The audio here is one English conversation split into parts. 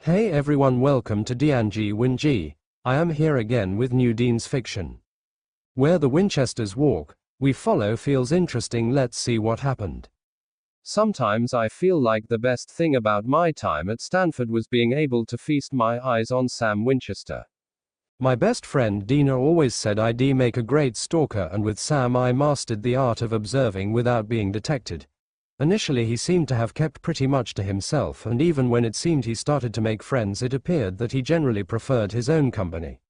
Hey everyone, welcome to Deanji Winji. I am here again with new Dean's fiction. Where the Winchesters walk, we follow feels interesting. Let's see what happened. Sometimes I feel like the best thing about my time at Stanford was being able to feast my eyes on Sam Winchester. My best friend Dina always said I'd make a great stalker, and with Sam I mastered the art of observing without being detected. Initially he seemed to have kept pretty much to himself, and even when it seemed he started to make friends, it appeared that he generally preferred his own company.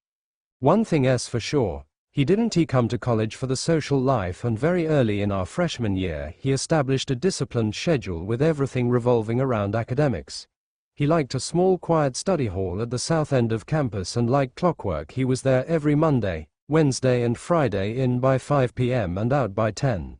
One thing's for sure, he didn't come to college for the social life, and very early in our freshman year he established a disciplined schedule with everything revolving around academics. He liked a small quiet study hall at the south end of campus, and like clockwork he was there every Monday, Wednesday and Friday, in by 5 p.m. and out by 10.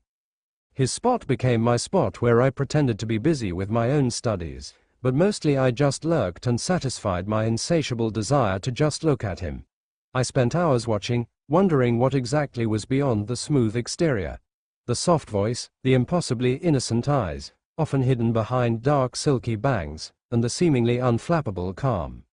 His spot became my spot, where I pretended to be busy with my own studies, but mostly I just lurked and satisfied my insatiable desire to just look at him. I spent hours watching, wondering what exactly was beyond the smooth exterior. The soft voice, the impossibly innocent eyes, often hidden behind dark silky bangs, and the seemingly unflappable calm.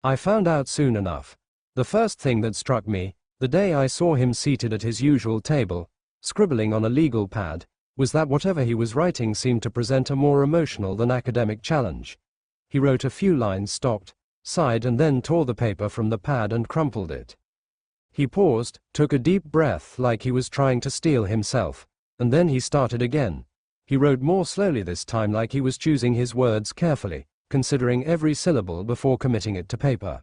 I found out soon enough. The first thing that struck me, the day I saw him seated at his usual table, scribbling on a legal pad, was that whatever he was writing seemed to present a more emotional than academic challenge. He wrote a few lines, stopped, sighed, and then tore the paper from the pad and crumpled it. He paused, took a deep breath like he was trying to steel himself, and then he started again. He wrote more slowly this time, like he was choosing his words carefully, considering every syllable before committing it to paper.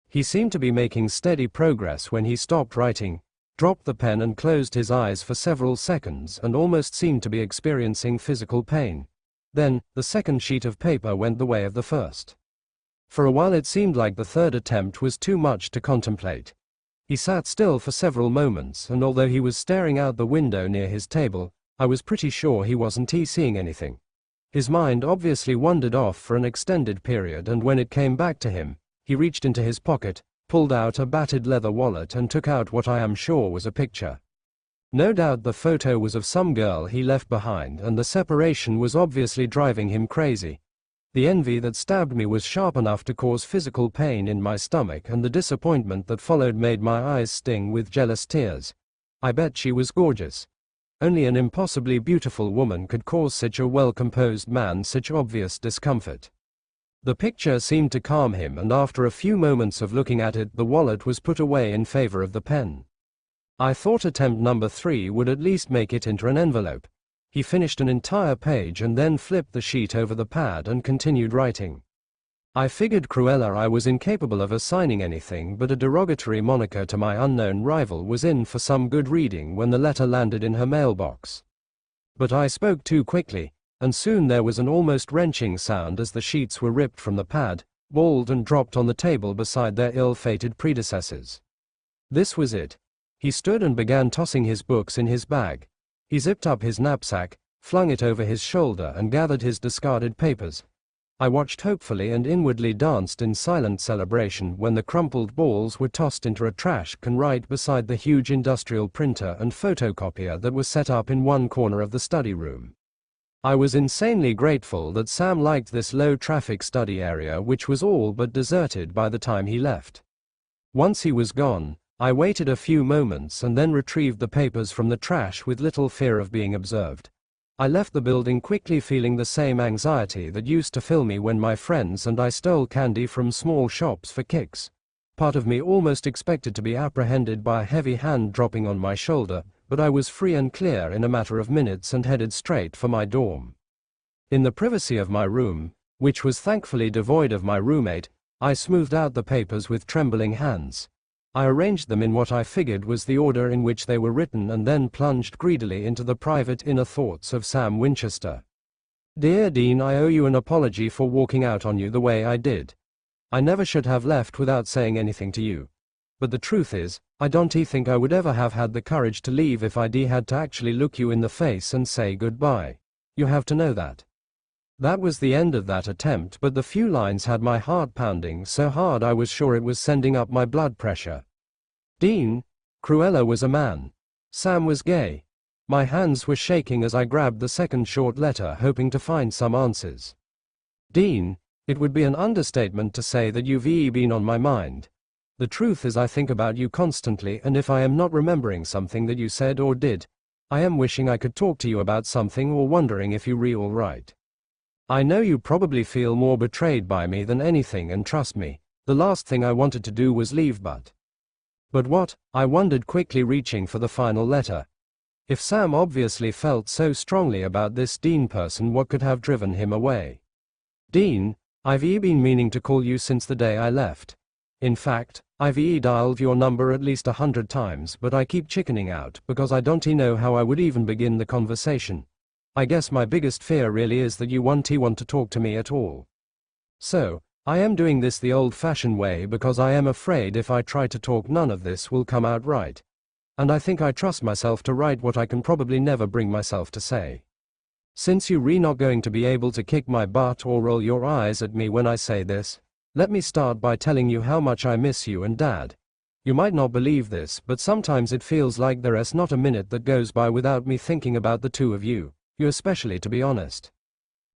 He seemed to be making steady progress when he stopped writing, dropped the pen and closed his eyes for several seconds, and almost seemed to be experiencing physical pain. Then, the second sheet of paper went the way of the first. For a while it seemed like the third attempt was too much to contemplate. He sat still for several moments, and although he was staring out the window near his table, I was pretty sure he wasn't seeing anything. His mind obviously wandered off for an extended period, and when it came back to him, he reached into his pocket, pulled out a battered leather wallet, and took out what I am sure was a picture. No doubt the photo was of some girl he left behind, and the separation was obviously driving him crazy. The envy that stabbed me was sharp enough to cause physical pain in my stomach, and the disappointment that followed made my eyes sting with jealous tears. I bet she was gorgeous. Only an impossibly beautiful woman could cause such a well-composed man such obvious discomfort. The picture seemed to calm him, and after a few moments of looking at it, the wallet was put away in favor of the pen. I thought attempt number 3 would at least make it into an envelope. He finished an entire page and then flipped the sheet over the pad and continued writing. I figured Cruella I was incapable of assigning anything but a derogatory moniker to my unknown rival was in for some good reading when the letter landed in her mailbox. But I spoke too quickly, and soon there was an almost wrenching sound as the sheets were ripped from the pad, balled, and dropped on the table beside their ill-fated predecessors. This was it. He stood and began tossing his books in his bag. He zipped up his knapsack, flung it over his shoulder, and gathered his discarded papers. I watched hopefully and inwardly danced in silent celebration when the crumpled balls were tossed into a trash can right beside the huge industrial printer and photocopier that was set up in one corner of the study room. I was insanely grateful that Sam liked this low-traffic study area, which was all but deserted by the time he left. Once he was gone, I waited a few moments and then retrieved the papers from the trash with little fear of being observed. I left the building quickly, feeling the same anxiety that used to fill me when my friends and I stole candy from small shops for kicks. Part of me almost expected to be apprehended by a heavy hand dropping on my shoulder, but I was free and clear in a matter of minutes and headed straight for my dorm. In the privacy of my room, which was thankfully devoid of my roommate, I smoothed out the papers with trembling hands. I arranged them in what I figured was the order in which they were written, and then plunged greedily into the private inner thoughts of Sam Winchester. Dear Dean, I owe you an apology for walking out on you the way I did. I never should have left without saying anything to you. But the truth is, I don't think I would ever have had the courage to leave if I'd had to actually look you in the face and say goodbye. You have to know that. That was the end of that attempt, but the few lines had my heart pounding so hard I was sure it was sending up my blood pressure. Dean, Cruella was a man. Sam was gay. My hands were shaking as I grabbed the second short letter, hoping to find some answers. Dean, It would be an understatement to say that you've been on my mind. The truth is I think about you constantly, and if I am not remembering something that you said or did, I am wishing I could talk to you about something or wondering if you're all right. I know you probably feel more betrayed by me than anything, and trust me, the last thing I wanted to do was leave, but what? I wondered, quickly reaching for the final letter. If Sam obviously felt so strongly about this Dean person, what could have driven him away? Dean, I've been meaning to call you since the day I left. In fact, I've dialed your number at least 100 times, but I keep chickening out because I don't know how I would even begin the conversation. I guess my biggest fear really is that you won't want to talk to me at all. So, I am doing this the old-fashioned way because I am afraid if I try to talk none of this will come out right. And I think I trust myself to write what I can probably never bring myself to say. Since you're not going to be able to kick my butt or roll your eyes at me when I say this, let me start by telling you how much I miss you and Dad. You might not believe this, but sometimes it feels like there's not a minute that goes by without me thinking about the two of you especially, to be honest.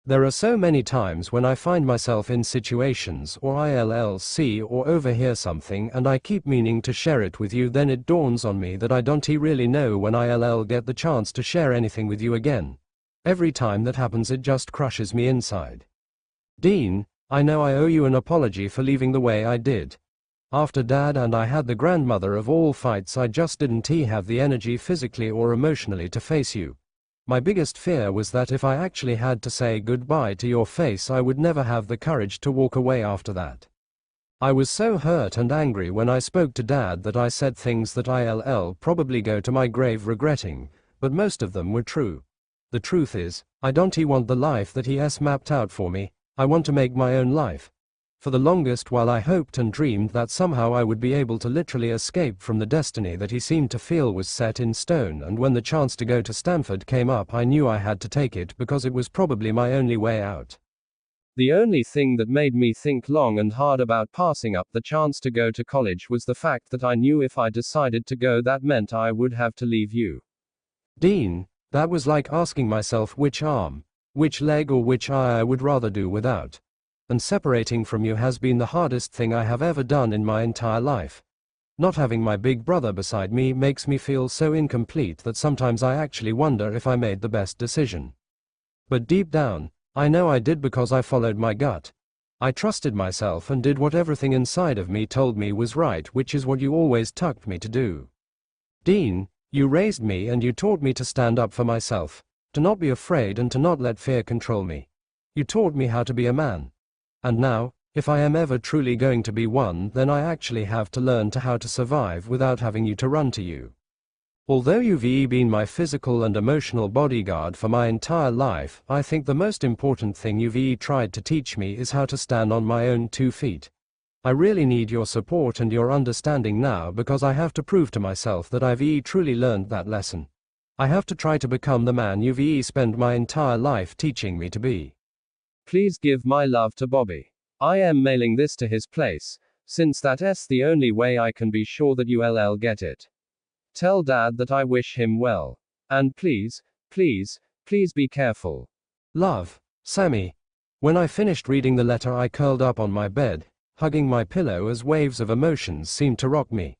There are so many times when I find myself in situations or I'll see or overhear something and I keep meaning to share it with you, then it dawns on me that I don't really know when I'll get the chance to share anything with you again. Every time that happens it just crushes me inside. Dean, I know I owe you an apology for leaving the way I did. After Dad and I had the grandmother of all fights, I just didn't have the energy physically or emotionally to face you. My biggest fear was that if I actually had to say goodbye to your face, I would never have the courage to walk away after that. I was so hurt and angry when I spoke to Dad that I said things that I'll probably go to my grave regretting, but most of them were true. The truth is, I don't want the life that he has mapped out for me. I want to make my own life. For the longest while I hoped and dreamed that somehow I would be able to literally escape from the destiny that he seemed to feel was set in stone, and when the chance to go to Stanford came up I knew I had to take it because it was probably my only way out. The only thing that made me think long and hard about passing up the chance to go to college was the fact that I knew if I decided to go that meant I would have to leave you. Dean, that was like asking myself which arm, which leg or which eye I would rather do without. And separating from you has been the hardest thing I have ever done in my entire life. Not having my big brother beside me makes me feel so incomplete that sometimes I actually wonder if I made the best decision. But deep down, I know I did because I followed my gut. I trusted myself and did what everything inside of me told me was right, which is what you always tugged me to do. Dean, you raised me and you taught me to stand up for myself, to not be afraid and to not let fear control me. You taught me how to be a man. And now, if I am ever truly going to be one, then I actually have to learn how to survive without having you to run to you. Although you've been my physical and emotional bodyguard for my entire life, I think the most important thing you've tried to teach me is how to stand on my own 2 feet. I really need your support and your understanding now because I have to prove to myself that I've truly learned that lesson. I have to try to become the man you've spent my entire life teaching me to be. Please give my love to Bobby. I am mailing this to his place, since that's the only way I can be sure that you'll get it. Tell Dad that I wish him well. And please, please, please be careful. Love, Sammy. When I finished reading the letter I curled up on my bed, hugging my pillow as waves of emotions seemed to rock me.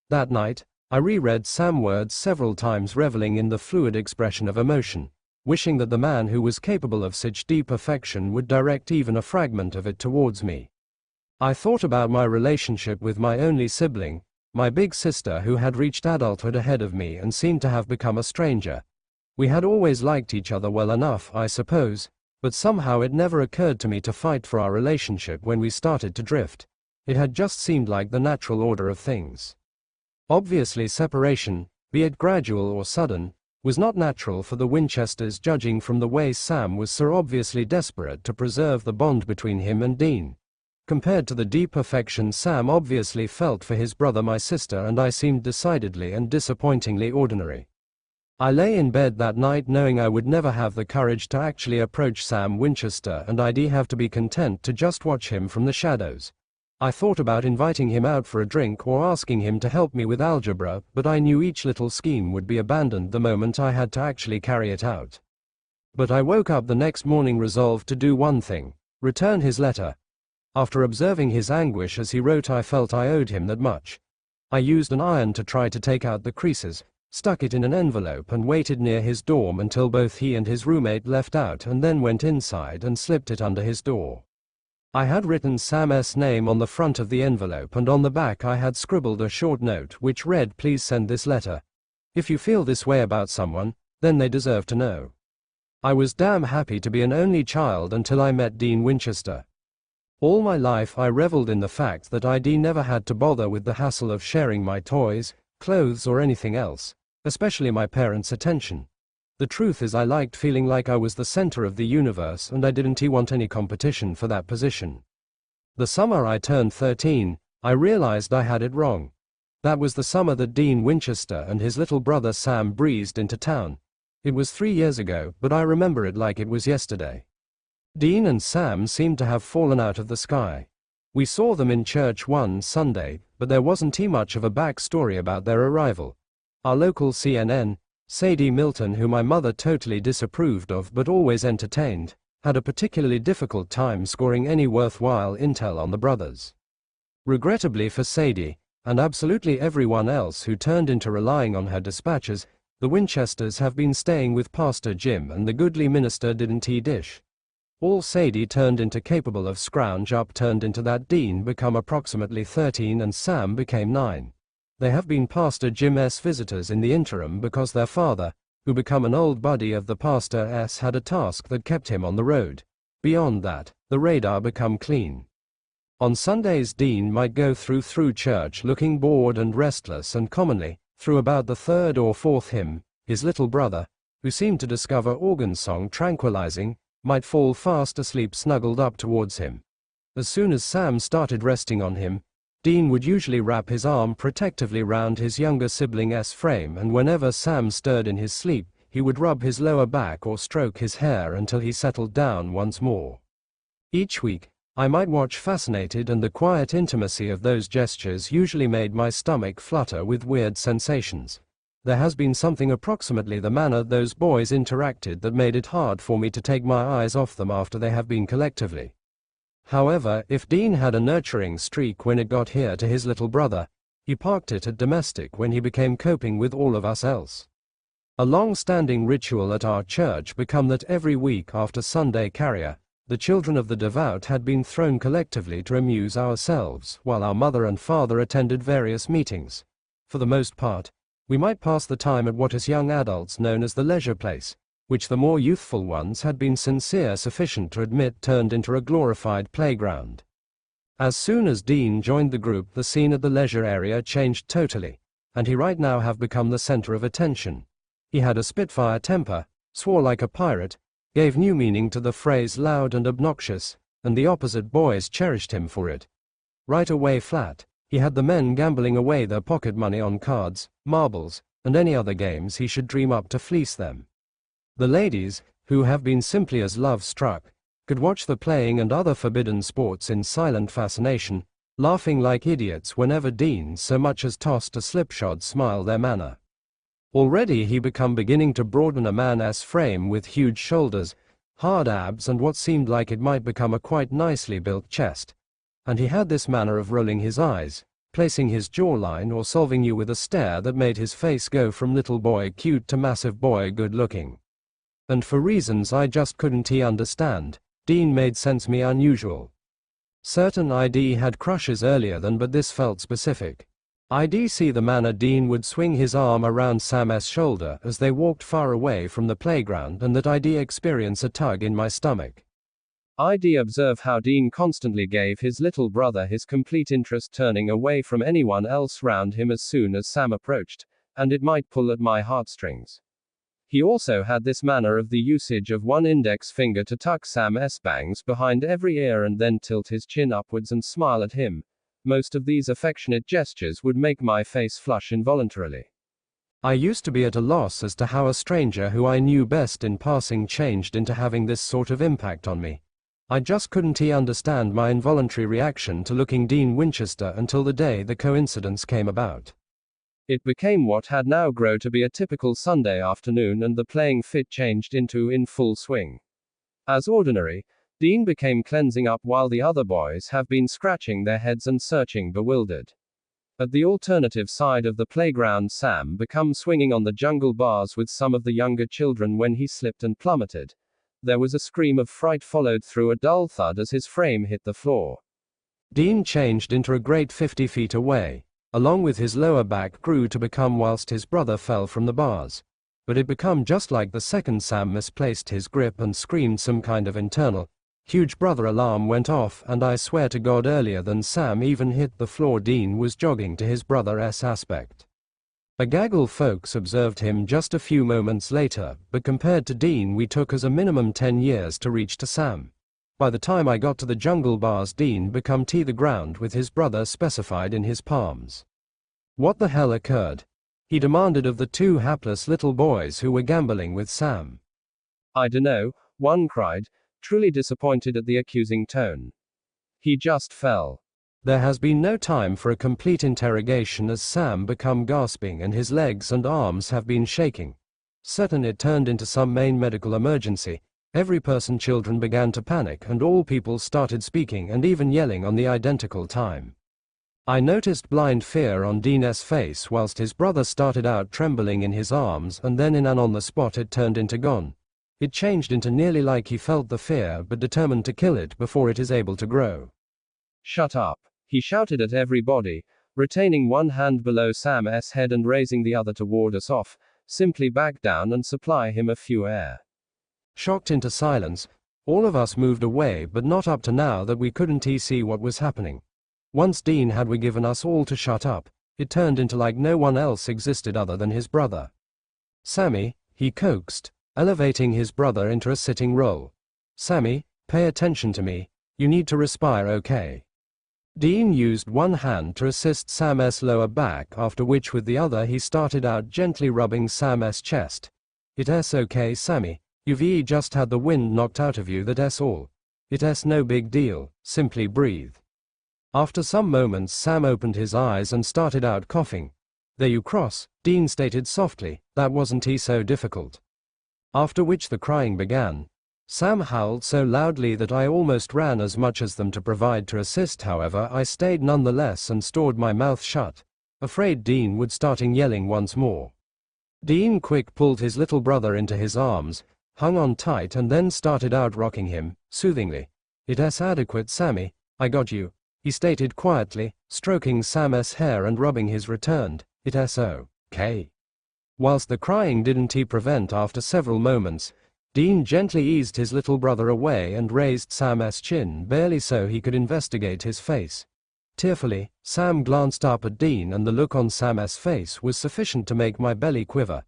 That night, I reread Sam's words several times, reveling in the fluid expression of emotion, wishing that the man who was capable of such deep affection would direct even a fragment of it towards me. I thought about my relationship with my only sibling, my big sister, who had reached adulthood ahead of me and seemed to have become a stranger. We had always liked each other well enough, I suppose, but somehow it never occurred to me to fight for our relationship when we started to drift. It had just seemed like the natural order of things. Obviously separation, be it gradual or sudden, was not natural for the Winchesters, judging from the way Sam was so obviously desperate to preserve the bond between him and Dean. Compared to the deep affection Sam obviously felt for his brother, my sister and I seemed decidedly and disappointingly ordinary. I lay in bed that night knowing I would never have the courage to actually approach Sam Winchester, and I'd have to be content to just watch him from the shadows. I thought about inviting him out for a drink or asking him to help me with algebra, but I knew each little scheme would be abandoned the moment I had to actually carry it out. But I woke up the next morning resolved to do one thing: return his letter, After observing his anguish as he wrote, I felt I owed him that much. I used an iron to try to take out the creases, stuck it in an envelope and waited near his dorm until both he and his roommate left out, and then went inside and slipped it under his door. I had written Sam's name on the front of the envelope, and on the back I had scribbled a short note which read, "Please send this letter. If you feel this way about someone, then they deserve to know." I was damn happy to be an only child until I met Dean Winchester. All my life I reveled in the fact that I never had to bother with the hassle of sharing my toys, clothes or anything else, especially my parents' attention. The truth is, I liked feeling like I was the center of the universe, and I didn't want any competition for that position. The summer I turned 13, I realized I had it wrong. That was the summer that Dean Winchester and his little brother Sam breezed into town. It was 3 years ago, but I remember it like it was yesterday. Dean and Sam seemed to have fallen out of the sky. We saw them in church one Sunday, but there wasn't much of a backstory about their arrival. Our local CNN, Sadie Milton, who my mother totally disapproved of but always entertained, had a particularly difficult time scoring any worthwhile intel on the brothers. Regrettably for Sadie, and absolutely everyone else who turned into relying on her dispatches, the Winchesters have been staying with Pastor Jim, and the goodly minister didn't dish. All Sadie turned into capable of scrounge up turned into that Dean become approximately 13 and Sam became 9. They have been Pastor Jim's visitors in the interim because their father, who become an old buddy of the pastor's, had a task that kept him on the road. Beyond that, the radar become clean. On Sundays Dean might go through church looking bored and restless, and commonly, through about the third or fourth hymn, his little brother, who seemed to discover organ song tranquilizing, might fall fast asleep snuggled up towards him. As soon as Sam started resting on him, Dean would usually wrap his arm protectively round his younger sibling's frame, and whenever Sam stirred in his sleep, he would rub his lower back or stroke his hair until he settled down once more. Each week, I might watch fascinated, and the quiet intimacy of those gestures usually made my stomach flutter with weird sensations. There has been something approximately the manner those boys interacted that made it hard for me to take my eyes off them after they have been collectively. However, if Dean had a nurturing streak when it got here to his little brother, he parked it at domestic when he became coping with all of us else. A long-standing ritual at our church become that every week after Sunday carrier, the children of the devout had been thrown collectively to amuse ourselves, while our mother and father attended various meetings. For the most part, we might pass the time at what as young adults known as the leisure place, which the more youthful ones had been sincere sufficient to admit turned into a glorified playground. As soon as Dean joined the group, the scene at the leisure area changed totally, and he right now have become the center of attention. He had a spitfire temper, swore like a pirate, gave new meaning to the phrase loud and obnoxious, and the opposite boys cherished him for it. Right away flat, he had the men gambling away their pocket money on cards, marbles, and any other games he should dream up to fleece them. The ladies, who have been simply as love-struck, could watch the playing and other forbidden sports in silent fascination, laughing like idiots whenever Dean so much as tossed a slipshod smile their manner. Already he become beginning to broaden a man's frame with huge shoulders, hard abs, and what seemed like it might become a quite nicely built chest. And he had this manner of rolling his eyes, placing his jawline, or solving you with a stare that made his face go from little boy cute to massive boy good looking. And for reasons I just couldn't understand, Dean made sense me unusual. Certain ID had crushes earlier than, but this felt specific. I'd see the manner Dean would swing his arm around Sam's shoulder as they walked far away from the playground, and that I'd experience a tug in my stomach. I'd observe how Dean constantly gave his little brother his complete interest, turning away from anyone else round him as soon as Sam approached, and it might pull at my heartstrings. He also had this manner of the usage of one index finger to tuck Sam's bangs behind every ear and then tilt his chin upwards and smile at him. Most of these affectionate gestures would make my face flush involuntarily. I used to be at a loss as to how a stranger who I knew best in passing changed into having this sort of impact on me. I just couldn't understand my involuntary reaction to looking Dean Winchester until the day the coincidence came about. It became what had now grown to be a typical Sunday afternoon, and the playing fit changed into in full swing. As ordinary, Dean became cleansing up while the other boys have been scratching their heads and searching bewildered. At the alternative side of the playground, Sam became swinging on the jungle bars with some of the younger children when he slipped and plummeted. There was a scream of fright followed through a dull thud as his frame hit the floor. Dean changed into a great 50 feet away. Along with his lower back grew to become whilst his brother fell from the bars. But it became just like the second Sam misplaced his grip and screamed some kind of internal huge brother alarm went off, and I swear to God earlier than Sam even hit the floor Dean was jogging to his brother's aspect. A gaggle folks observed him just a few moments later, but compared to Dean we took as a minimum 10 years to reach to Sam. By the time I got to the jungle bars Dean become to the ground with his brother specified in his palms. What the hell occurred? He demanded of the two hapless little boys who were gambling with Sam. I dunno, one cried, truly disappointed at the accusing tone. He just fell. There has been no time for a complete interrogation as Sam become gasping and his legs and arms have been shaking. Certain it turned into some main medical emergency. Every person children began to panic and all people started speaking and even yelling on the identical time. I noticed blind fear on Dean's face whilst his brother started out trembling in his arms and then in an on the spot it turned into gone. It changed into nearly like he felt the fear but determined to kill it before it is able to grow. Shut up, he shouted at everybody, retaining one hand below Sam's head and raising the other to ward us off. Simply back down and supply him a few air. Shocked into silence, all of us moved away but not up to now that we couldn't see what was happening. Once Dean had given us all to shut up, it turned into like no one else existed other than his brother. Sammy, he coaxed, elevating his brother into a sitting role. Sammy, pay attention to me, you need to respire, okay? Dean used one hand to assist Sam's lower back, after which with the other he started out gently rubbing Sam's chest. It's okay Sammy, you've just had the wind knocked out of you, that's all. It's no big deal, simply breathe. After some moments Sam opened his eyes and started out coughing. There you cross, Dean stated softly, that wasn't so difficult. After which the crying began. Sam howled so loudly that I almost ran as much as them to provide to assist, however I stayed nonetheless and stored my mouth shut, afraid Dean would start yelling once more. Dean quick pulled his little brother into his arms, hung on tight and then started out rocking him, soothingly. It's adequate Sammy, I got you, he stated quietly, stroking Sam's hair and rubbing his returned, it's okay. Whilst the crying didn't prevent after several moments, Dean gently eased his little brother away and raised Sam's chin barely so he could investigate his face. Tearfully, Sam glanced up at Dean and the look on Sam's face was sufficient to make my belly quiver.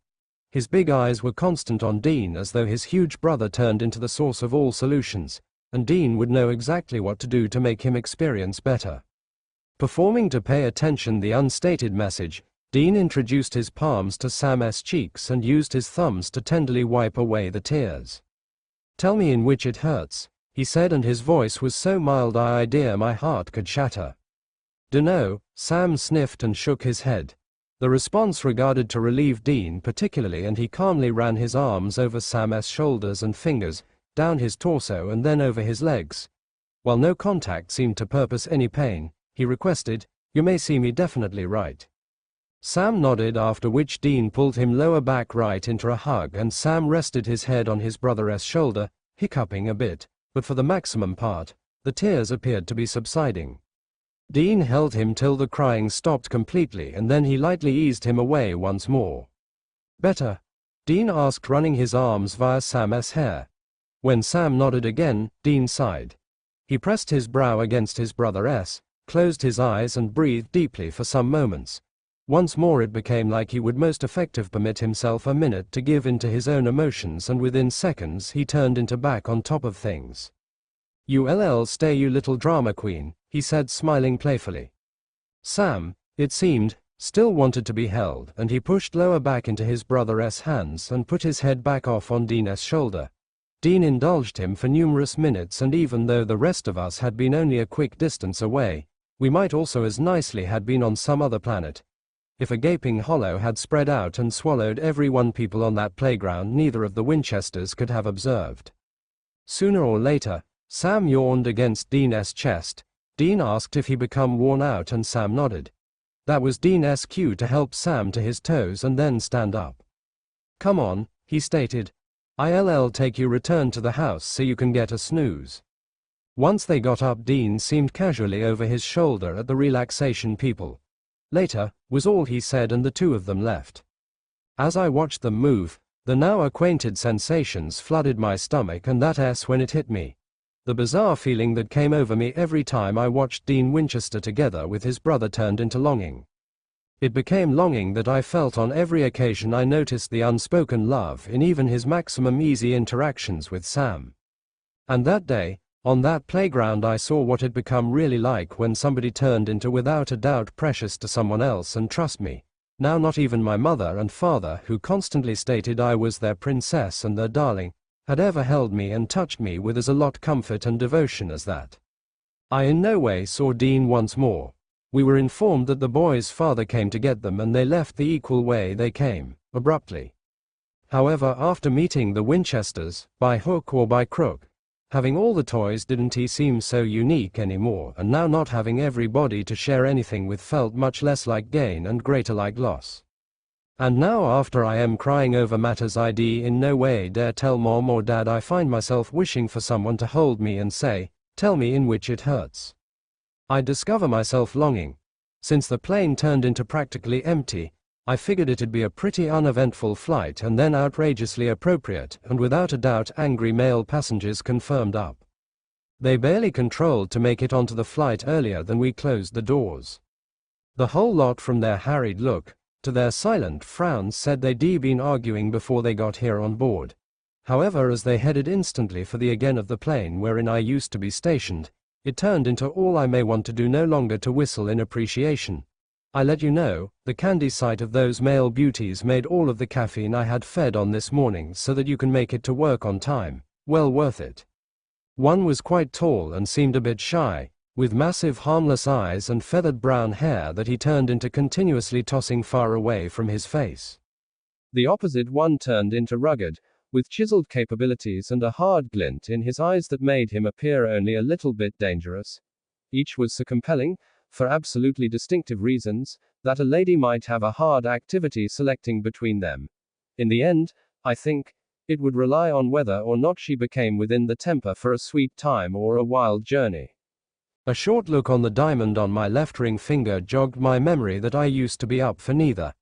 His big eyes were constant on Dean as though his huge brother turned into the source of all solutions, and Dean would know exactly what to do to make him experience better. Performing to pay attention the unstated message, Dean introduced his palms to Sam's cheeks and used his thumbs to tenderly wipe away the tears. Tell me in which it hurts, he said, and his voice was so mild I idea my heart could shatter. Dunno, Sam sniffed and shook his head. The response regarded to relieve Dean particularly, and he calmly ran his arms over Sam's shoulders and fingers, down his torso and then over his legs. While no contact seemed to purpose any pain, he requested, you may see me definitely right. Sam nodded, after which Dean pulled him lower back right into a hug and Sam rested his head on his brother's shoulder, hiccuping a bit, but for the maximum part, the tears appeared to be subsiding. Dean held him till the crying stopped completely and then he lightly eased him away once more. Better? Dean asked, running his arms via Sam's hair. When Sam nodded again, Dean sighed. He pressed his brow against his brother's, closed his eyes and breathed deeply for some moments. Once more it became like he would most effective permit himself a minute to give in to his own emotions, and within seconds he turned into back on top of things. "You'll stay, you little drama queen," he said, smiling playfully. Sam, it seemed, still wanted to be held, and he pushed lower back into his brother's hands and put his head back off on Dean's shoulder. Dean indulged him for numerous minutes, and even though the rest of us had been only a quick distance away, we might also as nicely had been on some other planet. If a gaping hollow had spread out and swallowed every one people on that playground, neither of the Winchesters could have observed. Sooner or later, Sam yawned against Dean's chest. Dean asked if he become worn out and Sam nodded. That was Dean's cue to help Sam to his toes and then stand up. Come on, he stated. I'll take you return to the house so you can get a snooze. Once they got up, Dean seemed casually over his shoulder at the relaxation people. Later, was all he said, and the two of them left. As I watched them move, the now acquainted sensations flooded my stomach, and that's when it hit me. The bizarre feeling that came over me every time I watched Dean Winchester together with his brother turned into longing. It became longing that I felt on every occasion I noticed the unspoken love in even his maximum easy interactions with Sam. And that day, on that playground, I saw what it become really like when somebody turned into without a doubt precious to someone else. And trust me, now not even my mother and father, who constantly stated I was their princess and their darling, had ever held me and touched me with as a lot comfort and devotion as that. I in no way saw Dean once more. We were informed that the boy's father came to get them, and they left the equal way they came, abruptly. However, after meeting the Winchesters, by hook or by crook, having all the toys didn't seem so unique anymore, and now not having everybody to share anything with felt much less like gain and greater like loss. And now, after I am crying over matters I in no way dare tell mom or dad, I find myself wishing for someone to hold me and say, tell me in which it hurts. I discover myself longing. Since the plane turned into practically empty, I figured it'd be a pretty uneventful flight, and then outrageously appropriate and without a doubt angry male passengers confirmed up. They barely controlled to make it onto the flight earlier than we closed the doors. The whole lot, from their harried look to their silent frowns, said they'd been arguing before they got here on board. However, as they headed instantly for the again of the plane wherein I used to be stationed, it turned into all I may want to do, no longer to whistle in appreciation. I let you know, the candy sight of those male beauties made all of the caffeine I had fed on this morning so that you can make it to work on time, well worth it. One was quite tall and seemed a bit shy, with massive harmless eyes and feathered brown hair that he turned into continuously tossing far away from his face. The opposite one turned into rugged, with chiseled capabilities and a hard glint in his eyes that made him appear only a little bit dangerous. Each was so compelling, for absolutely distinctive reasons, that a lady might have a hard activity selecting between them. In the end, I think, it would rely on whether or not she became within the temper for a sweet time or a wild journey. A short look on the diamond on my left ring finger jogged my memory that I used to be up for neither.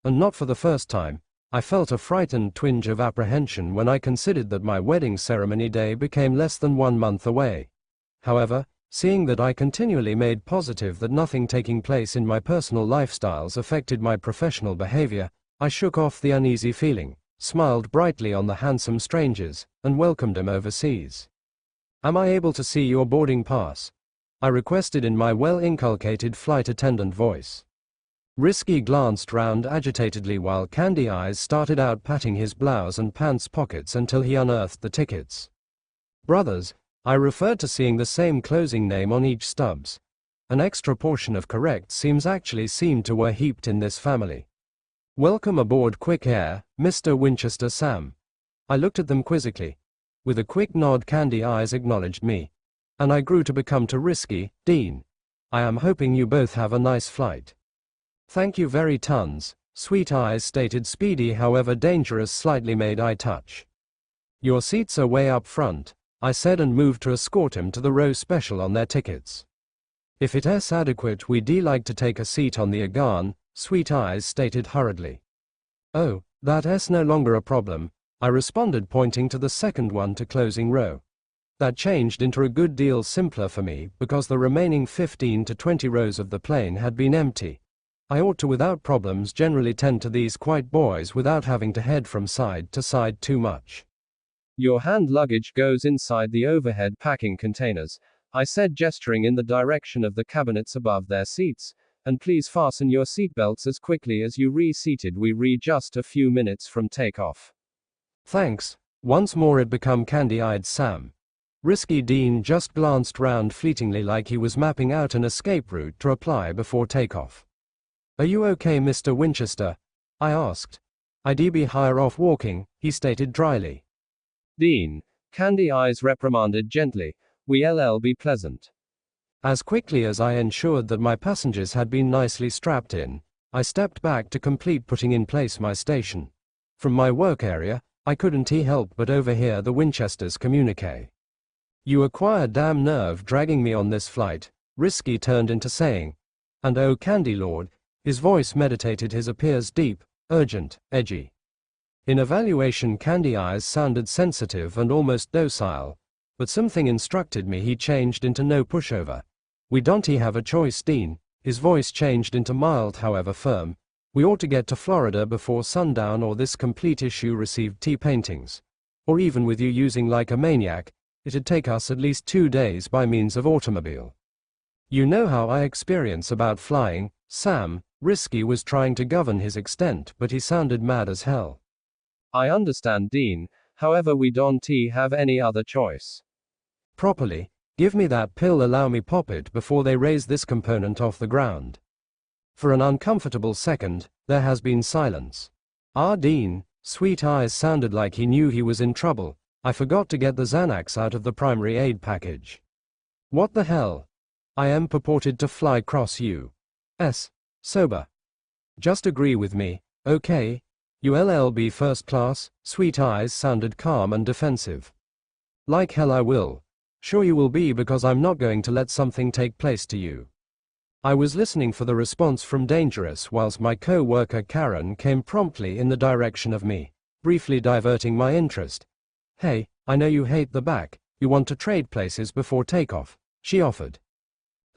And not for the first time, I felt a frightened twinge of apprehension when I considered that my wedding ceremony day became less than 1 month away. However, seeing that I continually made positive that nothing taking place in my personal lifestyles affected my professional behavior, I shook off the uneasy feeling, smiled brightly on the handsome strangers, and welcomed them overseas. Am I able to see your boarding pass? I requested in my well-inculcated flight attendant voice. Risky glanced round agitatedly while Candy Eyes started out patting his blouse and pants pockets until he unearthed the tickets. Brothers, I referred to seeing the same closing name on each stubs. An extra portion of correct seemed to were heaped in this family. Welcome aboard Quick Air, Mr. Winchester Sam. I looked at them quizzically. With a quick nod, Candy Eyes acknowledged me. And I grew to become too risky. Dean, I am hoping you both have a nice flight. Thank you very tons, Sweet Eyes stated. Speedy, however dangerous, slightly made eye touch. Your seats are way up front, I said, and moved to escort him to the row special on their tickets. If it's adequate, we'd like to take a seat on the Agan, Sweet Eyes stated hurriedly. Oh, that's no longer a problem, I responded, pointing to the second one to closing row. That changed into a good deal simpler for me because the remaining 15 to 20 rows of the plane had been empty. I ought to without problems generally tend to these quiet boys without having to head from side to side too much. Your hand luggage goes inside the overhead packing containers, I said, gesturing in the direction of the cabinets above their seats, and please fasten your seatbelts as quickly as you re-seated. We just a few minutes from takeoff. Thanks. Once more it became Candy-Eyed Sam. Risky Dean just glanced round fleetingly like he was mapping out an escape route to apply before takeoff. Are you okay, Mr. Winchester? I asked. I'd be higher off walking, he stated dryly. Dean, Candy Eyes reprimanded gently, We'll be pleasant. As quickly as I ensured that my passengers had been nicely strapped in, I stepped back to complete putting in place my station. From my work area, I couldn't help but overhear the Winchesters communique. "You acquire damn nerve dragging me on this flight," Risky turned into saying. "And oh Candy Lord," his voice meditated, his appears deep, urgent, edgy. In evaluation Candy Eyes sounded sensitive and almost docile, but something instructed me he changed into no pushover. "We don't have a choice, Dean." His voice changed into mild however firm. "We ought to get to Florida before sundown or this complete issue received T-paintings. Or even with you using like a maniac, it'd take us at least 2 days by means of automobile. You know how I experience about flying, Sam." Risky was trying to govern his extent, but he sounded mad as hell. "I understand, Dean, however we don't have any other choice. Properly, give me that pill, allow me pop it before they raise this component off the ground." For an uncomfortable second, there has been silence. Dean, Sweet Eyes sounded like he knew he was in trouble. "I forgot to get the Xanax out of the primary aid package." "What the hell? I am purported to fly cross U.S. sober. Just agree with me, okay? You'll be first class." Sweet Eyes sounded calm and defensive. "Like hell I will. Sure you will be, because I'm not going to let something take place to you." I was listening for the response from Dangerous whilst my co-worker Karen came promptly in the direction of me, briefly diverting my interest. "Hey, I know you hate the back, you want to trade places before takeoff," she offered.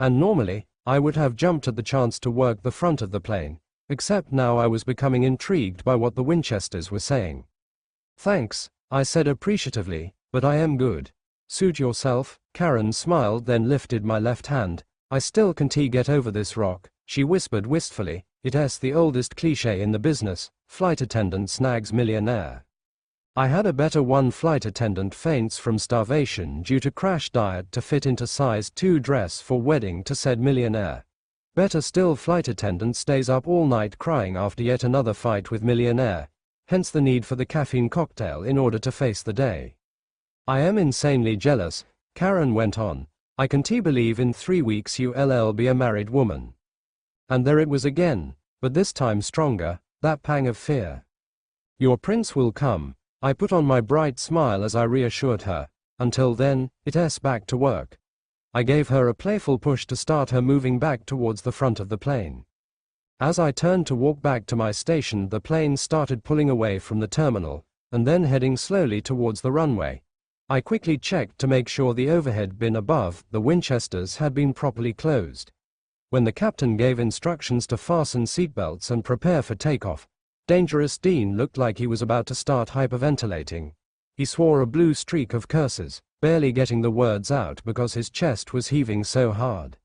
And normally, I would have jumped at the chance to work the front of the plane, except now I was becoming intrigued by what the Winchesters were saying. "Thanks," I said appreciatively, "but I am good." "Suit yourself." Karen smiled, then lifted my left hand. "I still can't get over this rock," she whispered wistfully. "It's the oldest cliché in the business, flight attendant snags millionaire." I had a better one. Flight attendant faints from starvation due to crash diet to fit into size 2 dress for wedding to said millionaire. Better still, flight attendant stays up all night crying after yet another fight with millionaire, hence the need for the caffeine cocktail in order to face the day. "I am insanely jealous," Karen went on. "I can't believe in 3 weeks you'll be a married woman." And there it was again, but this time stronger, that pang of fear. "Your prince will come." I put on my bright smile as I reassured her. "Until then, it's back to work." I gave her a playful push to start her moving back towards the front of the plane. As I turned to walk back to my station, the plane started pulling away from the terminal, and then heading slowly towards the runway. I quickly checked to make sure the overhead bin above the Winchesters had been properly closed. When the captain gave instructions to fasten seatbelts and prepare for takeoff, Dangerous Dean looked like he was about to start hyperventilating. He swore a blue streak of curses, barely getting the words out because his chest was heaving so hard.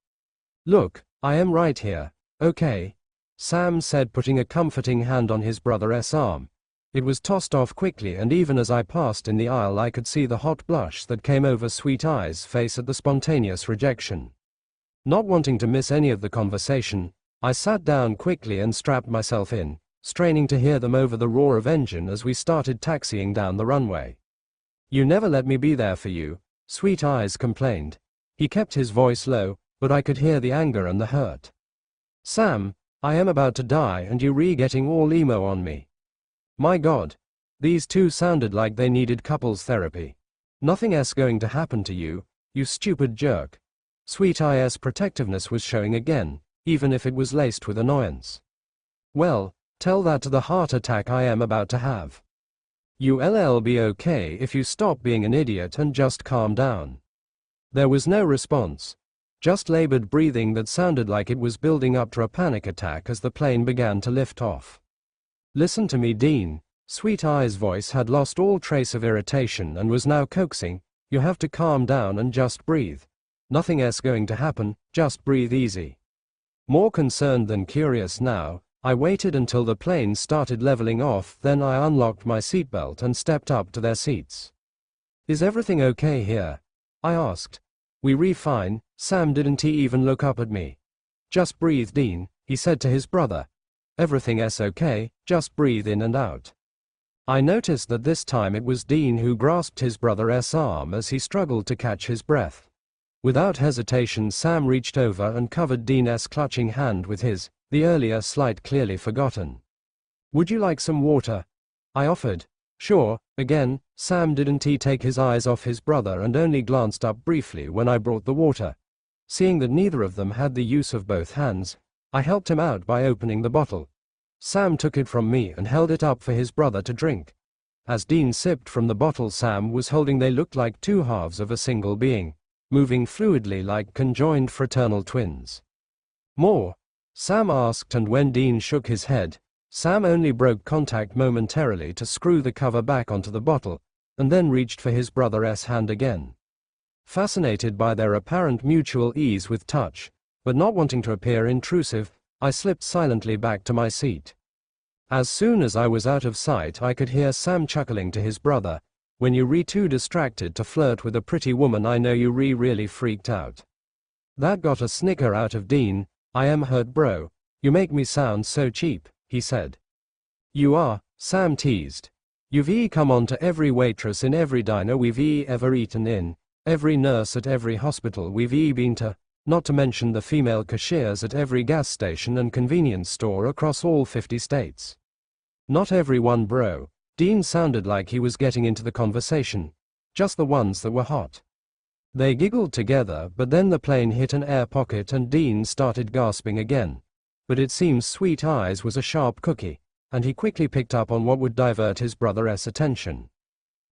"Look, I am right here, okay?" Sam said, putting a comforting hand on his brother's arm. It was tossed off quickly, and even as I passed in the aisle I could see the hot blush that came over Sweet Eyes' face at the spontaneous rejection. Not wanting to miss any of the conversation, I sat down quickly and strapped myself in, straining to hear them over the roar of engine as we started taxiing down the runway. "You never let me be there for you," Sweet Eyes complained. He kept his voice low, but I could hear the anger and the hurt. "Sam, I am about to die and you getting all emo on me." My God. These two sounded like they needed couples therapy. "Nothing's going to happen to you, you stupid jerk." Sweet Eyes' protectiveness was showing again, even if it was laced with annoyance. "Well, tell that to the heart attack I am about to have. You'll be okay if you stop being an idiot and just calm down." There was no response, just labored breathing that sounded like it was building up to a panic attack as the plane began to lift off. "Listen to me, Dean." Sweet Eyes' voice had lost all trace of irritation and was now coaxing. "You have to calm down and just breathe. Nothing's going to happen, just breathe easy." More concerned than curious now, I waited until the plane started leveling off, then I unlocked my seatbelt and stepped up to their seats. "Is everything okay here?" I asked. "We fine." Sam didn't even look up at me. "Just breathe, Dean," he said to his brother. "Everything's okay, just breathe in and out." I noticed that this time it was Dean who grasped his brother's arm as he struggled to catch his breath. Without hesitation, Sam reached over and covered Dean's clutching hand with his, the earlier slight clearly forgotten. "Would you like some water?" I offered. "Sure." Again, Sam didn't take his eyes off his brother and only glanced up briefly when I brought the water. Seeing that neither of them had the use of both hands, I helped him out by opening the bottle. Sam took it from me and held it up for his brother to drink. As Dean sipped from the bottle Sam was holding, they looked like two halves of a single being, moving fluidly like conjoined fraternal twins. "More?" Sam asked, and when Dean shook his head, Sam only broke contact momentarily to screw the cover back onto the bottle, and then reached for his brother's hand again. Fascinated by their apparent mutual ease with touch, but not wanting to appear intrusive, I slipped silently back to my seat. As soon as I was out of sight, I could hear Sam chuckling to his brother, "When you too distracted to flirt with a pretty woman, I know you really freaked out." That got a snicker out of Dean. "I am hurt, bro. You make me sound so cheap," he said. "You are," Sam teased. "You've come on to every waitress in every diner we've ever eaten in, every nurse at every hospital we've been to, not to mention the female cashiers at every gas station and convenience store across all 50 states. Not everyone, bro." Dean sounded like he was getting into the conversation. "Just the ones that were hot." They giggled together, but then the plane hit an air pocket and Dean started gasping again. But it seems Sweet Eyes was a sharp cookie, and he quickly picked up on what would divert his brother's attention.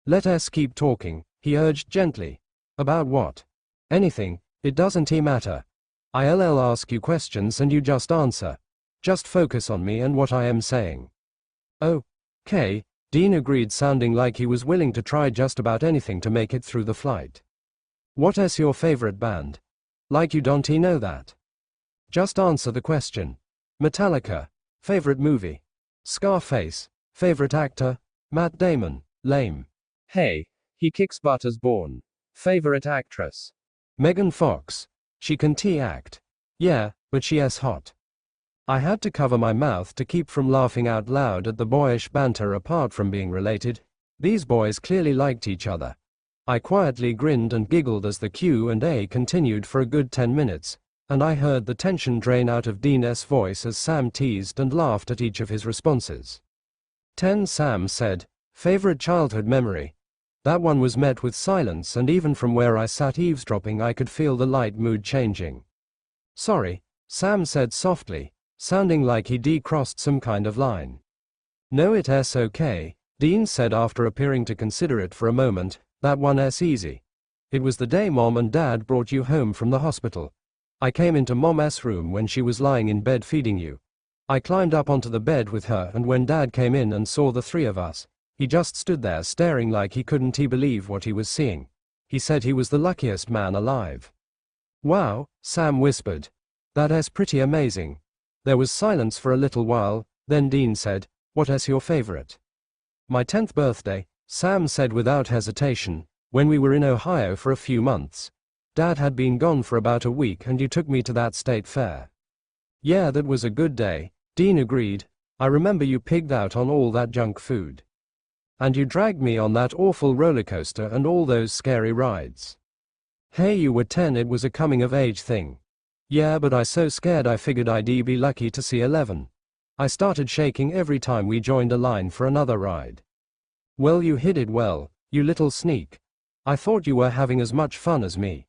"Let us keep talking," he urged gently. "About what?" "Anything, it doesn't matter. I'll ask you questions and you just answer. Just focus on me and what I am saying." "Okay," Dean agreed, sounding like he was willing to try just about anything to make it through the flight. "What is your favorite band?" "Like you don't know that." "Just answer the question." "Metallica." "Favorite movie?" "Scarface." "Favorite actor?" "Matt Damon." "Lame." "Hey, he kicks butt as Born." "Favorite actress?" "Megan Fox. She can act." "Yeah, but she is hot." I had to cover my mouth to keep from laughing out loud at the boyish banter. Apart from being related, these boys clearly liked each other. I quietly grinned and giggled as the Q&A continued for a good 10 minutes, and I heard the tension drain out of Dean's voice as Sam teased and laughed at each of his responses. 10. Sam said, "Favorite childhood memory." That one was met with silence, and even from where I sat eavesdropping I could feel the light mood changing. "Sorry," Sam said softly, sounding like he decrossed some kind of line. "No, it's okay," Dean said after appearing to consider it for a moment. "That one is easy. It was the day Mom and Dad brought you home from the hospital. I came into Mom's room when she was lying in bed feeding you. I climbed up onto the bed with her, and when Dad came in and saw the three of us, he just stood there staring like he couldn't believe what he was seeing. He said he was the luckiest man alive." "Wow," Sam whispered. "That is pretty amazing." There was silence for a little while, then Dean said, "What is your favorite?" "My 10th birthday," Sam said without hesitation, "when we were in Ohio for a few months. Dad had been gone for about a week and you took me to that state fair." "Yeah, that was a good day," Dean agreed. "I remember you pigged out on all that junk food. And you dragged me on that awful roller coaster and all those scary rides." "Hey, you were 10, it was a coming of age thing." "Yeah, but I so scared I figured I'd be lucky to see 11. I started shaking every time we joined a line for another ride." "Well, you hid it well, you little sneak. I thought you were having as much fun as me."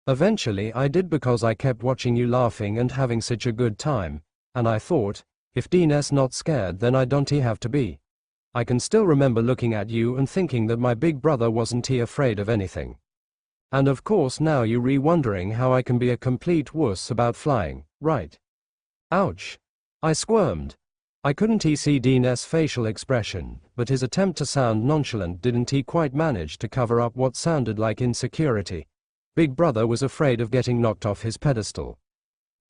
"Eventually I did, because I kept watching you laughing and having such a good time, and I thought, if Dean's not scared then I don't have to be. I can still remember looking at you and thinking that my big brother wasn't afraid of anything. And of course now you're wondering how I can be a complete wuss about flying, right?" "Ouch." I squirmed. I couldn't see Dean's facial expression, but his attempt to sound nonchalant didn't quite manage to cover up what sounded like insecurity. Big brother was afraid of getting knocked off his pedestal.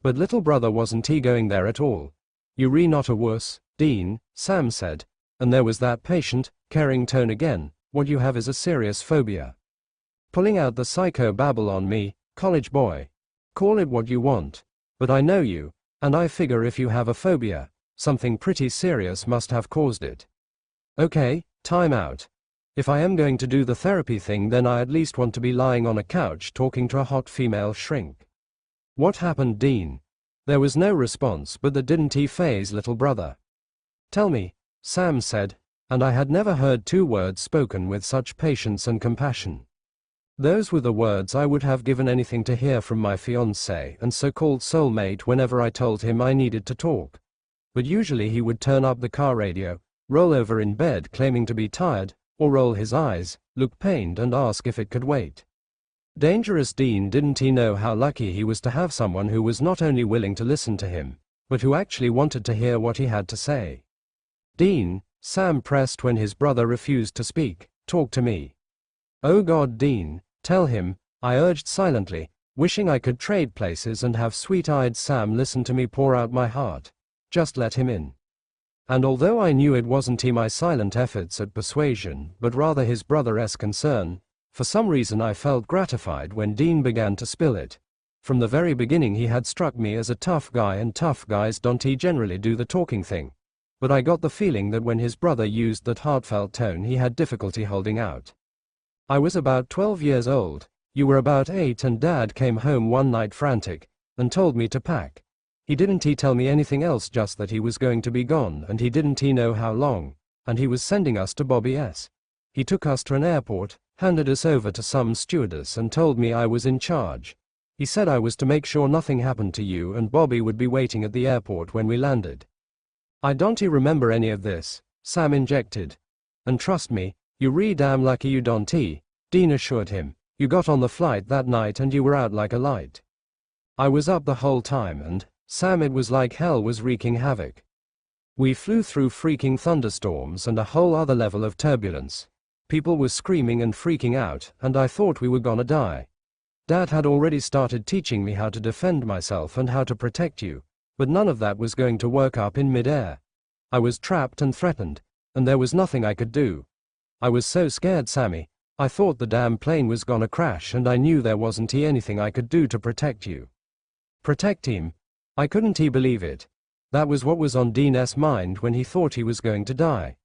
But little brother wasn't going there at all. "You're not a wuss, Dean," Sam said, and there was that patient, caring tone again. "What you have is a serious phobia." Pulling out the psycho babble on me, "College boy. Call it what you want. But I know you, and I figure if you have a phobia, something pretty serious must have caused it." "Okay, time out. If I am going to do the therapy thing, then I at least want to be lying on a couch talking to a hot female shrink. What happened, Dean? There was no response, but that didn't faze little brother. Tell me, Sam said, and I had never heard two words spoken with such patience and compassion. Those were the words I would have given anything to hear from my fiancé and so-called soulmate whenever I told him I needed to talk. But usually he would turn up the car radio, roll over in bed claiming to be tired, or roll his eyes, look pained and ask if it could wait. Dangerous Dean, didn't he know how lucky he was to have someone who was not only willing to listen to him, but who actually wanted to hear what he had to say? Dean, Sam pressed when his brother refused to speak, talk to me. Oh God, Dean, tell him, I urged silently, wishing I could trade places and have sweet-eyed Sam listen to me pour out my heart. Just let him in. And although I knew it wasn't my silent efforts at persuasion, but rather his brother's concern, for some reason I felt gratified when Dean began to spill it. From the very beginning he had struck me as a tough guy, and tough guys don't generally do the talking thing. But I got the feeling that when his brother used that heartfelt tone he had difficulty holding out. I was about 12 years old, you were about 8, and Dad came home one night frantic, and told me to pack. He didn't tell me anything else, just that he was going to be gone, and he didn't know how long, and he was sending us to Bobby's. He took us to an airport, handed us over to some stewardess and told me I was in charge. He said I was to make sure nothing happened to you and Bobby would be waiting at the airport when we landed. I don't remember any of this, Sam injected. And trust me, you damn lucky you don't, Dean assured him. You got on the flight that night and you were out like a light. I was up the whole time and, Sam, it was like hell was wreaking havoc. We flew through freaking thunderstorms and a whole other level of turbulence. People were screaming and freaking out, and I thought we were gonna die. Dad had already started teaching me how to defend myself and how to protect you, but none of that was going to work up in mid-air. I was trapped and threatened, and there was nothing I could do. I was so scared, Sammy. I thought the damn plane was gonna crash, and I knew there wasn't anything I could do to protect you. Protect him? I couldn't believe it. That was what was on Dean's mind when he thought he was going to die.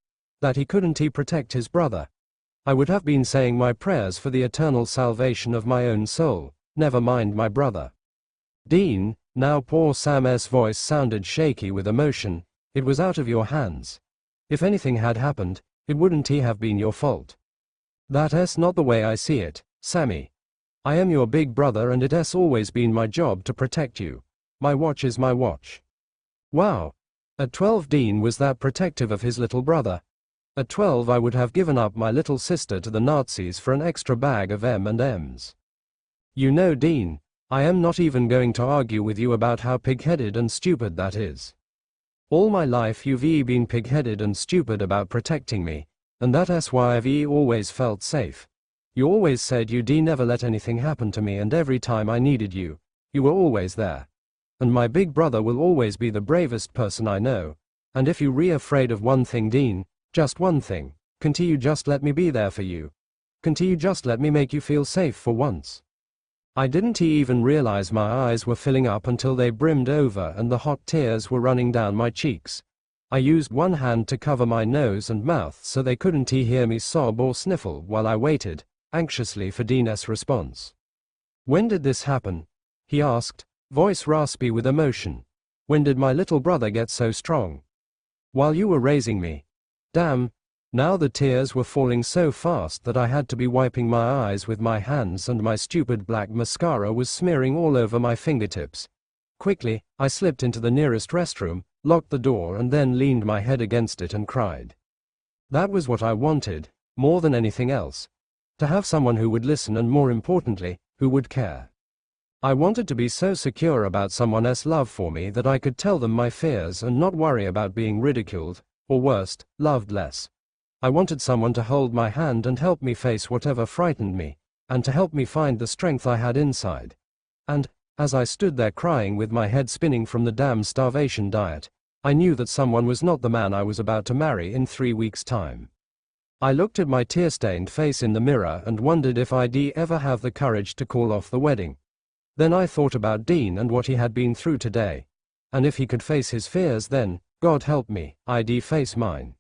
That he couldn't protect his brother. I would have been saying my prayers for the eternal salvation of my own soul, never mind my brother. Dean, now poor Sam's voice sounded shaky with emotion, it was out of your hands. If anything had happened, it wouldn't have been your fault. That's not the way I see it, Sammy. I am your big brother and it's always been my job to protect you. My watch is my watch. Wow. At 12 Dean was that protective of his little brother. At 12 I would have given up my little sister to the Nazis for an extra bag of M&Ms. You know, Dean, I am not even going to argue with you about how pig-headed and stupid that is. All my life you've been pig-headed and stupid about protecting me, and that's why I've always felt safe. You always said you'd never let anything happen to me, and every time I needed you, you were always there. And my big brother will always be the bravest person I know, and if you're afraid of one thing, Dean, just one thing, can't you just let me be there for you? Can't you just let me make you feel safe for once? I didn't even realize my eyes were filling up until they brimmed over and the hot tears were running down my cheeks. I used one hand to cover my nose and mouth so they couldn't hear me sob or sniffle while I waited, anxiously, for Dean's response. When did this happen? He asked, voice raspy with emotion. When did my little brother get so strong? While you were raising me. Damn. Now the tears were falling so fast that I had to be wiping my eyes with my hands and my stupid black mascara was smearing all over my fingertips. Quickly, I slipped into the nearest restroom, locked the door and then leaned my head against it and cried. That was what I wanted, more than anything else. To have someone who would listen and, more importantly, who would care. I wanted to be so secure about someone's love for me that I could tell them my fears and not worry about being ridiculed, or worst, loved less. I wanted someone to hold my hand and help me face whatever frightened me, and to help me find the strength I had inside. And, as I stood there crying with my head spinning from the damn starvation diet, I knew that someone was not the man I was about to marry in 3 weeks' time. I looked at my tear-stained face in the mirror and wondered if I'd ever have the courage to call off the wedding. Then I thought about Dean and what he had been through today. And if he could face his fears, then, God help me, I'd face mine.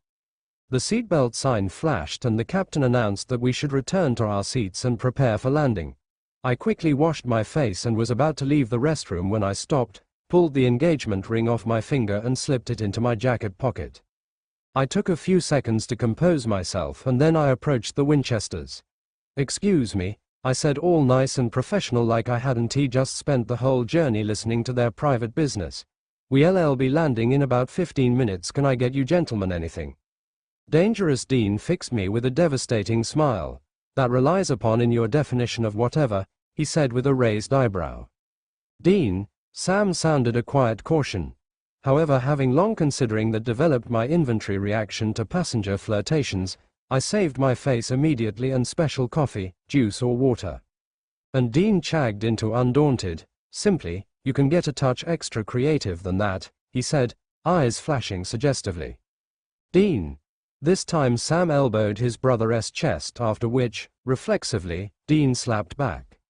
The seatbelt sign flashed and the captain announced that we should return to our seats and prepare for landing. I quickly washed my face and was about to leave the restroom when I stopped, pulled the engagement ring off my finger and slipped it into my jacket pocket. I took a few seconds to compose myself and then I approached the Winchesters. "Excuse me," I said, all nice and professional like I hadn't just spent the whole journey listening to their private business. "We'll be landing in about 15 minutes. Can I get you gentlemen anything?" Dangerous Dean fixed me with a devastating smile. "That relies upon in your definition of whatever," he said with a raised eyebrow. "Dean," Sam sounded a quiet caution. However, having long considering that developed my inventory reaction to passenger flirtations, I saved my face immediately and special coffee, juice or water. And Dean chagged into undaunted, "Simply, you can get a touch extra creative than that," he said, eyes flashing suggestively. "Dean." This time Sam elbowed his brother's chest, after which, reflexively, Dean slapped back.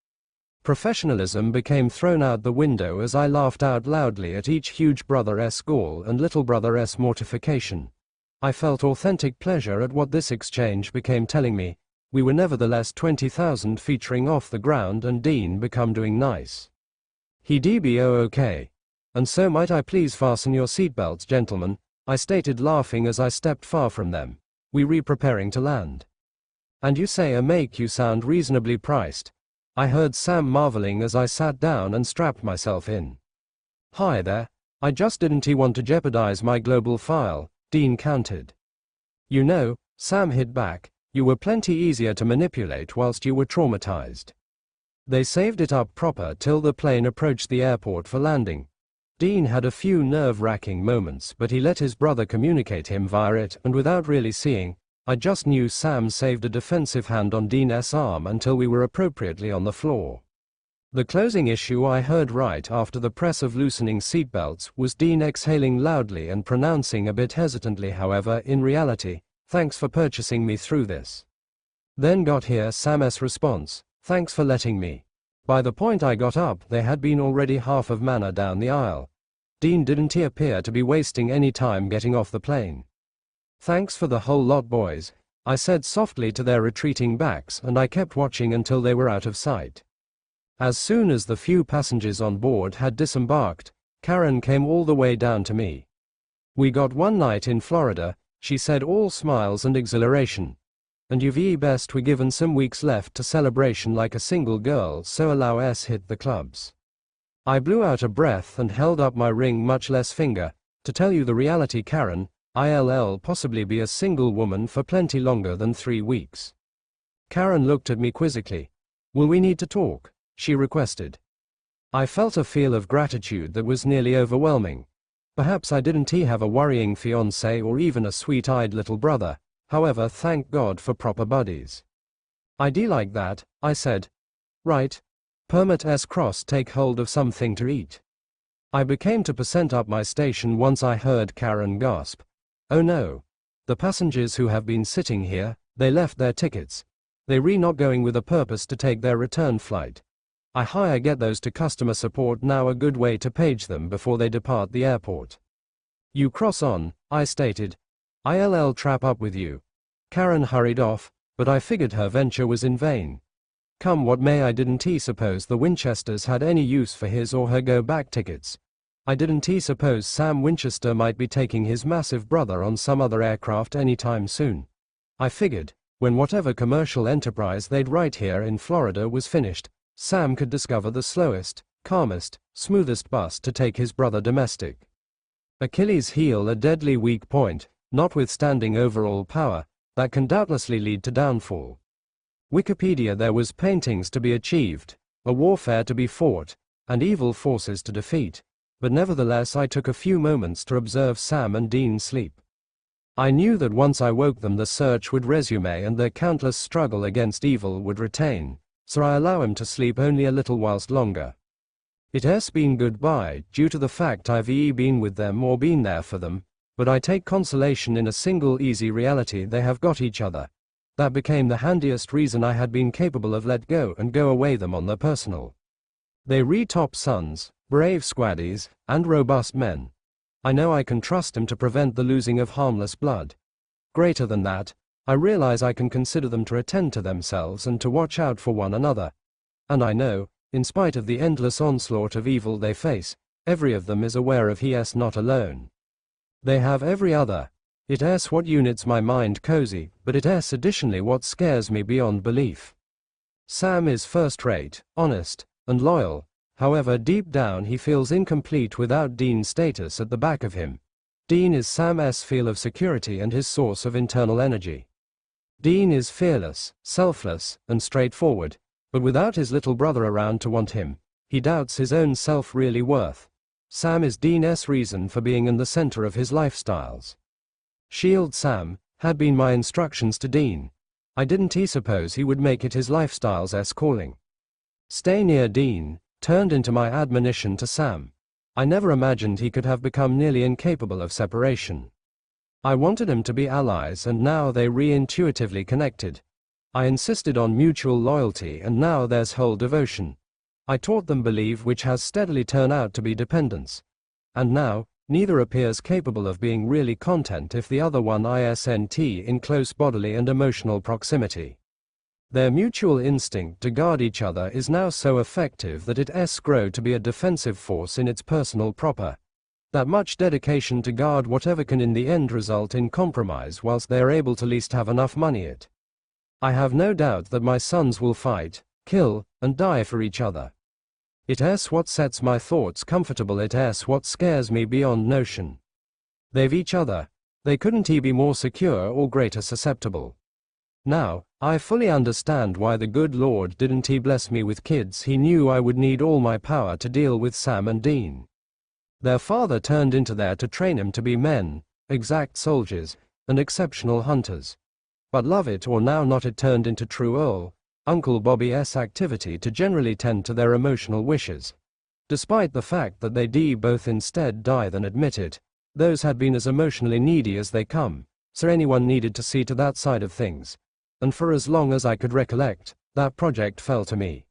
Professionalism became thrown out the window as I laughed out loudly at each huge brother's gall and little brother's mortification. I felt authentic pleasure at what this exchange became telling me. We were nevertheless 20,000 featuring off the ground and Dean become doing nice. He DBO okay. "And so might I please fasten your seatbelts, gentlemen," I stated, laughing as I stepped far from them. "We re-preparing to land." "And you say a make you sound reasonably priced," I heard Sam marveling as I sat down and strapped myself in. "Hi there, I just didn't want to jeopardize my global file," Dean countered. "You know," Sam hit back, "you were plenty easier to manipulate whilst you were traumatized." They saved it up proper till the plane approached the airport for landing. Dean had a few nerve-wracking moments, but he let his brother communicate him via it, and without really seeing, I just knew Sam saved a defensive hand on Dean's arm until we were appropriately on the floor. The closing issue I heard right after the press of loosening seatbelts was Dean exhaling loudly and pronouncing a bit hesitantly, however, in reality, "Thanks for purchasing me through this." Then got here Sam's response, "Thanks for letting me." By the point I got up, they had been already half of manner down the aisle. Dean didn't appear to be wasting any time getting off the plane. "Thanks for the whole lot, boys," I said softly to their retreating backs, and I kept watching until they were out of sight. As soon as the few passengers on board had disembarked, Karen came all the way down to me. "We got one night in Florida," she said, all smiles and exhilaration. "And you've best we given some weeks left to celebration like a single girl, so allow us hit the clubs." I blew out a breath and held up my ring, much less finger. "To tell you the reality, Karen, I'll possibly be a single woman for plenty longer than 3 weeks." Karen looked at me quizzically. "Will we need to talk?" she requested. I felt a feel of gratitude that was nearly overwhelming. Perhaps I didn't have a worrying fiancé or even a sweet-eyed little brother. However, thank God for proper buddies. "I'd like that," I said. "Right. Permit S cross take hold of something to eat." I became 2% up my station once I heard Karen gasp, "Oh no. The passengers who have been sitting here, they left their tickets. They not going with a purpose to take their return flight. I hire get those to customer support now, a good way to page them before they depart the airport." "You cross on," I stated. "I'll trap up with you." Karen hurried off, but I figured her venture was in vain. Come what may, I didn't suppose the Winchesters had any use for his or her go-back tickets. I didn't suppose Sam Winchester might be taking his massive brother on some other aircraft anytime soon. I figured, when whatever commercial enterprise they'd right here in Florida was finished, Sam could discover the slowest, calmest, smoothest bus to take his brother domestic. Achilles' heel a deadly weak point, notwithstanding overall power, that can doubtlessly lead to downfall. Wikipedia: there was paintings to be achieved, a warfare to be fought, and evil forces to defeat, but nevertheless I took a few moments to observe Sam and Dean sleep. I knew that once I woke them the search would resume and their countless struggle against evil would retain, so I allow him to sleep only a little whilst longer. It has been goodbye, due to the fact I've been with them or been there for them, but I take consolation in a single easy reality: they have got each other. That became the handiest reason I had been capable of let go and go away them on their personal. They top sons, brave squaddies, and robust men. I know I can trust him to prevent the losing of harmless blood. Greater than that, I realize I can consider them to attend to themselves and to watch out for one another. And I know, in spite of the endless onslaught of evil they face, every of them is aware of he is not alone. They have every other. It is what units my mind cozy, but it is additionally what scares me beyond belief. Sam is first-rate, honest, and loyal. However, deep down he feels incomplete without Dean's status at the back of him. Dean is Sam's feel of security and his source of internal energy. Dean is fearless, selfless, and straightforward, but without his little brother around to want him, he doubts his own self really worth. Sam is Dean's reason for being in the center of his lifestyles. Shield Sam had been my instructions to Dean. I didn't suppose he would make it his lifestyle's calling. Stay near Dean turned into my admonition to Sam. I never imagined he could have become nearly incapable of separation. I wanted them to be allies, and now they intuitively connected. I insisted on mutual loyalty, and now there's whole devotion. I taught them believe, which has steadily turned out to be dependence. And now, neither appears capable of being really content if the other one isn't in close bodily and emotional proximity. Their mutual instinct to guard each other is now so effective that it grows to be a defensive force in its personal proper. That much dedication to guard whatever can in the end result in compromise whilst they are able to least have enough money it. I have no doubt that my sons will fight, kill, and die for each other. It is what sets my thoughts comfortable, it is what scares me beyond notion. They've each other. They couldn't be more secure or greater susceptible. Now, I fully understand why the good Lord didn't bless me with kids. He knew I would need all my power to deal with Sam and Dean. Their father turned into there to train them to be men, exact soldiers, and exceptional hunters. But love it or now not, it turned into true Uncle Bobby's activity to generally tend to their emotional wishes. Despite the fact that they both instead die than admit it, those had been as emotionally needy as they come, so anyone needed to see to that side of things. And for as long as I could recollect, that project fell to me.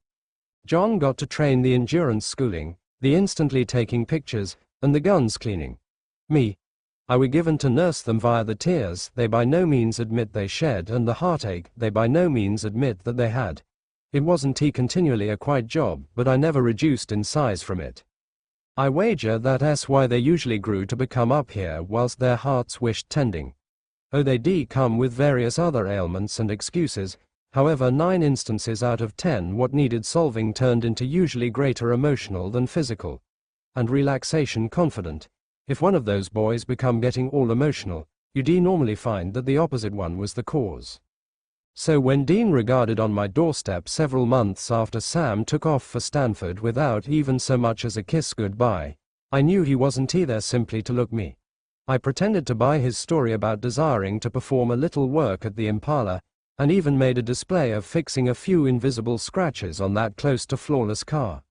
John got to train the endurance schooling, the instantly taking pictures, and the guns cleaning. Me, I were given to nurse them via the tears they by no means admit they shed and the heartache they by no means admit that they had. It wasn't continually a quiet job, but I never reduced in size from it. I wager that's why they usually grew to become up here whilst their hearts wished tending. Oh, they come with various other ailments and excuses. However, 9 instances out of 10 what needed solving turned into usually greater emotional than physical. And relaxation confident. If one of those boys become getting all emotional, you normally find that the opposite one was the cause. So when Dean regarded on my doorstep several months after Sam took off for Stanford without even so much as a kiss goodbye, I knew he wasn't there simply to look me. I pretended to buy his story about desiring to perform a little work at the Impala, and even made a display of fixing a few invisible scratches on that close to flawless car.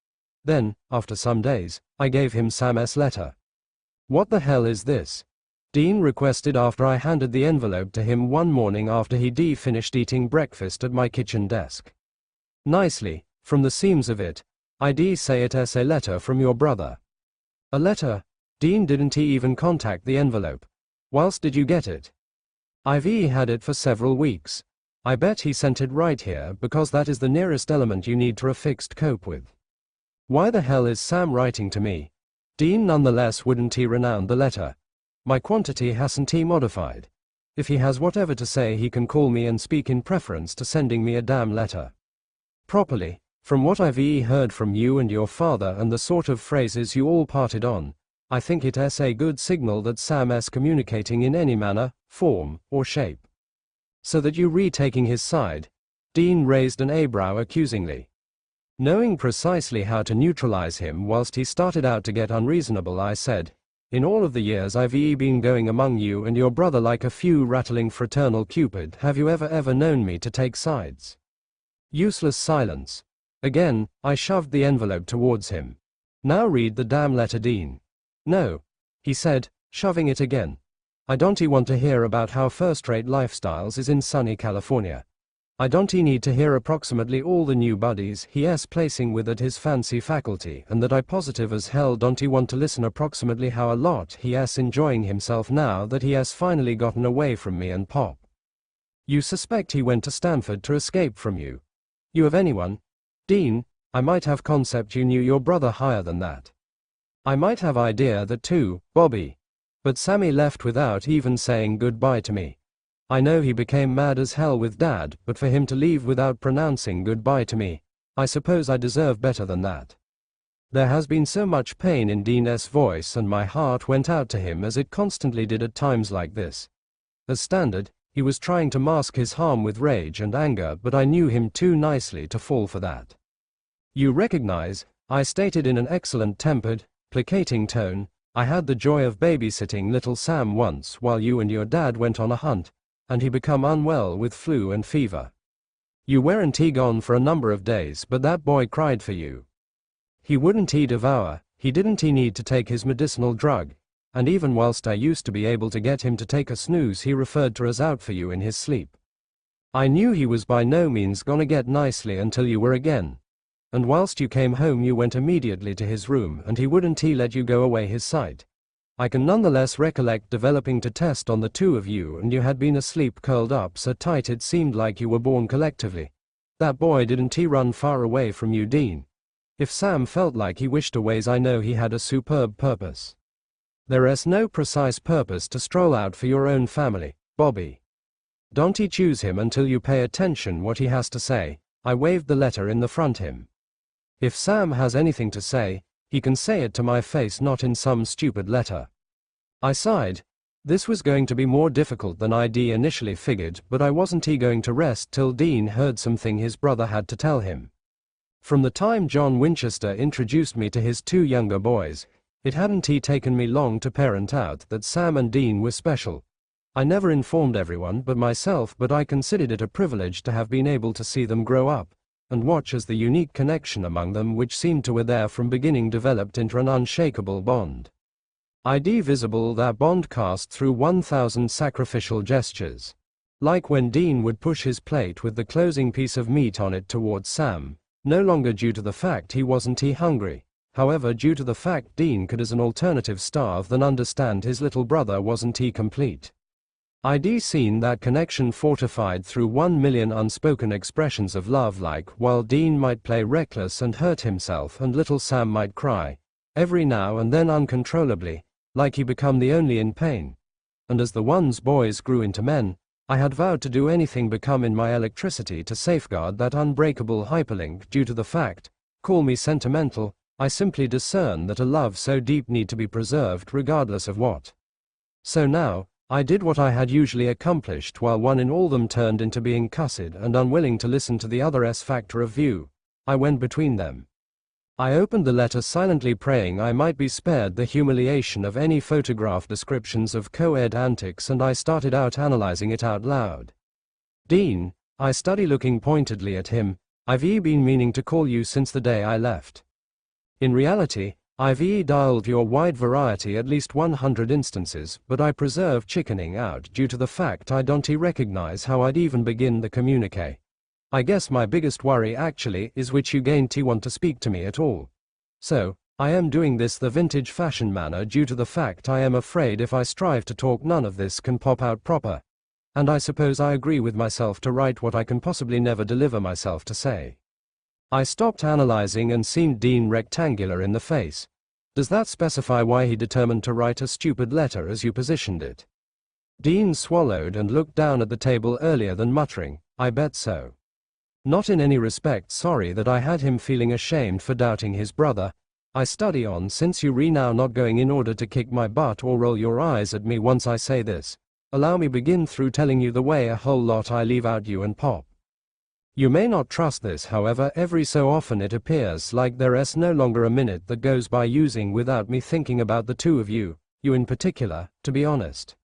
Then, after some days, I gave him Sam's letter. What the hell is this? Dean requested after I handed the envelope to him one morning after he finished eating breakfast at my kitchen desk. Nicely, from the seams of it, I say it is a letter from your brother. A letter? Dean didn't even contact the envelope. Whilst did you get it? I've had it for several weeks. I bet he sent it right here because that is the nearest element you need to a fixed cope with. Why the hell is Sam writing to me? Dean nonetheless wouldn't renown the letter. My quantity hasn't modified. If he has whatever to say he can call me and speak in preference to sending me a damn letter. Properly, from what I've heard from you and your father and the sort of phrases you all parted on, I think it is a good signal that Sam is communicating in any manner, form, or shape. So that you retaking his side? Dean raised an eyebrow accusingly. Knowing precisely how to neutralize him whilst he started out to get unreasonable, I said, in all of the years I've been going among you and your brother like a few rattling fraternal Cupid, have you ever known me to take sides? Useless silence. Again, I shoved the envelope towards him. Now read the damn letter, Dean. No, he said, shoving it again. I don't want to hear about how first-rate lifestyles is in sunny California. I don't need to hear approximately all the new buddies he's placing with at his fancy faculty, and that I positive as hell don't want to listen approximately how a lot he's enjoying himself now that he's finally gotten away from me and Pop. You suspect he went to Stanford to escape from you? You have anyone? Dean, I might have concept you knew your brother higher than that. I might have idea that too, Bobby. But Sammy left without even saying goodbye to me. I know he became mad as hell with Dad, but for him to leave without pronouncing goodbye to me, I suppose I deserve better than that. There has been so much pain in Dean's voice, and my heart went out to him as it constantly did at times like this. As standard, he was trying to mask his harm with rage and anger, but I knew him too nicely to fall for that. You recognize, I stated in an excellent-tempered, placating tone, I had the joy of babysitting little Sam once while you and your dad went on a hunt, and he become unwell with flu and fever. You weren't gone for a number of days, but that boy cried for you. He wouldn't devour, he didn't need to take his medicinal drug, and even whilst I used to be able to get him to take a snooze, he referred to us out for you in his sleep. I knew he was by no means gonna get nicely until you were again. And whilst you came home you went immediately to his room, and he wouldn't let you go away his sight. I can nonetheless recollect developing to test on the two of you, and you had been asleep curled up so tight it seemed like you were born collectively. That boy didn't run far away from you, Dean. If Sam felt like he wished a ways, I know he had a superb purpose. There is no precise purpose to stroll out for your own family, Bobby. Don't choose him until you pay attention what he has to say. I waved the letter in the front him. If Sam has anything to say, he can say it to my face, not in some stupid letter. I sighed. This was going to be more difficult than I'd initially figured, but I wasn't going to rest till Dean heard something his brother had to tell him. From the time John Winchester introduced me to his two younger boys, it hadn't taken me long to parent out that Sam and Dean were special. I never informed everyone but myself, but I considered it a privilege to have been able to see them grow up, and watch as the unique connection among them which seemed to were there from beginning developed into an unshakable bond. I'd visible that bond cast through 1,000 sacrificial gestures. Like when Dean would push his plate with the closing piece of meat on it towards Sam, no longer due to the fact he wasn't hungry, however due to the fact Dean could as an alternative starve than understand his little brother wasn't complete. I'd seen that connection fortified through 1,000,000 unspoken expressions of love, like while Dean might play reckless and hurt himself and little Sam might cry, every now and then uncontrollably, like he become the only in pain. And as the one's boys grew into men, I had vowed to do anything become in my electricity to safeguard that unbreakable hyperlink due to the fact, call me sentimental, I simply discern that a love so deep need to be preserved regardless of what. So now, I did what I had usually accomplished while one in all them turned into being cussed and unwilling to listen to the other's factor of view. I went between them. I opened the letter silently, praying I might be spared the humiliation of any photograph descriptions of co-ed antics, and I started out analyzing it out loud. Dean, I study looking pointedly at him, I've been meaning to call you since the day I left. In reality, I've dialed your wide variety at least 100 instances, but I preserve chickening out due to the fact I don't recognize how I'd even begin the communique. I guess my biggest worry actually is which you gain't want to speak to me at all. So, I am doing this the vintage fashion manner due to the fact I am afraid if I strive to talk none of this can pop out proper. And I suppose I agree with myself to write what I can possibly never deliver myself to say. I stopped analyzing and seemed Dean rectangular in the face. Does that specify why he determined to write a stupid letter as you positioned it? Dean swallowed and looked down at the table earlier than muttering, I bet so. Not in any respect sorry that I had him feeling ashamed for doubting his brother. I study on since you now not going in order to kick my butt or roll your eyes at me once I say this. Allow me begin through telling you the way a whole lot I leave out you and Pop. You may not trust this, however every so often it appears like there is no longer a minute that goes by using without me thinking about the two of you in particular, to be honest.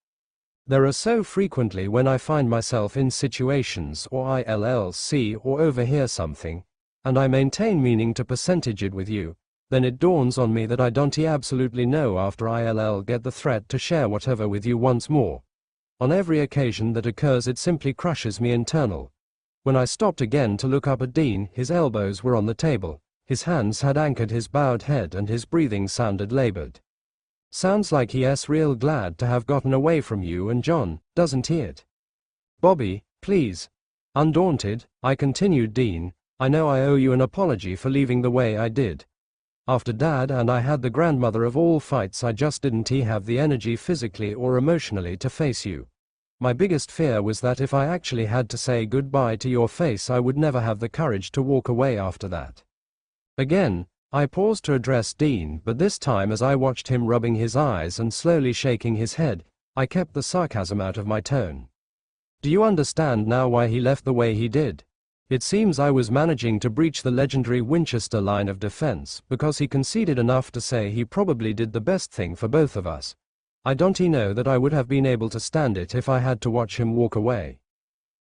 There are so frequently when I find myself in situations or I'll see or overhear something, and I maintain meaning to percentage it with you, then it dawns on me that I don't absolutely know after I'll get the threat to share whatever with you once more. On every occasion that occurs it simply crushes me internal. When I stopped again to look up at Dean, his elbows were on the table, his hands had anchored his bowed head and his breathing sounded labored. Sounds like he's real glad to have gotten away from you and John, doesn't he it? Bobby, please. Undaunted, I continued. Dean, I know I owe you an apology for leaving the way I did. After Dad and I had the grandmother of all fights, I just didn't have the energy physically or emotionally to face you. My biggest fear was that if I actually had to say goodbye to your face, I would never have the courage to walk away after that. Again, I paused to address Dean, but this time as I watched him rubbing his eyes and slowly shaking his head, I kept the sarcasm out of my tone. Do you understand now why he left the way he did? It seems I was managing to breach the legendary Winchester line of defense because he conceded enough to say he probably did the best thing for both of us. I don't know that I would have been able to stand it if I had to watch him walk away.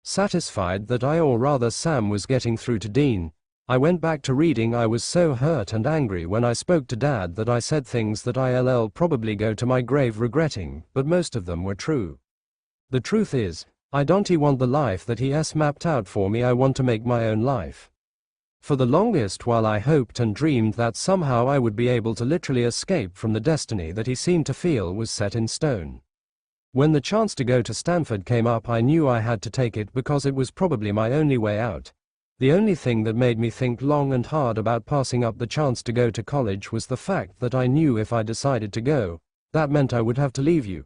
Satisfied that I, or rather Sam, was getting through to Dean, I went back to reading. I was so hurt and angry when I spoke to Dad that I said things that I'll probably go to my grave regretting, but most of them were true. The truth is, I don't want the life that he's mapped out for me. I want to make my own life. For the longest while I hoped and dreamed that somehow I would be able to literally escape from the destiny that he seemed to feel was set in stone. When the chance to go to Stanford came up, I knew I had to take it because it was probably my only way out. The only thing that made me think long and hard about passing up the chance to go to college was the fact that I knew if I decided to go, that meant I would have to leave you.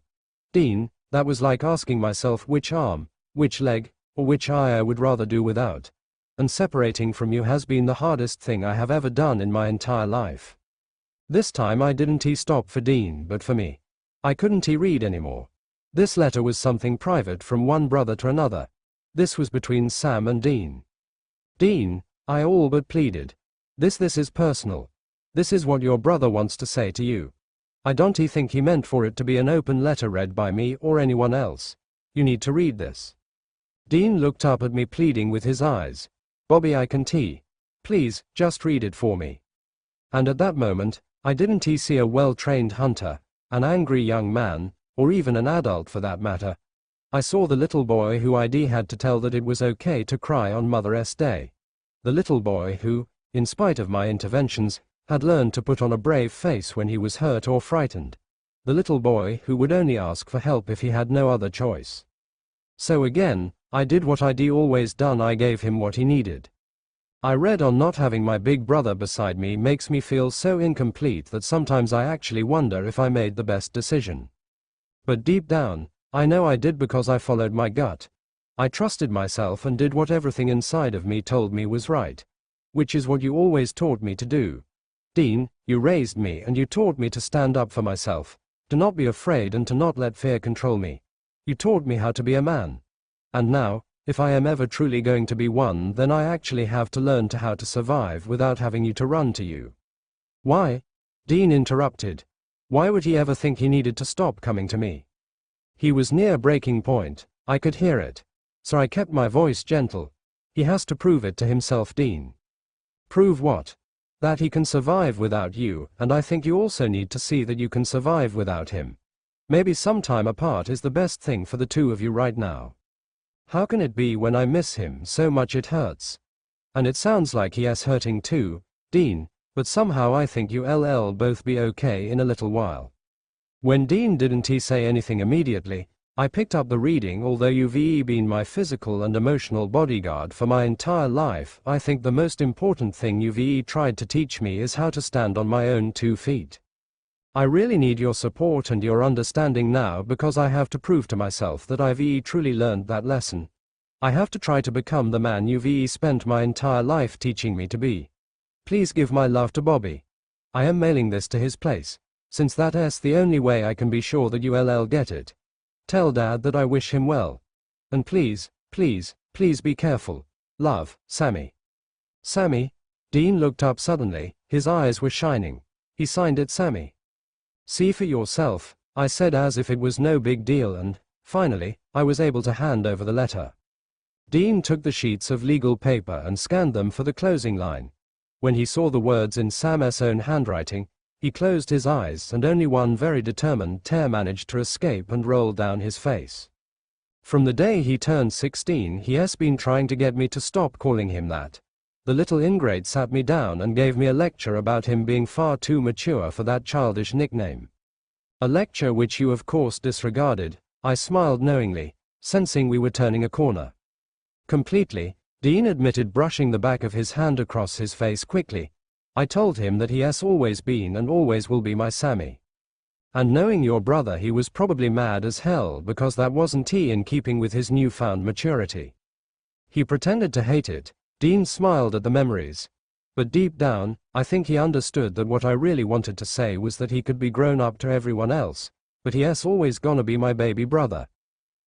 Dean, that was like asking myself which arm, which leg, or which eye I would rather do without. And separating from you has been the hardest thing I have ever done in my entire life. This time I didn't stop for Dean but for me. I couldn't read anymore. This letter was something private from one brother to another. This was between Sam and Dean. Dean, I all but pleaded. This is personal. This is what your brother wants to say to you. I don't think he meant for it to be an open letter read by me or anyone else. You need to read this. Dean looked up at me pleading with his eyes. Bobby, I can please, just read it for me. And at that moment, I didn't see a well-trained hunter, an angry young man, or even an adult for that matter. I saw the little boy who I'd had to tell that it was okay to cry on Mother's Day. The little boy who, in spite of my interventions, had learned to put on a brave face when he was hurt or frightened. The little boy who would only ask for help if he had no other choice. So again, I did what I'd always done. I gave him what he needed. I read on. Not having my big brother beside me makes me feel so incomplete that sometimes I actually wonder if I made the best decision. But deep down, I know I did because I followed my gut. I trusted myself and did what everything inside of me told me was right. Which is what you always taught me to do. Dean, you raised me and you taught me to stand up for myself, to not be afraid and to not let fear control me. You taught me how to be a man. And now, if I am ever truly going to be one, then I actually have to learn how to survive without having you to run to you. Why? Dean interrupted. Why would he ever think he needed to stop coming to me? He was near breaking point. I could hear it. So I kept my voice gentle. He has to prove it to himself, Dean. Prove what? That he can survive without you, and I think you also need to see that you can survive without him. Maybe some time apart is the best thing for the two of you right now. How can it be when I miss him so much it hurts? And it sounds like he is hurting too, Dean, but somehow I think you'll both be okay in a little while. When Dean didn't say anything immediately, I picked up the reading. Although you've been my physical and emotional bodyguard for my entire life, I think the most important thing you've tried to teach me is how to stand on my own 2 feet. I really need your support and your understanding now because I have to prove to myself that I've truly learned that lesson. I have to try to become the man you've spent my entire life teaching me to be. Please give my love to Bobby. I am mailing this to his place, since that's the only way I can be sure that you'll get it. Tell Dad that I wish him well. And please, please, please be careful. Love, Sammy. Sammy? Dean looked up suddenly, his eyes were shining. He signed it Sammy. See for yourself, I said as if it was no big deal, and, finally, I was able to hand over the letter. Dean took the sheets of legal paper and scanned them for the closing line. When he saw the words in Sam's own handwriting, he closed his eyes and only one very determined tear managed to escape and roll down his face. From the day he turned 16, he has been trying to get me to stop calling him that. The little ingrate sat me down and gave me a lecture about him being far too mature for that childish nickname. A lecture which you of course disregarded. I smiled knowingly, sensing we were turning a corner. Completely, Dean admitted, brushing the back of his hand across his face quickly. I told him that he has always been and always will be my Sammy. And knowing your brother, he was probably mad as hell because that wasn't in keeping with his newfound maturity. He pretended to hate it. Dean smiled at the memories. But deep down, I think he understood that what I really wanted to say was that he could be grown up to everyone else, but he has always gonna be my baby brother.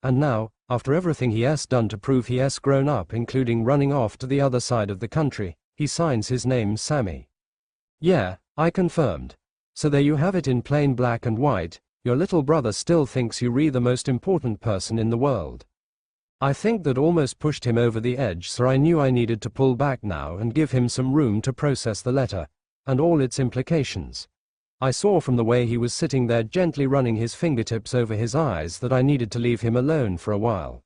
And now, after everything he has done to prove he has grown up, including running off to the other side of the country, he signs his name Sammy. Yeah, I confirmed. So there you have it in plain black and white. Your little brother still thinks you're the most important person in the world. I think that almost pushed him over the edge, so I knew I needed to pull back now and give him some room to process the letter, and all its implications. I saw from the way he was sitting there gently running his fingertips over his eyes that I needed to leave him alone for a while.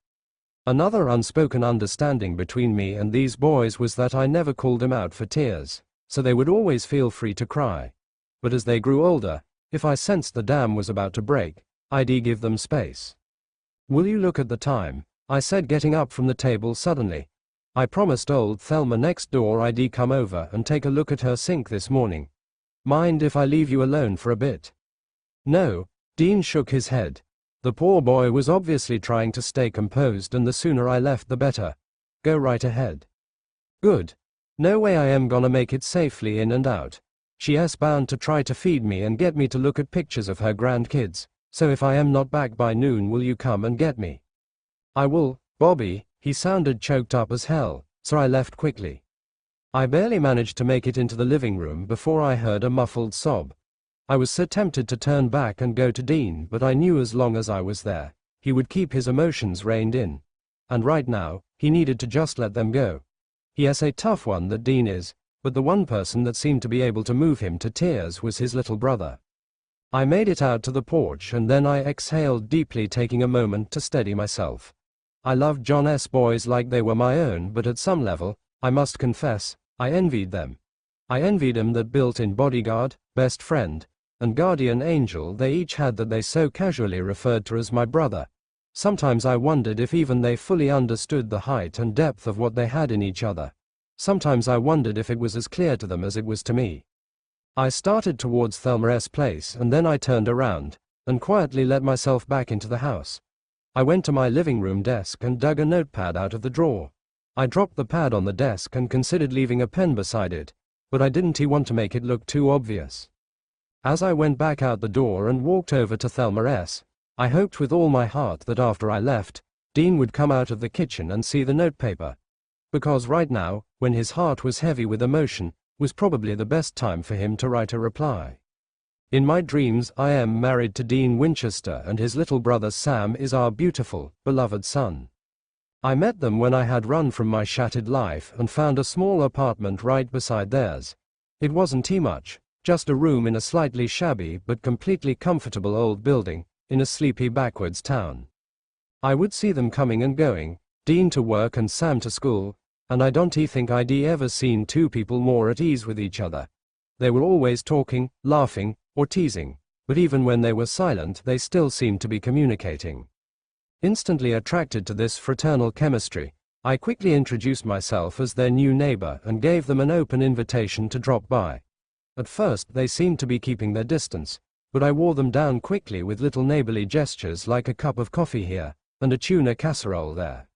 Another unspoken understanding between me and these boys was that I never called them out for tears, so they would always feel free to cry. But as they grew older, if I sensed the dam was about to break, I'd give them space. Will you look at the time? I said, getting up from the table suddenly. I promised old Thelma next door I'd come over and take a look at her sink this morning. Mind if I leave you alone for a bit? No. Dean shook his head. The poor boy was obviously trying to stay composed, and the sooner I left the better. Go right ahead. Good. No way I am gonna make it safely in and out. She is bound to try to feed me and get me to look at pictures of her grandkids, so if I am not back by noon, will you come and get me? I will, Bobby. He sounded choked up as hell, so I left quickly. I barely managed to make it into the living room before I heard a muffled sob. I was so tempted to turn back and go to Dean, but I knew as long as I was there, he would keep his emotions reined in. And right now, he needed to just let them go. He has a tough one, that Dean is, but the one person that seemed to be able to move him to tears was his little brother. I made it out to the porch and then I exhaled deeply, taking a moment to steady myself. I loved John S. boys like they were my own, but at some level, I must confess, I envied them. I envied them that built-in bodyguard, best friend, and guardian angel they each had that they so casually referred to as my brother. Sometimes I wondered if even they fully understood the height and depth of what they had in each other. Sometimes I wondered if it was as clear to them as it was to me. I started towards Thelma's place and then I turned around, and quietly let myself back into the house. I went to my living room desk and dug a notepad out of the drawer. I dropped the pad on the desk and considered leaving a pen beside it, but I didn't want to make it look too obvious. As I went back out the door and walked over to Thelma's, I hoped with all my heart that after I left, Dean would come out of the kitchen and see the notepaper. Because right now, when his heart was heavy with emotion, was probably the best time for him to write a reply. In my dreams I am married to Dean Winchester and his little brother Sam is our beautiful, beloved son. I met them when I had run from my shattered life and found a small apartment right beside theirs. It wasn't much, just a room in a slightly shabby but completely comfortable old building, in a sleepy backwards town. I would see them coming and going, Dean to work and Sam to school, and I don't think I'd ever seen two people more at ease with each other. They were always talking, laughing, or teasing, but even when they were silent they still seemed to be communicating. Instantly attracted to this fraternal chemistry, I quickly introduced myself as their new neighbor and gave them an open invitation to drop by. At first they seemed to be keeping their distance, but I wore them down quickly with little neighborly gestures like a cup of coffee here, and a tuna casserole there.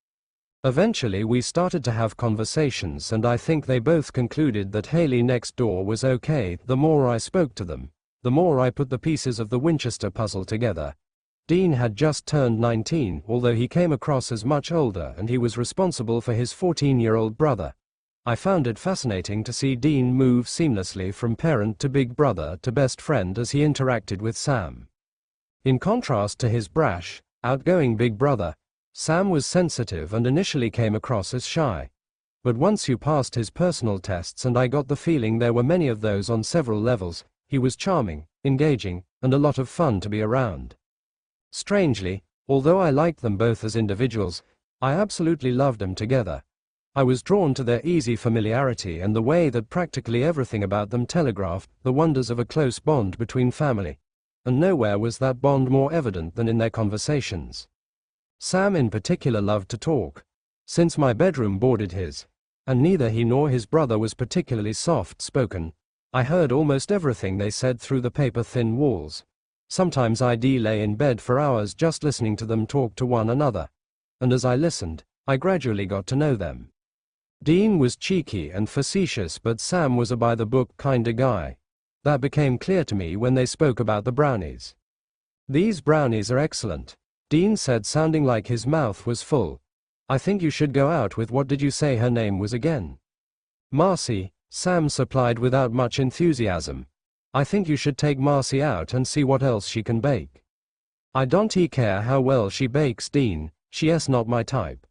Eventually we started to have conversations and I think they both concluded that Haley next door was okay. The more I spoke to them, the more I put the pieces of the Winchester puzzle together. Dean had just turned 19, although he came across as much older, and he was responsible for his 14-year-old brother. I found it fascinating to see Dean move seamlessly from parent to big brother to best friend as he interacted with Sam. In contrast to his brash, outgoing big brother, Sam was sensitive and initially came across as shy. But once you passed his personal tests, and I got the feeling there were many of those on several levels, he was charming, engaging, and a lot of fun to be around. Strangely, Although I liked them both as individuals, I absolutely loved them together. I was drawn to their easy familiarity and the way that practically everything about them telegraphed the wonders of a close bond between family. And nowhere was that bond more evident than in their conversations. Sam in particular loved to talk. Since my bedroom bordered his, and neither he nor his brother was particularly soft-spoken, I heard almost everything they said through the paper-thin walls. Sometimes I'd lay in bed for hours just listening to them talk to one another. And as I listened, I gradually got to know them. Dean was cheeky and facetious, but Sam was a by-the-book kinda guy. That became clear to me when they spoke about the brownies. "These brownies are excellent," Dean said, sounding like his mouth was full. "I think you should go out with what did you say her name was again?" "Marcy," Sam supplied without much enthusiasm. "I think you should take Marcy out and see what else she can bake." "I don't care how well she bakes, Dean, she's not my type."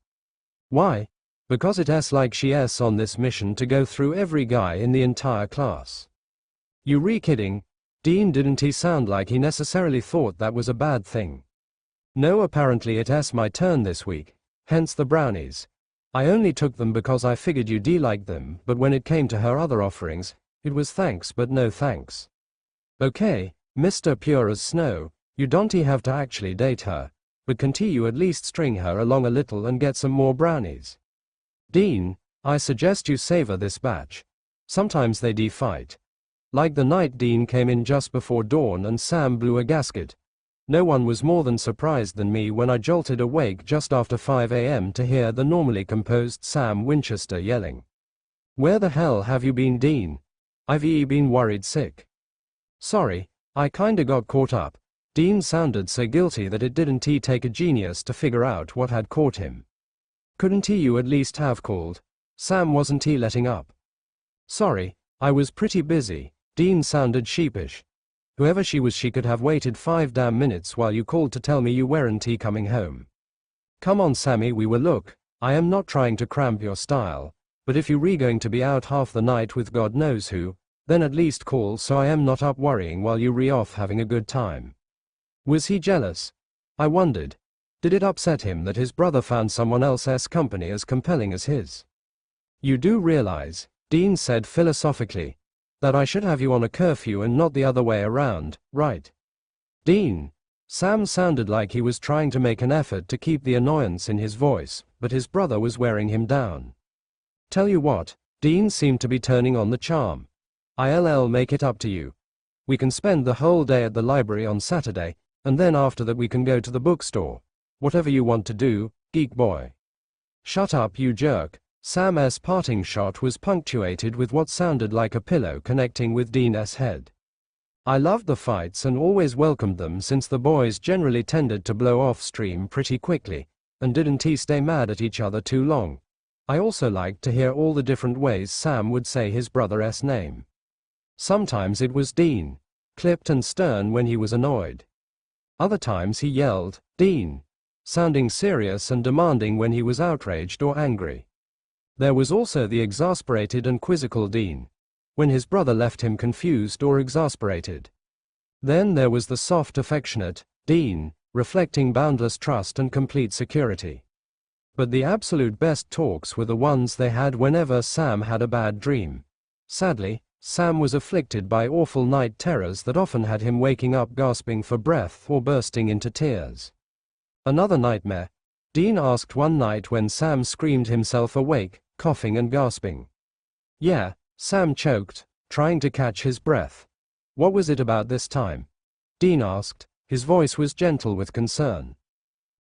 "Why?" "Because it's like she's on this mission to go through every guy in the entire class." "You kidding?" Dean didn't he sound like he necessarily thought that was a bad thing. "No, apparently it's my turn this week, hence the brownies. I only took them because I figured you'd like them, but when it came to her other offerings, it was thanks but no thanks." "Okay, Mr. Pure as Snow, you don't have to actually date her, but can't you at least string her along a little and get some more brownies?" "Dean, I suggest you savor this batch. Sometimes they fight." Like the night Dean came in just before dawn and Sam blew a gasket. No one was more than surprised than me when I jolted awake just after 5 a.m. to hear the normally composed Sam Winchester yelling, "Where the hell have you been, Dean? I've been worried sick." "Sorry, I kinda got caught up." Dean sounded so guilty that it didn't take a genius to figure out what had caught him. "Couldn't you at least have called?" Sam wasn't letting up. "Sorry, I was pretty busy." Dean sounded sheepish. "Whoever she was, she could have waited 5 damn minutes while you called to tell me you weren't coming home." "Come on, Sammy, we will look. I am not trying to cramp your style, but if you're going to be out half the night with God knows who, then at least call so I am not up worrying while you off having a good time." Was he jealous? I wondered. Did it upset him that his brother found someone else's company as compelling as his? "You do realize," Dean said philosophically, "that I should have you on a curfew and not the other way around, right?" "Dean." Sam sounded like he was trying to make an effort to keep the annoyance in his voice, but his brother was wearing him down. "Tell you what," Dean seemed to be turning on the charm. "I'll make it up to you. We can spend the whole day at the library on Saturday, and then after that we can go to the bookstore. Whatever you want to do, geek boy." "Shut up, you jerk." Sam's parting shot was punctuated with what sounded like a pillow connecting with Dean's head. I loved the fights and always welcomed them since the boys generally tended to blow off steam pretty quickly, and didn't stay mad at each other too long. I also liked to hear all the different ways Sam would say his brother's name. Sometimes it was Dean, clipped and stern when he was annoyed. Other times he yelled, "Dean," sounding serious and demanding when he was outraged or angry. There was also the exasperated and quizzical Dean, when his brother left him confused or exasperated. Then there was the soft, affectionate Dean, reflecting boundless trust and complete security. But the absolute best talks were the ones they had whenever Sam had a bad dream. Sadly, Sam was afflicted by awful night terrors that often had him waking up gasping for breath or bursting into tears. "Another nightmare?" Dean asked one night when Sam screamed himself awake, coughing and gasping. "Yeah," Sam choked, trying to catch his breath. "What was it about this time?" Dean asked. His voice was gentle with concern.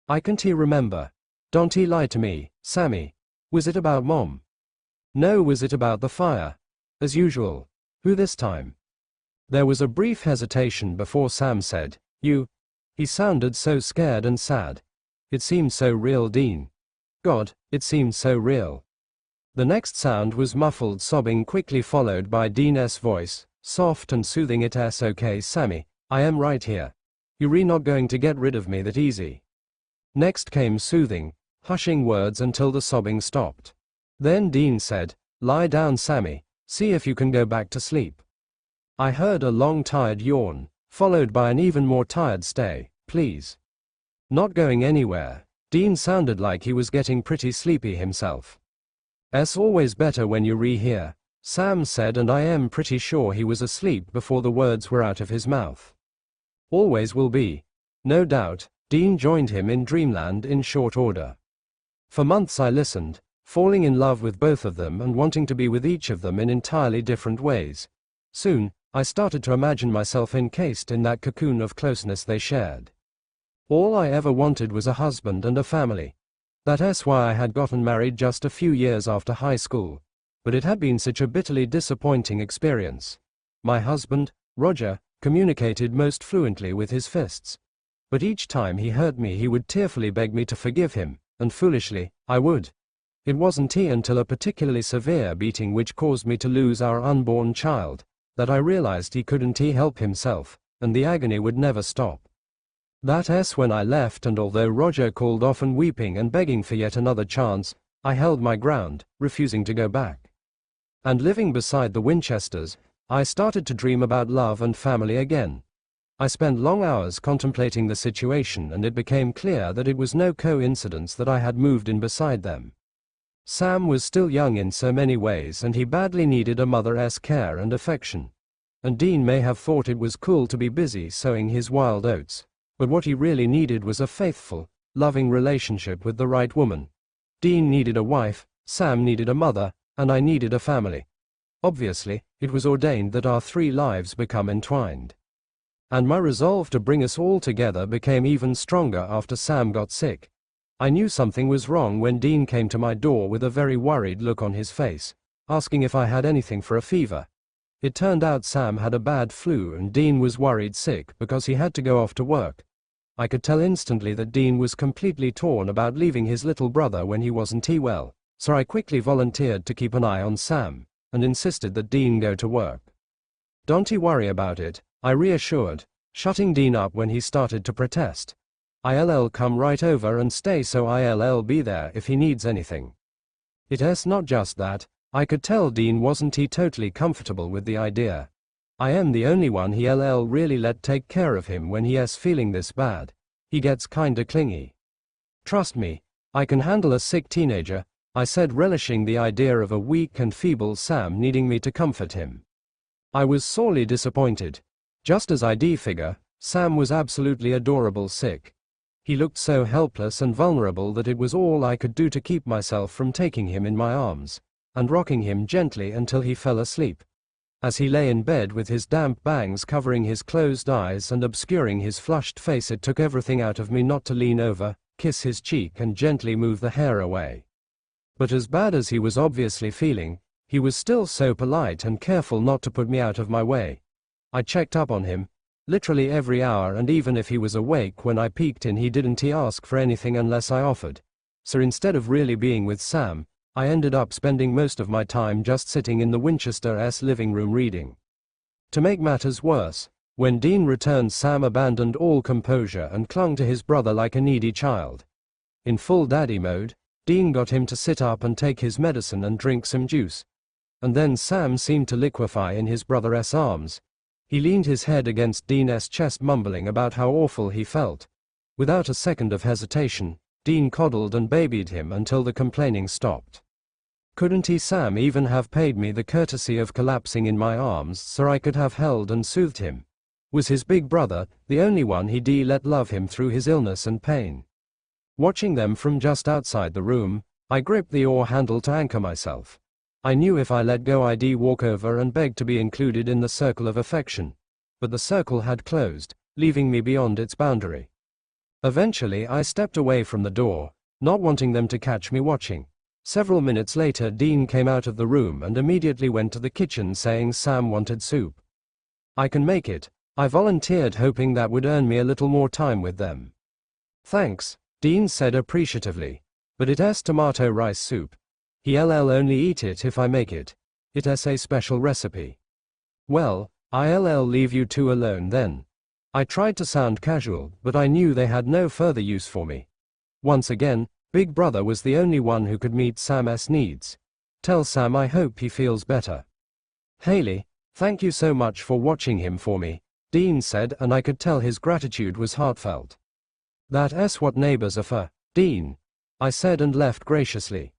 "I can't remember. Don't lie to me, Sammy. Was it about Mom?" "No, was it about the fire? As usual. Who this time?" There was a brief hesitation before Sam said, "You." He sounded so scared and sad. It seemed so real, Dean. God, it seemed so real. The next sound was muffled sobbing, quickly followed by Dean's voice, soft and soothing. "It's okay, Sammy, I am right here. You're not going to get rid of me that easy." Next came soothing, hushing words until the sobbing stopped. Then Dean said, "Lie down, Sammy, see if you can go back to sleep." I heard a long tired yawn, followed by an even more tired "Stay, please." Not going anywhere. Dean sounded like he was getting pretty sleepy himself. "It's always better when you rehear," Sam said, and I am pretty sure he was asleep before the words were out of his mouth. "Always will be." No doubt, Dean joined him in dreamland in short order. For months I listened, falling in love with both of them and wanting to be with each of them in entirely different ways. Soon, I started to imagine myself encased in that cocoon of closeness they shared. All I ever wanted was a husband and a family. That's why I had gotten married just a few years after high school. But it had been such a bitterly disappointing experience. My husband, Roger, communicated most fluently with his fists. But each time he hurt me he would tearfully beg me to forgive him, and foolishly, I would. It wasn't until a particularly severe beating which caused me to lose our unborn child, that I realized he couldn't help himself, and the agony would never stop. That's when I left, and although Roger called often weeping and begging for yet another chance, I held my ground, refusing to go back. And living beside the Winchesters, I started to dream about love and family again. I spent long hours contemplating the situation, and it became clear that it was no coincidence that I had moved in beside them. Sam was still young in so many ways, and he badly needed a mother's care and affection. And Dean may have thought it was cool to be busy sowing his wild oats, but what he really needed was a faithful, loving relationship with the right woman. Dean needed a wife, Sam needed a mother, and I needed a family. Obviously, it was ordained that our three lives become entwined. And my resolve to bring us all together became even stronger after Sam got sick. I knew something was wrong when Dean came to my door with a very worried look on his face, asking if I had anything for a fever. It turned out Sam had a bad flu and Dean was worried sick because he had to go off to work. I could tell instantly that Dean was completely torn about leaving his little brother when he wasn't well, so I quickly volunteered to keep an eye on Sam, and insisted that Dean go to work. "Don't you worry about it," I reassured, shutting Dean up when he started to protest. "I'll come right over and stay, so I'll be there if he needs anything." It's not just that. I could tell Dean wasn't totally comfortable with the idea. I am the only one he'll really let take care of him when he's feeling this bad. He gets kinda clingy. "Trust me, I can handle a sick teenager," I said, relishing the idea of a weak and feeble Sam needing me to comfort him. I was sorely disappointed. Just as I'd figure, Sam was absolutely adorable sick. He looked so helpless and vulnerable that it was all I could do to keep myself from taking him in my arms and rocking him gently until he fell asleep. As he lay in bed with his damp bangs covering his closed eyes and obscuring his flushed face, it took everything out of me not to lean over, kiss his cheek and gently move the hair away. But as bad as he was obviously feeling, he was still so polite and careful not to put me out of my way. I checked up on him, literally every hour, and even if he was awake when I peeked in, he didn't ask for anything unless I offered. So instead of really being with Sam, I ended up spending most of my time just sitting in the Winchesters' living room reading. To make matters worse, when Dean returned, Sam abandoned all composure and clung to his brother like a needy child. In full daddy mode, Dean got him to sit up and take his medicine and drink some juice. And then Sam seemed to liquefy in his brother's arms. He leaned his head against Dean's chest, mumbling about how awful he felt. Without a second of hesitation, Dean coddled and babied him until the complaining stopped. Couldn't Sam even have paid me the courtesy of collapsing in my arms so I could have held and soothed him? Was his big brother the only one he'd let love him through his illness and pain? Watching them from just outside the room, I gripped the oar handle to anchor myself. I knew if I let go I'd walk over and beg to be included in the circle of affection. But the circle had closed, leaving me beyond its boundary. Eventually I stepped away from the door, not wanting them to catch me watching. Several minutes later, Dean came out of the room and immediately went to the kitchen saying Sam wanted soup. "I can make it," I volunteered, hoping that would earn me a little more time with them. "Thanks," Dean said appreciatively, "but it's tomato rice soup. He'll only eat it if I make it. It's a special recipe." "Well, I'll leave you two alone then." I tried to sound casual, but I knew they had no further use for me. Once again, Big Brother was the only one who could meet Sam's needs. "Tell Sam I hope he feels better." "Haley, thank you so much for watching him for me," Dean said, and I could tell his gratitude was heartfelt. That's what neighbors are for, Dean, I said and left graciously.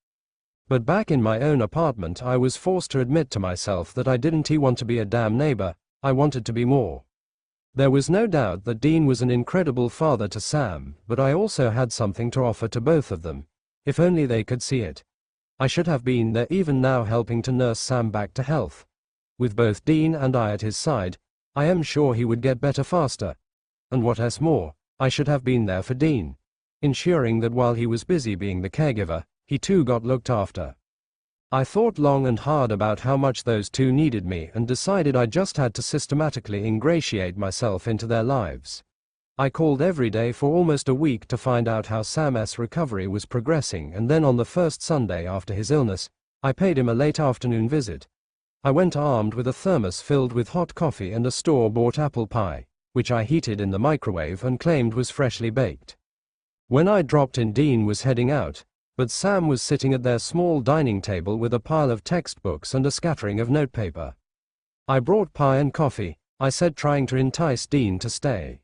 But back in my own apartment I was forced to admit to myself that I didn't want to be a damn neighbor, I wanted to be more. There was no doubt that Dean was an incredible father to Sam, but I also had something to offer to both of them. If only they could see it. I should have been there even now helping to nurse Sam back to health. With both Dean and I at his side, I am sure he would get better faster. And what's more, I should have been there for Dean, ensuring that while he was busy being the caregiver, he too got looked after. I thought long and hard about how much those two needed me and decided I just had to systematically ingratiate myself into their lives. I called every day for almost a week to find out how Sam's recovery was progressing, and then on the first Sunday after his illness, I paid him a late afternoon visit. I went armed with a thermos filled with hot coffee and a store-bought apple pie, which I heated in the microwave and claimed was freshly baked. When I dropped in, Dean was heading out, but Sam was sitting at their small dining table with a pile of textbooks and a scattering of notepaper. I brought pie and coffee, I said, trying to entice Dean to stay.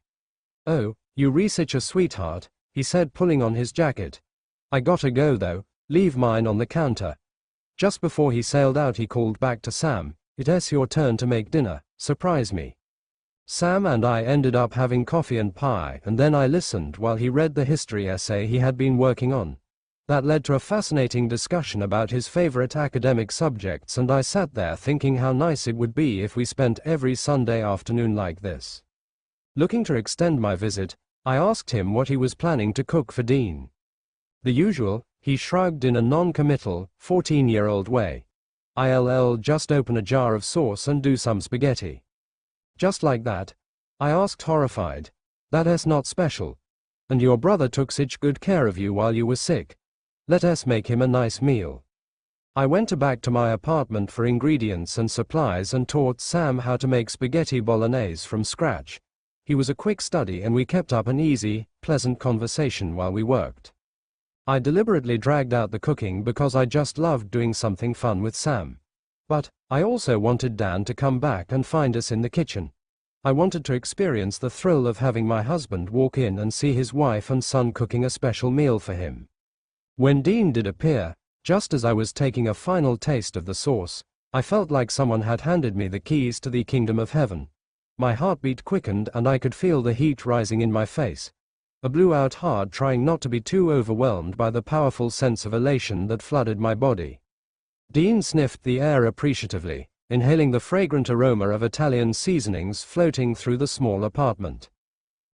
"Oh, you're such a sweetheart," he said, pulling on his jacket. "I gotta go though, leave mine on the counter." Just before he sailed out he called back to Sam, "It's your turn to make dinner, surprise me." Sam and I ended up having coffee and pie, and then I listened while he read the history essay he had been working on. That led to a fascinating discussion about his favorite academic subjects, and I sat there thinking how nice it would be if we spent every Sunday afternoon like this. Looking to extend my visit, I asked him what he was planning to cook for Dean. "The usual," he shrugged in a non-committal, 14-year-old way. "I'll just open a jar of sauce and do some spaghetti." "Just like that?" I asked, horrified. "That's not special. And your brother took such good care of you while you were sick. Let us make him a nice meal." I went back to my apartment for ingredients and supplies and taught Sam how to make spaghetti bolognese from scratch. He was a quick study and we kept up an easy, pleasant conversation while we worked. I deliberately dragged out the cooking because I just loved doing something fun with Sam. But I also wanted Dan to come back and find us in the kitchen. I wanted to experience the thrill of having my husband walk in and see his wife and son cooking a special meal for him. When Dean did appear, just as I was taking a final taste of the sauce, I felt like someone had handed me the keys to the kingdom of heaven. My heartbeat quickened and I could feel the heat rising in my face. I blew out hard, trying not to be too overwhelmed by the powerful sense of elation that flooded my body. Dean sniffed the air appreciatively, inhaling the fragrant aroma of Italian seasonings floating through the small apartment.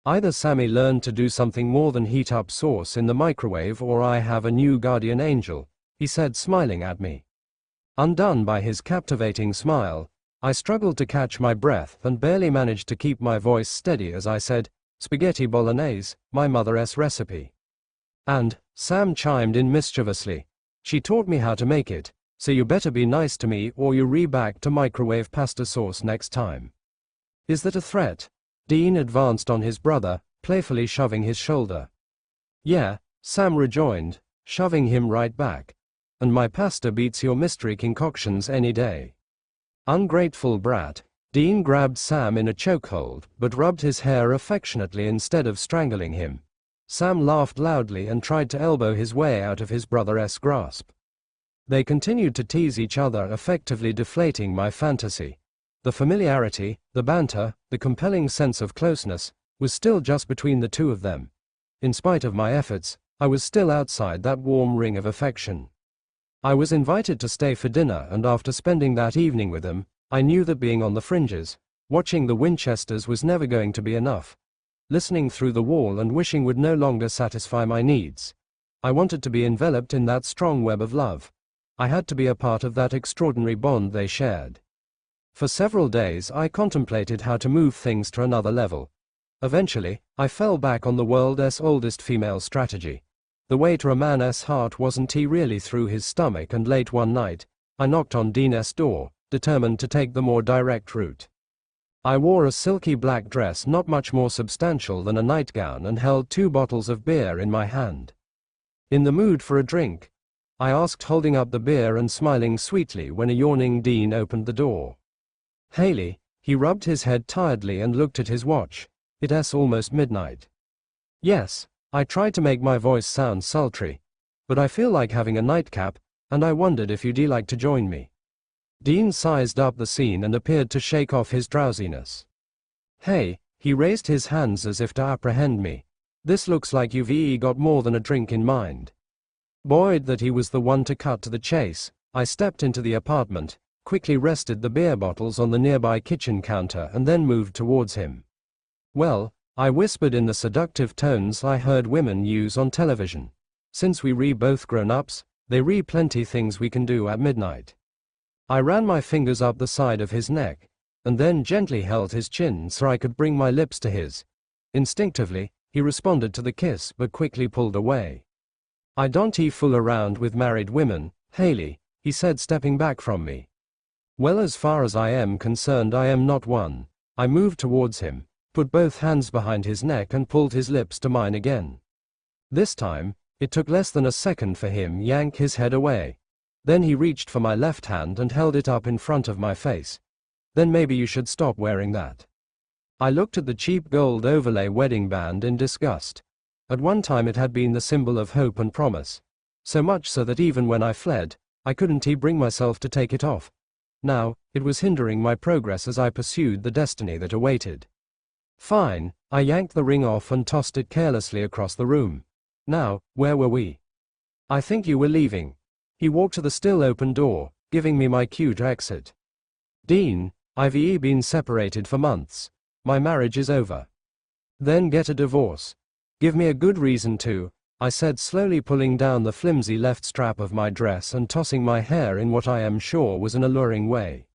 "Either Sammy learned to do something more than heat up sauce in the microwave, or I have a new guardian angel," he said, smiling at me. Undone by his captivating smile, I struggled to catch my breath and barely managed to keep my voice steady as I said, "Spaghetti bolognese, my mother's recipe." "And," Sam chimed in mischievously, "she taught me how to make it, so you better be nice to me or you're back to microwave pasta sauce next time." "Is that a threat?" Dean advanced on his brother, playfully shoving his shoulder. "Yeah," Sam rejoined, shoving him right back. "And my pasta beats your mystery concoctions any day." Ungrateful brat. Dean grabbed Sam in a chokehold, but rubbed his hair affectionately instead of strangling him. Sam laughed loudly and tried to elbow his way out of his brother's grasp. They continued to tease each other, effectively deflating my fantasy. The familiarity, the banter, the compelling sense of closeness, was still just between the two of them. In spite of my efforts, I was still outside that warm ring of affection. I was invited to stay for dinner, and after spending that evening with them, I knew that being on the fringes, watching the Winchesters was never going to be enough. Listening through the wall and wishing would no longer satisfy my needs. I wanted to be enveloped in that strong web of love. I had to be a part of that extraordinary bond they shared. For several days I contemplated how to move things to another level. Eventually, I fell back on the world's oldest female strategy. The way to a man's heart wasn't really through his stomach, and late one night, I knocked on Dean's door, determined to take the more direct route. I wore a silky black dress not much more substantial than a nightgown and held 2 bottles of beer in my hand. "In the mood for a drink?" I asked, holding up the beer and smiling sweetly when a yawning Dean opened the door. "Haley," he rubbed his head tiredly and looked at his watch. "It's almost midnight." "Yes," I tried to make my voice sound sultry. But I feel like having a nightcap, and I wondered if you'd like to join me. Dean sized up the scene and appeared to shake off his drowsiness. Hey, he raised his hands as if to apprehend me. This looks like you've got more than a drink in mind. Buoyed that he was the one to cut to the chase, I stepped into the apartment, quickly rested the beer bottles on the nearby kitchen counter and then moved towards him. Well, I whispered in the seductive tones I heard women use on television. Since we both grown-ups, they plenty things we can do at midnight. I ran my fingers up the side of his neck, and then gently held his chin so I could bring my lips to his. Instinctively, he responded to the kiss but quickly pulled away. I don't fool around with married women, Haley, he said, stepping back from me. Well, as far as I am concerned, I am not one. I moved towards him, put both hands behind his neck and pulled his lips to mine again. This time, it took less than a second for him to yank his head away. Then he reached for my left hand and held it up in front of my face. Then maybe you should stop wearing that. I looked at the cheap gold overlay wedding band in disgust. At one time it had been the symbol of hope and promise. So much so that even when I fled, I couldn't bring myself to take it off. Now, it was hindering my progress as I pursued the destiny that awaited. Fine, I yanked the ring off and tossed it carelessly across the room. Now, where were we? I think you were leaving. He walked to the still open door, giving me my cue to exit. Dean, I've been separated for months. My marriage is over. Then get a divorce. Give me a good reason to, I said, slowly pulling down the flimsy left strap of my dress and tossing my hair in what I am sure was an alluring way.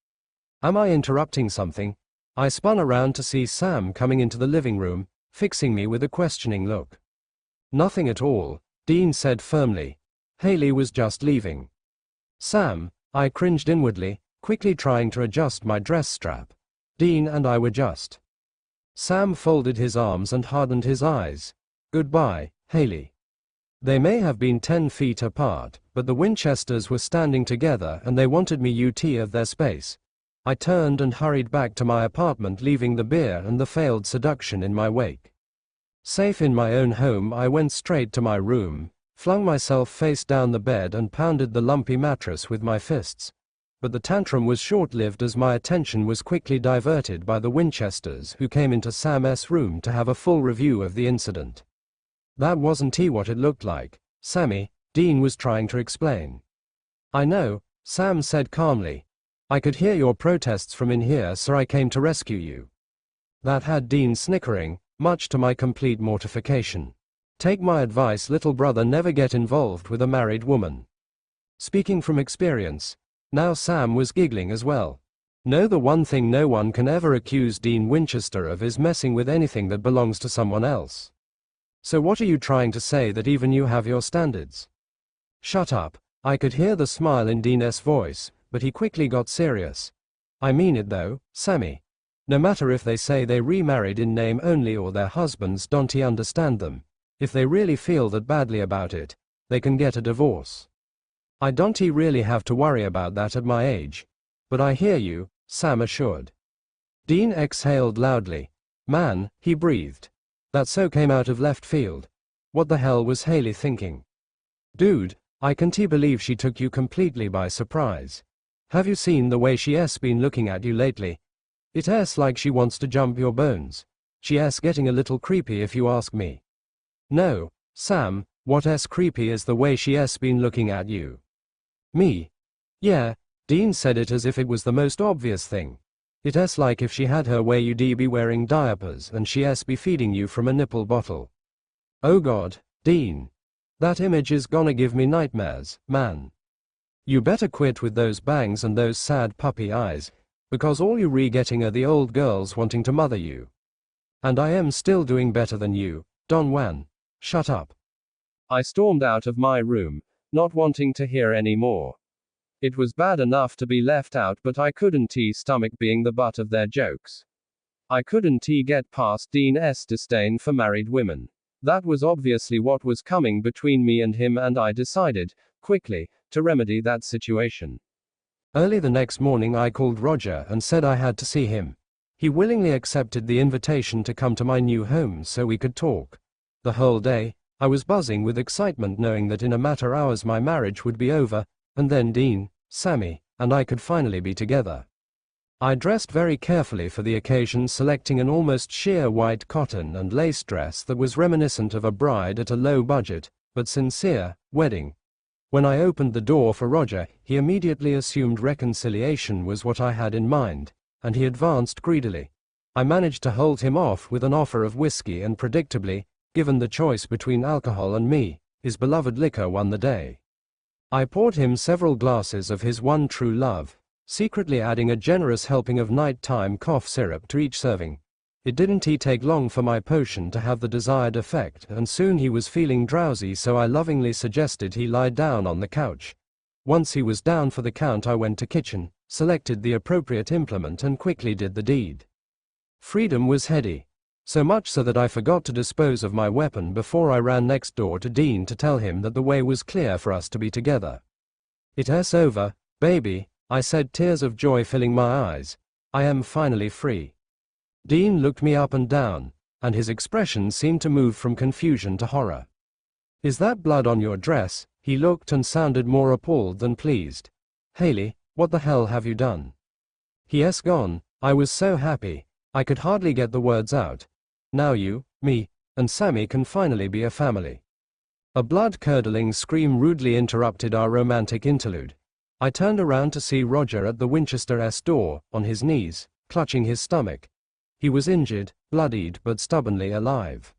Am I interrupting something? I spun around to see Sam coming into the living room, fixing me with a questioning look. Nothing at all, Dean said firmly. Haley was just leaving. Sam, I cringed inwardly, quickly trying to adjust my dress strap. Dean and I were just. Sam folded his arms and hardened his eyes. Goodbye, Haley. They may have been 10 feet apart, but the Winchesters were standing together and they wanted me of their space. I turned and hurried back to my apartment, leaving the beer and the failed seduction in my wake. Safe in my own home, I went straight to my room, flung myself face down the bed and pounded the lumpy mattress with my fists. But the tantrum was short-lived as my attention was quickly diverted by the Winchesters, who came into Sam's room to have a full review of the incident. That wasn't what it looked like, Sammy, Dean was trying to explain. I know, Sam said calmly. I could hear your protests from in here, so I came to rescue you. That had Dean snickering, much to my complete mortification. Take my advice, little brother, never get involved with a married woman. Speaking from experience. Now Sam was giggling as well. No, the one thing no one can ever accuse Dean Winchester of is messing with anything that belongs to someone else. So what are you trying to say, that even you have your standards? Shut up. I could hear the smile in Dean's voice, but he quickly got serious. I mean it though, Sammy. No matter if they say they remarried in name only or their husbands don't understand them. If they really feel that badly about it, they can get a divorce. I don't really have to worry about that at my age. But I hear you, Sam assured. Dean exhaled loudly. Man, he breathed. That so came out of left field. What the hell was Haley thinking? Dude, I can't believe she took you completely by surprise. Have you seen the way she's been looking at you lately? It's like she wants to jump your bones. She's getting a little creepy if you ask me. No, Sam, what's creepy is the way she's been looking at you. Me? Yeah, Dean said it as if it was the most obvious thing. It's like if she had her way, you'd be wearing diapers and she's be feeding you from a nipple bottle. Oh God, Dean. That image is gonna give me nightmares, man. You better quit with those bangs and those sad puppy eyes, because all you're getting are the old girls wanting to mother you. And I am still doing better than you, Don Juan. Shut up. I stormed out of my room, not wanting to hear any more. It was bad enough to be left out, but I couldn't stomach being the butt of their jokes. I couldn't get past Dean's disdain for married women. That was obviously what was coming between me and him, and I decided, quickly, to remedy that situation. Early the next morning I called Roger and said I had to see him. He willingly accepted the invitation to come to my new home so we could talk. The whole day, I was buzzing with excitement knowing that in a matter of hours my marriage would be over, and then Dean, Sammy, and I could finally be together. I dressed very carefully for the occasion, selecting an almost sheer white cotton and lace dress that was reminiscent of a bride at a low budget, but sincere, wedding. When I opened the door for Roger, he immediately assumed reconciliation was what I had in mind, and he advanced greedily. I managed to hold him off with an offer of whiskey, and predictably, given the choice between alcohol and me, his beloved liquor won the day. I poured him several glasses of his one true love, secretly adding a generous helping of nighttime cough syrup to each serving. It didn't take long for my potion to have the desired effect, and soon he was feeling drowsy, so I lovingly suggested he lie down on the couch. Once he was down for the count, I went to kitchen, selected the appropriate implement, and quickly did the deed. Freedom was heady. So much so that I forgot to dispose of my weapon before I ran next door to Dean to tell him that the way was clear for us to be together. "It's over, baby," I said, tears of joy filling my eyes. "I am finally free." Dean looked me up and down, and his expression seemed to move from confusion to horror. "Is that blood on your dress?" He looked and sounded more appalled than pleased. "Haley, what the hell have you done?" "He's gone." I was so happy, I could hardly get the words out. "Now you, me, and Sammy can finally be a family." A blood-curdling scream rudely interrupted our romantic interlude. I turned around to see Roger at the Winchester's door, on his knees, clutching his stomach. He was injured, bloodied, but stubbornly alive.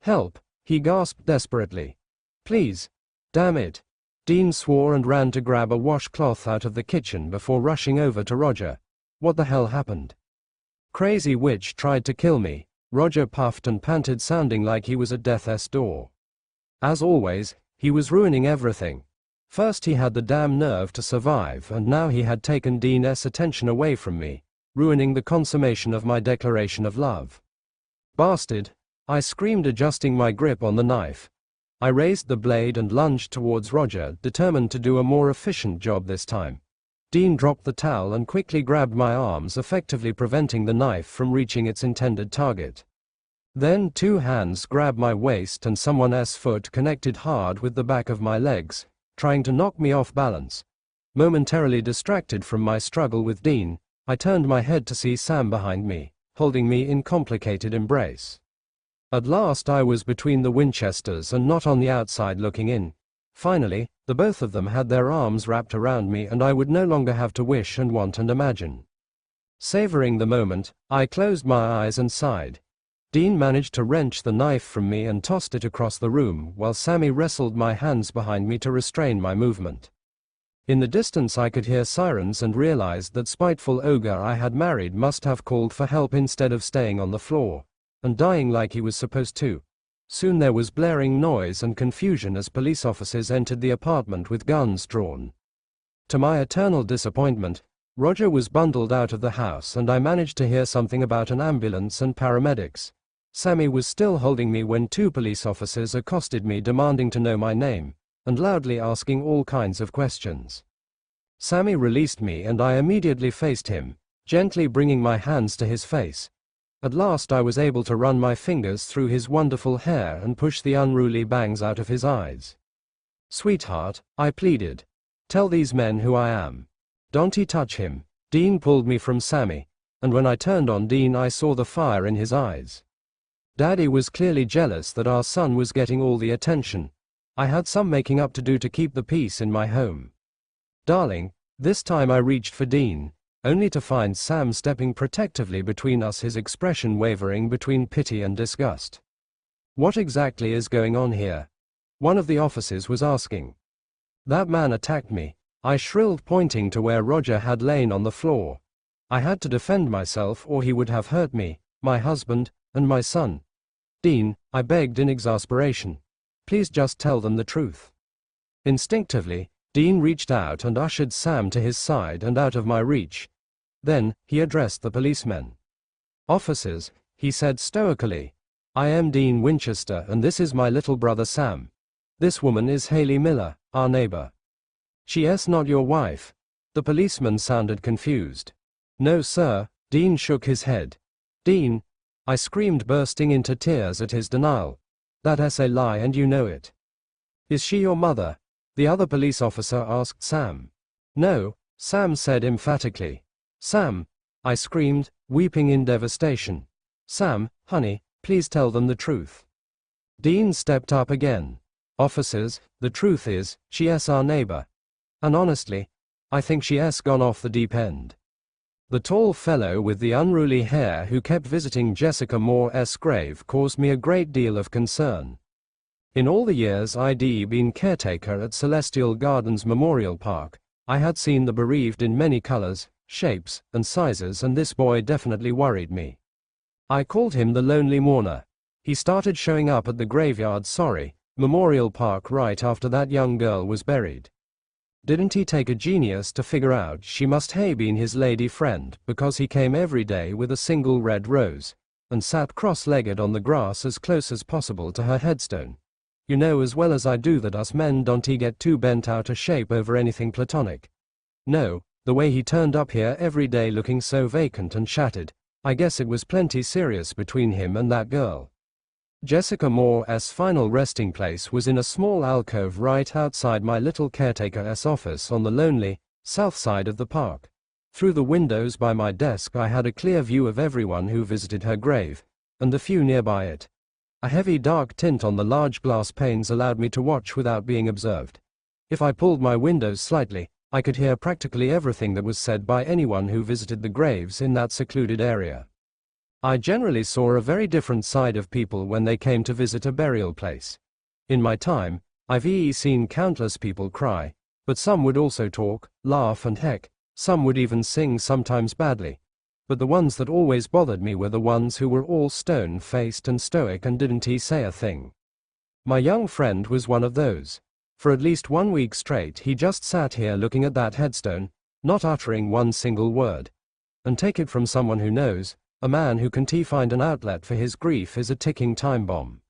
"Help!" he gasped desperately. "Please! Damn it!" Dean swore and ran to grab a washcloth out of the kitchen before rushing over to Roger. "What the hell happened?" "Crazy witch tried to kill me," Roger puffed and panted, sounding like he was at death's door. As always, he was ruining everything. First he had the damn nerve to survive, and now he had taken Dean's attention away from me, ruining the consummation of my declaration of love. "Bastard!" I screamed, adjusting my grip on the knife. I raised the blade and lunged towards Roger, determined to do a more efficient job this time. Dean dropped the towel and quickly grabbed my arms, effectively preventing the knife from reaching its intended target. Then 2 hands grabbed my waist and someone's foot connected hard with the back of my legs, trying to knock me off balance. Momentarily distracted from my struggle with Dean, I turned my head to see Sam behind me, holding me in complicated embrace. At last I was between the Winchesters and not on the outside looking in. Finally, the both of them had their arms wrapped around me, and I would no longer have to wish and want and imagine. Savoring the moment, I closed my eyes and sighed. Dean managed to wrench the knife from me and tossed it across the room, while Sammy wrestled my hands behind me to restrain my movement. In the distance I could hear sirens and realized that spiteful ogre I had married must have called for help instead of staying on the floor and dying like he was supposed to. Soon there was blaring noise and confusion as police officers entered the apartment with guns drawn. To my eternal disappointment, Roger was bundled out of the house, and I managed to hear something about an ambulance and paramedics. Sammy was still holding me when 2 police officers accosted me, demanding to know my name, and loudly asking all kinds of questions. Sammy released me and I immediately faced him, gently bringing my hands to his face. At last I was able to run my fingers through his wonderful hair and push the unruly bangs out of his eyes. "Sweetheart," I pleaded, "tell these men who I am. Don't touch him." Dean pulled me from Sammy, and when I turned on Dean I saw the fire in his eyes. Daddy was clearly jealous that our son was getting all the attention. I had some making up to do to keep the peace in my home. "Darling," this time I reached for Dean, only to find Sam stepping protectively between us, his expression wavering between pity and disgust. "What exactly is going on here?" one of the officers was asking. "That man attacked me," I shrilled, pointing to where Roger had lain on the floor. "I had to defend myself or he would have hurt me, my husband, and my son." "Dean," I begged in exasperation, "please just tell them the truth." Instinctively, Dean reached out and ushered Sam to his side and out of my reach. Then, he addressed the policemen. "Officers," he said stoically, "I am Dean Winchester and this is my little brother Sam. This woman is Haley Miller, our neighbor." "She's not your wife?" The policeman sounded confused. "No, sir," Dean shook his head. "Dean," I screamed, bursting into tears at his denial. That's a lie and you know it. Is she your mother? The other police officer asked Sam. No, Sam said emphatically. Sam, I screamed, weeping in devastation. Sam, honey, please tell them the truth. Dean stepped up again. Officers, the truth is, she's our neighbor. And honestly, I think she's gone off the deep end. The tall fellow with the unruly hair who kept visiting Jessica Moore's grave caused me a great deal of concern. In all the years I'd been caretaker at Celestial Gardens Memorial Park, I had seen the bereaved in many colors, shapes, and sizes, and this boy definitely worried me. I called him the Lonely Mourner. He started showing up at the graveyard Memorial Park right after that young girl was buried. Didn't he take a genius to figure out she must have been his lady friend, because he came every day with a single red rose, and sat cross-legged on the grass as close as possible to her headstone. You know as well as I do that us men don't get too bent out of shape over anything platonic. No, the way he turned up here every day looking so vacant and shattered, I guess it was plenty serious between him and that girl. Jessica Moore's final resting place was in a small alcove right outside my little caretaker's office on the lonely, south side of the park. Through the windows by my desk I had a clear view of everyone who visited her grave, and the few nearby it. A heavy dark tint on the large glass panes allowed me to watch without being observed. If I pulled my windows slightly, I could hear practically everything that was said by anyone who visited the graves in that secluded area. I generally saw a very different side of people when they came to visit a burial place. In my time, I've seen countless people cry, but some would also talk, laugh, and heck, some would even sing, sometimes badly. But the ones that always bothered me were the ones who were all stone-faced and stoic and didn't say a thing. My young friend was one of those. For at least 1 week straight he just sat here looking at that headstone, not uttering one single word. And take it from someone who knows, a man who can't find an outlet for his grief is a ticking time bomb.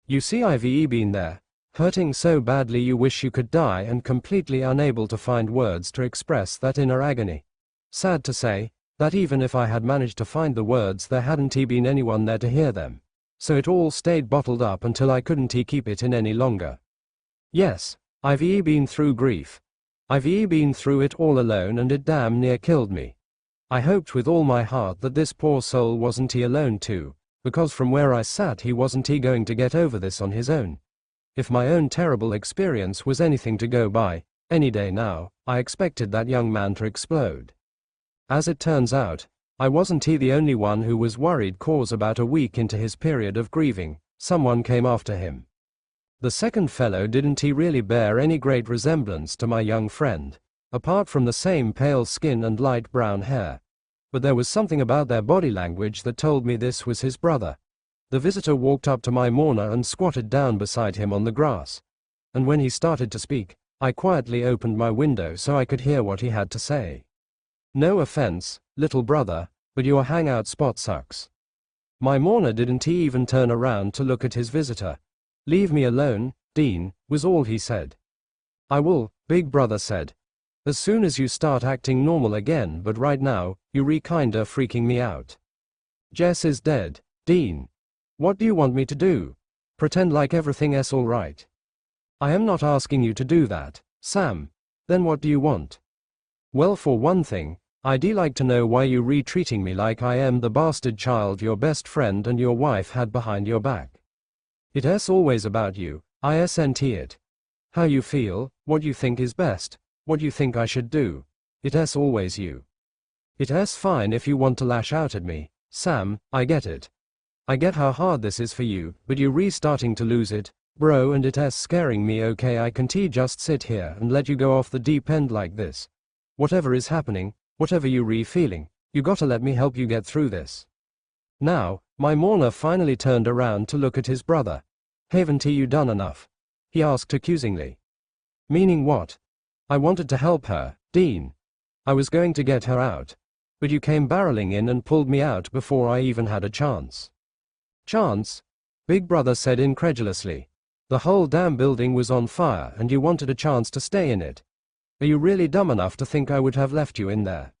You see, I've been there, hurting so badly you wish you could die and completely unable to find words to express that inner agony. Sad to say, that even if I had managed to find the words, there hadn't been anyone there to hear them. So it all stayed bottled up until I couldn't keep it in any longer. Yes, I've been through grief. I've been through it all alone, and it damn near killed me. I hoped with all my heart that this poor soul wasn't alone too, because from where I sat he wasn't going to get over this on his own. If my own terrible experience was anything to go by, any day now, I expected that young man to explode. As it turns out, I wasn't the only one who was worried, cause about a week into his period of grieving, someone came after him. The second fellow didn't really bear any great resemblance to my young friend, apart from the same pale skin and light brown hair. But there was something about their body language that told me this was his brother. The visitor walked up to my mourner and squatted down beside him on the grass. And when he started to speak, I quietly opened my window so I could hear what he had to say. No offense, little brother, but your hangout spot sucks. My mourner didn't even turn around to look at his visitor. Leave me alone, Dean, was all he said. I will, Big Brother said. As soon as you start acting normal again, but right now, you're kinda freaking me out. Jess is dead, Dean. What do you want me to do? Pretend like everything's alright? I am not asking you to do that, Sam. Then what do you want? Well, for one thing, I'd like to know why you're treating me like I am the bastard child your best friend and your wife had behind your back. It's always about you, isn't it? How you feel, what you think is best, what you think I should do. It's always you. It's fine if you want to lash out at me, Sam, I get it. I get how hard this is for you, but you're starting to lose it, bro, and it's scaring me. Okay, I can't just sit here and let you go off the deep end like this. Whatever is happening, whatever you're feeling, you gotta let me help you get through this. Now, my mourner finally turned around to look at his brother. Haven't you done enough? He asked accusingly. Meaning what? I wanted to help her, Dean. I was going to get her out. But you came barreling in and pulled me out before I even had a chance. Chance? Big Brother said incredulously. The whole damn building was on fire and you wanted a chance to stay in it. Are you really dumb enough to think I would have left you in there?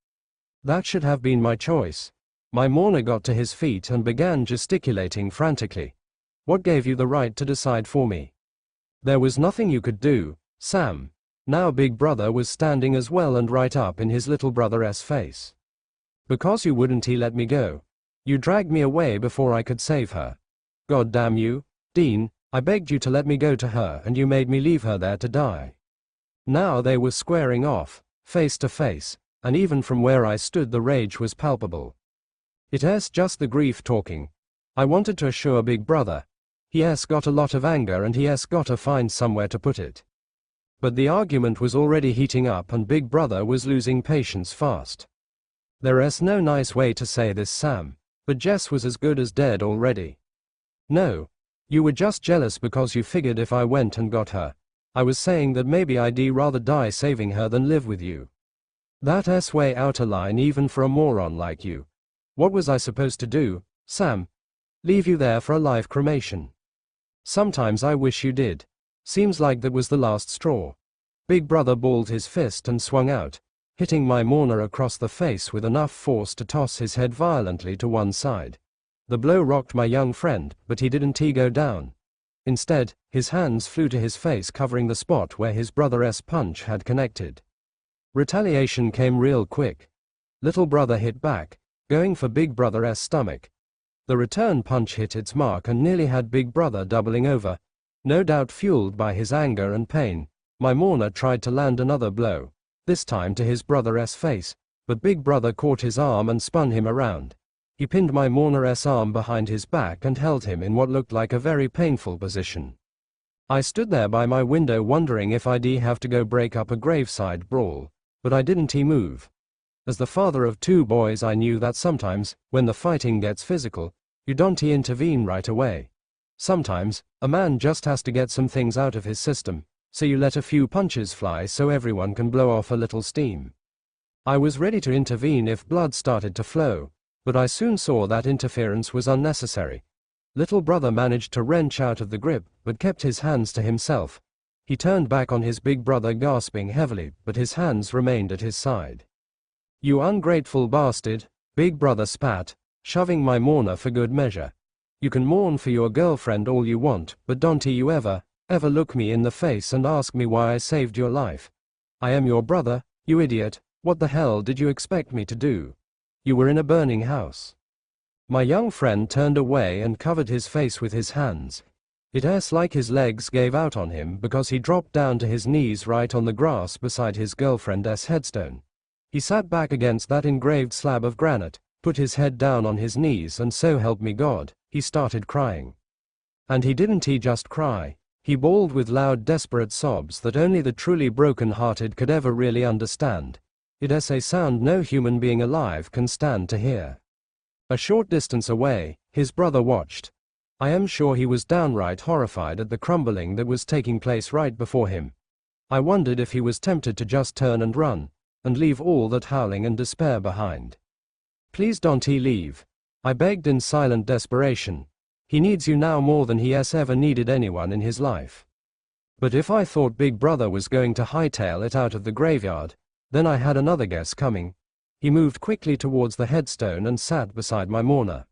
That should have been my choice. My mourner got to his feet and began gesticulating frantically. What gave you the right to decide for me? There was nothing you could do, Sam. Now Big Brother was standing as well and right up in his little brother's face. Because you wouldn't he let me go. You dragged me away before I could save her. God damn you, Dean, I begged you to let me go to her and you made me leave her there to die. Now they were squaring off, face to face, and even from where I stood the rage was palpable. It's just the grief talking. I wanted to assure Big Brother. He's got a lot of anger and he's got to find somewhere to put it. But the argument was already heating up and Big Brother was losing patience fast. There's no nice way to say this, Sam, but Jess was as good as dead already. No. You were just jealous because you figured if I went and got her, I was saying that maybe I'd rather die saving her than live with you. That's way out of line even for a moron like you. What was I supposed to do, Sam? Leave you there for a live cremation? Sometimes I wish you did. Seems like that was the last straw. Big Brother balled his fist and swung out, hitting my mourner across the face with enough force to toss his head violently to one side. The blow rocked my young friend, but he didn't go down. Instead, his hands flew to his face covering the spot where his brother's punch had connected. Retaliation came real quick. Little brother hit back, going for Big Brother's stomach. The return punch hit its mark and nearly had Big Brother doubling over. No doubt fueled by his anger and pain, my mourner tried to land another blow, this time to his brother's face, but Big Brother caught his arm and spun him around. He pinned my mourner's arm behind his back and held him in what looked like a very painful position. I stood there by my window wondering if I'd have to go break up a graveside brawl, but I didn't move. As the father of two boys I knew that sometimes, when the fighting gets physical, you don't intervene right away. Sometimes, a man just has to get some things out of his system, so you let a few punches fly so everyone can blow off a little steam. I was ready to intervene if blood started to flow, but I soon saw that interference was unnecessary. Little brother managed to wrench out of the grip, but kept his hands to himself. He turned back on his big brother gasping heavily, but his hands remained at his side. You ungrateful bastard, Big Brother spat, shoving my mourner for good measure. You can mourn for your girlfriend all you want, but don't you ever look me in the face and ask me why I saved your life. I am your brother, you idiot. What the hell did you expect me to do? You were in a burning house. My young friend turned away and covered his face with his hands. It's like his legs gave out on him because he dropped down to his knees right on the grass beside his girlfriend's headstone. He sat back against that engraved slab of granite, put his head down on his knees and so help me God, he started crying. And he didn't just cry, he bawled with loud desperate sobs that only the truly broken-hearted could ever really understand. It's a sound no human being alive can stand to hear. A short distance away, his brother watched. I am sure he was downright horrified at the crumbling that was taking place right before him. I wondered if he was tempted to just turn and run, and leave all that howling and despair behind. Please don't he leave, I begged in silent desperation. He needs you now more than he has ever needed anyone in his life. But if I thought Big Brother was going to hightail it out of the graveyard, then I had another guess coming. He moved quickly towards the headstone and sat beside my mourner.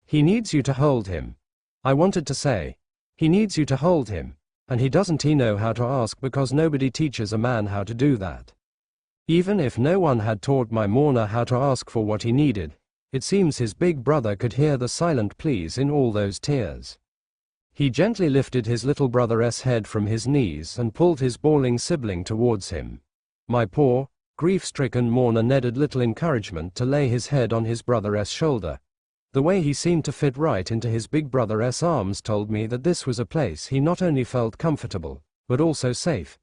He needs you to hold him. I wanted to say. He needs you to hold him, and he doesn't know how to ask because nobody teaches a man how to do that. Even if no one had taught my mourner how to ask for what he needed, it seems his big brother could hear the silent pleas in all those tears. He gently lifted his little brother's head from his knees and pulled his bawling sibling towards him. My poor, grief-stricken mourner needed little encouragement to lay his head on his brother's shoulder. The way he seemed to fit right into his big brother's arms told me that this was a place he not only felt comfortable, but also safe.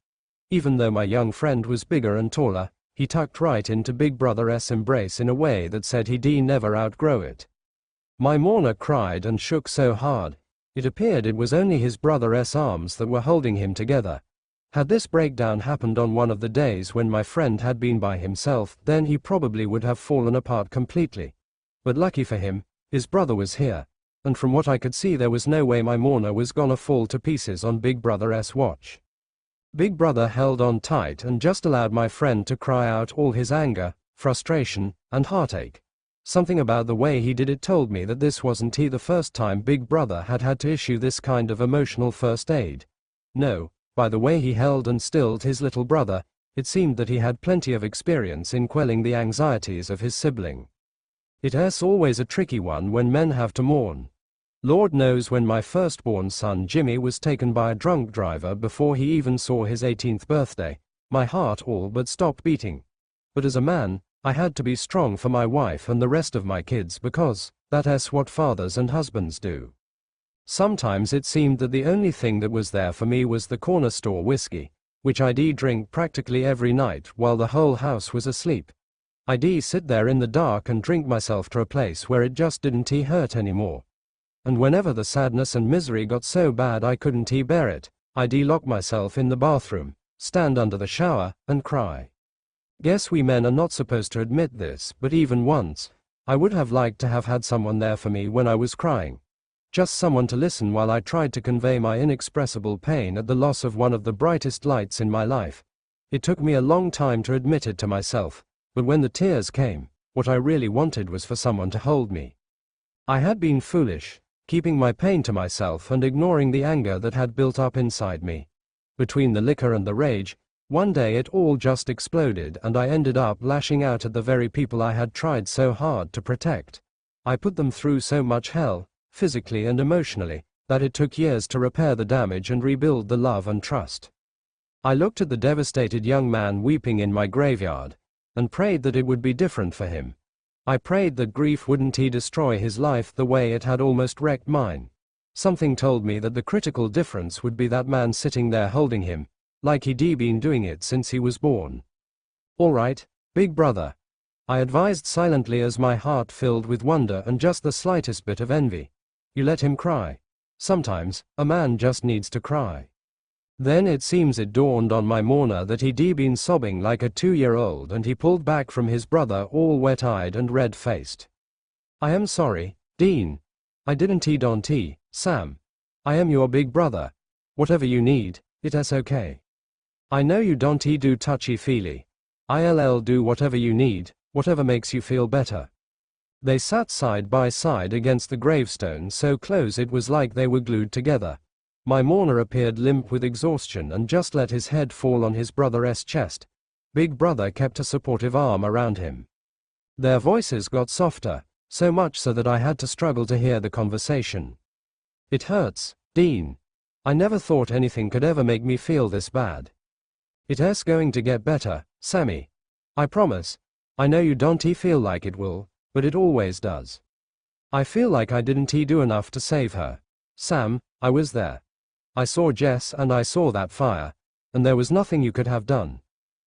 Even though my young friend was bigger and taller, he tucked right into Big Brother's embrace in a way that said he'd never outgrow it. My mourner cried and shook so hard, it appeared it was only his brother's arms that were holding him together. Had this breakdown happened on one of the days when my friend had been by himself, then he probably would have fallen apart completely. But lucky for him, his brother was here, and from what I could see there was no way my mourner was gonna fall to pieces on Big Brother's watch. Big Brother held on tight and just allowed my friend to cry out all his anger, frustration, and heartache. Something about the way he did it told me that this wasn't the first time Big Brother had had to issue this kind of emotional first aid. No, by the way he held and stilled his little brother, it seemed that he had plenty of experience in quelling the anxieties of his sibling. It's always a tricky one when men have to mourn. Lord knows when my firstborn son Jimmy was taken by a drunk driver before he even saw his 18th birthday, my heart all but stopped beating. But as a man, I had to be strong for my wife and the rest of my kids because that's what fathers and husbands do. Sometimes it seemed that the only thing that was there for me was the corner store whiskey, which I'd drink practically every night while the whole house was asleep. I'd sit there in the dark and drink myself to a place where it just didn't hurt anymore. And whenever the sadness and misery got so bad I couldn't bear it, I'd lock myself in the bathroom, stand under the shower, and cry. Guess we men are not supposed to admit this, but even once, I would have liked to have had someone there for me when I was crying. Just someone to listen while I tried to convey my inexpressible pain at the loss of one of the brightest lights in my life. It took me a long time to admit it to myself, but when the tears came, what I really wanted was for someone to hold me. I had been foolish, keeping my pain to myself and ignoring the anger that had built up inside me. Between the liquor and the rage, one day it all just exploded and I ended up lashing out at the very people I had tried so hard to protect. I put them through so much hell, physically and emotionally, that it took years to repair the damage and rebuild the love and trust. I looked at the devastated young man weeping in my graveyard, and prayed that it would be different for him. I prayed that grief wouldn't destroy his life the way it had almost wrecked mine. Something told me that the critical difference would be that man sitting there holding him, like he'd been doing it since he was born. "All right, Big Brother," I advised silently as my heart filled with wonder and just the slightest bit of envy. "You let him cry. Sometimes, a man just needs to cry." Then it seems it dawned on my mourner that he'd been sobbing like a 2-year-old and he pulled back from his brother all wet-eyed and red-faced. "I am sorry, Dean. I didn't don't Sam. I am your big brother. Whatever you need, it's okay. I know you don't do touchy-feely. I'll do whatever you need, whatever makes you feel better." They sat side by side against the gravestone so close it was like they were glued together. My mourner appeared limp with exhaustion and just let his head fall on his brother's chest. Big Brother kept a supportive arm around him. Their voices got softer, so much so that I had to struggle to hear the conversation. "It hurts, Dean. I never thought anything could ever make me feel this bad. It's going to get better, Sammy. I promise. I know you don't feel like it will, but it always does. I feel like I didn't do enough to save her. Sam, I was there. I saw Jess and I saw that fire, and there was nothing you could have done.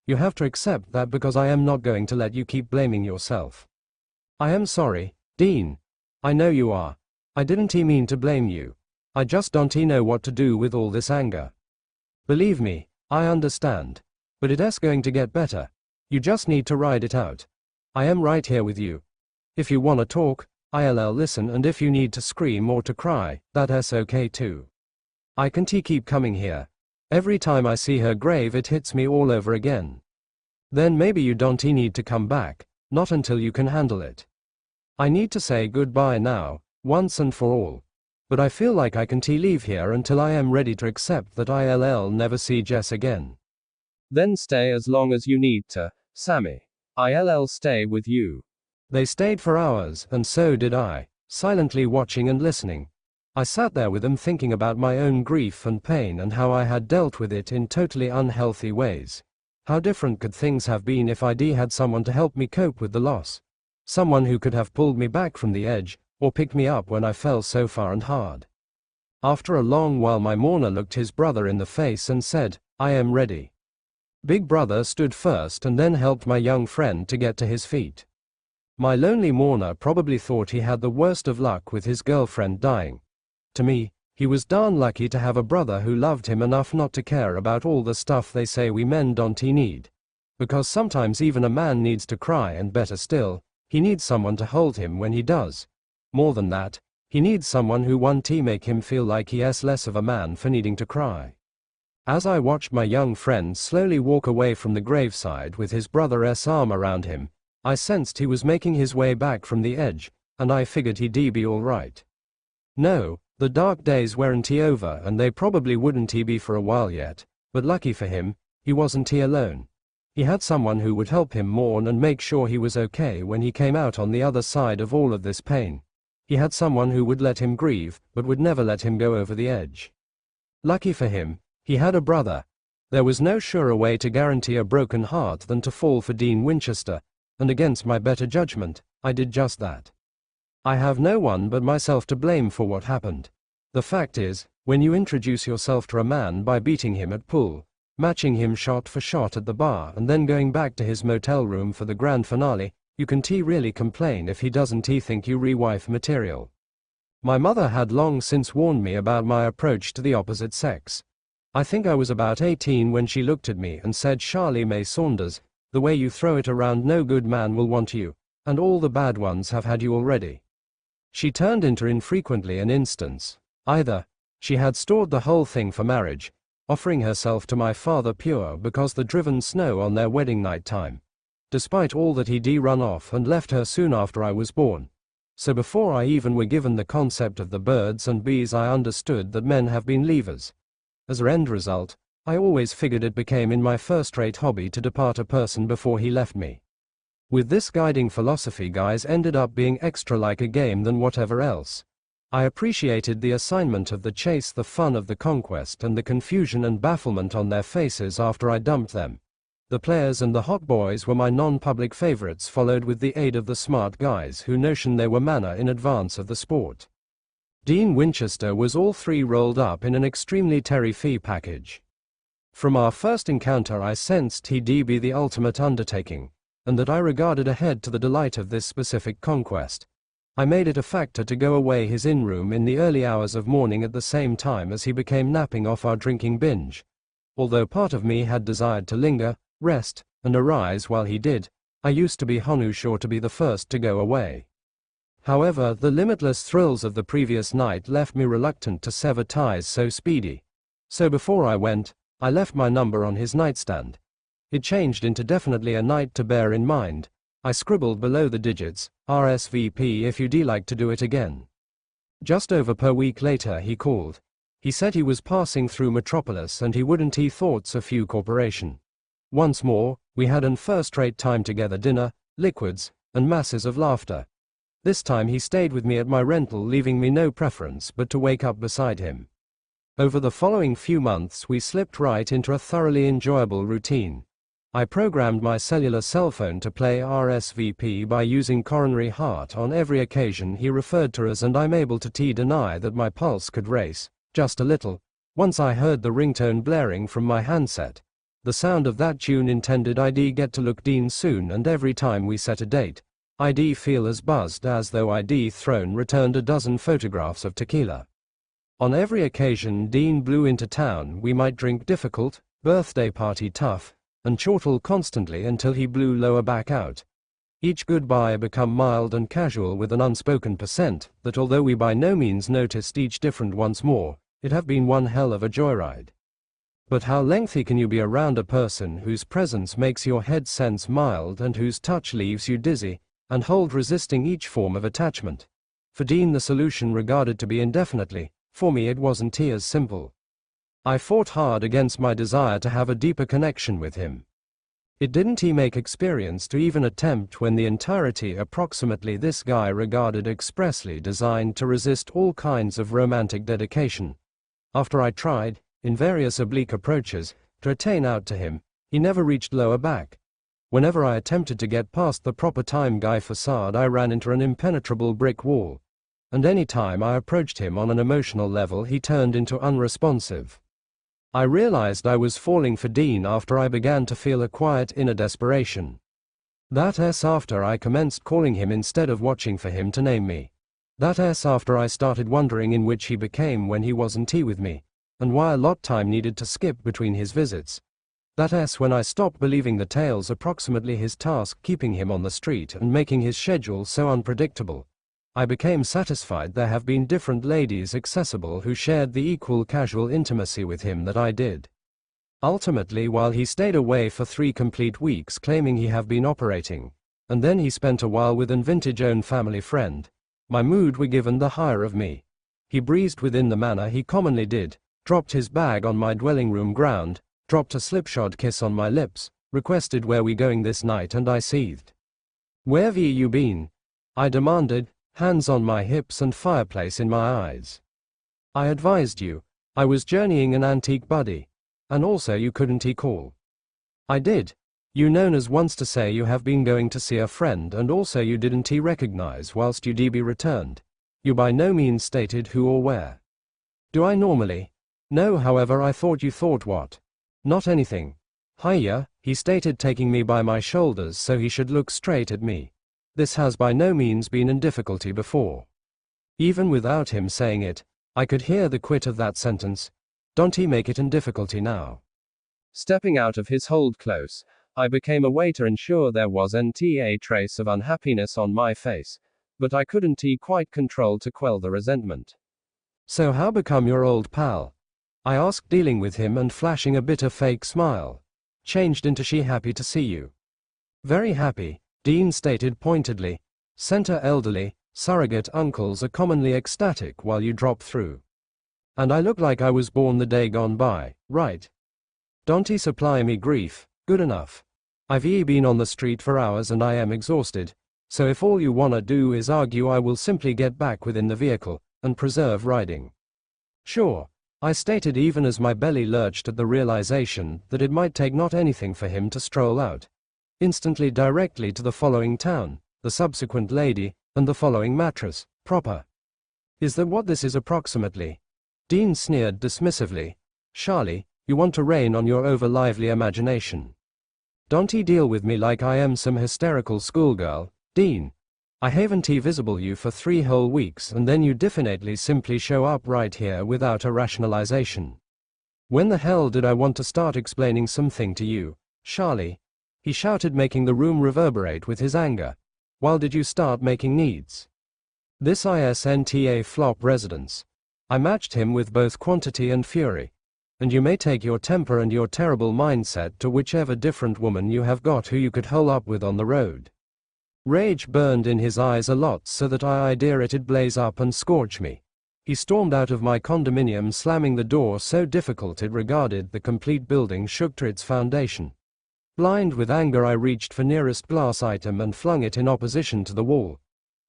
You have to accept that because I am not going to let you keep blaming yourself. I am sorry, Dean. I know you are. I didn't mean to blame you. I just don't know what to do with all this anger. Believe me, I understand. But it's going to get better. You just need to ride it out. I am right here with you. If you want to talk, I'll listen, and if you need to scream or to cry, that's okay too. I can keep coming here. Every time I see her grave it hits me all over again. Then maybe you don't need to come back, not until you can handle it. I need to say goodbye now, once and for all. But I feel like I can leave here until I am ready to accept that I'll never see Jess again. Then stay as long as you need to, Sammy. I'll stay with you." They stayed for hours, and so did I, silently watching and listening. I sat there with them thinking about my own grief and pain and how I had dealt with it in totally unhealthy ways. How different could things have been if I'd had someone to help me cope with the loss? Someone who could have pulled me back from the edge, or picked me up when I fell so far and hard. After a long while my mourner looked his brother in the face and said, "I am ready." Big Brother stood first and then helped my young friend to get to his feet. My lonely mourner probably thought he had the worst of luck with his girlfriend dying. To me, he was darn lucky to have a brother who loved him enough not to care about all the stuff they say we men don't need. Because sometimes even a man needs to cry, and better still, he needs someone to hold him when he does. More than that, he needs someone who won't make him feel like he's less of a man for needing to cry. As I watched my young friend slowly walk away from the graveside with his brother's arm around him, I sensed he was making his way back from the edge, and I figured he'd be alright. No, the dark days weren't over and they probably wouldn't be for a while yet, but lucky for him, he wasn't alone. He had someone who would help him mourn and make sure he was okay when he came out on the other side of all of this pain. He had someone who would let him grieve, but would never let him go over the edge. Lucky for him, he had a brother. There was no surer way to guarantee a broken heart than to fall for Dean Winchester, and against my better judgment, I did just that. I have no one but myself to blame for what happened. The fact is, when you introduce yourself to a man by beating him at pool, matching him shot for shot at the bar and then going back to his motel room for the grand finale, you can really complain if he doesn't think you re-wife material. My mother had long since warned me about my approach to the opposite sex. I think I was about 18 when she looked at me and said, "Charlie May Saunders, the way you throw it around, no good man will want you, and all the bad ones have had you already." She turned into infrequently an instance. Either she had stored the whole thing for marriage, offering herself to my father pure because the driven snow on their wedding night time, despite all that he'd run off and left her soon after I was born. So before I even were given the concept of the birds and bees, I understood that men have been leavers. As a end result, I always figured it became in my first-rate hobby to depart a person before he left me. With this guiding philosophy, guys ended up being extra like a game than whatever else. I appreciated the assignment of the chase, the fun of the conquest, and the confusion and bafflement on their faces after I dumped them. The players and the hot boys were my non-public favorites, followed with the aid of the smart guys who notioned they were manner in advance of the sport. Dean Winchester was all three rolled up in an extremely terrifying package. From our first encounter I sensed he'd be the ultimate undertaking, and that I regarded ahead to the delight of this specific conquest. I made it a factor to go away his in-room in the early hours of morning at the same time as he became napping off our drinking binge. Although part of me had desired to linger, rest, and arise while he did, I used to be sure to be the first to go away. However, the limitless thrills of the previous night left me reluctant to sever ties so speedy. So before I went, I left my number on his nightstand. It changed into definitely a night to bear in mind. I scribbled below the digits, RSVP if you'd like to do it again. Just over per week later he called. He said he was passing through Metropolis and he wouldn't thoughts a few corporation. Once more, we had an first-rate time together, dinner, liquids, and masses of laughter. This time he stayed with me at my rental, leaving me no preference but to wake up beside him. Over the following few months we slipped right into a thoroughly enjoyable routine. I programmed my cellular cell phone to play RSVP by using coronary heart on every occasion he referred to us, and I'm able to deny that my pulse could race, just a little, once I heard the ringtone blaring from my handset. The sound of that tune intended I'd get to look Dean soon, and every time we set a date, I'd feel as buzzed as though I'd returned a dozen photographs of tequila. On every occasion Dean blew into town, we might drink difficult, birthday party tough, and chortle constantly until he blew lower back out. Each goodbye become mild and casual with an unspoken % that although we by no means noticed each different once more, it have been one hell of a joyride. But how lengthy can you be around a person whose presence makes your head sense mild and whose touch leaves you dizzy, and hold resisting each form of attachment? For Dean the solution regarded to be indefinitely, for me it wasn't as simple. I fought hard against my desire to have a deeper connection with him. It didn't make experience to even attempt when the entirety approximately this guy regarded expressly designed to resist all kinds of romantic dedication. After I tried, in various oblique approaches, to attain out to him, he never reached lower back. Whenever I attempted to get past the proper time guy facade, I ran into an impenetrable brick wall. And any time I approached him on an emotional level, he turned into unresponsive. I realized I was falling for Dean after I began to feel a quiet inner desperation. That's after I commenced calling him instead of watching for him to name me. That's after I started wondering in which he became when he wasn't with me, and why a lot time needed to skip between his visits. That's when I stopped believing the tales approximately his task keeping him on the street and making his schedule so unpredictable. I became satisfied there have been different ladies accessible who shared the equal casual intimacy with him that I did. Ultimately, while he stayed away for 3 complete weeks claiming he have been operating, and then he spent a while with an vintage own family friend. My mood were given the hire of me. He breezed within the manner he commonly did, dropped his bag on my dwelling room ground, dropped a slipshod kiss on my lips, requested where we going this night, and I seethed. Where've you been? I demanded, hands on my hips and fireplace in my eyes. I advised you. I was journeying an antique buddy. And also you couldn't call. I did. You known as once to say you have been going to see a friend, and also you didn't recognize whilst you be returned. You by no means stated who or where. Do I normally? No, however I thought you thought what? Not anything. Hiya, he stated, taking me by my shoulders so he should look straight at me. This has by no means been in difficulty before. Even without him saying it, I could hear the quit of that sentence. Don't he make it in difficulty now? Stepping out of his hold close, I became aware to ensure there wasn't a trace of unhappiness on my face, but I couldn't quite control to quell the resentment. So how become your old pal? I asked, dealing with him and flashing a bitter fake smile. Changed into she happy to see you. Very happy, Dean stated pointedly. Center elderly, surrogate uncles are commonly ecstatic while you drop through. And I look like I was born the day gone by, right? Don't he supply me grief, good enough. I've been on the street for hours and I am exhausted, so if all you wanna do is argue, I will simply get back within the vehicle, and preserve riding. Sure, I stated, even as my belly lurched at the realization that it might take not anything for him to stroll out. Instantly directly to the following town, the subsequent lady, and the following mattress, proper. Is that what this is approximately? Dean sneered dismissively. Charlie, you want to rain on your over-lively imagination. Don't he deal with me like I am some hysterical schoolgirl, Dean. I haven't visible you for 3 whole weeks and then you definitely simply show up right here without a rationalization. When the hell did I want to start explaining something to you, Charlie? He shouted, making the room reverberate with his anger. While did you start making needs? This isn't a flop residence. I matched him with both quantity and fury. And you may take your temper and your terrible mindset to whichever different woman you have got who you could hole up with on the road. Rage burned in his eyes a lot, so that I dare it'd blaze up and scorch me. He stormed out of my condominium, slamming the door so difficult it regarded the complete building shook to its foundation. Blind with anger, I reached for nearest glass item and flung it in opposition to the wall.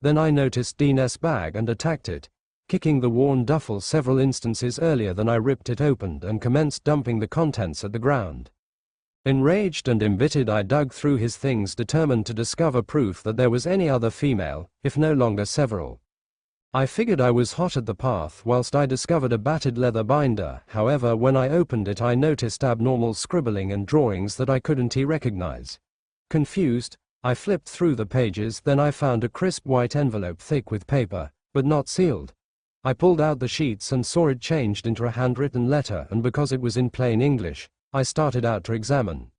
Then I noticed Dean's bag and attacked it, kicking the worn duffel several instances earlier than I ripped it open and commenced dumping the contents at the ground. Enraged and embittered, I dug through his things, determined to discover proof that there was any other female, if no longer several. I figured I was hot at the path whilst I discovered a battered leather binder. However, when I opened it I noticed abnormal scribbling and drawings that I couldn't recognize. Confused, I flipped through the pages, then I found a crisp white envelope thick with paper, but not sealed. I pulled out the sheets and saw it changed into a handwritten letter, and because it was in plain English, I started out to examine.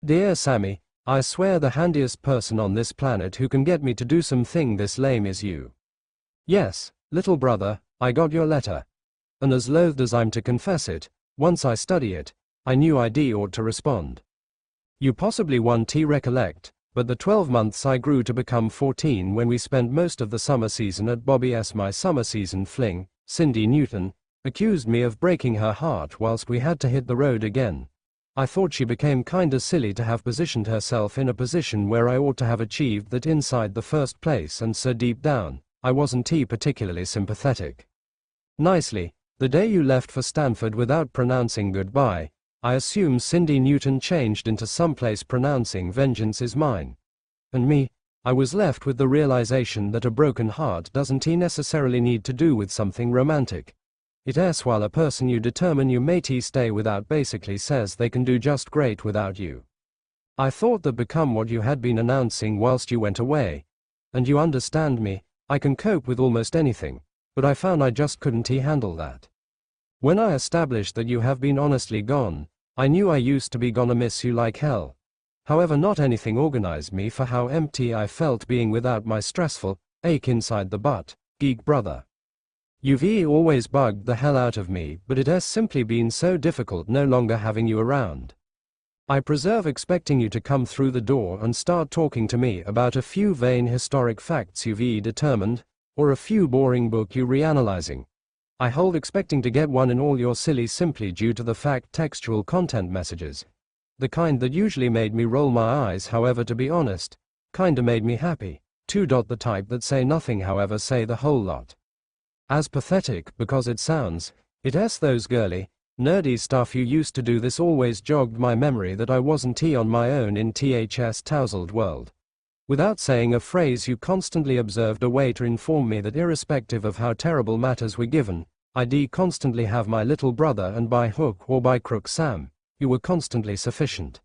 Dear Sammy, I swear the handiest person on this planet who can get me to do something this lame is you. Yes, little brother, I got your letter. And as loath as I'm to confess it, once I study it, I knew I'd ought to respond. You possibly won't recollect, but the 12 months I grew to become 14 when we spent most of the summer season at Bobby's my summer season fling, Cindy Newton, accused me of breaking her heart whilst we had to hit the road again. I thought she became kinda silly to have positioned herself in a position where I ought to have achieved that inside the first place, and so deep down, I wasn't particularly sympathetic. Nicely, the day you left for Stanford without pronouncing goodbye, I assume Cindy Newton changed into someplace pronouncing vengeance is mine. And me, I was left with the realization that a broken heart doesn't necessarily need to do with something romantic. It's while a person you determine you may stay without basically says they can do just great without you. I thought that become what you had been announcing whilst you went away. And you understand me, I can cope with almost anything, but I found I just couldn't handle that. When I established that you have been honestly gone, I knew I used to be gonna miss you like hell. However, not anything organized me for how empty I felt being without my stressful, ache inside the butt, geek brother. You've always bugged the hell out of me, but it has simply been so difficult no longer having you around. I preserve expecting you to come through the door and start talking to me about a few vain historic facts you've determined, or a few boring book you reanalyzing. I hold expecting to get one in all your silly simply due to the fact textual content messages. The kind that usually made me roll my eyes, however, to be honest, kinda made me happy. The type that say nothing, however say the whole lot. As pathetic because it sounds, those girly, nerdy stuff you used to do. This always jogged my memory that I wasn't on my own in THS tousled world. Without saying a phrase, you constantly observed a way to inform me that irrespective of how terrible matters were given, I'd constantly have my little brother, and by hook or by crook Sam, you were constantly sufficient.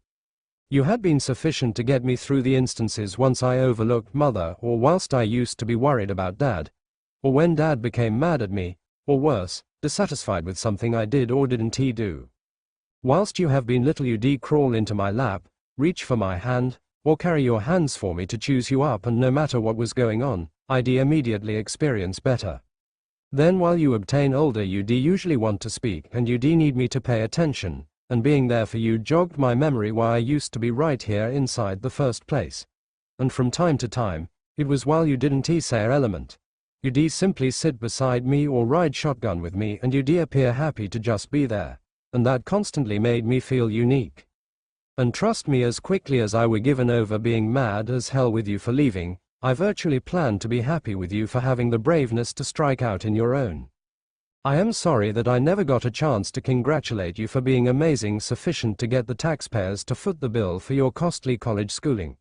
You had been sufficient to get me through the instances once I overlooked mother, or whilst I used to be worried about dad, or when dad became mad at me, or worse, dissatisfied with something I did or didn't do. Whilst you have been little, you'd crawl into my lap, reach for my hand, or carry your hands for me to choose you up, and no matter what was going on, I'd immediately experience better. Then while you obtain older, you'd usually want to speak, and you'd need me to pay attention, and being there for you jogged my memory why I used to be right here inside the first place. And from time to time, it was while you didn't say an element. You'd simply sit beside me or ride shotgun with me, and you'd appear happy to just be there, and that constantly made me feel unique. And trust me, as quickly as I were given over being mad as hell with you for leaving, I virtually planned to be happy with you for having the braveness to strike out in your own. I am sorry that I never got a chance to congratulate you for being amazing, sufficient to get the taxpayers to foot the bill for your costly college schooling.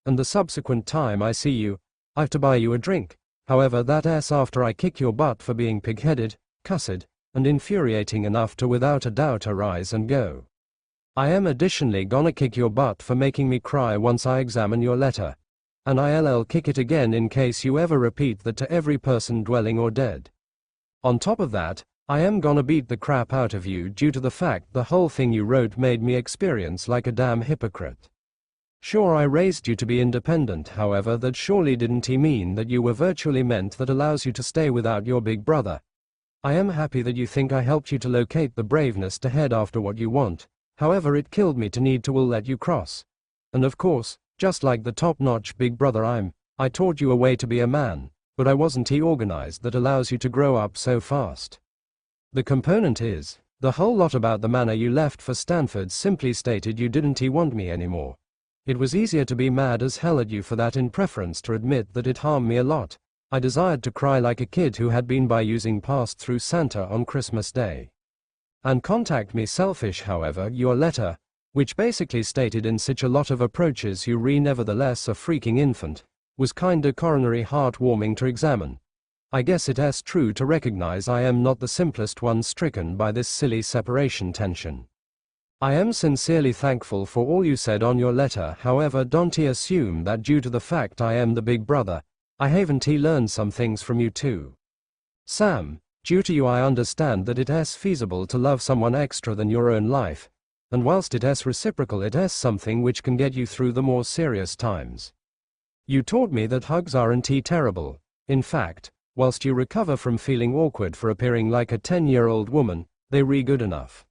And the subsequent time I see you, I've to buy you a drink, however that's after I kick your butt for being pig-headed, cussed, and infuriating enough to without a doubt arise and go. I am additionally gonna kick your butt for making me cry once I examine your letter, and I'll kick it again in case you ever repeat that to every person dwelling or dead. On top of that, I am gonna beat the crap out of you due to the fact the whole thing you wrote made me experience like a damn hypocrite. Sure, I raised you to be independent, however that surely didn't mean that you were virtually meant that allows you to stay without your big brother. I am happy that you think I helped you to locate the braveness to head after what you want. However, it killed me to need to will let you cross. And of course, just like the top-notch big brother I taught you a way to be a man, but I wasn't organized that allows you to grow up so fast. The component is, the whole lot about the manner you left for Stanford simply stated you didn't want me anymore. It was easier to be mad as hell at you for that in preference to admit that it harmed me a lot. I desired to cry like a kid who had been by using passed through Santa on Christmas Day. And contact me selfish, however, your letter, which basically stated in such a lot of approaches you nevertheless a freaking infant, was kinda coronary heartwarming to examine. I guess it's true to recognize I am not the simplest one stricken by this silly separation tension. I am sincerely thankful for all you said on your letter, however don't assume that due to the fact I am the big brother, I haven't learned some things from you too. Sam, due to you I understand that it's feasible to love someone extra than your own life, and whilst it's reciprocal it's something which can get you through the more serious times. You taught me that hugs aren't terrible. In fact, whilst you recover from feeling awkward for appearing like a 10-year-old woman, they're good enough.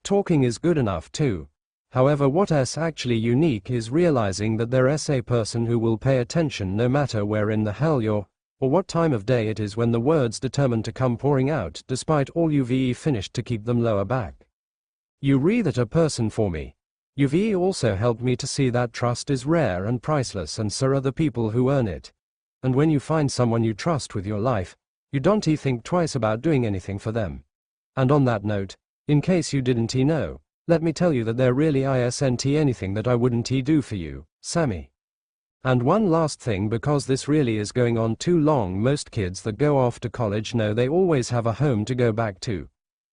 Talking is good enough too. However, what's actually unique is realizing that there's a person who will pay attention no matter where in the hell you're, or what time of day it is when the words determine to come pouring out despite all you've finished to keep them lower back. You that a person for me. You've also helped me to see that trust is rare and priceless, and so are the people who earn it. And when you find someone you trust with your life, you don't think twice about doing anything for them. And on that note, in case you didn't know, let me tell you that there really isn't anything that I wouldn't do for you, Sammy. And one last thing, because this really is going on too long, most kids that go off to college know they always have a home to go back to.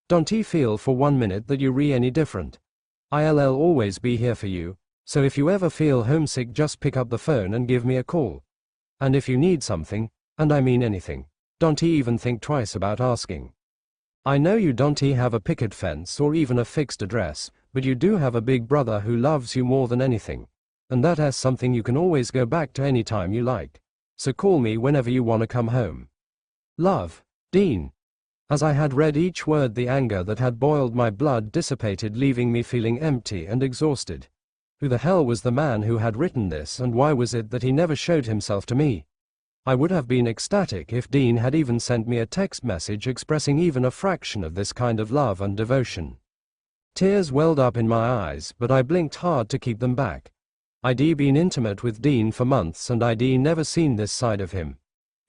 Don't feel for 1 minute that you're any different. I'll always be here for you, so if you ever feel homesick just pick up the phone and give me a call. And if you need something, and I mean anything, don't even think twice about asking. I know you don't have a picket fence or even a fixed address, but you do have a big brother who loves you more than anything. And that's something you can always go back to anytime you like. So call me whenever you want to come home. Love, Dean. As I had read each word, the anger that had boiled my blood dissipated, leaving me feeling empty and exhausted. Who the hell was the man who had written this, and why was it that he never showed himself to me? I would have been ecstatic if Dean had even sent me a text message expressing even a fraction of this kind of love and devotion. Tears welled up in my eyes, but I blinked hard to keep them back. I'd been intimate with Dean for months, and I'd never seen this side of him.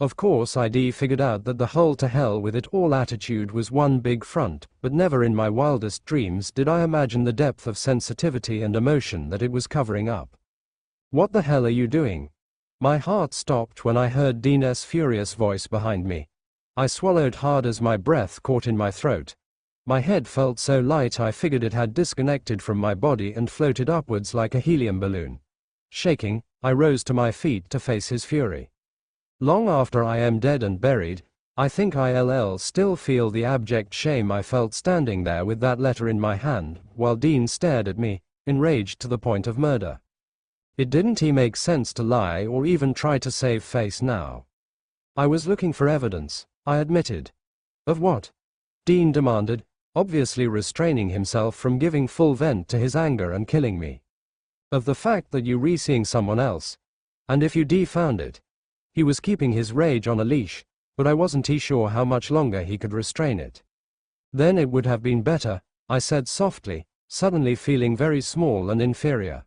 Of course I'd figured out that the whole to hell with it all attitude was one big front, but never in my wildest dreams did I imagine the depth of sensitivity and emotion that it was covering up. "What the hell are you doing?" My heart stopped when I heard Dean's furious voice behind me. I swallowed hard as my breath caught in my throat. My head felt so light I figured it had disconnected from my body and floated upwards like a helium balloon. Shaking, I rose to my feet to face his fury. Long after I am dead and buried, I think I'll still feel the abject shame I felt standing there with that letter in my hand, while Dean stared at me, enraged to the point of murder. It didn't make sense to lie or even try to save face now. I was looking for evidence, I admitted. Of what? Dean demanded, obviously restraining himself from giving full vent to his anger and killing me. Of the fact that you re-seeing someone else. And if you found it. He was keeping his rage on a leash, but I wasn't sure how much longer he could restrain it. Then it would have been better, I said softly, suddenly feeling very small and inferior.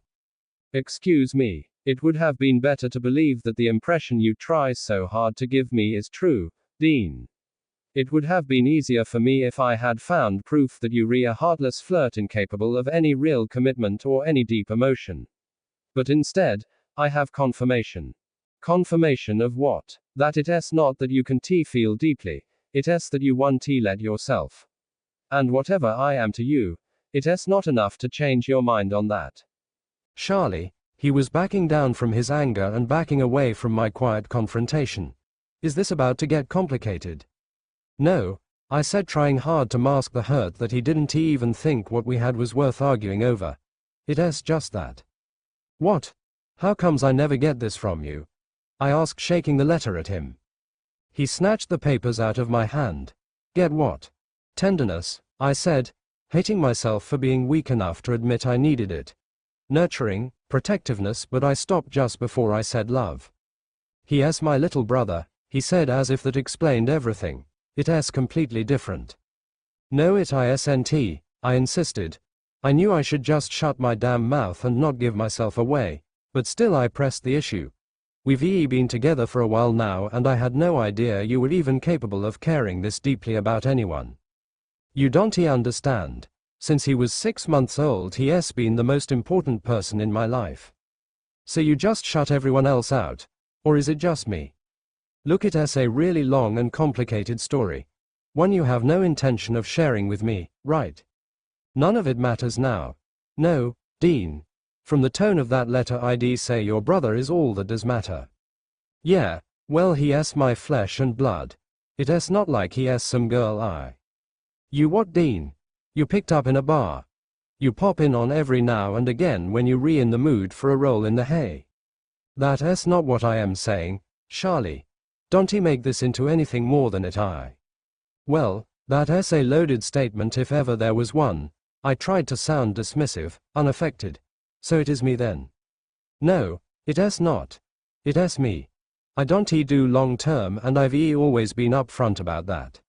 Excuse me, it would have been better to believe that the impression you try so hard to give me is true, Dean. It would have been easier for me if I had found proof that you're a heartless flirt incapable of any real commitment or any deep emotion. But instead, I have confirmation. Confirmation of what? That it's not that you can feel deeply, it's that you want let yourself. And whatever I am to you, it's not enough to change your mind on that. Charlie, he was backing down from his anger and backing away from my quiet confrontation. Is this about to get complicated? No, I said, trying hard to mask the hurt that he didn't even think what we had was worth arguing over. It's just that. What? How comes I never get this from you? I asked, shaking the letter at him. He snatched the papers out of my hand. Get what? Tenderness, I said, hating myself for being weak enough to admit I needed it. Nurturing, protectiveness, but I stopped just before I said love. He my little brother, he said, as if that explained everything. It's completely different. No, it isn't, I insisted. I knew I should just shut my damn mouth and not give myself away, but still I pressed the issue. We've been together for a while now, and I had no idea you were even capable of caring this deeply about anyone. You don't understand. Since he was 6 months old, he's been the most important person in my life. So you just shut everyone else out? Or is it just me? Look, it's a really long and complicated story. One you have no intention of sharing with me, right? None of it matters now. No, Dean. From the tone of that letter, I'd say your brother is all that does matter. Yeah, well, he's my flesh and blood. It's not like he's some girl You what, Dean? You picked up in a bar. You pop in on every now and again when you're in the mood for a roll in the hay. That's not what I am saying, Charlie. Don't make this into anything more than it Well, that's a loaded statement if ever there was one. I tried to sound dismissive, unaffected. So it is me then? No, it's not. It's me. I don't do long term, and I've always been upfront about that.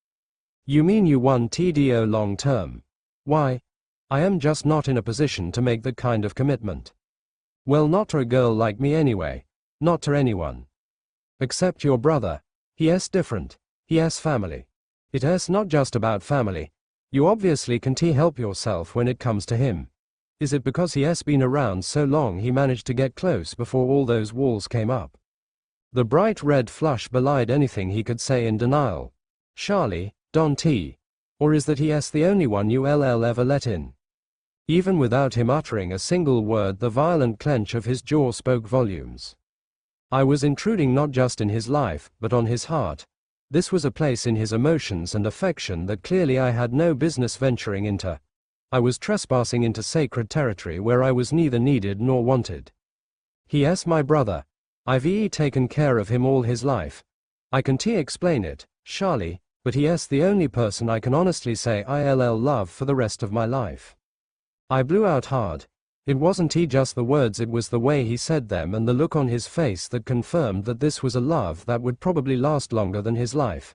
You mean you want TDO long term? Why? I am just not in a position to make that kind of commitment. Well, not to a girl like me anyway. Not to anyone. Except your brother. He's different. He's family. It's not just about family. You obviously can help yourself when it comes to him. Is it because he's been around so long he managed to get close before all those walls came up? The bright red flush belied anything he could say in denial. Charlie, don't he? Or is that he's the only one you ever let in? Even without him uttering a single word, the violent clench of his jaw spoke volumes. I was intruding not just in his life, but on his heart. This was a place in his emotions and affection that clearly I had no business venturing into. I was trespassing into sacred territory where I was neither needed nor wanted. He's my brother. I've taken care of him all his life. I can explain it, Charlie, but he is the only person I can honestly say I'll love for the rest of my life. I blew out hard. It wasn't just the words, it was the way he said them and the look on his face that confirmed that this was a love that would probably last longer than his life.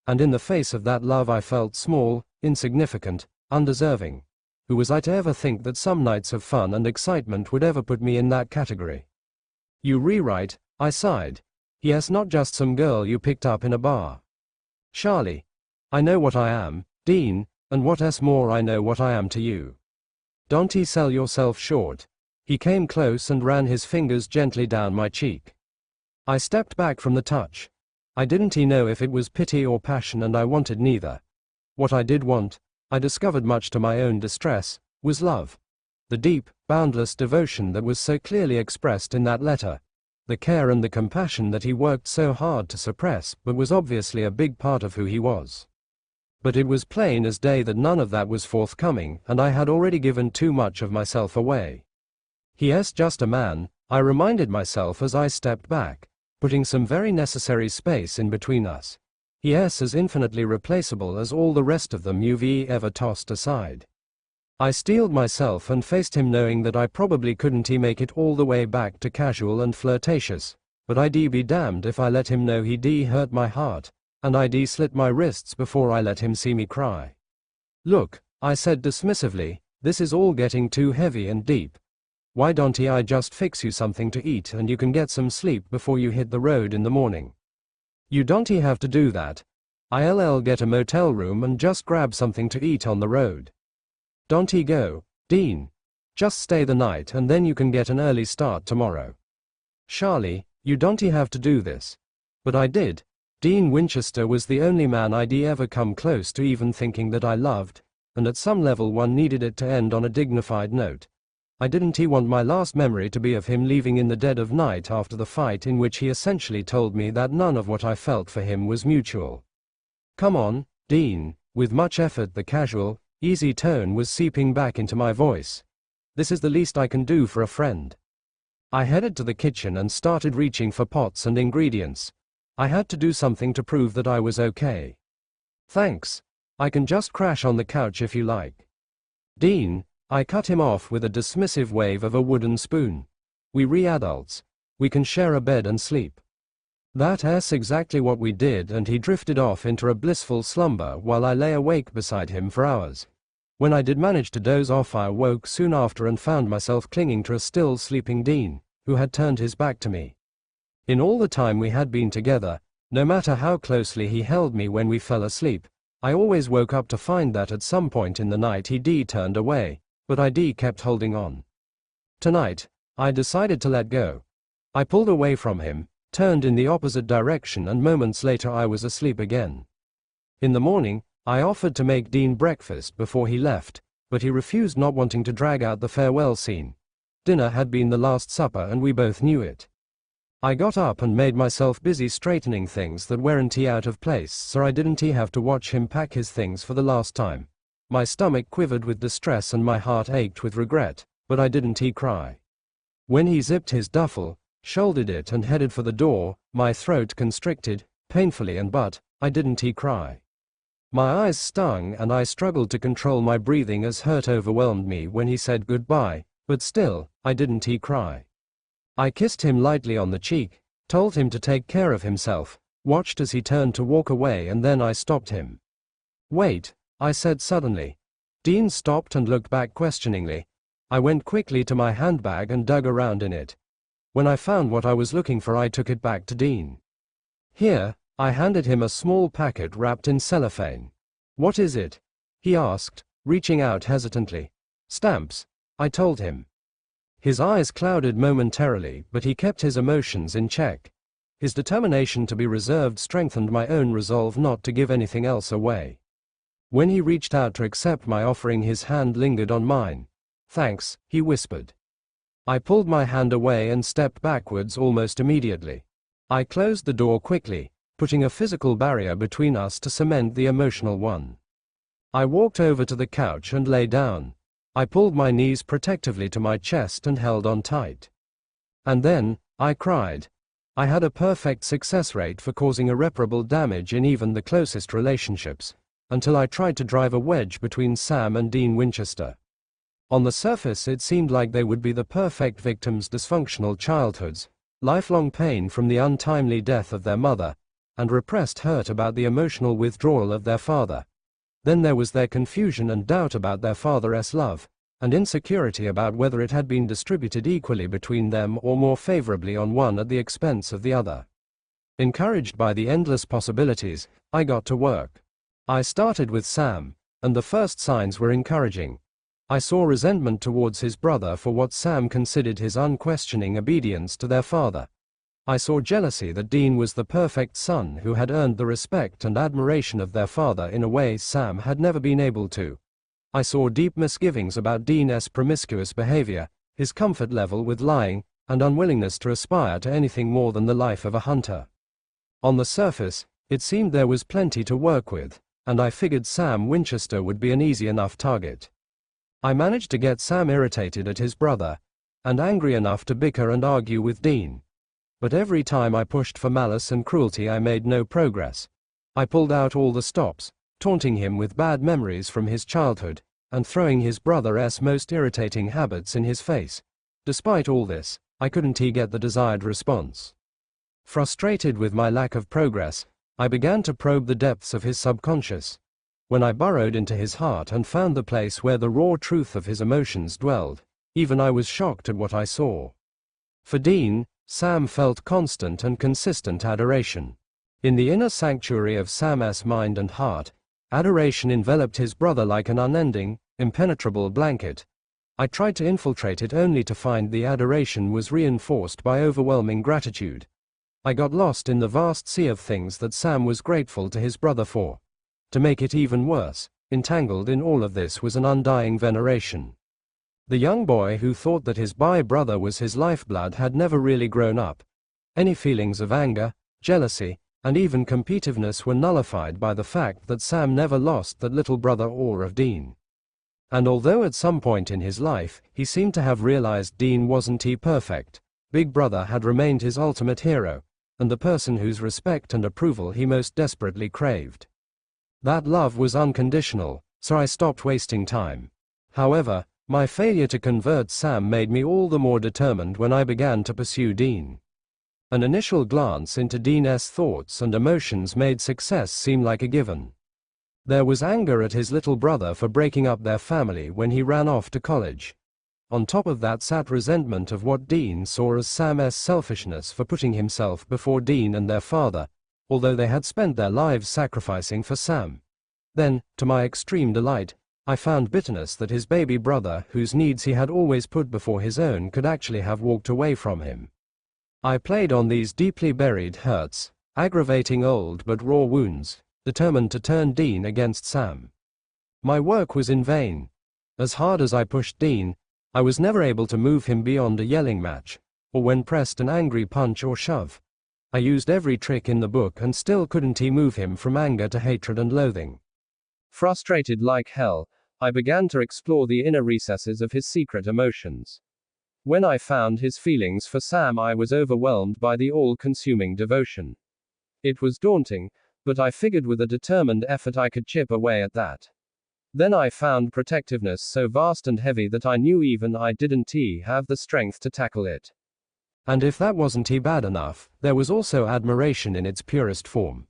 And in the face of that love I felt small, insignificant, undeserving. Who was I to ever think that some nights of fun and excitement would ever put me in that category? You rewrite, I sighed. Yes, not just some girl you picked up in a bar. Charlie. I know what I am, Dean, and what else more I know what I am to you. Don't sell yourself short. He came close and ran his fingers gently down my cheek. I stepped back from the touch. I didn't know if it was pity or passion, and I wanted neither. What I did want, I discovered much to my own distress, was love. The deep, boundless devotion that was so clearly expressed in that letter. The care and the compassion that he worked so hard to suppress, but was obviously a big part of who he was. But it was plain as day that none of that was forthcoming, and I had already given too much of myself away. He is just a man, I reminded myself as I stepped back, putting some very necessary space in between us. He is as infinitely replaceable as all the rest of them you've ever tossed aside. I steeled myself and faced him, knowing that I probably couldn't make it all the way back to casual and flirtatious, but I'd be damned if I let him know he'd hurt my heart, and I'd slit my wrists before I let him see me cry. Look, I said dismissively, this is all getting too heavy and deep. Why don't I just fix you something to eat and you can get some sleep before you hit the road in the morning? You don't have to do that. I'll get a motel room and just grab something to eat on the road. Don't go, Dean. Just stay the night and then you can get an early start tomorrow. Charlie, you don't have to do this. But I did. Dean Winchester was the only man I'd ever come close to even thinking that I loved, and at some level one needed it to end on a dignified note. I didn't want my last memory to be of him leaving in the dead of night after the fight in which he essentially told me that none of what I felt for him was mutual. Come on, Dean. With much effort the casual, easy tone was seeping back into my voice. This is the least I can do for a friend. I headed to the kitchen and started reaching for pots and ingredients. I had to do something to prove that I was okay. Thanks. I can just crash on the couch if you like. Dean, I cut him off with a dismissive wave of a wooden spoon. We adults. We can share a bed and sleep. That's exactly what we did, and he drifted off into a blissful slumber while I lay awake beside him for hours. When I did manage to doze off, I awoke soon after and found myself clinging to a still sleeping Dean, who had turned his back to me. In all the time we had been together, no matter how closely he held me when we fell asleep, I always woke up to find that at some point in the night he'd turned away, but I'd kept holding on. Tonight, I decided to let go. I pulled away from him, turned in the opposite direction, and moments later I was asleep again. In the morning, I offered to make Dean breakfast before he left, but he refused, not wanting to drag out the farewell scene. Dinner had been the last supper and we both knew it. I got up and made myself busy straightening things that weren't out of place so I didn't have to watch him pack his things for the last time. My stomach quivered with distress and my heart ached with regret, but I didn't cry. When he zipped his duffel, shouldered it and headed for the door, my throat constricted, painfully, but I didn't cry. My eyes stung and I struggled to control my breathing as hurt overwhelmed me when he said goodbye, but still, I didn't cry. I kissed him lightly on the cheek, told him to take care of himself, watched as he turned to walk away, and then I stopped him. Wait, I said suddenly. Dean stopped and looked back questioningly. I went quickly to my handbag and dug around in it. When I found what I was looking for, I took it back to Dean. Here, I handed him a small packet wrapped in cellophane. What is it? He asked, reaching out hesitantly. Stamps, I told him. His eyes clouded momentarily, but he kept his emotions in check. His determination to be reserved strengthened my own resolve not to give anything else away. When he reached out to accept my offering, his hand lingered on mine. Thanks, he whispered. I pulled my hand away and stepped backwards almost immediately. I closed the door quickly, putting a physical barrier between us to cement the emotional one. I walked over to the couch and lay down. I pulled my knees protectively to my chest and held on tight. And then, I cried. I had a perfect success rate for causing irreparable damage in even the closest relationships, until I tried to drive a wedge between Sam and Dean Winchester. On the surface it seemed like they would be the perfect victims' dysfunctional childhoods, lifelong pain from the untimely death of their mother, and repressed hurt about the emotional withdrawal of their father. Then there was their confusion and doubt about their father's love, and insecurity about whether it had been distributed equally between them or more favorably on one at the expense of the other. Encouraged by the endless possibilities, I got to work. I started with Sam, and the first signs were encouraging. I saw resentment towards his brother for what Sam considered his unquestioning obedience to their father. I saw jealousy that Dean was the perfect son who had earned the respect and admiration of their father in a way Sam had never been able to. I saw deep misgivings about Dean's promiscuous behavior, his comfort level with lying, and unwillingness to aspire to anything more than the life of a hunter. On the surface, it seemed there was plenty to work with, and I figured Sam Winchester would be an easy enough target. I managed to get Sam irritated at his brother, and angry enough to bicker and argue with Dean. But every time I pushed for malice and cruelty I made no progress. I pulled out all the stops, taunting him with bad memories from his childhood, and throwing his brother's most irritating habits in his face. Despite all this, I couldn't get the desired response. Frustrated with my lack of progress, I began to probe the depths of his subconscious. When I burrowed into his heart and found the place where the raw truth of his emotions dwelled, even I was shocked at what I saw. For Dean, Sam felt constant and consistent adoration. In the inner sanctuary of Sam's mind and heart, adoration enveloped his brother like an unending, impenetrable blanket. I tried to infiltrate it only to find the adoration was reinforced by overwhelming gratitude. I got lost in the vast sea of things that Sam was grateful to his brother for. To make it even worse, entangled in all of this was an undying veneration. The young boy who thought that his brother was his lifeblood had never really grown up. Any feelings of anger, jealousy, and even competitiveness were nullified by the fact that Sam never lost that little brother awe of Dean. And although at some point in his life he seemed to have realized Dean wasn't perfect, Big Brother had remained his ultimate hero, and the person whose respect and approval he most desperately craved. That love was unconditional, so I stopped wasting time. However, my failure to convert Sam made me all the more determined when I began to pursue Dean. An initial glance into Dean's thoughts and emotions made success seem like a given. There was anger at his little brother for breaking up their family when he ran off to college. On top of that sat resentment of what Dean saw as Sam's selfishness for putting himself before Dean and their father, although they had spent their lives sacrificing for Sam. Then, to my extreme delight, I found bitterness that his baby brother, whose needs he had always put before his own, could actually have walked away from him. I played on these deeply buried hurts, aggravating old but raw wounds, determined to turn Dean against Sam. My work was in vain. As hard as I pushed Dean, I was never able to move him beyond a yelling match, or when pressed an angry punch or shove. I used every trick in the book and still couldn't move him from anger to hatred and loathing. Frustrated like hell, I began to explore the inner recesses of his secret emotions. When I found his feelings for Sam, I was overwhelmed by the all-consuming devotion. It was daunting, but I figured with a determined effort I could chip away at that. Then I found protectiveness so vast and heavy that I knew even I didn't have the strength to tackle it. And if that wasn't bad enough, there was also admiration in its purest form.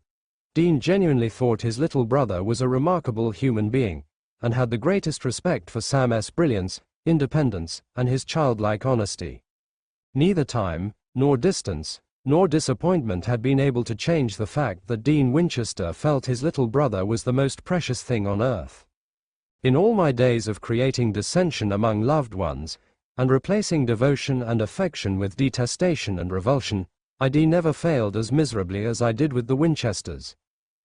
Dean genuinely thought his little brother was a remarkable human being, and had the greatest respect for Sam's brilliance, independence, and his childlike honesty. Neither time, nor distance, nor disappointment had been able to change the fact that Dean Winchester felt his little brother was the most precious thing on earth. In all my days of creating dissension among loved ones, and replacing devotion and affection with detestation and revulsion, I never failed as miserably as I did with the Winchesters.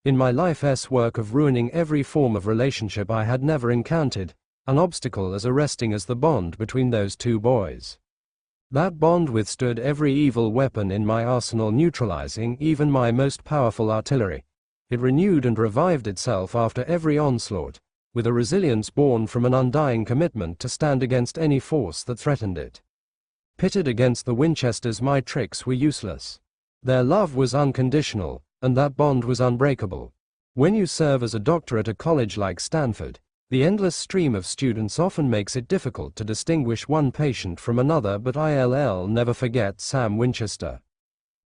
In my life's work of ruining every form of relationship I had never encountered an obstacle as arresting as the bond between those two boys. That bond withstood every evil weapon in my arsenal, neutralizing even my most powerful artillery. It renewed and revived itself after every onslaught, with a resilience born from an undying commitment to stand against any force that threatened it. Pitted against the Winchesters, my tricks were useless. Their love was unconditional, and that bond was unbreakable. When you serve as a doctor at a college like Stanford, the endless stream of students often makes it difficult to distinguish one patient from another, but I'll never forget Sam Winchester.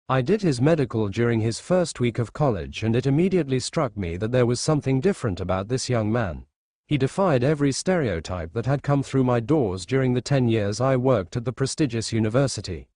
I did his medical during his first week of college, and it immediately struck me that there was something different about this young man. He defied every stereotype that had come through my doors during the 10 years I worked at the prestigious university.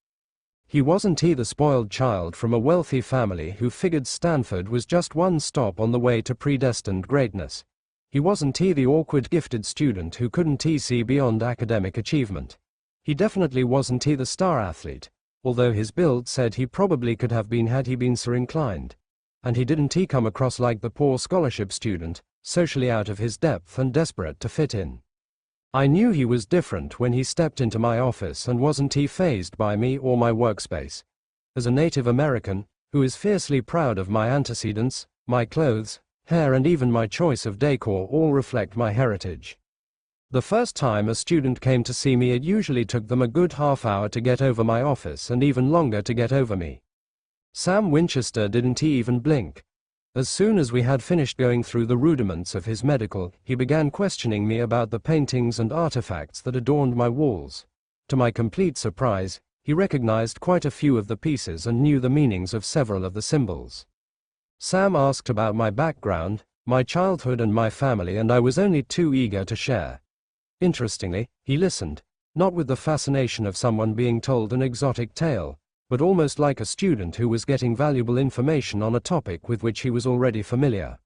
He wasn't the spoiled child from a wealthy family who figured Stanford was just one stop on the way to predestined greatness. He wasn't the awkward gifted student who couldn't see beyond academic achievement. He definitely wasn't the star athlete, although his build said he probably could have been had he been so inclined. And he didn't come across like the poor scholarship student, socially out of his depth and desperate to fit in. I knew he was different when he stepped into my office and wasn't fazed by me or my workspace. As a Native American, who is fiercely proud of my antecedents, my clothes, hair and even my choice of decor all reflect my heritage. The first time a student came to see me, it usually took them a good half hour to get over my office and even longer to get over me. Sam Winchester didn't even blink. As soon as we had finished going through the rudiments of his medical, he began questioning me about the paintings and artifacts that adorned my walls. To my complete surprise, he recognized quite a few of the pieces and knew the meanings of several of the symbols. Sam asked about my background, my childhood and my family, and I was only too eager to share. Interestingly, he listened, not with the fascination of someone being told an exotic tale, but almost like a student who was getting valuable information on a topic with which he was already familiar.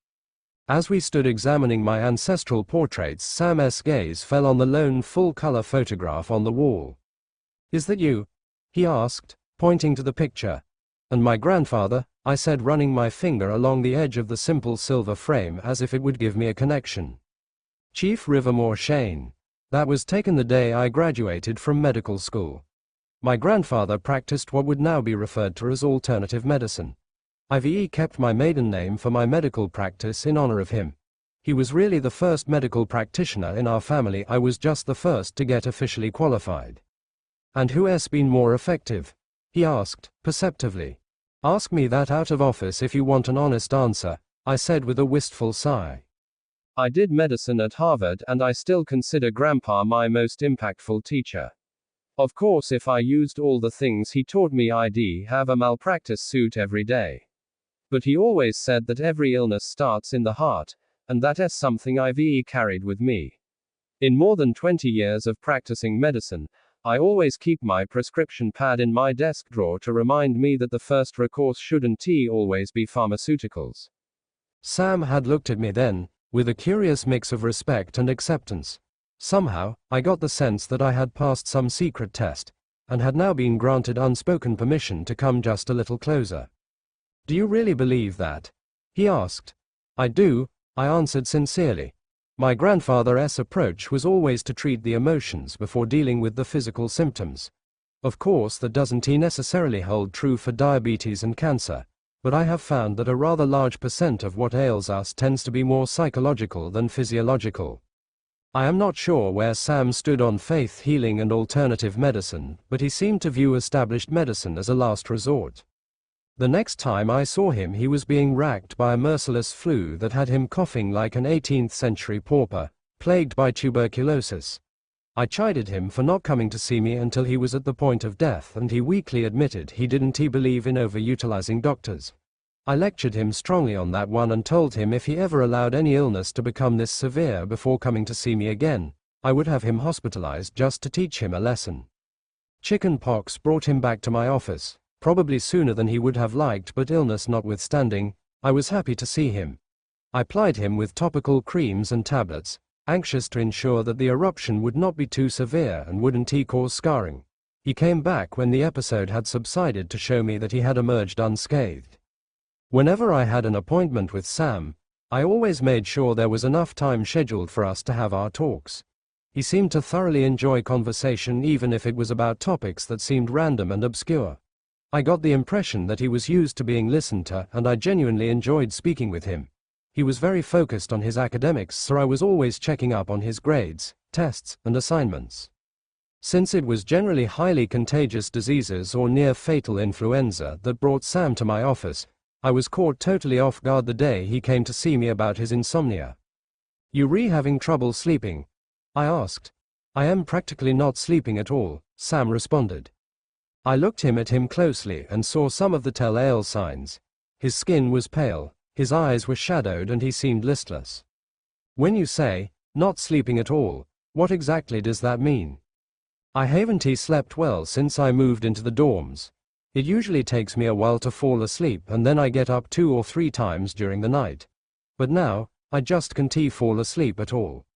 As we stood examining my ancestral portraits, Sam's gaze fell on the lone full-color photograph on the wall. "Is that you?" he asked, pointing to the picture. "And my grandfather," I said, running my finger along the edge of the simple silver frame as if it would give me a connection. "Chief Rivermore Shane. That was taken the day I graduated from medical school. My grandfather practiced what would now be referred to as alternative medicine. I've kept my maiden name for my medical practice in honor of him. He was really the first medical practitioner in our family. I was just the first to get officially qualified." "And who has been more effective?" he asked, perceptively. "Ask me that out of office if you want an honest answer," I said with a wistful sigh. "I did medicine at Harvard, and I still consider Grandpa my most impactful teacher. Of course, if I used all the things he taught me, I'd have a malpractice suit every day. But he always said that every illness starts in the heart, and that's something I've carried with me. In more than 20 years of practicing medicine, I always keep my prescription pad in my desk drawer to remind me that the first recourse shouldn't always be pharmaceuticals." Sam had looked at me then, with a curious mix of respect and acceptance. Somehow, I got the sense that I had passed some secret test, and had now been granted unspoken permission to come just a little closer. "Do you really believe that?" he asked. "I do," I answered sincerely. My grandfather's approach was always to treat the emotions before dealing with the physical symptoms. Of course, that doesn't necessarily hold true for diabetes and cancer, but I have found that a rather large percent of what ails us tends to be more psychological than physiological. I am not sure where Sam stood on faith healing and alternative medicine, but he seemed to view established medicine as a last resort. The next time I saw him, he was being racked by a merciless flu that had him coughing like an 18th century pauper, plagued by tuberculosis. I chided him for not coming to see me until he was at the point of death, and he weakly admitted he didn't believe in overutilizing doctors. I lectured him strongly on that one and told him if he ever allowed any illness to become this severe before coming to see me again, I would have him hospitalized just to teach him a lesson. Chicken pox brought him back to my office, probably sooner than he would have liked, but illness notwithstanding, I was happy to see him. I plied him with topical creams and tablets, anxious to ensure that the eruption would not be too severe and wouldn't cause scarring. He came back when the episode had subsided to show me that he had emerged unscathed. Whenever I had an appointment with Sam, I always made sure there was enough time scheduled for us to have our talks. He seemed to thoroughly enjoy conversation, even if it was about topics that seemed random and obscure. I got the impression that he was used to being listened to, and I genuinely enjoyed speaking with him. He was very focused on his academics, so I was always checking up on his grades, tests, and assignments. Since it was generally highly contagious diseases or near-fatal influenza that brought Sam to my office, I was caught totally off guard the day he came to see me about his insomnia. "You having trouble sleeping?" I asked. "I am practically not sleeping at all," Sam responded. I looked at him closely and saw some of the telltale signs. His skin was pale, his eyes were shadowed, and he seemed listless. "When you say, not sleeping at all, what exactly does that mean?" "I haven't slept well since I moved into the dorms. It usually takes me a while to fall asleep, and then I get up 2 or 3 times during the night. But now, I just can't fall asleep at all."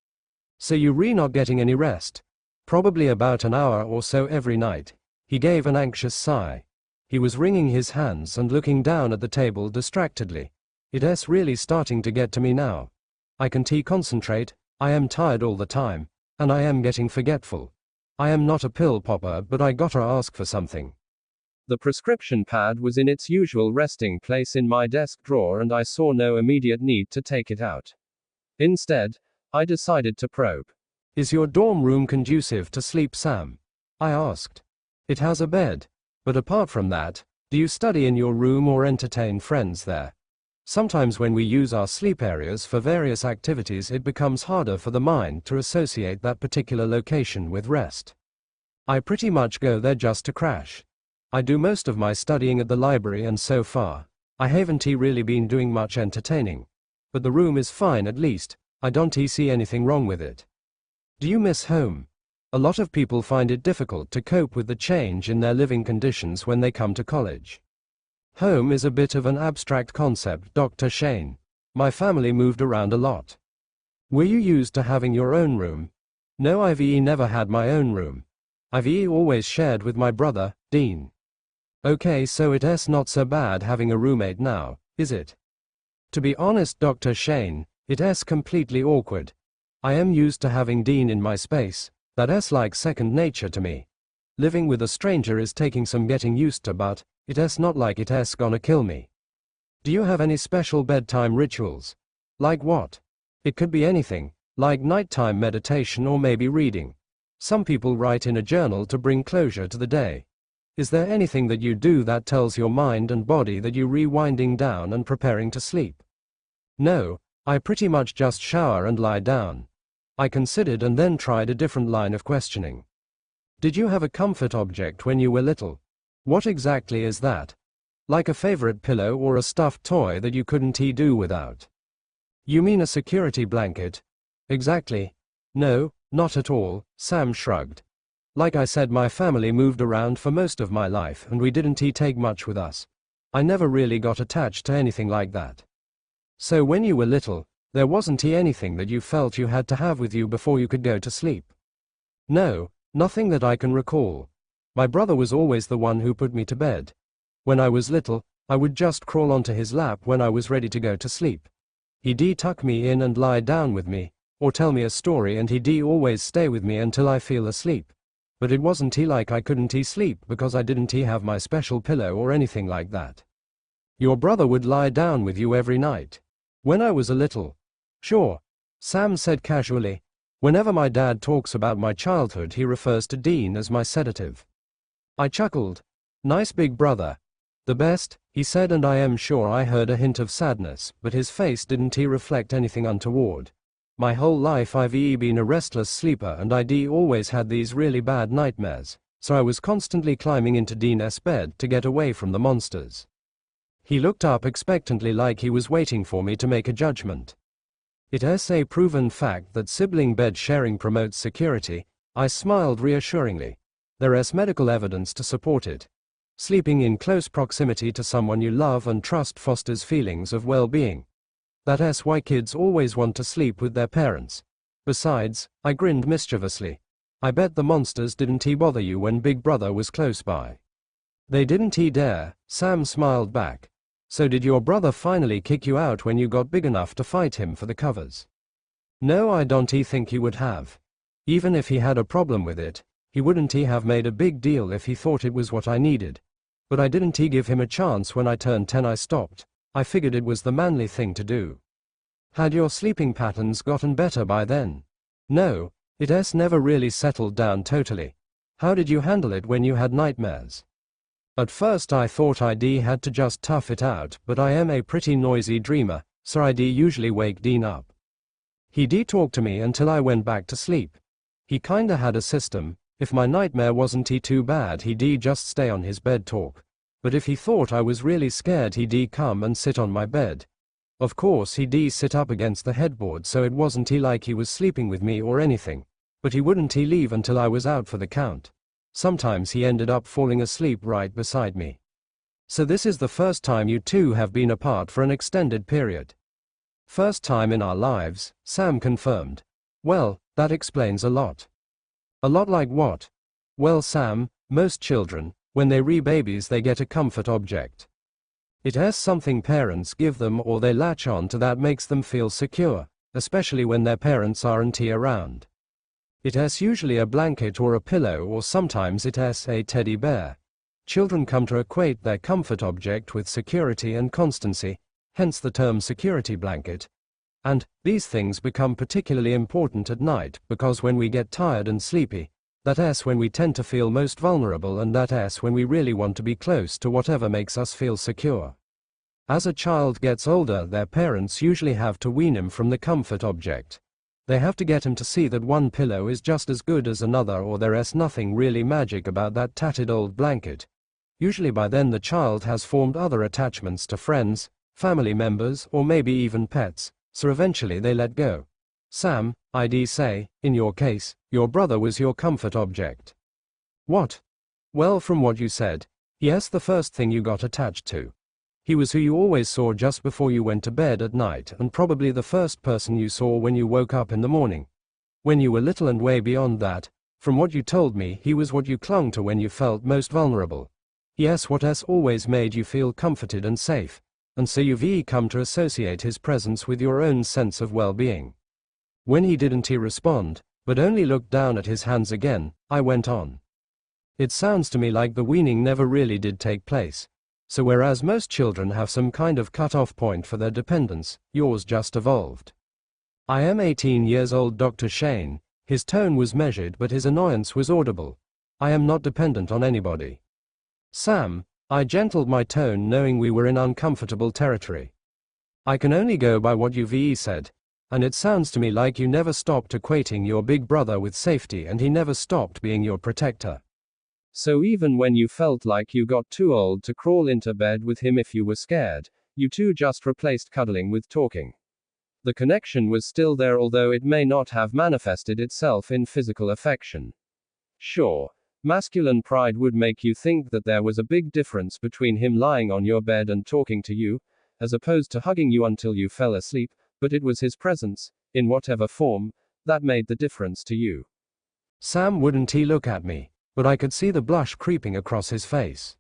"So you not getting any rest?" "Probably about an hour or so every night." He gave an anxious sigh. He was wringing his hands and looking down at the table distractedly. "It's really starting to get to me now. I can't concentrate, I am tired all the time, and I am getting forgetful. I am not a pill popper, but I gotta ask for something." The prescription pad was in its usual resting place in my desk drawer, and I saw no immediate need to take it out. Instead, I decided to probe. "Is your dorm room conducive to sleep, Sam?" I asked. "It has a bed. But apart from that, do you study in your room or entertain friends there? Sometimes when we use our sleep areas for various activities, it becomes harder for the mind to associate that particular location with rest. I pretty much go there just to crash. I do most of my studying at the library, and so far, I haven't really been doing much entertaining. But the room is fine at least, I don't see anything wrong with it." "Do you miss home?" A lot of people find it difficult to cope with the change in their living conditions when they come to college. Home is a bit of an abstract concept, Dr. Shane. My family moved around a lot. "Were you used to having your own room?" "No, I've never had my own room. I've always shared with my brother, Dean." "Okay, so it's not so bad having a roommate now, is it?" "To be honest, Dr. Shane, it's completely awkward. I am used to having Dean in my space. That's like second nature to me. Living with a stranger is taking some getting used to, but it's not like it's gonna kill me." "Do you have any special bedtime rituals?" "Like what?" "It could be anything, like nighttime meditation or maybe reading. Some people write in a journal to bring closure to the day. Is there anything that you do that tells your mind and body that you're winding down and preparing to sleep?" "No, I pretty much just shower and lie down." I considered and then tried a different line of questioning. "Did you have a comfort object when you were little?" "What exactly is that?" "Like a favorite pillow or a stuffed toy that you couldn't do without." "You mean a security blanket?" "Exactly." "No, not at all," Sam shrugged. "Like I said, my family moved around for most of my life, and we didn't take much with us. I never really got attached to anything like that." "So when you were little, there wasn't anything that you felt you had to have with you before you could go to sleep?" "No, nothing that I can recall. My brother was always the one who put me to bed. When I was little, I would just crawl onto his lap when I was ready to go to sleep. He'd tuck me in and lie down with me, or tell me a story, and he'd always stay with me until I fell asleep. But it wasn't like I couldn't sleep because I didn't have my special pillow or anything like that." "Your brother would lie down with you every night?" "When I was a little. Sure," Sam said casually. "Whenever my dad talks about my childhood, he refers to Dean as my sedative." I chuckled. "Nice big brother. The best," he said, and I am sure I heard a hint of sadness, but his face didn't reflect anything untoward. "My whole life I've been a restless sleeper, and I'd always had these really bad nightmares, so I was constantly climbing into Dean's bed to get away from the monsters." He looked up expectantly, like he was waiting for me to make a judgment. "It's a proven fact that sibling bed sharing promotes security," I smiled reassuringly. "There's medical evidence to support it. Sleeping in close proximity to someone you love and trust fosters feelings of well-being. That's why kids always want to sleep with their parents. Besides," I grinned mischievously, "I bet the monsters didn't bother you when Big Brother was close by." "They didn't dare," Sam smiled back. "So did your brother finally kick you out when you got big enough to fight him for the covers?" "No, I don't think he would have. Even if he had a problem with it, he wouldn't have made a big deal if he thought it was what I needed. But I didn't give him a chance. When I turned 10 I stopped. I figured it was the manly thing to do." "Had your sleeping patterns gotten better by then?" "No, it's never really settled down totally. How did you handle it when you had nightmares? At first I thought I'd had to just tough it out, but I am a pretty noisy dreamer, so I'd usually wake Dean up. He'd talk to me until I went back to sleep. He kinda had a system. If my nightmare wasn't too bad, he'd just stay on his bed talk. But if he thought I was really scared, he'd come and sit on my bed. Of course he'd sit up against the headboard, so it wasn't like he was sleeping with me or anything. But he wouldn't leave until I was out for the count. Sometimes he ended up falling asleep right beside me. So this is the first time you two have been apart for an extended period. First time in our lives, Sam confirmed. Well, that explains a lot. A lot like what? Well, Sam, most children, when they re-babies, they get a comfort object. It has something parents give them or they latch on to that makes them feel secure, especially when their parents aren't around. It has usually a blanket or a pillow, or sometimes it has a teddy bear. Children come to equate their comfort object with security and constancy, hence the term security blanket. And these things become particularly important at night, because when we get tired and sleepy, that's when we tend to feel most vulnerable, and that's when we really want to be close to whatever makes us feel secure. As a child gets older, their parents usually have to wean him from the comfort object. They have to get him to see that one pillow is just as good as another, or there's nothing really magic about that tattered old blanket. Usually by then the child has formed other attachments to friends, family members, or maybe even pets, so eventually they let go. Sam, I'd say, in your case, your brother was your comfort object. What? Well, from what you said, yes, the first thing you got attached to. He was who you always saw just before you went to bed at night, and probably the first person you saw when you woke up in the morning. When you were little and way beyond that, from what you told me, he was what you clung to when you felt most vulnerable. Yes, what has always made you feel comforted and safe, and so you've come to associate his presence with your own sense of well-being. When he didn't respond, but only looked down at his hands again, I went on. It sounds to me like the weaning never really did take place. So whereas most children have some kind of cut-off point for their dependence, yours just evolved. I am 18 years old, Dr. Shane. His tone was measured, but his annoyance was audible. I am not dependent on anybody. Sam, I gentled my tone, knowing we were in uncomfortable territory. I can only go by what you've said, and it sounds to me like you never stopped equating your big brother with safety, and he never stopped being your protector. So even when you felt like you got too old to crawl into bed with him if you were scared, you two just replaced cuddling with talking. The connection was still there, although it may not have manifested itself in physical affection. Sure, masculine pride would make you think that there was a big difference between him lying on your bed and talking to you, as opposed to hugging you until you fell asleep, but it was his presence, in whatever form, that made the difference to you. Sam wouldn't look at me, but I could see the blush creeping across his face.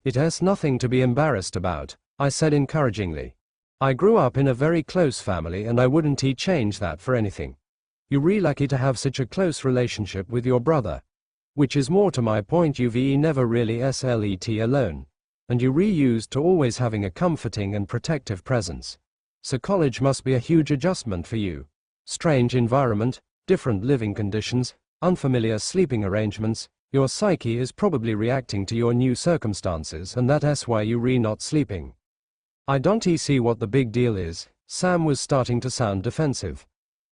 It has nothing to be embarrassed about, I said encouragingly. I grew up in a very close family, and I wouldn't change that for anything. You're really lucky to have such a close relationship with your brother. Which is more to my point, you've never really slept alone. And you're used to always having a comforting and protective presence. So college must be a huge adjustment for you. Strange environment, different living conditions, unfamiliar sleeping arrangements. Your psyche is probably reacting to your new circumstances, and that's why you're not sleeping. I don't see what the big deal is. Sam was starting to sound defensive.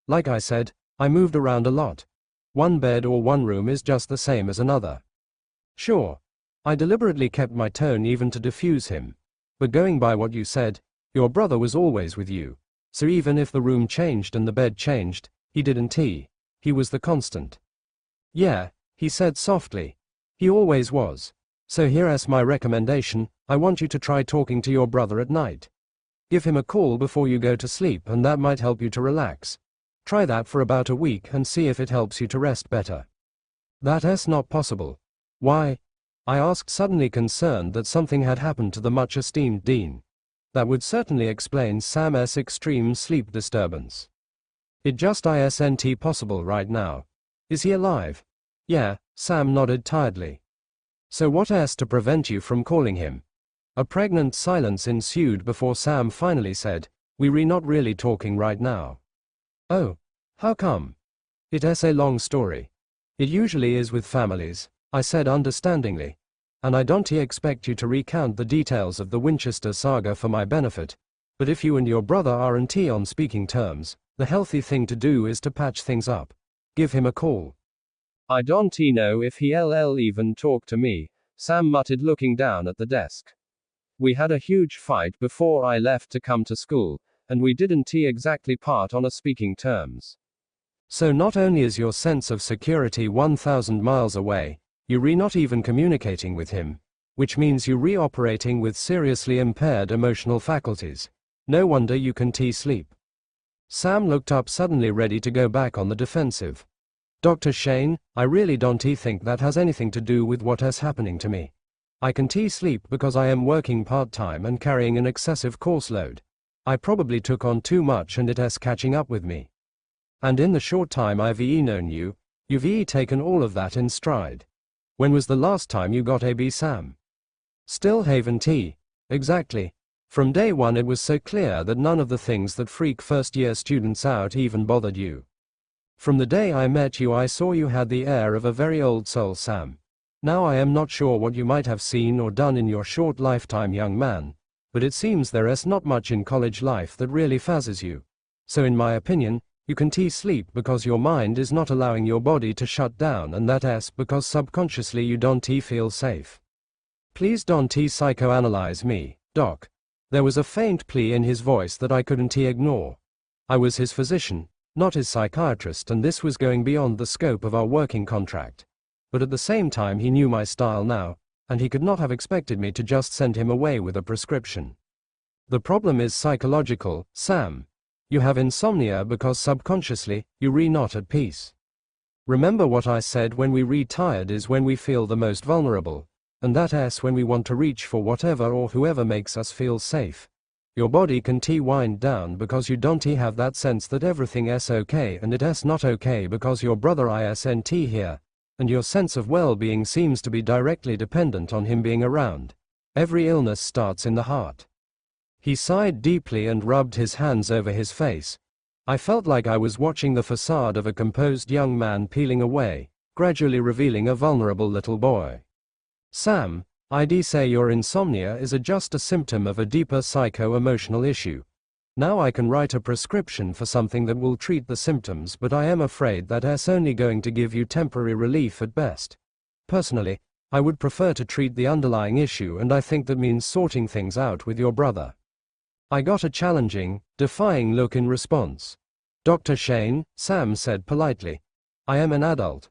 Like I said, I moved around a lot. One bed or one room is just the same as another. Sure. I deliberately kept my tone even to diffuse him. But going by what you said, your brother was always with you. So even if the room changed and the bed changed, he didn't. He was the constant. Yeah, he said softly. He always was. So here's my recommendation. I want you to try talking to your brother at night. Give him a call before you go to sleep, and that might help you to relax. Try that for about a week and see if it helps you to rest better. That's not possible. Why? I asked, suddenly concerned that something had happened to the much-esteemed Dean. That would certainly explain Sam's extreme sleep disturbance. It just isn't possible right now. Is he alive? Yeah, Sam nodded tiredly. So what has to prevent you from calling him? A pregnant silence ensued before Sam finally said, We're not really talking right now. Oh, how come? It's a long story. It usually is with families, I said understandingly. And I don't expect you to recount the details of the Winchester saga for my benefit. But if you and your brother aren't on speaking terms, the healthy thing to do is to patch things up. Give him a call. I don't know if he'll even talk to me, Sam muttered looking down at the desk. We had a huge fight before I left to come to school, and we didn't exactly part on a speaking terms. So not only is your sense of security 1,000 miles away, you're not even communicating with him, which means you're operating with seriously impaired emotional faculties. No wonder you can't sleep. Sam looked up suddenly, ready to go back on the defensive. Dr. Shane, I really don't think that has anything to do with what is happening to me. I can't sleep because I am working part-time and carrying an excessive course load. I probably took on too much and it is catching up with me. And in the short time I've known you, you've taken all of that in stride. When was the last time you got AB Sam? Still haven't he? Exactly. From day one it was so clear that none of the things that freak first-year students out even bothered you. From the day I met you I saw you had the air of a very old soul, Sam. Now I am not sure what you might have seen or done in your short lifetime, young man, but it seems there is not much in college life that really phases you. So in my opinion, you can't sleep because your mind is not allowing your body to shut down, and that is because subconsciously you don't feel safe. Please don't psychoanalyze me, Doc. There was a faint plea in his voice that I couldn't ignore. I was his physician, not his psychiatrist, and this was going beyond the scope of our working contract. But at the same time he knew my style now, and he could not have expected me to just send him away with a prescription. The problem is psychological, Sam. You have insomnia because subconsciously, you're not at peace. Remember what I said, when we read tired is when we feel the most vulnerable, and that is when we want to reach for whatever or whoever makes us feel safe. Your body can wind down because you don't have that sense that everything is okay, and it is not okay because your brother isn't here, and your sense of well-being seems to be directly dependent on him being around. Every illness starts in the heart. He sighed deeply and rubbed his hands over his face. I felt like I was watching the facade of a composed young man peeling away, gradually revealing a vulnerable little boy. Sam, I'd say your insomnia is just a symptom of a deeper psycho-emotional issue. Now I can write a prescription for something that will treat the symptoms, but I am afraid that is only going to give you temporary relief at best. Personally, I would prefer to treat the underlying issue, and I think that means sorting things out with your brother. I got a challenging, defying look in response. Dr. Shane, Sam said politely. I am an adult.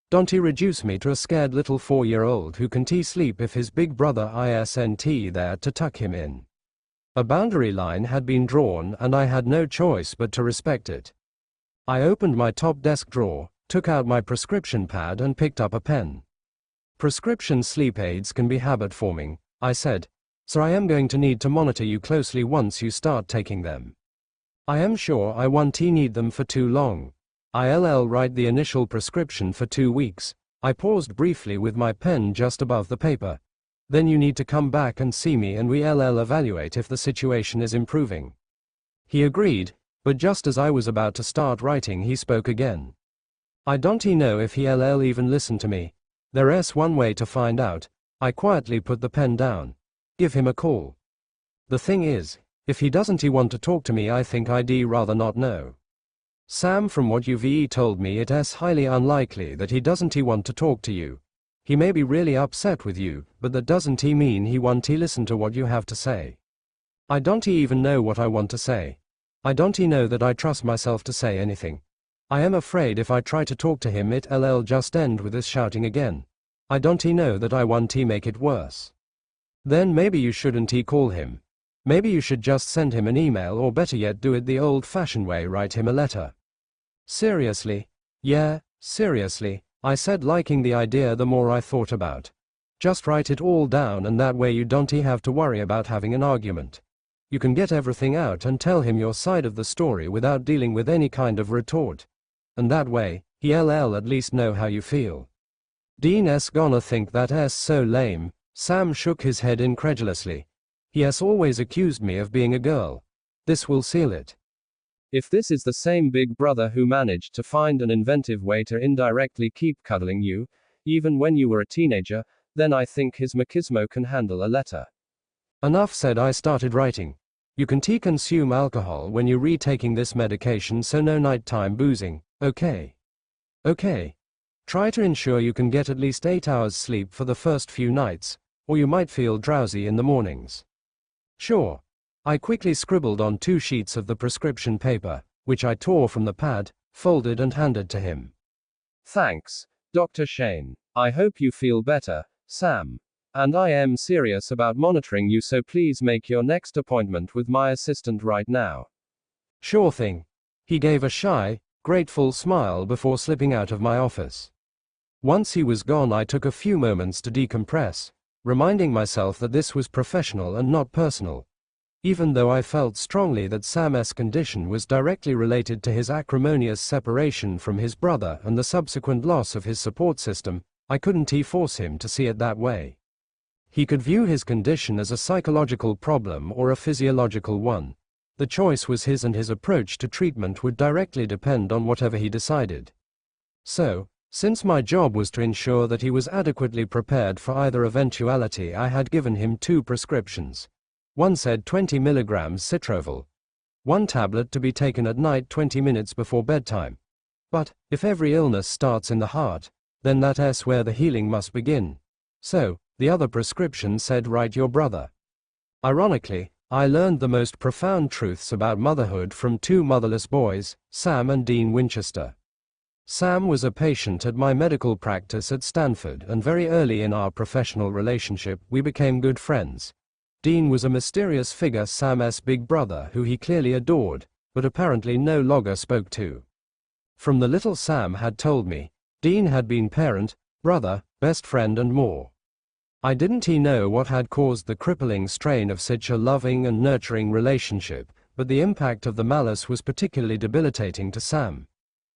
Don't reduce me to a scared little 4-year-old who can't sleep if his big brother isn't there to tuck him in. A boundary line had been drawn and I had no choice but to respect it. I opened my top desk drawer, took out my prescription pad and picked up a pen. Prescription sleep aids can be habit-forming, I said, so I am going to need to monitor you closely once you start taking them. I am sure I won't need them for too long. I'll write the initial prescription for 2 weeks. I paused briefly with my pen just above the paper. Then you need to come back and see me and we'll evaluate if the situation is improving. He agreed, but just as I was about to start writing he spoke again. I don't know if he'll even listen to me. There is one way to find out. I quietly put the pen down. Give him a call. The thing is, if he doesn't want to talk to me, I think I'd rather not know. Sam, from what you've told me, it is highly unlikely that he doesn't want to talk to you. He may be really upset with you, but that doesn't mean he won't listen to what you have to say. I don't even know what I want to say. I don't know that I trust myself to say anything. I am afraid if I try to talk to him it'll just end with us shouting again. I don't know that I won't make it worse. Then maybe you shouldn't call him. Maybe you should just send him an email, or better yet do it the old-fashioned way, write him a letter. Seriously? Yeah, seriously, I said, liking the idea the more I thought about. Just write it all down, and that way you don't have to worry about having an argument. You can get everything out and tell him your side of the story without dealing with any kind of retort. And that way, he'll at least know how you feel. Dean's gonna think that is so lame. Sam shook his head incredulously. He has always accused me of being a girl. This will seal it. If this is the same big brother who managed to find an inventive way to indirectly keep cuddling you, even when you were a teenager, then I think his machismo can handle a letter. Enough said. I started writing. You can consume alcohol when you're retaking this medication, so no nighttime boozing, okay? Okay. Try to ensure you can get at least 8 hours sleep for the first few nights, or you might feel drowsy in the mornings. Sure. I quickly scribbled on 2 sheets of the prescription paper, which I tore from the pad, folded and handed to him. Thanks, Dr. Shane. I hope you feel better, Sam. And I am serious about monitoring you, so please make your next appointment with my assistant right now. Sure thing. He gave a shy, grateful smile before slipping out of my office. Once he was gone, I took a few moments to decompress, reminding myself that this was professional and not personal. Even though I felt strongly that Sam's condition was directly related to his acrimonious separation from his brother and the subsequent loss of his support system, I couldn't force him to see it that way. He could view his condition as a psychological problem or a physiological one. The choice was his, and his approach to treatment would directly depend on whatever he decided. So, since my job was to ensure that he was adequately prepared for either eventuality, I had given him 2 prescriptions. One said 20 milligrams Citroval. 1 tablet to be taken at night 20 minutes before bedtime. But, if every illness starts in the heart, then that's where the healing must begin. So, the other prescription said write your brother. Ironically, I learned the most profound truths about motherhood from 2 motherless boys, Sam and Dean Winchester. Sam was a patient at my medical practice at Stanford, and very early in our professional relationship, we became good friends. Dean was a mysterious figure, Sam's big brother, who he clearly adored, but apparently no longer spoke to. From the little Sam had told me, Dean had been parent, brother, best friend and more. I didn't know what had caused the crippling strain of such a loving and nurturing relationship, but the impact of the malice was particularly debilitating to Sam.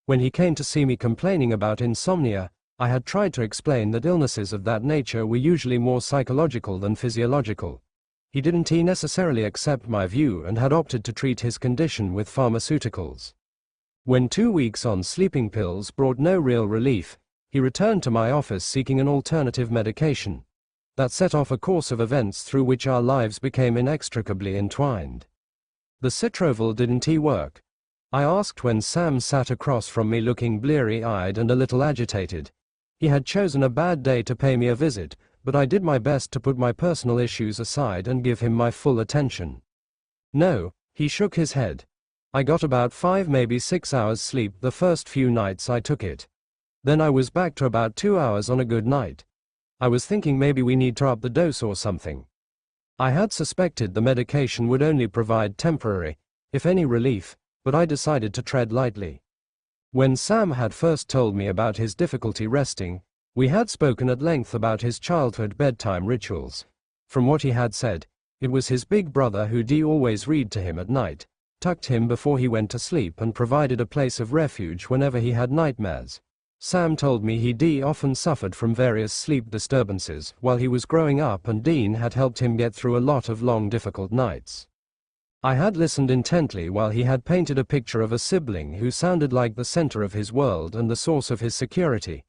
When he came to see me complaining about insomnia, I had tried to explain that illnesses of that nature were usually more psychological than physiological. He didn't necessarily accept my view and had opted to treat his condition with pharmaceuticals. When 2 weeks on sleeping pills brought no real relief, he returned to my office seeking an alternative medication. That set off a course of events through which our lives became inextricably entwined. The Citroval didn't work? I asked when Sam sat across from me looking bleary-eyed and a little agitated. He had chosen a bad day to pay me a visit, but I did my best to put my personal issues aside and give him my full attention. No, he shook his head. I got about 5, maybe 6 hours sleep the first few nights I took it. Then I was back to about 2 hours on a good night. I was thinking maybe we need to up the dose or something. I had suspected the medication would only provide temporary, if any, relief, but I decided to tread lightly. When Sam had first told me about his difficulty resting, we had spoken at length about his childhood bedtime rituals. From what he had said, it was his big brother who always read to him at night, tucked him before he went to sleep, and provided a place of refuge whenever he had nightmares. Sam told me he often suffered from various sleep disturbances while he was growing up, and Dean had helped him get through a lot of long, difficult nights. I had listened intently while he had painted a picture of a sibling who sounded like the center of his world and the source of his security.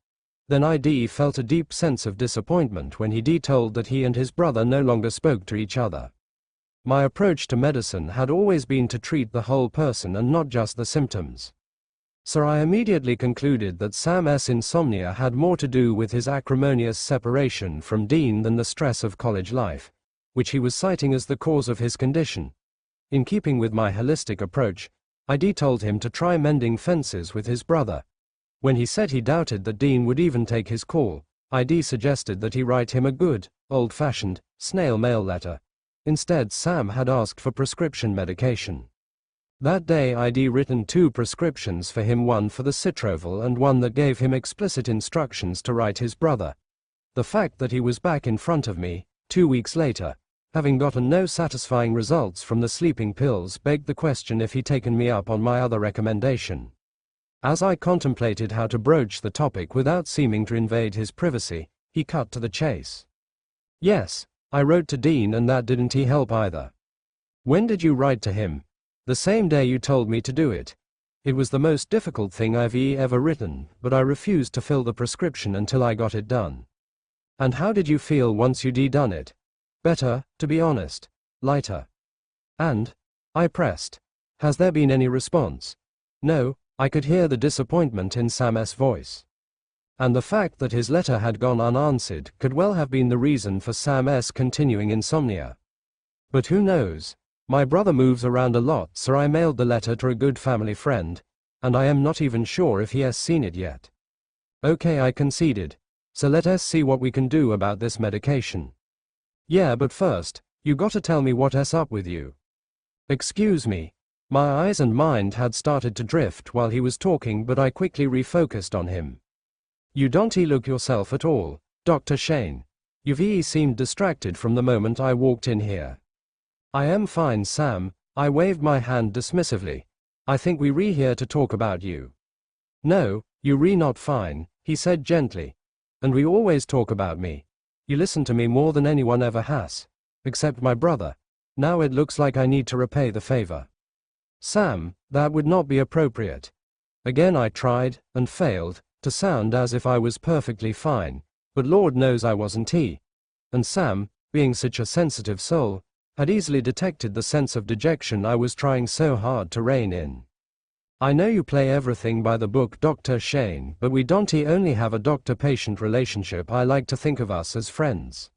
Then I felt a deep sense of disappointment when he told that he and his brother no longer spoke to each other. My approach to medicine had always been to treat the whole person and not just the symptoms. So I immediately concluded that Sam's insomnia had more to do with his acrimonious separation from Dean than the stress of college life, which he was citing as the cause of his condition. In keeping with my holistic approach, I told him to try mending fences with his brother. When he said he doubted that Dean would even take his call, I suggested that he write him a good, old-fashioned, snail mail letter. Instead, Sam had asked for prescription medication. That day I'd written 2 prescriptions for him, one for the Citroval and one that gave him explicit instructions to write his brother. The fact that he was back in front of me, 2 weeks later, having gotten no satisfying results from the sleeping pills, begged the question if he'd taken me up on my other recommendation. As I contemplated how to broach the topic without seeming to invade his privacy, he cut to the chase. Yes, I wrote to Dean, and that didn't help either. When did you write to him? The same day you told me to do it. It was the most difficult thing I've ever written, but I refused to fill the prescription until I got it done. And how did you feel once you'd done it? Better, to be honest. Lighter. And? I pressed. Has there been any response? No, I could hear the disappointment in Sam's voice. And the fact that his letter had gone unanswered could well have been the reason for Sam's continuing insomnia. But who knows? My brother moves around a lot, so I mailed the letter to a good family friend, and I am not even sure if he has seen it yet. Okay, I conceded. So let us see what we can do about this medication. Yeah, but first, you gotta tell me what's up with you. Excuse me. My eyes and mind had started to drift while he was talking, but I quickly refocused on him. You don't look yourself at all, Dr. Shane. You've seemed distracted from the moment I walked in here. I am fine, Sam. I waved my hand dismissively. I think we here to talk about you. No, you not fine, he said gently. And we always talk about me. You listen to me more than anyone ever has. Except my brother. Now it looks like I need to repay the favor. Sam, that would not be appropriate. Again I tried, and failed, to sound as if I was perfectly fine, but Lord knows I wasn't. And Sam, being such a sensitive soul, had easily detected the sense of dejection I was trying so hard to rein in. I know you play everything by the book, Dr. Shane, but we don't only have a doctor-patient relationship. I like to think of us as friends.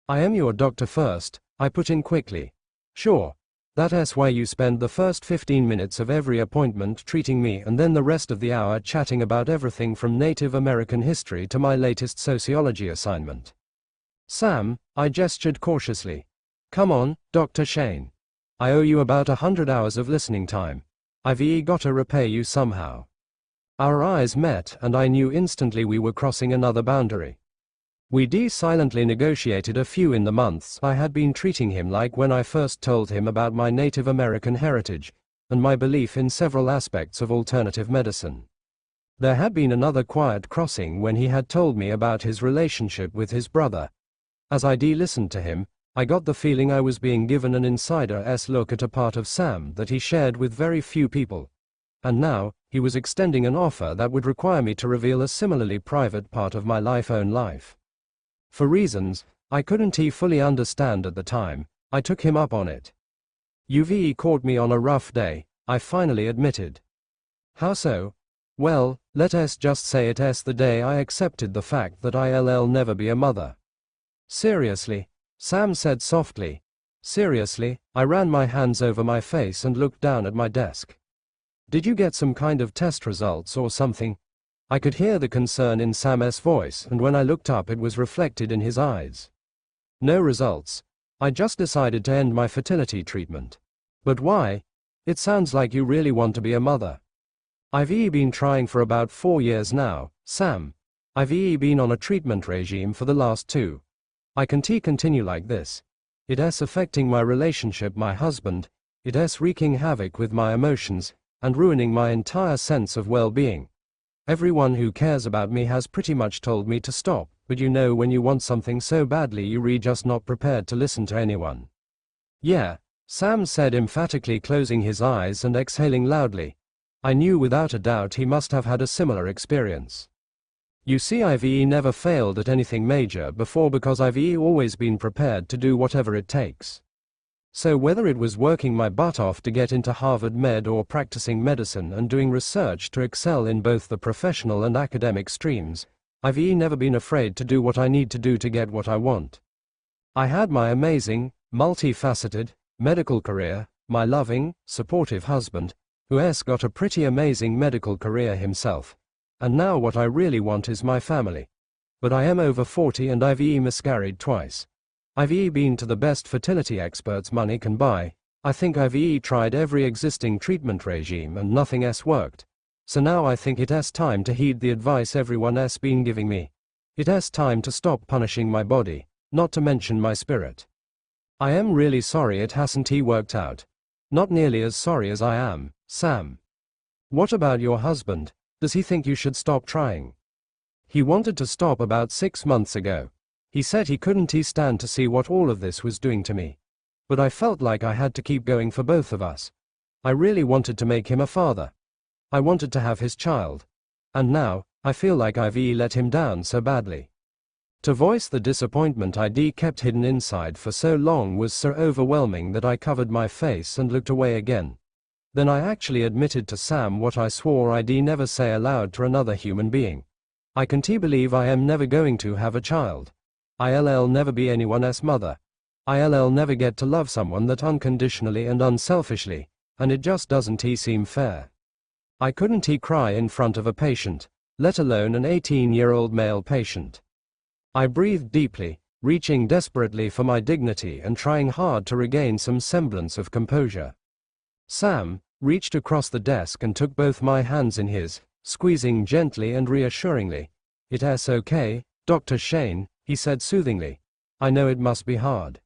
I am your doctor first, I put in quickly. Sure. That's why you spend the first 15 minutes of every appointment treating me and then the rest of the hour chatting about everything from Native American history to my latest sociology assignment. Sam, I gestured cautiously. Come on, Dr. Shane. I owe you about 100 hours of listening time. I've gotta repay you somehow. Our eyes met and I knew instantly we were crossing another boundary. We silently negotiated a few in the months I had been treating him like when I first told him about my Native American heritage, and my belief in several aspects of alternative medicine. There had been another quiet crossing when he had told me about his relationship with his brother. As I listened to him, I got the feeling I was being given an insider's look at a part of Sam that he shared with very few people. And now, he was extending an offer that would require me to reveal a similarly private part of my own life. For reasons I couldn't fully understand at the time, I took him up on it. You've caught me on a rough day, I finally admitted. How so? Well, let us just say it's the day I accepted the fact that I'll never be a mother. Seriously? Sam said softly. Seriously? I ran my hands over my face and looked down at my desk. Did you get some kind of test results or something? I could hear the concern in Sam's voice, and when I looked up it was reflected in his eyes. No results. I just decided to end my fertility treatment. But why? It sounds like you really want to be a mother. I've been trying for about 4 years now, Sam. I've been on a treatment regime for the last 2. I can't continue like this. It's affecting my relationship, my husband. It's wreaking havoc with my emotions, and ruining my entire sense of well-being. Everyone who cares about me has pretty much told me to stop, but you know when you want something so badly you're just not prepared to listen to anyone. Yeah, Sam said emphatically, closing his eyes and exhaling loudly. I knew without a doubt he must have had a similar experience. You see, I've never failed at anything major before because I've always been prepared to do whatever it takes. So whether it was working my butt off to get into Harvard Med or practicing medicine and doing research to excel in both the professional and academic streams, I've never been afraid to do what I need to do to get what I want. I had my amazing, multifaceted, medical career, my loving, supportive husband, who's got a pretty amazing medical career himself, and now what I really want is my family. But I am over 40 and I've miscarried twice. I've been to the best fertility experts money can buy. I think I've tried every existing treatment regime and nothing else worked. So now I think it's time to heed the advice everyone else been giving me. It's time to stop punishing my body, not to mention my spirit. I am really sorry it hasn't worked out. Not nearly as sorry as I am, Sam. What about your husband? Does he think you should stop trying? He wanted to stop about 6 months ago. He said he couldn't stand to see what all of this was doing to me. But I felt like I had to keep going for both of us. I really wanted to make him a father. I wanted to have his child. And now, I feel like I've let him down so badly. To voice the disappointment I'd kept hidden inside for so long was so overwhelming that I covered my face and looked away again. Then I actually admitted to Sam what I swore I'd never say aloud to another human being. I can't believe I am never going to have a child. I'll never be anyone's mother. I'll never get to love someone that unconditionally and unselfishly, and it just doesn't seem fair. I couldn't cry in front of a patient, let alone an 18-year-old male patient. I breathed deeply, reaching desperately for my dignity and trying hard to regain some semblance of composure. Sam reached across the desk and took both my hands in his, squeezing gently and reassuringly. "It's okay, Dr. Shane," he said soothingly. "I know it must be hard."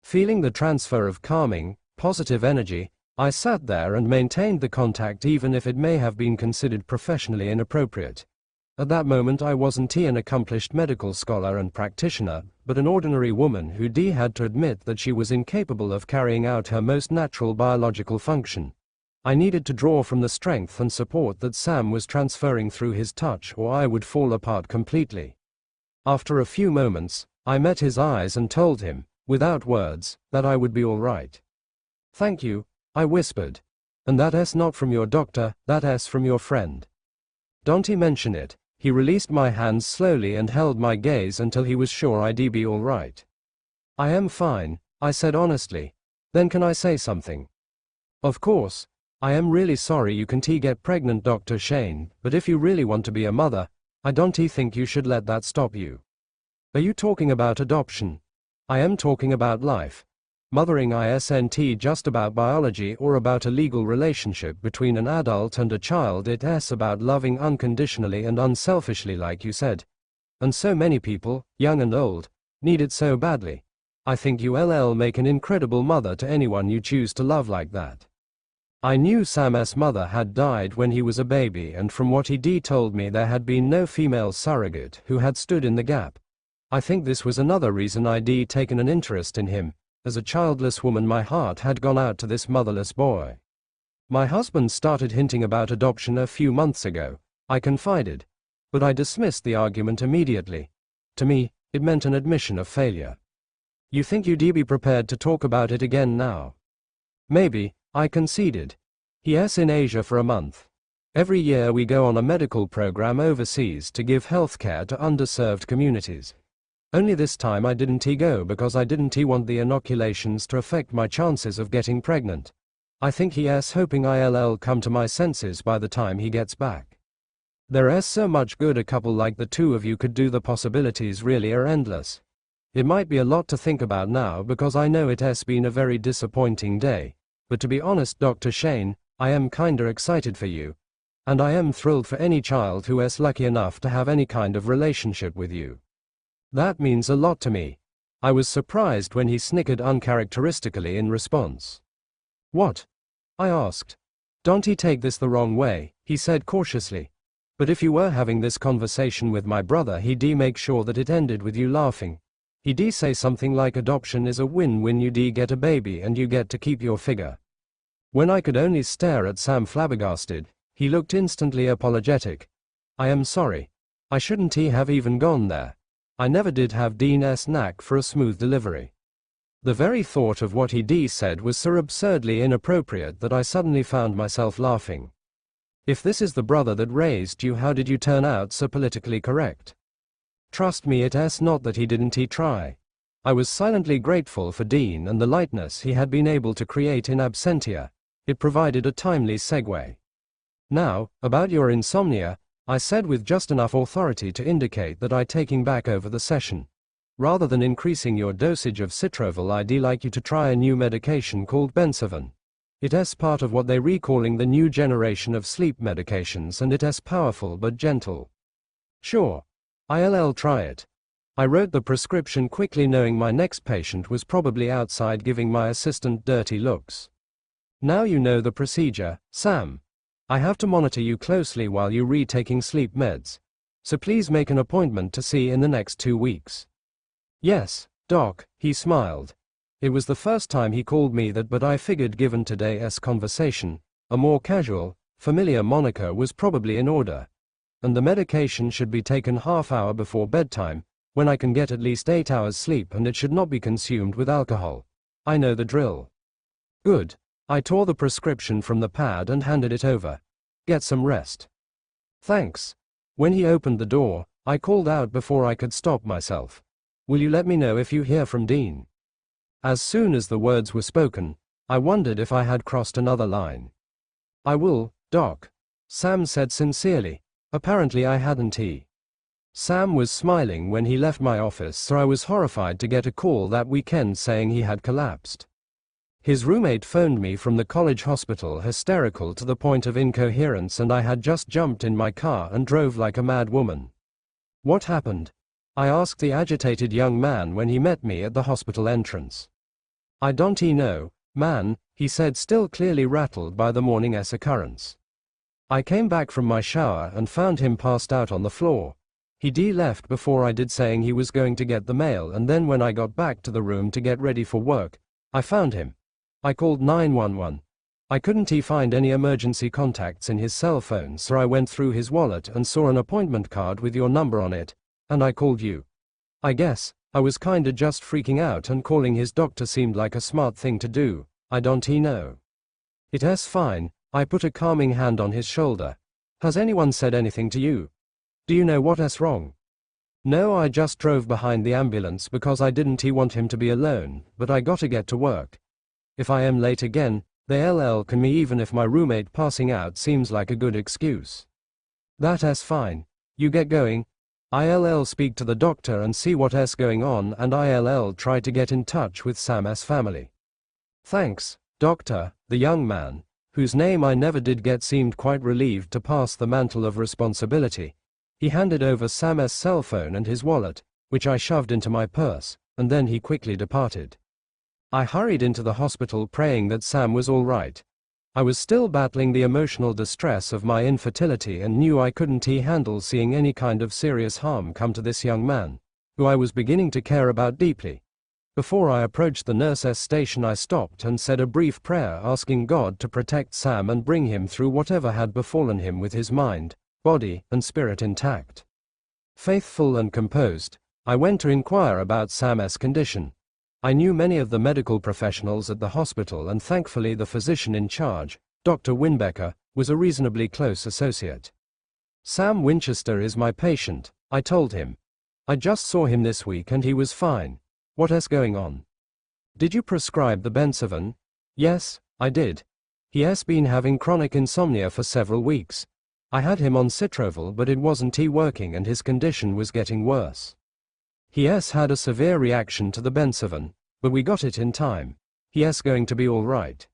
Feeling the transfer of calming, positive energy, I sat there and maintained the contact even if it may have been considered professionally inappropriate. At that moment I wasn't an accomplished medical scholar and practitioner, but an ordinary woman who had to admit that she was incapable of carrying out her most natural biological function. I needed to draw from the strength and support that Sam was transferring through his touch, or I would fall apart completely. After a few moments, I met his eyes and told him, without words, that I would be all right. "Thank you," I whispered. "And that's not from your doctor, that's from your friend." Don't mention it. He released my hands slowly and held my gaze until he was sure I'd be all right. "I am fine," I said honestly. "Then can I say something?" "Of course. I am really sorry you can't get pregnant, Dr. Shane, but if you really want to be a mother, I don't think you should let that stop you." "Are you talking about adoption?" "I am talking about life. Mothering isn't just about biology or about a legal relationship between an adult and a child. It's about loving unconditionally and unselfishly, like you said. And so many people, young and old, need it so badly. I think you'll make an incredible mother to anyone you choose to love like that." I knew Sam's mother had died when he was a baby, and from what he told me there had been no female surrogate who had stood in the gap. I think this was another reason I'd taken an interest in him. As a childless woman, my heart had gone out to this motherless boy. "My husband started hinting about adoption a few months ago," I confided. But I dismissed the argument immediately. To me, it meant an admission of failure. "You think you'd be prepared to talk about it again now?" "Maybe," I conceded. "He's in Asia for a month. Every year we go on a medical program overseas to give healthcare to underserved communities. Only this time I didn't go because I didn't want the inoculations to affect my chances of getting pregnant. I think he's hoping I'll come to my senses by the time he gets back. There's so much good a couple like the two of you could do. The possibilities really are endless. It might be a lot to think about now because I know it's been a very disappointing day, but to be honest, Dr. Shane, I am kinda excited for you. And I am thrilled for any child who is lucky enough to have any kind of relationship with you. That means a lot to me." I was surprised when he snickered uncharacteristically in response. "What?" I asked. "Don't take this the wrong way," he said cautiously. "But if you were having this conversation with my brother, he'd make sure that it ended with you laughing. He'd say something like adoption is a win-win. You get a baby and you get to keep your figure." When I could only stare at Sam flabbergasted, he looked instantly apologetic. "I am sorry. I shouldn't have even gone there. I never did have Dean's knack for a smooth delivery." The very thought of what he said was so absurdly inappropriate that I suddenly found myself laughing. "If this is the brother that raised you, how did you turn out so politically correct?" Trust me, it's not that he didn't try. I was silently grateful for Dean and the lightness he had been able to create in absentia. It provided a timely segue. "Now, about your insomnia," I said with just enough authority to indicate that I'd taking back over the session. "Rather than increasing your dosage of Citrovil, I'd like you to try a new medication called Bensevan. It's part of what they're recalling the new generation of sleep medications, and it's powerful but gentle." "Sure. I'll try it." I wrote the prescription quickly, knowing my next patient was probably outside giving my assistant dirty looks. "Now you know the procedure, Sam. I have to monitor you closely while you retaking sleep meds. So please make an appointment to see in the next 2 weeks." "Yes, Doc," he smiled. It was the first time he called me that, but I figured given today's conversation, a more casual, familiar moniker was probably in order. And the medication should be taken half-hour before bedtime, when I can get at least 8 hours sleep, and it should not be consumed with alcohol. I know the drill. Good. I tore the prescription from the pad and handed it over. Get some rest. Thanks. When he opened the door, I called out before I could stop myself. Will you let me know if you hear from Dean? As soon as the words were spoken, I wondered if I had crossed another line. I will, Doc. Sam said sincerely. Apparently I hadn't. Sam was smiling when he left my office, so I was horrified to get a call that weekend saying he had collapsed. His roommate phoned me from the college hospital, hysterical to the point of incoherence, and I had just jumped in my car and drove like a mad woman. What happened? I asked the agitated young man when he met me at the hospital entrance. I don't know, man, he said, still clearly rattled by the morning's occurrence. I came back from my shower and found him passed out on the floor. He left before I did, saying he was going to get the mail, and then when I got back to the room to get ready for work, I found him. I called 911. I couldn't find any emergency contacts in his cell phone, so I went through his wallet and saw an appointment card with your number on it, and I called you. I guess I was kinda just freaking out, and calling his doctor seemed like a smart thing to do. I don't know. It's fine. I put a calming hand on his shoulder. Has anyone said anything to you? Do you know what's wrong? No, I just drove behind the ambulance because I didn't want him to be alone, but I gotta get to work. If I am late again, they'll can me, even if my roommate passing out seems like a good excuse. That's fine. You get going. I'll speak to the doctor and see what's going on, and I'll try to get in touch with Sam's family. Thanks, doctor. The young man, whose name I never did get, seemed quite relieved to pass the mantle of responsibility. He handed over Sam's cell phone and his wallet, which I shoved into my purse, and then he quickly departed. I hurried into the hospital praying that Sam was all right. I was still battling the emotional distress of my infertility and knew I couldn't handle seeing any kind of serious harm come to this young man, who I was beginning to care about deeply. Before I approached the nurse's station, I stopped and said a brief prayer, asking God to protect Sam and bring him through whatever had befallen him with his mind, body, and spirit intact. Faithful and composed, I went to inquire about Sam's condition. I knew many of the medical professionals at the hospital, and thankfully the physician in charge, Dr. Winbecker, was a reasonably close associate. Sam Winchester is my patient, I told him. I just saw him this week and he was fine. What's going on? Did you prescribe the Benseven? Yes, I did. He has been having chronic insomnia for several weeks. I had him on Citroval, but it wasn't working and his condition was getting worse. He has had a severe reaction to the Benseven, but we got it in time. He is going to be all right.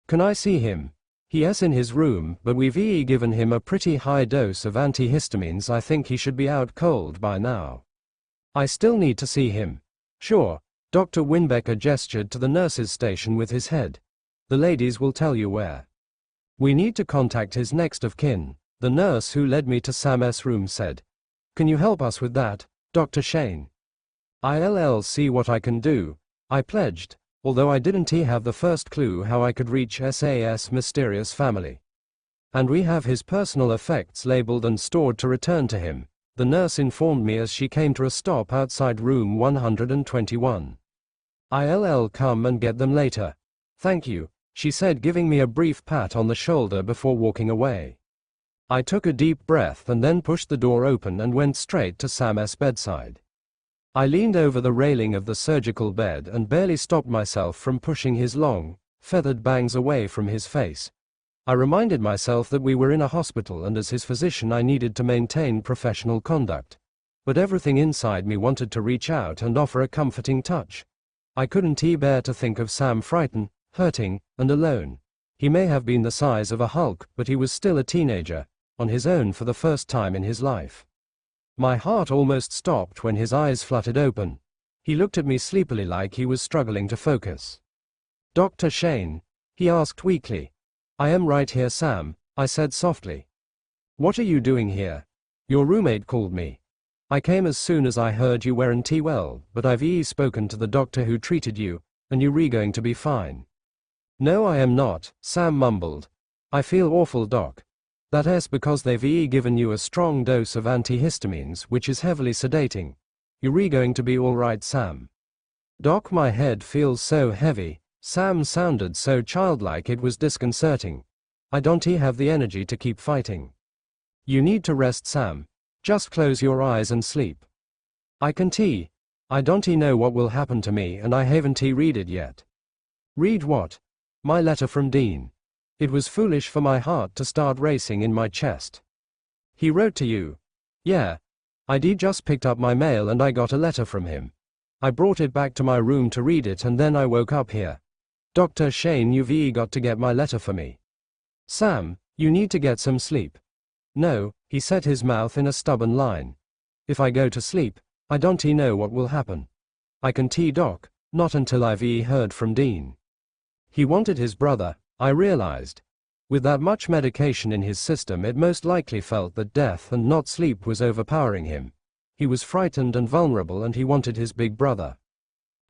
Can I see him? He is in his room, but we've given him a pretty high dose of antihistamines. I think he should be out cold by now. I still need to see him. Sure. Dr. Winbecker gestured to the nurse's station with his head. The ladies will tell you where. We need to contact his next of kin, the nurse who led me to Sam's room said. Can you help us with that, Dr. Shane? I'll see what I can do, I pledged, although I didn't have the first clue how I could reach SAS' mysterious family. And we have his personal effects labeled and stored to return to him, the nurse informed me as she came to a stop outside room 121. I'll come and get them later. Thank you, she said, giving me a brief pat on the shoulder before walking away. I took a deep breath and then pushed the door open and went straight to Sam's bedside. I leaned over the railing of the surgical bed and barely stopped myself from pushing his long, feathered bangs away from his face. I reminded myself that we were in a hospital and as his physician I needed to maintain professional conduct. But everything inside me wanted to reach out and offer a comforting touch. I couldn't bear to think of Sam frightened, hurting, and alone. He may have been the size of a Hulk, but he was still a teenager, on his own for the first time in his life. My heart almost stopped when his eyes fluttered open. He looked at me sleepily like he was struggling to focus. Dr. Shane? He asked weakly. I am right here, Sam, I said softly. What are you doing here? Your roommate called me. I came as soon as I heard you weren't well, but I've spoken to the doctor who treated you, and you going to be fine. No, I am not, Sam mumbled. I feel awful, Doc. That's because they've given you a strong dose of antihistamines, which is heavily sedating. You going to be alright, Sam? Doc, my head feels so heavy. Sam sounded so childlike it was disconcerting. I don't have the energy to keep fighting. You need to rest, Sam. Just close your eyes and sleep. I can't. I don't know what will happen to me, and I haven't read it yet. Read what? My letter from Dean. It was foolish for my heart to start racing in my chest. He wrote to you? Yeah. I just picked up my mail and I got a letter from him. I brought it back to my room to read it and then I woke up here. Dr. Shane, you've got to get my letter for me. Sam, you need to get some sleep. No, he set his mouth in a stubborn line. If I go to sleep, I don't know what will happen. I can't, Doc, not until I've heard from Dean. He wanted his brother, I realized. With that much medication in his system, it most likely felt that death and not sleep was overpowering him. He was frightened and vulnerable and he wanted his big brother.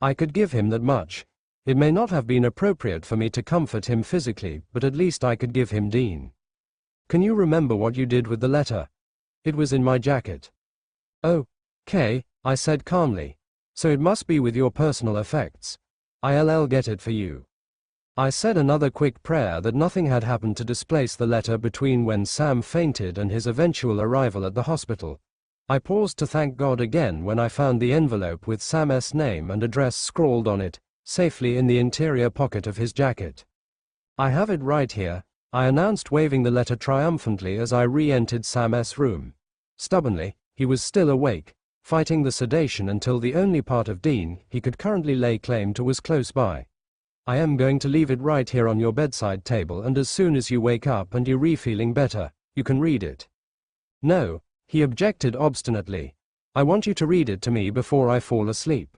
I could give him that much. It may not have been appropriate for me to comfort him physically, but at least I could give him Dean. Can you remember what you did with the letter? It was in my jacket. Oh, okay, I said calmly. So it must be with your personal effects. I'll get it for you. I said another quick prayer that nothing had happened to displace the letter between when Sam fainted and his eventual arrival at the hospital. I paused to thank God again when I found the envelope with Sam's name and address scrawled on it, safely in the interior pocket of his jacket. I have it right here, I announced, waving the letter triumphantly as I re-entered Sam's room. Stubbornly, he was still awake, fighting the sedation until the only part of Dean he could currently lay claim to was close by. I am going to leave it right here on your bedside table, and as soon as you wake up and you're feeling better, you can read it. No, he objected obstinately. I want you to read it to me before I fall asleep.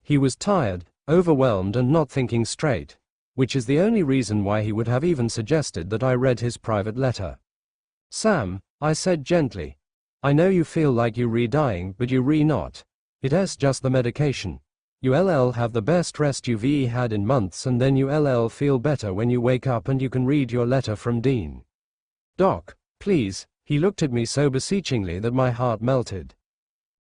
He was tired, overwhelmed and not thinking straight, which is the only reason why he would have even suggested that I read his private letter. Sam, I said gently, I know you feel like you're dying, but you're not. It's just the medication. You'll have the best rest you've had in months, and then you'll feel better when you wake up and you can read your letter from Dean. Doc, please, he looked at me so beseechingly that my heart melted.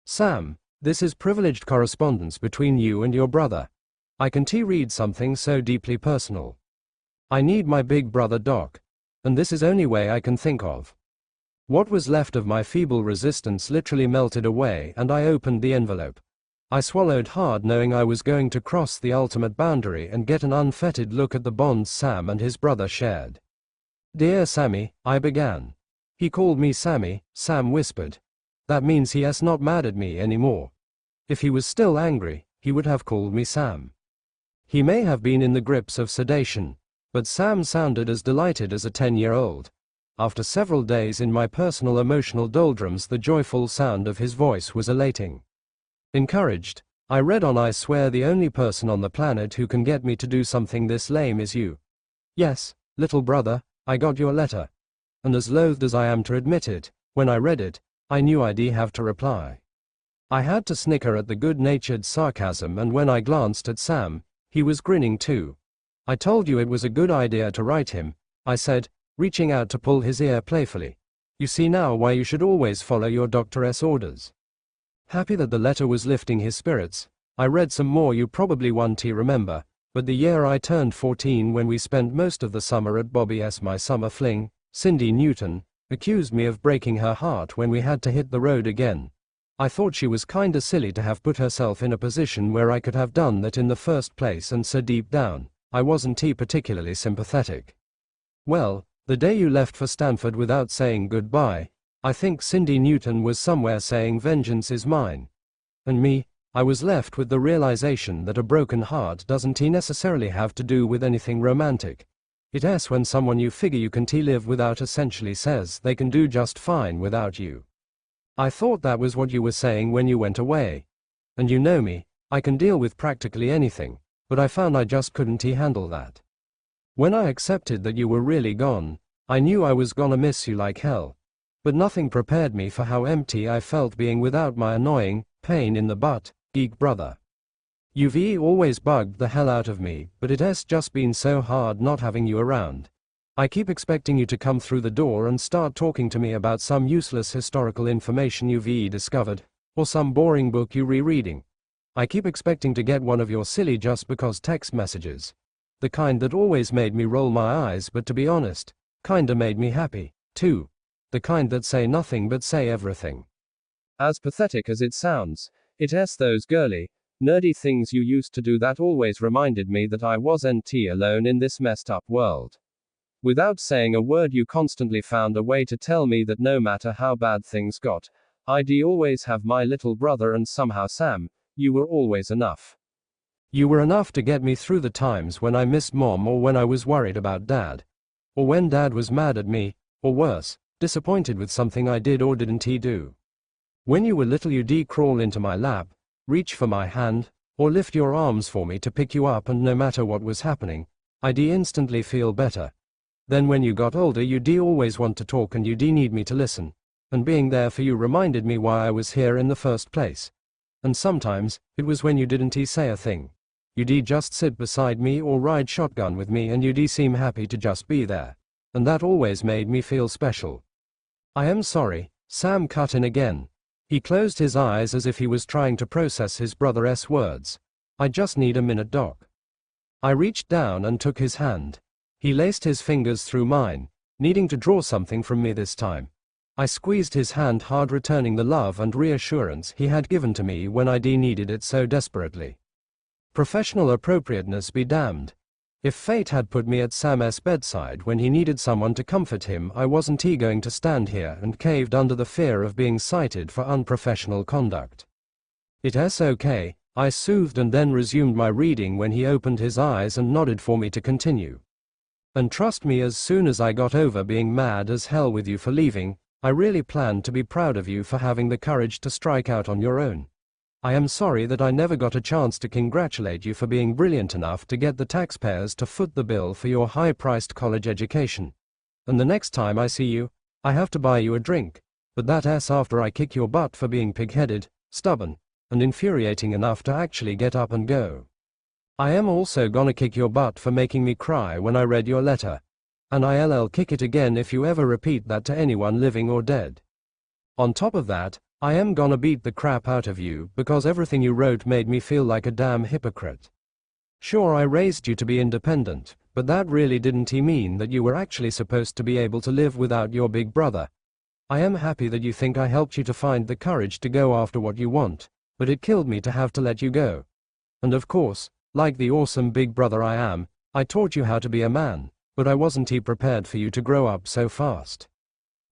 Sam, this is privileged correspondence between you and your brother. I can't read something so deeply personal. I need my big brother, Doc, and this is only way I can think of. What was left of my feeble resistance literally melted away, and I opened the envelope. I swallowed hard, knowing I was going to cross the ultimate boundary and get an unfettered look at the bonds Sam and his brother shared. Dear Sammy, I began. He called me Sammy, Sam whispered. That means he's not mad at me anymore. If he was still angry, he would have called me Sam. He may have been in the grips of sedation, but Sam sounded as delighted as a 10-year-old. After several days in my personal emotional doldrums, the joyful sound of his voice was elating. Encouraged, I read on. I swear the only person on the planet who can get me to do something this lame is you. Yes, little brother, I got your letter. And as loath as I am to admit it, when I read it, I knew I'd have to reply. I had to snicker at the good-natured sarcasm, and when I glanced at Sam, he was grinning too. I told you it was a good idea to write him, I said, reaching out to pull his ear playfully. You see now why you should always follow your doctor's orders. Happy that the letter was lifting his spirits, I read some more. You probably won't remember, but the year I turned 14, when we spent most of the summer at Bobby's my summer fling, Cindy Newton accused me of breaking her heart when we had to hit the road again. I thought she was kinda silly to have put herself in a position where I could have done that in the first place, and so deep down, I wasn't particularly sympathetic. Well, the day you left for Stanford without saying goodbye, I think Cindy Newton was somewhere saying vengeance is mine. And me, I was left with the realization that a broken heart doesn't necessarily have to do with anything romantic. It's when someone you figure you can live without essentially says they can do just fine without you. I thought that was what you were saying when you went away. And you know me, I can deal with practically anything, but I found I just couldn't handle that. When I accepted that you were really gone, I knew I was gonna miss you like hell. But nothing prepared me for how empty I felt being without my annoying, pain in the butt, geek brother. You've always bugged the hell out of me, but it's just been so hard not having you around. I keep expecting you to come through the door and start talking to me about some useless historical information you've discovered, or some boring book you're rereading. I keep expecting to get one of your silly just because text messages. The kind that always made me roll my eyes, but to be honest, kinda made me happy, too. The kind that say nothing but say everything. As pathetic as it sounds, it's those girly, nerdy things you used to do that always reminded me that I wasn't alone in this messed up world. Without saying a word, you constantly found a way to tell me that no matter how bad things got, I'd always have my little brother, and somehow, Sam, you were always enough. You were enough to get me through the times when I missed Mom, or when I was worried about Dad. Or when Dad was mad at me, or worse, disappointed with something I did or didn't do. When you were little, you'd crawl into my lap, reach for my hand, or lift your arms for me to pick you up, and no matter what was happening, I'd instantly feel better. Then when you got older, you'd always want to talk and you'd need me to listen, and being there for you reminded me why I was here in the first place. And sometimes, it was when you didn't say a thing. You'd just sit beside me or ride shotgun with me, and you'd seem happy to just be there. And that always made me feel special. I am sorry, Sam cut in again. He closed his eyes as if he was trying to process his brother's words. I just need a minute, Doc. I reached down and took his hand. He laced his fingers through mine, needing to draw something from me this time. I squeezed his hand hard, returning the love and reassurance he had given to me when I needed it so desperately. Professional appropriateness be damned. If fate had put me at Sam's bedside when he needed someone to comfort him, I wasn't going to stand here and caved under the fear of being cited for unprofessional conduct. It's okay, I soothed, and then resumed my reading when he opened his eyes and nodded for me to continue. And trust me, as soon as I got over being mad as hell with you for leaving, I really planned to be proud of you for having the courage to strike out on your own. I am sorry that I never got a chance to congratulate you for being brilliant enough to get the taxpayers to foot the bill for your high-priced college education. And the next time I see you, I have to buy you a drink, but that's after I kick your butt for being pig-headed, stubborn, and infuriating enough to actually get up and go. I am also gonna kick your butt for making me cry when I read your letter. And I'll kick it again if you ever repeat that to anyone living or dead. On top of that, I am gonna beat the crap out of you because everything you wrote made me feel like a damn hypocrite. Sure, I raised you to be independent, but that really didn't mean that you were actually supposed to be able to live without your big brother. I am happy that you think I helped you to find the courage to go after what you want, but it killed me to have to let you go. And of course, like the awesome big brother I am, I taught you how to be a man, but I wasn't prepared for you to grow up so fast.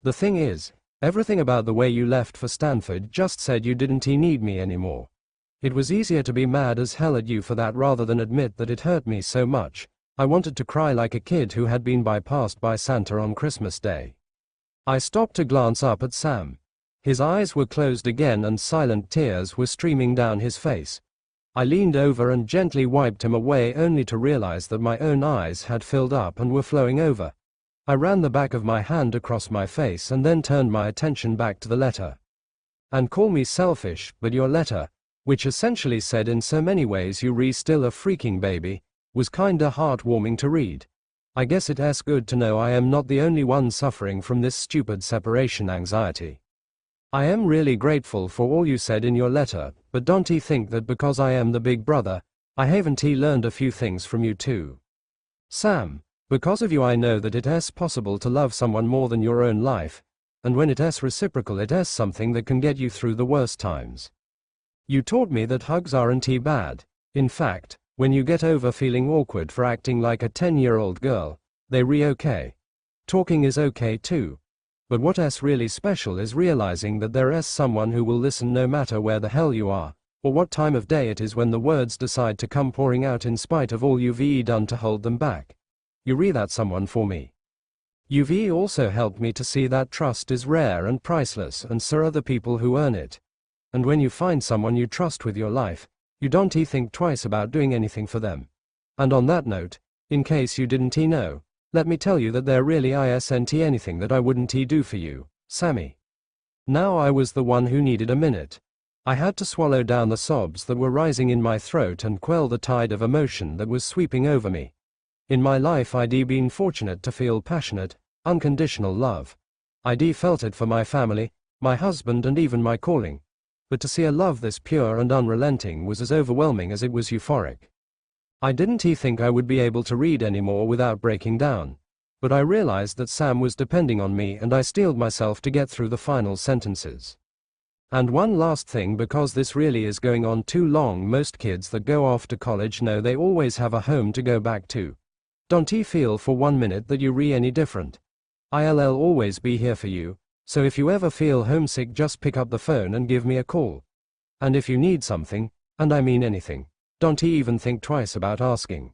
The thing is, everything about the way you left for Stanford just said you didn't need me anymore. It was easier to be mad as hell at you for that rather than admit that it hurt me so much. I wanted to cry like a kid who had been bypassed by Santa on Christmas Day. I stopped to glance up at Sam. His eyes were closed again and silent tears were streaming down his face. I leaned over and gently wiped him away, only to realize that my own eyes had filled up and were flowing over. I ran the back of my hand across my face and then turned my attention back to the letter. And call me selfish, but your letter, which essentially said in so many ways you're still a freaking baby, was kinda heartwarming to read. I guess it's good to know I am not the only one suffering from this stupid separation anxiety. I am really grateful for all you said in your letter, but don't think that because I am the big brother, I haven't learned a few things from you too. Sam, because of you I know that it's possible to love someone more than your own life, and when it's reciprocal it's something that can get you through the worst times. You taught me that hugs aren't bad. In fact, when you get over feeling awkward for acting like a 10-year-old girl, they're okay. Talking is okay too. But what's really special is realizing that there's someone who will listen no matter where the hell you are, or what time of day it is when the words decide to come pouring out in spite of all you've done to hold them back. You're that someone for me. You've also helped me to see that trust is rare and priceless, and so are the people who earn it. And when you find someone you trust with your life, you don't think twice about doing anything for them. And on that note, in case you didn't know, let me tell you that there really isn't anything that I wouldn't do for you, Sammy. Now I was the one who needed a minute. I had to swallow down the sobs that were rising in my throat and quell the tide of emotion that was sweeping over me. In my life I'd been fortunate to feel passionate, unconditional love. I'd felt it for my family, my husband and even my calling. But to see a love this pure and unrelenting was as overwhelming as it was euphoric. I didn't think I would be able to read anymore without breaking down. But I realized that Sam was depending on me and I steeled myself to get through the final sentences. And one last thing, because this really is going on too long, most kids that go off to college know they always have a home to go back to. Don't feel for 1 minute that you're any different. I'll always be here for you, so if you ever feel homesick just pick up the phone and give me a call. And if you need something, and I mean anything, don't even think twice about asking.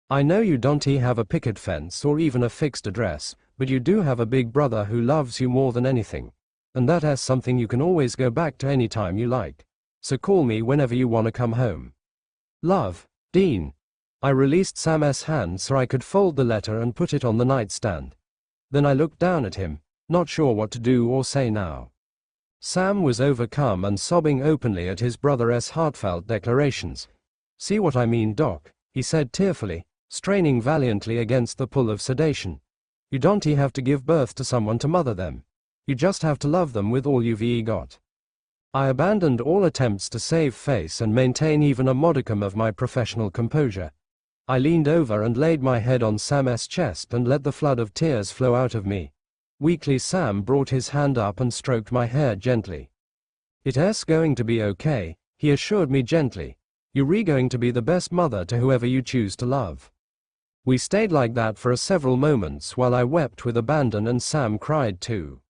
I know you don't have a picket fence or even a fixed address, but you do have a big brother who loves you more than anything. And that's something you can always go back to any time you like. So call me whenever you want to come home. Love, Dean. I released Sam's hand so I could fold the letter and put it on the nightstand. Then I looked down at him, not sure what to do or say now. Sam was overcome and sobbing openly at his brother's heartfelt declarations. See what I mean, Doc, he said tearfully, straining valiantly against the pull of sedation. You don't have to give birth to someone to mother them. You just have to love them with all you've got. I abandoned all attempts to save face and maintain even a modicum of my professional composure. I leaned over and laid my head on Sam's chest and let the flood of tears flow out of me. Weakly Sam brought his hand up and stroked my hair gently. It's going to be okay, he assured me gently. You're going to be the best mother to whoever you choose to love. We stayed like that for several moments while I wept with abandon and Sam cried too.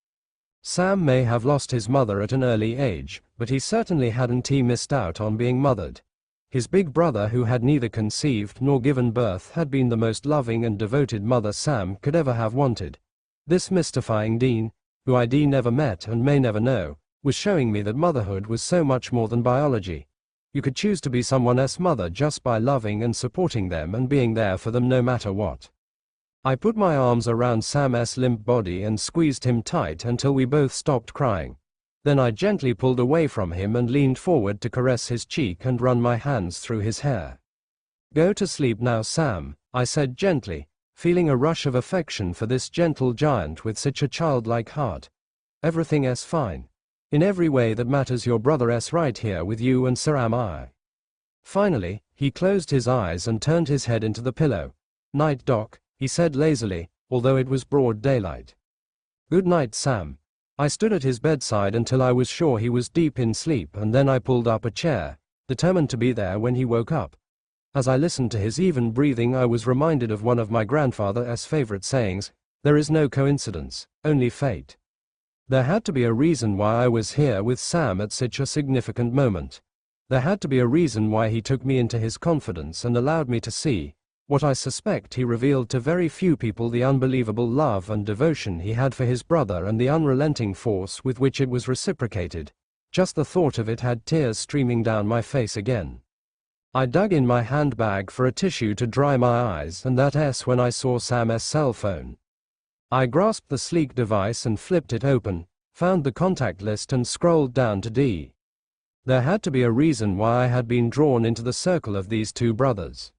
Sam may have lost his mother at an early age, but he certainly hadn't missed out on being mothered. His big brother, who had neither conceived nor given birth, had been the most loving and devoted mother Sam could ever have wanted. This mystifying Dean, who I'd never met and may never know, was showing me that motherhood was so much more than biology. You could choose to be someone else's mother just by loving and supporting them and being there for them no matter what. I put my arms around Sam's limp body and squeezed him tight until we both stopped crying. Then I gently pulled away from him and leaned forward to caress his cheek and run my hands through his hair. Go to sleep now, Sam, I said gently, feeling a rush of affection for this gentle giant with such a childlike heart. Everything's fine. In every way that matters, your brother's right here with you and so am I. Finally, he closed his eyes and turned his head into the pillow. Night, Doc, he said lazily, although it was broad daylight. Good night, Sam. I stood at his bedside until I was sure he was deep in sleep, and then I pulled up a chair, determined to be there when he woke up. As I listened to his even breathing, I was reminded of one of my grandfather's favorite sayings, there is no coincidence, only fate. There had to be a reason why I was here with Sam at such a significant moment. There had to be a reason why he took me into his confidence and allowed me to see, what I suspect he revealed to very few people, the unbelievable love and devotion he had for his brother and the unrelenting force with which it was reciprocated. Just the thought of it had tears streaming down my face again. I dug in my handbag for a tissue to dry my eyes, and that's when I saw Sam's cell phone. I grasped the sleek device and flipped it open, found the contact list and scrolled down to D. There had to be a reason why I had been drawn into the circle of these two brothers.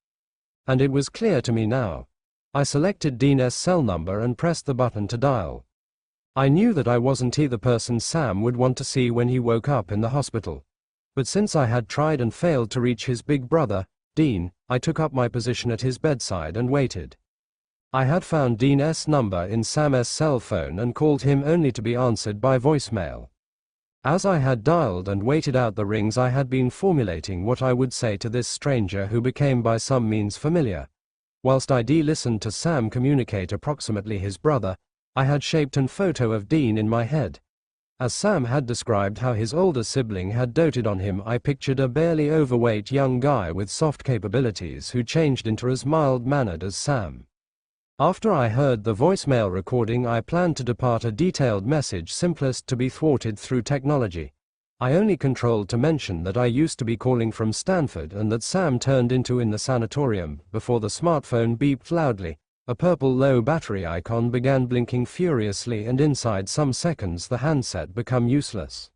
And it was clear to me now. I selected Dean's cell number and pressed the button to dial. I knew that I wasn't the person Sam would want to see when he woke up in the hospital. But since I had tried and failed to reach his big brother, Dean, I took up my position at his bedside and waited. I had found Dean's number in Sam's cell phone and called him only to be answered by voicemail. As I had dialed and waited out the rings, I had been formulating what I would say to this stranger who became by some means familiar. Whilst I'd listened to Sam communicate approximately his brother, I had shaped a photo of Dean in my head. As Sam had described how his older sibling had doted on him, I pictured a barely overweight young guy with soft capabilities who changed into as mild-mannered as Sam. After I heard the voicemail recording, I planned to depart a detailed message, simplest to be thwarted through technology. I only controlled to mention that I used to be calling from Stanford and that Sam turned into in the sanatorium before the smartphone beeped loudly. A purple low battery icon began blinking furiously, and inside some seconds the handset became useless.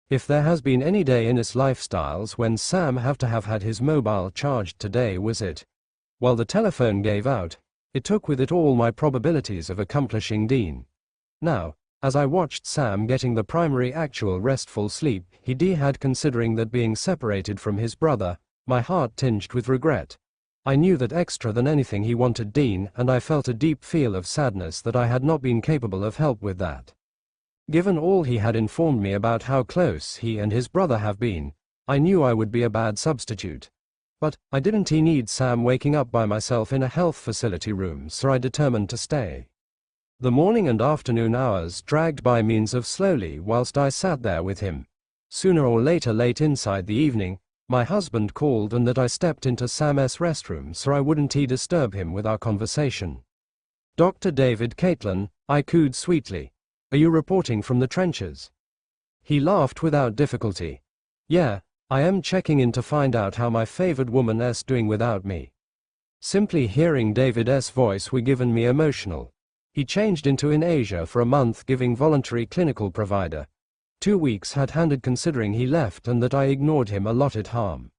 If there has been any day in his lifestyles when Sam have to have had his mobile charged, today was it. While the telephone gave out, it took with it all my probabilities of accomplishing Dean. Now, as I watched Sam getting the primary actual restful sleep he had, considering that being separated from his brother, my heart tinged with regret. I knew that extra than anything he wanted Dean, and I felt a deep feel of sadness that I had not been capable of help with that. Given all he had informed me about how close he and his brother have been, I knew I would be a bad substitute. But I didn't need Sam waking up by myself in a health facility room, so I determined to stay. The morning and afternoon hours dragged by means of slowly whilst I sat there with him. Sooner or later, late inside the evening, my husband called and that I stepped into Sam's restroom so I wouldn't disturb him with our conversation. "Dr. David Caitlin," I cooed sweetly. "Are you reporting from the trenches?" He laughed without difficulty. "Yeah, I am checking in to find out how my favored woman is doing without me." Simply hearing David's voice were given me emotional. He changed into in Asia for a month giving voluntary clinical provider. 2 weeks had handed considering he left and that I ignored him allotted harm.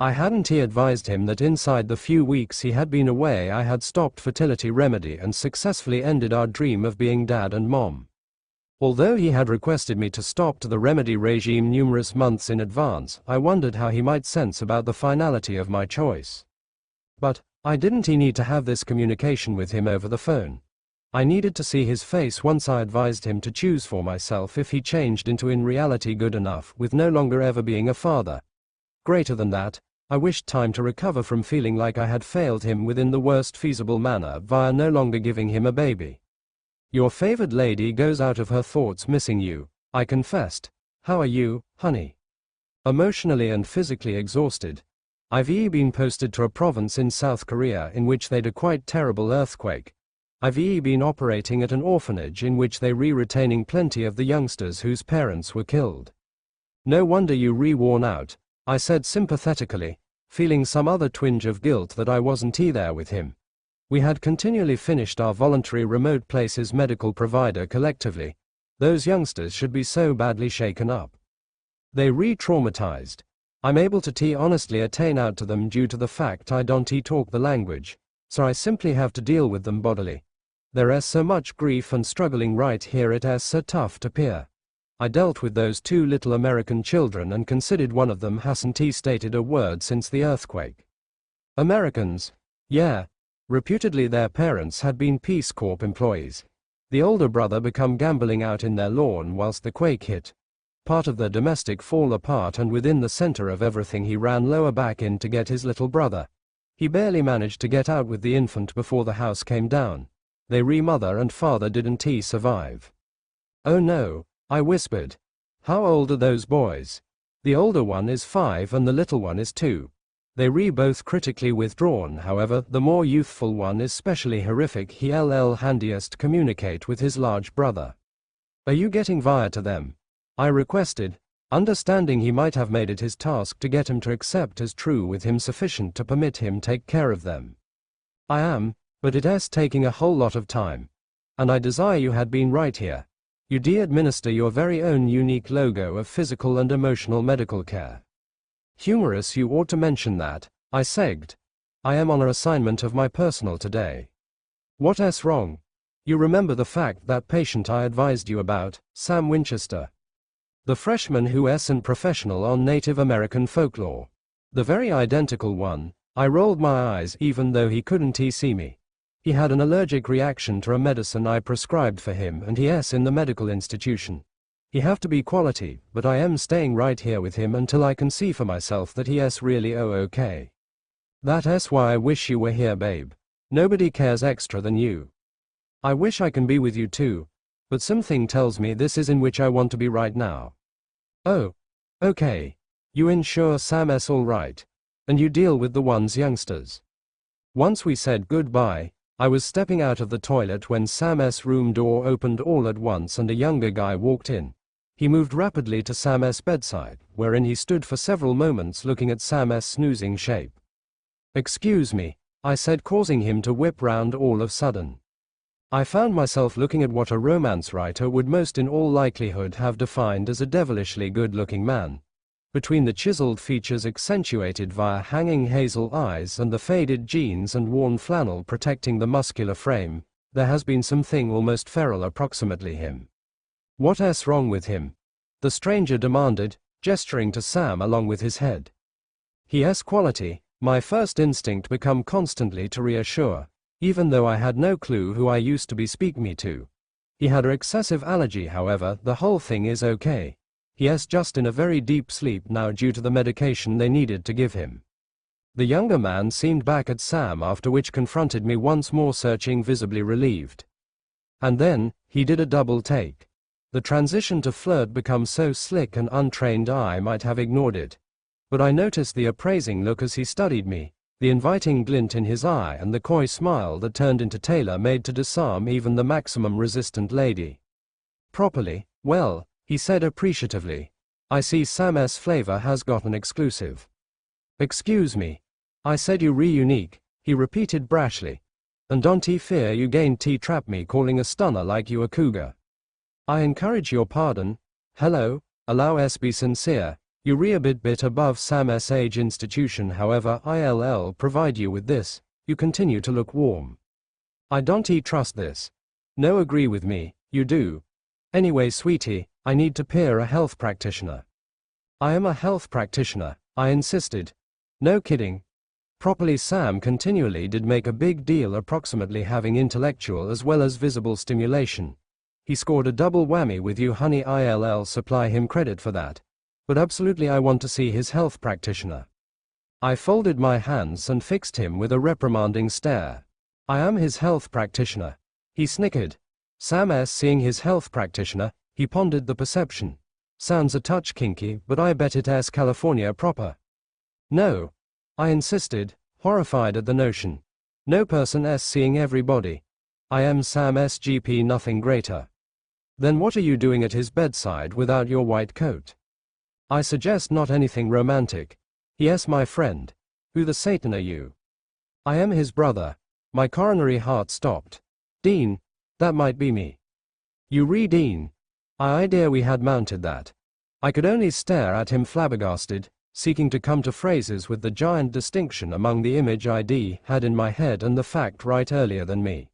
I hadn't advised him that inside the few weeks he had been away I had stopped fertility remedy and successfully ended our dream of being dad and mom. Although he had requested me to stop to the remedy regime numerous months in advance, I wondered how he might sense about the finality of my choice. But I didn't need to have this communication with him over the phone. I needed to see his face once I advised him to choose for myself if he changed into in reality good enough with no longer ever being a father. Greater than that, I wished time to recover from feeling like I had failed him within the worst feasible manner via no longer giving him a baby. "Your favored lady goes out of her thoughts missing you," I confessed. "How are you, honey?" Emotionally and physically exhausted. I've been posted to a province in South Korea in which they'd a quite terrible earthquake. I've been operating at an orphanage in which they retaining plenty of the youngsters whose parents were killed. "No wonder you worn out," I said sympathetically, feeling some other twinge of guilt that I wasn't there with him. We had continually finished our voluntary remote places medical provider collectively. Those youngsters should be so badly shaken up. They re-traumatized. I'm able to honestly attain out to them due to the fact I don't talk the language, so I simply have to deal with them bodily. There is so much grief and struggling right here, it is so tough to peer. I dealt with those 2 little American children and considered one of them hasn't stated a word since the earthquake. Americans? Yeah. Reputedly their parents had been Peace Corps employees. The older brother become gambling out in their lawn whilst the quake hit. Part of their domestic fall apart and within the center of everything he ran lower back in to get his little brother. He barely managed to get out with the infant before the house came down. They mother and father didn't survive. "Oh no," I whispered. "How old are those boys?" "The older one is 5 and the little one is 2. They both critically withdrawn, however, the more youthful one is especially horrific. He handiest to communicate with his large brother." "Are you getting via to them?" I requested, understanding he might have made it his task to get him to accept as true with him sufficient to permit him take care of them. "I am, but it is taking a whole lot of time. And I desire you had been right here. You administer your very own unique logo of physical and emotional medical care." "Humorous you ought to mention that," I said. "I am on an assignment of my personal today." "What is wrong?" "You remember the fact that patient I advised you about, Sam Winchester? The freshman who is an professional on Native American folklore. The very identical one." I rolled my eyes even though he couldn't see me. "He had an allergic reaction to a medicine I prescribed for him and he is in the medical institution. He have to be quality, but I am staying right here with him until I can see for myself that he is really okay. That is why I wish you were here, babe. Nobody cares extra than you. I wish I can be with you too, but something tells me this is in which I want to be right now." "Oh, okay. You ensure Sam is all right, and you deal with the one's youngsters." Once we said goodbye, I was stepping out of the toilet when Sam's room door opened all at once and a younger guy walked in. He moved rapidly to Sam's bedside, wherein he stood for several moments looking at Sam's snoozing shape. "Excuse me," I said, causing him to whip round all of a sudden. I found myself looking at what a romance writer would most in all likelihood have defined as a devilishly good-looking man. Between the chiseled features accentuated via hanging hazel eyes and the faded jeans and worn flannel protecting the muscular frame, there has been something almost feral approximately him. What's wrong with him? The stranger demanded, gesturing to Sam along with his head. He has quality, my first instinct become constantly to reassure, even though I had no clue who I used to be speaking to. He had an excessive allergy, however, the whole thing is okay. He is just in a very deep sleep now due to the medication they needed to give him. The younger man seemed back at Sam, after which confronted me once more, searching, visibly relieved. And then, he did a double take. The transition to flirt becomes so slick and untrained I might have ignored it. But I noticed the appraising look as he studied me, the inviting glint in his eye and the coy smile that turned into tailor-made to disarm even the maximum resistant lady. Properly, well, he said appreciatively. I see Sam's flavor has got an exclusive. Excuse me. I said you re-unique, he repeated brashly. And don't fear you gain trap me calling a stunner like you a cougar. I encourage your pardon. Hello, allow us be sincere. You re a bit above Sam's age institution, however I'll provide you with this, you continue to look warm. I don't trust this. No, agree with me, you do. Anyway sweetie, I need to peer a health practitioner. I am a health practitioner, I insisted. No kidding. Properly, Sam continually did make a big deal approximately having intellectual as well as visible stimulation. He scored a double whammy with you honey, I'll supply him credit for that. But absolutely I want to see his health practitioner. I folded my hands and fixed him with a reprimanding stare. I am his health practitioner. He snickered. Sam's seeing his health practitioner, he pondered the perception. Sounds a touch kinky, but I bet it's California proper. No. I insisted, horrified at the notion. No person seeing everybody. I am Sam's GP, nothing greater. Then what are you doing at his bedside without your white coat? I suggest not anything romantic. Yes, my friend. Who the Satan are you? I am his brother. My coronary heart stopped. Dean, that might be me. You Dean. I idea we had mounted that. I could only stare at him flabbergasted, seeking to come to phrases with the giant distinction among the image ID had in my head and the fact right earlier than me.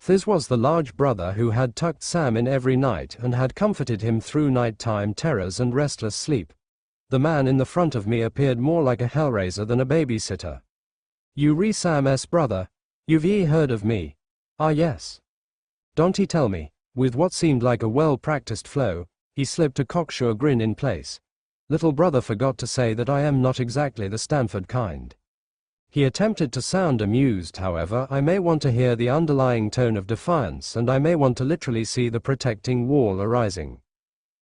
This was the large brother who had tucked Sam in every night and had comforted him through nighttime terrors and restless sleep. The man in the front of me appeared more like a hellraiser than a babysitter. You Sam's brother? You've heard of me? Ah yes. Don't tell me. With what seemed like a well-practiced flow, he slipped a cocksure grin in place. Little brother forgot to say that I am not exactly the Stanford kind. He attempted to sound amused, however I may want to hear the underlying tone of defiance and I may want to literally see the protecting wall arising.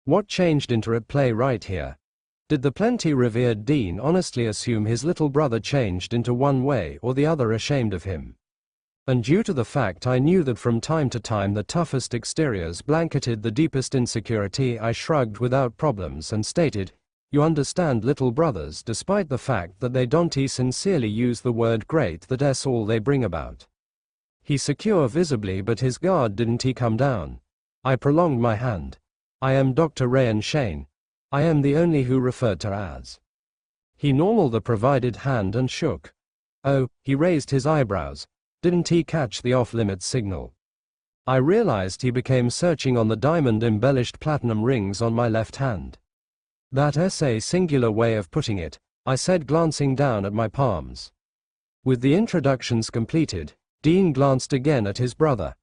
What changed into at play right here? Did the plenty revered Dean honestly assume his little brother changed into one way or the other ashamed of him? And due to the fact I knew that from time to time the toughest exteriors blanketed the deepest insecurity, I shrugged without problems and stated, you understand little brothers, despite the fact that they don't sincerely use the word great, that's all they bring about. He secure visibly, but his guard didn't come down. I prolonged my hand. I am Dr. Rayan Shane. I am the only who referred to as. He normal the provided hand and shook. Oh, he raised his eyebrows. Didn't he catch the off-limits signal? I realized he became searching on the diamond-embellished platinum rings on my left hand. That's a singular way of putting it, I said, glancing down at my palms. With the introductions completed, Dean glanced again at his brother.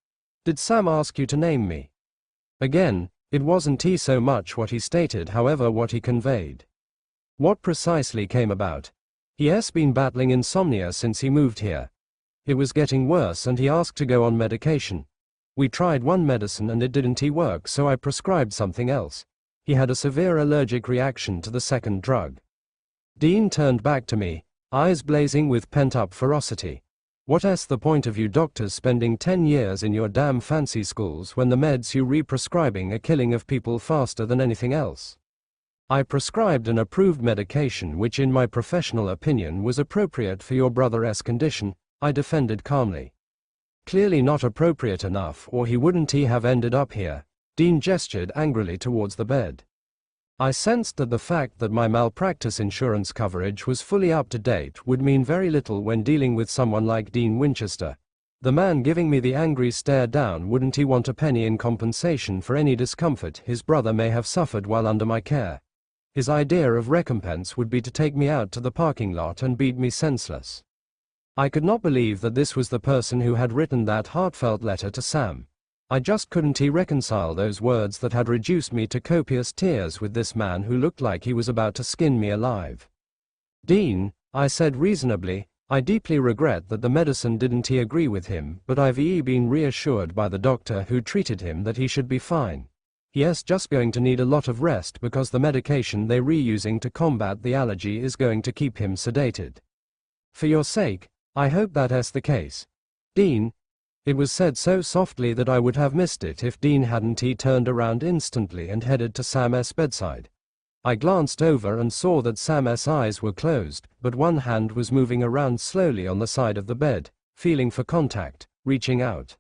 Did Sam ask you to name me? Again, it wasn't so much what he stated, however what he conveyed. What precisely came about? He has been battling insomnia since he moved here. It was getting worse and he asked to go on medication. We tried one medicine and it didn't work, so I prescribed something else. He had a severe allergic reaction to the second drug. Dean turned back to me, eyes blazing with pent-up ferocity. What's the point of you doctors spending 10 years in your damn fancy schools when the meds you re-prescribing are killing of people faster than anything else? I prescribed an approved medication which in my professional opinion was appropriate for your brother's condition, I defended calmly. Clearly not appropriate enough, or he wouldn't have ended up here. Dean gestured angrily towards the bed. I sensed that the fact that my malpractice insurance coverage was fully up to date would mean very little when dealing with someone like Dean Winchester. The man giving me the angry stare down wouldn't he want a penny in compensation for any discomfort his brother may have suffered while under my care. His idea of recompense would be to take me out to the parking lot and beat me senseless. I could not believe that this was the person who had written that heartfelt letter to Sam. I just couldn't reconcile those words that had reduced me to copious tears with this man who looked like he was about to skin me alive. Dean, I said reasonably, I deeply regret that the medicine didn't agree with him, but I've been reassured by the doctor who treated him that he should be fine. He's just going to need a lot of rest because the medication they're reusing to combat the allergy is going to keep him sedated. For your sake, I hope that's the case. Dean. It was said so softly that I would have missed it if Dean hadn't turned around instantly and headed to Sam's bedside. I glanced over and saw that Sam's eyes were closed, but one hand was moving around slowly on the side of the bed, feeling for contact, reaching out.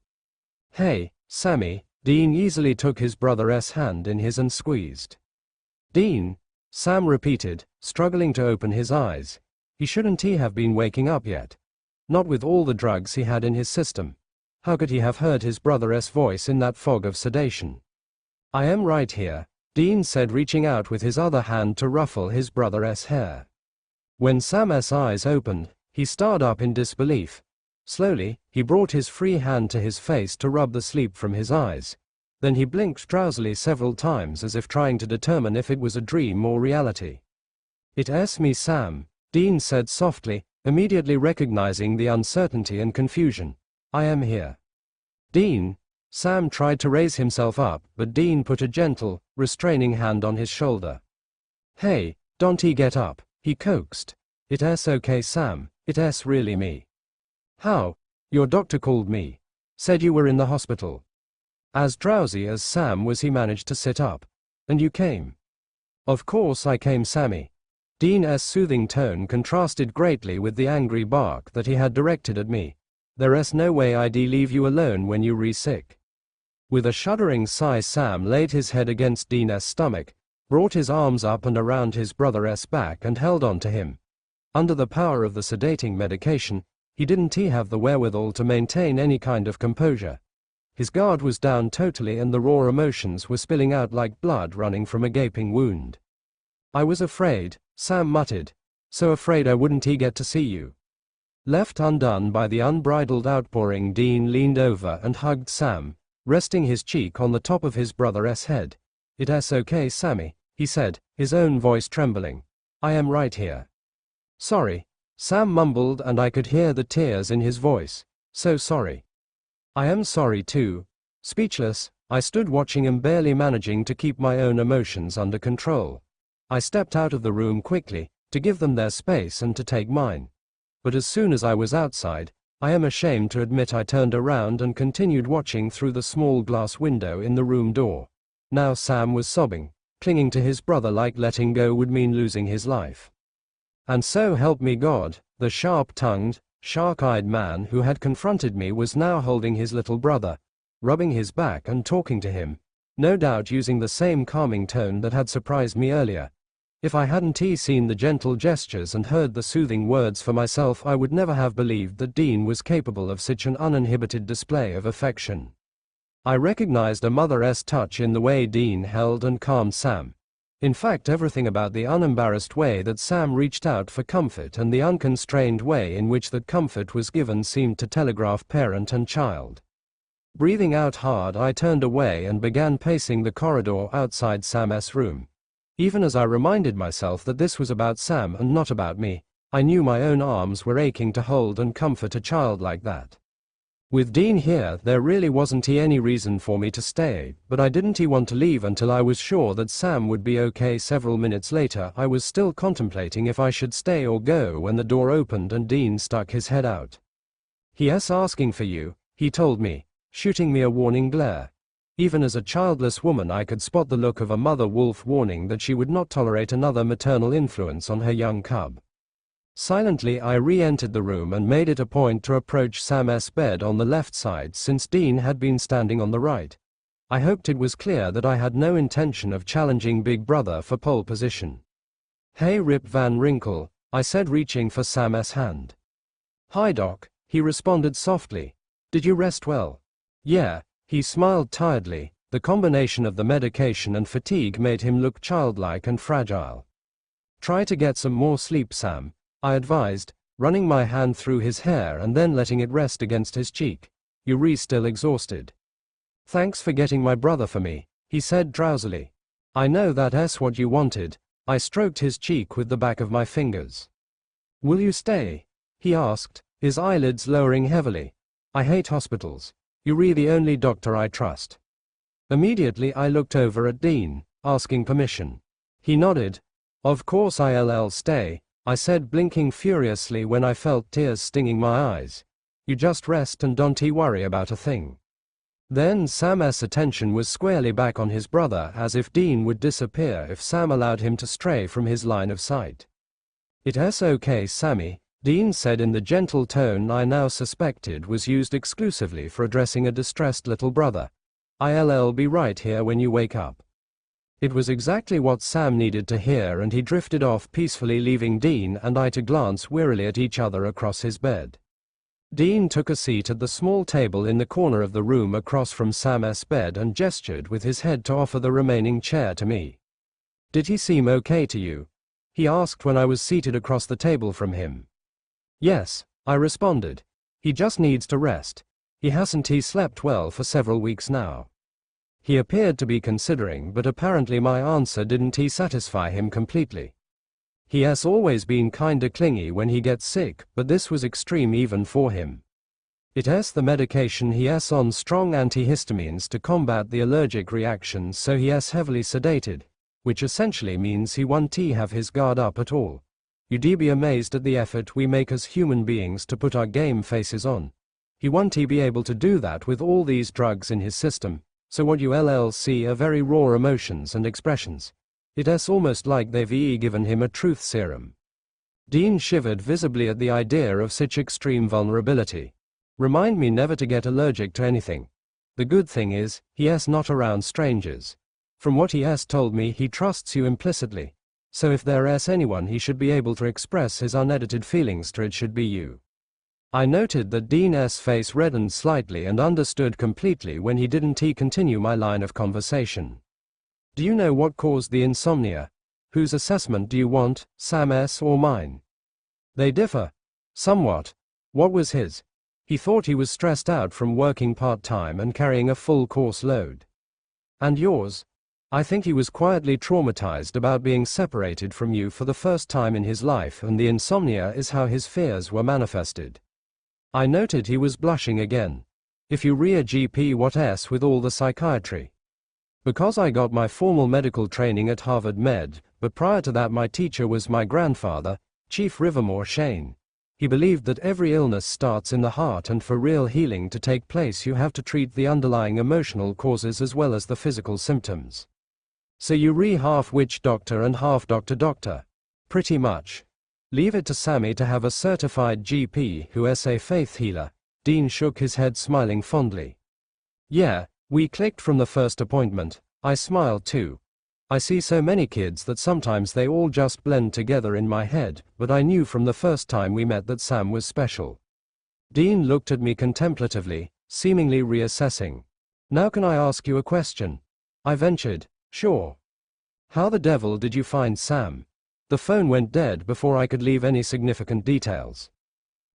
Hey, Sammy. Dean easily took his brother's hand in his and squeezed. Dean, Sam repeated, struggling to open his eyes. He shouldn't have been waking up yet. Not with all the drugs he had in his system. How could he have heard his brother's voice in that fog of sedation? I am right here, Dean said, reaching out with his other hand to ruffle his brother's hair. When Sam's eyes opened, he started up in disbelief. Slowly, he brought his free hand to his face to rub the sleep from his eyes. Then he blinked drowsily several times as if trying to determine if it was a dream or reality. It's me, Sam, Dean said softly, immediately recognizing the uncertainty and confusion. I am here. Dean. Sam tried to raise himself up, but Dean put a gentle, restraining hand on his shoulder. Hey, don't get up, he coaxed. It's okay, Sam, it's really me. How? Your doctor called me. Said you were in the hospital. As drowsy as Sam was, he managed to sit up. And you came? Of course I came, Sammy. Dean's soothing tone contrasted greatly with the angry bark that he had directed at me. There's no way I'd leave you alone when you were sick. With a shuddering sigh, Sam laid his head against Dean's stomach, brought his arms up and around his brother's back and held on to him. Under the power of the sedating medication, he didn't have the wherewithal to maintain any kind of composure. His guard was down totally and the raw emotions were spilling out like blood running from a gaping wound. I was afraid, Sam muttered. So afraid I wouldn't get to see you. Left undone by the unbridled outpouring, Dean leaned over and hugged Sam, resting his cheek on the top of his brother's head. It's okay, Sammy, he said, his own voice trembling. I am right here. Sorry, Sam mumbled, and I could hear the tears in his voice. So sorry. I am sorry too. Speechless, I stood watching him, barely managing to keep my own emotions under control. I stepped out of the room quickly, to give them their space and to take mine. But as soon as I was outside, I am ashamed to admit I turned around and continued watching through the small glass window in the room door. Now Sam was sobbing, clinging to his brother like letting go would mean losing his life. And so help me God, the sharp-tongued, shark-eyed man who had confronted me was now holding his little brother, rubbing his back and talking to him, no doubt using the same calming tone that had surprised me earlier. If I hadn't seen the gentle gestures and heard the soothing words for myself, I would never have believed that Dean was capable of such an uninhibited display of affection. I recognized a mother's touch in the way Dean held and calmed Sam. In fact, everything about the unembarrassed way that Sam reached out for comfort and the unconstrained way in which that comfort was given seemed to telegraph parent and child. Breathing out hard, I turned away and began pacing the corridor outside Sam's room. Even as I reminded myself that this was about Sam and not about me, I knew my own arms were aching to hold and comfort a child like that. With Dean here, there really wasn't any reason for me to stay, but I didn't want to leave until I was sure that Sam would be okay. Several minutes later, I was still contemplating if I should stay or go when the door opened and Dean stuck his head out. He's asking for you, he told me, shooting me a warning glare. Even as a childless woman, I could spot the look of a mother wolf warning that she would not tolerate another maternal influence on her young cub. Silently I re-entered the room and made it a point to approach Sam's bed on the left side since Dean had been standing on the right. I hoped it was clear that I had no intention of challenging Big Brother for pole position. "Hey Rip Van Winkle," I said, reaching for Sam's hand. "Hi Doc," he responded softly. "Did you rest well?" "Yeah," he smiled tiredly. The combination of the medication and fatigue made him look childlike and fragile. "Try to get some more sleep, Sam," I advised, running my hand through his hair and then letting it rest against his cheek. "You're still exhausted." "Thanks for getting my brother for me," he said drowsily. "I know that's what you wanted." I stroked his cheek with the back of my fingers. "Will you stay?" he asked, his eyelids lowering heavily. "I hate hospitals. You're the only doctor I trust." Immediately I looked over at Dean, asking permission. He nodded. "Of course I'll stay," I said, blinking furiously when I felt tears stinging my eyes. "You just rest and don't worry about a thing." Then Sam's attention was squarely back on his brother, as if Dean would disappear if Sam allowed him to stray from his line of sight. "It's okay, Sammy," Dean said in the gentle tone I now suspected was used exclusively for addressing a distressed little brother. "I'll be right here when you wake up." It was exactly what Sam needed to hear, and he drifted off peacefully, leaving Dean and I to glance wearily at each other across his bed. Dean took a seat at the small table in the corner of the room across from Sam's bed and gestured with his head to offer the remaining chair to me. "Did he seem okay to you?" he asked when I was seated across the table from him. "Yes," I responded. "He just needs to rest. He hasn't slept well for several weeks now." He appeared to be considering, but apparently my answer didn't satisfy him completely. "He has always been kinda clingy when he gets sick, but this was extreme even for him. It's the medication he has on, strong antihistamines to combat the allergic reactions, so he has heavily sedated, which essentially means he won't have his guard up at all. You'd be amazed at the effort we make as human beings to put our game faces on. He won't be able to do that with all these drugs in his system, so what you'll see are very raw emotions and expressions. It's almost like they've given him a truth serum." Dean shivered visibly at the idea of such extreme vulnerability. "Remind me never to get allergic to anything. The good thing is, he's not around strangers. From what he has told me, he trusts you implicitly. So if there's anyone he should be able to express his unedited feelings to, it should be you." I noted that Dean's face reddened slightly and understood completely when he didn't continue my line of conversation. "Do you know what caused the insomnia? Whose assessment do you want, Sam's or mine?" "They differ. Somewhat. What was his?" "He thought he was stressed out from working part-time and carrying a full course load." "And yours?" "I think he was quietly traumatized about being separated from you for the first time in his life, and the insomnia is how his fears were manifested." I noted he was blushing again. "If you a GP, what's with all the psychiatry?" "Because I got my formal medical training at Harvard Med, but prior to that my teacher was my grandfather, Chief Rivermore Shane. He believed that every illness starts in the heart, and for real healing to take place you have to treat the underlying emotional causes as well as the physical symptoms." "So you're half witch doctor and half doctor?" "Pretty much. Leave it to Sammy to have a certified GP who is a faith healer." Dean shook his head, smiling fondly. "Yeah, we clicked from the first appointment." I smiled too. "I see so many kids that sometimes they all just blend together in my head, but I knew from the first time we met that Sam was special." Dean looked at me contemplatively, seemingly reassessing. "Now can I ask you a question?" I ventured. "Sure." "How the devil did you find Sam?" The phone went dead before I could leave any significant details.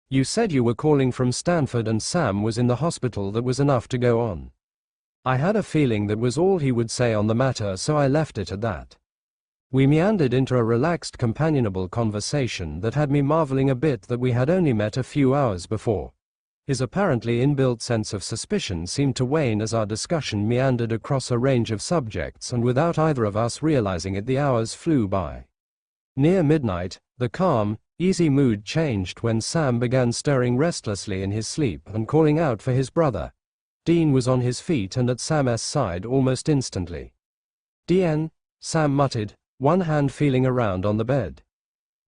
"You said you were calling from Stanford and Sam was in the hospital. That was enough to go on." I had a feeling that was all he would say on the matter, so I left it at that. We meandered into a relaxed, companionable conversation that had me marveling a bit that we had only met a few hours before. His apparently inbuilt sense of suspicion seemed to wane as our discussion meandered across a range of subjects, and without either of us realizing it, the hours flew by. Near midnight, the calm, easy mood changed when Sam began stirring restlessly in his sleep and calling out for his brother. Dean was on his feet and at Sam's side almost instantly. "Dean," Sam muttered, one hand feeling around on the bed.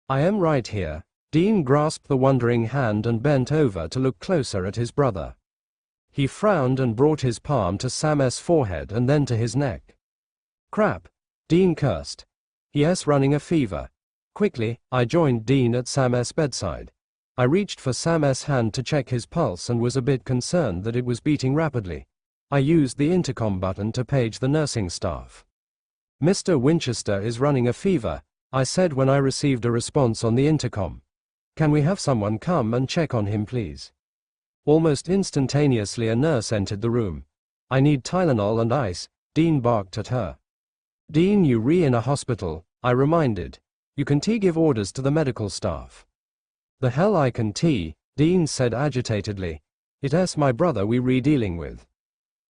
"I am right here," Dean grasped the wondering hand and bent over to look closer at his brother. He frowned and brought his palm to Sam's forehead and then to his neck. Crap, Dean cursed. He's running a fever. Quickly, I joined Dean at Sam's bedside. I reached for Sam's hand to check his pulse and was a bit concerned that it was beating rapidly. I used the intercom button to page the nursing staff. Mr. Winchester is running a fever, I said when I received a response on the intercom. Can we have someone come and check on him, please? Almost instantaneously a nurse entered the room. I need Tylenol and ice, Dean barked at her. Dean, you're in a hospital, I reminded. You can give orders to the medical staff. The hell I can, Dean said agitatedly. It's my brother we dealing with.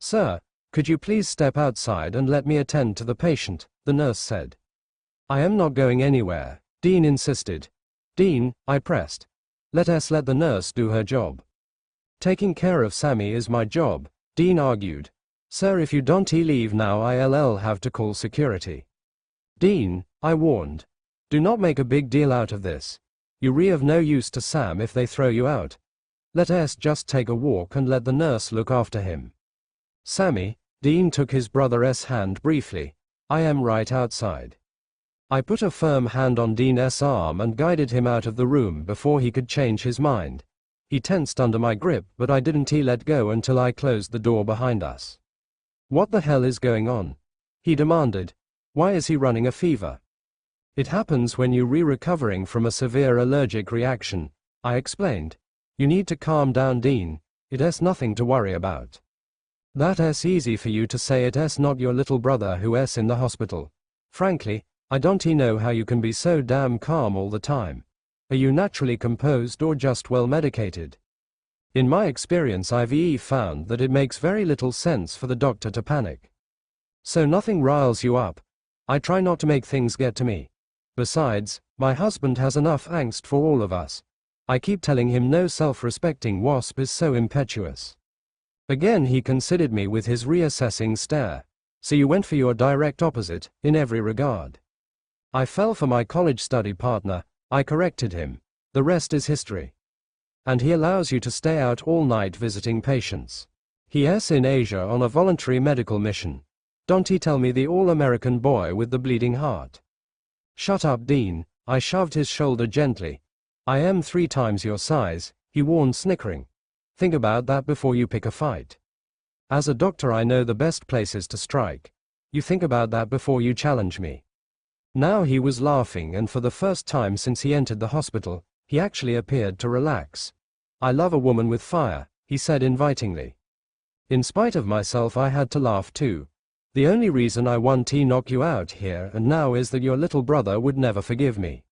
Sir, could you please step outside and let me attend to the patient, the nurse said. I am not going anywhere, Dean insisted. Dean, I pressed. Let the nurse do her job. Taking care of Sammy is my job, Dean argued. Sir, if you don't leave now I'll have to call security. Dean, I warned. Do not make a big deal out of this. You're of no use to Sam if they throw you out. Let us just take a walk and let the nurse look after him. Sammy, Dean took his brother's hand briefly. I am right outside. I put a firm hand on Dean's arm and guided him out of the room before he could change his mind. He tensed under my grip, but I didn't let go until I closed the door behind us. What the hell is going on? He demanded. Why is he running a fever? It happens when you're recovering from a severe allergic reaction, I explained. You need to calm down, Dean. It's nothing to worry about. That's easy for you to say. It's not your little brother who's in the hospital. Frankly, I don't know how you can be so damn calm all the time. Are you naturally composed or just well medicated? In my experience I've found that it makes very little sense for the doctor to panic. So nothing riles you up. I try not to make things get to me. Besides, my husband has enough angst for all of us. I keep telling him no self-respecting wasp is so impetuous. Again he considered me with his reassessing stare. So you went for your direct opposite, in every regard. I fell for my college study partner, I corrected him. The rest is history. And he allows you to stay out all night visiting patients. He's in Asia on a voluntary medical mission. Don't he tell me the all-American boy with the bleeding heart. Shut up, Dean, I shoved his shoulder gently. I am 3 times your size, he warned, snickering. Think about that before you pick a fight. As a doctor I know the best places to strike. You think about that before you challenge me. Now he was laughing, and for the first time since he entered the hospital, he actually appeared to relax. I love a woman with fire, he said invitingly. In spite of myself I had to laugh too. The only reason I want to knock you out here and now is that your little brother would never forgive me.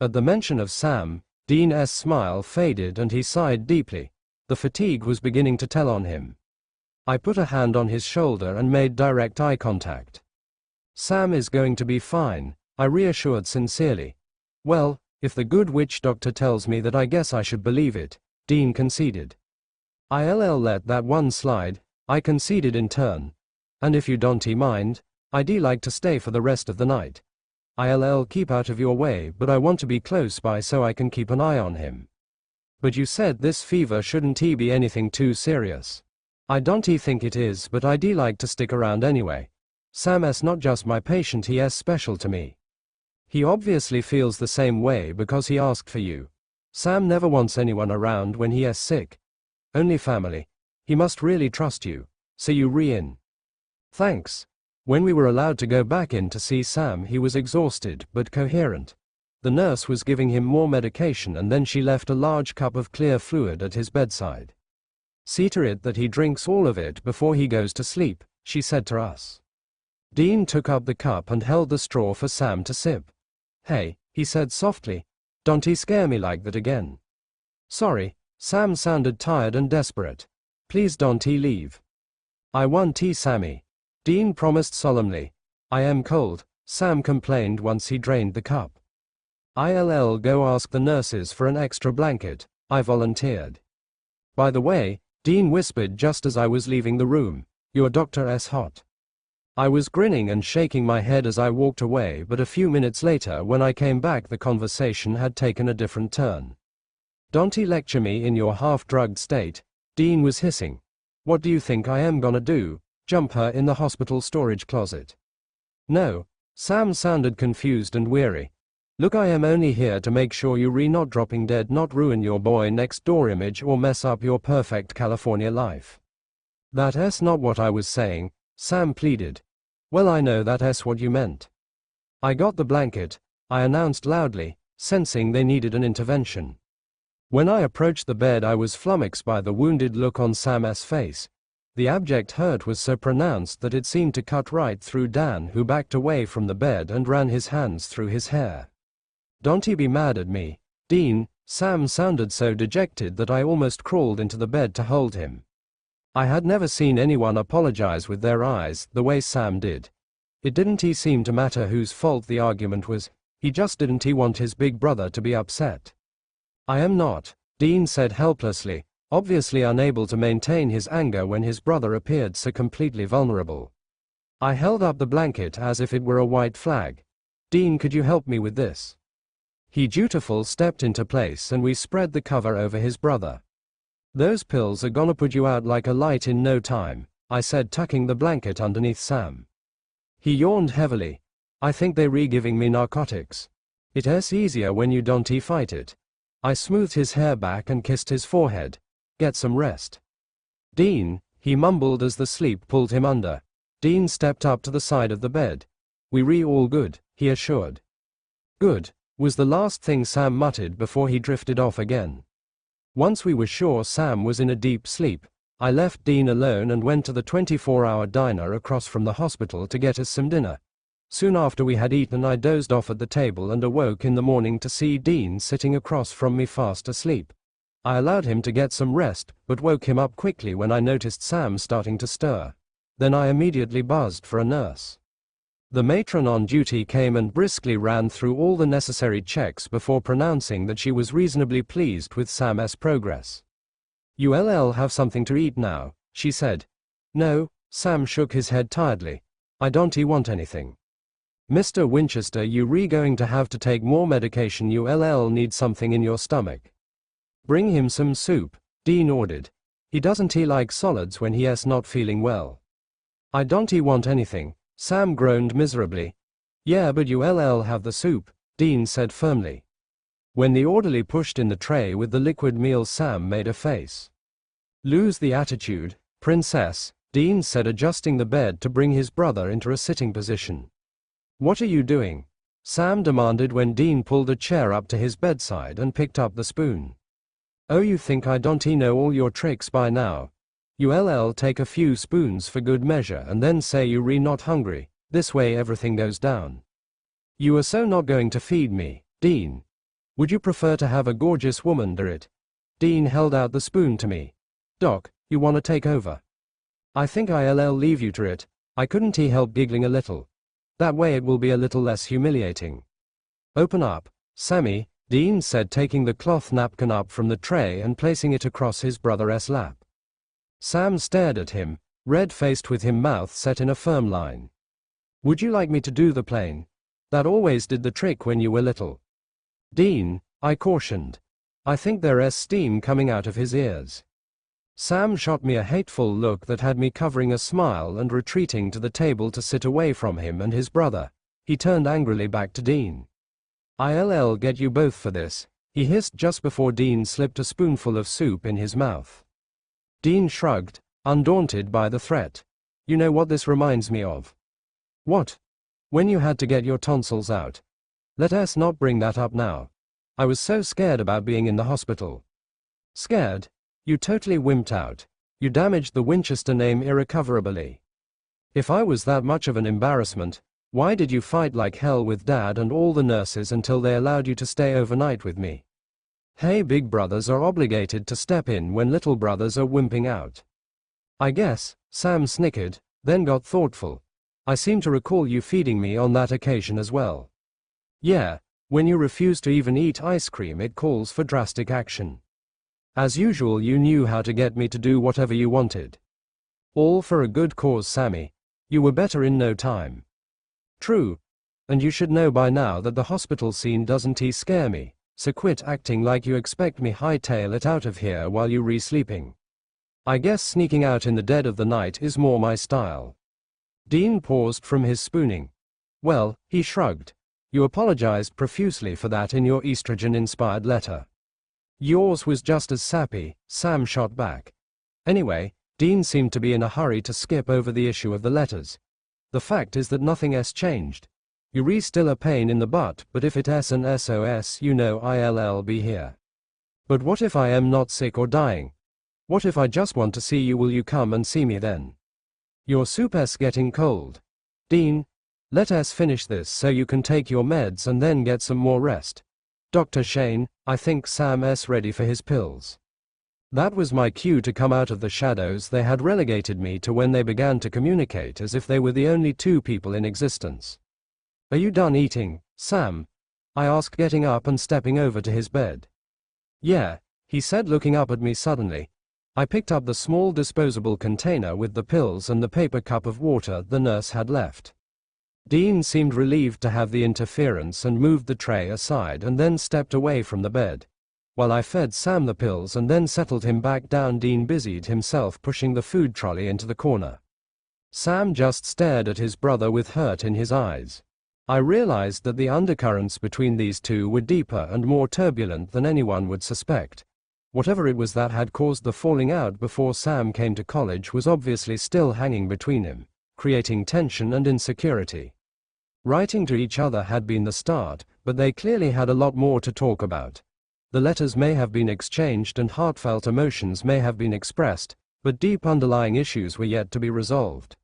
At the mention of Sam, Dean's smile faded and he sighed deeply. The fatigue was beginning to tell on him. I put a hand on his shoulder and made direct eye contact. Sam is going to be fine, I reassured sincerely. Well, if the good witch doctor tells me that I guess I should believe it, Dean conceded. I'll let that one slide, I conceded in turn. And if you don't mind, I'd like to stay for the rest of the night. I'll keep out of your way, but I want to be close by so I can keep an eye on him. But you said this fever shouldn't be anything too serious. I don't think it is, but I'd like to stick around anyway. Sam's not just my patient, he's special to me. He obviously feels the same way because he asked for you. Sam never wants anyone around when he is sick. Only family. He must really trust you. So you in. Thanks. When we were allowed to go back in to see Sam, he was exhausted but coherent. The nurse was giving him more medication and then she left a large cup of clear fluid at his bedside. See to it that he drinks all of it before he goes to sleep, she said to us. Dean took up the cup and held the straw for Sam to sip. Hey, he said softly, don't scare me like that again. Sorry, Sam sounded tired and desperate. Please don't leave. I want Sammy. Dean promised solemnly. I am cold, Sam complained once he drained the cup. I'll go ask the nurses for an extra blanket, I volunteered. By the way, Dean whispered just as I was leaving the room, your doctor is hot. I was grinning and shaking my head as I walked away, but a few minutes later when I came back the conversation had taken a different turn. "Don't lecture me in your half-drugged state," Dean was hissing. "What do you think I am gonna do, jump her in the hospital storage closet?" "No." Sam sounded confused and weary. "Look, I am only here to make sure you not dropping dead, not ruin your boy next door image or mess up your perfect California life." "That's not what I was saying," Sam pleaded. "Well, I know that's what you meant." "I got the blanket," I announced loudly, sensing they needed an intervention. When I approached the bed I was flummoxed by the wounded look on Sam's face. The abject hurt was so pronounced that it seemed to cut right through Dan, who backed away from the bed and ran his hands through his hair. "Don't be mad at me, Dean." Sam sounded so dejected that I almost crawled into the bed to hold him. I had never seen anyone apologize with their eyes the way Sam did. It didn't seem to matter whose fault the argument was, he just didn't want his big brother to be upset. "I am not," Dean said helplessly, obviously unable to maintain his anger when his brother appeared so completely vulnerable. I held up the blanket as if it were a white flag. "Dean, could you help me with this?" He dutiful stepped into place and we spread the cover over his brother. "Those pills are gonna put you out like a light in no time," I said, tucking the blanket underneath Sam. He yawned heavily. "I think they're giving me narcotics. It's easier when you don't fight it." I smoothed his hair back and kissed his forehead. "Get some rest." "Dean," he mumbled as the sleep pulled him under. Dean stepped up to the side of the bed. "We all good," he assured. "Good," was the last thing Sam muttered before he drifted off again. Once we were sure Sam was in a deep sleep, I left Dean alone and went to the 24-hour diner across from the hospital to get us some dinner. Soon after we had eaten I dozed off at the table and awoke in the morning to see Dean sitting across from me fast asleep. I allowed him to get some rest, but woke him up quickly when I noticed Sam starting to stir. Then I immediately buzzed for a nurse. The matron on duty came and briskly ran through all the necessary checks before pronouncing that she was reasonably pleased with Sam's progress. "You'll have something to eat now," she said. "No," Sam shook his head tiredly. "I don't want anything." "Mr. Winchester, you're going to have to take more medication. You'll need something in your stomach." "Bring him some soup," Dean ordered. "He doesn't like solids when he's not feeling well." "I don't want anything," Sam groaned miserably. "Yeah, but you'll have the soup," Dean said firmly. When the orderly pushed in the tray with the liquid meal, Sam made a face. "Lose the attitude, princess," Dean said, adjusting the bed to bring his brother into a sitting position. "What are you doing?" Sam demanded when Dean pulled a chair up to his bedside and picked up the spoon. "Oh, you think I don't know all your tricks by now? You'll take a few spoons for good measure and then say you're not hungry. This way everything goes down." "You are so not going to feed me, Dean. Would you prefer to have a gorgeous woman do it?" Dean held out the spoon to me. "Doc, you wanna take over?" "I think I'll leave you to it." I couldn't help giggling a little. "That way it will be a little less humiliating." "Open up, Sammy," Dean said, taking the cloth napkin up from the tray and placing it across his brother's lap. Sam stared at him, red-faced with his mouth set in a firm line. "Would you like me to do the plane? That always did the trick when you were little." "Dean," I cautioned. "I think there's steam coming out of his ears." Sam shot me a hateful look that had me covering a smile and retreating to the table to sit away from him and his brother. He turned angrily back to Dean. "I'll get you both for this," he hissed just before Dean slipped a spoonful of soup in his mouth. Dean shrugged, undaunted by the threat. "You know what this reminds me of?" "What?" "When you had to get your tonsils out." "Let us not bring that up now. I was so scared about being in the hospital." "Scared? You totally wimped out. You damaged the Winchester name irrecoverably. If I was that much of an embarrassment, why did you fight like hell with Dad and all the nurses until they allowed you to stay overnight with me? Hey, big brothers are obligated to step in when little brothers are wimping out." "I guess," Sam snickered, then got thoughtful. "I seem to recall you feeding me on that occasion as well." "Yeah, when you refuse to even eat ice cream it calls for drastic action. As usual you knew how to get me to do whatever you wanted." "All for a good cause, Sammy. You were better in no time. True. And you should know by now that the hospital scene doesn't scare me, so quit acting like you expect me hightail it out of here while you re-sleeping. I guess sneaking out in the dead of the night is more my style. Dean paused from his spooning. Well, he shrugged. You apologized profusely for that in your estrogen-inspired letter. Yours was just as sappy, Sam shot back. Anyway, Dean seemed to be in a hurry to skip over the issue of the letters. The fact is that nothing else changed. You're still a pain in the butt, but if it's an SOS, you know I'll be here. But what if I am not sick or dying? What if I just want to see you? Will you come and see me then? Your soup's getting cold. Dean, let us finish this so you can take your meds and then get some more rest. Dr. Shane, I think Sam's ready for his pills. That was my cue to come out of the shadows they had relegated me to when they began to communicate as if they were the only two people in existence. Are you done eating, Sam? I asked, getting up and stepping over to his bed. Yeah, he said, looking up at me suddenly. I picked up the small disposable container with the pills and the paper cup of water the nurse had left. Dean seemed relieved to have the interference and moved the tray aside and then stepped away from the bed. While I fed Sam the pills and then settled him back down, Dean busied himself pushing the food trolley into the corner. Sam just stared at his brother with hurt in his eyes. I realized that the undercurrents between these two were deeper and more turbulent than anyone would suspect. Whatever it was that had caused the falling out before Sam came to college was obviously still hanging between him, creating tension and insecurity. Writing to each other had been the start, but they clearly had a lot more to talk about. The letters may have been exchanged and heartfelt emotions may have been expressed, but deep underlying issues were yet to be resolved.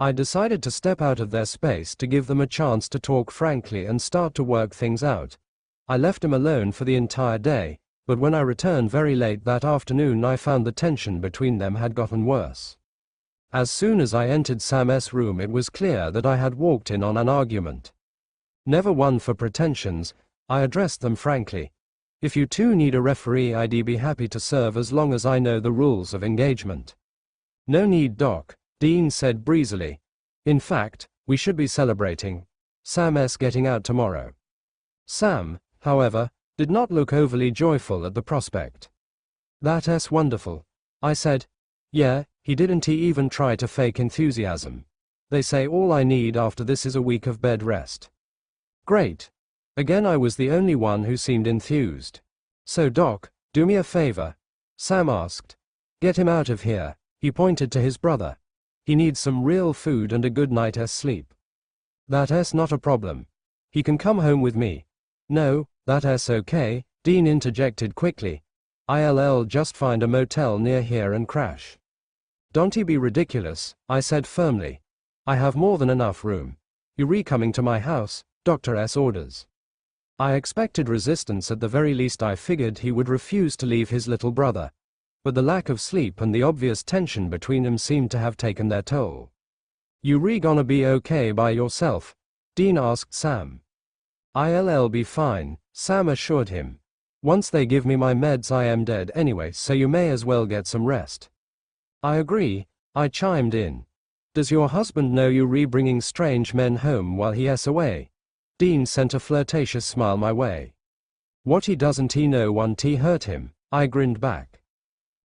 I decided to step out of their space to give them a chance to talk frankly and start to work things out. I left him alone for the entire day, but when I returned very late that afternoon I found the tension between them had gotten worse. As soon as I entered Sam's room it was clear that I had walked in on an argument. Never one for pretensions, I addressed them frankly. If you two need a referee, I'd be happy to serve as long as I know the rules of engagement. No need, Doc, Dean said breezily. In fact, we should be celebrating. Sam's getting out tomorrow. Sam, however, did not look overly joyful at the prospect. That's wonderful, I said. Yeah, he didn't even try to fake enthusiasm. They say all I need after this is a week of bed rest. Great. Again I was the only one who seemed enthused. So Doc, do me a favor, Sam asked. Get him out of here, he pointed to his brother. He needs some real food and a good night's sleep. That's not a problem. He can come home with me. No, that's okay, Dean interjected quickly. I'll just find a motel near here and crash. Don't be ridiculous, I said firmly. I have more than enough room. You're coming to my house, Dr.'s orders. I expected resistance. At the very least I figured he would refuse to leave his little brother. But the lack of sleep and the obvious tension between them seemed to have taken their toll. You gonna be okay by yourself? Dean asked Sam. I'll be fine, Sam assured him. Once they give me my meds I am dead anyway, so you may as well get some rest. I agree, I chimed in. Does your husband know you're bringing strange men home while he's away? Dean sent a flirtatious smile my way. What doesn't he know won't hurt him, I grinned back.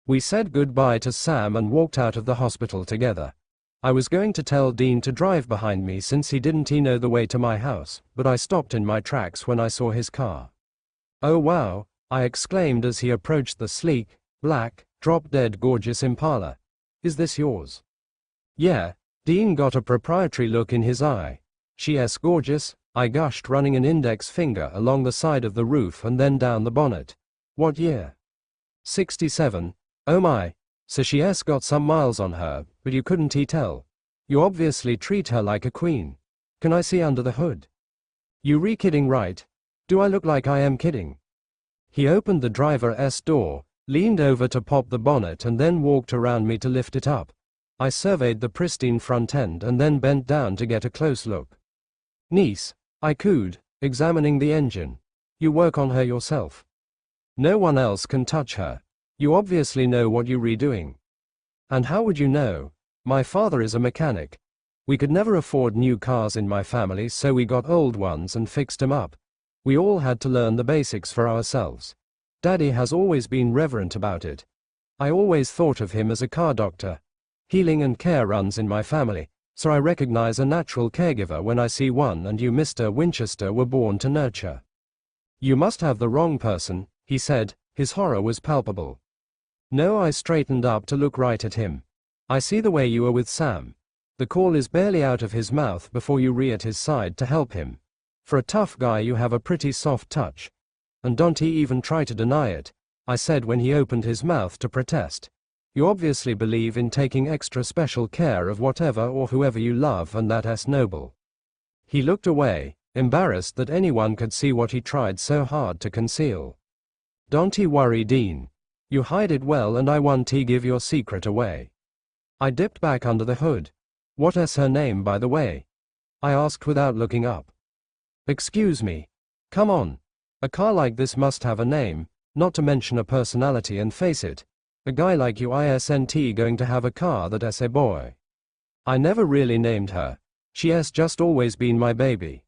We said goodbye to Sam and walked out of the hospital together. I was going to tell Dean to drive behind me since he didn't know the way to my house, but I stopped in my tracks when I saw his car. Oh wow, I exclaimed as he approached the sleek, black, drop-dead gorgeous Impala. Is this yours? Yeah, Dean got a proprietary look in his eye. She's gorgeous, I gushed, running an index finger along the side of the roof and then down the bonnet. What year? 67. Oh my, so she's got some miles on her, but you couldn't tell. You obviously treat her like a queen. Can I see under the hood? You kidding, right? Do I look like I am kidding? He opened the driver's door, leaned over to pop the bonnet and then walked around me to lift it up. I surveyed the pristine front end and then bent down to get a close look. Niece, I cooed, examining the engine. You work on her yourself. No one else can touch her. You obviously know what you're doing. And how would you know? My father is a mechanic. We could never afford new cars in my family, so we got old ones and fixed them up. We all had to learn the basics for ourselves. Daddy has always been reverent about it. I always thought of him as a car doctor. Healing and care runs in my family, so I recognize a natural caregiver when I see one, and you, Mr. Winchester, were born to nurture. You must have the wrong person, he said. His horror was palpable. No, I straightened up to look right at him. I see the way you are with Sam. The call is barely out of his mouth before you re at his side to help him. For a tough guy, you have a pretty soft touch. And don't even try to deny it, I said when he opened his mouth to protest. You obviously believe in taking extra special care of whatever or whoever you love, and that's noble. He looked away, embarrassed that anyone could see what he tried so hard to conceal. Don't worry, Dean. You hide it well, and I won't give your secret away. I dipped back under the hood. What's her name, by the way? I asked without looking up. Excuse me. Come on. A car like this must have a name, not to mention a personality, and face it, a guy like you isn't going to have a car that's a boy. I never really named her. She's just always been my baby.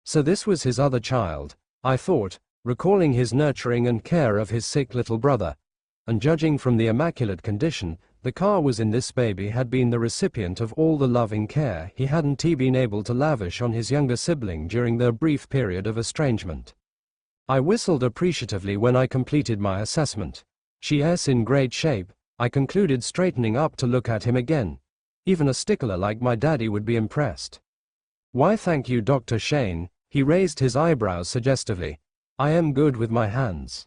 So this was his other child, I thought, recalling his nurturing and care of his sick little brother. And judging from the immaculate condition the car was in, this baby had been the recipient of all the loving care he hadn't been able to lavish on his younger sibling during their brief period of estrangement. I whistled appreciatively when I completed my assessment. She's in great shape, I concluded, straightening up to look at him again. Even a stickler like my daddy would be impressed. Why, thank you, Dr. Shane. He raised his eyebrows suggestively. I am good with my hands.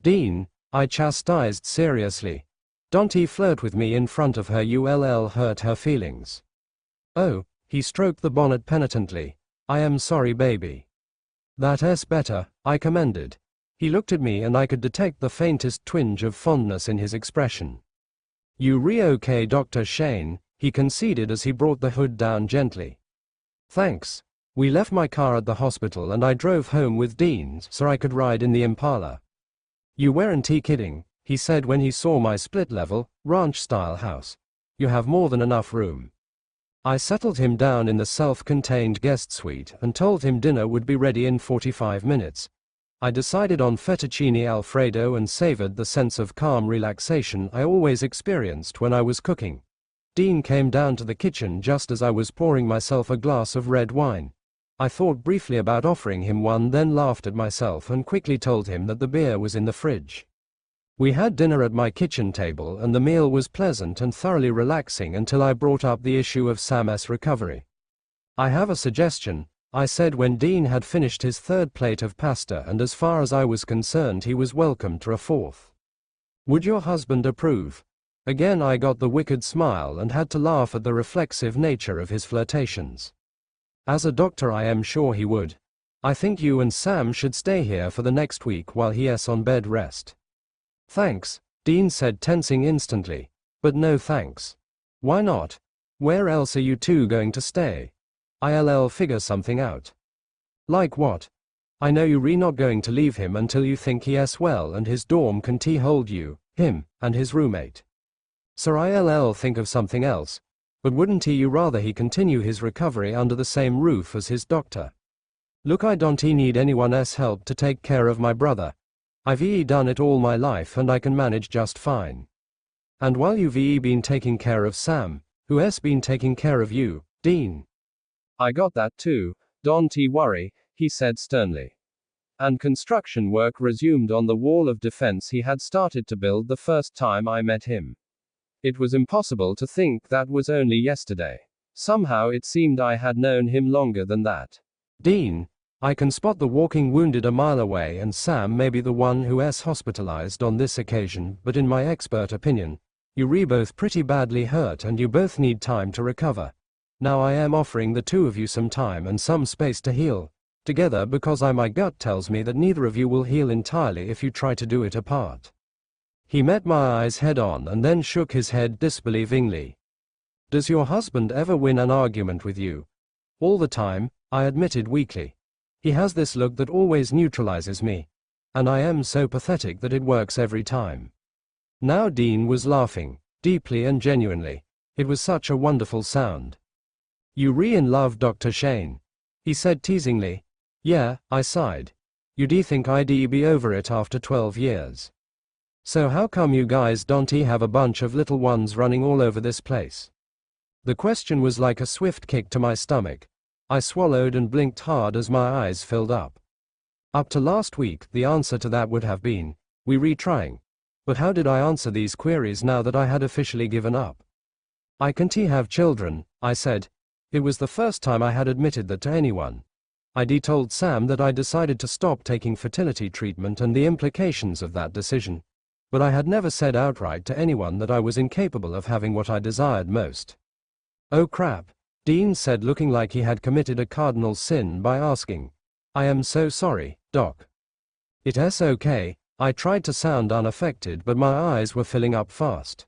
Dean, I chastised seriously. Don't flirt with me in front of her, you'll hurt her feelings. Oh, he stroked the bonnet penitently. I am sorry, baby. That's better, I commended. He looked at me and I could detect the faintest twinge of fondness in his expression. You okay, Dr. Shane? He conceded as he brought the hood down gently. Thanks. We left my car at the hospital and I drove home with Dean so I could ride in the Impala. You weren't kidding, he said when he saw my split-level, ranch-style house. You have more than enough room. I settled him down in the self-contained guest suite and told him dinner would be ready in 45 minutes. I decided on fettuccine alfredo and savored the sense of calm relaxation I always experienced when I was cooking. Dean came down to the kitchen just as I was pouring myself a glass of red wine. I thought briefly about offering him one, then laughed at myself and quickly told him that the beer was in the fridge. We had dinner at my kitchen table and the meal was pleasant and thoroughly relaxing until I brought up the issue of Sam's recovery. I have a suggestion, I said when Dean had finished his third plate of pasta, and as far as I was concerned he was welcome to a fourth. Would your husband approve? Again I got the wicked smile and had to laugh at the reflexive nature of his flirtations. As a doctor I am sure he would. I think you and Sam should stay here for the next week while he's on bed rest. Thanks, Dean said, tensing instantly. But no thanks. Why not? Where else are you two going to stay? I'll figure something out. Like what? I know you're not going to leave him until you think he's well and his dorm can hold you, him, and his roommate. So I'll think of something else. But wouldn't you rather he continue his recovery under the same roof as his doctor? Look, I don't need anyone's help to take care of my brother. I've done it all my life and I can manage just fine. And while you've been taking care of Sam, who's been taking care of you, Dean? I got that too, don't worry, he said sternly. And construction work resumed on the wall of defense he had started to build the first time I met him. It was impossible to think that was only yesterday. Somehow it seemed I had known him longer than that. Dean, I can spot the walking wounded a mile away, and Sam may be the one who's hospitalized on this occasion, but in my expert opinion, you're both pretty badly hurt and you both need time to recover. Now I am offering the two of you some time and some space to heal together, because my gut tells me that neither of you will heal entirely if you try to do it apart. He met my eyes head on and then shook his head disbelievingly. Does your husband ever win an argument with you? All the time, I admitted weakly. He has this look that always neutralizes me. And I am so pathetic that it works every time. Now Dean was laughing, deeply and genuinely. It was such a wonderful sound. You in love, Dr. Shane? He said teasingly. Yeah, I sighed. You'd think I'd be over it after 12 years. So how come you guys don't have a bunch of little ones running all over this place? The question was like a swift kick to my stomach. I swallowed and blinked hard as my eyes filled up. Up to last week, the answer to that would have been, we retrying. But how did I answer these queries now that I had officially given up? I can't have children, I said. It was the first time I had admitted that to anyone. I'd told Sam that I decided to stop taking fertility treatment and the implications of that decision. But I had never said outright to anyone that I was incapable of having what I desired most. Oh crap, Dean said, looking like he had committed a cardinal sin by asking. I am so sorry, Doc. It's okay, I tried to sound unaffected, but my eyes were filling up fast.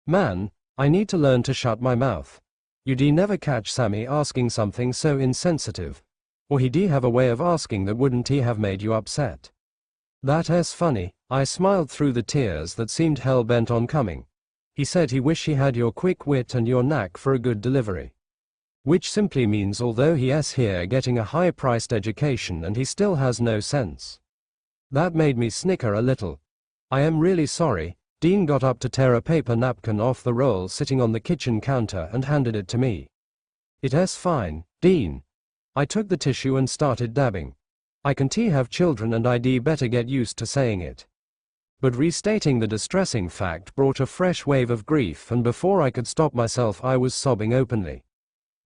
Man, I need to learn to shut my mouth. You'd never catch Sammy asking something so insensitive. Or he'd have a way of asking that wouldn't he have made you upset. That's funny, I smiled through the tears that seemed hell-bent on coming. He said he wished he had your quick wit and your knack for a good delivery. Which simply means although he's here getting a high-priced education and he still has no sense. That made me snicker a little. I am really sorry. Dean got up to tear a paper napkin off the roll sitting on the kitchen counter and handed it to me. It's fine, Dean. I took the tissue and started dabbing. I can't have children and I'd better get used to saying it. But restating the distressing fact brought a fresh wave of grief, and before I could stop myself I was sobbing openly.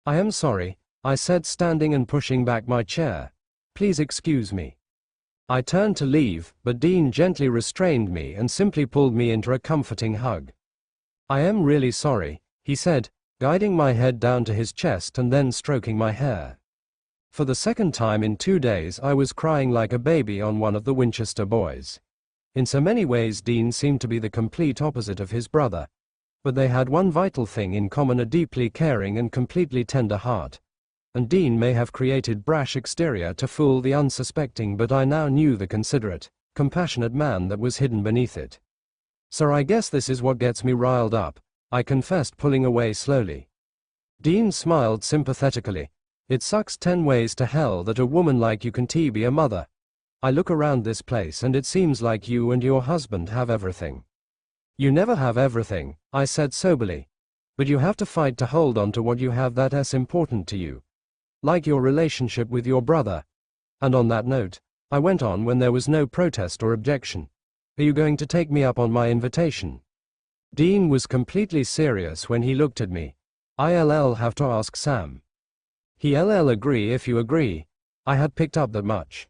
I am sorry, I said, standing and pushing back my chair. Please excuse me. I turned to leave, but Dean gently restrained me and simply pulled me into a comforting hug. I am really sorry, he said, guiding my head down to his chest and then stroking my hair. For the second time in 2 days I was crying like a baby on one of the Winchester boys. In so many ways Dean seemed to be the complete opposite of his brother. But they had one vital thing in common: a deeply caring and completely tender heart. And Dean may have created brash exterior to fool the unsuspecting, but I now knew the considerate, compassionate man that was hidden beneath it. "Sir, I guess this is what gets me riled up," I confessed, pulling away slowly. Dean smiled sympathetically. "It sucks 10 ways to hell that a woman like you can be a mother. I look around this place and it seems like you and your husband have everything." "You never have everything," I said soberly. "But you have to fight to hold on to what you have that's important to you. Like your relationship with your brother. And on that note," I went on when there was no protest or objection, "are you going to take me up on my invitation?" Dean was completely serious when he looked at me. "I'll have to ask Sam." "He'll agree if you agree." I had picked up that much.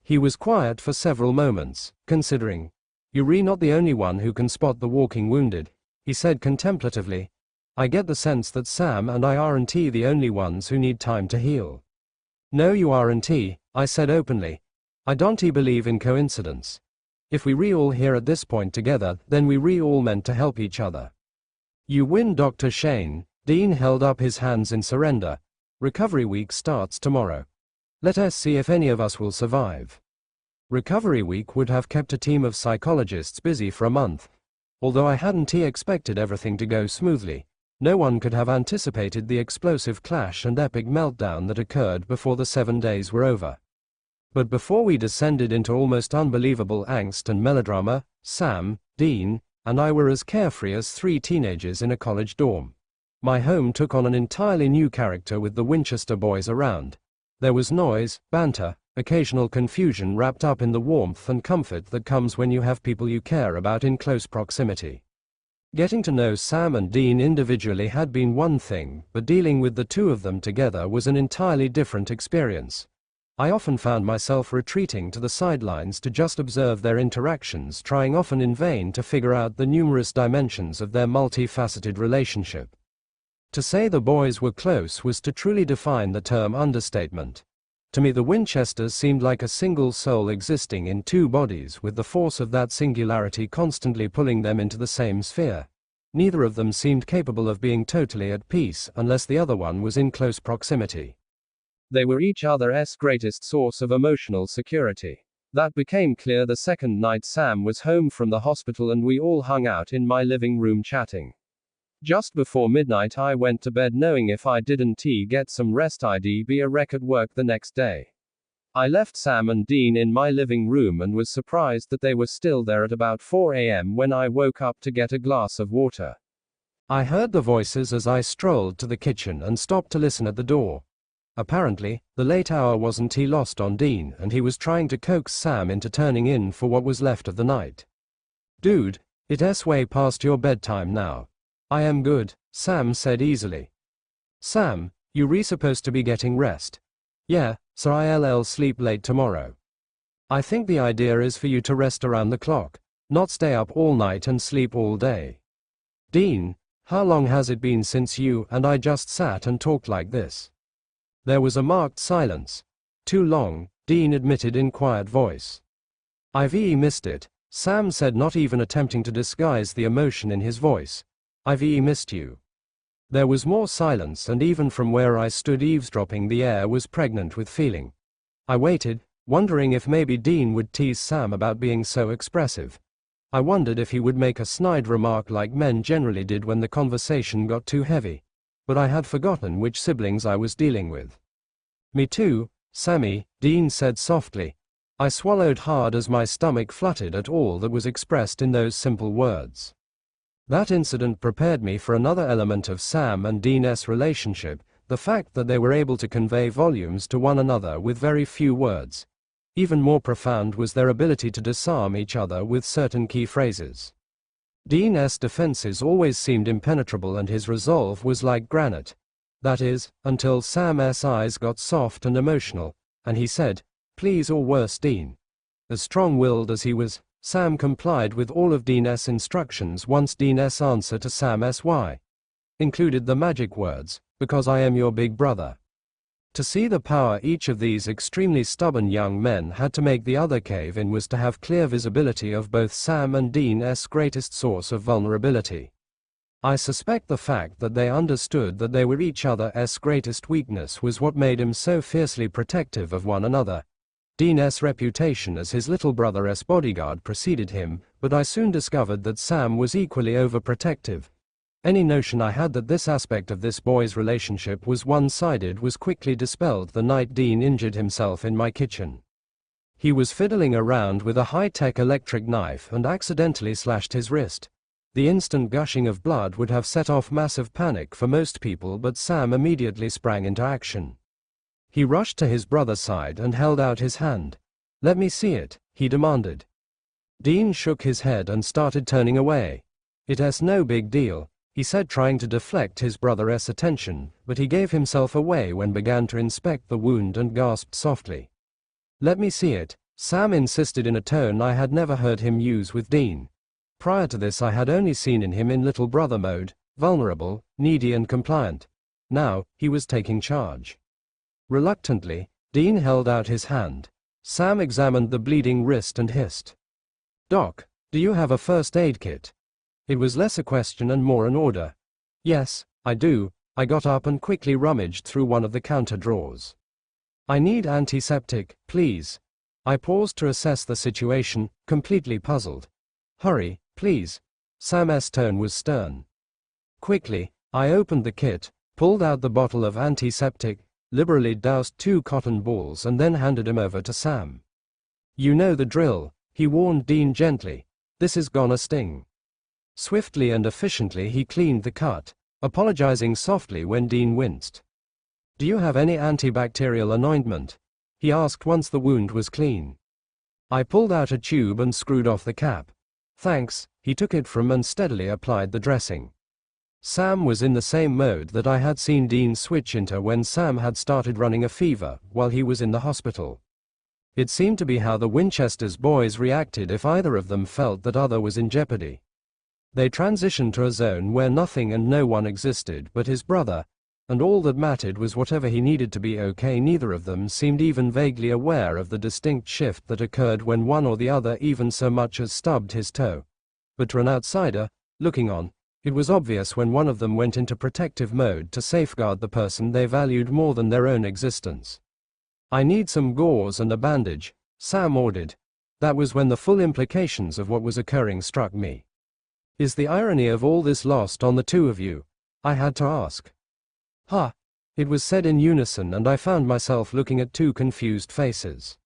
He was quiet for several moments, considering. "You're not the only one who can spot the walking wounded," he said contemplatively. "I get the sense that Sam and I aren't the only ones who need time to heal." "No, you aren't," I said openly. "I don't believe in coincidence. If we all here at this point together, then we all meant to help each other." "You win, Dr. Shane." Dean held up his hands in surrender. "Recovery week starts tomorrow. Let us see if any of us will survive." Recovery week would have kept a team of psychologists busy for a month. Although I hadn't expected everything to go smoothly, no one could have anticipated the explosive clash and epic meltdown that occurred before the 7 days were over. But before we descended into almost unbelievable angst and melodrama, Sam, Dean, and I were as carefree as 3 teenagers in a college dorm. My home took on an entirely new character with the Winchester boys around. There was noise, banter, occasional confusion wrapped up in the warmth and comfort that comes when you have people you care about in close proximity. Getting to know Sam and Dean individually had been one thing, but dealing with the 2 of them together was an entirely different experience. I often found myself retreating to the sidelines to just observe their interactions, trying often in vain to figure out the numerous dimensions of their multifaceted relationship. To say the boys were close was to truly define the term understatement. To me, the Winchesters seemed like a single soul existing in 2 bodies, with the force of that singularity constantly pulling them into the same sphere. Neither of them seemed capable of being totally at peace unless the other one was in close proximity. They were each other's greatest source of emotional security. That became clear the second night Sam was home from the hospital and we all hung out in my living room chatting. Just before midnight I went to bed knowing if I didn't get some rest I'd be a wreck at work the next day. I left Sam and Dean in my living room and was surprised that they were still there at about 4 a.m. when I woke up to get a glass of water. I heard the voices as I strolled to the kitchen and stopped to listen at the door. Apparently, the late hour wasn't lost on Dean, and he was trying to coax Sam into turning in for what was left of the night. Dude, it's way past your bedtime now. I am good, Sam said easily. Sam, you supposed to be getting rest. Yeah, so I'll sleep late tomorrow. I think the idea is for you to rest around the clock, not stay up all night and sleep all day. Dean, how long has it been since you and I just sat and talked like this? There was a marked silence. Too long, Dean admitted in quiet voice. I've missed it, Sam said, not even attempting to disguise the emotion in his voice. I've missed you. There was more silence, and even from where I stood eavesdropping the air was pregnant with feeling. I waited, wondering if maybe Dean would tease Sam about being so expressive. I wondered if he would make a snide remark like men generally did when the conversation got too heavy. But I had forgotten which siblings I was dealing with. Me too, Sammy, Dean said softly. I swallowed hard as my stomach fluttered at all that was expressed in those simple words. That incident prepared me for another element of Sam and Dean's relationship, the fact that they were able to convey volumes to one another with very few words. Even more profound was their ability to disarm each other with certain key phrases. Dean's defenses always seemed impenetrable and his resolve was like granite. That is, until Sam's eyes got soft and emotional, and he said, "Please or worse, Dean." As strong-willed as he was, Sam complied with all of Dean's instructions once Dean's answer to Sam's why included the magic words, "Because I am your big brother." To see the power each of these extremely stubborn young men had to make the other cave in was to have clear visibility of both Sam and Dean's greatest source of vulnerability. I suspect the fact that they understood that they were each other's greatest weakness was what made him so fiercely protective of one another. Dean's reputation as his little brother's bodyguard preceded him, but I soon discovered that Sam was equally overprotective. Any notion I had that this aspect of this boy's relationship was one-sided was quickly dispelled the night Dean injured himself in my kitchen. He was fiddling around with a high-tech electric knife and accidentally slashed his wrist. The instant gushing of blood would have set off massive panic for most people, but Sam immediately sprang into action. He rushed to his brother's side and held out his hand. "Let me see it," he demanded. Dean shook his head and started turning away. "It's no big deal," he said, trying to deflect his brother's attention, but he gave himself away when began to inspect the wound and gasped softly. "Let me see it," Sam insisted in a tone I had never heard him use with Dean. Prior to this I had only seen in him in little brother mode, vulnerable, needy and compliant. Now, he was taking charge. Reluctantly, Dean held out his hand. Sam examined the bleeding wrist and hissed, "Doc, do you have a first aid kit?" It was less a question and more an order. "Yes, I do." I got up and quickly rummaged through one of the counter drawers. "I need antiseptic, please." I paused to assess the situation, completely puzzled. "Hurry, please." Sam's tone was stern. Quickly, I opened the kit, pulled out the bottle of antiseptic, liberally doused 2 cotton balls and then handed him over to Sam. "You know the drill," he warned Dean gently. "This is gonna sting." Swiftly and efficiently he cleaned the cut, apologizing softly when Dean winced. "Do you have any antibacterial anointment?" he asked once the wound was clean. I pulled out a tube and screwed off the cap. "Thanks," he took it from and steadily applied the dressing. Sam was in the same mode that I had seen Dean switch into when Sam had started running a fever while he was in the hospital. It seemed to be how the Winchesters boys reacted if either of them felt that other was in jeopardy. They transitioned to a zone where nothing and no one existed but his brother, and all that mattered was whatever he needed to be okay. Neither of them seemed even vaguely aware of the distinct shift that occurred when one or the other even so much as stubbed his toe. But to an outsider, looking on, it was obvious when one of them went into protective mode to safeguard the person they valued more than their own existence. "I need some gauze and a bandage," Sam ordered. That was when the full implications of what was occurring struck me. Is the irony of all this lost on the two of you? I had to ask. Ha! It was said in unison and I found myself looking at two confused faces.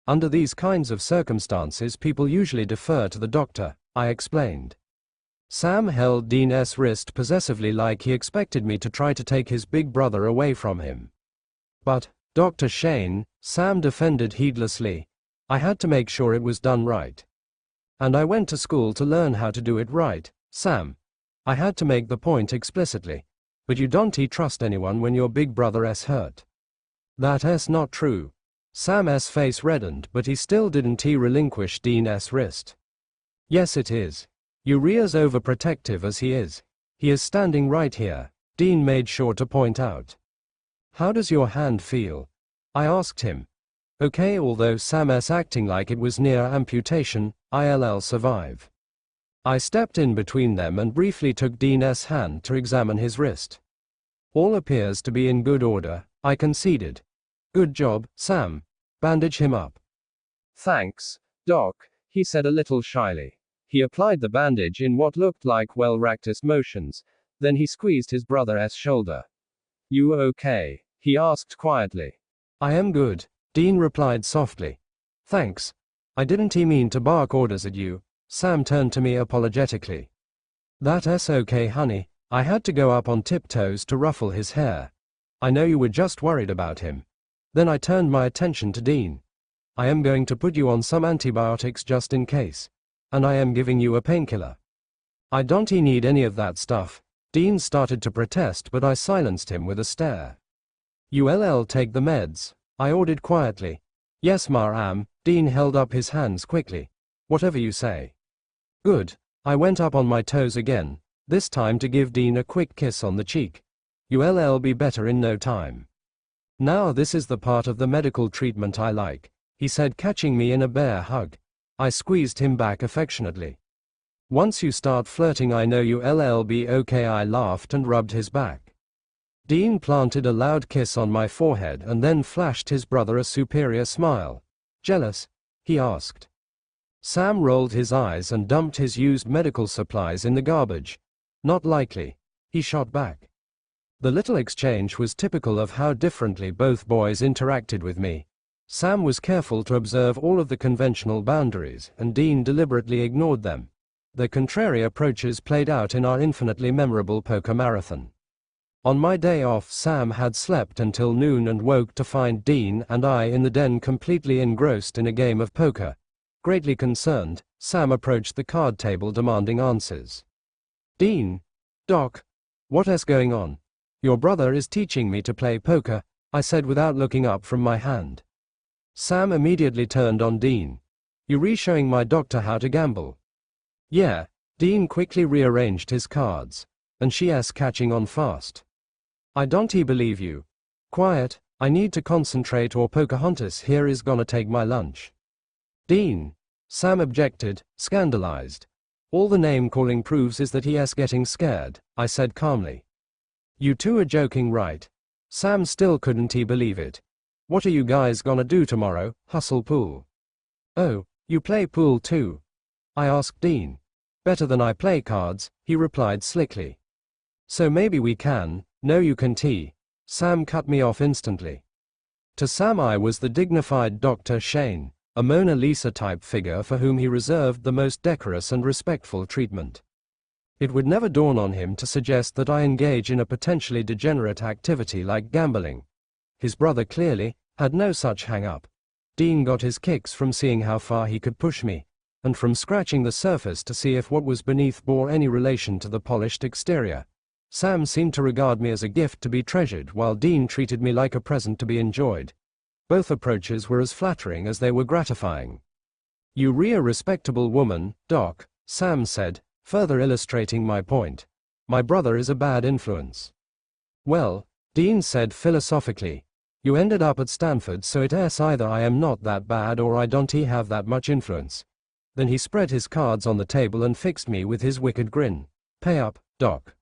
Under these kinds of circumstances people usually defer to the doctor, I explained. Sam held Dean's wrist possessively like he expected me to try to take his big brother away from him. But, Dr. Shane, Sam defended heedlessly, I had to make sure it was done right. And I went to school to learn how to do it right, Sam. I had to make the point explicitly. But you don't trust anyone when your big brother's hurt. That's not true. Sam's face reddened but he still didn't relinquish Dean's wrist. Yes it is. Uriah's overprotective as he is. He is standing right here, Dean made sure to point out. How does your hand feel? I asked him. Okay, although Sam's acting like it was near amputation, I'll survive. I stepped in between them and briefly took Dean's hand to examine his wrist. All appears to be in good order, I conceded. Good job, Sam. Bandage him up. Thanks, Doc, he said a little shyly. He applied the bandage in what looked like well-practiced motions, then he squeezed his brother's shoulder. You okay? He asked quietly. I am good, Dean replied softly. Thanks. I didn't mean to bark orders at you. Sam turned to me apologetically. That's okay, honey. I had to go up on tiptoes to ruffle his hair. I know you were just worried about him. Then I turned my attention to Dean. I am going to put you on some antibiotics just in case. And I am giving you a painkiller. I don't need any of that stuff. Dean started to protest but I silenced him with a stare. You'll take the meds, I ordered quietly. Yes ma'am. Dean held up his hands quickly. Whatever you say. Good. I went up on my toes again, this time to give Dean a quick kiss on the cheek. You'll be better in no time. Now this is the part of the medical treatment I like, he said, catching me in a bear hug. I squeezed him back affectionately. Once you start flirting I know you'll be okay, I laughed and rubbed his back. Dean planted a loud kiss on my forehead and then flashed his brother a superior smile. Jealous? He asked. Sam rolled his eyes and dumped his used medical supplies in the garbage. Not likely, he shot back. The little exchange was typical of how differently both boys interacted with me. Sam was careful to observe all of the conventional boundaries, and Dean deliberately ignored them. The contrary approaches played out in our infinitely memorable poker marathon. On my day off, Sam had slept until noon and woke to find Dean and I in the den completely engrossed in a game of poker. Greatly concerned, Sam approached the card table demanding answers. Dean. Doc. What's going on? Your brother is teaching me to play poker, I said without looking up from my hand. Sam immediately turned on Dean. You're showing my doctor how to gamble. Yeah. Dean quickly rearranged his cards. And she's catching on fast. I don't believe you. Quiet, I need to concentrate or Pocahontas here is gonna take my lunch. Dean. Sam objected, scandalized. All the name-calling proves is that he's getting scared, I said calmly. You two are joking, right? Sam still couldn't believe it. What are you guys gonna do tomorrow, hustle pool? Oh, you play pool too? I asked Dean. Better than I play cards, he replied slickly. So maybe we can. No you can't. Sam cut me off instantly. To Sam I was the dignified Dr. Shane, a Mona Lisa-type figure for whom he reserved the most decorous and respectful treatment. It would never dawn on him to suggest that I engage in a potentially degenerate activity like gambling. His brother clearly had no such hang-up. Dean got his kicks from seeing how far he could push me, and from scratching the surface to see if what was beneath bore any relation to the polished exterior. Sam seemed to regard me as a gift to be treasured while Dean treated me like a present to be enjoyed. Both approaches were as flattering as they were gratifying. You're a respectable woman, Doc, Sam said, further illustrating my point. My brother is a bad influence. Well, Dean said philosophically, you ended up at Stanford so it's either I am not that bad or I don't have that much influence. Then he spread his cards on the table and fixed me with his wicked grin. Pay up, Doc.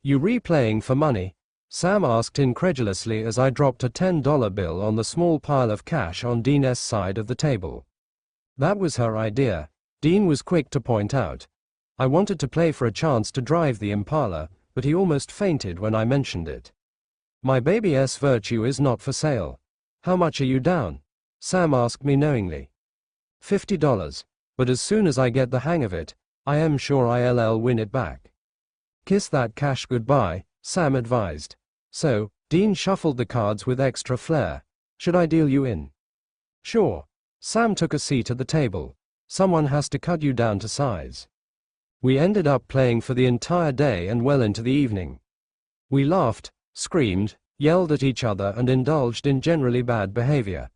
You replaying for money? Sam asked incredulously as I dropped a $10 bill on the small pile of cash on Dean's side of the table. That was her idea, Dean was quick to point out. I wanted to play for a chance to drive the Impala, but he almost fainted when I mentioned it. My baby's virtue is not for sale. How much are you down? Sam asked me knowingly. $50, but as soon as I get the hang of it, I am sure I'll win it back. Kiss that cash goodbye, Sam advised. So, Dean shuffled the cards with extra flair. Should I deal you in? Sure. Sam took a seat at the table. Someone has to cut you down to size. We ended up playing for the entire day and well into the evening. We laughed, screamed, yelled at each other and indulged in generally bad behavior.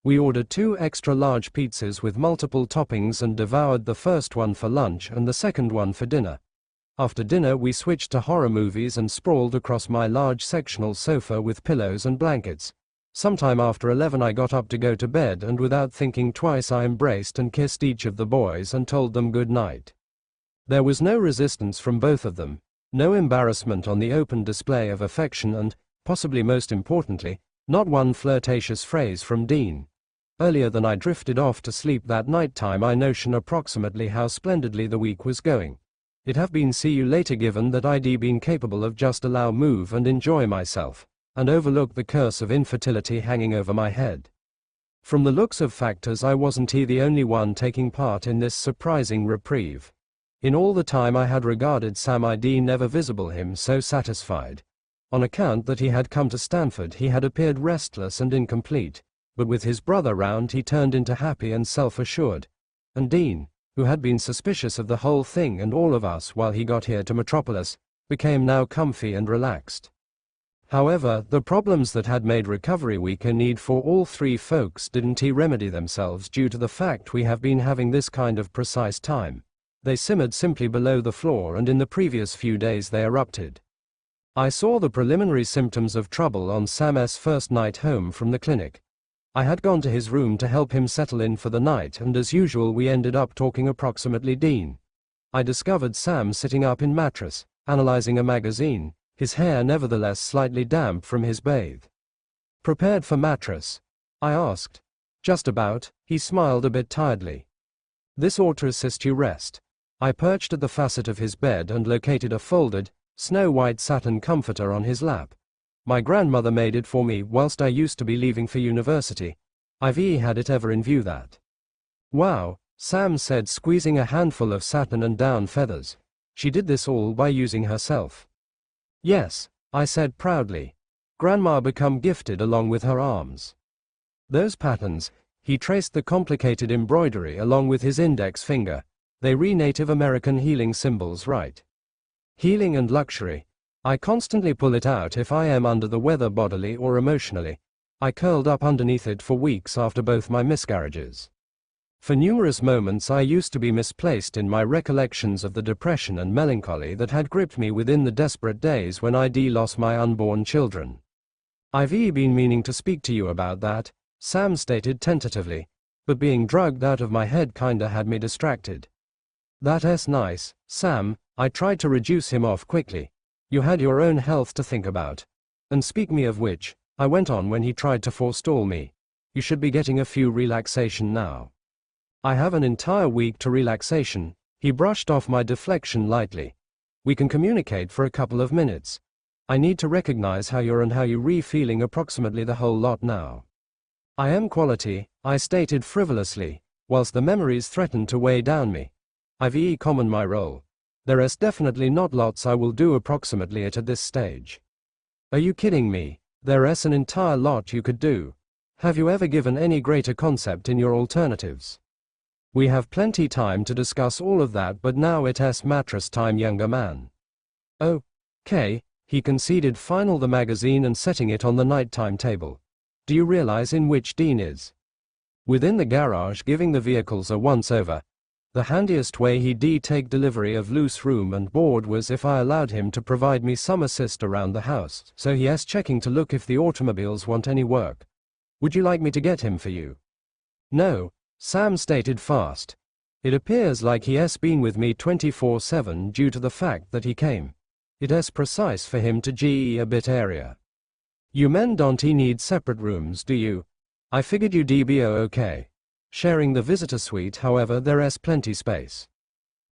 We ordered 2 extra large pizzas with multiple toppings and devoured the first one for lunch and the second one for dinner. After dinner we switched to horror movies and sprawled across my large sectional sofa with pillows and blankets. Sometime after 11 I got up to go to bed and without thinking twice I embraced and kissed each of the boys and told them good night. There was no resistance from both of them, no embarrassment on the open display of affection and, possibly most importantly, not one flirtatious phrase from Dean. Earlier than I drifted off to sleep that night time I notion approximately how splendidly the week was going. It have been see you later given that I'd been capable of just allow move and enjoy myself, and overlook the curse of infertility hanging over my head. From the looks of factors I wasn't the only one taking part in this surprising reprieve. In all the time I had regarded Sam I'd never visible him so satisfied. On account that he had come to Stanford he had appeared restless and incomplete, but with his brother round he turned into happy and self-assured. And Dean, who had been suspicious of the whole thing and all of us while he got here to Metropolis, became now comfy and relaxed. However, the problems that had made recovery week a need for all 3 folks didn't remedy themselves due to the fact we have been having this kind of precise time. They simmered simply below the floor and in the previous few days they erupted. I saw the preliminary symptoms of trouble on Sam's first night home from the clinic. I had gone to his room to help him settle in for the night and as usual we ended up talking approximately Dean. I discovered Sam sitting up in mattress, analyzing a magazine, his hair nevertheless slightly damp from his bathe. Prepared for mattress? I asked. Just about, he smiled a bit tiredly. This ought to assist you rest. I perched at the facet of his bed and located a folded, snow-white satin comforter on his lap. My grandmother made it for me whilst I used to be leaving for university. I've had it ever in view that. Wow, Sam said squeezing a handful of satin and down feathers. She did this all by using herself. Yes, I said proudly. Grandma become gifted along with her arms. Those patterns, he traced the complicated embroidery along with his index finger. They Native American healing symbols, right? Healing and luxury. I constantly pull it out if I am under the weather bodily or emotionally. I curled up underneath it for weeks after both my miscarriages. For numerous moments I used to be misplaced in my recollections of the depression and melancholy that had gripped me within the desperate days when I'd lost my unborn children. I've been meaning to speak to you about that, Sam stated tentatively, but being drugged out of my head kinda had me distracted. That's nice, Sam, I tried to reduce him off quickly. You had your own health to think about. And speak me of which, I went on when he tried to forestall me. You should be getting a few relaxation now. I have an entire week to relaxation, he brushed off my deflection lightly. We can communicate for a couple of minutes. I need to recognize how you're and how you feeling approximately the whole lot now. I am quality, I stated frivolously, whilst the memories threatened to weigh down me. I've common my role. There is definitely not lots I will do approximately it at this stage. Are you kidding me? There is an entire lot you could do. Have you ever given any greater concept in your alternatives? We have plenty time to discuss all of that but now it is mattress time younger man. Okay, he conceded final the magazine and setting it on the nighttime table. Do you realize in which Dean is? Within the garage giving the vehicles a once over. The handiest way he'd take delivery of loose room and board was if I allowed him to provide me some assist around the house, so he is checking to look if the automobiles want any work. Would you like me to get him for you? No, Sam stated fast. It appears like he has been with me 24/7 due to the fact that he came. It is precise for him to ge a bit area. You men don't need separate rooms, do you? I figured you'd be okay. Sharing the visitor suite, however, there is plenty space.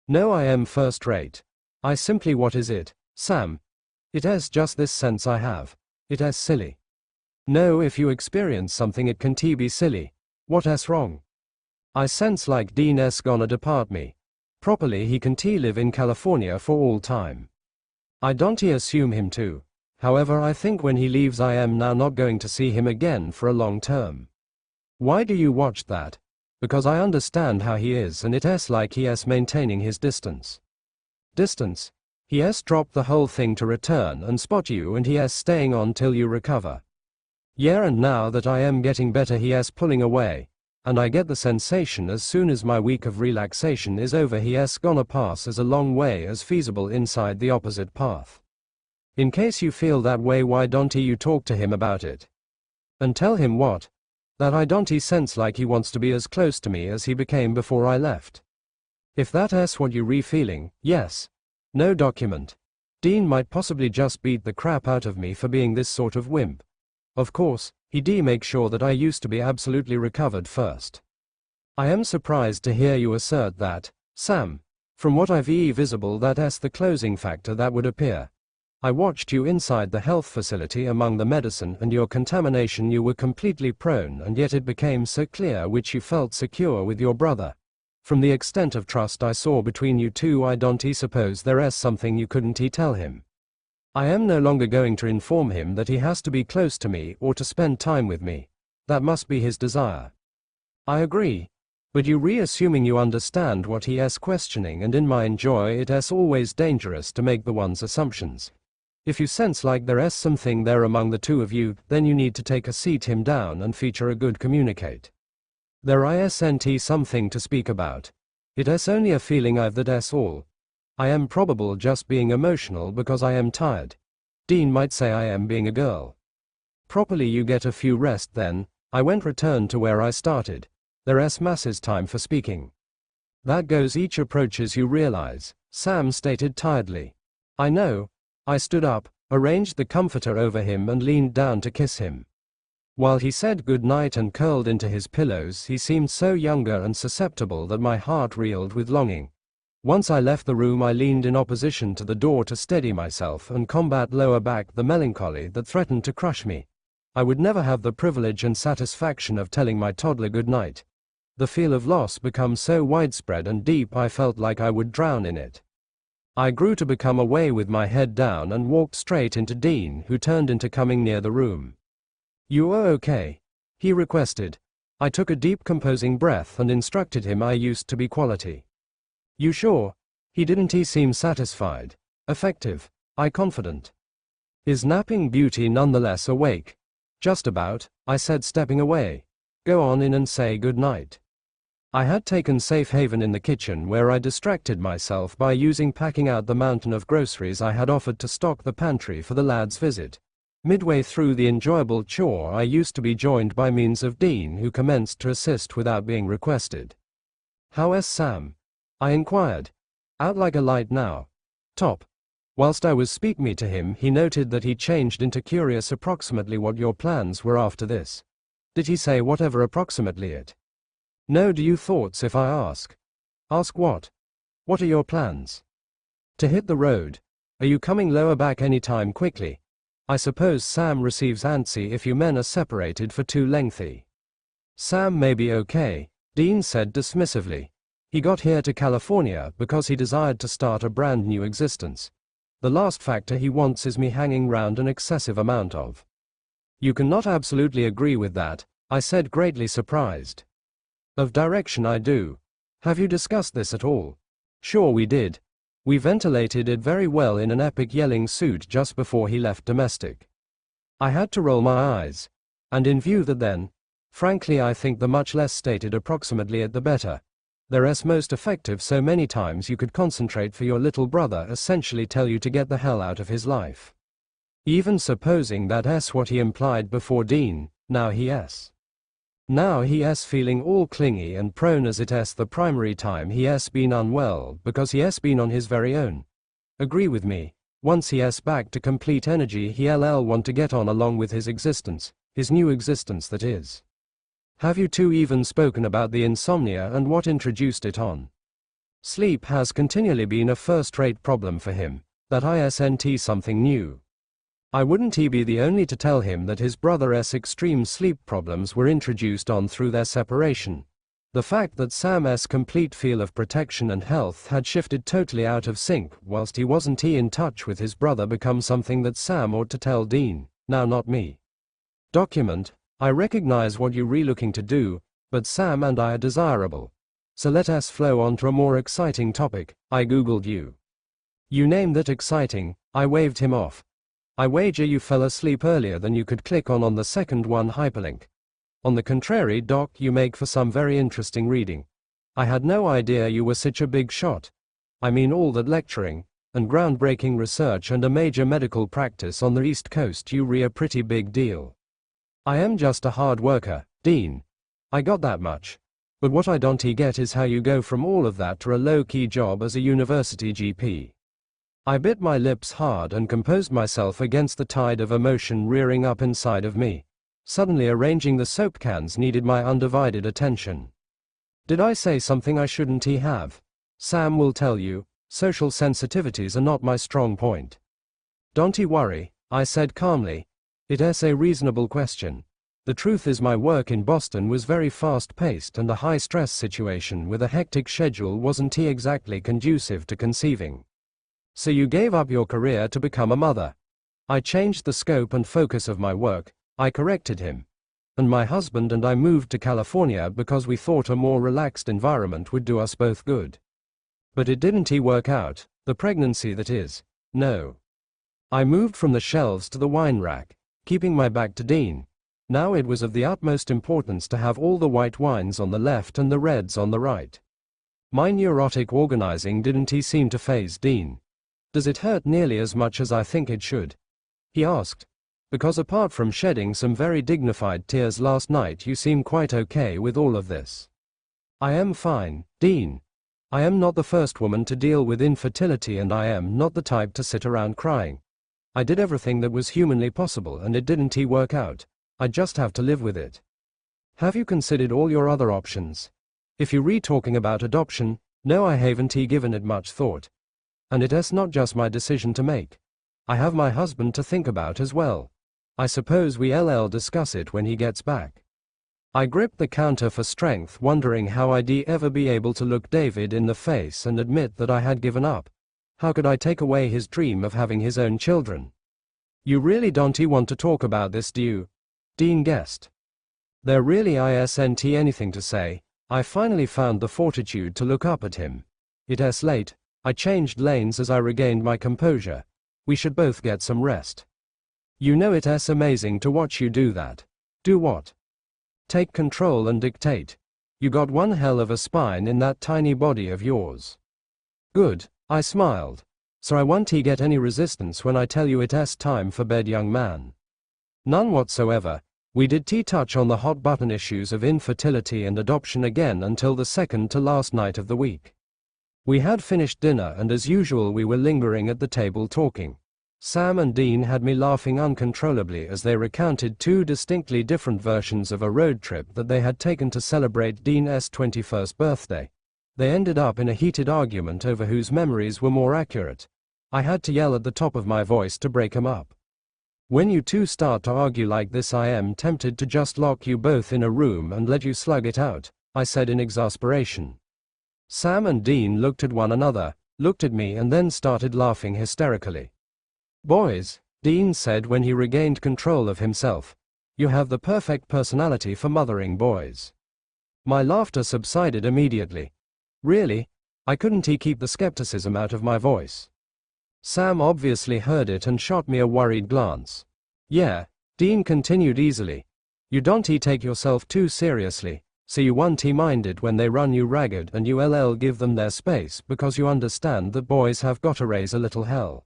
No, I am first rate. I simply what is it, Sam? It is just this sense I have. It is silly. No, if you experience something it can be silly. What is wrong? I sense like Dean s gonna depart me. Properly he can live in California for all time. I don't assume him to. However, I think when he leaves I am now not going to see him again for a long term. Why do you watch that? Because I understand how he is and it is like he is maintaining his distance. Distance? He has dropped the whole thing to return and spot you and he is staying on till you recover. Yeah, and now that I am getting better he is pulling away, and I get the sensation as soon as my week of relaxation is over he is gonna pass as a long way as feasible inside the opposite path. In case you feel that way, why don't you talk to him about it? And tell him what? That I don't sense like he wants to be as close to me as he became before I left. If that is what you re-feeling, yes. No document. Dean might possibly just beat the crap out of me for being this sort of wimp. Of course, he'd make sure that I used to be absolutely recovered first. I am surprised to hear you assert that, Sam. From what I've visible that is the closing factor that would appear. I watched you inside the health facility among the medicine and your contamination you were completely prone and yet it became so clear which you felt secure with your brother. From the extent of trust I saw between you two I don't suppose there is something you couldn't tell him. I am no longer going to inform him that he has to be close to me or to spend time with me. That must be his desire. I agree. But you assuming you understand what he is questioning and in my enjoy it is always dangerous to make the one's assumptions. If you sense like there is something there among the two of you, then you need to take a seat him down and feature a good communicate. There isn't something to speak about. It is only a feeling I've that is all. I am probable just being emotional because I am tired. Dean might say I am being a girl. Properly you get a few rest then. I went return to where I started. There is masses time for speaking. That goes each approaches you realize, Sam stated tiredly. I know. I stood up, arranged the comforter over him and leaned down to kiss him. While he said good night and curled into his pillows he seemed so younger and susceptible that my heart reeled with longing. Once I left the room I leaned in opposition to the door to steady myself and combat lower back the melancholy that threatened to crush me. I would never have the privilege and satisfaction of telling my toddler good night. The feel of loss became so widespread and deep I felt like I would drown in it. I grew to become away with my head down and walked straight into Dean, who turned into coming near the room. You are okay? He requested. I took a deep composing breath and instructed him I used to be quality. You sure? He seem satisfied. Effective. I confident. Is napping beauty nonetheless awake? Just about, I said stepping away. Go on in and say good night. I had taken safe haven in the kitchen where I distracted myself by packing out the mountain of groceries I had offered to stock the pantry for the lad's visit. Midway through the enjoyable chore I used to be joined by means of Dean, who commenced to assist without being requested. How is Sam? I inquired. Out like a light now. Top. Whilst I was speaking to him he noted that he changed into curious approximately what your plans were after this. Did he say whatever approximately it? No, do you thoughts if I ask? Ask what? What are your plans? To hit the road. Are you coming lower back any time quickly? I suppose Sam receives antsy if you men are separated for too lengthy. Sam may be okay, Dean said dismissively. He got here to California because he desired to start a brand new existence. The last factor he wants is me hanging round an excessive amount of. You cannot absolutely agree with that, I said, greatly surprised. Of direction I do. Have you discussed this at all? Sure we did. We ventilated it very well in an epic yelling suit just before he left domestic. I had to roll my eyes. And in view that then, frankly I think the much less stated approximately it the better. They're most effective so many times you could concentrate for your little brother essentially tell you to get the hell out of his life. Even supposing that is what he implied before Dean, now he is. Now he is feeling all clingy and prone as it is the primary time he has been unwell because he has been on his very own. Agree with me, once he is back to complete energy he'll want to get on along with his existence, his new existence that is. Have you two even spoken about the insomnia and what introduced it on? Sleep has continually been a first-rate problem for him. That isn't something new. I wouldn't be the only to tell him that his brother's extreme sleep problems were introduced on through their separation. The fact that Sam's complete feel of protection and health had shifted totally out of sync whilst he wasn't in touch with his brother becomes something that Sam ought to tell Dean, now not me. Document, I recognize what you're looking to do, but Sam and I are desirable. So let us flow on to a more exciting topic. I googled you. You name that exciting. I waved him off. I wager you fell asleep earlier than you could click on the second one hyperlink. On the contrary, Doc, you make for some very interesting reading. I had no idea you were such a big shot. I mean all that lecturing, and groundbreaking research and a major medical practice on the East Coast you re a pretty big deal. I am just a hard worker, Dean. I got that much. But what I don't get is how you go from all of that to a low-key job as a university GP. I bit my lips hard and composed myself against the tide of emotion rearing up inside of me. Suddenly arranging the soap cans needed my undivided attention. Did I say something I shouldn't have? Sam will tell you, social sensitivities are not my strong point. Don't worry, I said calmly. It's a reasonable question. The truth is my work in Boston was very fast-paced and a high-stress situation with a hectic schedule wasn't exactly conducive to conceiving. So you gave up your career to become a mother. I changed the scope and focus of my work, I corrected him. And my husband and I moved to California because we thought a more relaxed environment would do us both good. But it didn't work out, the pregnancy that is. No. I moved from the shelves to the wine rack, keeping my back to Dean. Now it was of the utmost importance to have all the white wines on the left and the reds on the right. My neurotic organizing didn't seem to faze Dean. Does it hurt nearly as much as I think it should? He asked. Because apart from shedding some very dignified tears last night you seem quite okay with all of this. I am fine, Dean. I am not the first woman to deal with infertility and I am not the type to sit around crying. I did everything that was humanly possible and it didn't work out. I just have to live with it. Have you considered all your other options? If you're talking about adoption, no, I haven't given it much thought. And it's not just my decision to make. I have my husband to think about as well. I suppose we'll discuss it when he gets back. I gripped the counter for strength, wondering how I'd ever be able to look David in the face and admit that I had given up. How could I take away his dream of having his own children? You really don't want to talk about this, do you? Dean guessed. There really isn't anything to say. I finally found the fortitude to look up at him. It's late. I changed lanes as I regained my composure. We should both get some rest. You know it's amazing to watch you do that. Do what? Take control and dictate. You got one hell of a spine in that tiny body of yours. Good, I smiled. So I won't get any resistance when I tell you it's time for bed, young man. None whatsoever. We did touch on the hot button issues of infertility and adoption again until the second to last night of the week. We had finished dinner and as usual we were lingering at the table talking. Sam and Dean had me laughing uncontrollably as they recounted two distinctly different versions of a road trip that they had taken to celebrate Dean's 21st birthday. They ended up in a heated argument over whose memories were more accurate. I had to yell at the top of my voice to break 'em up. When you two start to argue like this I am tempted to just lock you both in a room and let you slug it out, I said in exasperation. Sam and Dean looked at one another, looked at me and then started laughing hysterically. Boys, Dean said when he regained control of himself, you have the perfect personality for mothering boys. My laughter subsided immediately. Really? I couldn't keep the skepticism out of my voice. Sam obviously heard it and shot me a worried glance. Yeah, Dean continued easily. You don't take yourself too seriously, so you won't mind it when they run you ragged and you'll give them their space because you understand that boys have got to raise a little hell.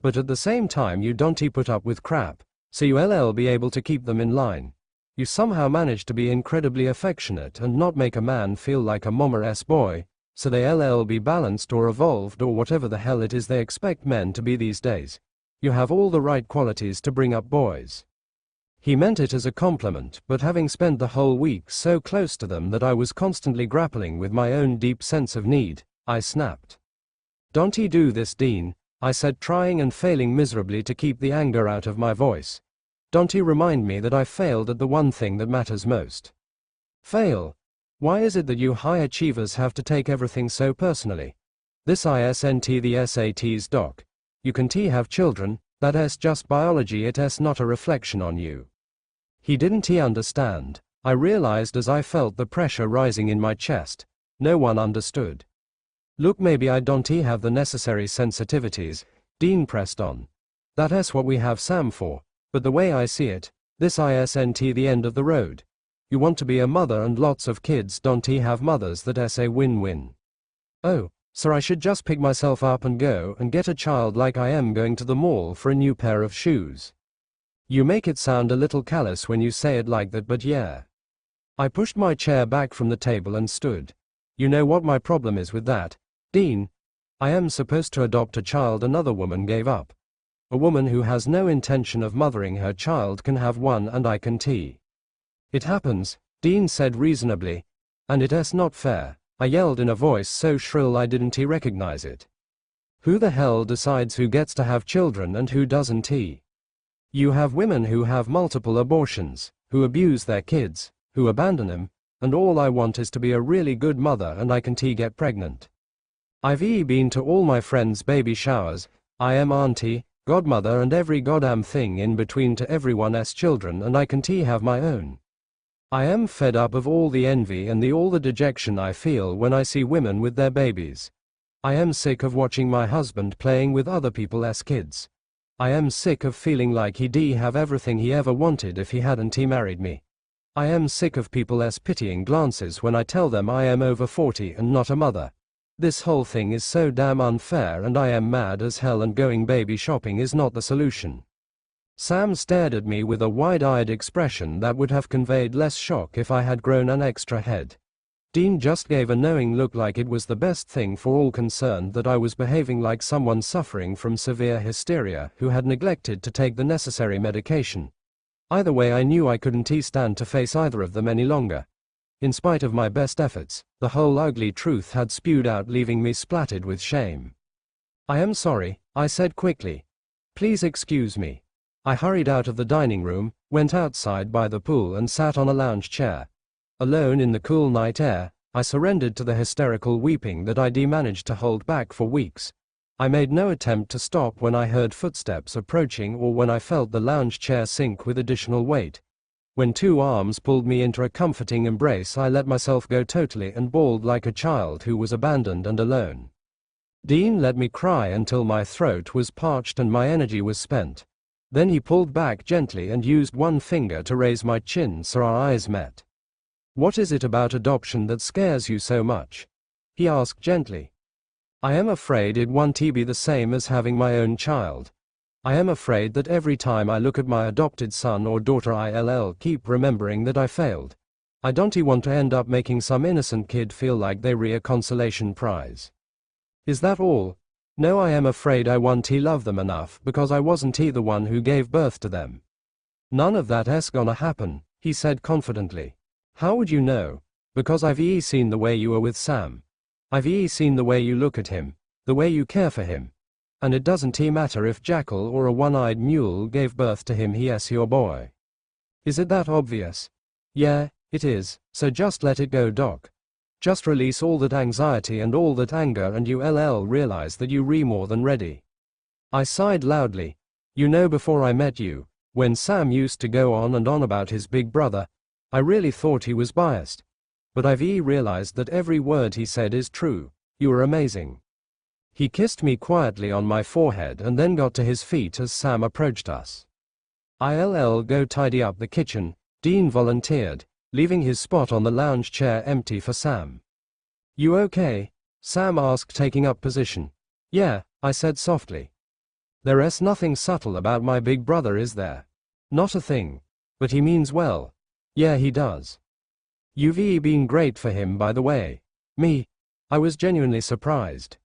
But at the same time you don't put up with crap, so you'll be able to keep them in line. You somehow manage to be incredibly affectionate and not make a man feel like a mama's boy, so they'll be balanced or evolved or whatever the hell it is they expect men to be these days. You have all the right qualities to bring up boys. He meant it as a compliment, but having spent the whole week so close to them that I was constantly grappling with my own deep sense of need, I snapped. Don't he do this, Dean? I said, trying and failing miserably to keep the anger out of my voice. Don't he remind me that I failed at the one thing that matters most. Fail? Why is it that you high achievers have to take everything so personally? This isn't the SATs, doc. You can have children, that's just biology, it's not a reflection on you. He didn't understand. I realized as I felt the pressure rising in my chest. No one understood. Look, maybe I don't have the necessary sensitivities, Dean pressed on. That's what we have Sam for, but the way I see it, this isn't the end of the road. You want to be a mother and lots of kids don't have mothers that's a win-win. Oh, so I should just pick myself up and go and get a child like I am going to the mall for a new pair of shoes. You make it sound a little callous when you say it like that, but yeah. I pushed my chair back from the table and stood. You know what my problem is with that, Dean? I am supposed to adopt a child another woman gave up. A woman who has no intention of mothering her child can have one and I can T. It happens, Dean said reasonably. And it's not fair, I yelled in a voice so shrill I didn't recognize it. Who the hell decides who gets to have children and who doesn't? You have women who have multiple abortions, who abuse their kids, who abandon them, and all I want is to be a really good mother and I can get pregnant. I've been to all my friends' baby showers, I am auntie, godmother and every goddamn thing in between to everyone's children and I can have my own. I am fed up of all the envy and all the dejection I feel when I see women with their babies. I am sick of watching my husband playing with other people's kids. I am sick of feeling like he'd have everything he ever wanted if he hadn't married me. I am sick of people's pitying glances when I tell them I am over 40 and not a mother. This whole thing is so damn unfair and I am mad as hell and going baby shopping is not the solution. Sam stared at me with a wide-eyed expression that would have conveyed less shock if I had grown an extra head. Dean just gave a knowing look like it was the best thing for all concerned that I was behaving like someone suffering from severe hysteria who had neglected to take the necessary medication. Either way, I knew I couldn't stand to face either of them any longer. In spite of my best efforts, the whole ugly truth had spewed out, leaving me splattered with shame. I am sorry, I said quickly. Please excuse me. I hurried out of the dining room, went outside by the pool and sat on a lounge chair. Alone in the cool night air, I surrendered to the hysterical weeping that I'd managed to hold back for weeks. I made no attempt to stop when I heard footsteps approaching or when I felt the lounge chair sink with additional weight. When two arms pulled me into a comforting embrace, I let myself go totally and bawled like a child who was abandoned and alone. Dean let me cry until my throat was parched and my energy was spent. Then he pulled back gently and used one finger to raise my chin so our eyes met. What is it about adoption that scares you so much? He asked gently. I am afraid it won't be the same as having my own child. I am afraid that every time I look at my adopted son or daughter I'll keep remembering that I failed. I don't want to end up making some innocent kid feel like they're a consolation prize. Is that all? No, I am afraid I won't love them enough because I wasn't the one who gave birth to them. None of that's gonna happen, he said confidently. How would you know? Because I've seen the way you are with Sam. I've seen the way you look at him, the way you care for him. And it doesn't matter if Jackal or a one-eyed mule gave birth to him, he's your boy. Is it that obvious? Yeah, it is, so just let it go, Doc. Just release all that anxiety and all that anger and you'll realize that you're more than ready. I sighed loudly. You know, before I met you, when Sam used to go on and on about his big brother, I really thought he was biased. But I've realized that every word he said is true. You are amazing. He kissed me quietly on my forehead and then got to his feet as Sam approached us. I'll go tidy up the kitchen, Dean volunteered, leaving his spot on the lounge chair empty for Sam. You okay? Sam asked, taking up position. Yeah, I said softly. There's nothing subtle about my big brother, is there? Not a thing. But he means well. Yeah, he does. You've been great for him, by the way. Me? I was genuinely surprised.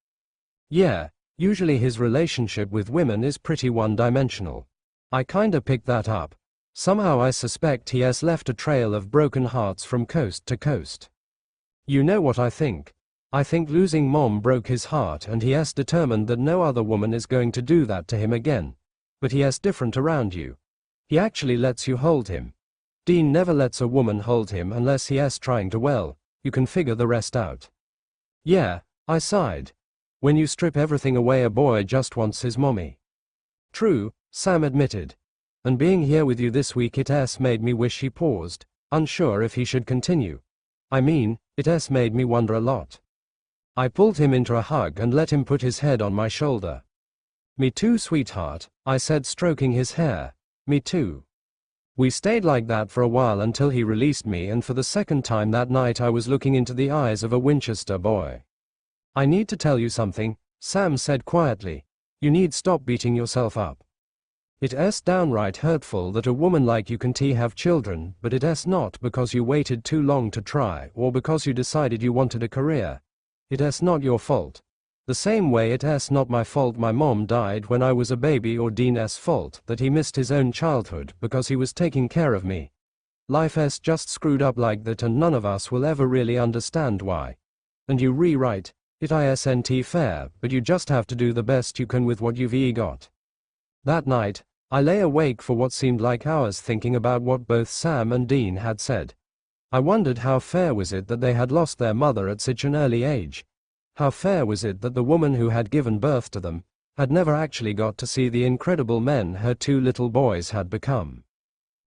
Yeah, usually his relationship with women is pretty one-dimensional. I kinda picked that up. Somehow I suspect he has left a trail of broken hearts from coast to coast. You know what I think? I think losing mom broke his heart and he is determined that no other woman is going to do that to him again. But he is different around you. He actually lets you hold him. Dean never lets a woman hold him unless he is trying to, well, you can figure the rest out. Yeah, I sighed. When you strip everything away, a boy just wants his mommy. True, Sam admitted. And being here with you this week, it has made me wish. He paused, unsure if he should continue. I mean, it has made me wonder a lot. I pulled him into a hug and let him put his head on my shoulder. Me too, sweetheart, I said, stroking his hair. Me too. We stayed like that for a while until he released me, and for the second time that night I was looking into the eyes of a Winchester boy. I need to tell you something, Sam said quietly. You need stop beating yourself up. It is downright hurtful that a woman like you can't have children, but it is not because you waited too long to try or because you decided you wanted a career. It is not your fault. The same way it is not my fault my mom died when I was a baby, or Dean's fault that he missed his own childhood because he was taking care of me. Life is just screwed up like that, and none of us will ever really understand why. And you rewrite it isn't fair, but you just have to do the best you can with what you've got. That night, I lay awake for what seemed like hours thinking about what both Sam and Dean had said. I wondered how fair was it that they had lost their mother at such an early age? How fair was it that the woman who had given birth to them had never actually got to see the incredible men her two little boys had become?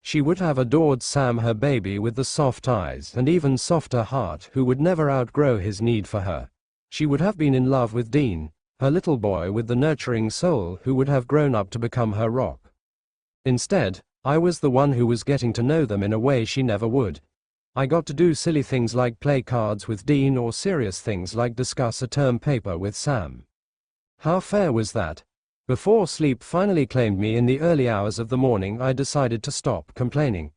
She would have adored Sam, her baby with the soft eyes and even softer heart, who would never outgrow his need for her. She would have been in love with Dean, her little boy with the nurturing soul, who would have grown up to become her rock. Instead, I was the one who was getting to know them in a way she never would. I got to do silly things like play cards with Dean, or serious things like discuss a term paper with Sam. How fair was that? Before sleep finally claimed me in the early hours of the morning, I decided to stop complaining.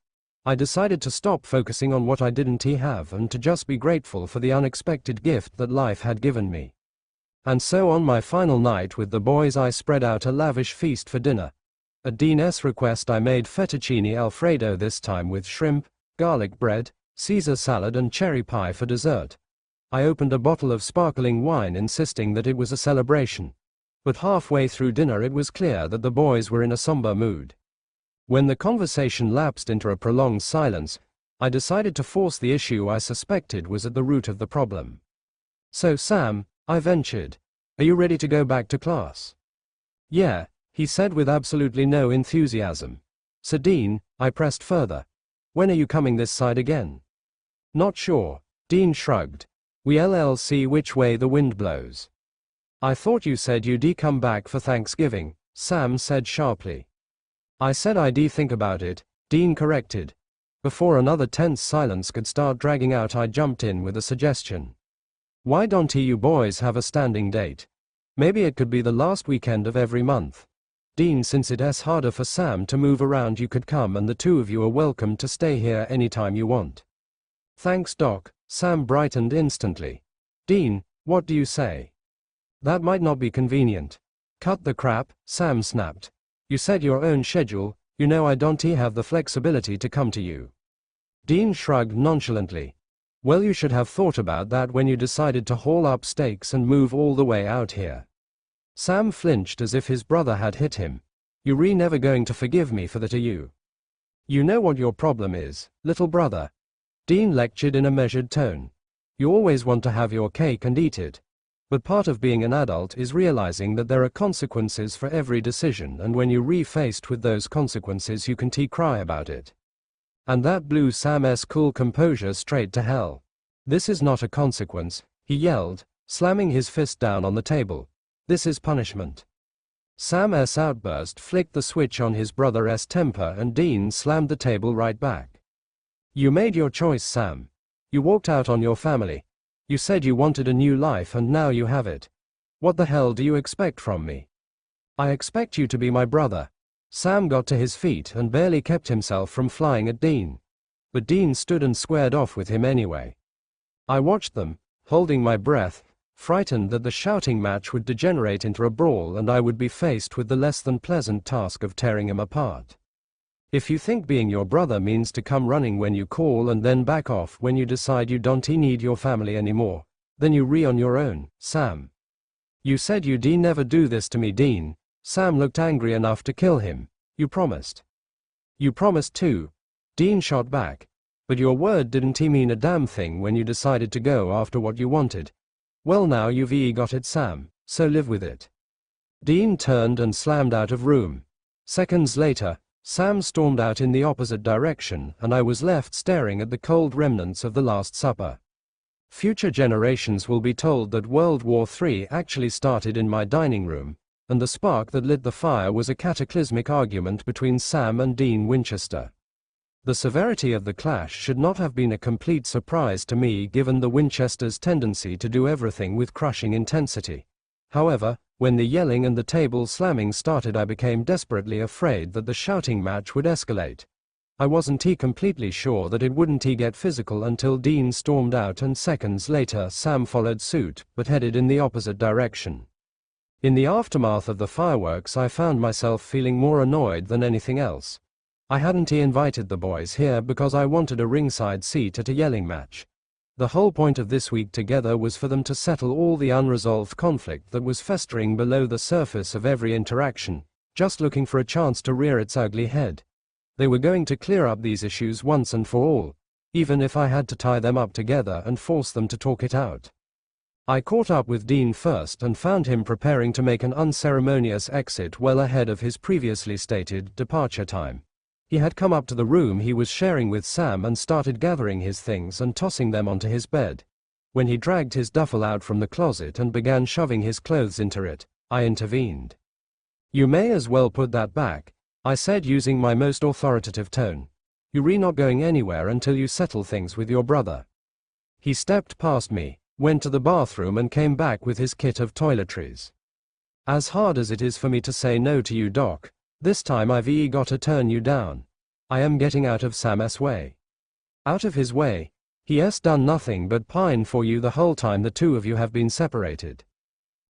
I decided to stop focusing on what I didn't have and to just be grateful for the unexpected gift that life had given me. And so on my final night with the boys, I spread out a lavish feast for dinner. At Dean's request, I made fettuccine alfredo, this time with shrimp, garlic bread, Caesar salad and cherry pie for dessert. I opened a bottle of sparkling wine, insisting that it was a celebration. But halfway through dinner it was clear that the boys were in a somber mood. When the conversation lapsed into a prolonged silence, I decided to force the issue I suspected was at the root of the problem. So Sam, I ventured, are you ready to go back to class? Yeah, he said with absolutely no enthusiasm. So Dean, I pressed further. When are you coming this side again? Not sure, Dean shrugged. We'll see which way the wind blows. I thought you said you'd come back for Thanksgiving, Sam said sharply. I said I'd think about it, Dean corrected. Before another tense silence could start dragging out, I jumped in with a suggestion. Why don't you boys have a standing date? Maybe it could be the last weekend of every month. Dean, since it is harder for Sam to move around, you could come and the two of you are welcome to stay here anytime you want. Thanks, Doc. Sam brightened instantly. Dean, what do you say? That might not be convenient. Cut the crap, Sam snapped. You set your own schedule, you know I don't have the flexibility to come to you. Dean shrugged nonchalantly. Well, you should have thought about that when you decided to haul up stakes and move all the way out here. Sam flinched as if his brother had hit him. You're never going to forgive me for that, are you? You know what your problem is, little brother. Dean lectured in a measured tone. You always want to have your cake and eat it. But part of being an adult is realizing that there are consequences for every decision, and when you're faced with those consequences you can cry about it. And that blew Sam's cool composure straight to hell. This is not a consequence, he yelled, slamming his fist down on the table. This is punishment. Sam's outburst flicked the switch on his brother's temper, and Dean slammed the table right back. You made your choice, Sam. You walked out on your family. You said you wanted a new life, and now you have it. What the hell do you expect from me? I expect you to be my brother. Sam got to his feet and barely kept himself from flying at Dean. But Dean stood and squared off with him anyway. I watched them, holding my breath, frightened that the shouting match would degenerate into a brawl and I would be faced with the less than pleasant task of tearing him apart. If you think being your brother means to come running when you call and then back off when you decide you don't need your family anymore, Then you re on your own, Sam. You said you'd never do this to me, Dean. Sam looked angry enough to kill him. You promised. You promised too. Dean shot back. But your word didn't mean a damn thing when you decided to go after what you wanted. Well, now you've got it, Sam, so live with it. Dean turned and slammed out of room. Seconds later, Sam stormed out in the opposite direction, and I was left staring at the cold remnants of the Last Supper. Future generations will be told that World War III actually started in my dining room, and the spark that lit the fire was a cataclysmic argument between Sam and Dean Winchester. The severity of the clash should not have been a complete surprise to me given the Winchesters' tendency to do everything with crushing intensity. However, when the yelling and the table slamming started, I became desperately afraid that the shouting match would escalate. I wasn't completely sure that it wouldn't get physical until Dean stormed out, and seconds later Sam followed suit, but headed in the opposite direction. In the aftermath of the fireworks, I found myself feeling more annoyed than anything else. I hadn't invited the boys here because I wanted a ringside seat at a yelling match. The whole point of this week together was for them to settle all the unresolved conflict that was festering below the surface of every interaction, just looking for a chance to rear its ugly head. They were going to clear up these issues once and for all, even if I had to tie them up together and force them to talk it out. I caught up with Dean first and found him preparing to make an unceremonious exit well ahead of his previously stated departure time. He had come up to the room he was sharing with Sam and started gathering his things and tossing them onto his bed. When he dragged his duffel out from the closet and began shoving his clothes into it, I intervened. "You may as well put that back," I said using my most authoritative tone. "You're not going anywhere until you settle things with your brother." He stepped past me, went to the bathroom and came back with his kit of toiletries. "As hard as it is for me to say no to you, Doc, this time I've got to turn you down. I am getting out of Sam's way." "Out of his way? He has done nothing but pine for you the whole time the two of you have been separated."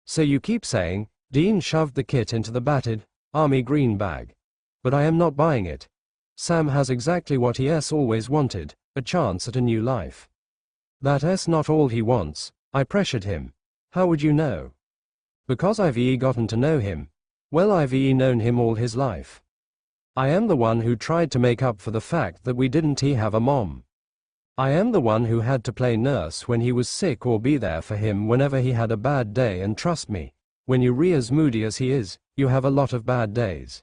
"So you keep saying." Dean shoved the kit into the battered, army green bag. "But I am not buying it. Sam has exactly what he has always wanted, a chance at a new life." "That's not all he wants," I pressured him. "How would you know?" "Because I've gotten to know him. Well, I've known him all his life. I am the one who tried to make up for the fact that we didn't have a mom. I am the one who had to play nurse when he was sick or be there for him whenever he had a bad day, and trust me, when you're as moody as he is, you have a lot of bad days.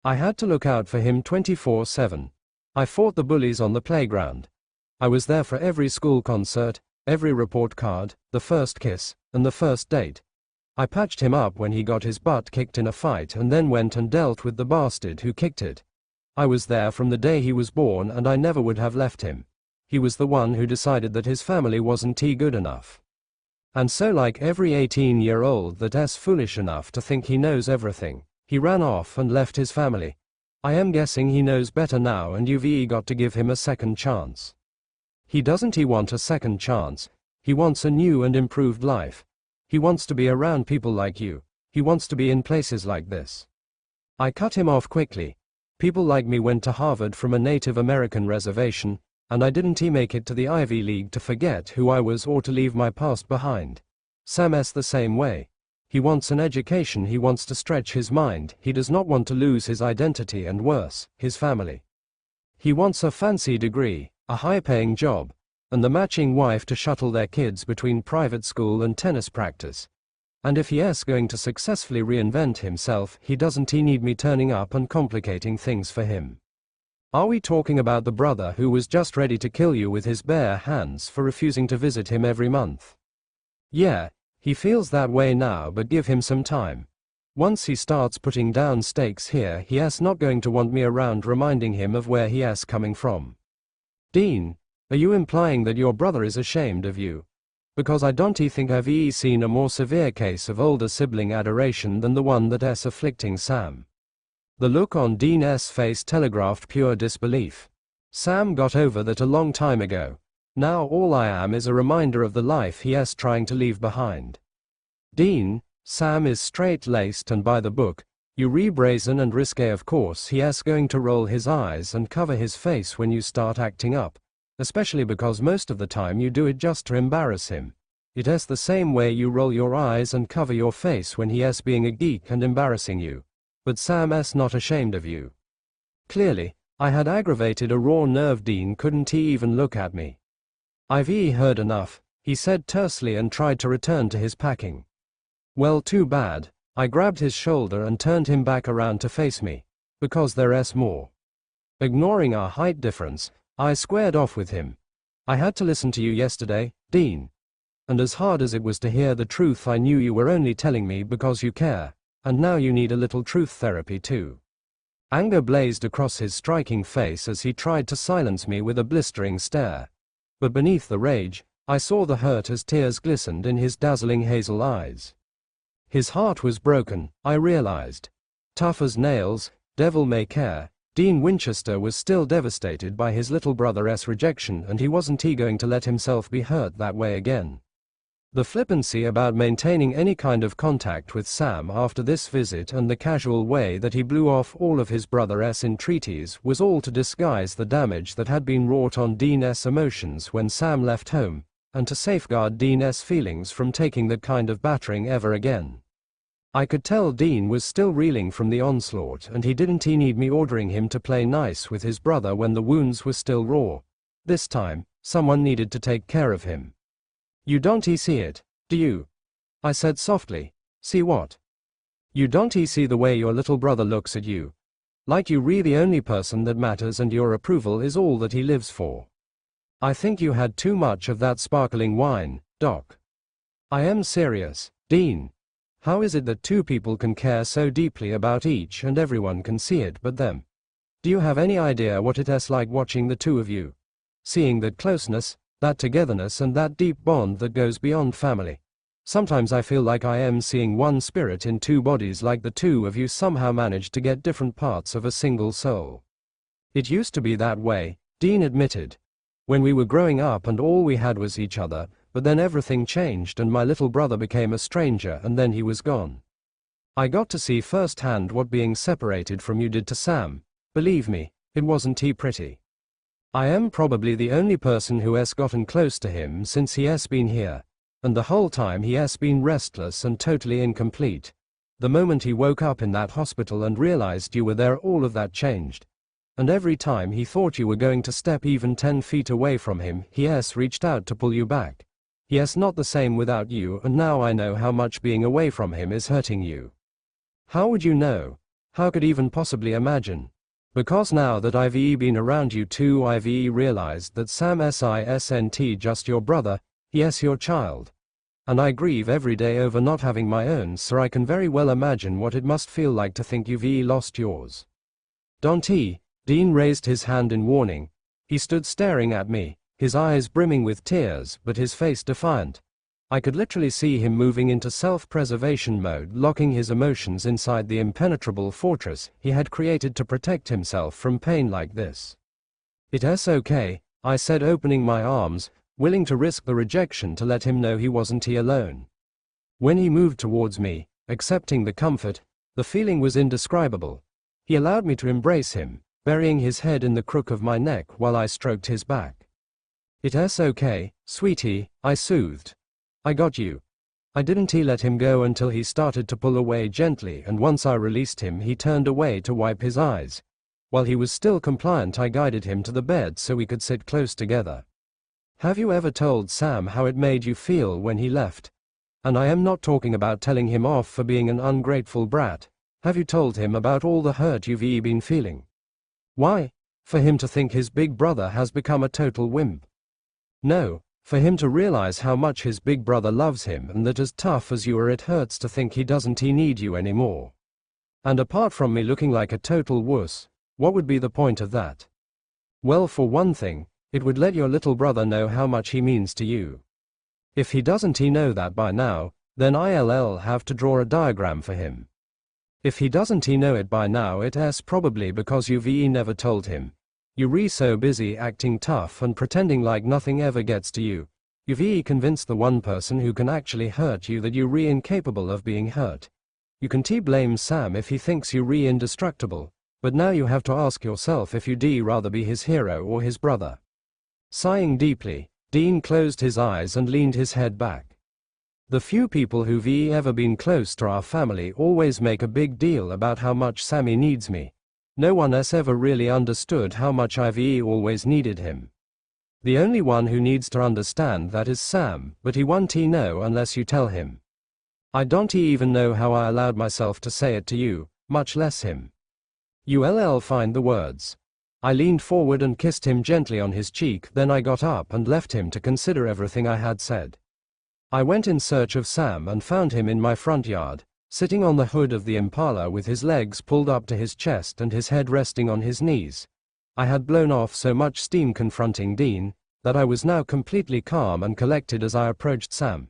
I had to look out for him 24/7. I fought the bullies on the playground. I was there for every school concert, every report card, the first kiss, and the first date. I patched him up when he got his butt kicked in a fight and then went and dealt with the bastard who kicked it. I was there from the day he was born, and I never would have left him. He was the one who decided that his family wasn't good enough. And so, like every 18-year-old that's foolish enough to think he knows everything, he ran off and left his family. I am guessing he knows better now, and you've got to give him a second chance. He doesn't want a second chance. He wants a new and improved life. He wants to be around people like you. He wants to be in places like this." I cut him off quickly. People like me went to Harvard from a Native American reservation, and I didn't make it to the Ivy League to forget who I was or to leave my past behind. Sam's the same way. He wants an education, he wants to stretch his mind, he does not want to lose his identity and worse, his family. He wants a fancy degree, a high-paying job, and the matching wife to shuttle their kids between private school and tennis practice. And if he is going to successfully reinvent himself, he doesn't need me turning up and complicating things for him. Are we talking about the brother who was just ready to kill you with his bare hands for refusing to visit him every month? Yeah, he feels that way now, but give him some time. Once he starts putting down stakes here, he is not going to want me around reminding him of where he is coming from. Dean, are you implying that your brother is ashamed of you? Because I don't think I've seen a more severe case of older sibling adoration than the one that is afflicting Sam. The look on Dean's face telegraphed pure disbelief. Sam got over that a long time ago. Now all I am is a reminder of the life he is trying to leave behind. Dean, Sam is straight-laced and by the book. You brazen and risque, of course he is going to roll his eyes and cover his face when you start acting up. Especially because most of the time you do it just to embarrass him. It's the same way you roll your eyes and cover your face when he's being a geek and embarrassing you. But Sam's not ashamed of you. Clearly, I had aggravated a raw nerve. Dean couldn't even look at me. I've heard enough, he said tersely and tried to return to his packing. Well, too bad. I grabbed his shoulder and turned him back around to face me. Because there's more. Ignoring our height difference, I squared off with him. I had to listen to you yesterday, Dean. And as hard as it was to hear the truth, I knew you were only telling me because you care, and now you need a little truth therapy too. Anger blazed across his striking face as he tried to silence me with a blistering stare. But beneath the rage, I saw the hurt as tears glistened in his dazzling hazel eyes. His heart was broken, I realized. Tough as nails, devil may care, Dean Winchester was still devastated by his little brother's rejection, and he wasn't going to let himself be hurt that way again. The flippancy about maintaining any kind of contact with Sam after this visit and the casual way that he blew off all of his brother's entreaties was all to disguise the damage that had been wrought on Dean's emotions when Sam left home, and to safeguard Dean's feelings from taking that kind of battering ever again. I could tell Dean was still reeling from the onslaught, and he didn't need me ordering him to play nice with his brother when the wounds were still raw. This time, someone needed to take care of him. You don't see it, do you? I said softly. See what? You don't see the way your little brother looks at you. Like you're the only person that matters and your approval is all that he lives for. I think you had too much of that sparkling wine, Doc. I am serious, Dean. How is it that two people can care so deeply about each and everyone can see it but them? Do you have any idea what it's like watching the two of you? Seeing that closeness, that togetherness and that deep bond that goes beyond family. Sometimes I feel like I am seeing one spirit in two bodies, like the two of you somehow managed to get different parts of a single soul. It used to be that way, Dean admitted. When we were growing up and all we had was each other, but then everything changed and my little brother became a stranger and then he was gone. I got to see firsthand what being separated from you did to Sam. Believe me, it wasn't pretty. I am probably the only person who has gotten close to him since he has been here, and the whole time he has been restless and totally incomplete. The moment he woke up in that hospital and realized you were there, all of that changed. And every time he thought you were going to step even 10 feet away from him, he has reached out to pull you back. He is not the same without you, and now I know how much being away from him is hurting you. How would you know? How could even possibly imagine? Because now that I've been around you too, I've realized that Sam isn't just your brother, he is your child. And I grieve every day over not having my own, so I can very well imagine what it must feel like to think you've lost yours. Don't he? Dean raised his hand in warning. He stood staring at me, his eyes brimming with tears but his face defiant. I could literally see him moving into self-preservation mode, locking his emotions inside the impenetrable fortress he had created to protect himself from pain like this. It's okay, I said, opening my arms, willing to risk the rejection to let him know he wasn't alone. When he moved towards me, accepting the comfort, the feeling was indescribable. He allowed me to embrace him, burying his head in the crook of my neck while I stroked his back. It's okay, sweetie, I soothed. I got you. I didn't let him go until he started to pull away gently, and once I released him he turned away to wipe his eyes. While he was still compliant, I guided him to the bed so we could sit close together. Have you ever told Sam how it made you feel when he left? And I am not talking about telling him off for being an ungrateful brat. Have you told him about all the hurt you've been feeling? Why? For him to think his big brother has become a total wimp. No. For him to realize how much his big brother loves him and that as tough as you are, it hurts to think he doesn't need you anymore. And apart from me looking like a total wuss, what would be the point of that? Well, for one thing, it would let your little brother know how much he means to you. If he doesn't know that by now, then I'll have to draw a diagram for him. If he doesn't know it by now, it's probably because you've never told him. You're so busy acting tough and pretending like nothing ever gets to you. You've convinced the one person who can actually hurt you that you're incapable of being hurt. You can blame Sam if he thinks you're indestructible, but now you have to ask yourself if you'd rather be his hero or his brother. Sighing deeply, Dean closed his eyes and leaned his head back. The few people who've ever been close to our family always make a big deal about how much Sammy needs me. No one has ever really understood how much I've always needed him. The only one who needs to understand that is Sam, but he won't know unless you tell him. I don't even know how I allowed myself to say it to you, much less him. You'll find the words. I leaned forward and kissed him gently on his cheek, then I got up and left him to consider everything I had said. I went in search of Sam and found him in my front yard, sitting on the hood of the Impala with his legs pulled up to his chest and his head resting on his knees. I had blown off so much steam confronting Dean, that I was now completely calm and collected as I approached Sam.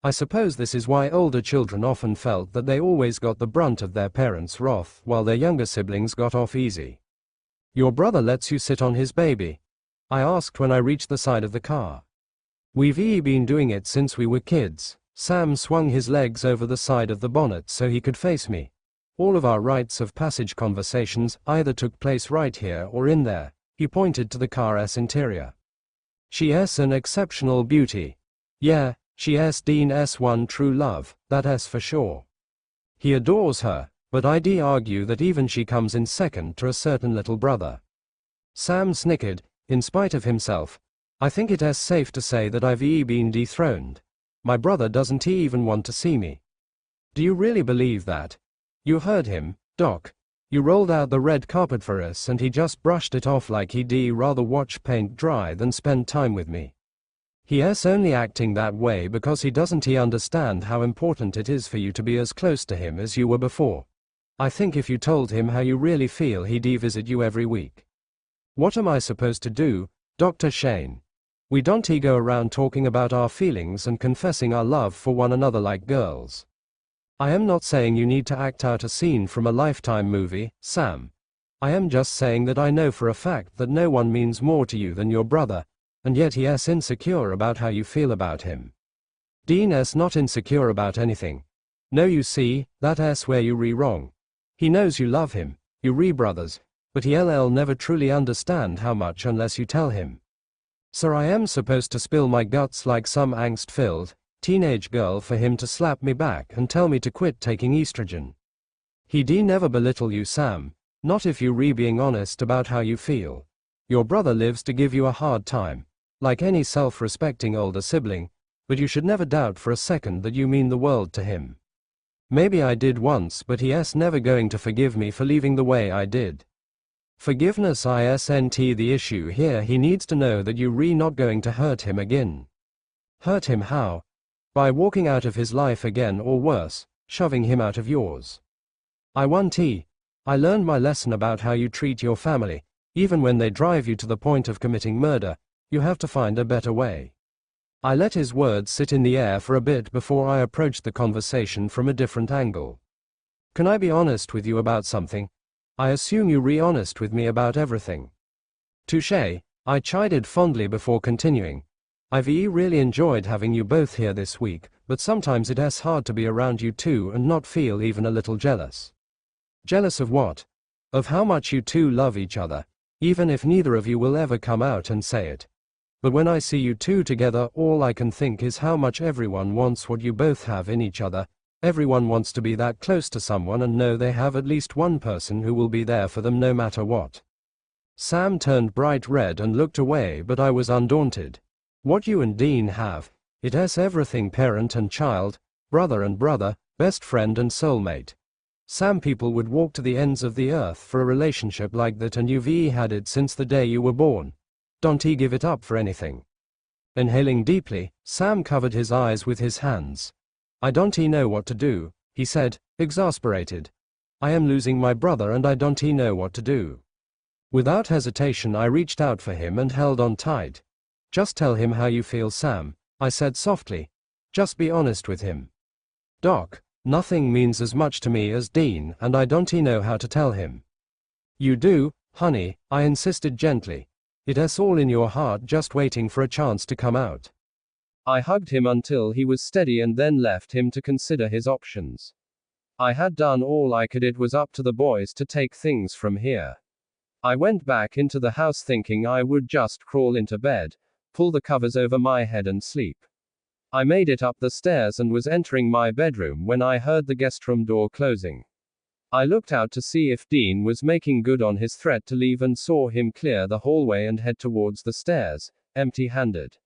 I suppose this is why older children often felt that they always got the brunt of their parents' wrath while their younger siblings got off easy. Your brother lets you sit on his baby? I asked when I reached the side of the car. We've been doing it since we were kids. Sam swung his legs over the side of the bonnet so he could face me. All of our rites of passage conversations either took place right here or in there. He pointed to the car's interior. She's an exceptional beauty. Yeah, she's Dean's one true love, that's for sure. He adores her, but I'd argue that even she comes in second to a certain little brother. Sam snickered, in spite of himself. I think it is safe to say that I've been dethroned. My brother doesn't even want to see me. Do you really believe that? You heard him, Doc. You rolled out the red carpet for us and he just brushed it off like he'd rather watch paint dry than spend time with me. He is only acting that way because he doesn't understand how important it is for you to be as close to him as you were before. I think if you told him how you really feel he'd visit you every week. What am I supposed to do, Dr. Shane? We don't go around talking about our feelings and confessing our love for one another like girls. I am not saying you need to act out a scene from a Lifetime movie, Sam. I am just saying that I know for a fact that no one means more to you than your brother, and yet he is insecure about how you feel about him. Dean is not insecure about anything. No, you see, that is where you wrong. He knows you love him, you brothers, but he'll never truly understand how much unless you tell him. So I am supposed to spill my guts like some angst-filled teenage girl for him to slap me back and tell me to quit taking estrogen. He'd never belittle you, Sam, not if you being honest about how you feel. Your brother lives to give you a hard time, like any self-respecting older sibling, but you should never doubt for a second that you mean the world to him. Maybe I did once, but he is never going to forgive me for leaving the way I did. Forgiveness isn't the issue here. He needs to know that you're not going to hurt him again. Hurt him how? By walking out of his life again, or worse, shoving him out of yours. I learned my lesson about how you treat your family. Even when they drive you to the point of committing murder, you have to find a better way. I let his words sit in the air for a bit before I approached the conversation from a different angle. Can I be honest with you about something? I assume you're honest with me about everything. Touché, I chided fondly before continuing. I've really enjoyed having you both here this week, but sometimes it is hard to be around you two and not feel even a little jealous. Jealous of what? Of how much you two love each other, even if neither of you will ever come out and say it. But when I see you two together, all I can think is how much everyone wants what you both have in each other. Everyone wants to be that close to someone and know they have at least one person who will be there for them no matter what. Sam turned bright red and looked away, but I was undaunted. What you and Dean have, it is everything: parent and child, brother and brother, best friend and soulmate. Sam, people would walk to the ends of the earth for a relationship like that, and you've had it since the day you were born. Don't give it up for anything. Inhaling deeply, Sam covered his eyes with his hands. I don't know what to do, he said, exasperated. I am losing my brother and I don't know what to do. Without hesitation I reached out for him and held on tight. Just tell him how you feel, Sam, I said softly. Just be honest with him. Doc, nothing means as much to me as Dean, and I don't know how to tell him. You do, honey, I insisted gently. It is all in your heart, just waiting for a chance to come out. I hugged him until he was steady and then left him to consider his options. I had done all I could. It was up to the boys to take things from here. I went back into the house thinking I would just crawl into bed, pull the covers over my head and sleep. I made it up the stairs and was entering my bedroom when I heard the guest room door closing. I looked out to see if Dean was making good on his threat to leave and saw him clear the hallway and head towards the stairs, empty-handed.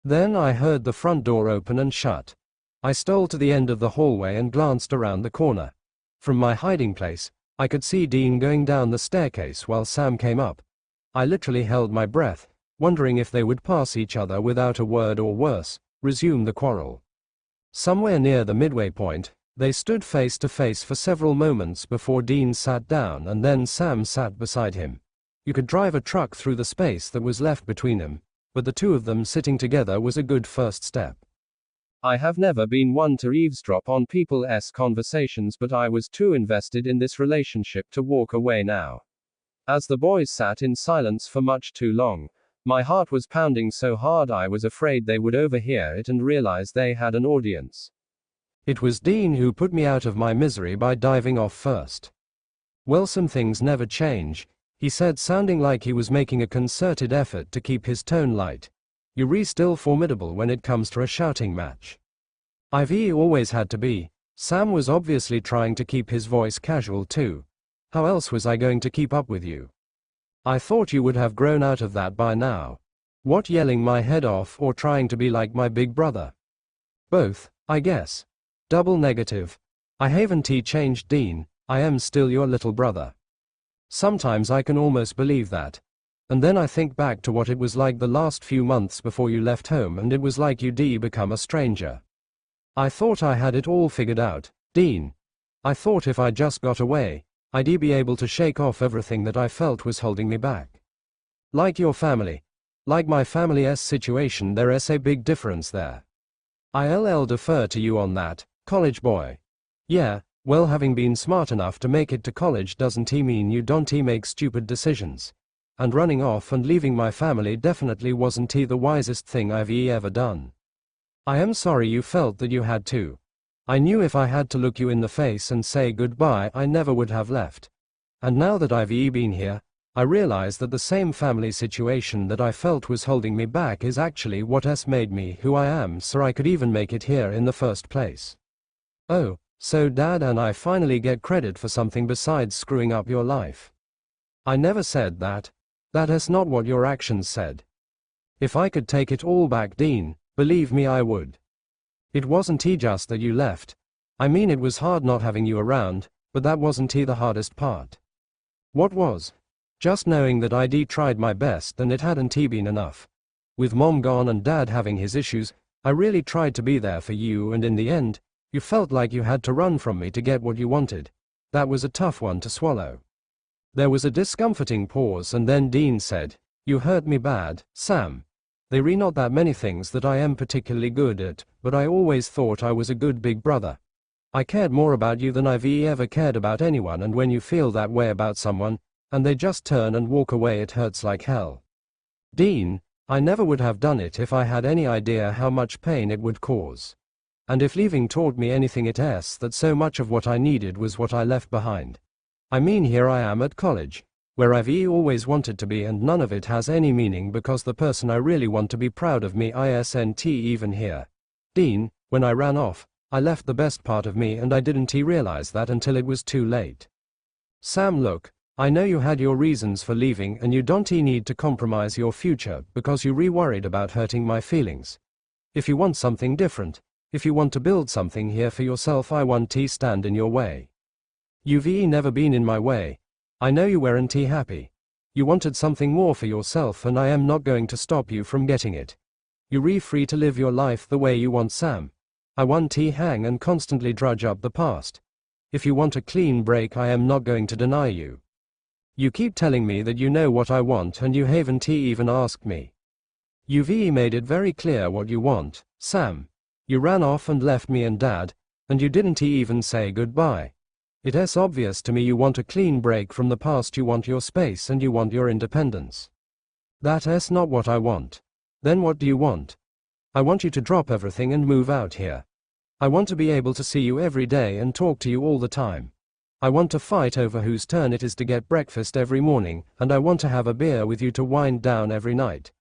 Then I heard the front door open and shut. I stole to the end of the hallway and glanced around the corner. From my hiding place, I could see Dean going down the staircase while Sam came up. I literally held my breath, wondering if they would pass each other without a word or worse, resume the quarrel. Somewhere near the midway point, they stood face to face for several moments before Dean sat down and then Sam sat beside him. You could drive a truck through the space that was left between them, but the two of them sitting together was a good first step. I have never been one to eavesdrop on people's conversations, but I was too invested in this relationship to walk away now. As the boys sat in silence for much too long, my heart was pounding so hard I was afraid they would overhear it and realize they had an audience. It was Dean who put me out of my misery by diving off first. "Well, some things never change," he said, sounding like he was making a concerted effort to keep his tone light. "You're still formidable when it comes to a shouting match." I've always had to be. Sam was obviously trying to keep his voice casual too. How else was I going to keep up with you? I thought you would have grown out of that by now. What, yelling my head off or trying to be like my big brother? Both, I guess. Double negative. I haven't changed, Dean. I am still your little brother. Sometimes I can almost believe that. And then I think back to what it was like the last few months before you left home, and it was like you'd become a stranger. I thought I had it all figured out, Dean. I thought if I just got away, I'd be able to shake off everything that I felt was holding me back. Like your family. Like my family's situation, there's a big difference there. I'll defer to you on that, college boy. Yeah, well, having been smart enough to make it to college doesn't mean you don't make stupid decisions. And running off and leaving my family definitely wasn't the wisest thing I've ever done. I am sorry you felt that you had to. I knew if I had to look you in the face and say goodbye, I never would have left. And now that I've been here, I realize that the same family situation that I felt was holding me back is actually what has made me who I am, so I could even make it here in the first place. Oh, so Dad and I finally get credit for something besides screwing up your life. I never said that. That is not what your actions said. If I could take it all back, Dean, believe me, I would. It wasn't just that you left. I mean, it was hard not having you around, but that wasn't the hardest part. What was? Just knowing that I'd tried my best and it hadn't been enough. With Mom gone and Dad having his issues, I really tried to be there for you, and in the end, you felt like you had to run from me to get what you wanted. That was a tough one to swallow. There was a discomforting pause, and then Dean said, "You hurt me bad, Sam. There are not that many things that I am particularly good at, but I always thought I was a good big brother. I cared more about you than I've ever cared about anyone, and when you feel that way about someone, and they just turn and walk away, it hurts like hell. Dean, I never would have done it if I had any idea how much pain it would cause. And if leaving taught me anything, it is that so much of what I needed was what I left behind. I mean, here I am at college, where I've always wanted to be, and none of it has any meaning because the person I really want to be proud of me isn't even here. Dean, when I ran off, I left the best part of me, and I didn't realize that until it was too late. Sam, look, I know you had your reasons for leaving, and you don't need to compromise your future because you worried about hurting my feelings. If you want something different, if you want to build something here for yourself, I won't stand in your way. You've never been in my way. I know you weren't happy. You wanted something more for yourself, and I am not going to stop you from getting it. You're free to live your life the way you want, Sam. I won't hang and constantly drudge up the past. If you want a clean break, I am not going to deny you. You keep telling me that you know what I want, and you haven't even asked me. You've made it very clear what you want, Sam. You ran off and left me and Dad, and you didn't even say goodbye. It is obvious to me you want a clean break from the past, you want your space, and you want your independence. That is not what I want. Then what do you want? I want you to drop everything and move out here. I want to be able to see you every day and talk to you all the time. I want to fight over whose turn it is to get breakfast every morning, and I want to have a beer with you to wind down every night.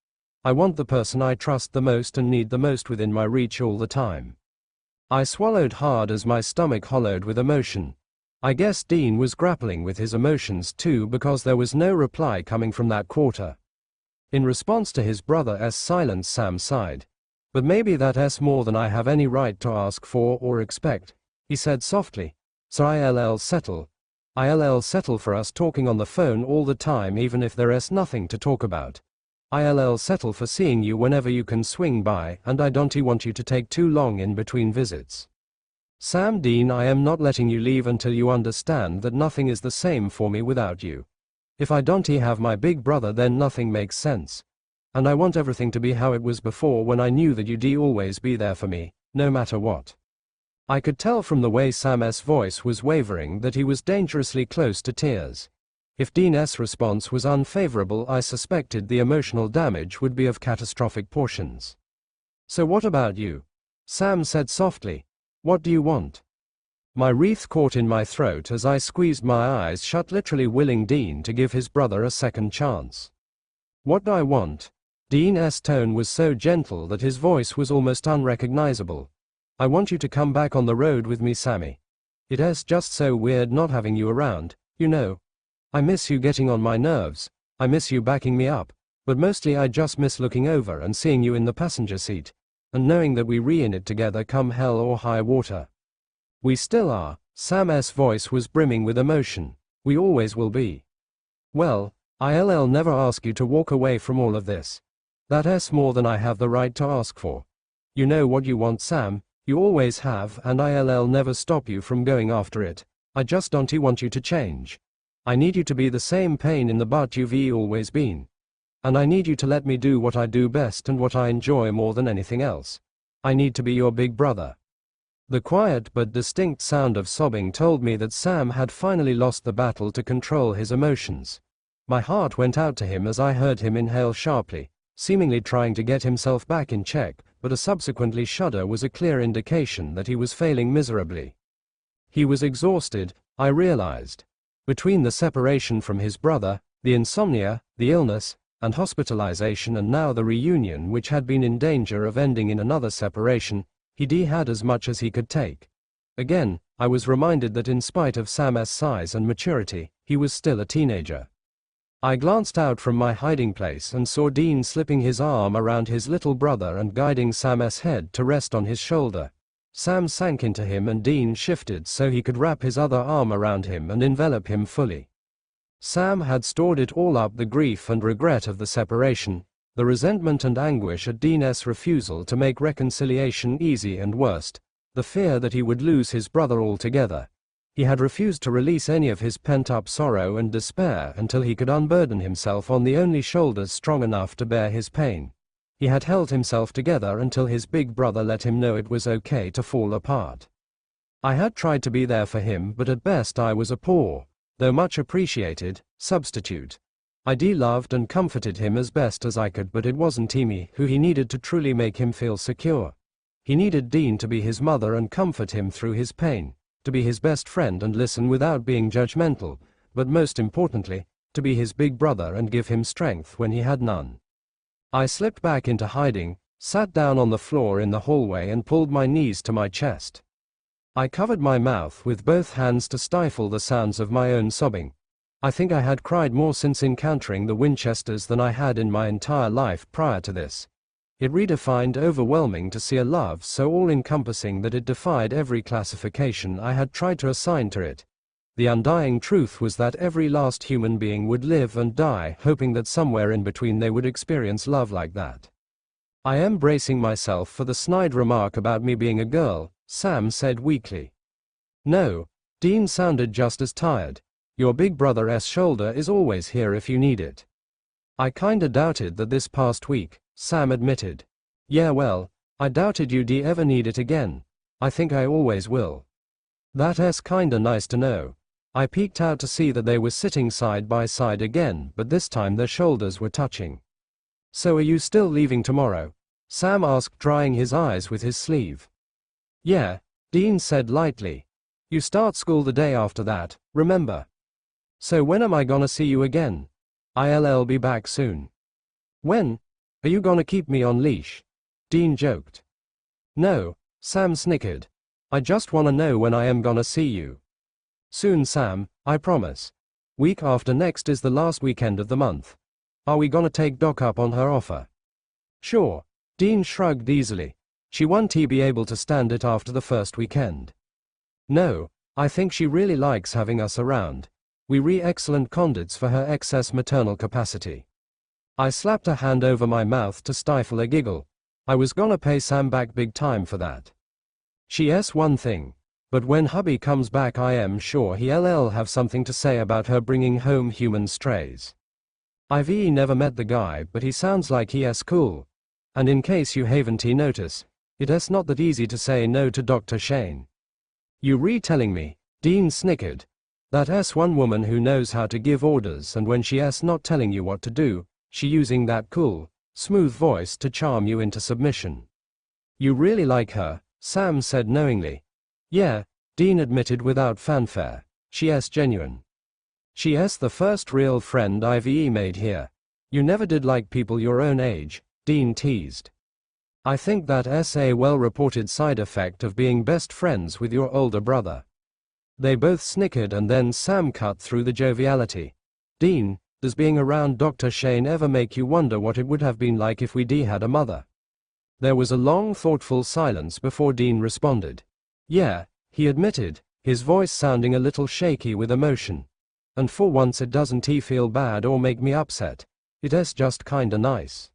I want the person I trust the most and need the most within my reach all the time. I swallowed hard as my stomach hollowed with emotion. I guess Dean was grappling with his emotions too, because there was no reply coming from that quarter. In response to his brother's silence, Sam sighed. But maybe that's more than I have any right to ask for or expect, he said softly. So I'll settle. I'll settle for us talking on the phone all the time even if there's nothing to talk about. I'll settle for seeing you whenever you can swing by, and I don't want you to take too long in between visits. Sam, Dean, I am not letting you leave until you understand that nothing is the same for me without you. If I don't have my big brother, then nothing makes sense. And I want everything to be how it was before, when I knew that you'd always be there for me, no matter what. I could tell from the way Sam's voice was wavering that he was dangerously close to tears. If Dean's response was unfavorable, I suspected the emotional damage would be of catastrophic proportions. So what about you? Sam said softly. What do you want? My wreath caught in my throat as I squeezed my eyes shut, literally willing Dean to give his brother a second chance. What do I want? Dean's tone was so gentle that his voice was almost unrecognizable. I want you to come back on the road with me, Sammy. It's just so weird not having you around, you know. I miss you getting on my nerves, I miss you backing me up, but mostly I just miss looking over and seeing you in the passenger seat, and knowing that we're in it together come hell or high water. We still are. Sam's voice was brimming with emotion. We always will be. Well, I'll never ask you to walk away from all of this. That's more than I have the right to ask for. You know what you want, Sam, you always have, and I'll never stop you from going after it. I just don't want you to change. I need you to be the same pain in the butt you've always been. And I need you to let me do what I do best and what I enjoy more than anything else. I need to be your big brother. The quiet but distinct sound of sobbing told me that Sam had finally lost the battle to control his emotions. My heart went out to him as I heard him inhale sharply, seemingly trying to get himself back in check, but a subsequently shudder was a clear indication that he was failing miserably. He was exhausted, I realized. Between the separation from his brother, the insomnia, the illness, and hospitalization, and now the reunion which had been in danger of ending in another separation, he had as much as he could take. Again, I was reminded that in spite of Sam's size and maturity, he was still a teenager. I glanced out from my hiding place and saw Dean slipping his arm around his little brother and guiding Sam's head to rest on his shoulder. Sam sank into him and Dean shifted so he could wrap his other arm around him and envelop him fully. Sam had stored it all up, the grief and regret of the separation, the resentment and anguish at Dean's refusal to make reconciliation easy, and worst, the fear that he would lose his brother altogether. He had refused to release any of his pent-up sorrow and despair until he could unburden himself on the only shoulders strong enough to bear his pain. He had held himself together until his big brother let him know it was okay to fall apart. I had tried to be there for him, but at best I was a poor, though much appreciated, substitute. I loved and comforted him as best as I could, but it wasn't me who he needed to truly make him feel secure. He needed Dean to be his mother and comfort him through his pain, to be his best friend and listen without being judgmental, but most importantly, to be his big brother and give him strength when he had none. I slipped back into hiding, sat down on the floor in the hallway and pulled my knees to my chest. I covered my mouth with both hands to stifle the sounds of my own sobbing. I think I had cried more since encountering the Winchesters than I had in my entire life prior to this. It redefined overwhelming to see a love so all-encompassing that it defied every classification I had tried to assign to it. The undying truth was that every last human being would live and die hoping that somewhere in between they would experience love like that. I am bracing myself for the snide remark about me being a girl, Sam said weakly. No, Dean sounded just as tired. Your big brother's shoulder is always here if you need it. I kinda doubted that this past week, Sam admitted. Yeah, well, I doubted you'd ever need it again. I think I always will. That's kinda nice to know. I peeked out to see that they were sitting side by side again, but this time their shoulders were touching. So are you still leaving tomorrow? Sam asked, drying his eyes with his sleeve. Yeah, Dean said lightly. You start school the day after that, remember? So when am I gonna see you again? I'll be back soon. When? Are you gonna keep me on leash? Dean joked. No, Sam snickered. I just wanna know when I am gonna see you. Soon, Sam, I promise. Week after next is the last weekend of the month. Are we gonna take Doc up on her offer? Sure. Dean shrugged easily. She won't be able to stand it after the first weekend. No, I think she really likes having us around. We excellent conduits for her excess maternal capacity. I slapped a hand over my mouth to stifle a giggle. I was gonna pay Sam back big time for that. She's one thing. But when hubby comes back I am sure he'll have something to say about her bringing home human strays. I've never met the guy but he sounds like he's cool. And in case you haven't noticed, it's not that easy to say no to Dr. Shane. You retelling me? Dean snickered. That's one woman who knows how to give orders and when she's not telling you what to do, she using that cool, smooth voice to charm you into submission. You really like her, Sam said knowingly. Yeah, Dean admitted without fanfare. She's genuine. She's the first real friend I've made here. You never did like people your own age, Dean teased. I think that's a well-reported side effect of being best friends with your older brother. They both snickered and then Sam cut through the joviality. Dean, does being around Dr. Shane ever make you wonder what it would have been like if we had a mother? There was a long thoughtful silence before Dean responded. Yeah, he admitted, his voice sounding a little shaky with emotion. And for once it doesn't feel bad or make me upset. It's just kinda nice.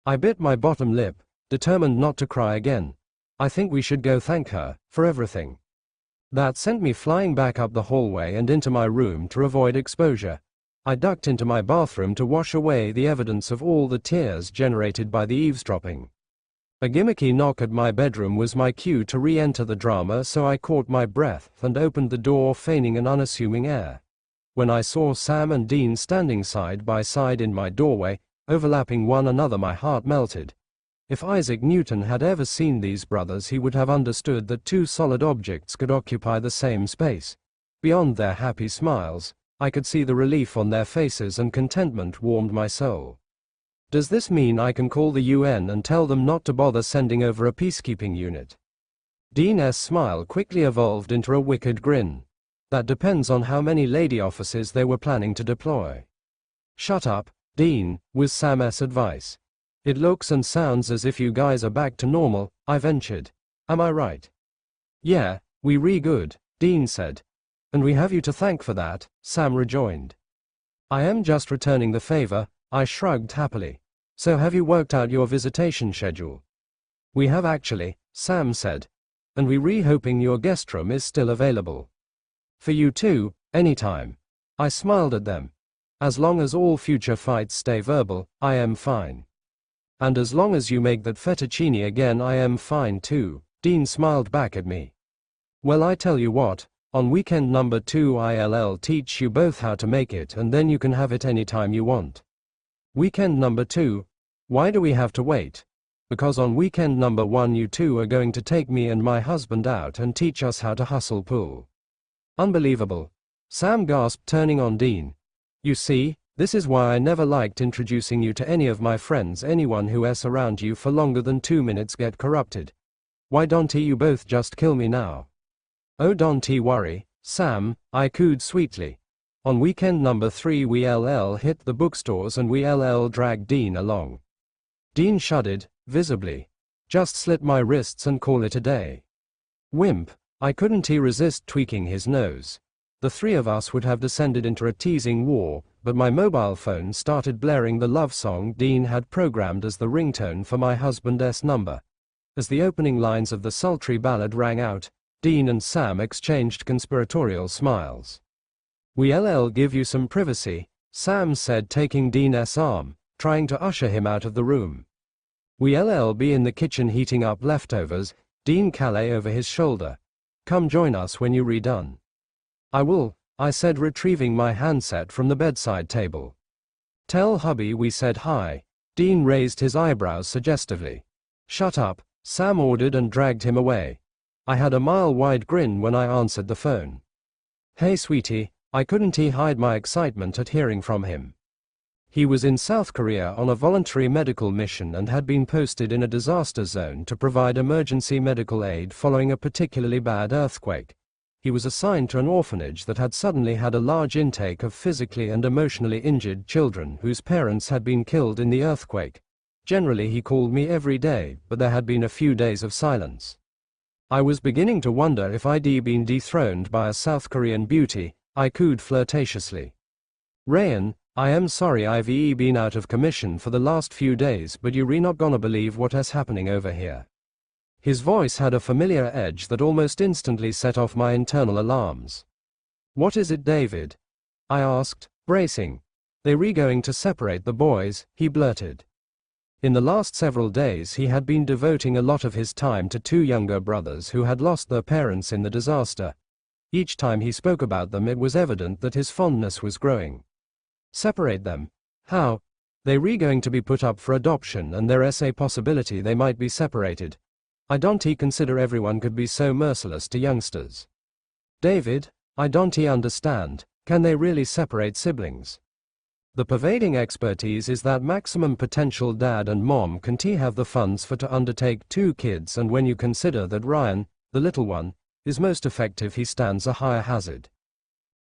I bit my bottom lip, determined not to cry again. I think we should go thank her for everything. That sent me flying back up the hallway and into my room to avoid exposure. I ducked into my bathroom to wash away the evidence of all the tears generated by the eavesdropping. A gimmicky knock at my bedroom was my cue to re-enter the drama, so I caught my breath and opened the door, feigning an unassuming air. When I saw Sam and Dean standing side by side in my doorway, overlapping one another, my heart melted. If Isaac Newton had ever seen these brothers, he would have understood that two solid objects could occupy the same space. Beyond their happy smiles, I could see the relief on their faces, and contentment warmed my soul. Does this mean I can call the UN and tell them not to bother sending over a peacekeeping unit? Dean's smile quickly evolved into a wicked grin. That depends on how many lady officers they were planning to deploy. Shut up, Dean, was Sam's advice. It looks and sounds as if you guys are back to normal, I ventured. Am I right? Yeah, we good, Dean said. And we have you to thank for that, Sam rejoined. I am just returning the favor, I shrugged happily. So have you worked out your visitation schedule? We have actually, Sam said. And we hoping your guest room is still available. For you too, anytime. I smiled at them. As long as all future fights stay verbal, I am fine. And as long as you make that fettuccine again, I am fine too, Dean smiled back at me. Well, I tell you what, on weekend number 2 I'll teach you both how to make it, and then you can have it anytime you want. Weekend number 2? Why do we have to wait? Because on weekend number 1 you two are going to take me and my husband out and teach us how to hustle pool. Unbelievable. Sam gasped, turning on Dean. You see, this is why I never liked introducing you to any of my friends. Anyone who's around you for longer than 2 minutes get corrupted. Why don't you both just kill me now? Oh, don't worry, Sam, I cooed sweetly. On weekend number 3 we'll hit the bookstores and we'll drag Dean along. Dean shuddered, visibly. Just slit my wrists and call it a day. Wimp, I couldn't resist tweaking his nose. The three of us would have descended into a teasing war, but my mobile phone started blaring the love song Dean had programmed as the ringtone for my husband's number. As the opening lines of the sultry ballad rang out, Dean and Sam exchanged conspiratorial smiles. We'll give you some privacy, Sam said, taking Dean's arm, trying to usher him out of the room. We'll be in the kitchen heating up leftovers, Dean Calais over his shoulder. Come join us when you're redone. I will, I said, retrieving my handset from the bedside table. Tell hubby we said hi. Dean raised his eyebrows suggestively. Shut up, Sam ordered and dragged him away. I had a mile-wide grin when I answered the phone. Hey sweetie, I couldn't hide my excitement at hearing from him. He was in South Korea on a voluntary medical mission and had been posted in a disaster zone to provide emergency medical aid following a particularly bad earthquake. He was assigned to an orphanage that had suddenly had a large intake of physically and emotionally injured children whose parents had been killed in the earthquake. Generally he called me every day, but there had been a few days of silence. I was beginning to wonder if I'd been dethroned by a South Korean beauty. I cooed flirtatiously. "Rayan, I am sorry I've been out of commission for the last few days, but you're not gonna believe what is happening over here." His voice had a familiar edge that almost instantly set off my internal alarms. "What is it, David?" I asked, bracing. "They're going to separate the boys," he blurted. In the last several days he had been devoting a lot of his time to two younger brothers who had lost their parents in the disaster. Each time he spoke about them it was evident that his fondness was growing. Separate them? How? They're going to be put up for adoption and there's a possibility they might be separated. I don't consider everyone could be so merciless to youngsters. David, I don't understand, can they really separate siblings? The pervading expertise is that maximum potential dad and mom can have the funds for to undertake 2 kids, and when you consider that Ryan, the little one, is most effective, he stands a higher hazard.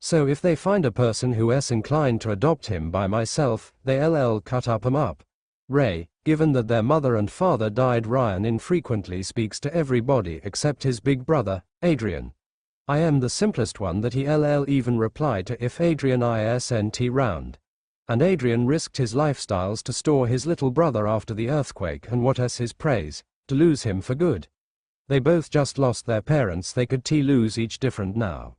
So if they find a person who is inclined to adopt him by myself, they'll cut him up. Ray, given that their mother and father died, Ryan infrequently speaks to everybody except his big brother, Adrian. I am the simplest one that he'll even reply to if Adrian isn't round. And Adrian risked his lifestyles to store his little brother after the earthquake, and what is his praise, to lose him for good. They both just lost their parents, they could lose each different now.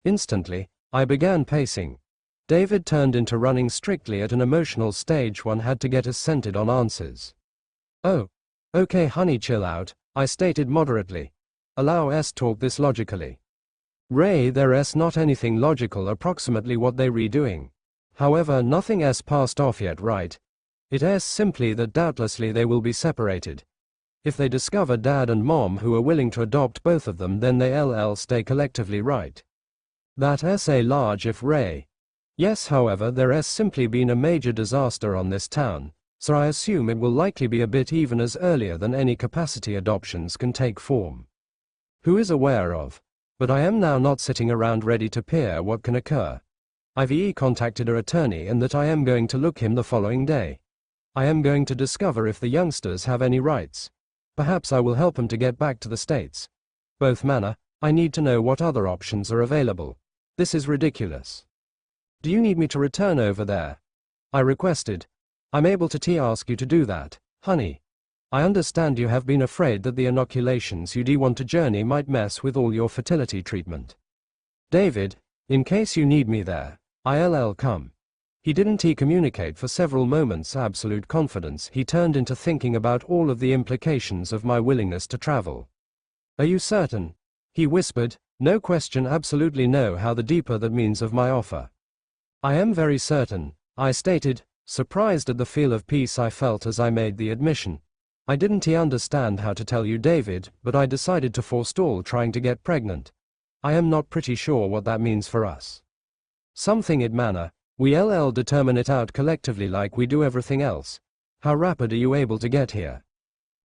Instantly, I began pacing. David turned into running strictly at an emotional stage one had to get assented on answers. "Oh. Okay honey, chill out," I stated moderately. "Allow us talk this logically." "Ray, there's not anything logical approximately what they're redoing. However, nothing has passed off yet, right? It is simply that doubtlessly they will be separated. If they discover dad and mom who are willing to adopt both of them, then they'll stay collectively, right? That is a large if, Ray. Yes, however, there has simply been a major disaster on this town, so I assume it will likely be a bit even as earlier than any capacity adoptions can take form. Who is aware of? But I am now not sitting around ready to peer what can occur. I've contacted her attorney and that I am going to look him the following day. I am going to discover if the youngsters have any rights. Perhaps I will help them to get back to the States. Both manner, I need to know what other options are available. This is ridiculous. Do you need me to return over there? I requested. I'm able to ask you to do that, honey. I understand you have been afraid that the inoculations you want to journey might mess with all your fertility treatment. David, in case you need me there, I'll come. He didn't communicate for several moments absolute confidence. He turned into thinking about all of the implications of my willingness to travel. Are you certain? He whispered. No question, absolutely no. How the deeper that means of my offer. I am very certain, I stated, surprised at the feel of peace I felt as I made the admission. I didn't understand how to tell you, David, but I decided to forestall trying to get pregnant. I am not pretty sure what that means for us. Something it manner, we'll determine it out collectively like we do everything else. How rapid are you able to get here?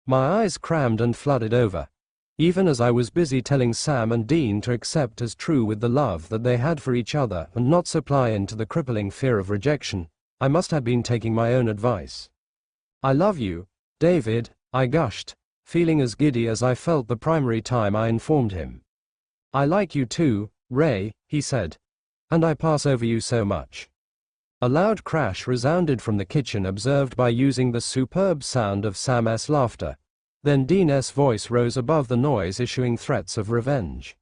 My eyes crammed and flooded over. Even as I was busy telling Sam and Dean to accept as true with the love that they had for each other and not supply into the crippling fear of rejection, I must have been taking my own advice. I love you, David, I gushed, feeling as giddy as I felt the primary time I informed him. I like you too, Ray, he said. And I pass over you so much. A loud crash resounded from the kitchen, observed by using the superb sound of Sam's laughter. Then Dean's voice rose above the noise, issuing threats of revenge.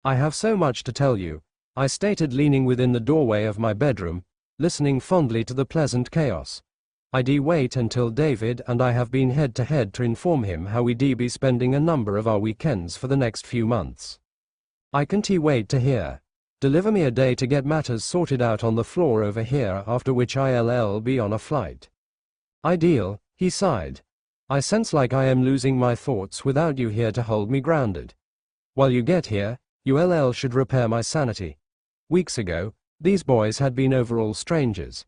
I have so much to tell you, I stated, leaning within the doorway of my bedroom, listening fondly to the pleasant chaos. I'd wait until David and I have been head to head to inform him how we'd be spending a number of our weekends for the next few months. I can't wait to hear. Deliver me a day to get matters sorted out on the floor over here, after which I'll be on a flight. Ideal, he sighed. I sense like I am losing my thoughts without you here to hold me grounded. While you get here, you should repair my sanity. Weeks ago, these boys had been overall strangers.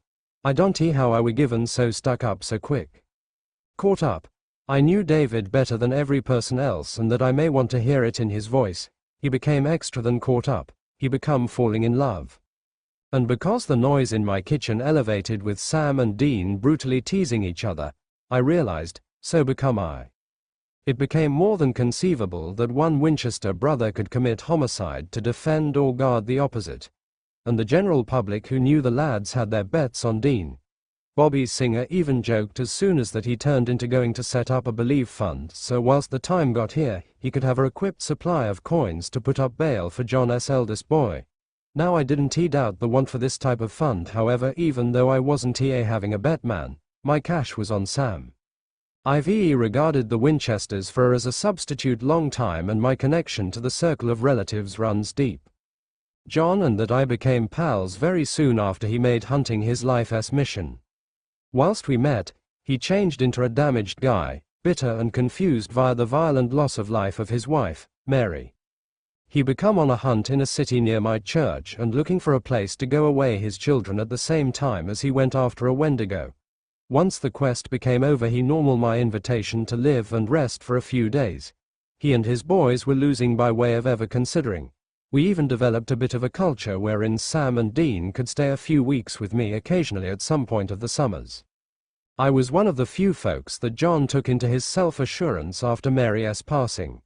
I don't see how I were given so stuck up so quick. Caught up. I knew David better than every person else, and that I may want to hear it in his voice. He became extra than caught up. He become falling in love. And because the noise in my kitchen elevated with Sam and Dean brutally teasing each other, I realized, so become I. It became more than conceivable that one Winchester brother could commit homicide to defend or guard the opposite. And the general public who knew the lads had their bets on Dean. Bobby's singer even joked as soon as that he turned into going to set up a Believe fund, so whilst the time got here, he could have a equipped supply of coins to put up bail for John's eldest boy. Now I didn't doubt the want for this type of fund, however, even though I wasn't having a bet man, my cash was on Sam. I've regarded the Winchesters for as a substitute long time, and my connection to the circle of relatives runs deep. John and that I became pals very soon after he made hunting his life's mission. Whilst we met, he changed into a damaged guy, bitter and confused via the violent loss of life of his wife, Mary. He become on a hunt in a city near my church and looking for a place to go away his children at the same time as he went after a Wendigo. Once the quest became over, he normal my invitation to live and rest for a few days. He and his boys were losing by way of ever considering. We even developed a bit of a culture wherein Sam and Dean could stay a few weeks with me occasionally at some point of the summers. I was one of the few folks that John took into his self-assurance after Mary's passing.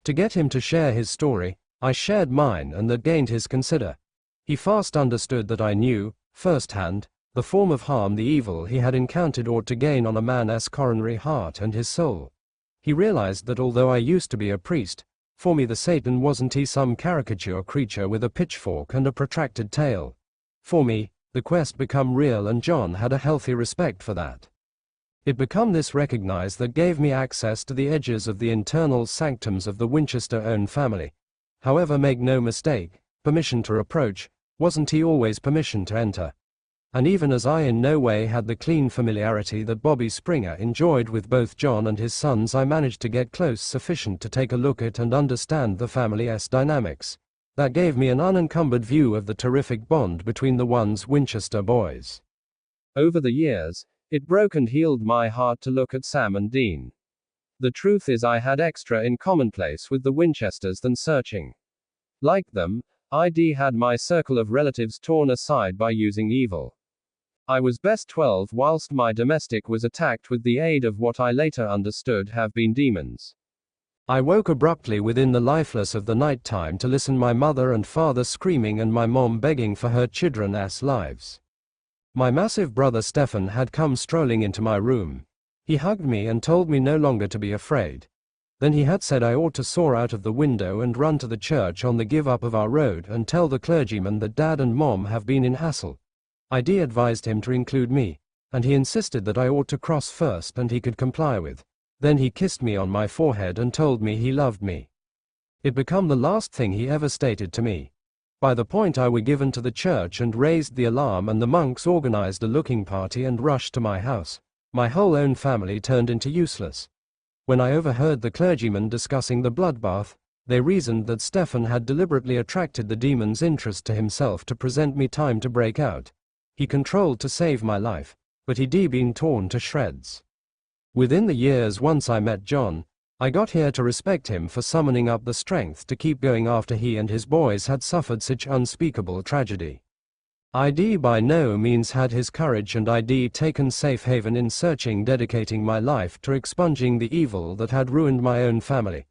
To get him to share his story, I shared mine, and that gained his consider. He fast understood that I knew, firsthand, the form of harm the evil he had encountered ought to gain on a man's coronary heart and his soul. He realized that although I used to be a priest, for me the Satan wasn't some caricature creature with a pitchfork and a protracted tail. For me, the quest become real, and John had a healthy respect for that. It become this recognize that gave me access to the edges of the internal sanctums of the Winchester-owned family. However, make no mistake, permission to approach, wasn't always permission to enter. And even as I in no way had the clean familiarity that Bobby Springer enjoyed with both John and his sons, I managed to get close sufficient to take a look at and understand the family's dynamics. That gave me an unencumbered view of the terrific bond between the Winchester boys. Over the years, it broke and healed my heart to look at Sam and Dean. The truth is, I had extra in commonplace with the Winchesters than searching. Like them, I had my circle of relatives torn aside by using evil. I was best 12 whilst my domestic was attacked with the aid of what I later understood have been demons. I woke abruptly within the lifeless of the night time to listen my mother and father screaming and my mom begging for her children's lives. My massive brother Stefan had come strolling into my room. He hugged me and told me no longer to be afraid. Then he had said I ought to soar out of the window and run to the church on the give up of our road and tell the clergyman that Dad and Mom have been in hassle. I advised him to include me, and he insisted that I ought to cross first, and he could comply with. Then he kissed me on my forehead and told me he loved me. It become the last thing he ever stated to me. By the point I were given to the church and raised the alarm, and the monks organized a looking party and rushed to my house. My whole own family turned into useless. When I overheard the clergyman discussing the bloodbath, they reasoned that Stefan had deliberately attracted the demon's interest to himself to present me time to break out. He controlled to save my life, but he'd been torn to shreds. Within the years once I met John, I got here to respect him for summoning up the strength to keep going after he and his boys had suffered such unspeakable tragedy. I'd by no means had his courage, and I'd taken safe haven in searching, dedicating my life to expunging the evil that had ruined my own family.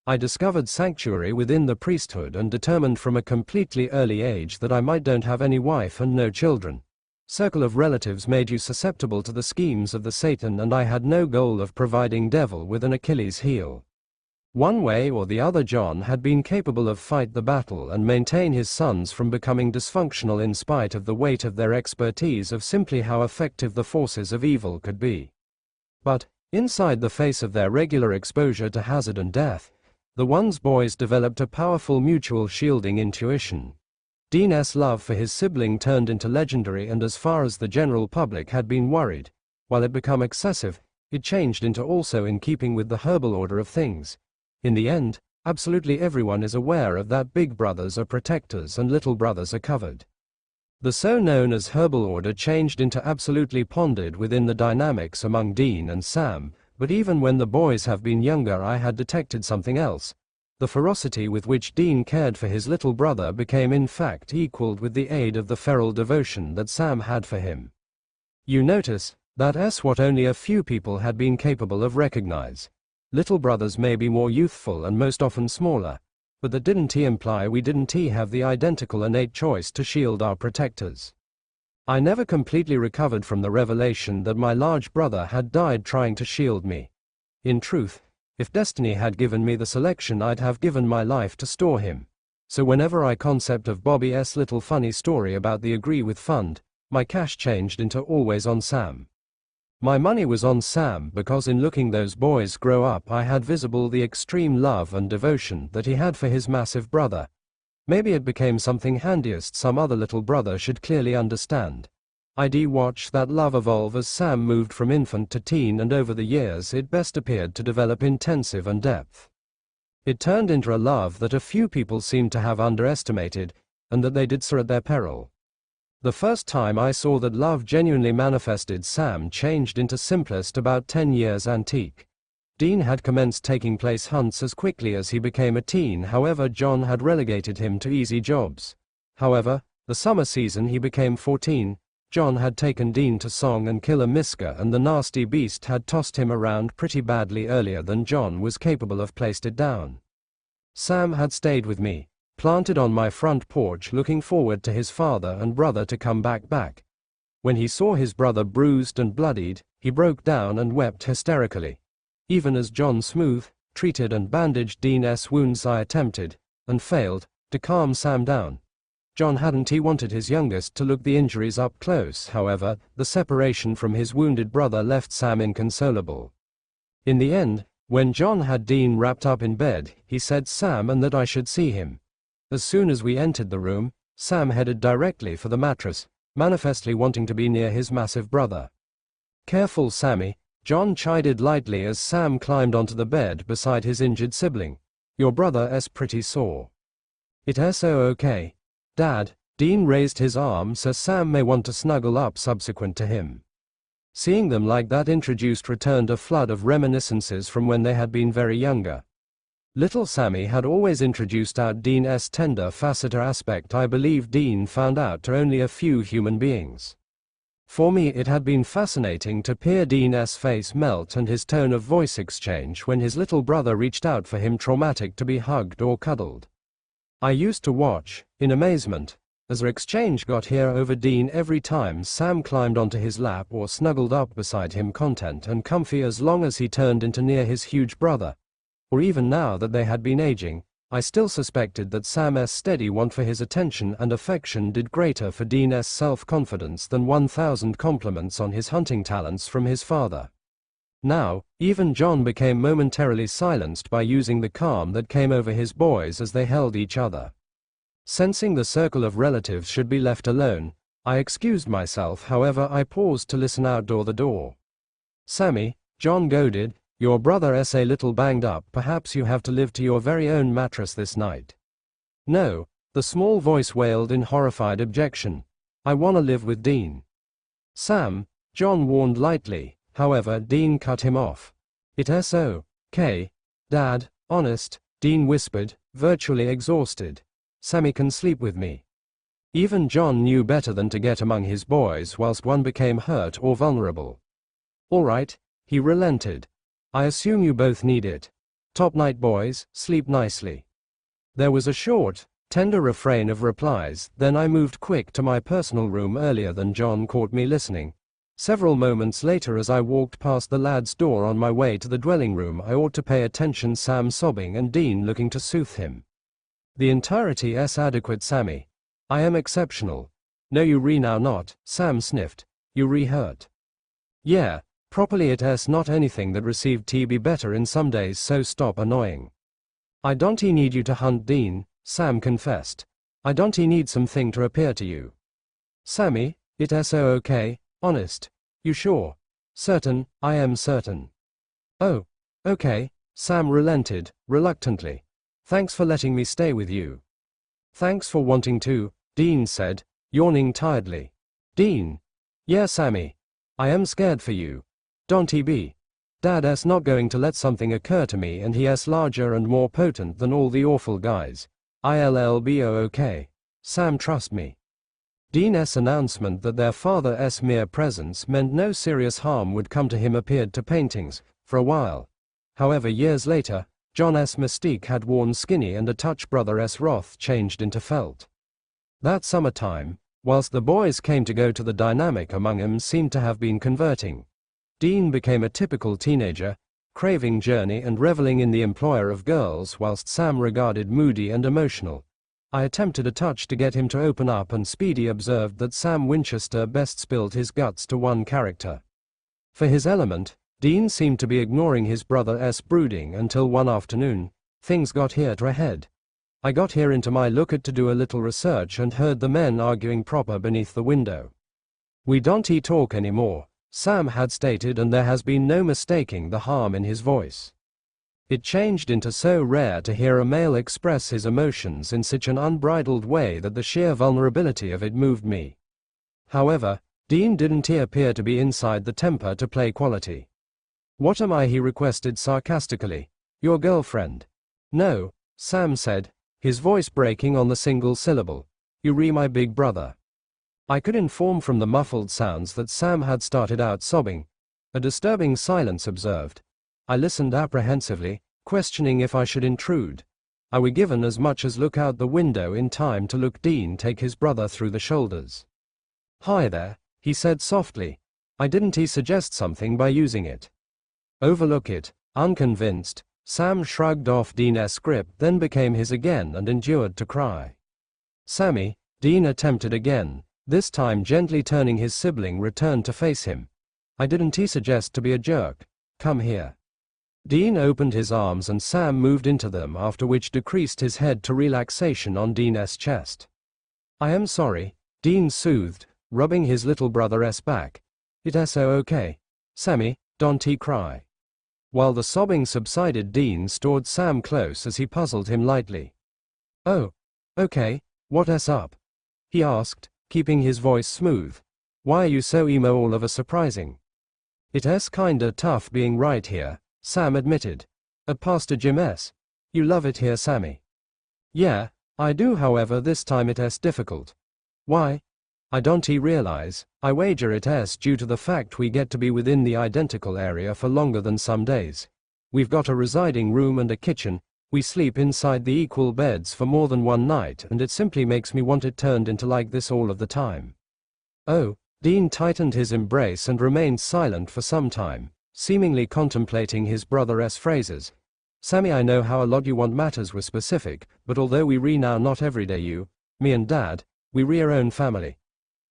I discovered sanctuary within the priesthood and determined from a completely early age that I might don't have any wife and no children. Circle of relatives made you susceptible to the schemes of the Satan, and I had no goal of providing devil with an Achilles heel. One way or the other, John had been capable of fight the battle and maintain his sons from becoming dysfunctional in spite of the weight of their expertise of simply how effective the forces of evil could be. But, inside the face of their regular exposure to hazard and death, the boys developed a powerful mutual shielding intuition. Dean's love for his sibling turned into legendary, and as far as the general public had been worried, while it became excessive, it changed into also in keeping with the herbal order of things. In the end, absolutely everyone is aware of that big brothers are protectors and little brothers are covered. The so-known as herbal order changed into absolutely pondered within the dynamics among Dean and Sam, but even when the boys have been younger I had detected something else. The ferocity with which Dean cared for his little brother became in fact equaled with the aid of the feral devotion that Sam had for him. You notice, that's what only a few people had been capable of recognize. Little brothers may be more youthful and most often smaller, but that didn't imply we didn't have the identical innate choice to shield our protectors. I never completely recovered from the revelation that my large brother had died trying to shield me. In truth, if destiny had given me the selection I'd have given my life to store him. So whenever I concept of Bobby's little funny story about the Agree With Fund, my cash changed into always on Sam. My money was on Sam because in looking those boys grow up I had visible the extreme love and devotion that he had for his massive brother. Maybe it became something handiest some other little brother should clearly understand. I'd watch that love evolve as Sam moved from infant to teen, and over the years it best appeared to develop intensive and depth. It turned into a love that a few people seemed to have underestimated, and that they did so at their peril. The first time I saw that love genuinely manifested, Sam changed into simplest about 10 years antique. Dean had commenced taking place hunts as quickly as he became a teen, however John had relegated him to easy jobs. However, the summer season he became 14, John had taken Dean to song and kill a misker, and the nasty beast had tossed him around pretty badly earlier than John was capable of placed it down. Sam had stayed with me, planted on my front porch looking forward to his father and brother to come back. When he saw his brother bruised and bloodied, he broke down and wept hysterically. Even as John smoothed, treated and bandaged Dean's wounds I attempted, and failed, to calm Sam down. John hadn't wanted his youngest to look the injuries up close, however, the separation from his wounded brother left Sam inconsolable. In the end, when John had Dean wrapped up in bed, he said Sam and that I should see him. As soon as we entered the room, Sam headed directly for the mattress, manifestly wanting to be near his massive brother. "Careful, Sammy," John chided lightly as Sam climbed onto the bed beside his injured sibling. "Your brother's pretty sore." "It's so okay, Dad." Dean raised his arm so Sam may want to snuggle up subsequent to him. Seeing them like that returned a flood of reminiscences from when they had been very younger. Little Sammy had always introduced out Dean's tender facet aspect I believe Dean found out to only a few human beings. For me it had been fascinating to peer Dean's face melt and his tone of voice exchange when his little brother reached out for him traumatic to be hugged or cuddled. I used to watch, in amazement, as our exchange got here over Dean every time Sam climbed onto his lap or snuggled up beside him, content and comfy as long as he turned into near his huge brother. Or even now that they had been aging, I still suspected that Sam's steady want for his attention and affection did greater for Dean's self-confidence than 1,000 compliments on his hunting talents from his father. Now, even John became momentarily silenced by using the calm that came over his boys as they held each other. Sensing the circle of relatives should be left alone, I excused myself, however I paused to listen outdoor the door. "Sammy," John goaded, "your brother's a little banged up, perhaps you have to live to your very own mattress this night." "No," the small voice wailed in horrified objection. "I wanna live with Dean." "Sam," John warned lightly, however Dean cut him off. "It's okay, Dad, honest," Dean whispered, virtually exhausted. "Sammy can sleep with me." Even John knew better than to get among his boys whilst one became hurt or vulnerable. "All right," he relented. "I assume you both need it. Top night, boys, sleep nicely." There was a short, tender refrain of replies, then I moved quick to my personal room earlier than John caught me listening. Several moments later as I walked past the lad's door on my way to the dwelling room I ought to pay attention Sam sobbing and Dean looking to soothe him. "The entirety's adequate, Sammy. I am exceptional." "No you re now not," Sam sniffed. "You re hurt." "Yeah. Properly it's not anything that received TB better in some days, so stop annoying." "I don't need you to hunt Dean," Sam confessed. "I don't need something to appear to you." "Sammy, it's okay, honest. You sure?" "Certain, I am certain." "Oh, okay," Sam relented, reluctantly. "Thanks for letting me stay with you." "Thanks for wanting to," Dean said. yawning tiredly. Dean. Yeah, Sammy. I am scared for you. Don't he be? Dad's not going to let something occur to me, and he's larger and more potent than all the awful guys. ILLBOOK. Sam, trust me. Dean's announcement that their father's mere presence meant no serious harm would come to him appeared to paintings, for a while. However, years later, John's mystique had worn skinny and a touch brother's wrath changed into felt. That summertime, whilst the boys came to go to the dynamic among them seemed to have been converting. Dean became a typical teenager, craving journey and reveling in the employer of girls, whilst Sam regarded moody and emotional. I attempted a touch to get him to open up, and Speedy observed that Sam Winchester best spilled his guts to one character. For his element, Dean seemed to be ignoring his brother's brooding until one afternoon, things got here to a head. I got here into my lookout to do a little research and heard the men arguing proper beneath the window. We don't talk anymore, Sam had stated, and there has been no mistaking the harm in his voice. It changed into so rare to hear a male express his emotions in such an unbridled way that the sheer vulnerability of it moved me. However, Dean didn't appear to be inside the temper to play quality. What am I? He requested sarcastically. Your girlfriend? No, Sam said, his voice breaking on the single syllable. You re my big brother. I could inform from the muffled sounds that Sam had started out sobbing. A disturbing silence observed. I listened apprehensively, questioning if I should intrude. I were given as much as look out the window in time to look Dean take his brother through the shoulders. Hi there, he said softly. I didn't he suggest something by using it? Overlook it. Unconvinced, Sam shrugged off Dean's grip, then became his again and endured to cry. Sammy, Dean attempted again, this time gently turning his sibling returned to face him. I didn't he suggest to be a jerk? Come here. Dean opened his arms and Sam moved into them, after which decreased his head to relaxation on Dean's chest. I am sorry, Dean soothed, rubbing his little brother's back. It's so okay. Sammy, don't he cry. While the sobbing subsided, Dean stored Sam close as he puzzled him lightly. Oh, okay, what's up? He asked, keeping his voice smooth. Why are you so emo all of a surprising? It's kinda tough being right here, Sam admitted. At Pastor Jim's. You love it here, Sammy. Yeah, I do, however this time it's difficult. Why? I don't realize, I wager it's due to the fact we get to be within the identical area for longer than some days. We've got a residing room and a kitchen, we sleep inside the equal beds for more than one night, and it simply makes me want it turned into like this all of the time. Oh, Dean tightened his embrace and remained silent for some time, seemingly contemplating his brother's phrases. Sammy, I know how a lot you want matters were specific, but although we re now not everyday you, me and Dad, we re our own family.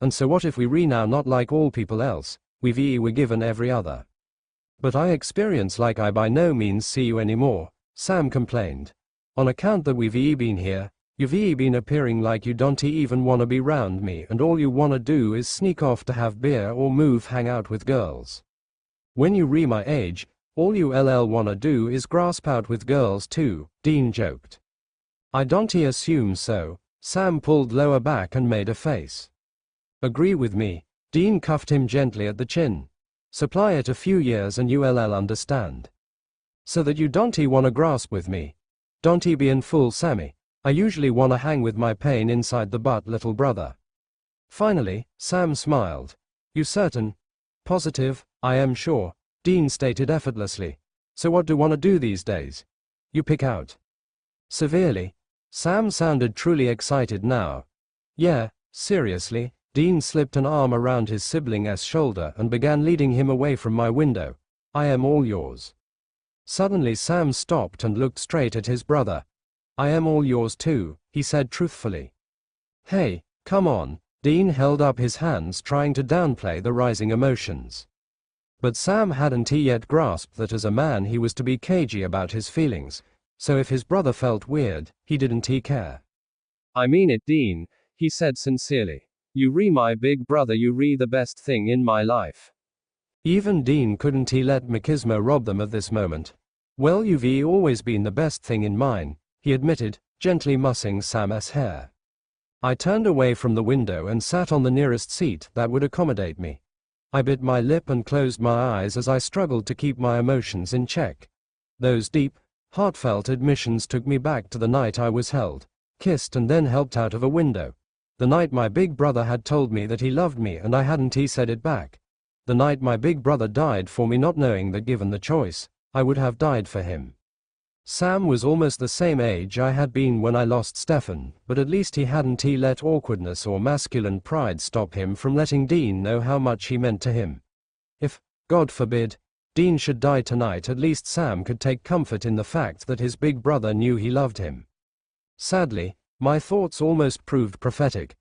And so what if we re now not like all people else, we were given every other. But I experience like I by no means see you anymore, Sam complained. On account that we've been here, you've been appearing like you don't even wanna be round me, and all you wanna do is sneak off to have beer or move hang out with girls. When you re my age, all you wanna do is grasp out with girls too, Dean joked. I don't assume so, Sam pulled lower back and made a face. Agree with me, Dean cuffed him gently at the chin. Supply it a few years and you'll understand. So that you don't wanna grasp with me. Don't be in full, Sammy. I usually wanna hang with my pain inside the butt, little brother. Finally, Sam smiled. You certain? Positive, I am sure, Dean stated effortlessly. So what do wanna do these days? You pick out. Severely. Sam sounded truly excited now. Yeah, seriously. Dean slipped an arm around his sibling's shoulder and began leading him away from my window. I am all yours. Suddenly Sam stopped and looked straight at his brother. I am all yours too, he said truthfully. Hey, come on, Dean held up his hands trying to downplay the rising emotions. But Sam hadn't yet grasped that as a man he was to be cagey about his feelings, so if his brother felt weird, he didn't care. I mean it, Dean, he said sincerely. You re my big brother, you re the best thing in my life. Even Dean couldn't let machismo rob them of this moment. Well, you've always been the best thing in mine, he admitted, gently mussing Sam's hair. I turned away from the window and sat on the nearest seat that would accommodate me. I bit my lip and closed my eyes as I struggled to keep my emotions in check. Those deep, heartfelt admissions took me back to the night I was held, kissed and then helped out of a window. The night my big brother had told me that he loved me and I hadn't said it back. The night my big brother died for me, not knowing that given the choice, I would have died for him. Sam was almost the same age I had been when I lost Stefan, but at least he hadn't let awkwardness or masculine pride stop him from letting Dean know how much he meant to him. If, God forbid, Dean should die tonight, at least Sam could take comfort in the fact that his big brother knew he loved him. Sadly, my thoughts almost proved prophetic.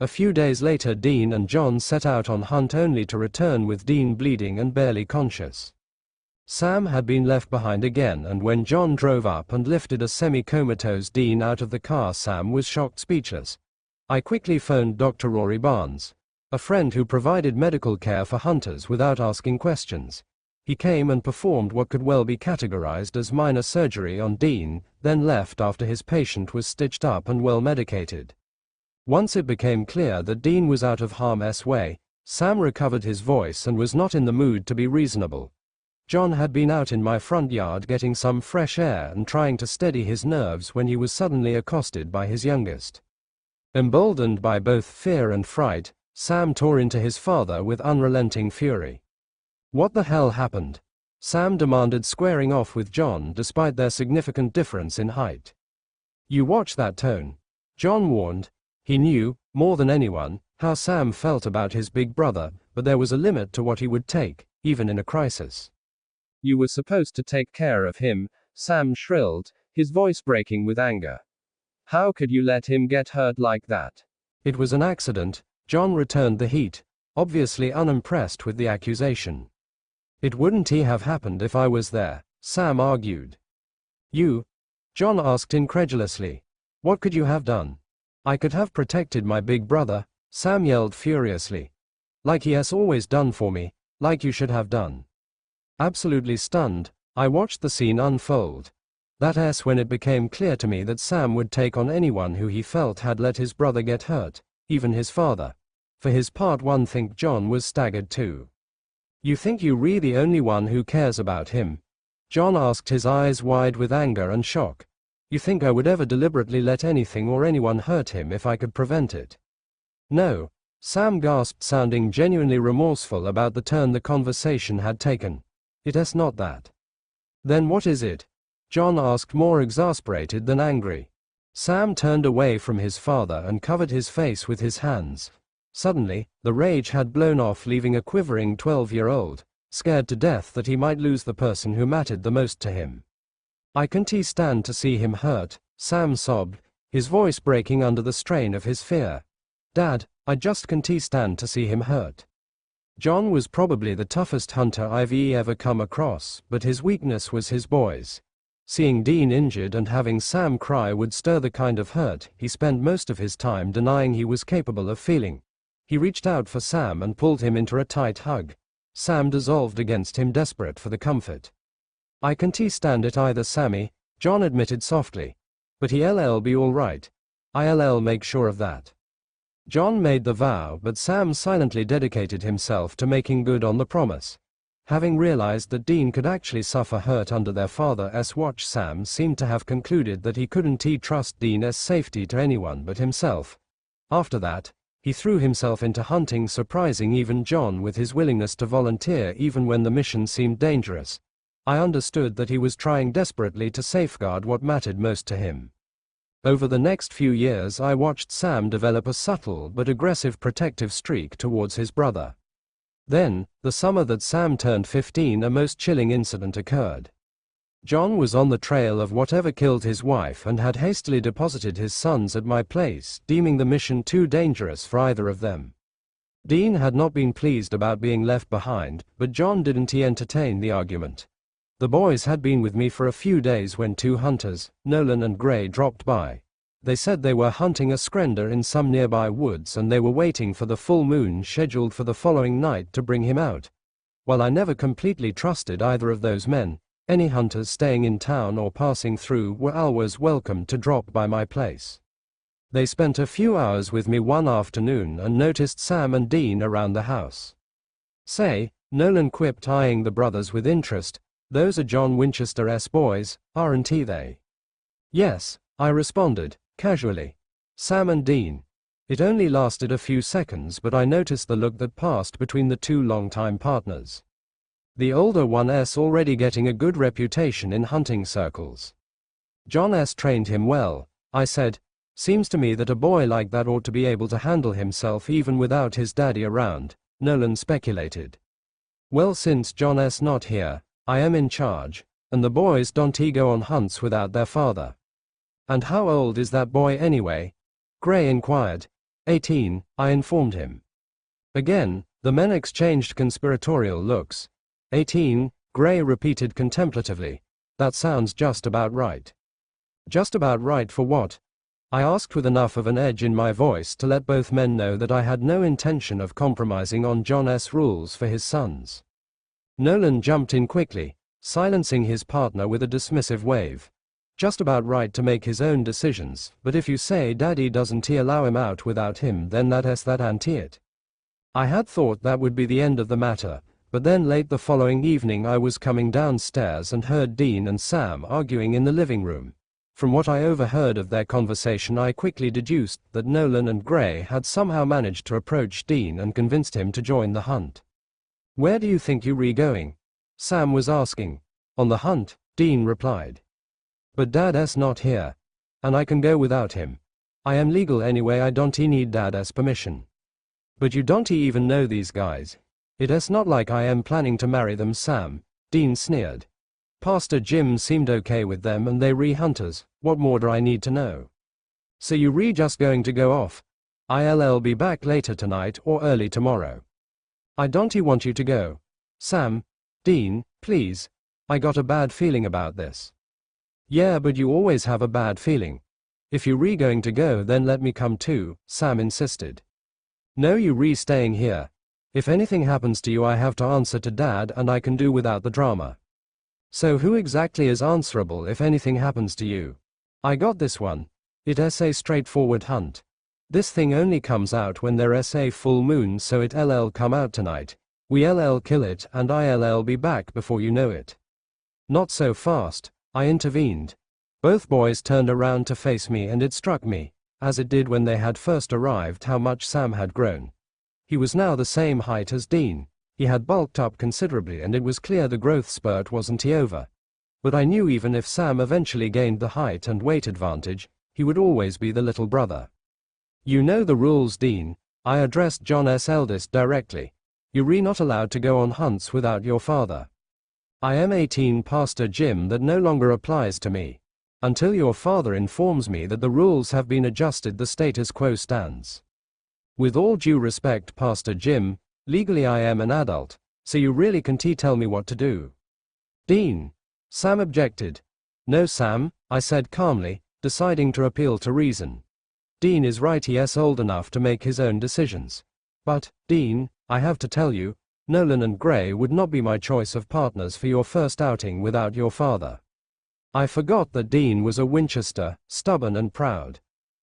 A few days later Dean and John set out on hunt only to return with Dean bleeding and barely conscious. Sam had been left behind again, and when John drove up and lifted a semi-comatose Dean out of the car, Sam was shocked speechless. I quickly phoned Dr. Rory Barnes, a friend who provided medical care for hunters without asking questions. He came and performed what could well be categorized as minor surgery on Dean, then left after his patient was stitched up and well medicated. Once it became clear that Dean was out of harm's way, Sam recovered his voice and was not in the mood to be reasonable. John had been out in my front yard getting some fresh air and trying to steady his nerves when he was suddenly accosted by his youngest. Emboldened by both fear and fright, Sam tore into his father with unrelenting fury. What the hell happened? Sam demanded, squaring off with John despite their significant difference in height. You watch that tone, John warned. He knew, more than anyone, how Sam felt about his big brother, but there was a limit to what he would take, even in a crisis. You were supposed to take care of him, Sam shrilled, his voice breaking with anger. How could you let him get hurt like that? It was an accident, John returned the heat, obviously unimpressed with the accusation. It wouldn't have happened if I was there, Sam argued. You? John asked incredulously. What could you have done? I could have protected my big brother, Sam yelled furiously. Like he has always done for me, like you should have done. Absolutely stunned, I watched the scene unfold. That's when it became clear to me that Sam would take on anyone who he felt had let his brother get hurt, even his father. For his part, one think John was staggered too. You think you're really the only one who cares about him? John asked, his eyes wide with anger and shock. You think I would ever deliberately let anything or anyone hurt him if I could prevent it? No, Sam gasped, sounding genuinely remorseful about the turn the conversation had taken. It's not that. Then what is it? John asked, more exasperated than angry. Sam turned away from his father and covered his face with his hands. Suddenly, the rage had blown off, leaving a quivering 12-year-old, scared to death that he might lose the person who mattered the most to him. I can't stand to see him hurt, Sam sobbed, his voice breaking under the strain of his fear. Dad, I just can't stand to see him hurt. John was probably the toughest hunter I've ever come across, but his weakness was his boys. Seeing Dean injured and having Sam cry would stir the kind of hurt he spent most of his time denying he was capable of feeling. He reached out for Sam and pulled him into a tight hug. Sam dissolved against him, desperate for the comfort. I can't stand it either, Sammy, John admitted softly. But he'll be all right. I'll make sure of that. John made the vow, but Sam silently dedicated himself to making good on the promise. Having realized that Dean could actually suffer hurt under their father's watch, Sam seemed to have concluded that he couldn't trust Dean's safety to anyone but himself. After that, he threw himself into hunting, surprising even John with his willingness to volunteer even when the mission seemed dangerous. I understood that he was trying desperately to safeguard what mattered most to him. Over the next few years I watched Sam develop a subtle but aggressive protective streak towards his brother. Then, the summer that Sam turned 15, a most chilling incident occurred. John was on the trail of whatever killed his wife and had hastily deposited his sons at my place, deeming the mission too dangerous for either of them. Dean had not been pleased about being left behind, but John didn't entertain the argument. The boys had been with me for a few days when two hunters, Nolan and Gray, dropped by. They said they were hunting a skrender in some nearby woods and they were waiting for the full moon scheduled for the following night to bring him out. While I never completely trusted either of those men, any hunters staying in town or passing through were always welcome to drop by my place. They spent a few hours with me one afternoon and noticed Sam and Dean around the house. Say, Nolan quipped, eyeing the brothers with interest, those are John Winchester's boys, aren't they? Yes, I responded, casually. Sam and Dean. It only lasted a few seconds, but I noticed the look that passed between the two longtime partners. The older one's already getting a good reputation in hunting circles. John's trained him well, I said. Seems to me that a boy like that ought to be able to handle himself even without his daddy around, Nolan speculated. Well, since John's not here, I am in charge, and the boys don't go on hunts without their father. And how old is that boy anyway? Gray inquired. 18, I informed him. Again, the men exchanged conspiratorial looks. 18, Gray repeated contemplatively. That sounds just about right. Just about right for what? I asked with enough of an edge in my voice to let both men know that I had no intention of compromising on John's rules for his sons. Nolan jumped in quickly, silencing his partner with a dismissive wave. Just about right to make his own decisions, but if you say Daddy doesn't allow him out without him, then that ain't it. I had thought that would be the end of the matter, but then late the following evening I was coming downstairs and heard Dean and Sam arguing in the living room. From what I overheard of their conversation, I quickly deduced that Nolan and Gray had somehow managed to approach Dean and convinced him to join the hunt. Where do you think you're going? Sam was asking. On the hunt, Dean replied. But Dad's not here. And I can go without him. I am legal anyway, I don't need Dad's permission. But you don't even know these guys. It's not like I am planning to marry them, Sam, Dean sneered. Pastor Jim seemed okay with them and they hunters, what more do I need to know? So you just going to go off? I'll be back later tonight or early tomorrow. I don't want you to go. Sam, Dean, please. I got a bad feeling about this. Yeah, but you always have a bad feeling. If you going to go, then let me come too, Sam insisted. No, you staying here. If anything happens to you, I have to answer to Dad, and I can do without the drama. So who exactly is answerable if anything happens to you? I got this one. It's a straightforward hunt. This thing only comes out when there's a full moon, so it'll come out tonight. We'll kill it and I'll be back before you know it. Not so fast, I intervened. Both boys turned around to face me, and it struck me, as it did when they had first arrived, how much Sam had grown. He was now the same height as Dean. He had bulked up considerably, and it was clear the growth spurt wasn't over. But I knew even if Sam eventually gained the height and weight advantage, he would always be the little brother. You know the rules, Dean. I addressed John's eldest directly. You're not allowed to go on hunts without your father. I am 18, Pastor Jim, that no longer applies to me. Until your father informs me that the rules have been adjusted, the status quo stands. With all due respect, Pastor Jim, legally I am an adult, so you really can't tell me what to do. Dean. Sam objected. No, Sam, I said calmly, deciding to appeal to reason. Dean is right, he's old enough to make his own decisions. But, Dean, I have to tell you, Nolan and Gray would not be my choice of partners for your first outing without your father. I forgot that Dean was a Winchester, stubborn and proud.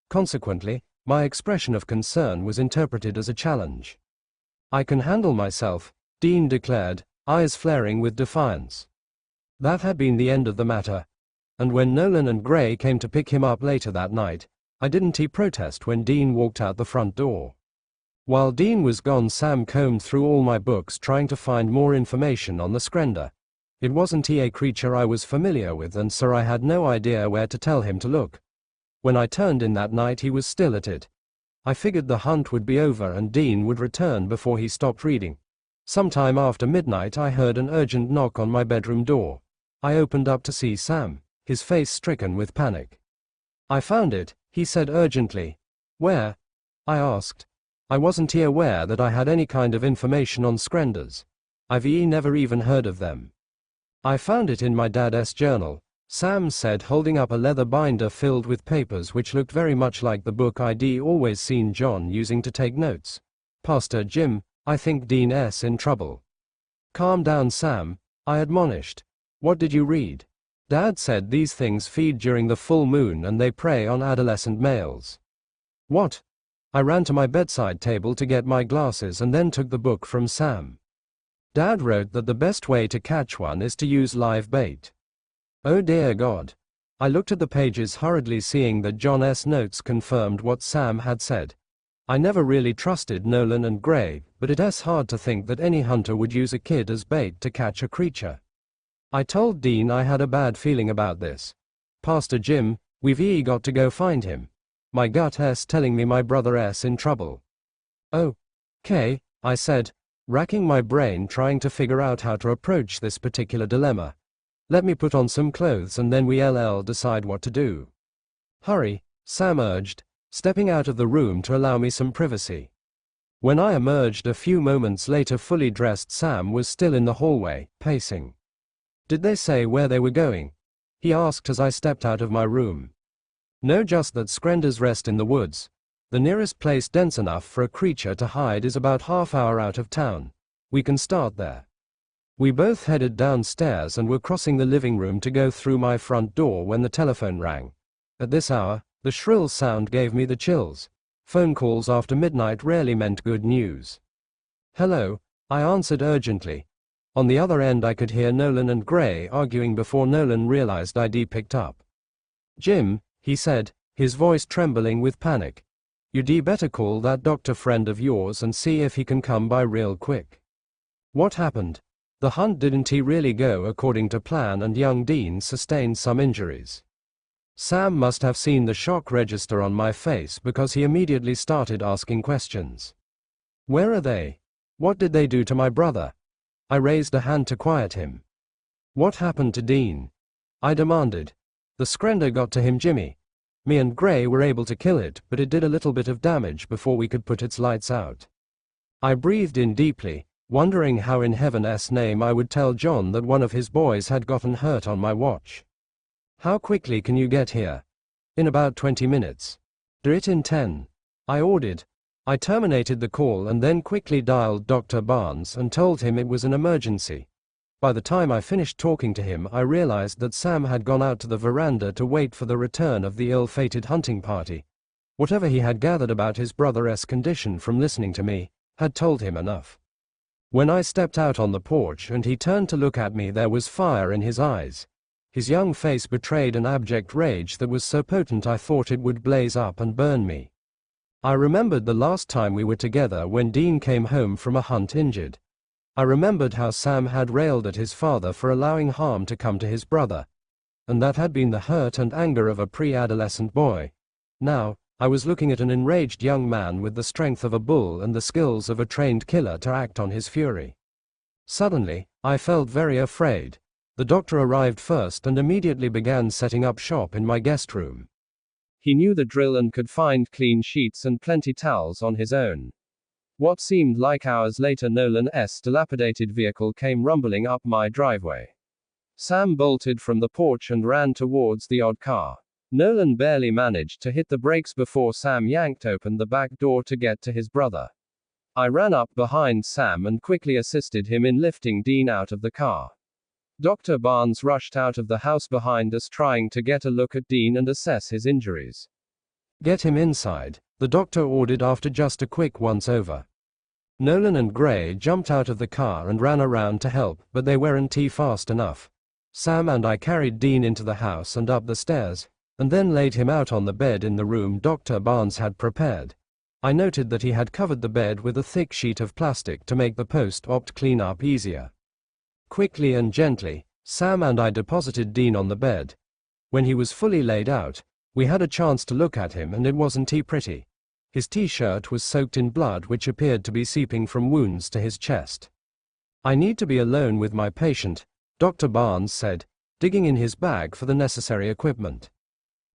Consequently, my expression of concern was interpreted as a challenge. I can handle myself, Dean declared, eyes flaring with defiance. That had been the end of the matter. And when Nolan and Gray came to pick him up later that night, I didn't protest when Dean walked out the front door. While Dean was gone, Sam combed through all my books trying to find more information on the Skrender. It wasn't a creature I was familiar with, and so I had no idea where to tell him to look. When I turned in that night, he was still at it. I figured the hunt would be over and Dean would return before he stopped reading. Sometime after midnight, I heard an urgent knock on my bedroom door. I opened up to see Sam, his face stricken with panic. I found it, he said urgently. Where? I asked. I wasn't aware that I had any kind of information on Skrenders. I've never even heard of them. I found it in my dad's journal, Sam said, holding up a leather binder filled with papers which looked very much like the book I'd always seen John using to take notes. Pastor Jim, I think Dean's in trouble. Calm down, Sam, I admonished. What did you read? Dad said these things feed during the full moon and they prey on adolescent males. What? I ran to my bedside table to get my glasses and then took the book from Sam. Dad wrote that the best way to catch one is to use live bait. Oh dear God. I looked at the pages hurriedly, seeing that John's notes confirmed what Sam had said. I never really trusted Nolan and Gray, but it's hard to think that any hunter would use a kid as bait to catch a creature. I told Dean I had a bad feeling about this. Pastor Jim, we've got to go find him. My gut's telling me my brother's in trouble. Oh. Okay, I said, racking my brain trying to figure out how to approach this particular dilemma. Let me put on some clothes and then we'll decide what to do. Hurry, Sam urged, stepping out of the room to allow me some privacy. When I emerged a few moments later, fully dressed, Sam was still in the hallway, pacing. Did they say where they were going? He asked as I stepped out of my room. No, just that Skrender's Rest in the woods. The nearest place dense enough for a creature to hide is about half-hour out of town. We can start there. We both headed downstairs and were crossing the living room to go through my front door when the telephone rang. At this hour, the shrill sound gave me the chills. Phone calls after midnight rarely meant good news. Hello, I answered urgently. On the other end I could hear Nolan and Gray arguing before Nolan realized I'd picked up. Jim, he said, his voice trembling with panic. You'd better call that doctor friend of yours and see if he can come by real quick. What happened? The hunt didn't really go according to plan and young Dean sustained some injuries. Sam must have seen the shock register on my face because he immediately started asking questions. Where are they? What did they do to my brother? I raised a hand to quiet him. What happened to Dean? I demanded. The Skrender got to him, Jimmy. Me and Gray were able to kill it, but it did a little bit of damage before we could put its lights out. I breathed in deeply, wondering how in heaven's name I would tell John that one of his boys had gotten hurt on my watch. How quickly can you get here? In about 20 minutes. Do it in 10. I ordered. I terminated the call and then quickly dialed Dr. Barnes and told him it was an emergency. By the time I finished talking to him, I realized that Sam had gone out to the veranda to wait for the return of the ill-fated hunting party. Whatever he had gathered about his brother's condition from listening to me had told him enough. When I stepped out on the porch and he turned to look at me, there was fire in his eyes. His young face betrayed an abject rage that was so potent I thought it would blaze up and burn me. I remembered the last time we were together when Dean came home from a hunt injured. I remembered how Sam had railed at his father for allowing harm to come to his brother. And that had been the hurt and anger of a pre-adolescent boy. Now, I was looking at an enraged young man with the strength of a bull and the skills of a trained killer to act on his fury. Suddenly, I felt very afraid. The doctor arrived first and immediately began setting up shop in my guest room. He knew the drill and could find clean sheets and plenty towels on his own. What seemed like hours later, Nolan's dilapidated vehicle came rumbling up my driveway. Sam bolted from the porch and ran towards the odd car. Nolan barely managed to hit the brakes before Sam yanked open the back door to get to his brother. I ran up behind Sam and quickly assisted him in lifting Dean out of the car. Dr. Barnes rushed out of the house behind us, trying to get a look at Dean and assess his injuries. Get him inside, the doctor ordered after just a quick once-over. Nolan and Gray jumped out of the car and ran around to help, but they weren't fast enough. Sam and I carried Dean into the house and up the stairs, and then laid him out on the bed in the room Dr. Barnes had prepared. I noted that he had covered the bed with a thick sheet of plastic to make the post-op cleanup easier. Quickly and gently, Sam and I deposited Dean on the bed. When he was fully laid out, we had a chance to look at him, and it wasn't pretty. His t-shirt was soaked in blood which appeared to be seeping from wounds to his chest. I need to be alone with my patient, Dr. Barnes said, digging in his bag for the necessary equipment.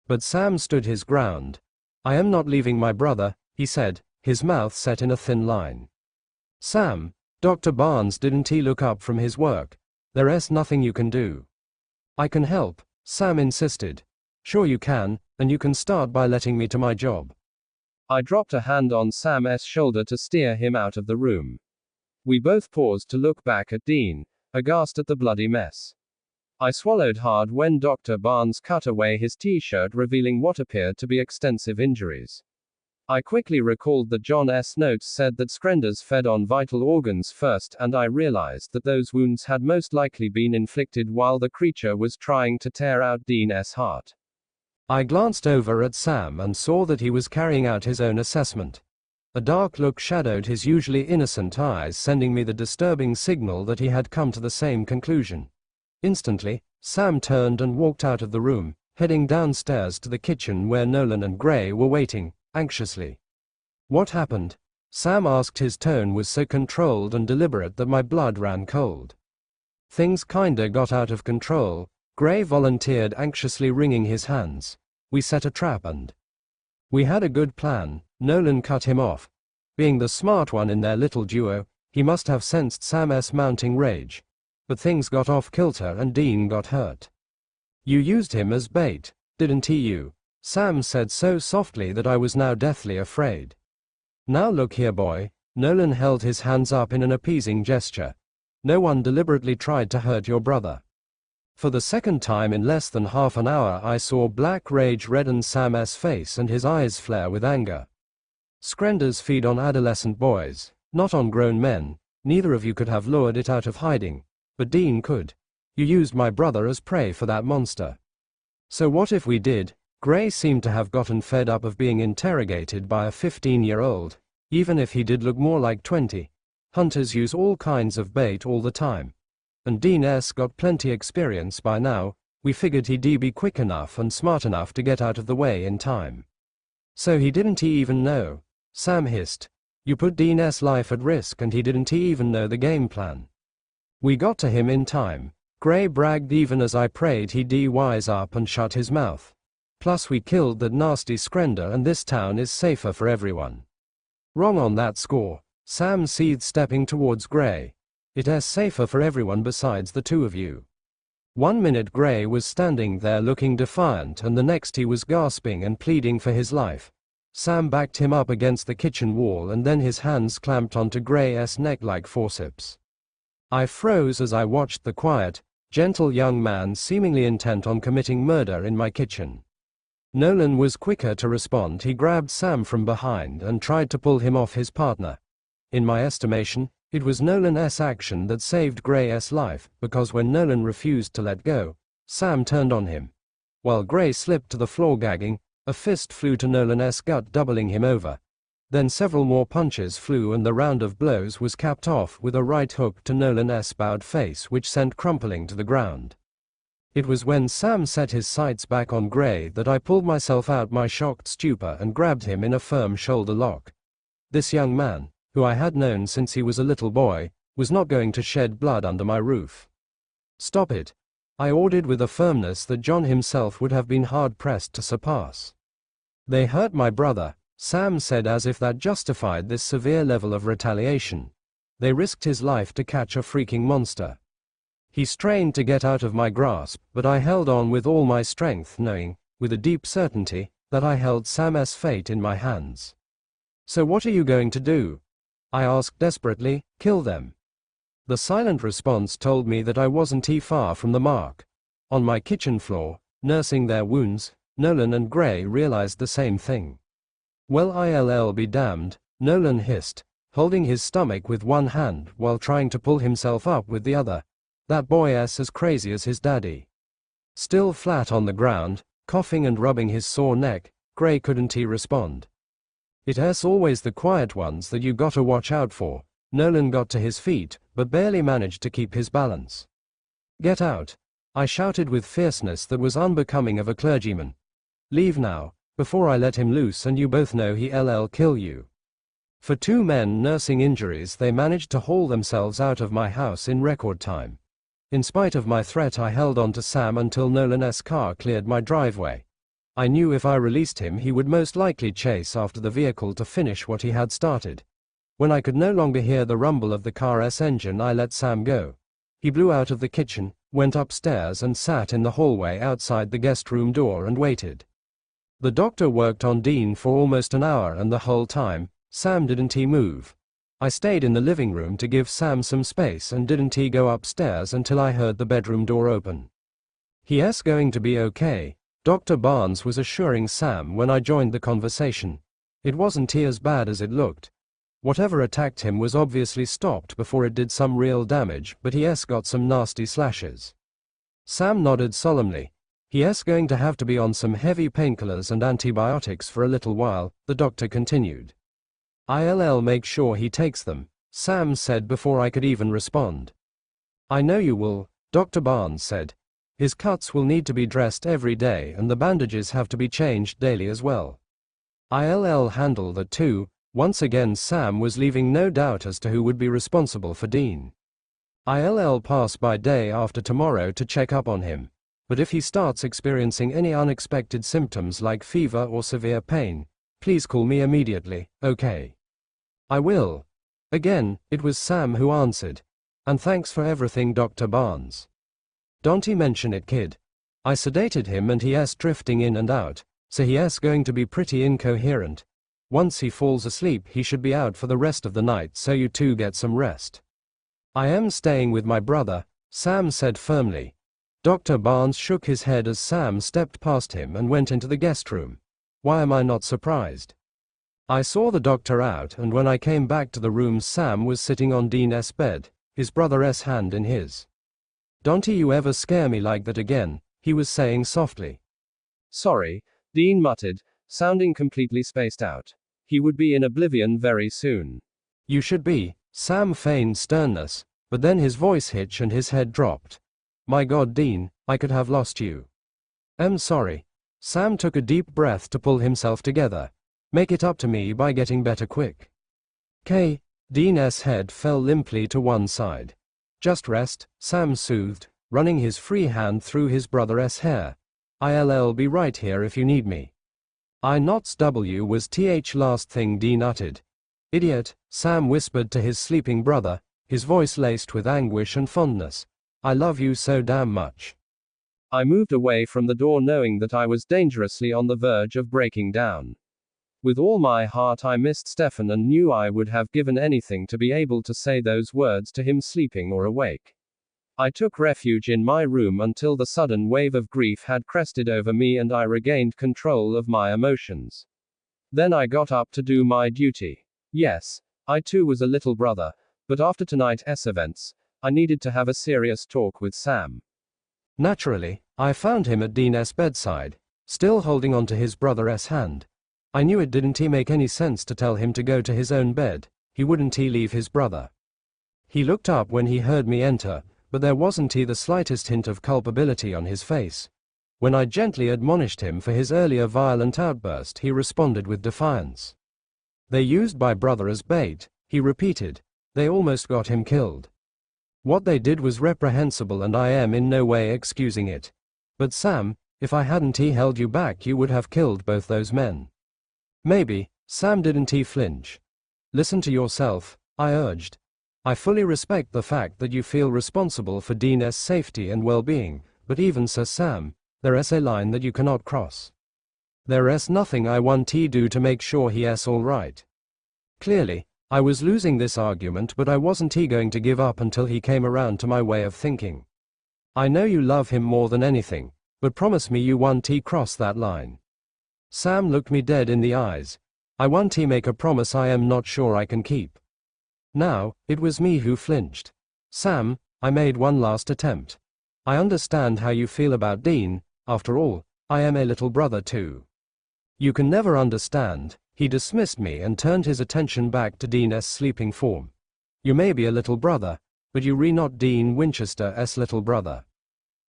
But Sam stood his ground. I am not leaving my brother, he said, his mouth set in a thin line. Sam, Dr. Barnes didn't look up from his work. There's nothing you can do. I can help, Sam insisted. Sure you can, and you can start by letting me to my job. I dropped a hand on Sam's shoulder to steer him out of the room. We both paused to look back at Dean, aghast at the bloody mess. I swallowed hard when Dr. Barnes cut away his t-shirt, revealing what appeared to be extensive injuries. I quickly recalled that John's notes said that Skrenders fed on vital organs first, and I realized that those wounds had most likely been inflicted while the creature was trying to tear out Dean's heart. I glanced over at Sam and saw that he was carrying out his own assessment. A dark look shadowed his usually innocent eyes, sending me the disturbing signal that he had come to the same conclusion. Instantly, Sam turned and walked out of the room, heading downstairs to the kitchen where Nolan and Gray were waiting, anxiously. "What happened?" Sam asked. His tone was so controlled and deliberate that my blood ran cold. "Things kinda got out of control," Gray volunteered, anxiously wringing his hands. "We set a trap and..." "We had a good plan," Nolan cut him off. Being the smart one in their little duo, he must have sensed Sam's mounting rage. But things got off kilter and Dean got hurt. "You used him as bait, didn't you?" Sam said so softly that I was now deathly afraid. "Now look here, boy." Nolan held his hands up in an appeasing gesture. "No one deliberately tried to hurt your brother." For the second time in less than half an hour I saw black rage redden Sam's face and his eyes flare with anger. "Skrenders feed on adolescent boys, not on grown men. Neither of you could have lured it out of hiding. But Dean could. You used my brother as prey for that monster." "So what if we did?" Gray seemed to have gotten fed up of being interrogated by a 15-year-old. "Even if he did look more like 20. Hunters use all kinds of bait all the time. And Dean's got plenty experience by now. We figured he'd be quick enough and smart enough to get out of the way in time." "So he didn't even know?" Sam hissed. "You put Dean's life at risk and he didn't even know the game plan." "We got to him in time," Gray bragged, even as I prayed he'd wise up and shut his mouth. "Plus we killed that nasty Skrender and this town is safer for everyone." "Wrong on that score," Sam seethed, stepping towards Gray. "It's safer for everyone besides the two of you." 1 minute Gray was standing there looking defiant and the next he was gasping and pleading for his life. Sam backed him up against the kitchen wall and then his hands clamped onto Gray's neck like forceps. I froze as I watched the quiet, gentle young man seemingly intent on committing murder in my kitchen. Nolan was quicker to respond. He grabbed Sam from behind and tried to pull him off his partner. In my estimation, it was Nolan's action that saved Gray's life, because when Nolan refused to let go, Sam turned on him. While Gray slipped to the floor gagging, a fist flew to Nolan's gut, doubling him over. Then several more punches flew and the round of blows was capped off with a right hook to Nolan's bowed face, which sent crumpling to the ground. It was when Sam set his sights back on Gray that I pulled myself out my shocked stupor and grabbed him in a firm shoulder lock. This young man, who I had known since he was a little boy, was not going to shed blood under my roof. "Stop it," I ordered with a firmness that John himself would have been hard-pressed to surpass. "They hurt my brother," Sam said, as if that justified this severe level of retaliation. "They risked his life to catch a freaking monster." He strained to get out of my grasp, but I held on with all my strength, knowing, with a deep certainty, that I held Sam's fate in my hands. "So what are you going to do?" I asked desperately. "Kill them?" The silent response told me that I wasn't far from the mark. On my kitchen floor, nursing their wounds, Nolan and Gray realized the same thing. "Well, I'll be damned," Nolan hissed, holding his stomach with one hand while trying to pull himself up with the other. "That boy's as crazy as his daddy." Still flat on the ground, coughing and rubbing his sore neck, Gray couldn't respond. "It's always the quiet ones that you gotta watch out for." Nolan got to his feet, but barely managed to keep his balance. "Get out," I shouted with fierceness that was unbecoming of a clergyman. "Leave now, before I let him loose and you both know he'll kill you." For two men nursing injuries, they managed to haul themselves out of my house in record time. In spite of my threat, I held on to Sam until Nolan's car cleared my driveway. I knew if I released him, he would most likely chase after the vehicle to finish what he had started. When I could no longer hear the rumble of the car's engine, I let Sam go. He blew out of the kitchen, went upstairs and sat in the hallway outside the guest room door and waited. The doctor worked on Dean for almost an hour, and the whole time, Sam didn't move. I stayed in the living room to give Sam some space and didn't go upstairs until I heard the bedroom door open. "He's going to be okay," Dr. Barnes was assuring Sam when I joined the conversation. It wasn't as bad as it looked. Whatever attacked him was obviously stopped before it did some real damage, but he's got some nasty slashes. Sam nodded solemnly. He's going to have to be on some heavy painkillers and antibiotics for a little while, the doctor continued. I'll make sure he takes them, Sam said before I could even respond. I know you will, Dr. Barnes said. His cuts will need to be dressed every day and the bandages have to be changed daily as well. I'll handle that too. Once again Sam was leaving no doubt as to who would be responsible for Dean. I'll pass by day after tomorrow to check up on him, but if he starts experiencing any unexpected symptoms like fever or severe pain, please call me immediately, okay? I will. Again, it was Sam who answered. And thanks for everything, Dr. Barnes. Don't mention it, kid. I sedated him and he's drifting in and out, so he's going to be pretty incoherent. Once he falls asleep he should be out for the rest of the night, so you two get some rest. I am staying with my brother, Sam said firmly. Dr. Barnes shook his head as Sam stepped past him and went into the guest room. Why am I not surprised? I saw the doctor out, and when I came back to the room Sam was sitting on Dean's bed, his brother's hand in his. Don't you ever scare me like that again, he was saying softly. Sorry, Dean muttered, sounding completely spaced out. He would be in oblivion very soon. You should be, Sam feigned sternness, but then his voice hitched and his head dropped. My God, Dean, I could have lost you. I'm sorry. Sam took a deep breath to pull himself together. Make it up to me by getting better quick. Dean's head fell limply to one side. Just rest, Sam soothed, running his free hand through his brother's hair. I'll be right here if you need me. I nots W was last thing Dean uttered. Idiot, Sam whispered to his sleeping brother, his voice laced with anguish and fondness. I love you so damn much. I moved away from the door knowing that I was dangerously on the verge of breaking down. With all my heart I missed Stefan and knew I would have given anything to be able to say those words to him sleeping or awake. I took refuge in my room until the sudden wave of grief had crested over me and I regained control of my emotions. Then I got up to do my duty. Yes, I too was a little brother, but after tonight's events, I needed to have a serious talk with Sam. Naturally, I found him at Dean's bedside, still holding on to his brother's hand. I knew it didn't make any sense to tell him to go to his own bed, he wouldn't leave his brother. He looked up when he heard me enter, but there wasn't the slightest hint of culpability on his face. When I gently admonished him for his earlier violent outburst he responded with defiance. They used my brother as bait, he repeated. They almost got him killed. What they did was reprehensible and I am in no way excusing it. But Sam, if I hadn't held you back you would have killed both those men. Maybe. Sam didn't flinch. Listen to yourself, I urged. I fully respect the fact that you feel responsible for Dean's safety and well-being, but even so Sam, there's a line that you cannot cross. There's nothing I want to do to make sure he's alright. Clearly, I was losing this argument but I wasn't going to give up until he came around to my way of thinking. I know you love him more than anything, but promise me you won't cross that line. Sam looked me dead in the eyes. I won't make a promise I am not sure I can keep. Now, it was me who flinched. Sam, I made one last attempt. I understand how you feel about Dean, after all, I am a little brother too. You can never understand, he dismissed me and turned his attention back to Dean's sleeping form. You may be a little brother, but you re not Dean Winchester's little brother.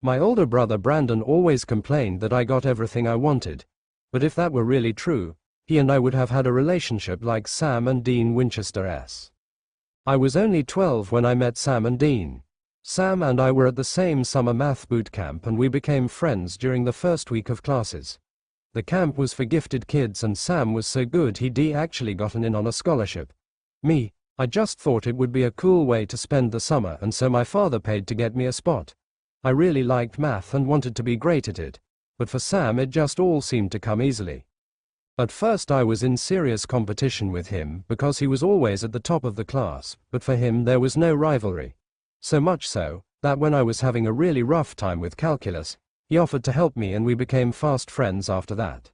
My older brother Brandon always complained that I got everything I wanted. But if that were really true, he and I would have had a relationship like Sam and Dean Winchester's. I was only 12 when I met Sam and Dean. Sam and I were at the same summer math boot camp and we became friends during the first week of classes. The camp was for gifted kids and Sam was so good he actually gotten in on a scholarship. Me, I just thought it would be a cool way to spend the summer and so my father paid to get me a spot. I really liked math and wanted to be great at it. But for Sam it just all seemed to come easily. At first I was in serious competition with him because he was always at the top of the class, but for him there was no rivalry. So much so, that when I was having a really rough time with calculus, he offered to help me and we became fast friends after that.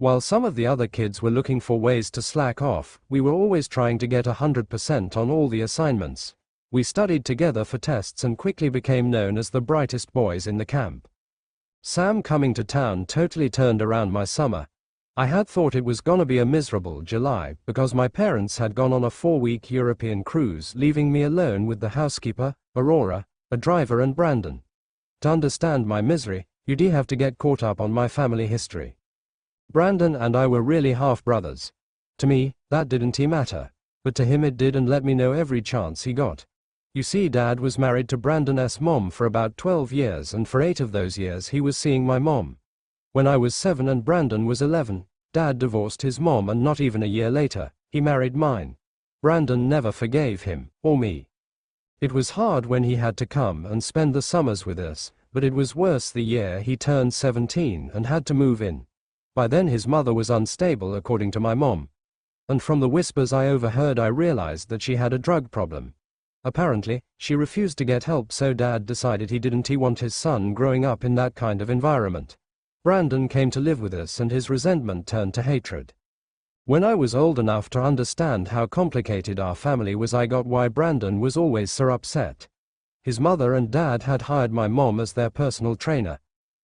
While some of the other kids were looking for ways to slack off, we were always trying to get 100% on all the assignments. We studied together for tests and quickly became known as the brightest boys in the camp. Sam coming to town totally turned around my summer. I had thought it was gonna be a miserable July because my parents had gone on a 4-week European cruise, leaving me alone with the housekeeper, Aurora, a driver and Brandon. To understand my misery, you'd have to get caught up on my family history. Brandon and I were really half-brothers. To me, that didn't matter, but to him it did, and let me know every chance he got. You see, Dad was married to Brandon's mom for about 12 years, and for 8 of those years he was seeing my mom. When I was 7 and Brandon was 11, Dad divorced his mom, and not even a year later, he married mine. Brandon never forgave him, or me. It was hard when he had to come and spend the summers with us, but it was worse the year he turned 17 and had to move in. By then his mother was unstable, according to my mom. And from the whispers I overheard I realized that she had a drug problem. Apparently, she refused to get help, so Dad decided he didn't want his son growing up in that kind of environment. Brandon came to live with us and his resentment turned to hatred. When I was old enough to understand how complicated our family was, I got why Brandon was always so upset. His mother and dad had hired my mom as their personal trainer.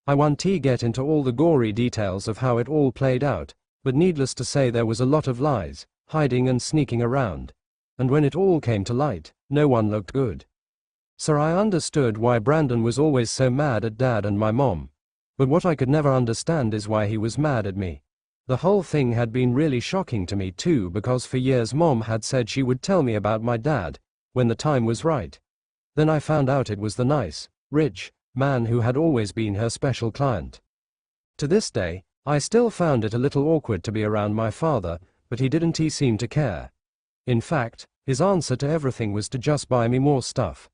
I won't get into all the gory details of how it all played out, but needless to say there was a lot of lies, hiding and sneaking around. And when it all came to light, no one looked good. So I understood why Brandon was always so mad at Dad and my mom. But what I could never understand is why he was mad at me. The whole thing had been really shocking to me too, because for years Mom had said she would tell me about my dad when the time was right. Then I found out it was the nice, rich man who had always been her special client. To this day, I still found it a little awkward to be around my father, but he didn't seem to care. In fact, his answer to everything was to just buy me more stuff.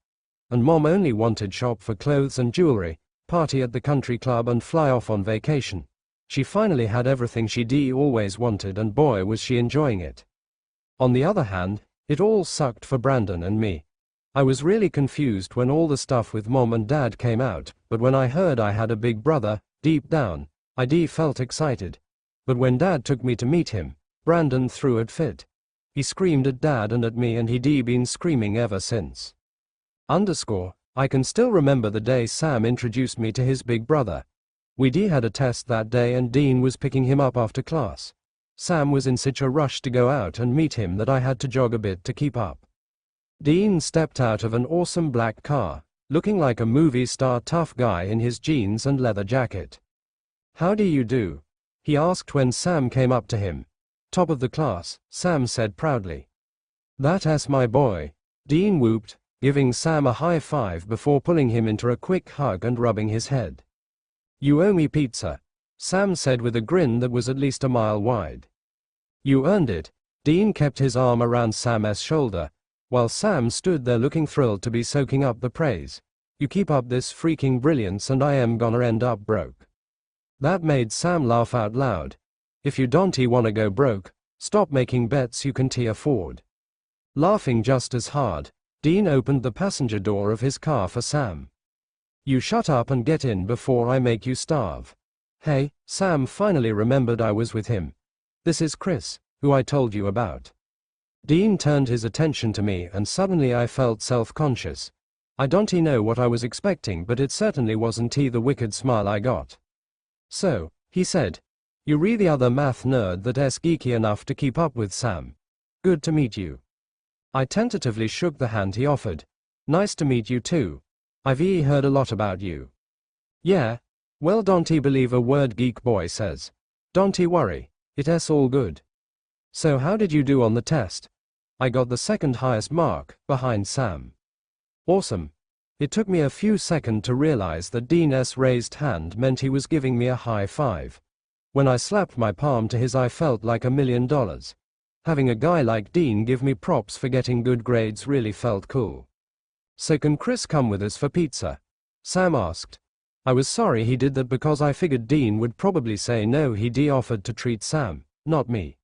And Mom only wanted shop for clothes and jewelry, party at the country club and fly off on vacation. She finally had everything she always wanted, and boy was she enjoying it. On the other hand, it all sucked for Brandon and me. I was really confused when all the stuff with Mom and Dad came out, but when I heard I had a big brother, deep down, I felt excited. But when Dad took me to meet him, Brandon threw a fit. He screamed at Dad and at me, and he been screaming ever since. I can still remember the day Sam introduced me to his big brother. We had a test that day and Dean was picking him up after class. Sam was in such a rush to go out and meet him that I had to jog a bit to keep up. Dean stepped out of an awesome black car, looking like a movie star tough guy in his jeans and leather jacket. "How do you do?" he asked when Sam came up to him. "Top of the class," Sam said proudly. "That's my boy," Dean whooped, giving Sam a high five before pulling him into a quick hug and rubbing his head. "You owe me pizza," Sam said with a grin that was at least a mile wide. "You earned it." Dean kept his arm around Sam's shoulder, while Sam stood there looking thrilled to be soaking up the praise. "You keep up this freaking brilliance and I am gonna end up broke." That made Sam laugh out loud. "If you don't wanna go broke, stop making bets you can afford." Laughing just as hard, Dean opened the passenger door of his car for Sam. "You shut up and get in before I make you starve." "Hey," Sam finally remembered I was with him. "This is Chris, who I told you about." Dean turned his attention to me and suddenly I felt self-conscious. I don't know what I was expecting, but it certainly wasn't the wicked smile I got. "So," he said, "you're the other math nerd that's geeky enough to keep up with Sam. Good to meet you." I tentatively shook the hand he offered. "Nice to meet you too. I've heard a lot about you." "Yeah? Well, don't believe a word geek boy says. Don't worry, it's all good." "So how did you do on the test?" "I got the second highest mark, behind Sam." "Awesome." It took me a few seconds to realize that Dean's raised hand meant he was giving me a high five. When I slapped my palm to his, I felt like $1 million. Having a guy like Dean give me props for getting good grades really felt cool. "So can Chris come with us for pizza?" Sam asked. I was sorry he did that because I figured Dean would probably say no. He offered to treat Sam, not me.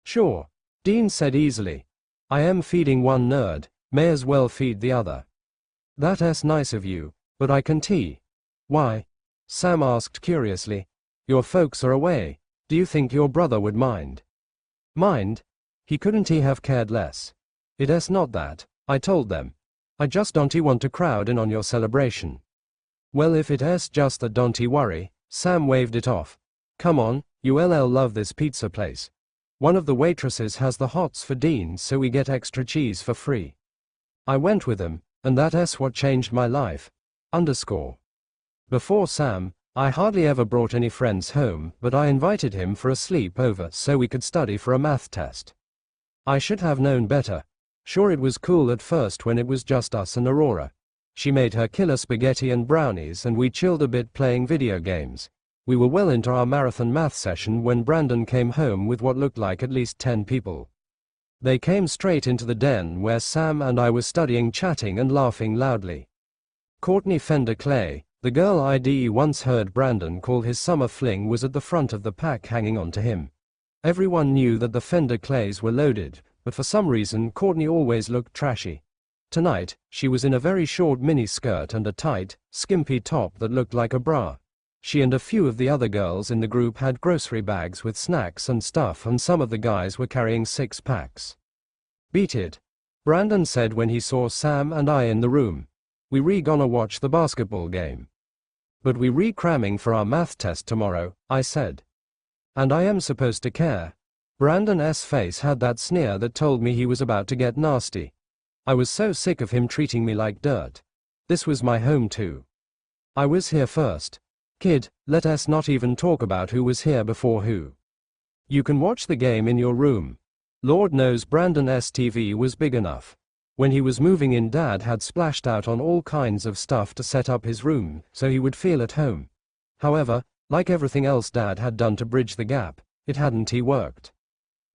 "Sure," Dean said easily. "I am feeding one nerd, may as well feed the other." "That's nice of you, but I can Why?" Sam asked curiously. "Your folks are away. Do you think your brother would mind? Mind? Couldn't he have cared less? It's not that, I told them. I just don't want to crowd in on your celebration. Well, if it's just that, don't worry, Sam waved it off. Come on, you'll love this pizza place. One of the waitresses has the hots for Dean, so we get extra cheese for free. I went with him, and that's what changed my life. Before Sam, I hardly ever brought any friends home, but I invited him for a sleepover so we could study for a math test. I should have known better. Sure, it was cool at first when it was just us and Aurora. She made her killer spaghetti and brownies and we chilled a bit playing video games. We were well into our marathon math session when Brandon came home with what looked like at least 10 people. They came straight into the den where Sam and I were studying, chatting and laughing loudly. Courtney Fender Clay, the girl I'd once heard Brandon call his summer fling, was at the front of the pack hanging on to him. Everyone knew that the Fender Clays were loaded, but for some reason Courtney always looked trashy. Tonight, she was in a very short mini skirt and a tight, skimpy top that looked like a bra. She and a few of the other girls in the group had grocery bags with snacks and stuff, and some of the guys were carrying 6-packs. Beat it, Brandon said when he saw Sam and I in the room. We gonna watch the basketball game. But we cramming for our math test tomorrow, I said. And I am supposed to care. Brandon's face had that sneer that told me he was about to get nasty. I was so sick of him treating me like dirt. This was my home too. I was here first. Kid, let us not even talk about who was here before who. You can watch the game in your room. Lord knows Brandon's TV was big enough. When he was moving in, Dad had splashed out on all kinds of stuff to set up his room so he would feel at home. However, like everything else Dad had done to bridge the gap, it hadn't worked.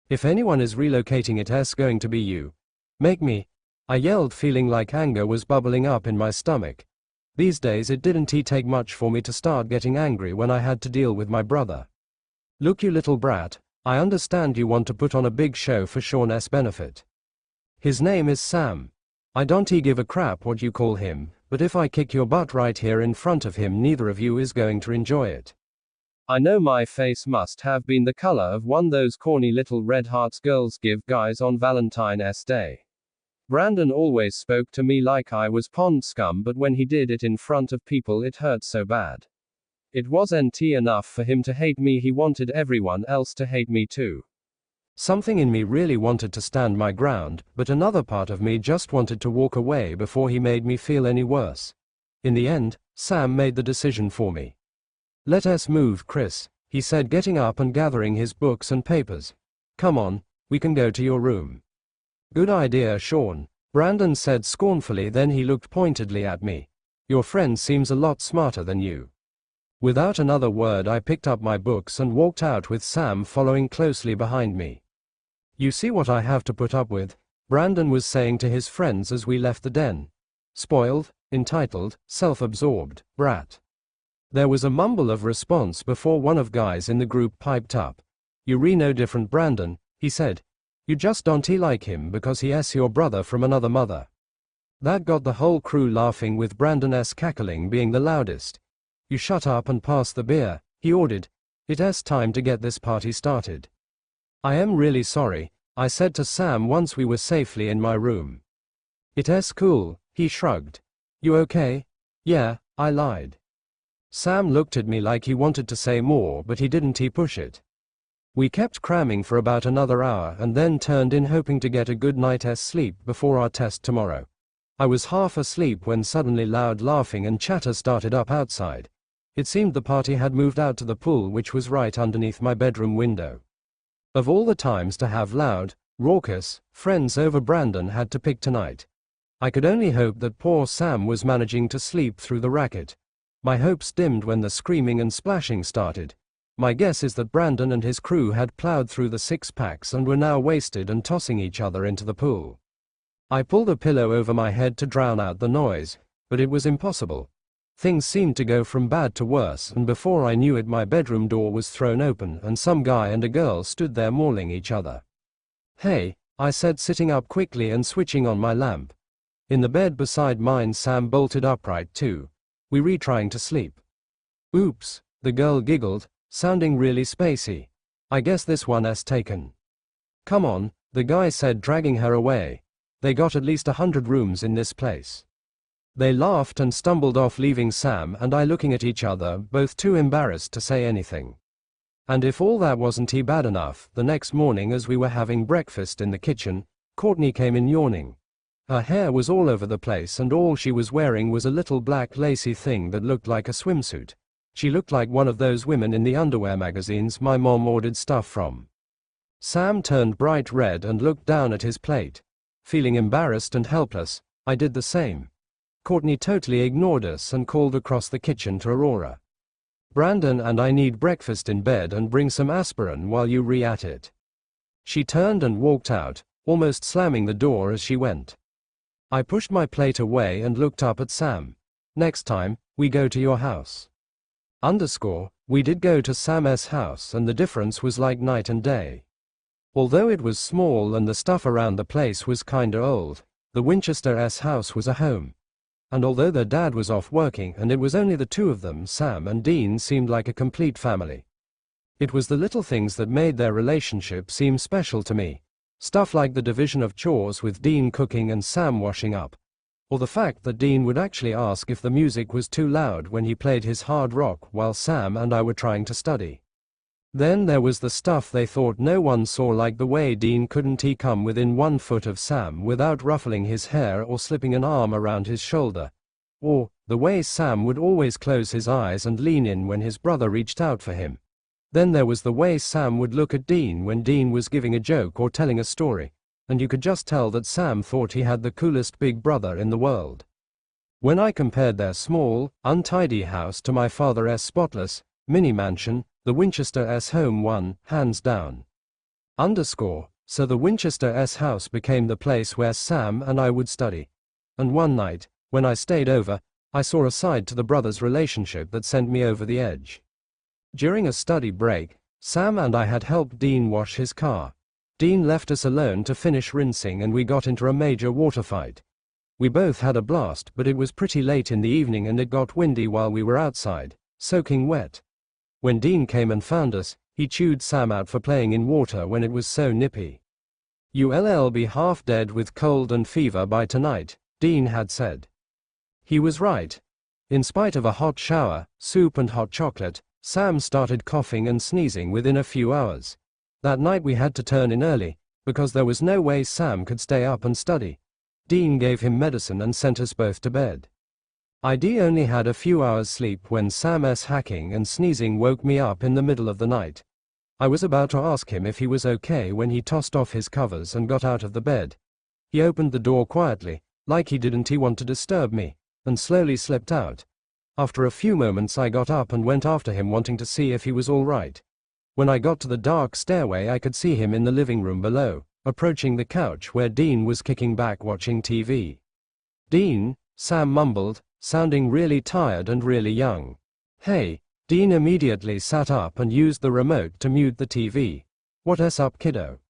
If anyone is relocating, it's going to be you. Make me, I yelled, feeling like anger was bubbling up in my stomach. These days it didn't take much for me to start getting angry when I had to deal with my brother. Look, you little brat, I understand you want to put on a big show for Sean's benefit. His name is Sam. I don't give a crap what you call him, but if I kick your butt right here in front of him, neither of you is going to enjoy it. I know my face must have been the color of one those corny little red hearts girls give guys on Valentine's Day. Brandon always spoke to me like I was pond scum, but when he did it in front of people it hurt so bad. It wasn't enough for him to hate me, he wanted everyone else to hate me too. Something in me really wanted to stand my ground, but another part of me just wanted to walk away before he made me feel any worse. In the end, Sam made the decision for me. Let us move, Chris, he said, getting up and gathering his books and papers. Come on, we can go to your room. Good idea, Sean, Brandon said scornfully, then he looked pointedly at me. Your friend seems a lot smarter than you. Without another word I picked up my books and walked out with Sam following closely behind me. You see what I have to put up with, Brandon was saying to his friends as we left the den. Spoiled, entitled, self-absorbed, brat. There was a mumble of response before one of guys in the group piped up. You no different, Brandon, he said. You just don't like him because he's your brother from another mother. That got the whole crew laughing, with Brandon's cackling being the loudest. You shut up and pass the beer, he ordered. It's time to get this party started. I am really sorry, I said to Sam once we were safely in my room. It's cool, he shrugged. You okay? Yeah, I lied. Sam looked at me like he wanted to say more, but he didn't push it. We kept cramming for about another hour and then turned in, hoping to get a good night's sleep before our test tomorrow. I was half asleep when suddenly loud laughing and chatter started up outside. It seemed the party had moved out to the pool, which was right underneath my bedroom window. Of all the times to have loud, raucous friends over, Brandon had to pick tonight. I could only hope that poor Sam was managing to sleep through the racket. My hopes dimmed when the screaming and splashing started. My guess is that Brandon and his crew had plowed through the 6-packs and were now wasted and tossing each other into the pool. I pulled a pillow over my head to drown out the noise, but it was impossible. Things seemed to go from bad to worse, and before I knew it my bedroom door was thrown open and some guy and a girl stood there mauling each other. Hey, I said, sitting up quickly and switching on my lamp. In the bed beside mine Sam bolted upright too. We trying to sleep. Oops, the girl giggled, sounding really spacey. I guess this one's taken. Come on, the guy said, dragging her away. They got at least 100 rooms in this place. They laughed and stumbled off, leaving Sam and I looking at each other, both too embarrassed to say anything. And if all that wasn't bad enough, the next morning as we were having breakfast in the kitchen, Courtney came in yawning. Her hair was all over the place and all she was wearing was a little black lacy thing that looked like a swimsuit. She looked like one of those women in the underwear magazines my mom ordered stuff from. Sam turned bright red and looked down at his plate. Feeling embarrassed and helpless, I did the same. Courtney totally ignored us and called across the kitchen to Aurora. Brandon and I need breakfast in bed and bring some aspirin while you re-at it. She turned and walked out, almost slamming the door as she went. I pushed my plate away and looked up at Sam. Next time, we go to your house. We did go to Sam's house and the difference was like night and day. Although it was small and the stuff around the place was kinda old, the Winchesters' house was a home. And although their dad was off working and it was only the two of them, Sam and Dean seemed like a complete family. It was the little things that made their relationship seem special to me. Stuff like the division of chores with Dean cooking and Sam washing up. Or the fact that Dean would actually ask if the music was too loud when he played his hard rock while Sam and I were trying to study. Then there was the stuff they thought no one saw, like the way Dean couldn't come within 1 foot of Sam without ruffling his hair or slipping an arm around his shoulder. Or the way Sam would always close his eyes and lean in when his brother reached out for him. Then there was the way Sam would look at Dean when Dean was giving a joke or telling a story, and you could just tell that Sam thought he had the coolest big brother in the world. When I compared their small, untidy house to my father's spotless, mini mansion, the Winchesters' home won, hands down. So the Winchesters' house became the place where Sam and I would study. And one night, when I stayed over, I saw a side to the brothers' relationship that sent me over the edge. During a study break, Sam and I had helped Dean wash his car. Dean left us alone to finish rinsing and we got into a major water fight. We both had a blast, but it was pretty late in the evening and it got windy while we were outside, soaking wet. When Dean came and found us, he chewed Sam out for playing in water when it was so nippy. "You'll be half dead with cold and fever by tonight," Dean had said. He was right. In spite of a hot shower, soup and hot chocolate, Sam started coughing and sneezing within a few hours. That night we had to turn in early, because there was no way Sam could stay up and study. Dean gave him medicine and sent us both to bed. I only had a few hours sleep when Sam's hacking and sneezing woke me up in the middle of the night. I was about to ask him if he was okay when he tossed off his covers and got out of the bed. He opened the door quietly, like he didn't want to disturb me, and slowly slipped out. After a few moments I got up and went after him, wanting to see if he was all right. When I got to the dark stairway I could see him in the living room below, approaching the couch where Dean was kicking back watching TV. "Dean," Sam mumbled, sounding really tired and really young. "Hey." Dean immediately sat up and used the remote to mute the TV. "What's up, kiddo?"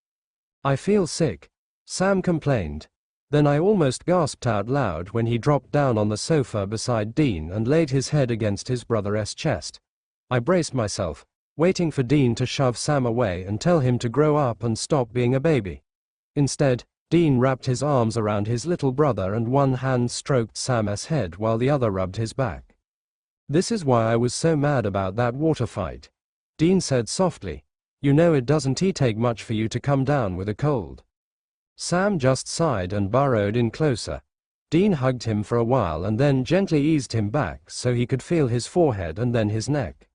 "I feel sick," Sam complained. Then I almost gasped out loud when he dropped down on the sofa beside Dean and laid his head against his brother's chest. I braced myself, waiting for Dean to shove Sam away and tell him to grow up and stop being a baby. Instead, Dean wrapped his arms around his little brother and one hand stroked Sam's head while the other rubbed his back. "This is why I was so mad about that water fight," Dean said softly. "You know it doesn't take much for you to come down with a cold." Sam just sighed and burrowed in closer. Dean hugged him for a while and then gently eased him back so he could feel his forehead and then his neck.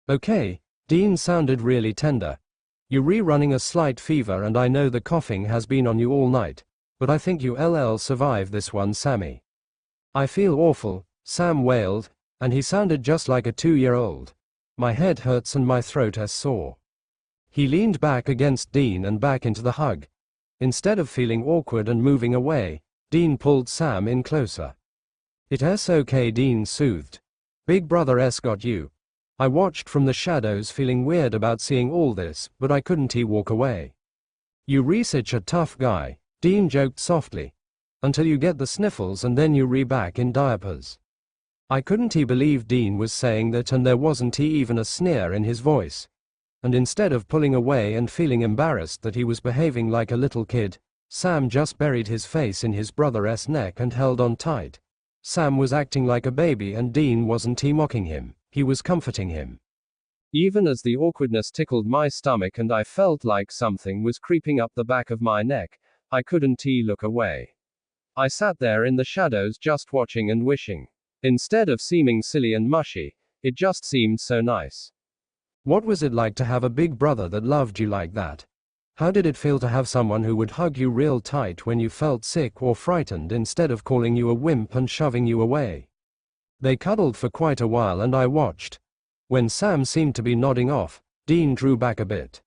"Okay," Dean sounded really tender. "You're running a slight fever and I know the coughing has been on you all night, but I think you'll survive this one, Sammy." "I feel awful," Sam wailed, and he sounded just like a 2-year-old. "My head hurts and my throat is sore." He leaned back against Dean and back into the hug. Instead of feeling awkward and moving away, Dean pulled Sam in closer. "It's okay," Dean soothed. "Big brother's got you." I watched from the shadows, feeling weird about seeing all this, but I couldn't walk away. "You're such a tough guy," Dean joked softly. "Until you get the sniffles and then you're back in diapers." I couldn't believe Dean was saying that and there wasn't even a sneer in his voice. and instead of pulling away and feeling embarrassed that he was behaving like a little kid, Sam just buried his face in his brother's neck and held on tight. Sam was acting like a baby and Dean wasn't mocking him, he was comforting him. Even as the awkwardness tickled my stomach and I felt like something was creeping up the back of my neck, I couldn't look away. I sat there in the shadows just watching and wishing. Instead of seeming silly and mushy, it just seemed so nice. What was it like to have a big brother that loved you like that? How did it feel to have someone who would hug you real tight when you felt sick or frightened instead of calling you a wimp and shoving you away? They cuddled for quite a while and I watched. When Sam seemed to be nodding off, Dean drew back a bit.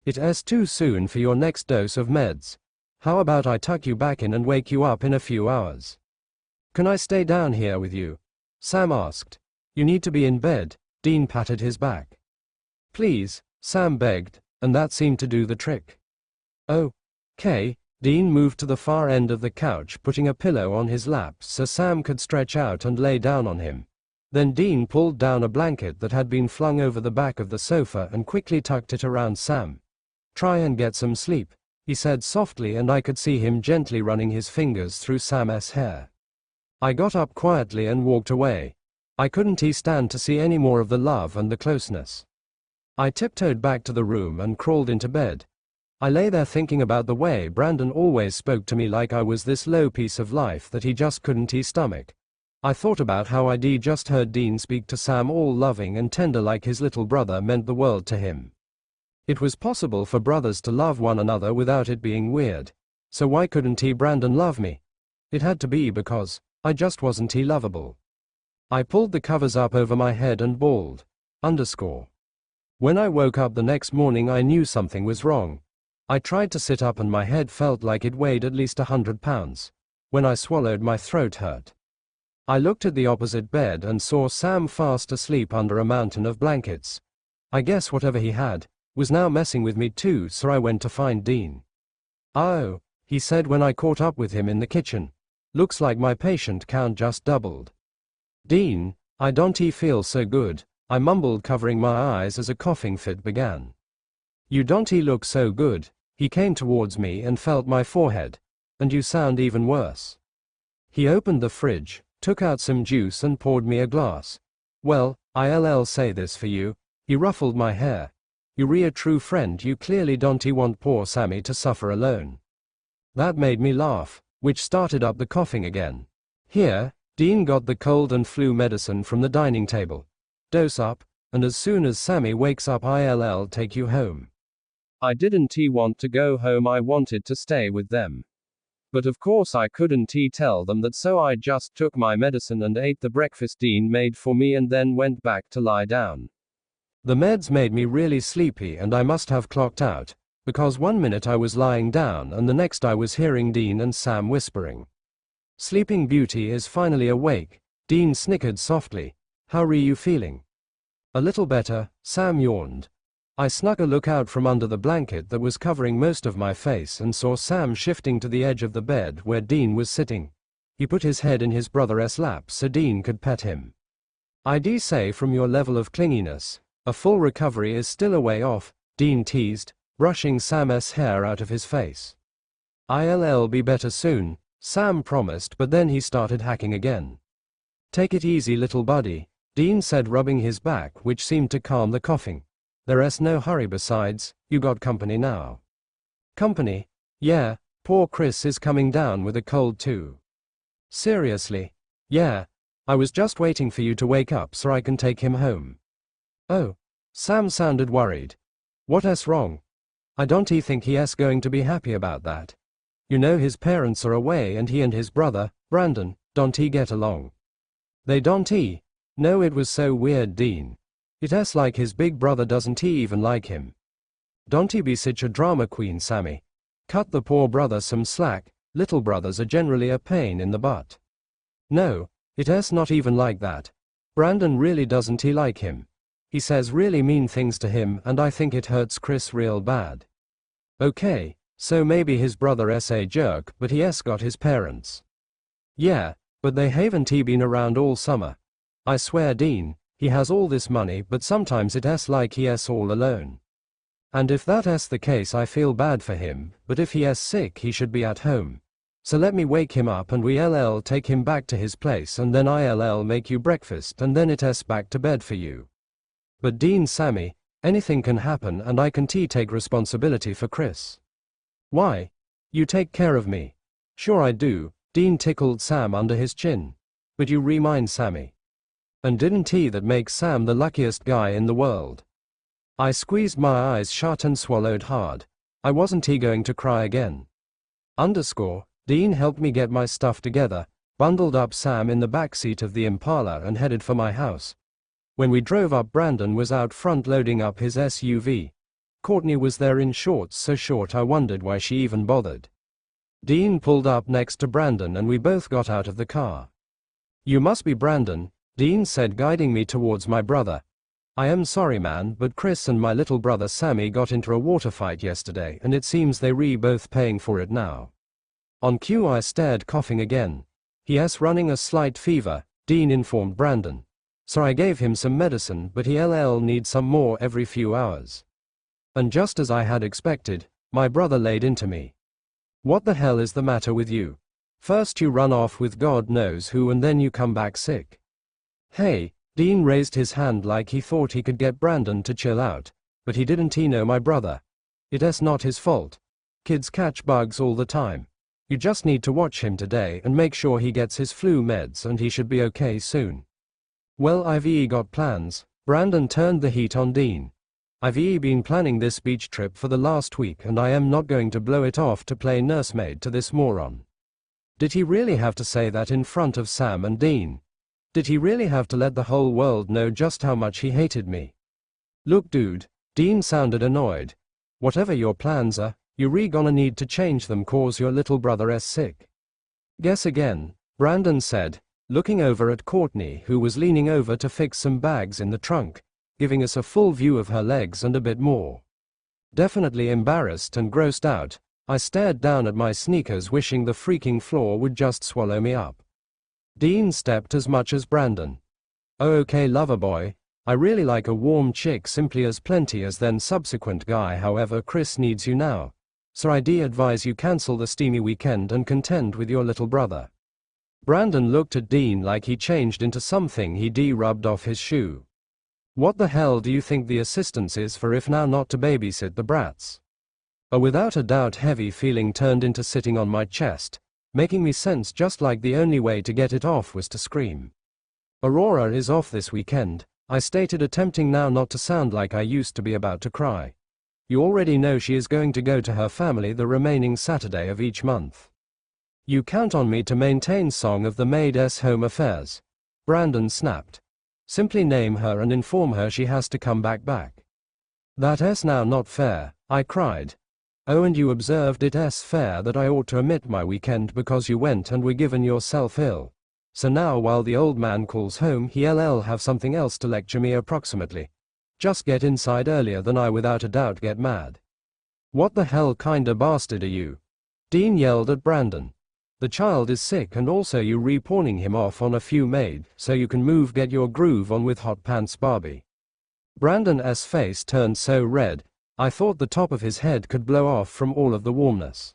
It's too soon for your next dose of meds. How about I tuck you back in and wake you up in a few hours? Can I stay down here with you? Sam asked. You need to be in bed. Dean patted his back. Please, Sam begged, and that seemed to do the trick. Okay. Dean moved to the far end of the couch, putting a pillow on his lap so Sam could stretch out and lay down on him. Then Dean pulled down a blanket that had been flung over the back of the sofa and quickly tucked it around Sam. Try and get some sleep, he said softly, and I could see him gently running his fingers through Sam's hair. I got up quietly and walked away. I couldn't stand to see any more of the love and the closeness. I tiptoed back to the room and crawled into bed. I lay there thinking about the way Brandon always spoke to me like I was this low piece of life that he just couldn't stomach. I thought about how I'd just heard Dean speak to Sam all loving and tender like his little brother meant the world to him. It was possible for brothers to love one another without it being weird. So why couldn't Brandon love me? It had to be because I just wasn't lovable. I pulled the covers up over my head and bawled. When I woke up the next morning I knew something was wrong. I tried to sit up and my head felt like it weighed at least 100 pounds. When I swallowed my throat hurt. I looked at the opposite bed and saw Sam fast asleep under a mountain of blankets. I guess whatever he had was now messing with me too, so I went to find Dean. Oh, he said when I caught up with him in the kitchen. Looks like my patient count just doubled. Dean, I don't feel so good, I mumbled, covering my eyes as a coughing fit began. You don't look so good. He came towards me and felt my forehead. And you sound even worse. He opened the fridge, took out some juice and poured me a glass. Well, I'll say this for you. He ruffled my hair. You're a true friend, you clearly don't want poor Sammy to suffer alone. That made me laugh, which started up the coughing again. Here, Dean got the cold and flu medicine from the dining table. Dose up, and as soon as Sammy wakes up I'll take you home. I didn't want to go home, I wanted to stay with them. But of course I couldn't tell them that, so I just took my medicine and ate the breakfast Dean made for me and then went back to lie down. The meds made me really sleepy and I must have clocked out, because one minute I was lying down and the next I was hearing Dean and Sam whispering. Sleeping Beauty is finally awake, Dean snickered softly. How are you feeling? A little better, Sam yawned. I snuck a look out from under the blanket that was covering most of my face and saw Sam shifting to the edge of the bed where Dean was sitting. He put his head in his brother's lap so Dean could pet him. I'd say from your level of clinginess, a full recovery is still a way off, Dean teased, brushing Sam's hair out of his face. I'll be better soon, Sam promised, but then he started hacking again. Take it easy little buddy, Dean said, rubbing his back, which seemed to calm the coughing. There's no hurry, besides, you got company now. Company? Yeah, poor Chris is coming down with a cold too. Seriously? Yeah, I was just waiting for you to wake up so I can take him home. Oh, Sam sounded worried. What's wrong? I don't think he's going to be happy about that. You know his parents are away and he and his brother, Brandon, don't get along. They don't. No, it was so weird, Dean. It's like his big brother doesn't even like him. Don't be such a drama queen, Sammy. Cut the poor brother some slack, little brothers are generally a pain in the butt. No, it's not even like that. Brandon really doesn't like him. He says really mean things to him and I think it hurts Chris real bad. Okay, so maybe his brother's a jerk, but he's got his parents. Yeah, but they haven't been around all summer. I swear, Dean, He has all this money, but sometimes it's like he's all alone. And if that's the case, I feel bad for him, but if he's sick he should be at home. So let me wake him up and we'll take him back to his place, and then I'll make you breakfast, and then it's back to bed for you. But Dean, Sammy, anything can happen, and I can take responsibility for Chris. Why? You take care of me. Sure I do. Dean tickled Sam under his chin. But you remind Sammy. And didn't he that make Sam the luckiest guy in the world? I squeezed my eyes shut and swallowed hard. I wasn't going to cry again. Dean helped me get my stuff together, bundled up Sam in the back seat of the Impala and headed for my house. When we drove up, Brandon was out front loading up his SUV. Courtney was there in shorts so short I wondered why she even bothered. Dean pulled up next to Brandon and we both got out of the car. You must be Brandon, Dean said, guiding me towards my brother. I am sorry man, but Chris and my little brother Sammy got into a water fight yesterday and it seems they're both paying for it now. On cue I stared, coughing again. He's running a slight fever, Dean informed Brandon. So I gave him some medicine, but he'll need some more every few hours. And just as I had expected, my brother laid into me. What the hell is the matter with you? First you run off with God knows who and then you come back sick. Hey, Dean raised his hand like he thought he could get Brandon to chill out, but he didn't know my brother. It's not his fault. Kids catch bugs all the time. You just need to watch him today and make sure he gets his flu meds and he should be okay soon. Well, I've got plans. Brandon turned the heat on Dean. I've been planning this beach trip for the last week and I am not going to blow it off to play nursemaid to this moron. Did he really have to say that in front of Sam and Dean? Did he really have to let the whole world know just how much he hated me? Look dude, Dean sounded annoyed. Whatever your plans are, you're gonna need to change them cause your little brother is sick. Guess again, Brandon said, looking over at Courtney who was leaning over to fix some bags in the trunk, giving us a full view of her legs and a bit more. Definitely embarrassed and grossed out, I stared down at my sneakers wishing the freaking floor would just swallow me up. Dean stepped as much as Brandon. Oh okay lover boy, I really like a warm chick simply as plenty as then subsequent guy, however Chris needs you now. So I'd advise you cancel the steamy weekend and contend with your little brother. Brandon looked at Dean like he changed into something. He rubbed off his shoe. What the hell do you think the assistance is for if now not to babysit the brats? A without a doubt heavy feeling turned into sitting on my chest, making me sense just like the only way to get it off was to scream. Aurora is off this weekend, I stated, attempting now not to sound like I used to be about to cry. You already know she is going to go to her family the remaining Saturday of each month. You count on me to maintain Song of the Maid's home affairs. Brandon snapped. Simply name her and inform her she has to come back. That's now not fair, I cried. Oh, and you observed it's fair that I ought to omit my weekend because you went and were given yourself ill. So now while the old man calls home he'll have something else to lecture me approximately. Just get inside earlier than I without a doubt get mad. What the hell kinda bastard are you? Dean yelled at Brandon. The child is sick and also you re-pawning him off on a few maid so you can get your groove on with Hot Pants Barbie. Brandon's face turned so red, I thought the top of his head could blow off from all of the warmness.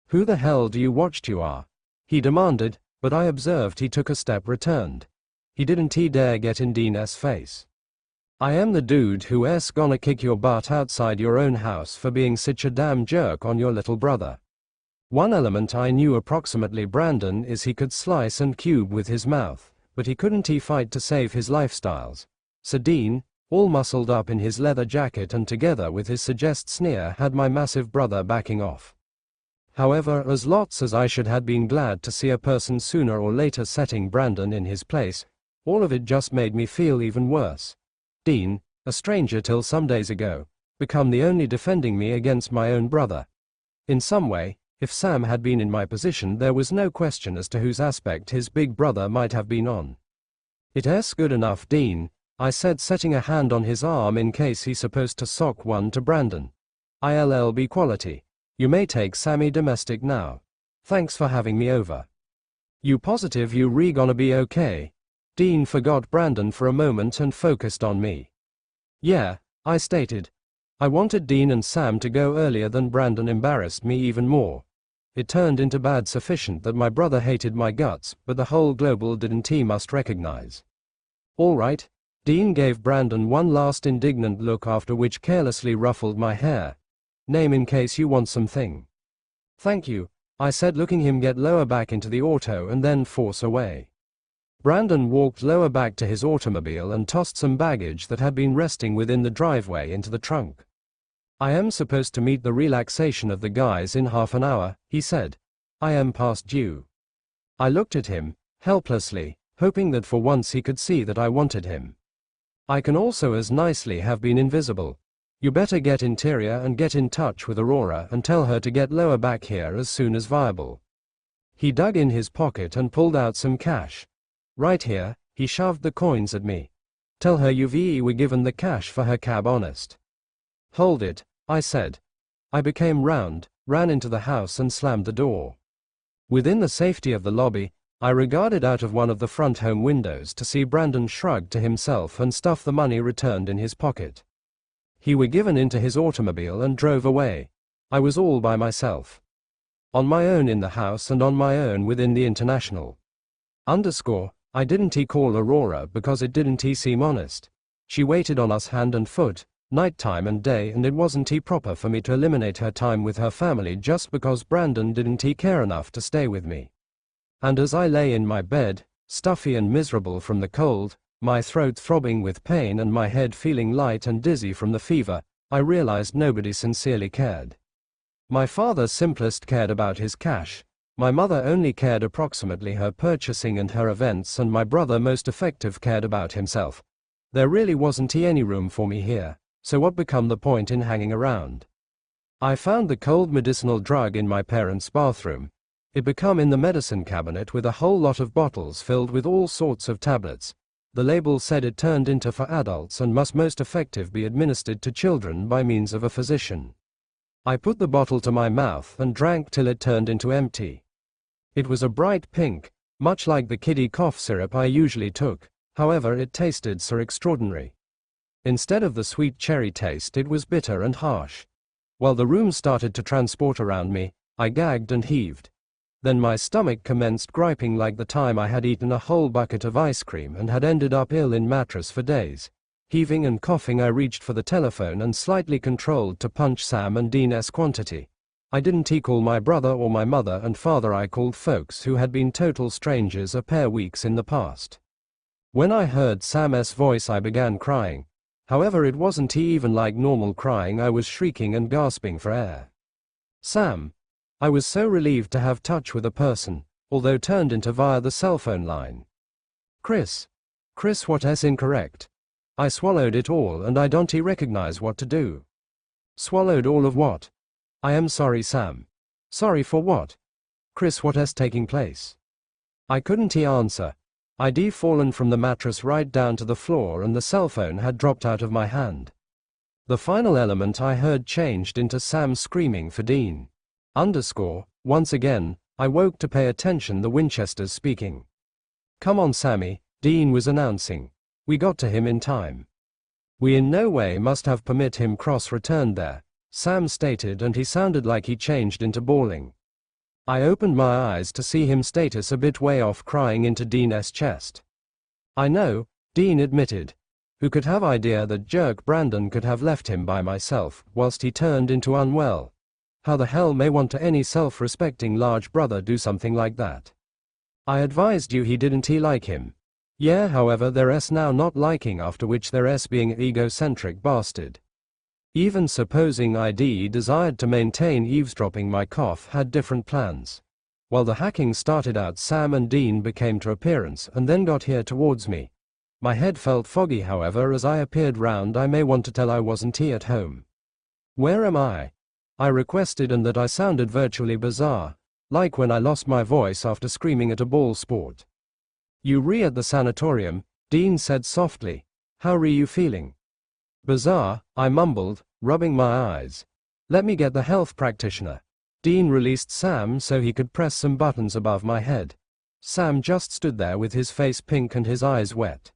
Who the hell do you watch you are? He demanded, but I observed he took a step returned. He didn't dare get in Dean's face. I am the dude who's gonna kick your butt outside your own house for being such a damn jerk on your little brother. One element I knew approximately Brandon is he could slice and cube with his mouth, but he couldn't fight to save his lifestyles. So Dean, all muscled up in his leather jacket and together with his suggest sneer, had my massive brother backing off. However, as lots as I should had been glad to see a person sooner or later setting Brandon in his place, all of it just made me feel even worse. Dean, a stranger till some days ago, become the only defending me against my own brother. In some way, if Sam had been in my position there was no question as to whose aspect his big brother might have been on. It's good enough Dean, I said, setting a hand on his arm in case he's supposed to sock one to Brandon. I'll be quality. You may take Sammy domestic now. Thanks for having me over. You positive you gonna be okay? Dean forgot Brandon for a moment and focused on me. Yeah, I stated. I wanted Dean and Sam to go earlier than Brandon embarrassed me even more. It turned into bad sufficient that my brother hated my guts, but the whole global didn't he must recognize. All right. Dean gave Brandon one last indignant look, after which carelessly ruffled my hair. Name in case you want something. Thank you, I said, looking him get lower back into the auto and then force away. Brandon walked lower back to his automobile and tossed some baggage that had been resting within the driveway into the trunk. I am supposed to meet the relaxation of the guys in half an hour, he said. I am past due. I looked at him, helplessly, hoping that for once he could see that I wanted him. I can also as nicely have been invisible. You better get interior and get in touch with Aurora and tell her to get lower back here as soon as viable. He dug in his pocket and pulled out some cash. Right here, he shoved the coins at me. Tell her you were given the cash for her cab, honest. Hold it, I said. I became round, ran into the house and slammed the door. Within the safety of the lobby, I regarded out of one of the front home windows to see Brandon shrug to himself and stuff the money returned in his pocket. He were given into his automobile and drove away. I was all by myself. On my own in the house and on my own within the International. I didn't call Aurora because it didn't seem honest. She waited on us hand and foot, nighttime and day, and it wasn't proper for me to eliminate her time with her family just because Brandon didn't care enough to stay with me. And as I lay in my bed, stuffy and miserable from the cold, my throat throbbing with pain and my head feeling light and dizzy from the fever, I realized nobody sincerely cared. My father simplest cared about his cash, my mother only cared approximately her purchasing and her events, and my brother most effective cared about himself. There really wasn't any room for me here, so what become the point in hanging around? I found the cold medicinal drug in my parents' bathroom. It become in the medicine cabinet with a whole lot of bottles filled with all sorts of tablets. The label said it turned into for adults and must most effective be administered to children by means of a physician. I put the bottle to my mouth and drank till it turned into empty. It was a bright pink, much like the kiddie cough syrup I usually took, however it tasted so extraordinary. Instead of the sweet cherry taste, it was bitter and harsh. While the room started to transport around me, I gagged and heaved. Then my stomach commenced griping like the time I had eaten a whole bucket of ice cream and had ended up ill in mattress for days. Heaving and coughing, I reached for the telephone and slightly controlled to punch Sam and Dean's quantity. I didn't call my brother or my mother and father, I called folks who had been total strangers a pair weeks in the past. When I heard Sam's voice I began crying. However, it wasn't even like normal crying, I was shrieking and gasping for air. Sam. I was so relieved to have touch with a person, although turned into via the cell phone line. Chris. Chris, what's incorrect? I swallowed it all and I don't recognize what to do. Swallowed all of what? I am sorry, Sam. Sorry for what? Chris, what's taking place? I couldn't answer. I'd fallen from the mattress right down to the floor and the cell phone had dropped out of my hand. The final element I heard changed into Sam screaming for Dean. Once again, I woke to pay attention, the Winchesters speaking. Come on, Sammy, Dean was announcing. We got to him in time. We in no way must have permit him cross-returned there, Sam stated, and he sounded like he changed into bawling. I opened my eyes to see him status a bit way off, crying into Dean's chest. I know, Dean admitted. Who could have idea that jerk Brandon could have left him by myself whilst he turned into unwell? How the hell may want to any self-respecting large brother do something like that? I advised you he didn't like him. Yeah, however there's now not liking, after which there's being an egocentric bastard. Even supposing ID desired to maintain eavesdropping, my cough had different plans. While the hacking started out, Sam and Dean became to appearance and then got here towards me. My head felt foggy, however, as I appeared round. I may want to tell I wasn't at home. Where am I? I requested, and that I sounded virtually bizarre, like when I lost my voice after screaming at a ball sport. You at the sanatorium, Dean said softly. How you feeling? Bizarre, I mumbled, rubbing my eyes. Let me get the health practitioner. Dean released Sam so he could press some buttons above my head. Sam just stood there with his face pink and his eyes wet.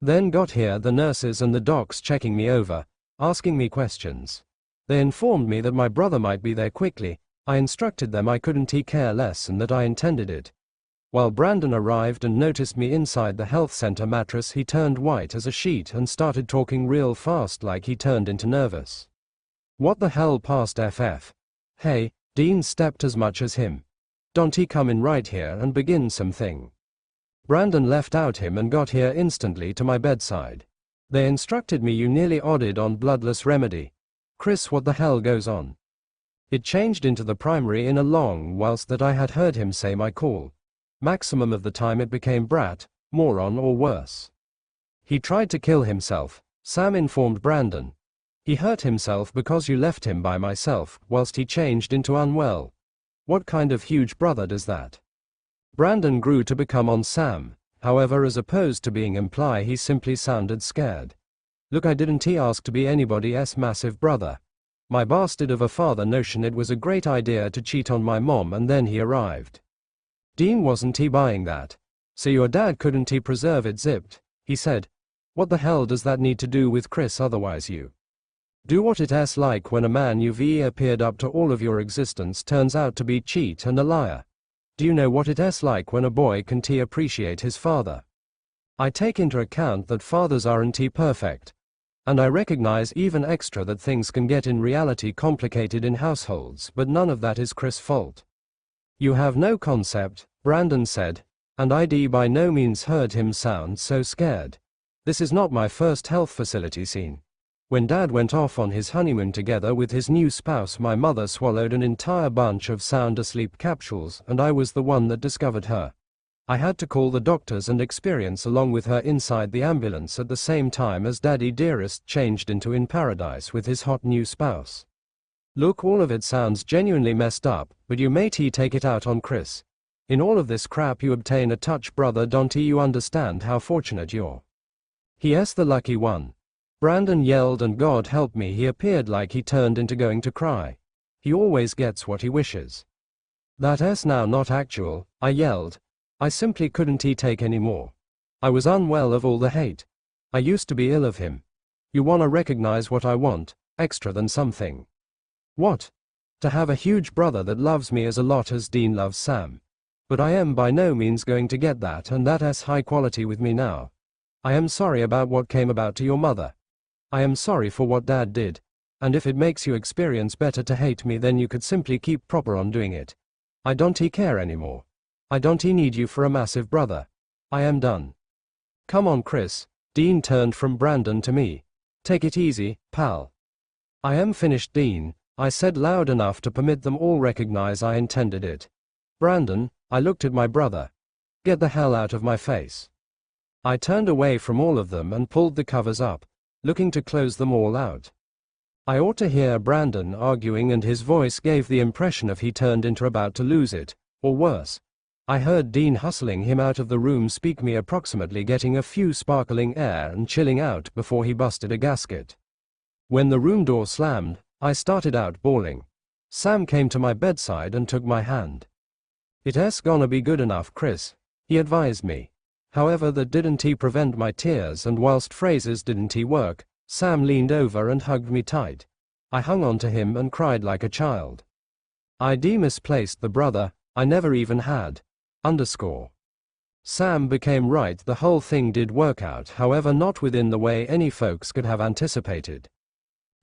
Then got here the nurses and the docs checking me over, asking me questions. They informed me that my brother might be there quickly. I instructed them I couldn't care less and that I intended it. While Brandon arrived and noticed me inside the health center mattress, he turned white as a sheet and started talking real fast like he turned into nervous. What the hell past FF? Hey, Dean stepped as much as him. Don't he come in right here and begin something? Brandon left out him and got here instantly to my bedside. They instructed me you nearly odded on bloodless remedy. Chris, what the hell goes on? It changed into the primary in a long whilst that I had heard him say my call. Maximum of the time it became brat, moron or worse. He tried to kill himself, Sam informed Brandon. He hurt himself because you left him by myself whilst he changed into unwell. What kind of huge brother does that? Brandon grew to become on Sam, however as opposed to being imply he simply sounded scared. Look, I didn't ask to be anybody's massive brother. My bastard of a father notion it was a great idea to cheat on my mom and then he arrived. Dean wasn't buying that. So your dad couldn't preserve it zipped, he said. What the hell does that need to do with Chris? Otherwise you do what it's like when a man you've appeared up to all of your existence turns out to be cheat and a liar. Do you know what it's like when a boy can appreciate his father? I take into account that fathers aren't perfect. And I recognize even extra that things can get in reality complicated in households, but none of that is Chris' fault. You have no concept, Brandon said, and I by no means heard him sound so scared. This is not my first health facility scene. When Dad went off on his honeymoon together with his new spouse, my mother swallowed an entire bunch of sound asleep capsules and I was the one that discovered her. I had to call the doctors and experience along with her inside the ambulance at the same time as Daddy Dearest changed into in paradise with his hot new spouse. Look, all of it sounds genuinely messed up, but you matey take it out on Chris. In all of this crap you obtain a touch brother, don't you understand how fortunate you're? He's the lucky one. Brandon yelled and God help me he appeared like he turned into going to cry. He always gets what he wishes. That's now not actual, I yelled. I simply couldn't take any more. I was unwell of all the hate. I used to be ill of him. You wanna recognize what I want, extra than something. What? To have a huge brother that loves me as a lot as Dean loves Sam. But I am by no means going to get that and that's high quality with me now. I am sorry about what came about to your mother. I am sorry for what Dad did, and if it makes you experience better to hate me then you could simply keep proper on doing it. I don't care anymore. I don't need you for a massive brother. I am done. Come on Chris, Dean turned from Brandon to me. Take it easy, pal. I am finished Dean, I said loud enough to permit them all recognize I intended it. Brandon, I looked at my brother. Get the hell out of my face. I turned away from all of them and pulled the covers up, looking to close them all out. I ought to hear Brandon arguing and his voice gave the impression of he turned into about to lose it, or worse. I heard Dean hustling him out of the room, speak me approximately getting a few sparkling air and chilling out before he busted a gasket. When the room door slammed, I started out bawling. Sam came to my bedside and took my hand. It's gonna be good enough Chris, he advised me. However that didn't prevent my tears and whilst phrases didn't work, Sam leaned over and hugged me tight. I hung on to him and cried like a child. I misplaced the brother I never even had. Sam became right, the whole thing did work out, however not within the way any folks could have anticipated.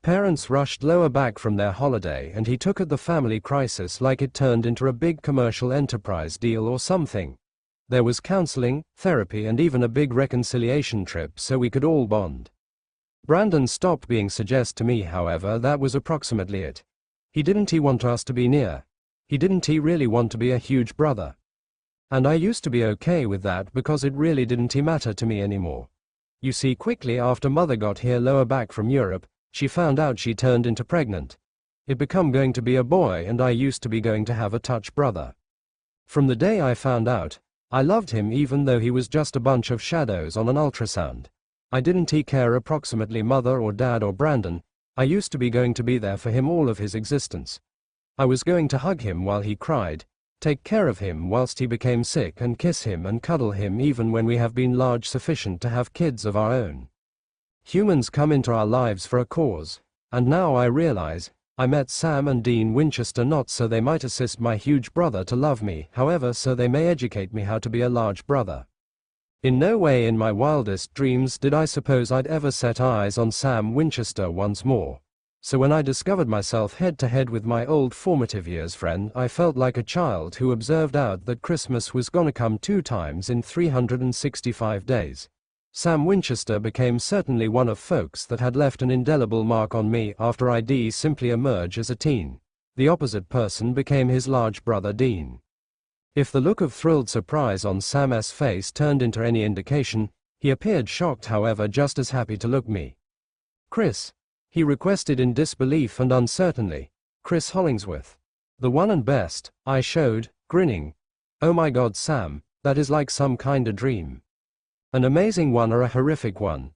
Parents rushed lower back from their holiday and he took at the family crisis like it turned into a big commercial enterprise deal or something. There was counseling, therapy and even a big reconciliation trip so we could all bond. Brandon stopped being suggest to me, however that was approximately it. He didn't want us to be near. He didn't really want to be a huge brother. And I used to be okay with that because it really didn't matter to me anymore. You see, quickly after mother got here lower back from Europe, she found out she turned into pregnant. It become going to be a boy and I used to be going to have a touch brother. From the day I found out, I loved him even though he was just a bunch of shadows on an ultrasound. I didn't care approximately mother or dad or Brandon, I used to be going to be there for him all of his existence. I was going to hug him while he cried, take care of him whilst he became sick and kiss him and cuddle him even when we have been large sufficient to have kids of our own. Humans come into our lives for a cause, and now I realize, I met Sam and Dean Winchester not so they might assist my huge brother to love me, however so they may educate me how to be a large brother. In no way in my wildest dreams did I suppose I'd ever set eyes on Sam Winchester once more. So when I discovered myself head-to-head with my old formative years friend, I felt like a child who observed out that Christmas was gonna come 2 times in 365 days. Sam Winchester became certainly one of folks that had left an indelible mark on me after I'd simply emerge as a teen. The opposite person became his large brother Dean. If the look of thrilled surprise on Sam's face turned into any indication, he appeared shocked however just as happy to look me. "Chris," he requested in disbelief and uncertainly. "Chris Hollingsworth. The one and best," I showed, grinning. "Oh my God Sam, that is like some kinda dream." "An amazing one or a horrific one?"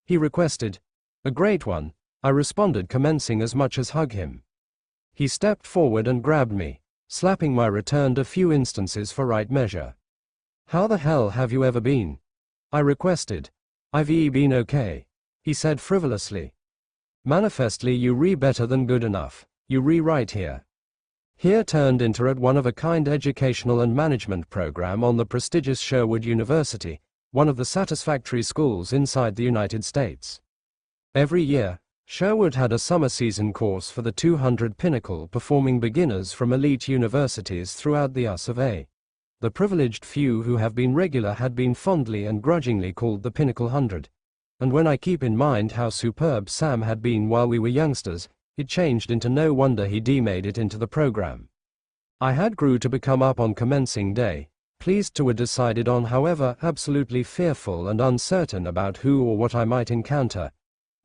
he requested. "A great one," I responded, commencing as much as hug him. He stepped forward and grabbed me, slapping my returned a few instances for right measure. "How the hell have you ever been?" I requested. "I've been okay," he said frivolously. "Manifestly you better than good enough, you right here." Here turned into a one-of-a-kind educational and management program on the prestigious Sherwood University, one of the satisfactory schools inside the United States. Every year, Sherwood had a summer season course for the 200 pinnacle performing beginners from elite universities throughout the US of A. The privileged few who have been regular had been fondly and grudgingly called the Pinnacle 100. And when I keep in mind how superb Sam had been while we were youngsters, it changed into no wonder he made it into the program. I had grew to become up on commencing day, pleased to have decided on however absolutely fearful and uncertain about who or what I might encounter.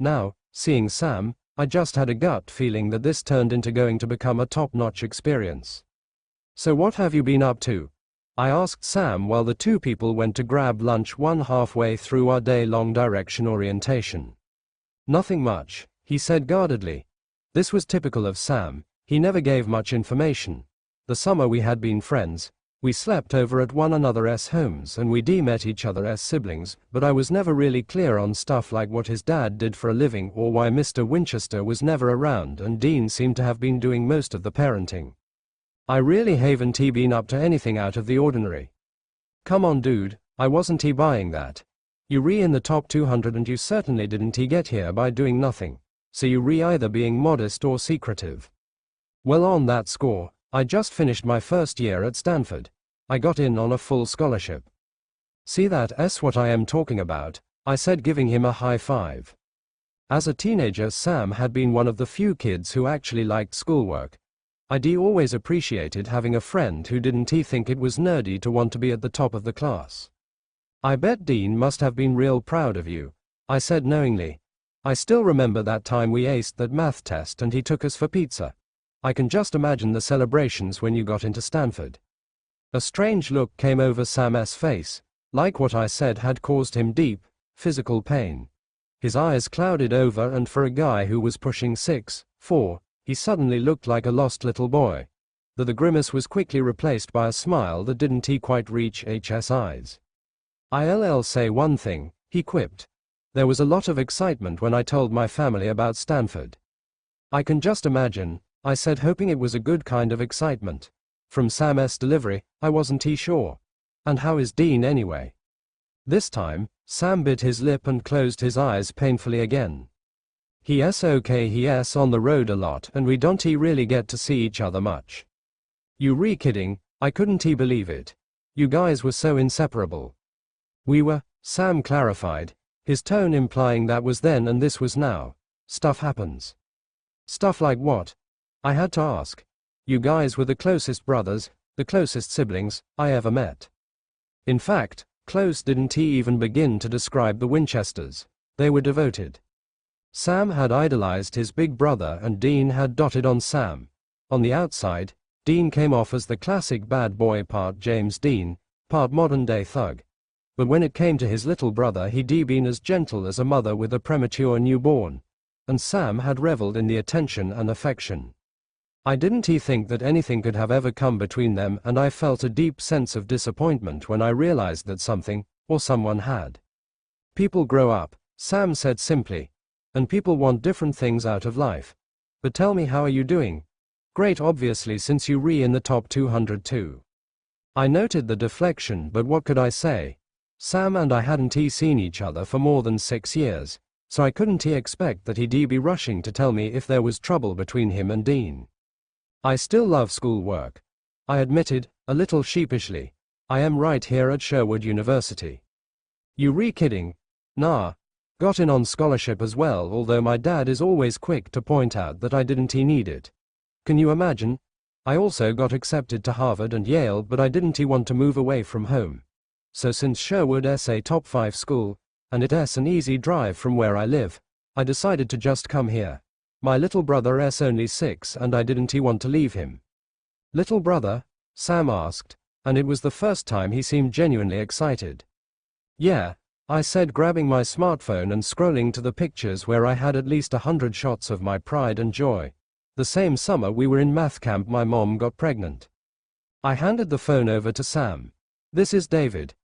Now, seeing Sam, I just had a gut feeling that this turned into going to become a top-notch experience. "So what have you been up to?" I asked Sam while the 2 people went to grab lunch one halfway through our day-long direction orientation. "Nothing much," he said guardedly. This was typical of Sam, he never gave much information. The summer we had been friends, we slept over at one another's homes and we met each other as siblings, but I was never really clear on stuff like what his dad did for a living or why Mr. Winchester was never around and Dean seemed to have been doing most of the parenting. I really haven't been up to anything out of the ordinary. "Come on dude, I wasn't buying that. You in the top 200 and you certainly didn't get here by doing nothing, so you either being modest or secretive." "Well on that score, I just finished my first year at Stanford. I got in on a full scholarship." "See that's what I am talking about," I said giving him a high five. As a teenager Sam had been one of the few kids who actually liked schoolwork. I'd always appreciated having a friend who didn't think it was nerdy to want to be at the top of the class. "I bet Dean must have been real proud of you," I said knowingly. "I still remember that time we aced that math test and he took us for pizza. I can just imagine the celebrations when you got into Stanford." A strange look came over Sam's face, like what I said had caused him deep, physical pain. His eyes clouded over and for a guy who was pushing 6'4", he suddenly looked like a lost little boy. The grimace was quickly replaced by a smile that didn't quite reach his eyes. "I'll say one thing," he quipped. "There was a lot of excitement when I told my family about Stanford." "I can just imagine," I said hoping it was a good kind of excitement. From Sam's delivery, I wasn't sure. "And how is Dean anyway?" This time, Sam bit his lip and closed his eyes painfully again. "He's okay, he's on the road a lot and we don't really get to see each other much." "You kidding?" I couldn't believe it. "You guys were so inseparable." "We were," Sam clarified, his tone implying that was then and this was now. "Stuff happens." "Stuff like what?" I had to ask. "You guys were the closest brothers, the closest siblings, I ever met." In fact, close didn't even begin to describe the Winchesters. They were devoted. Sam had idolized his big brother and Dean had dotted on Sam. On the outside, Dean came off as the classic bad boy, part James Dean, part modern-day thug. But when it came to his little brother he'd been as gentle as a mother with a premature newborn. And Sam had reveled in the attention and affection. I didn't think that anything could have ever come between them, and I felt a deep sense of disappointment when I realized that something, or someone had. People grow up, Sam said simply. And people want different things out of life. But tell me, how are you doing? Great, obviously, since you in the top 200 too. I noted the deflection, but what could I say? Sam and I hadn't seen each other for more than 6 years, so I couldn't expect that he'd be rushing to tell me if there was trouble between him and Dean. I still love schoolwork, I admitted, a little sheepishly. I am right here at Sherwood University. You kidding? Nah. Got in on scholarship as well, although my dad is always quick to point out that I didn't need it. Can you imagine? I also got accepted to Harvard and Yale, but I didn't want to move away from home. So since Sherwood's a top 5 school, and it's an easy drive from where I live, I decided to just come here. My little brother's only 6 and I didn't want to leave him. Little brother? Sam asked, and it was the first time he seemed genuinely excited. Yeah, I said, grabbing my smartphone and scrolling to the pictures where I had at least 100 shots of my pride and joy. The same summer we were in math camp, my mom got pregnant. I handed the phone over to Sam. This is David.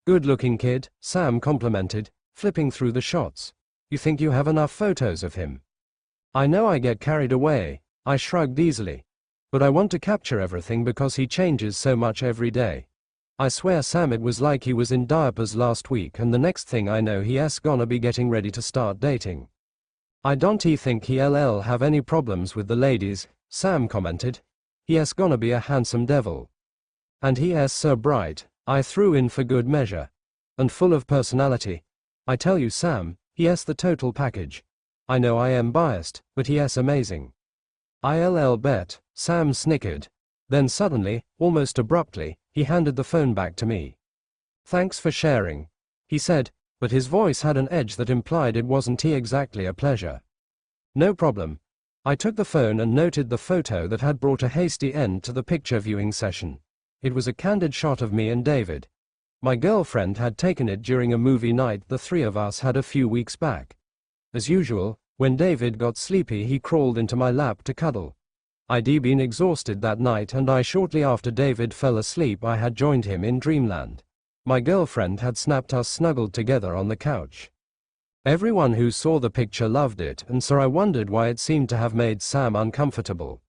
Good-looking kid, Sam complimented, flipping through the shots. You think you have enough photos of him? I know I get carried away, I shrugged easily. But I want to capture everything because he changes so much every day. I swear, Sam, it was like he was in diapers last week, and the next thing I know he's gonna be getting ready to start dating. I don't think he'll have any problems with the ladies, Sam commented. He's gonna be a handsome devil. And he's so bright, I threw in for good measure. And full of personality. I tell you, Sam, he's the total package. I know I am biased, but he's amazing. I'll bet, Sam snickered. Then suddenly, almost abruptly, he handed the phone back to me. Thanks for sharing, he said, but his voice had an edge that implied it wasn't exactly a pleasure. No problem. I took the phone and noted the photo that had brought a hasty end to the picture viewing session. It was a candid shot of me and David. My girlfriend had taken it during a movie night the 3 of us had a few weeks back. As usual, when David got sleepy he crawled into my lap to cuddle. I'd been exhausted that night, and shortly after David fell asleep I had joined him in dreamland. My girlfriend had snapped us snuggled together on the couch. Everyone who saw the picture loved it, and so I wondered why it seemed to have made Sam uncomfortable.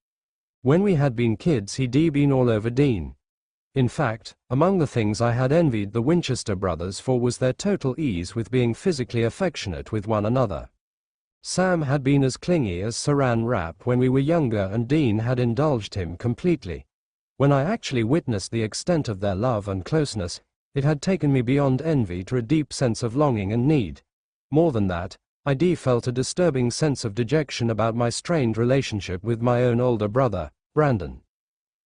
When we had been kids he'd been all over Dean. In fact, among the things I had envied the Winchester brothers for was their total ease with being physically affectionate with one another. Sam had been as clingy as Saran wrap when we were younger, and Dean had indulged him completely. When I actually witnessed the extent of their love and closeness, it had taken me beyond envy to a deep sense of longing and need. More than that, I felt a disturbing sense of dejection about my strained relationship with my own older brother, Brandon.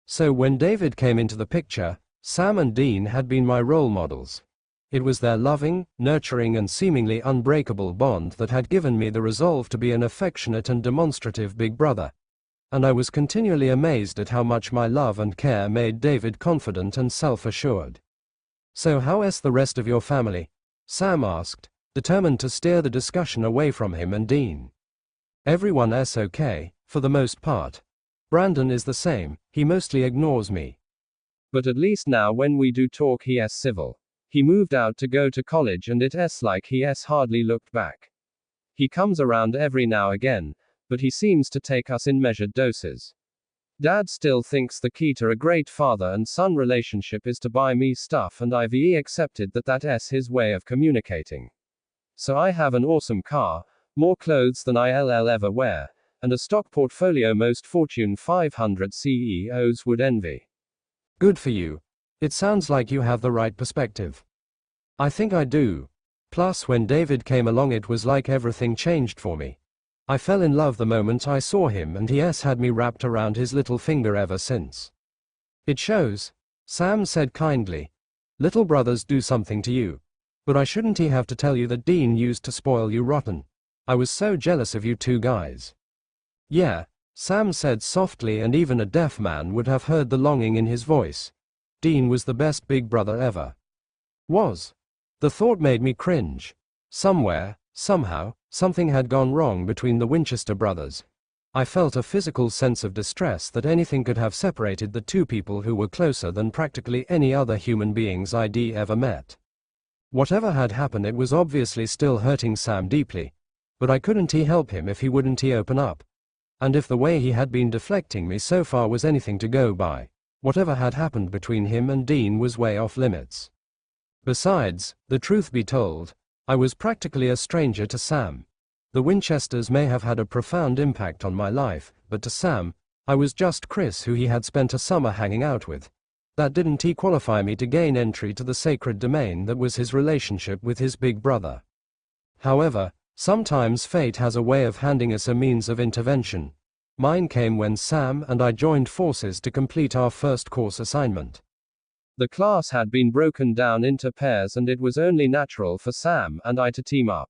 So when David came into the picture, Sam and Dean had been my role models. It was their loving, nurturing and seemingly unbreakable bond that had given me the resolve to be an affectionate and demonstrative big brother. And I was continually amazed at how much my love and care made David confident and self-assured. So how's the rest of your family? Sam asked, determined to steer the discussion away from him and Dean. Everyone's okay, for the most part. Brandon is the same, he mostly ignores me. But at least now when we do talk he's civil. He moved out to go to college and it's like he's hardly looked back. He comes around every now again, but he seems to take us in measured doses. Dad still thinks the key to a great father and son relationship is to buy me stuff, and I've accepted that that's his way of communicating. So I have an awesome car, more clothes than I'll ever wear, and a stock portfolio most Fortune 500 CEOs would envy. Good for you. It sounds like you have the right perspective. I think I do. Plus, when David came along it was like everything changed for me. I fell in love the moment I saw him, and he's had me wrapped around his little finger ever since. It shows, Sam said kindly. Little brothers do something to you. But I shouldn't have to tell you that Dean used to spoil you rotten. I was so jealous of you two guys. Yeah, Sam said softly, and even a deaf man would have heard the longing in his voice. Dean was the best big brother ever. Was. The thought made me cringe. Somewhere, somehow, something had gone wrong between the Winchester brothers. I felt a physical sense of distress that anything could have separated the two people who were closer than practically any other human beings I'd ever met. Whatever had happened, it was obviously still hurting Sam deeply, but I couldn't help him if he wouldn't open up. And if the way he had been deflecting me so far was anything to go by, whatever had happened between him and Dean was way off limits. Besides, the truth be told, I was practically a stranger to Sam. The Winchesters may have had a profound impact on my life, but to Sam, I was just Chris who he had spent a summer hanging out with. That didn't qualify me to gain entry to the sacred domain that was his relationship with his big brother. However, sometimes fate has a way of handing us a means of intervention. Mine came when Sam and I joined forces to complete our first course assignment. The class had been broken down into pairs and it was only natural for Sam and I to team up.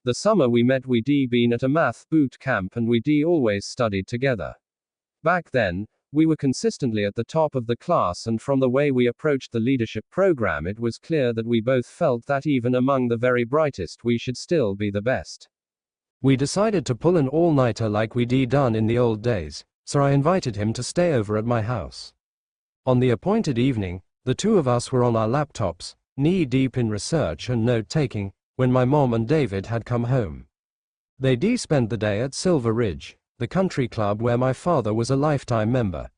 The summer we met we'd been at a math boot camp and we'd always studied together. Back then, we were consistently at the top of the class, and from the way we approached the leadership program it was clear that we both felt that even among the very brightest we should still be the best. We decided to pull an all-nighter like we'd done in the old days, so I invited him to stay over at my house. On the appointed evening, the two of us were on our laptops, knee-deep in research and note-taking, when my mom and David had come home. They'd spent the day at Silver Ridge, the country club where my father was a lifetime member.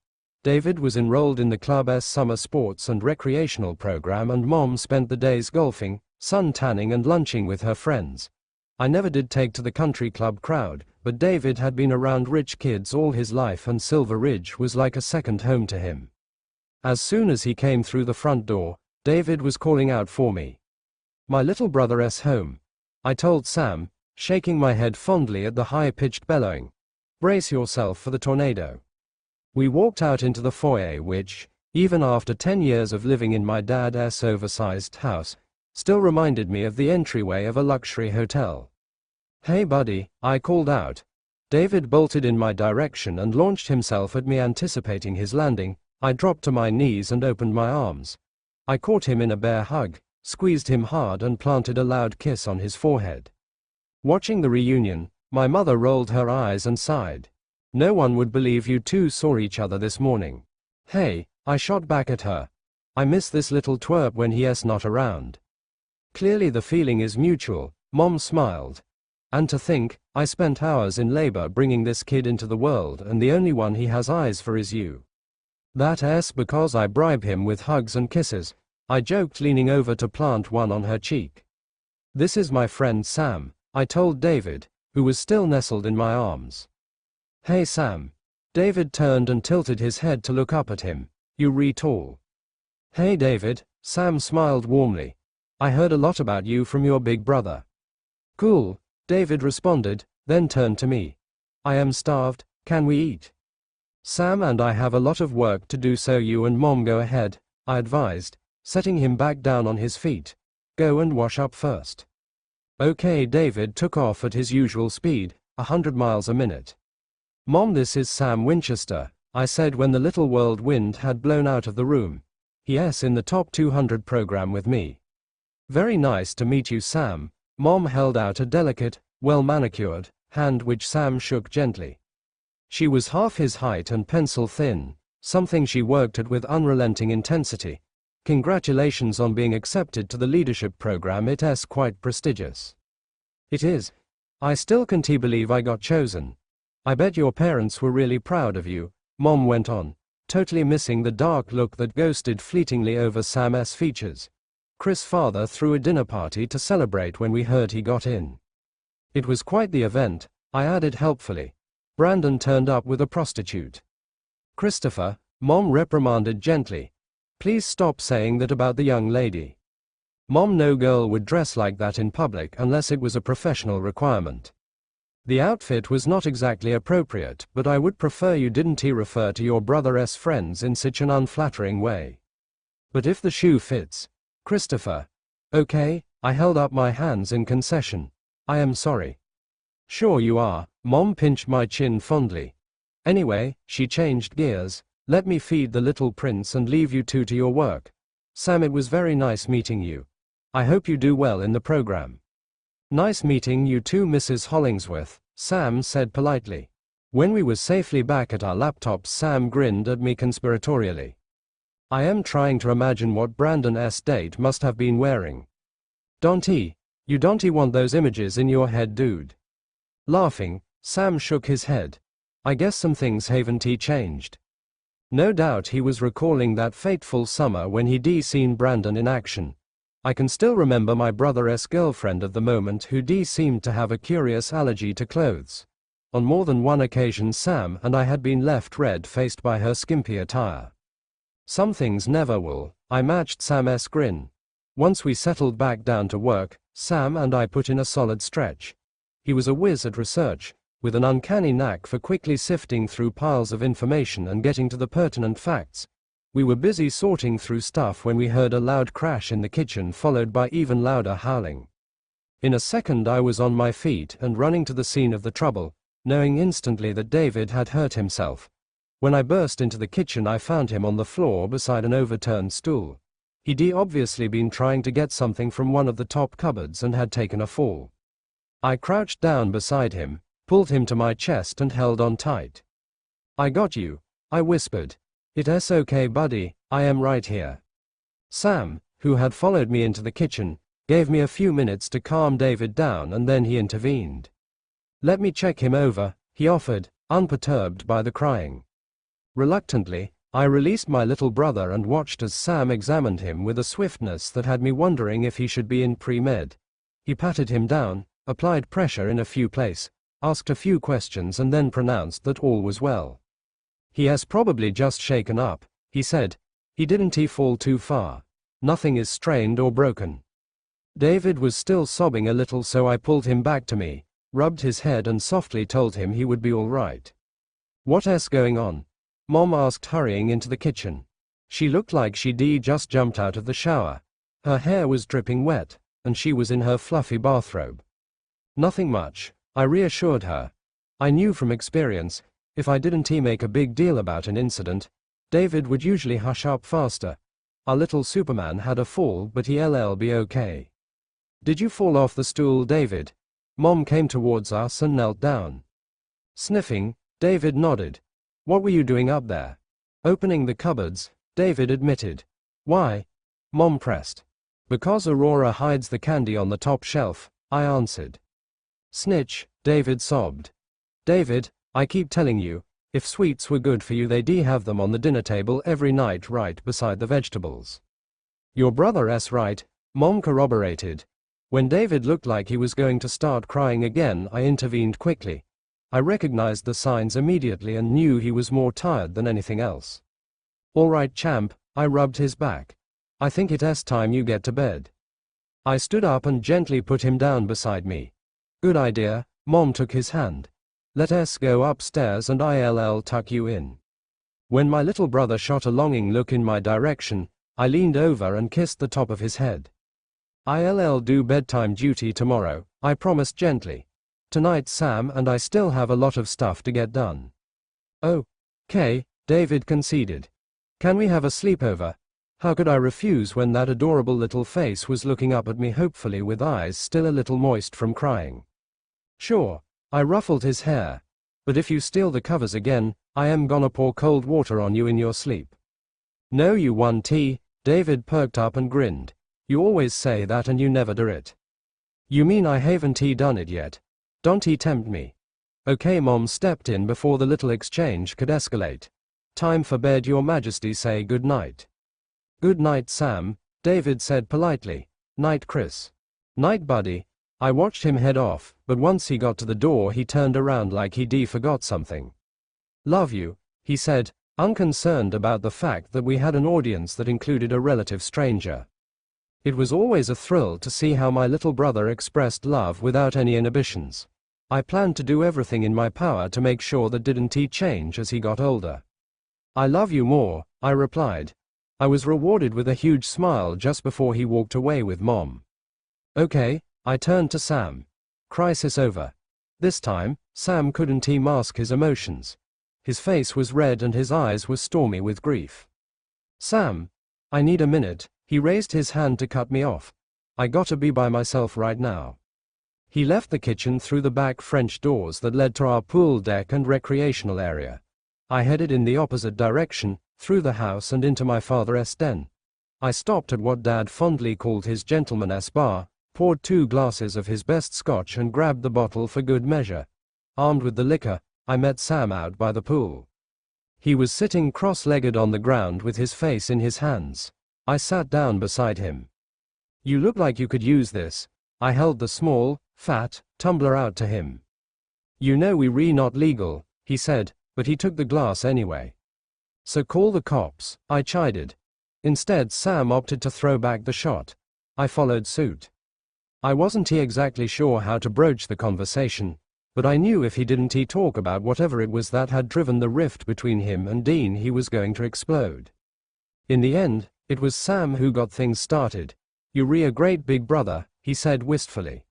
David was enrolled in the club's summer sports and recreational program, and Mom spent the days golfing, sun tanning and lunching with her friends. I never did take to the country club crowd, but David had been around rich kids all his life and Silver Ridge was like a second home to him. As soon as he came through the front door, David was calling out for me. "My little brother's home," I told Sam, shaking my head fondly at the high-pitched bellowing. "Brace yourself for the tornado." We walked out into the foyer which, even after 10 years of living in my dad's oversized house, still reminded me of the entryway of a luxury hotel. "Hey buddy," I called out. David bolted in my direction and launched himself at me. Anticipating his landing, I dropped to my knees and opened my arms. I caught him in a bear hug, squeezed him hard and planted a loud kiss on his forehead. Watching the reunion, my mother rolled her eyes and sighed. "No one would believe you two saw each other this morning." "Hey," I shot back at her. "I miss this little twerp when he's not around." "Clearly the feeling is mutual," Mom smiled. "And to think, I spent hours in labor bringing this kid into the world and the only one he has eyes for is you." "That's because I bribe him with hugs and kisses," I joked, leaning over to plant one on her cheek. "This is my friend Sam," I told David, who was still nestled in my arms. "Hey Sam." David turned and tilted his head to look up at him. "You re tall." "Hey David," Sam smiled warmly. "I heard a lot about you from your big brother." "Cool," David responded, then turned to me. "I am starved, can we eat?" "Sam and I have a lot of work to do, so you and Mom go ahead," I advised, setting him back down on his feet. "Go and wash up first." "Okay." David took off at his usual speed, 100 miles a minute. "Mom, this is Sam Winchester," I said when the little whirlwind had blown out of the room. "He's in the top 200 program with me." "Very nice to meet you, Sam." Mom held out a delicate, well-manicured hand which Sam shook gently. She was half his height and pencil thin, something she worked at with unrelenting intensity. "Congratulations on being accepted to the leadership program. It's quite prestigious." "It is. I still can't believe I got chosen." "I bet your parents were really proud of you," Mom went on, totally missing the dark look that ghosted fleetingly over Sam's features. "Chris' father threw a dinner party to celebrate when we heard he got in." "It was quite the event," I added helpfully. "Brandon turned up with a prostitute." "Christopher," Mom reprimanded gently. "Please stop saying that about the young lady." "Mom, no girl would dress like that in public unless it was a professional requirement." "The outfit was not exactly appropriate, but I would prefer you didn't refer to your brother's friends in such an unflattering way." "But if the shoe fits, Christopher." "Okay," I held up my hands in concession. "I am sorry." "Sure you are." Mom pinched my chin fondly. "Anyway," she changed gears, "let me feed the little prince and leave you two to your work. Sam, it was very nice meeting you. I hope you do well in the program." "Nice meeting you too, Mrs. Hollingsworth," Sam said politely. When we were safely back at our laptops, Sam grinned at me conspiratorially. I am trying to imagine what Brandon's date must have been wearing. You don't want those images in your head, dude. Laughing, Sam shook his head. I guess some things haven't changed. No doubt he was recalling that fateful summer when he'd seen Brandon in action. I can still remember my brother's girlfriend of the moment who seemed to have a curious allergy to clothes. On more than one occasion Sam and I had been left red-faced by her skimpy attire. Some things never will, I matched Sam's grin. Once we settled back down to work, Sam and I put in a solid stretch. He was a whiz at research, with an uncanny knack for quickly sifting through piles of information and getting to the pertinent facts. We were busy sorting through stuff when we heard a loud crash in the kitchen, followed by even louder howling. In a second I was on my feet and running to the scene of the trouble, knowing instantly that David had hurt himself. When I burst into the kitchen I found him on the floor beside an overturned stool. He'd obviously been trying to get something from one of the top cupboards and had taken a fall. I crouched down beside him, pulled him to my chest and held on tight. "I got you," I whispered. "It's okay, buddy, I am right here." Sam, who had followed me into the kitchen, gave me a few minutes to calm David down and then he intervened. "Let me check him over," he offered, unperturbed by the crying. Reluctantly, I released my little brother and watched as Sam examined him with a swiftness that had me wondering if he should be in pre-med. He patted him down, applied pressure in a few places, asked a few questions and then pronounced that all was well. "He has probably just shaken up," he said. "He didn't fall too far. Nothing is strained or broken." David was still sobbing a little, so I pulled him back to me, rubbed his head and softly told him he would be all right. "What's going on?" Mom asked, hurrying into the kitchen. She looked like she'd just jumped out of the shower. Her hair was dripping wet, and she was in her fluffy bathrobe. "Nothing much," I reassured her. I knew from experience, if I didn't make a big deal about an incident, David would usually hush up faster. Our little Superman had a fall, but he'll be okay. "Did you fall off the stool, David?" Mom came towards us and knelt down. Sniffing, David nodded. "What were you doing up there?" "Opening the cupboards," David admitted. "Why?" Mom pressed. "Because Aurora hides the candy on the top shelf," I answered. "Snitch," David sobbed. "David, I keep telling you, if sweets were good for you they'd have them on the dinner table every night right beside the vegetables." "Your brother's right," Mom corroborated. When David looked like he was going to start crying again, I intervened quickly. I recognized the signs immediately and knew he was more tired than anything else. "All right, champ," I rubbed his back. "I think it's time you get to bed." I stood up and gently put him down beside me. "Good idea," Mom took his hand. "Let's go upstairs and I'll tuck you in." When my little brother shot a longing look in my direction, I leaned over and kissed the top of his head. "I'll do bedtime duty tomorrow," I promised gently. "Tonight Sam and I still have a lot of stuff to get done." "Okay," David conceded. "Can we have a sleepover?" How could I refuse when that adorable little face was looking up at me hopefully with eyes still a little moist from crying? "Sure." I ruffled his hair. "But if you steal the covers again, I am gonna pour cold water on you in your sleep." "No you won't." David perked up and grinned. "You always say that and you never do it." "You mean I haven't done it yet? Don't tempt me." "Okay." Mom stepped in before the little exchange could escalate. "Time for bed, Your Majesty. Say good night." "Good night, Sam," David said politely. "Night, Chris." "Night, buddy." I watched him head off, but once he got to the door he turned around like he'd forgot something. "Love you," he said, unconcerned about the fact that we had an audience that included a relative stranger. It was always a thrill to see how my little brother expressed love without any inhibitions. I planned to do everything in my power to make sure that didn't change as he got older. "I love you more," I replied. I was rewarded with a huge smile just before he walked away with Mom. "Okay," I turned to Sam. "Crisis over." This time, Sam couldn't mask his emotions. His face was red and his eyes were stormy with grief. "Sam, I need a minute." He raised his hand to cut me off. "I gotta be by myself right now." He left the kitchen through the back French doors that led to our pool deck and recreational area. I headed in the opposite direction, through the house and into my father's den. I stopped at what Dad fondly called his gentleman's bar, poured 2 glasses of his best scotch and grabbed the bottle for good measure. Armed with the liquor, I met Sam out by the pool. He was sitting cross-legged on the ground with his face in his hands. I sat down beside him. "You look like you could use this." I held the small, fat tumbler out to him. "You know we're not legal," he said, but he took the glass anyway. "So call the cops," I chided. Instead, Sam opted to throw back the shot. I followed suit. I wasn't exactly sure how to broach the conversation, but I knew if he didn't talk about whatever it was that had driven the rift between him and Dean, he was going to explode. In the end, it was Sam who got things started. "You're a great big brother," he said wistfully.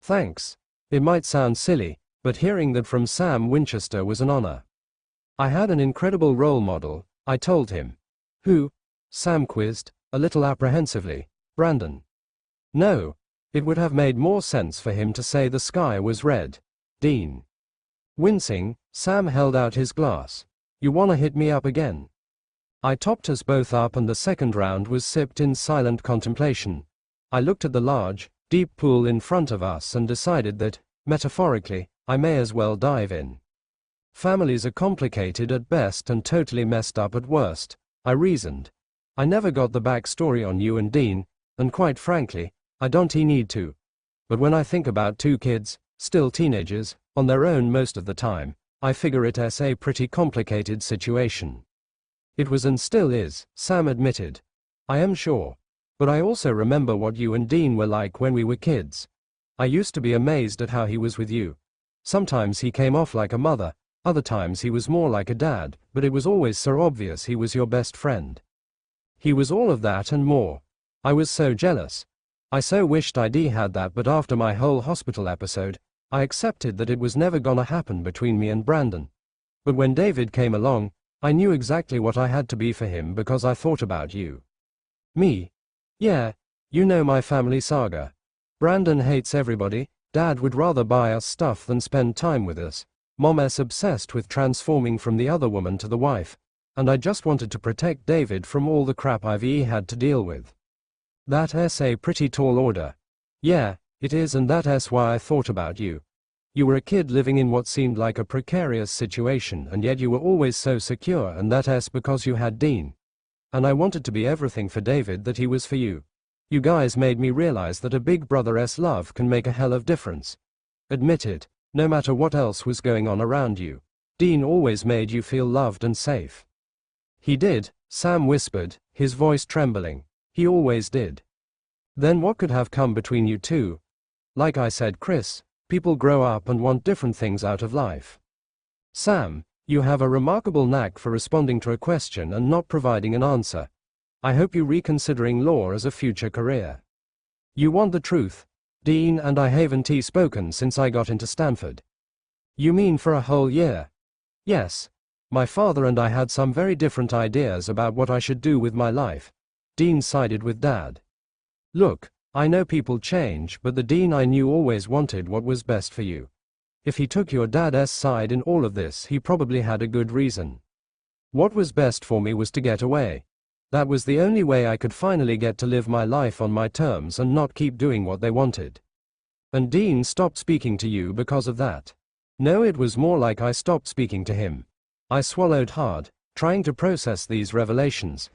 "Thanks." It might sound silly, but hearing that from Sam Winchester was an honor. "I had an incredible role model," I told him. "Who?" Sam quizzed, a little apprehensively. "Brandon." No. It would have made more sense for him to say the sky was red. "Dean." Wincing, Sam held out his glass. "You wanna hit me up again?" I topped us both up and the second round was sipped in silent contemplation. I looked at the large, deep pool in front of us and decided that, metaphorically, I may as well dive in. Families are complicated at best and totally messed up at worst, I reasoned. I never got the backstory on you and Dean, and quite frankly, I don't need to. But when I think about 2 kids, still teenagers, on their own most of the time, I figure it's a pretty complicated situation. It was and still is, Sam admitted. I am sure. But I also remember what you and Dean were like when we were kids. I used to be amazed at how he was with you. Sometimes he came off like a mother, other times he was more like a dad, but it was always so obvious he was your best friend. He was all of that and more. I was so jealous. I so wished I'd had that, but after my whole hospital episode, I accepted that it was never gonna happen between me and Brandon. But when David came along, I knew exactly what I had to be for him because I thought about you. Me? Yeah, you know my family saga. Brandon hates everybody, Dad would rather buy us stuff than spend time with us, Mom's obsessed with transforming from the other woman to the wife, and I just wanted to protect David from all the crap I've had to deal with. That's a pretty tall order. Yeah, it is, and that's why I thought about you. You were a kid living in what seemed like a precarious situation, and yet you were always so secure, and that's because you had Dean. And I wanted to be everything for David that he was for you. You guys made me realize that a big brother's love can make a hell of difference. Admit it, no matter what else was going on around you, Dean always made you feel loved and safe. He did, Sam whispered, his voice trembling. He always did. Then what could have come between you two? Like I said, Chris, people grow up and want different things out of life. Sam, you have a remarkable knack for responding to a question and not providing an answer. I hope you're reconsidering law as a future career. You want the truth. Dean and I haven't spoken since I got into Stanford. You mean for a whole year? Yes. My father and I had some very different ideas about what I should do with my life. Dean sided with Dad. Look, I know people change, but the Dean I knew always wanted what was best for you. If he took your dad's side in all of this, he probably had a good reason. What was best for me was to get away. That was the only way I could finally get to live my life on my terms and not keep doing what they wanted. And Dean stopped speaking to you because of that. No, it was more like I stopped speaking to him. I swallowed hard, trying to process these revelations.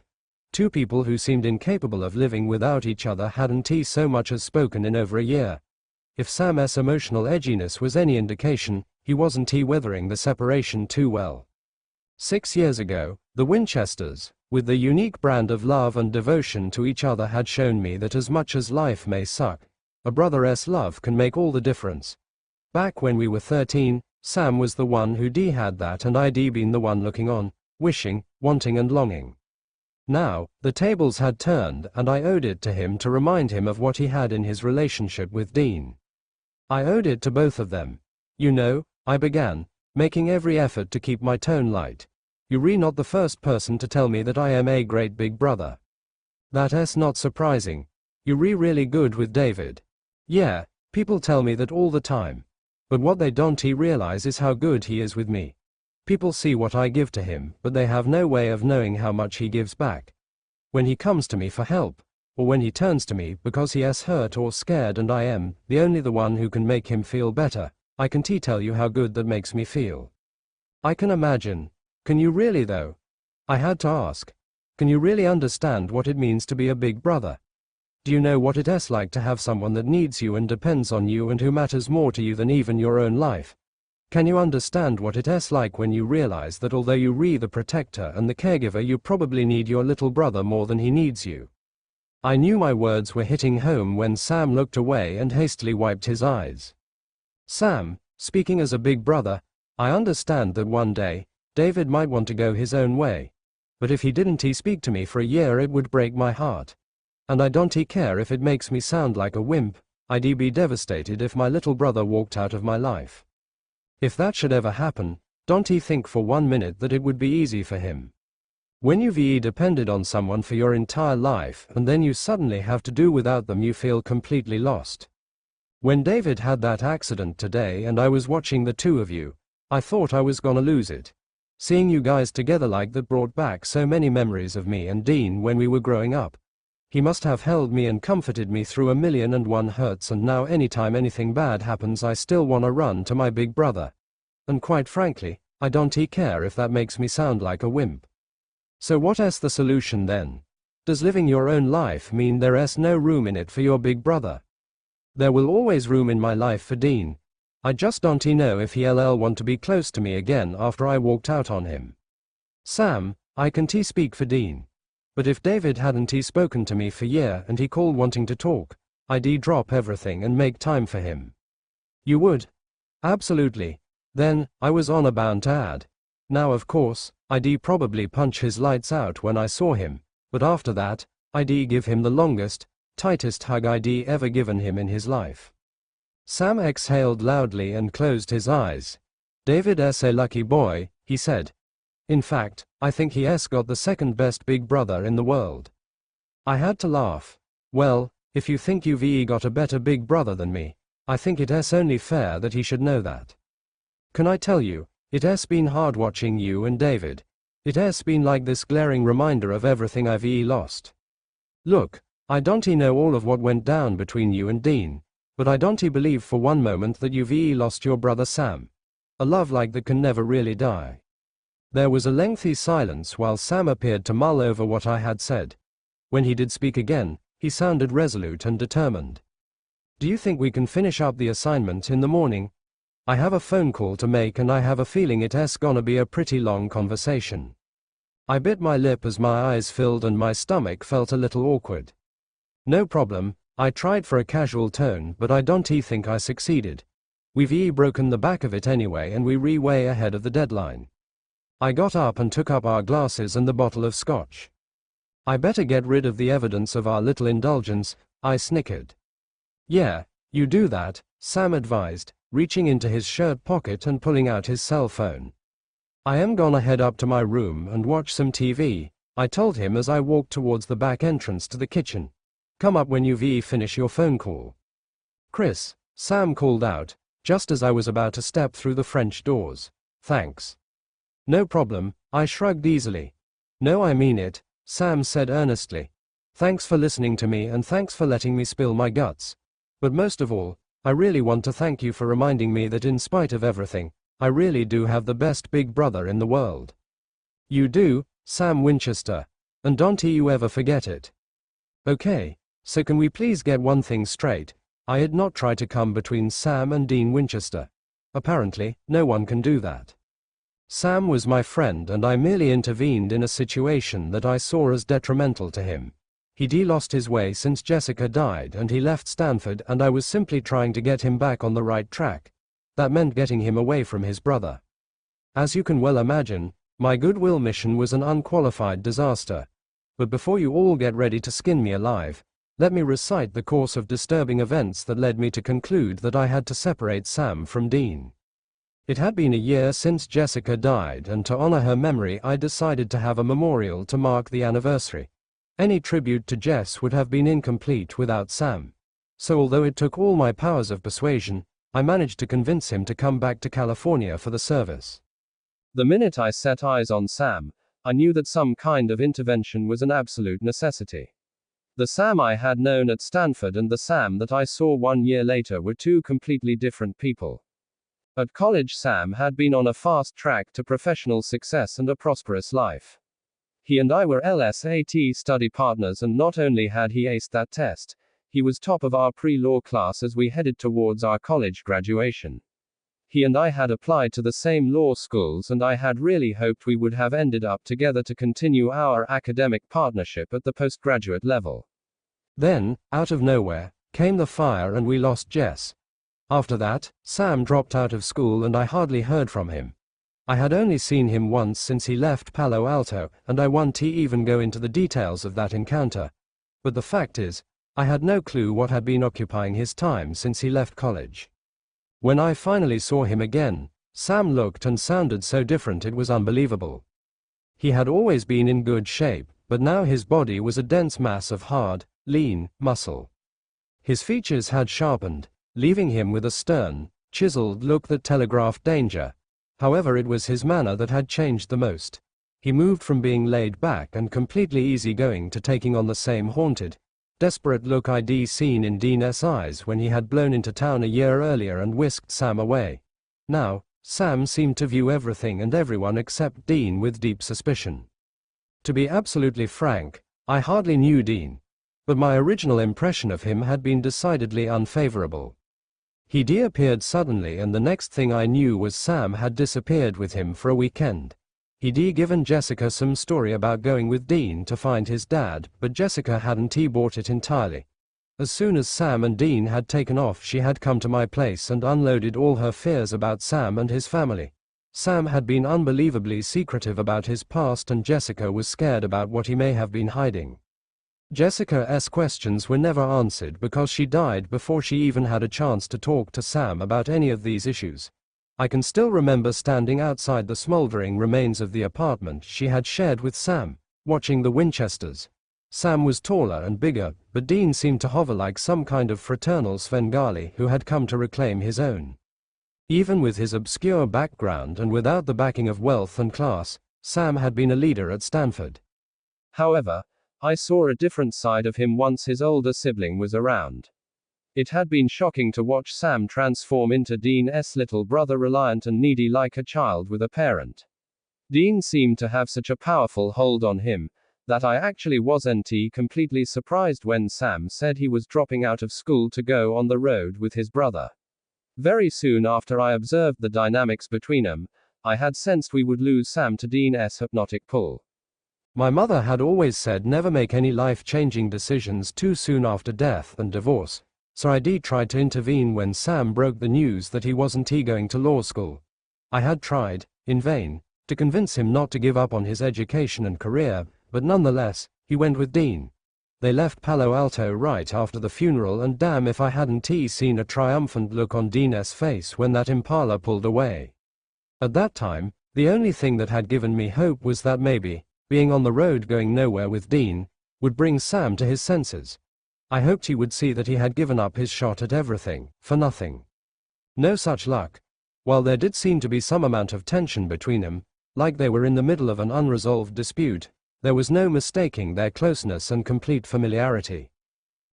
2 people who seemed incapable of living without each other hadn't so much as spoken in over a year. If Sam's emotional edginess was any indication, he wasn't weathering the separation too well. 6 years ago, the Winchesters, with their unique brand of love and devotion to each other, had shown me that as much as life may suck, a brother's love can make all the difference. Back when we were 13, Sam was the one who had that, and I'd been the one looking on, wishing, wanting and longing. Now, the tables had turned, and I owed it to him to remind him of what he had in his relationship with Dean. I owed it to both of them. You know, I began, making every effort to keep my tone light. You're not the first person to tell me that I am a great big brother. That's not surprising. You're really good with David. Yeah, People tell me that all the time. But what they don't realize is how good he is with me. People see what I give to him, but they have no way of knowing how much he gives back. When he comes to me for help, or when he turns to me because he is hurt or scared and I am the one who can make him feel better, I can tell you how good that makes me feel. I can imagine. Can you really though? I had to ask. Can you really understand what it means to be a big brother? Do you know what it's like to have someone that needs you and depends on you and who matters more to you than even your own life? Can you understand what it's like when you realize that although you are the protector and the caregiver, you probably need your little brother more than he needs you? I knew my words were hitting home when Sam looked away and hastily wiped his eyes. Sam, speaking as a big brother, I understand that one day, David might want to go his own way. But if he didn't speak to me for a year, it would break my heart. And I don't care if it makes me sound like a wimp. I'd be devastated if my little brother walked out of my life. If that should ever happen, don't think for 1 minute that it would be easy for him. When you've depended on someone for your entire life and then you suddenly have to do without them, you feel completely lost. When David had that accident today and I was watching the two of you, I thought I was gonna lose it. Seeing you guys together like that brought back so many memories of me and Dean when we were growing up. He must have held me and comforted me through 1,000,001 hurts, and now anytime anything bad happens I still wanna run to my big brother. And quite frankly, I don't care if that makes me sound like a wimp. So what's the solution then? Does living your own life mean there's no room in it for your big brother? There will always room in my life for Dean. I just don't know if he'll want to be close to me again after I walked out on him. Sam, I can speak for Dean. But if David hadn't spoken to me for a year and he called wanting to talk, I'd drop everything and make time for him. You would? Absolutely. Then, I was bound to add. Now of course, I'd probably punch his lights out when I saw him, but after that, I'd give him the longest, tightest hug I'd ever given him in his life. Sam exhaled loudly and closed his eyes. David's a lucky boy, he said. In fact, I think he's got the second best big brother in the world. I had to laugh. Well, if you think you've got a better big brother than me, I think it's only fair that he should know that. Can I tell you, it's been hard watching you and David. It's been like this glaring reminder of everything I've lost. Look, I don't know all of what went down between you and Dean, but I don't believe for one moment that you've lost your brother Sam. A love like that can never really die. There was a lengthy silence while Sam appeared to mull over what I had said. When he did speak again, he sounded resolute and determined. Do you think we can finish up the assignment in the morning? I have a phone call to make and I have a feeling it's gonna be a pretty long conversation. I bit my lip as my eyes filled and my stomach felt a little awkward. No problem, I tried for a casual tone, but I don't think I succeeded. We've broken the back of it anyway and we're way ahead of the deadline. I got up and took up our glasses and the bottle of scotch. I better get rid of the evidence of our little indulgence, I snickered. Yeah, you do that, Sam advised, reaching into his shirt pocket and pulling out his cell phone. I am gonna head up to my room and watch some TV, I told him as I walked towards the back entrance to the kitchen. Come up when you've finished your phone call. Chris, Sam called out, just as I was about to step through the French doors. Thanks. No problem, I shrugged easily. No, I mean it, Sam said earnestly. Thanks for listening to me and thanks for letting me spill my guts. But most of all, I really want to thank you for reminding me that in spite of everything, I really do have the best big brother in the world. You do, Sam Winchester. And don't you ever forget it. Okay, so can we please get one thing straight? I had not tried to come between Sam and Dean Winchester. Apparently, no one can do that. Sam was my friend and I merely intervened in a situation that I saw as detrimental to him. He'd lost his way since Jessica died and he left Stanford and I was simply trying to get him back on the right track. That meant getting him away from his brother. As you can well imagine, my goodwill mission was an unqualified disaster. But before you all get ready to skin me alive, let me recite the course of disturbing events that led me to conclude that I had to separate Sam from Dean. It had been a year since Jessica died and to honor her memory I decided to have a memorial to mark the anniversary. Any tribute to Jess would have been incomplete without Sam. So although it took all my powers of persuasion, I managed to convince him to come back to California for the service. The minute I set eyes on Sam, I knew that some kind of intervention was an absolute necessity. The Sam I had known at Stanford and the Sam that I saw 1 year later were two completely different people. At college, Sam had been on a fast track to professional success and a prosperous life. He and I were LSAT study partners, and not only had he aced that test, he was top of our pre-law class as we headed towards our college graduation. He and I had applied to the same law schools, and I had really hoped we would have ended up together to continue our academic partnership at the postgraduate level. Then, out of nowhere, came the fire and we lost Jess. After that, Sam dropped out of school and I hardly heard from him. I had only seen him once since he left Palo Alto, and I won't even go into the details of that encounter. But the fact is, I had no clue what had been occupying his time since he left college. When I finally saw him again, Sam looked and sounded so different it was unbelievable. He had always been in good shape, but now his body was a dense mass of hard, lean muscle. His features had sharpened, leaving him with a stern, chiseled look that telegraphed danger. However, it was his manner that had changed the most. He moved from being laid back and completely easygoing to taking on the same haunted, desperate look I'd seen in Dean's eyes when he had blown into town a year earlier and whisked Sam away. Now, Sam seemed to view everything and everyone except Dean with deep suspicion. To be absolutely frank, I hardly knew Dean, but my original impression of him had been decidedly unfavorable. He'd appeared suddenly, and the next thing I knew was Sam had disappeared with him for a weekend. He'd given Jessica some story about going with Dean to find his dad, but Jessica hadn't bought it entirely. As soon as Sam and Dean had taken off, she had come to my place and unloaded all her fears about Sam and his family. Sam had been unbelievably secretive about his past, and Jessica was scared about what he may have been hiding. Jessica's questions were never answered because she died before she even had a chance to talk to Sam about any of these issues. I can still remember standing outside the smoldering remains of the apartment she had shared with Sam, watching the Winchesters. Sam was taller and bigger, but Dean seemed to hover like some kind of fraternal Svengali who had come to reclaim his own. Even with his obscure background and without the backing of wealth and class, Sam had been a leader at Stanford. However, I saw a different side of him once his older sibling was around. It had been shocking to watch Sam transform into Dean's little brother, reliant and needy like a child with a parent. Dean seemed to have such a powerful hold on him that I actually wasn't completely surprised when Sam said he was dropping out of school to go on the road with his brother. Very soon after I observed the dynamics between them, I had sensed we would lose Sam to Dean's hypnotic pull. My mother had always said never make any life-changing decisions too soon after death and divorce. So I'd tried to intervene when Sam broke the news that he wasn't going to law school. I had tried, in vain, to convince him not to give up on his education and career, but nonetheless, he went with Dean. They left Palo Alto right after the funeral, and damn if I hadn't seen a triumphant look on Dean's face when that Impala pulled away. At that time, the only thing that had given me hope was that maybe, being on the road going nowhere with Dean, would bring Sam to his senses. I hoped he would see that he had given up his shot at everything, for nothing. No such luck. While there did seem to be some amount of tension between them, like they were in the middle of an unresolved dispute, there was no mistaking their closeness and complete familiarity.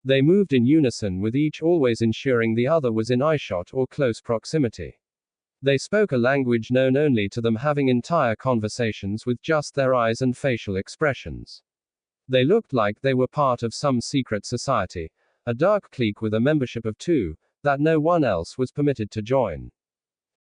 They moved in unison, with each always ensuring the other was in eyeshot or close proximity. They spoke a language known only to them, having entire conversations with just their eyes and facial expressions. They looked like they were part of some secret society, a dark clique with a membership of 2, that no one else was permitted to join.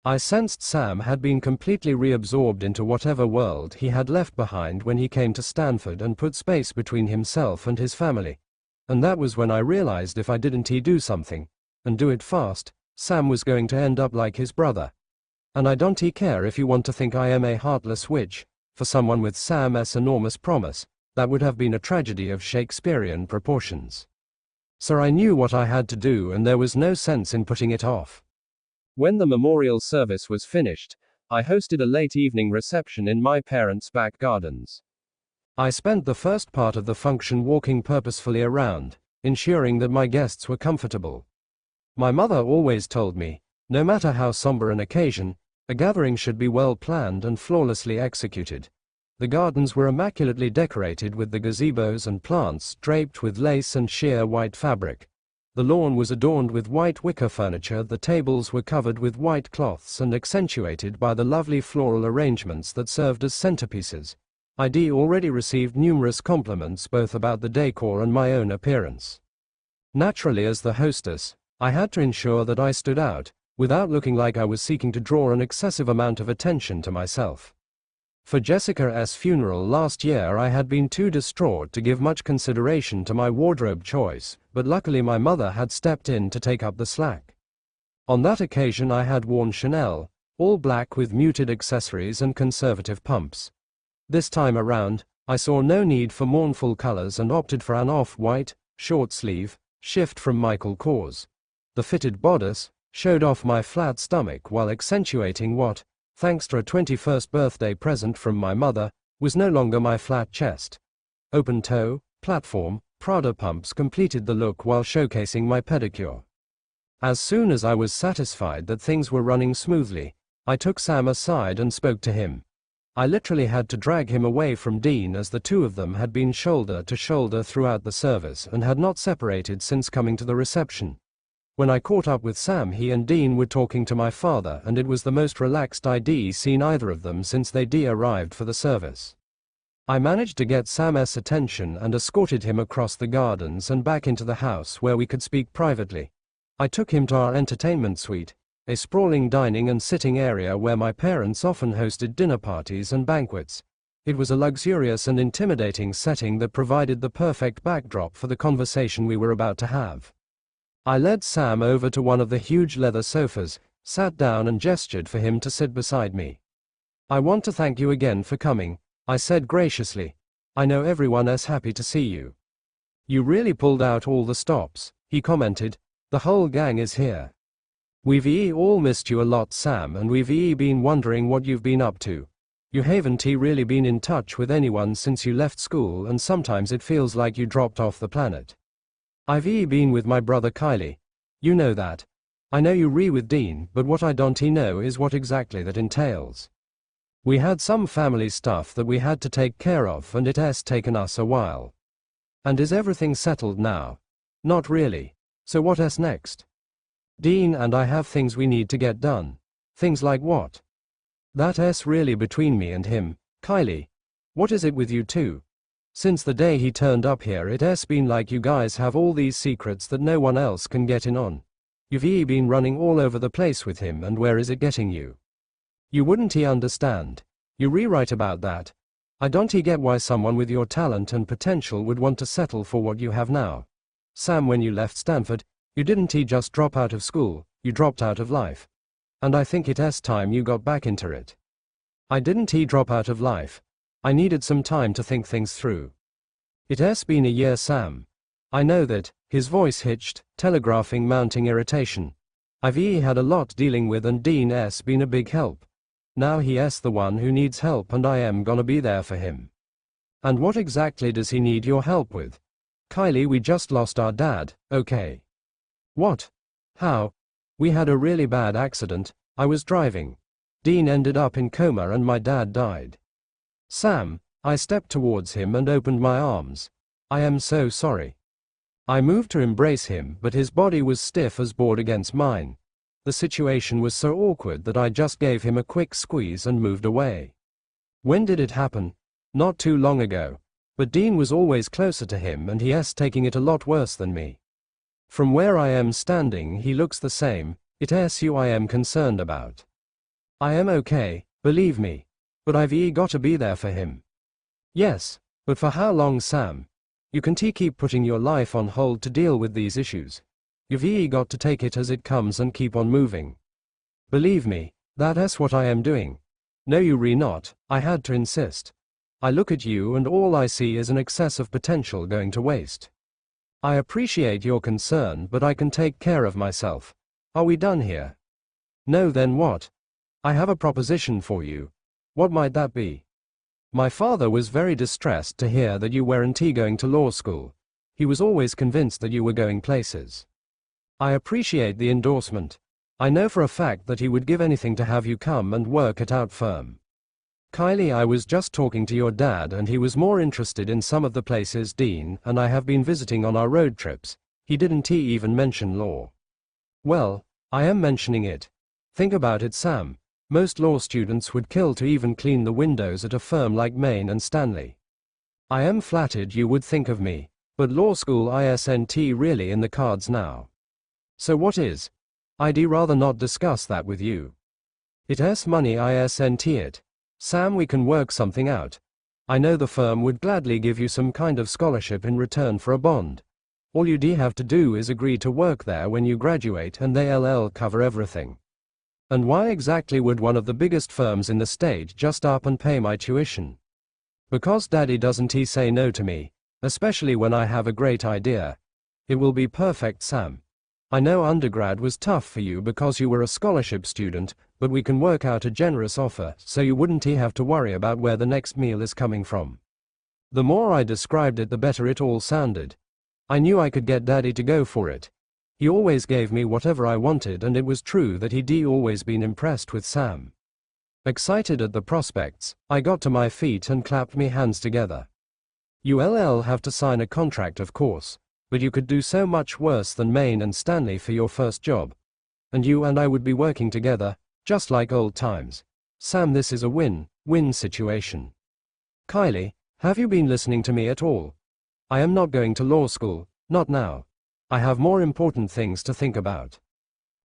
I sensed Sam had been completely reabsorbed into whatever world he had left behind when he came to Stanford and put space between himself and his family. And that was when I realized if I didn't do something, and do it fast, Sam was going to end up like his brother. And I don't care if you want to think I am a heartless witch. For someone with Sam's enormous promise, that would have been a tragedy of Shakespearean proportions. So I knew what I had to do, and there was no sense in putting it off. When the memorial service was finished, I hosted a late evening reception in my parents' back gardens. I spent the first part of the function walking purposefully around, ensuring that my guests were comfortable. My mother always told me, no matter how somber an occasion, a gathering should be well planned and flawlessly executed. The gardens were immaculately decorated with the gazebos and plants draped with lace and sheer white fabric. The lawn was adorned with white wicker furniture, the tables were covered with white cloths and accentuated by the lovely floral arrangements that served as centerpieces. ID already received numerous compliments both about the decor and my own appearance. Naturally, as the hostess, I had to ensure that I stood out, without looking like I was seeking to draw an excessive amount of attention to myself. For Jessica's funeral last year I had been too distraught to give much consideration to my wardrobe choice, but luckily my mother had stepped in to take up the slack. On that occasion I had worn Chanel, all black with muted accessories and conservative pumps. This time around, I saw no need for mournful colors and opted for an off-white, short-sleeve, shift from Michael Kors. The fitted bodice showed off my flat stomach while accentuating what, thanks to a 21st birthday present from my mother, was no longer my flat chest. Open toe, platform, Prada pumps completed the look while showcasing my pedicure. As soon as I was satisfied that things were running smoothly, I took Sam aside and spoke to him. I literally had to drag him away from Dean as the two of them had been shoulder to shoulder throughout the service and had not separated since coming to the reception. When I caught up with Sam, he and Dean were talking to my father, and it was the most relaxed I'd seen either of them since they arrived for the service. I managed to get Sam's attention and escorted him across the gardens and back into the house where we could speak privately. I took him to our entertainment suite, a sprawling dining and sitting area where my parents often hosted dinner parties and banquets. It was a luxurious and intimidating setting that provided the perfect backdrop for the conversation we were about to have. I led Sam over to one of the huge leather sofas, sat down and gestured for him to sit beside me. "I want to thank you again for coming," I said graciously. "I know everyone is happy to see you." "You really pulled out all the stops," he commented. "The whole gang is here. We've all missed you a lot, Sam, and we've been wondering what you've been up to. You haven't really been in touch with anyone since you left school, and sometimes it feels like you dropped off the planet. I've been with my brother Kylie. You know that. I know you with Dean, but what I don't know is what exactly that entails. We had some family stuff that we had to take care of, and it has taken us a while. And is everything settled now? Not really. So what is next? Dean and I have things we need to get done. Things like what? That's really between me and him. Kylie, what is it with you two? Since the day he turned up here, it has been like you guys have all these secrets that no one else can get in on. You've been running all over the place with him, and where is it getting you? You wouldn't understand. You rewrite about that. I don't get why someone with your talent and potential would want to settle for what you have now. Sam, when you left Stanford, you didn't just drop out of school, you dropped out of life. And I think it is time you got back into it. I didn't drop out of life. I needed some time to think things through. It has been a year, Sam. I know that. His voice hitched, telegraphing mounting irritation. I've had a lot dealing with, and Dean has been a big help. Now he is the one who needs help, and I am gonna be there for him. And what exactly does he need your help with? Kylie, we just lost our dad, okay? What? How? We had a really bad accident. I was driving. Dean ended up in coma and my dad died. Sam, I stepped towards him and opened my arms. I am so sorry. I moved to embrace him, but his body was stiff as board against mine. The situation was so awkward that I just gave him a quick squeeze and moved away. When did it happen? Not too long ago. But Dean was always closer to him, and he is taking it a lot worse than me. From where I am standing, he looks the same. It is you I am concerned about. I am okay, believe me. But I've got to be there for him. Yes, but for how long, Sam? You can't keep putting your life on hold to deal with these issues. You've got to take it as it comes and keep on moving. Believe me, that is what I am doing. No, you not. I had to insist. I look at you and all I see is an excess of potential going to waste. I appreciate your concern, but I can take care of myself. Are we done here? No, then what? I have a proposition for you. What might that be? My father was very distressed to hear that you weren't going to law school. He was always convinced that you were going places. I appreciate the endorsement. I know for a fact that he would give anything to have you come and work at our firm. Kylie, I was just talking to your dad and he was more interested in some of the places Dean and I have been visiting on our road trips. He didn't even mention law. Well, I am mentioning it. Think about it, Sam. Most law students would kill to even clean the windows at a firm like Main and Stanley. I am flattered you would think of me, but law school isn't really in the cards now. So what is? I'd rather not discuss that with you. It's money isn't it. Sam, we can work something out. I know the firm would gladly give you some kind of scholarship in return for a bond. All you'd have to do is agree to work there when you graduate and they'll cover everything. And why exactly would one of the biggest firms in the state just up and pay my tuition? Because Daddy doesn't say no to me, especially when I have a great idea. It will be perfect, Sam. I know undergrad was tough for you because you were a scholarship student, but we can work out a generous offer so you wouldn't have to worry about where the next meal is coming from. The more I described it, the better it all sounded. I knew I could get Daddy to go for it. He always gave me whatever I wanted, and it was true that he'd always been impressed with Sam. Excited at the prospects, I got to my feet and clapped my hands together. You'll have to sign a contract, of course, but you could do so much worse than Main and Stanley for your first job. And you and I would be working together, just like old times. Sam, this is a win-win situation. Kylie, have you been listening to me at all? I am not going to law school, not now. I have more important things to think about.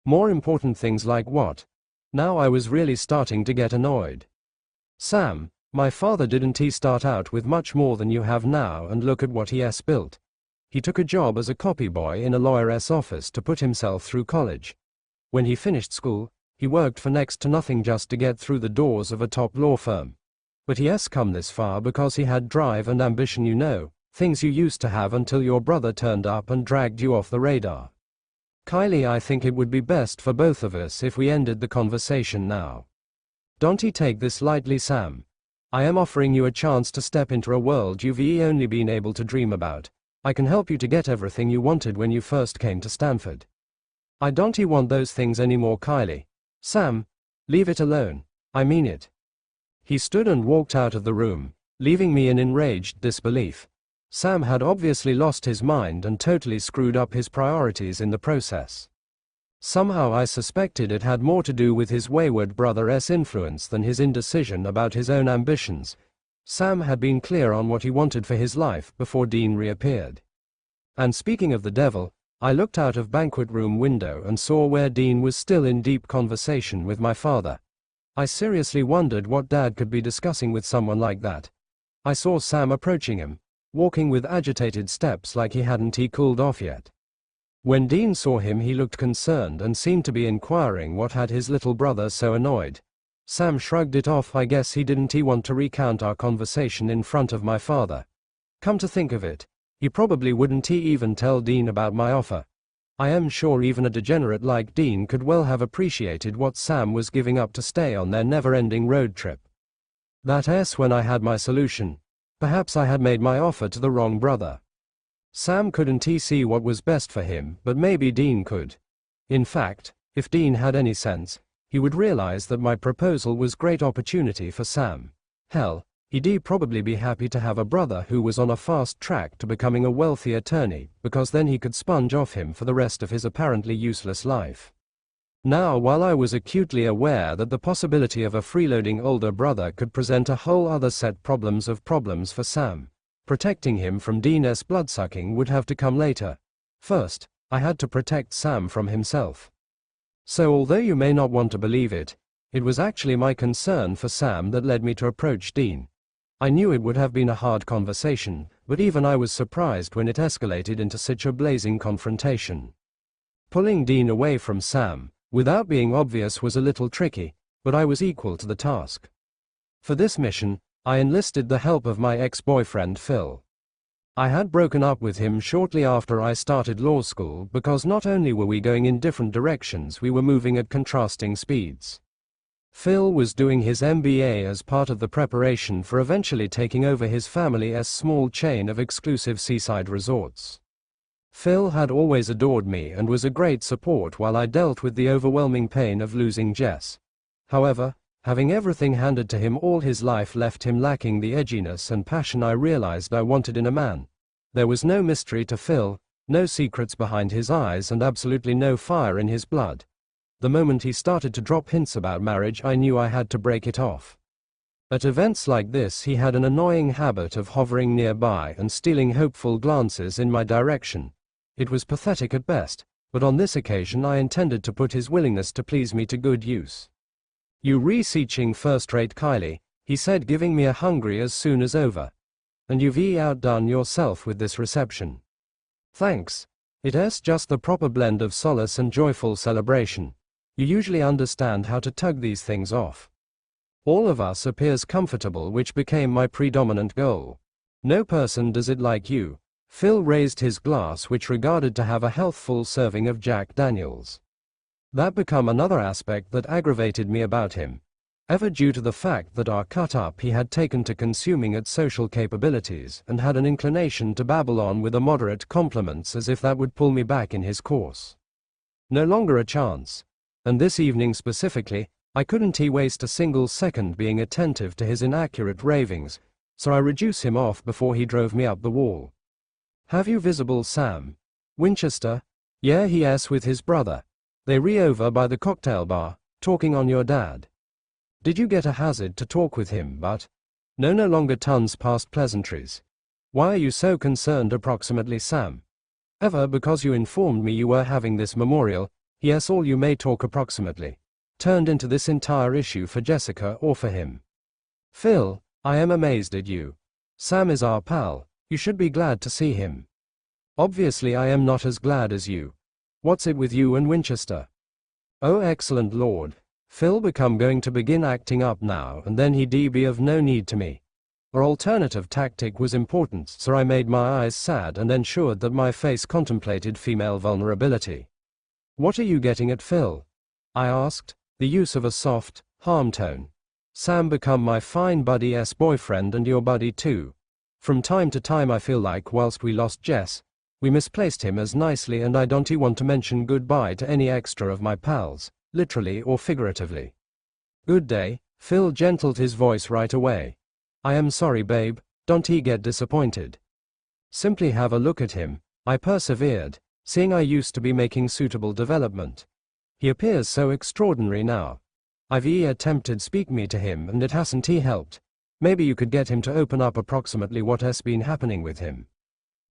More important things like what? Now I was really starting to get annoyed. Sam, my father didn't start out with much more than you have now, and look at what he built. He took a job as a copy boy in a lawyer's office to put himself through college. When he finished school, he worked for next to nothing just to get through the doors of a top law firm. But he come this far because he had drive and ambition, things you used to have until your brother turned up and dragged you off the radar. Kylie, I think it would be best for both of us if we ended the conversation now. Don't take this lightly, Sam. I am offering you a chance to step into a world you've only been able to dream about. I can help you to get everything you wanted when you first came to Stanford. I don't want those things anymore, Kylie. Sam, leave it alone. I mean it. He stood and walked out of the room, leaving me in enraged disbelief. Sam had obviously lost his mind and totally screwed up his priorities in the process. Somehow I suspected it had more to do with his wayward brother's influence than his indecision about his own ambitions. Sam had been clear on what he wanted for his life before Dean reappeared. And speaking of the devil, I looked out of banquet room window and saw where Dean was still in deep conversation with my father. I seriously wondered what Dad could be discussing with someone like that. I saw Sam approaching him, walking with agitated steps like he hadn't cooled off yet. When Dean saw him, he looked concerned and seemed to be inquiring what had his little brother so annoyed. Sam shrugged it off. I guess he didn't want to recount our conversation in front of my father. Come to think of it, he probably wouldn't even tell Dean about my offer. I am sure even a degenerate like Dean could well have appreciated what Sam was giving up to stay on their never-ending road trip. That's when I had my solution. Perhaps I had made my offer to the wrong brother. Sam couldn't see what was best for him, but maybe Dean could. In fact, if Dean had any sense, he would realize that my proposal was great opportunity for Sam. Hell, he'd probably be happy to have a brother who was on a fast track to becoming a wealthy attorney, because then he could sponge off him for the rest of his apparently useless life. Now, while I was acutely aware that the possibility of a freeloading older brother could present a whole other set of problems for Sam, protecting him from Dean's bloodsucking would have to come later. First, I had to protect Sam from himself. So although you may not want to believe it, it was actually my concern for Sam that led me to approach Dean. I knew it would have been a hard conversation, but even I was surprised when it escalated into such a blazing confrontation. Pulling Dean away from Sam, without being obvious, was a little tricky, but I was equal to the task. For this mission, I enlisted the help of my ex-boyfriend Phil. I had broken up with him shortly after I started law school because not only were we going in different directions, we were moving at contrasting speeds. Phil was doing his MBA as part of the preparation for eventually taking over his family's small chain of exclusive seaside resorts. Phil had always adored me and was a great support while I dealt with the overwhelming pain of losing Jess. However, having everything handed to him all his life left him lacking the edginess and passion I realized I wanted in a man. There was no mystery to Phil, no secrets behind his eyes, and absolutely no fire in his blood. The moment he started to drop hints about marriage, I knew I had to break it off. At events like this, he had an annoying habit of hovering nearby and stealing hopeful glances in my direction. It was pathetic at best, but on this occasion I intended to put his willingness to please me to good use. "You researching first-rate, Kylie," he said, giving me a hungry as soon as over. "And you've outdone yourself with this reception." "Thanks. It's just the proper blend of solace and joyful celebration. You usually understand how to tug these things off. All of us appears comfortable, which became my predominant goal. No person does it like you." Phil raised his glass, which regarded to have a healthful serving of Jack Daniels. That became another aspect that aggravated me about him. Ever due to the fact that our cut-up he had taken to consuming its social capabilities and had an inclination to babble on with immoderate compliments as if that would pull me back in his course. No longer a chance. And this evening specifically, I couldn't waste a single second being attentive to his inaccurate ravings, so I reduced him off before he drove me up the wall. "Have you visible Sam Winchester?" "Yeah, he's with his brother. They over by the cocktail bar, talking on your dad." "Did you get a hazard to talk with him but?" "No longer tons past pleasantries." "Why are you so concerned approximately Sam?" "Ever because you informed me you were having this memorial, yes, all you may talk approximately, turned into this entire issue for Jessica or for him." "Phil, I am amazed at you. Sam is our pal. You should be glad to see him." "Obviously I am not as glad as you. What's it with you and Winchester?" "Oh, excellent Lord. Phil going to begin acting up now, and then he'd be of no need to me." Our alternative tactic was important, so I made my eyes sad and ensured that my face contemplated female vulnerability. "What are you getting at, Phil?" I asked, the use of a soft, harm tone. "Sam become my fine buddy's boyfriend and your buddy too. From time to time I feel like whilst we lost Jess, we misplaced him as nicely, and I don't want to mention goodbye to any extra of my pals, literally or figuratively." "Good day." Phil gentled his voice right away. "I am sorry, babe, don't get disappointed." "Simply have a look at him," I persevered, seeing I used to be making suitable development. "He appears so extraordinary now. I've attempted speak me to him and it hasn't helped. Maybe you could get him to open up approximately what has been happening with him."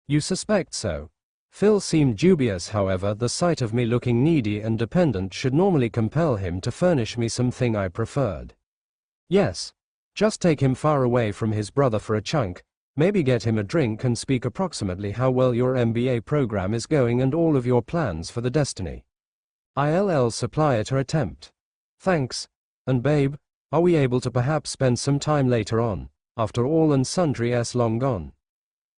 "You suspect so?" Phil seemed dubious. However, the sight of me looking needy and dependent should normally compel him to furnish me something I preferred. "Yes. Just take him far away from his brother for a chunk, maybe get him a drink and speak approximately how well your MBA program is going and all of your plans for the destiny. I'll supply it or attempt." "Thanks. And babe, are we able to perhaps spend some time later on, after all and sundry's long gone?"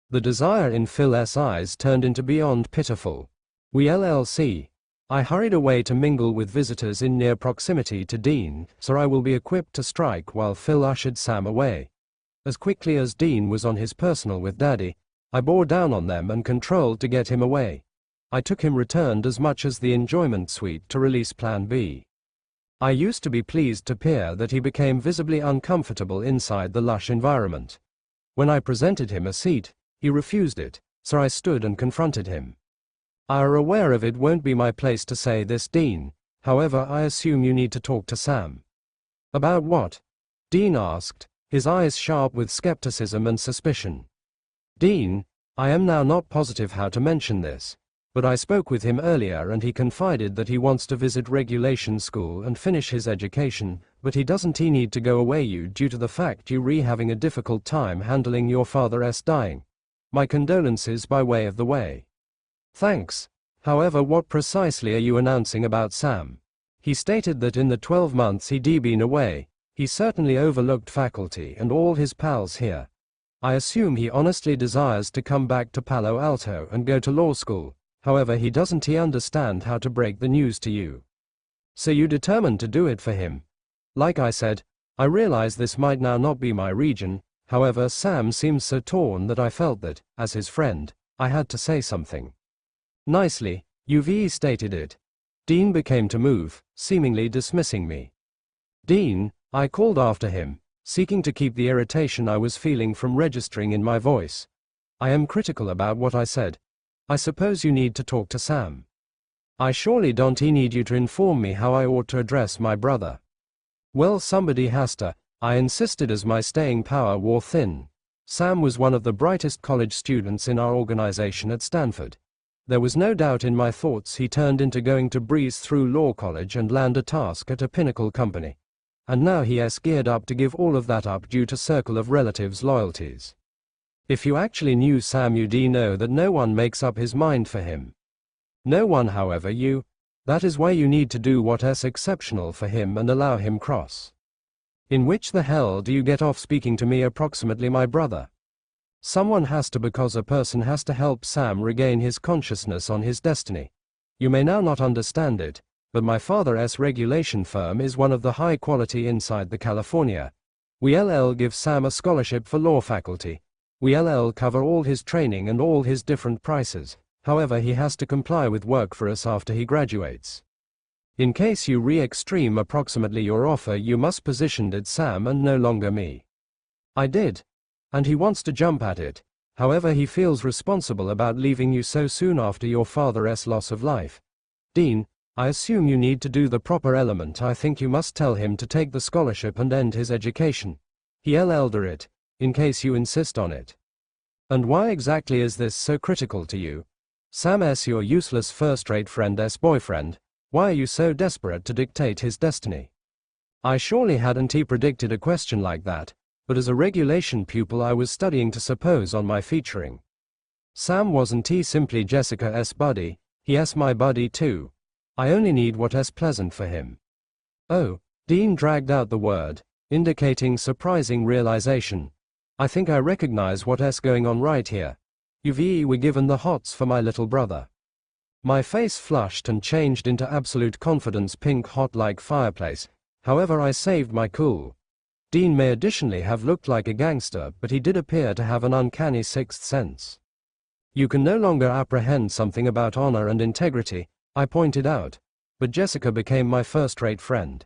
The desire in Phil's eyes turned into beyond pitiful. "We'll see. I hurried away to mingle with visitors in near proximity to Dean, so I will be equipped to strike while Phil ushered Sam away. As quickly as Dean was on his personal with Daddy, I bore down on them and controlled to get him away. I took him returned as much as the enjoyment suite to release Plan B. I used to be pleased to peer that he became visibly uncomfortable inside the lush environment. When I presented him a seat, he refused it, so I stood and confronted him. "Are aware of it won't be my place to say this, Dean. However, I assume you need to talk to Sam." "About what?" Dean asked, his eyes sharp with skepticism and suspicion. "Dean, I am now not positive how to mention this, but I spoke with him earlier and he confided that he wants to visit regulation school and finish his education, but he doesn't need to go away due to the fact you having a difficult time handling your father's dying. My condolences by way of the way." "Thanks. However, what precisely are you announcing about Sam?" He stated that in the 12 months he'd been away, he certainly overlooked faculty and all his pals here. I assume he honestly desires to come back to Palo Alto and go to law school. However, he doesn't understand how to break the news to you. "So you determined to do it for him?" Like I said, I realize this might now not be my region, however Sam seems so torn that I felt that, as his friend, I had to say something. Nicely, you've stated it. Dean became to move, seemingly dismissing me. Dean, I called after him, seeking to keep the irritation I was feeling from registering in my voice. I am critical about what I said. I suppose you need to talk to Sam. I surely don't need you to inform me how I ought to address my brother. Well, somebody has to, I insisted as my staying power wore thin. Sam was one of the brightest college students in our organization at Stanford. There was no doubt in my thoughts he turned into going to breeze through law college and land a task at a pinnacle company. And now he has geared up to give all of that up due to circle of relatives' loyalties. If you actually knew Sam, you'd know that no one makes up his mind for him. No one, however, that is why you need to do what's exceptional for him and allow him cross. In which the hell do you get off speaking to me approximately my brother? Someone has to, because a person has to help Sam regain his consciousness on his destiny. You may now not understand it, but my father's regulation firm is one of the high quality inside the California. We give Sam a scholarship for law faculty. We cover all his training and all his different prices. However, he has to comply with work for us after he graduates. In case you re-extreme approximately your offer, you must position it Sam and no longer me. I did. And he wants to jump at it. However, he feels responsible about leaving you so soon after your father's loss of life. Dean, I assume you need to do the proper element. I think you must tell him to take the scholarship and end his education. He'll do it, in case you insist on it. And why exactly is this so critical to you? Sam's your useless first-rate friend's boyfriend. Why are you so desperate to dictate his destiny? I surely hadn't predicted a question like that, but as a regulation pupil I was studying to suppose on my featuring. Sam wasn't simply Jessica's buddy, he's my buddy too. I only need what's pleasant for him. Oh, Dean dragged out the word, indicating surprising realization. I think I recognize what's going on right here. We're given the hots for my little brother. My face flushed and changed into absolute confidence, pink hot like fireplace. However, I saved my cool. Dean may additionally have looked like a gangster, but he did appear to have an uncanny sixth sense. You can no longer apprehend something about honor and integrity, I pointed out, but Jessica became my first-rate friend.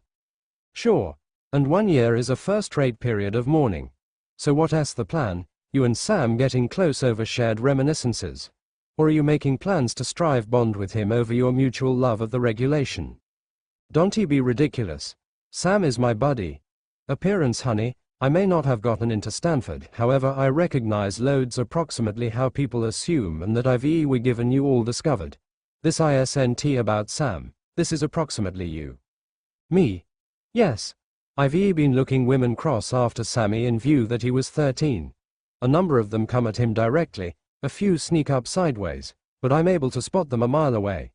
Sure, and 1 year is a first-rate period of mourning. So what's the plan? You and Sam getting close over shared reminiscences? Or are you making plans to strive bond with him over your mutual love of the regulation? Don't be ridiculous. Sam is my buddy. Appearance, honey, I may not have gotten into Stanford, however I recognize loads approximately how people assume and that we're given you all discovered. This isn't about Sam, this is approximately you. Me? Yes. I've been looking women cross after Sammy in view that he was 13. A number of them come at him directly, a few sneak up sideways, but I'm able to spot them a mile away.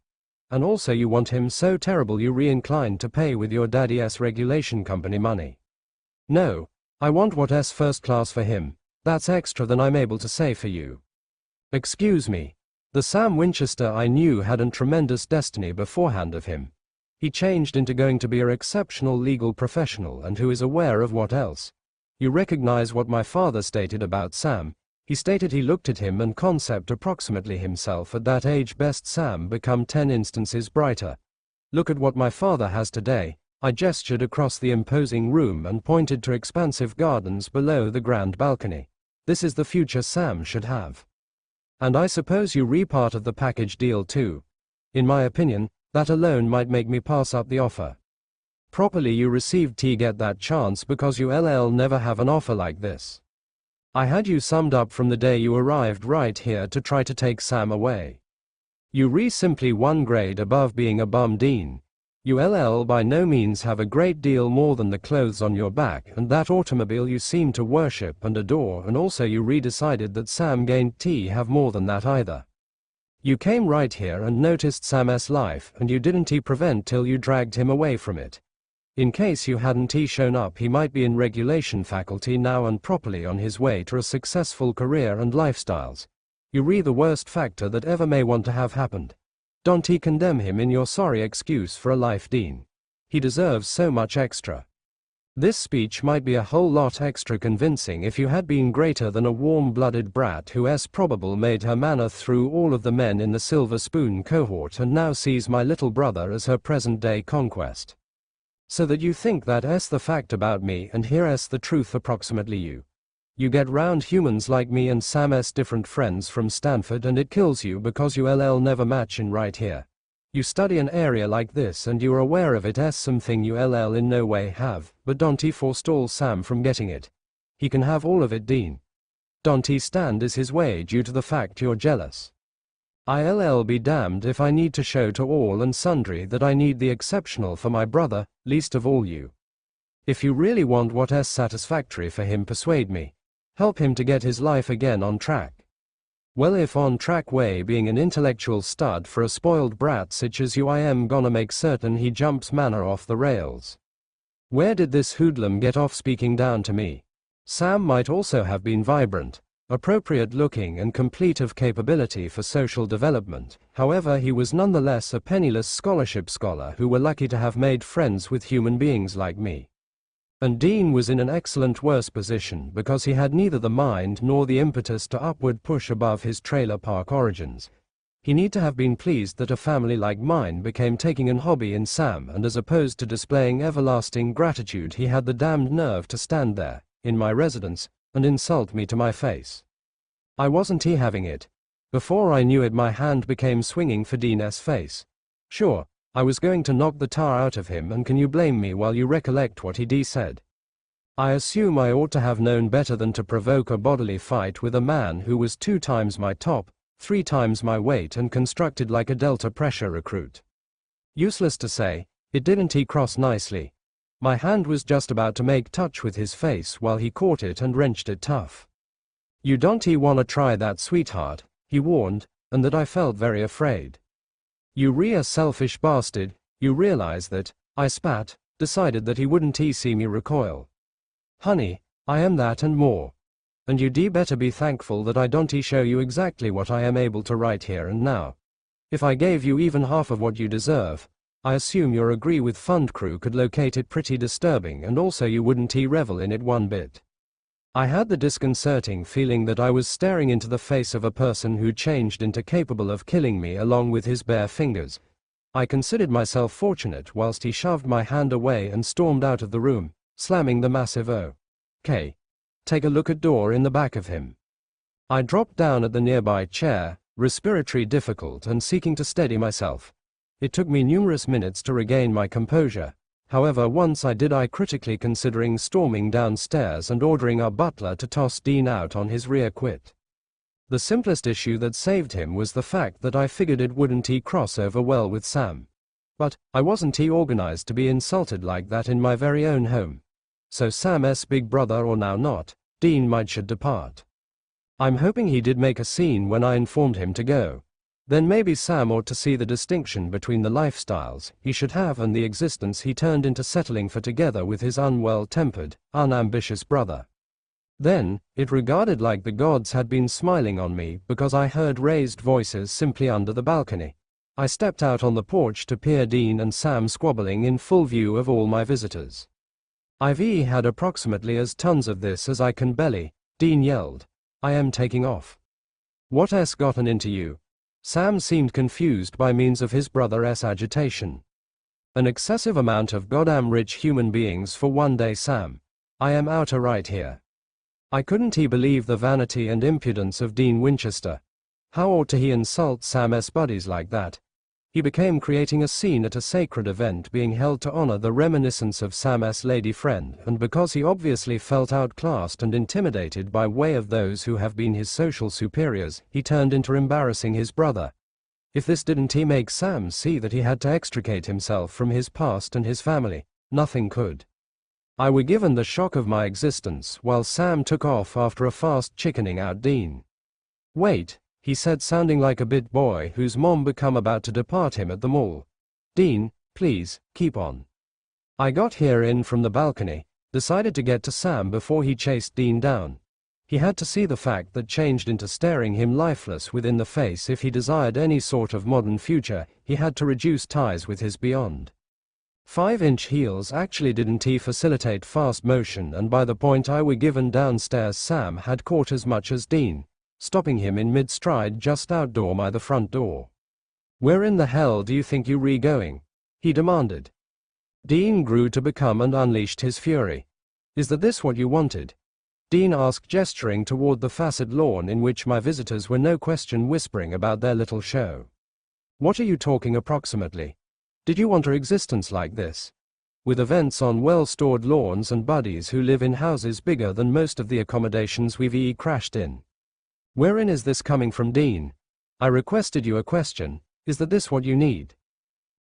And also you want him so terrible you re-inclined to pay with your daddy's regulation company money. No, I want what's first class for him, that's extra than I'm able to say for you. Excuse me, the Sam Winchester I knew had a tremendous destiny beforehand of him. He changed into going to be an exceptional legal professional and who is aware of what else. You recognize what my father stated about Sam. He stated he looked at him and concept approximately himself at that age best Sam become 10 instances brighter. Look at what my father has today. I gestured across the imposing room and pointed to expansive gardens below the grand balcony. This is the future Sam should have. And I suppose you re-part of the package deal too. In my opinion, that alone might make me pass up the offer. Properly you received get that chance because you never have an offer like this. I had you summed up from the day you arrived right here to try to take Sam away. You simply 1 grade above being a bum Dean. You by no means have a great deal more than the clothes on your back and that automobile you seem to worship and adore, and also you decided that Sam gained have more than that either. You came right here and noticed Sam's life and you didn't prevent till you dragged him away from it. In case you hadn't shown up, he might be in regulation faculty now and properly on his way to a successful career and lifestyles. You the worst factor that ever may want to have happened. Don't condemn him in your sorry excuse for a life, Dean. He deserves so much extra. This speech might be a whole lot extra convincing if you had been greater than a warm-blooded brat who's probable made her manna through all of the men in the Silver Spoon cohort and now sees my little brother as her present-day conquest. So that you think that's the fact about me and here's the truth approximately you. You get round humans like me and Sam's different friends from Stanford and it kills you because you never match in right here. You study an area like this and you're aware of it as something you in no way have, but don't forestall Sam from getting it. He can have all of it, Dean. Don't stand is his way due to the fact you're jealous. I'll be damned if I need to show to all and sundry that I need the exceptional for my brother, least of all you. If you really want what's satisfactory for him, persuade me. Help him to get his life again on track. Well, if on track way being an intellectual stud for a spoiled brat such as you, I am gonna make certain he jumps manner off the rails. Where did this hoodlum get off speaking down to me? Sam might also have been vibrant, appropriate looking and complete of capability for social development, however he was nonetheless a penniless scholarship scholar who were lucky to have made friends with human beings like me. And Dean was in an excellent worse position because he had neither the mind nor the impetus to upward push above his trailer park origins. He need to have been pleased that a family like mine became taking an hobby in Sam, and as opposed to displaying everlasting gratitude he had the damned nerve to stand there, in my residence, and insult me to my face. I wasn't having it. Before I knew it my hand became swinging for Dean's face. Sure, I was going to knock the tar out of him, and can you blame me while you recollect what he said? I assume I ought to have known better than to provoke a bodily fight with a man who was 2 times my top, 3 times my weight and constructed like a Delta pressure recruit. Useless to say, it didn't cross nicely. My hand was just about to make touch with his face while he caught it and wrenched it tough. You don't wanna try that, sweetheart, he warned, and that I felt very afraid. You selfish bastard, you realize that, I spat, decided that he wouldn't see me recoil. Honey, I am that and more. And you better be thankful that I don't show you exactly what I am able to right here and now. If I gave you even half of what you deserve, I assume your agree with fund crew could locate it pretty disturbing, and also you wouldn't revel in it one bit. I had the disconcerting feeling that I was staring into the face of a person who changed into capable of killing me along with his bare fingers. I considered myself fortunate whilst he shoved my hand away and stormed out of the room, slamming the massive O.K. Take a look at door in the back of him. I dropped down at the nearby chair, respiratory difficult and seeking to steady myself. It took me numerous minutes to regain my composure. However, once I did, I critically considering storming downstairs and ordering our butler to toss Dean out on his rear quit. The simplest issue that saved him was the fact that I figured it wouldn't cross over well with Sam. But I wasn't organized to be insulted like that in my very own home. So Sam's big brother, or now not, Dean should depart. I'm hoping he did make a scene when I informed him to go. Then maybe Sam ought to see the distinction between the lifestyles he should have and the existence he turned into settling for together with his unwell-tempered, unambitious brother. Then, it regarded like the gods had been smiling on me because I heard raised voices simply under the balcony. I stepped out on the porch to peer Dean and Sam squabbling in full view of all my visitors. I've had approximately as tons of this as I can belly, Dean yelled. I am taking off. What's gotten into you? Sam seemed confused by means of his brother's agitation. An excessive amount of goddamn rich human beings for one day, Sam. I am outer right here. I couldn't believe the vanity and impudence of Dean Winchester. How ought he insult Sam's buddies like that? He became creating a scene at a sacred event being held to honor the reminiscence of Sam's lady friend, and because he obviously felt outclassed and intimidated by way of those who have been his social superiors, he turned into embarrassing his brother. If this didn't make Sam see that he had to extricate himself from his past and his family, nothing could. I were given the shock of my existence while Sam took off after a fast chickening out Dean. Wait, he said, sounding like a bit boy whose mom become about to depart him at the mall. Dean, please, keep on. I got here in from the balcony, decided to get to Sam before he chased Dean down. He had to see the fact that changed into staring him lifeless within the face. If he desired any sort of modern future, he had to reduce ties with his beyond. 5-inch heels actually didn't facilitate fast motion, and by the point I were given downstairs Sam had caught as much as Dean, stopping him in mid-stride just outdoor by the front door. "Where in the hell do you think you going?" he demanded. Dean grew to become and unleashed his fury. "Is this what you wanted?" Dean asked, gesturing toward the facet lawn in which my visitors were no question whispering about their little show. "What are you talking approximately? Did you want an existence like this? With events on well-stored lawns and buddies who live in houses bigger than most of the accommodations we've crashed in? Wherein is this coming from, Dean? I requested you a question. Is this what you need?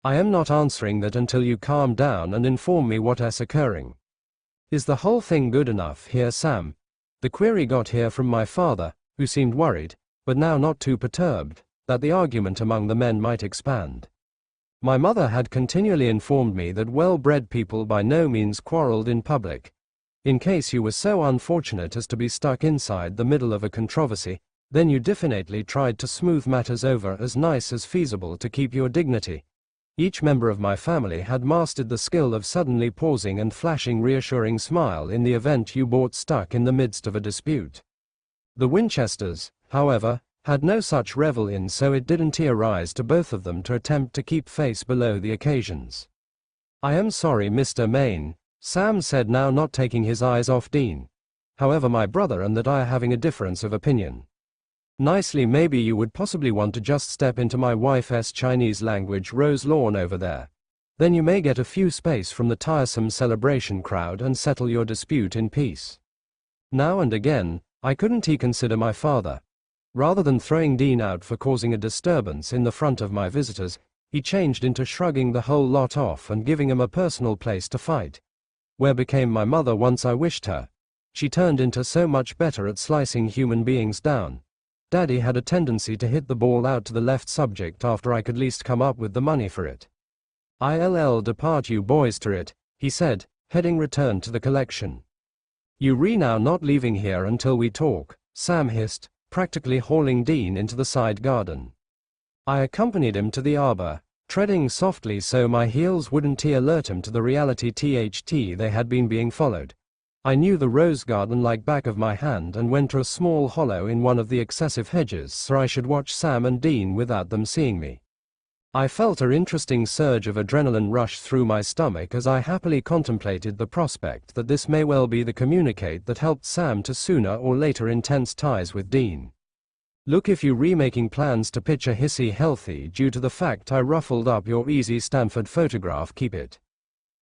I am not answering that until you calm down and inform me what is occurring. Is the whole thing good enough here, Sam?" The query got here from my father, who seemed worried, but now not too perturbed, that the argument among the men might expand. My mother had continually informed me that well-bred people by no means quarreled in public. In case you were so unfortunate as to be stuck inside the middle of a controversy, then you definitely tried to smooth matters over as nice as feasible to keep your dignity. Each member of my family had mastered the skill of suddenly pausing and flashing reassuring smile in the event you bought stuck in the midst of a dispute. The Winchesters, however, had no such revel in, so it didn't arise to both of them to attempt to keep face below the occasions. "I am sorry, Mr. Maine," Sam said, now not taking his eyes off Dean. "However, my brother and that I are having a difference of opinion. Nicely, maybe you would possibly want to just step into my wife's Chinese language rose lawn over there. Then you may get a few space from the tiresome celebration crowd and settle your dispute in peace." Now and again, I couldn't consider my father. Rather than throwing Dean out for causing a disturbance in the front of my visitors, he changed into shrugging the whole lot off and giving him a personal place to fight. Where became my mother once I wished her? She turned into so much better at slicing human beings down. Daddy had a tendency to hit the ball out to the left subject after I could least come up with the money for it. "I'll depart you boys to it," he said, heading return to the collection. "You now not leaving here until we talk," Sam hissed, practically hauling Dean into the side garden. I accompanied him to the arbor, treading softly so my heels wouldn't alert him to the reality they had been being followed. I knew the rose garden like back of my hand and went to a small hollow in one of the excessive hedges so I should watch Sam and Dean without them seeing me. I felt an interesting surge of adrenaline rush through my stomach as I happily contemplated the prospect that this may well be the communicate that helped Sam to sooner or later intense ties with Dean. "Look, if you remaking plans to pitch a hissy healthy due to the fact I ruffled up your easy Stanford photograph, keep it.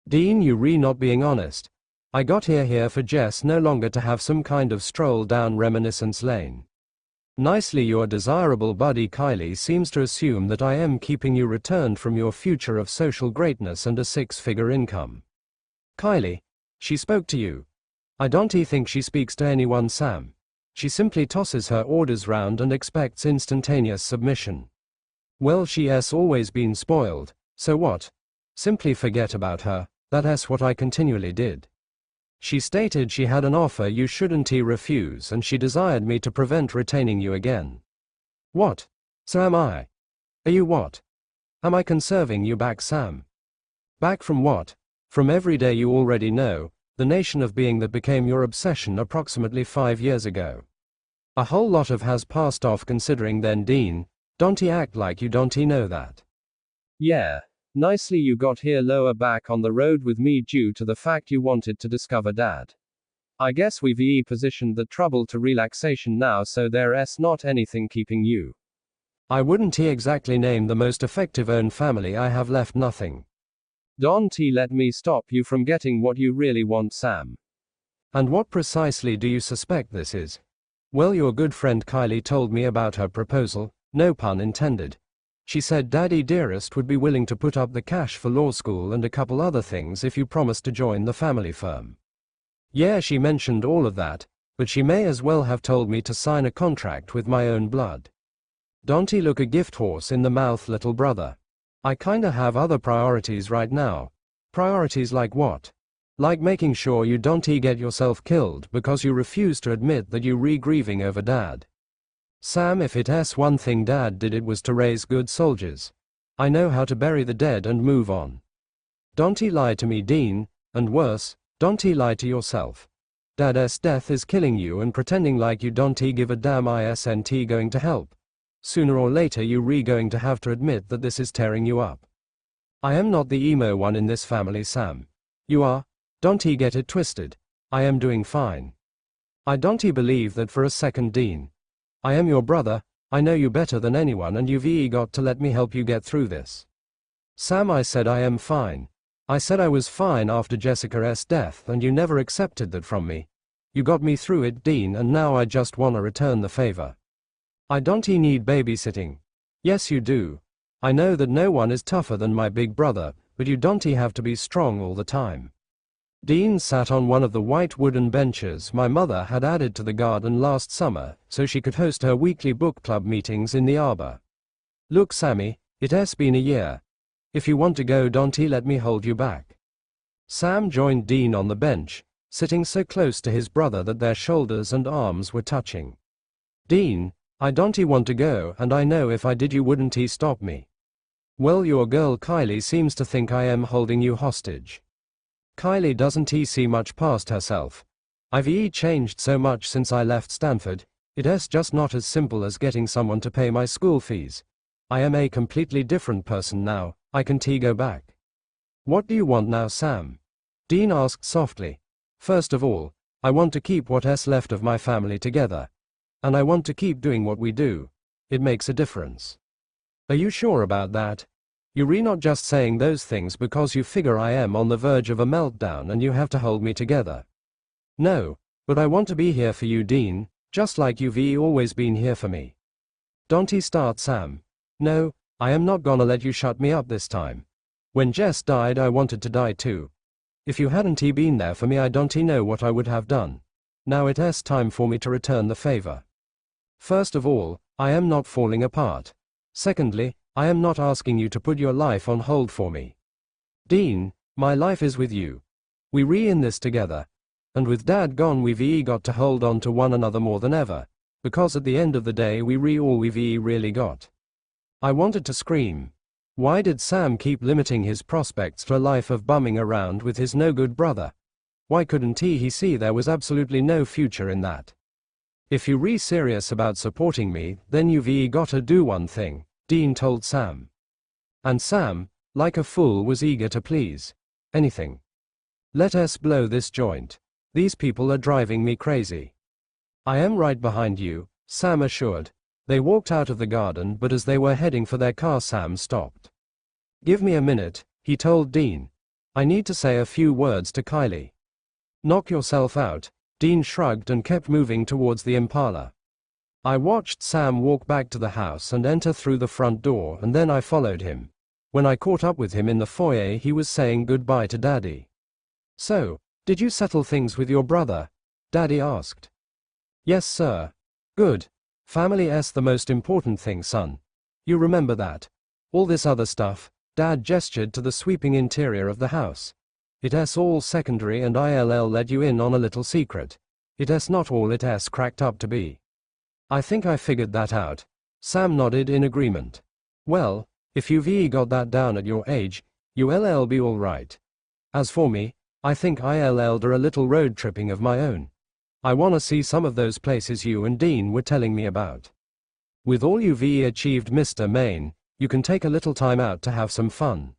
Dean, you not being honest. I got here for Jess no longer to have some kind of stroll down reminiscence lane. Nicely, your desirable buddy Kylie seems to assume that I am keeping you returned from your future of social greatness and a 6-figure income. Kylie? She spoke to you? I don't think she speaks to anyone, Sam. She simply tosses her orders round and expects instantaneous submission. Well, she's always been spoiled, so what? Simply forget about her, that's what I continually did. She stated she had an offer you shouldn't refuse, and she desired me to prevent retaining you again. What? So am I? Are you what? Am I conserving you back, Sam? Back from what? From every day you already know, the nation of being that became your obsession approximately 5 years ago. A whole lot of has passed off considering then, Dean. Don't act like you don't know that. Yeah. Nicely, you got here lower back on the road with me due to the fact you wanted to discover Dad. I guess we've positioned the trouble to relaxation now, so there's not anything keeping you. I wouldn't exactly name the most effective own family I have left, nothing. Don't let me stop you from getting what you really want, Sam. And what precisely do you suspect this is? Well, your good friend Kylie told me about her proposal, no pun intended. She said Daddy dearest would be willing to put up the cash for law school and a couple other things if you promised to join the family firm. Yeah, she mentioned all of that, but she may as well have told me to sign a contract with my own blood. Don't look a gift horse in the mouth, little brother. I kinda have other priorities right now. Priorities like what? Like making sure you don't get yourself killed because you refuse to admit that you grieving over Dad. Sam, if it's one thing Dad did, it was to raise good soldiers. I know how to bury the dead and move on. Don't lie to me, Dean, and worse, don't lie to yourself. Dad's death is killing you and pretending like you don't give a damn isn't going to help. Sooner or later you going to have to admit that this is tearing you up. I am not the emo one in this family, Sam. You are. Don't get it twisted. I am doing fine. I don't believe that for a second, Dean. I am your brother, I know you better than anyone, and you've got to let me help you get through this. Sam, I said I am fine. I said I was fine after Jessica's death, and you never accepted that from me. You got me through it, Dean, and now I just wanna return the favor. I don't need babysitting. Yes you do. I know that no one is tougher than my big brother, but you don't have to be strong all the time. Dean sat on one of the white wooden benches my mother had added to the garden last summer so she could host her weekly book club meetings in the arbor. Look, Sammy, it's been a year. If you want to go, don't let me hold you back. Sam joined Dean on the bench, sitting so close to his brother that their shoulders and arms were touching. Dean, I don't want to go, and I know if I did you wouldn't stop me. Well, your girl Kylie seems to think I am holding you hostage. Kylie doesn't see much past herself. I've changed so much since I left Stanford, it's just not as simple as getting someone to pay my school fees. I am a completely different person now, I can't go back. What do you want now, Sam? Dean asked softly. First of all, I want to keep what's left of my family together. And I want to keep doing what we do. It makes a difference. Are you sure about that? You're not just saying those things because you figure I am on the verge of a meltdown and you have to hold me together. No, but I want to be here for you, Dean, just like you've always been here for me. Don't start, Sam. No, I am not gonna let you shut me up this time. When Jess died, I wanted to die too. If you hadn't been there for me, I don't know what I would have done. Now it's time for me to return the favor. First of all, I am not falling apart. Secondly, I am not asking you to put your life on hold for me. Dean, my life is with you. We in this together. And with Dad gone, we've got to hold on to one another more than ever, because at the end of the day we all we've really got. I wanted to scream. Why did Sam keep limiting his prospects to a life of bumming around with his no-good brother? Why couldn't he see there was absolutely no future in that? If you're serious about supporting me, then you've got to do one thing, Dean told Sam. And Sam, like a fool, was eager to please. Anything. Let us blow this joint. These people are driving me crazy. I am right behind you, Sam assured. They walked out of the garden, but as they were heading for their car, Sam stopped. Give me a minute, he told Dean. I need to say a few words to Kylie. Knock yourself out, Dean shrugged and kept moving towards the Impala. I watched Sam walk back to the house and enter through the front door, and then I followed him. When I caught up with him in the foyer, he was saying goodbye to Daddy. So, did you settle things with your brother? Daddy asked. Yes, sir. Good. Family's the most important thing, son. You remember that. All this other stuff, Dad gestured to the sweeping interior of the house. It's all secondary, and I'll let you in on a little secret. It's not all it's cracked up to be. I think I figured that out. Sam nodded in agreement. Well, if you've got that down at your age, you'll be all right. As for me, I think I'll do a little road tripping of my own. I wanna see some of those places you and Dean were telling me about. With all you've achieved, Mr. Maine, you can take a little time out to have some fun.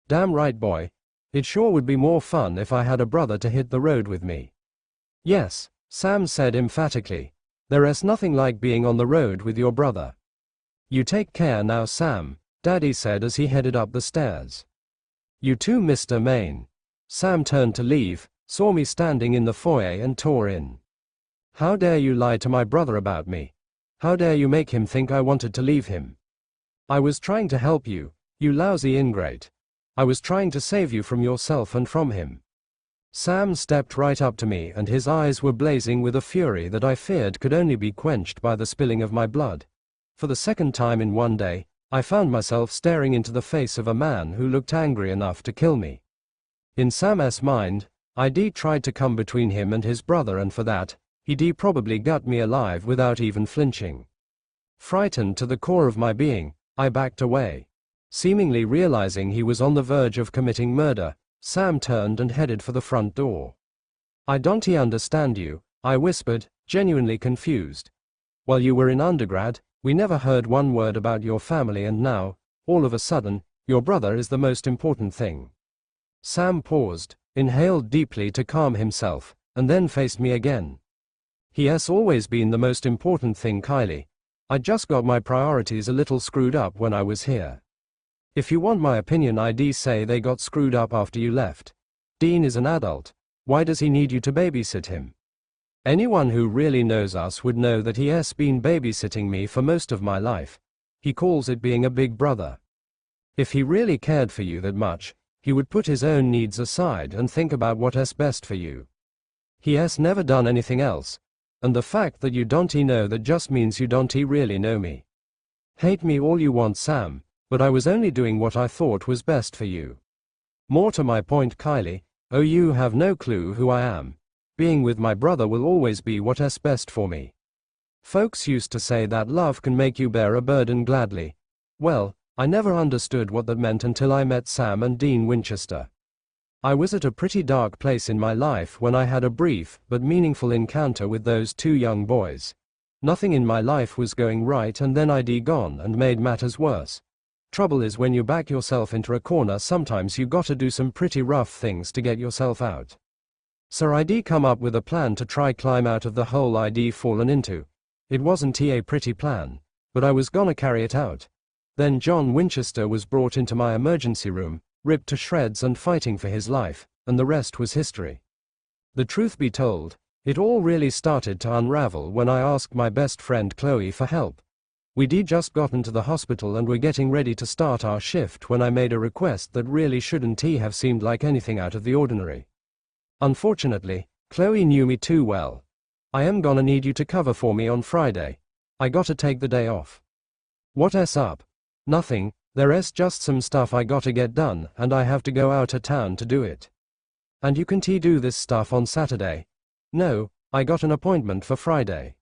Damn right, boy. It sure would be more fun if I had a brother to hit the road with me. Yes, Sam said emphatically. There's nothing like being on the road with your brother. You take care now, Sam, Daddy said as he headed up the stairs. You too, Mr. Maine. Sam turned to leave, saw me standing in the foyer and tore in. How dare you lie to my brother about me? How dare you make him think I wanted to leave him? I was trying to help you, you lousy ingrate. I was trying to save you from yourself and from him. Sam stepped right up to me, and his eyes were blazing with a fury that I feared could only be quenched by the spilling of my blood. For the second time in one day, I found myself staring into the face of a man who looked angry enough to kill me. In Sam's mind, I'd tried to come between him and his brother, and for that, he'd probably gut me alive without even flinching. Frightened to the core of my being, I backed away. Seemingly realizing he was on the verge of committing murder, Sam turned and headed for the front door. "I don't understand you," I whispered, genuinely confused. "While you were in undergrad, we never heard one word about your family, and now, all of a sudden, your brother is the most important thing." Sam paused, inhaled deeply to calm himself, and then faced me again. "He has always been the most important thing, Kylie. I just got my priorities a little screwed up when I was here. If you want my opinion, I'd say they got screwed up after you left. Dean is an adult. Why does he need you to babysit him? Anyone who really knows us would know that he has been babysitting me for most of my life. He calls it being a big brother. If he really cared for you that much, he would put his own needs aside and think about what is best for you. He has never done anything else, and the fact that you don't know that just means you don't really know me. Hate me all you want, Sam, but I was only doing what I thought was best for you. More to my point, Kylie, you have no clue who I am. Being with my brother will always be what is best for me. Folks used to say that love can make you bear a burden gladly. Well, I never understood what that meant until I met Sam and Dean Winchester. I was at a pretty dark place in my life when I had a brief but meaningful encounter with those two young boys. Nothing in my life was going right, and then I'd gone and made matters worse. Trouble is, when you back yourself into a corner, sometimes you gotta do some pretty rough things to get yourself out. So I'd come up with a plan to try climb out of the hole I'd fallen into. It wasn't a pretty plan, but I was gonna carry it out. Then John Winchester was brought into my emergency room, ripped to shreds and fighting for his life, and the rest was history. The truth be told, it all really started to unravel when I asked my best friend Chloe for help. We'd just gotten to the hospital and were getting ready to start our shift when I made a request that really shouldn't have seemed like anything out of the ordinary. Unfortunately, Chloe knew me too well. "I am gonna need you to cover for me on Friday. I gotta take the day off." "What's up?" "Nothing, there's just some stuff I gotta get done, and I have to go out of town to do it." "And you can't do this stuff on Saturday?" "No, I got an appointment for Friday."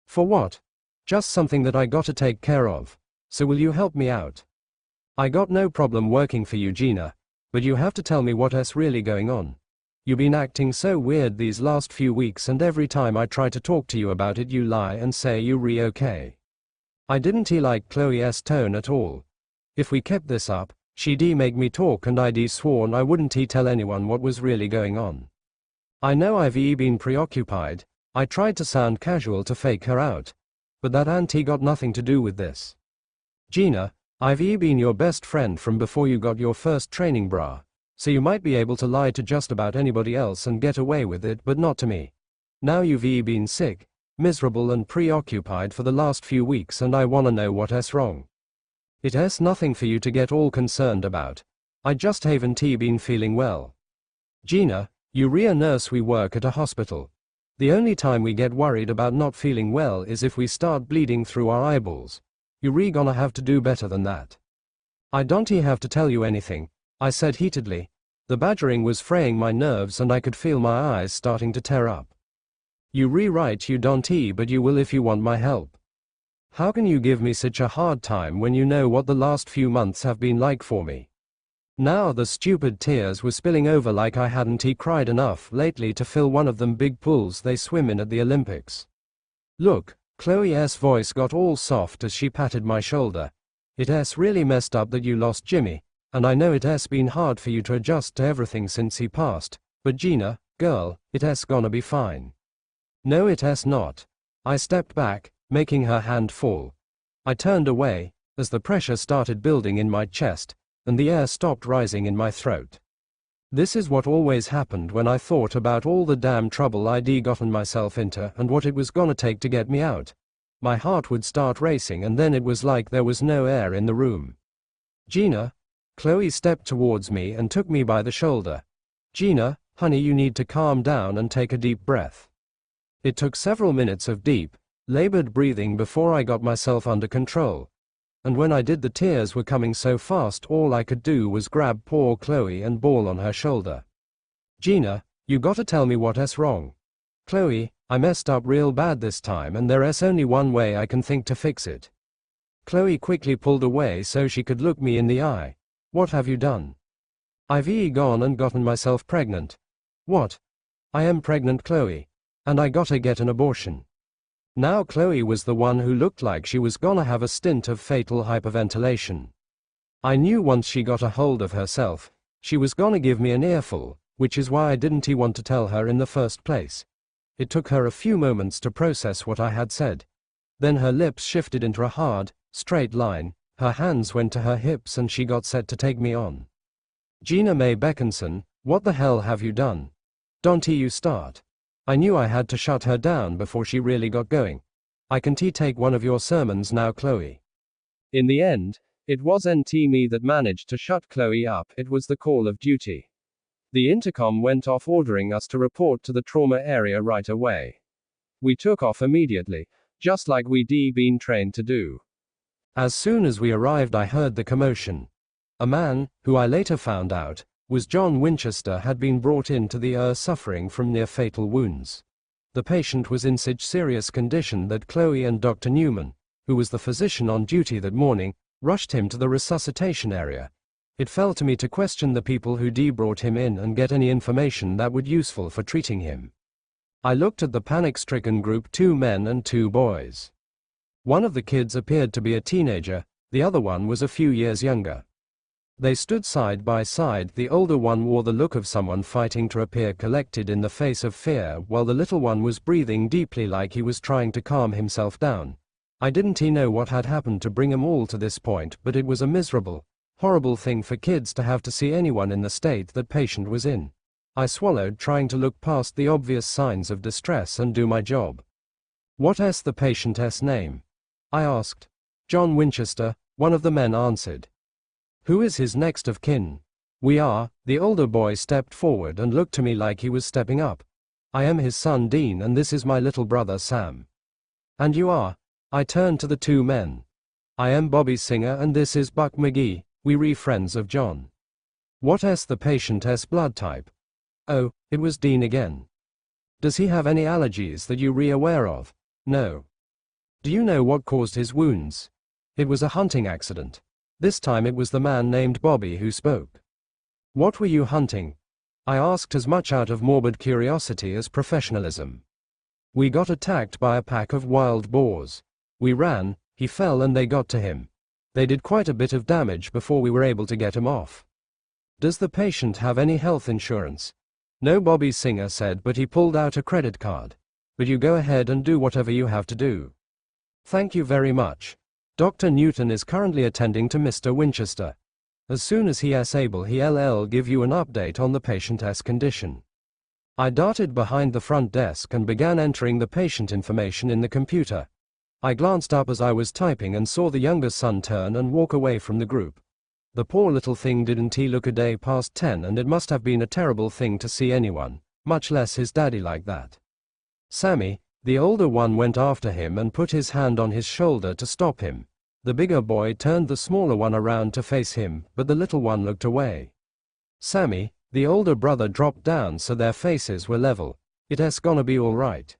"For what?" "Just something that I gotta take care of. So will you help me out?" "I got no problem working for you, Gina, but you have to tell me what's really going on. You've been acting so weird these last few weeks, and every time I try to talk to you about it you lie and say you're okay." I didn't like Chloe's tone at all. If we kept this up, she'd make me talk, and I'd sworn I wouldn't tell anyone what was really going on. I know I've been preoccupied. I tried to sound casual to fake her out. But that ain't got nothing to do with this. "Gina, I've been your best friend from before you got your first training bra, so you might be able to lie to just about anybody else and get away with it, but not to me. Now you've been sick, miserable and preoccupied for the last few weeks, and I wanna know what's wrong. It has nothing for you to get all concerned about. I just haven't been feeling well. Gina, you're a nurse, we work at a hospital. The only time we get worried about not feeling well is if we start bleeding through our eyeballs. You're gonna have to do better than that." "I don't have to tell you anything," I said heatedly. The badgering was fraying my nerves and I could feel my eyes starting to tear up. "You're right, you don't, but you will if you want my help. How can you give me such a hard time when you know what the last few months have been like for me?" Now the stupid tears were spilling over like I hadn't cried enough lately to fill one of them big pools they swim in at the Olympics. "Look," Chloe's voice got all soft as she patted my shoulder. "It's really messed up that you lost Jimmy, and I know it's been hard for you to adjust to everything since he passed, but Gina, girl, it's gonna be fine." "No, it's not." I stepped back, making her hand fall. I turned away, as the pressure started building in my chest, and the air stopped rising in my throat. This is what always happened when I thought about all the damn trouble I'd gotten myself into and what it was gonna take to get me out. My heart would start racing, and then it was like there was no air in the room. "Gina." Chloe stepped towards me and took me by the shoulder. "Gina, honey, you need to calm down and take a deep breath." It took several minutes of deep, labored breathing before I got myself under control. And when I did, the tears were coming so fast all I could do was grab poor Chloe and bawl on her shoulder. "Gina, you gotta tell me what's wrong. Chloe, I messed up real bad this time, and there's only one way I can think to fix it." Chloe quickly pulled away so she could look me in the eye. What have you done? I've gone and gotten myself pregnant. What? I am pregnant, Chloe. And I gotta get an abortion. Now Chloe was the one who looked like she was gonna have a stint of fatal hyperventilation. I knew once she got a hold of herself, she was gonna give me an earful, which is why I didn't want to tell her in the first place. It took her a few moments to process what I had said. Then her lips shifted into a hard, straight line, her hands went to her hips and she got set to take me on. Gina May Beckinson, what the hell have you done? Don't you start. I knew I had to shut her down before she really got going. I can take one of your sermons now, Chloe. In the end, it wasn't me that managed to shut Chloe up, it was the call of duty. The intercom went off ordering us to report to the trauma area right away. We took off immediately, just like we'd been trained to do. As soon as we arrived, I heard the commotion. A man, who I later found out, was John Winchester, had been brought into the ER suffering from near-fatal wounds. The patient was in such serious condition that Chloe and Dr. Newman, who was the physician on duty that morning, rushed him to the resuscitation area. It fell to me to question the people who brought him in and get any information that would be useful for treating him. I looked at the panic-stricken group, 2 men and 2 boys. One of the kids appeared to be a teenager, the other one was a few years younger. They stood side by side. The older one wore the look of someone fighting to appear collected in the face of fear, while the little one was breathing deeply like he was trying to calm himself down. I didn't know what had happened to bring them all to this point, but it was a miserable, horrible thing for kids to have to see anyone in the state that patient was in. I swallowed, trying to look past the obvious signs of distress and do my job. What's the patient's name? I asked. John Winchester, one of the men answered. Who is his next of kin? We are. The older boy stepped forward and looked to me like he was stepping up. I am his son Dean and this is my little brother Sam. And you are? I turned to the 2 men. I am Bobby Singer and this is Buck McGee, we friends of John. What's the patient's blood type? Oh, it was Dean again. Does he have any allergies that you're aware of? No. Do you know what caused his wounds? It was a hunting accident. This time it was the man named Bobby who spoke. What were you hunting? I asked, as much out of morbid curiosity as professionalism. We got attacked by a pack of wild boars. We ran, he fell and they got to him. They did quite a bit of damage before we were able to get him off. Does the patient have any health insurance? No, Bobby Singer said, but he pulled out a credit card. But you go ahead and do whatever you have to do. Thank you very much. Dr. Newton is currently attending to Mr. Winchester. As soon as he is able, he'll give you an update on the patient's condition. I darted behind the front desk and began entering the patient information in the computer. I glanced up as I was typing and saw the younger son turn and walk away from the group. The poor little thing didn't look a day past 10, and it must have been a terrible thing to see anyone, much less his daddy, like that. Sammy, the older one, went after him and put his hand on his shoulder to stop him. The bigger boy turned the smaller one around to face him, but the little one looked away. Sammy, the older brother, dropped down so their faces were level. It's gonna be all right.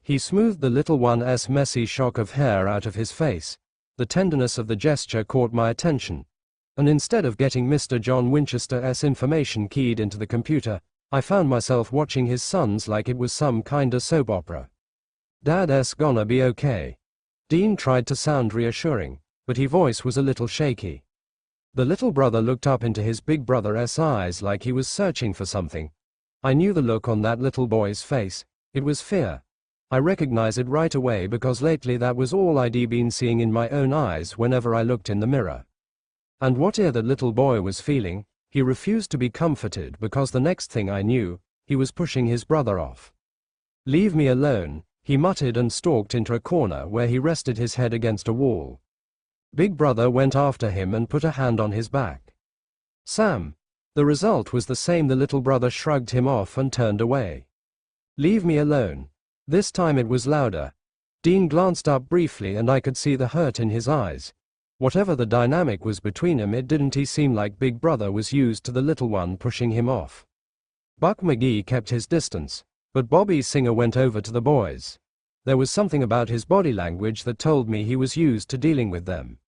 He smoothed the little one's messy shock of hair out of his face. The tenderness of the gesture caught my attention. And instead of getting Mr. John Winchester's information keyed into the computer, I found myself watching his sons like it was some kinda soap opera. Dad's gonna be okay. Dean tried to sound reassuring, but his voice was a little shaky. The little brother looked up into his big brother's eyes like he was searching for something. I knew the look on that little boy's face. It was fear. I recognized it right away because lately that was all I'd been seeing in my own eyes whenever I looked in the mirror. And whatever that little boy was feeling, he refused to be comforted, because the next thing I knew, he was pushing his brother off. Leave me alone, he muttered and stalked into a corner where he rested his head against a wall. Big brother went after him and put a hand on his back. Sam. The result was the same. The little brother shrugged him off and turned away. Leave me alone. This time it was louder. Dean glanced up briefly and I could see the hurt in his eyes. Whatever the dynamic was between them, it didn't seem like Big Brother was used to the little one pushing him off. Buck McGee kept his distance, but Bobby Singer went over to the boys. There was something about his body language that told me he was used to dealing with them.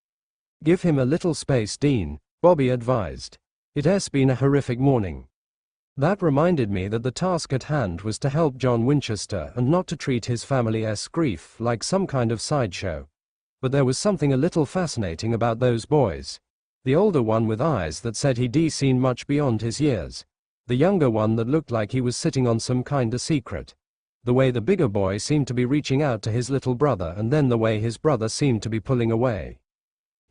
Give him a little space, Dean, Bobby advised. It has been a horrific morning. That reminded me that the task at hand was to help John Winchester and not to treat his family's grief like some kind of sideshow. But there was something a little fascinating about those boys. The older one with eyes that said he'd seen much beyond his years. The younger one that looked like he was sitting on some kind of secret. The way the bigger boy seemed to be reaching out to his little brother, and then the way his brother seemed to be pulling away.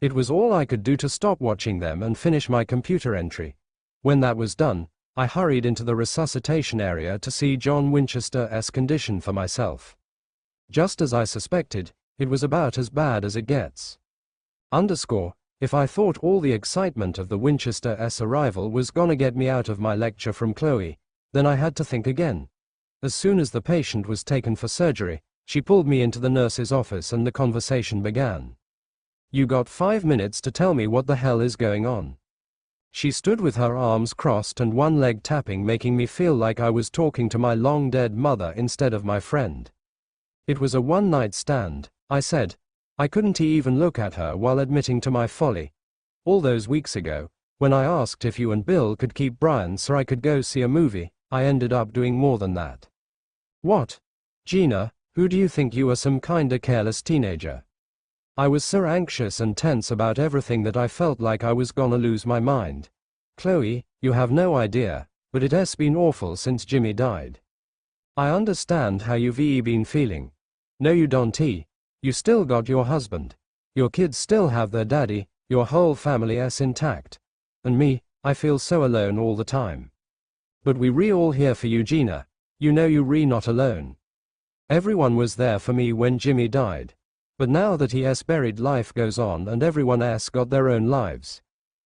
It was all I could do to stop watching them and finish my computer entry. When that was done, I hurried into the resuscitation area to see John Winchester's condition for myself. Just as I suspected, it was about as bad as it gets. If I thought all the excitement of the Winchester's arrival was gonna get me out of my lecture from Chloe, then I had to think again. As soon as the patient was taken for surgery, she pulled me into the nurse's office and the conversation began. You got 5 minutes to tell me what the hell is going on. She stood with her arms crossed and one leg tapping, making me feel like I was talking to my long-dead mother instead of my friend. It was a one-night stand, I said. I couldn't even look at her while admitting to my folly. All those weeks ago, when I asked if you and Bill could keep Brian so I could go see a movie, I ended up doing more than that. What? Gina, who do you think you are, some kinda careless teenager? I was so anxious and tense about everything that I felt like I was gonna lose my mind. Chloe, you have no idea, but it has been awful since Jimmy died. I understand how you've been feeling. No you don't. You still got your husband. Your kids still have their daddy, your whole family is intact. And me, I feel so alone all the time. But we all here for you, Gina. You know you not alone. Everyone was there for me when Jimmy died. But now that he has buried, life goes on and everyone else got their own lives.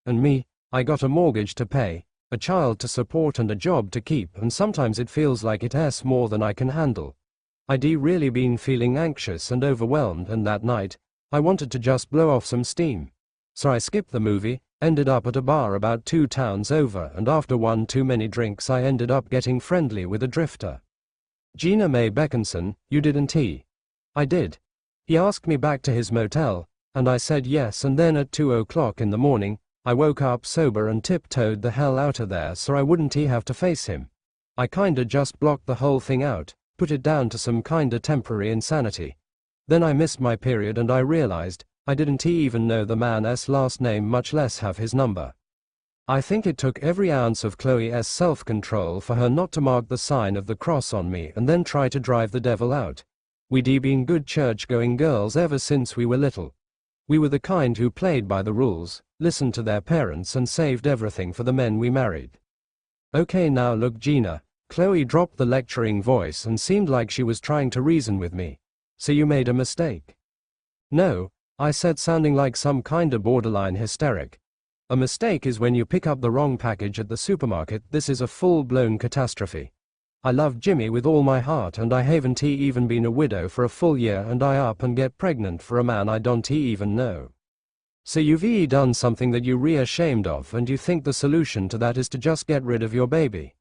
And me, I got a mortgage to pay, a child to support and a job to keep, and sometimes it feels like it has more than I can handle. I'd really been feeling anxious and overwhelmed, and that night, I wanted to just blow off some steam. So I skipped the movie, ended up at a bar about 2 towns over, and after one too many drinks I ended up getting friendly with a drifter. Gina May Beckinson, you didn't? I did. He asked me back to his motel, and I said yes, and then at 2 o'clock in the morning, I woke up sober and tiptoed the hell out of there so I wouldn't have to face him. I kinda just blocked the whole thing out, put it down to some kinda temporary insanity. Then I missed my period and I realized I didn't even know the man's last name, much less have his number. I think it took every ounce of Chloe's self-control for her not to mark the sign of the cross on me and then try to drive the devil out. We'd been good church-going girls ever since we were little. We were the kind who played by the rules, listened to their parents, and saved everything for the men we married. Okay, now look, Gina. Chloe dropped the lecturing voice and seemed like she was trying to reason with me. So you made a mistake? No, I said, sounding like some kinda borderline hysteric. A mistake is when you pick up the wrong package at the supermarket. This is a full-blown catastrophe. I love Jimmy with all my heart, and I haven't even been a widow for a full year, and I up and get pregnant for a man I don't even know. So you've done something that you're ashamed of, and you think the solution to that is to just get rid of your baby.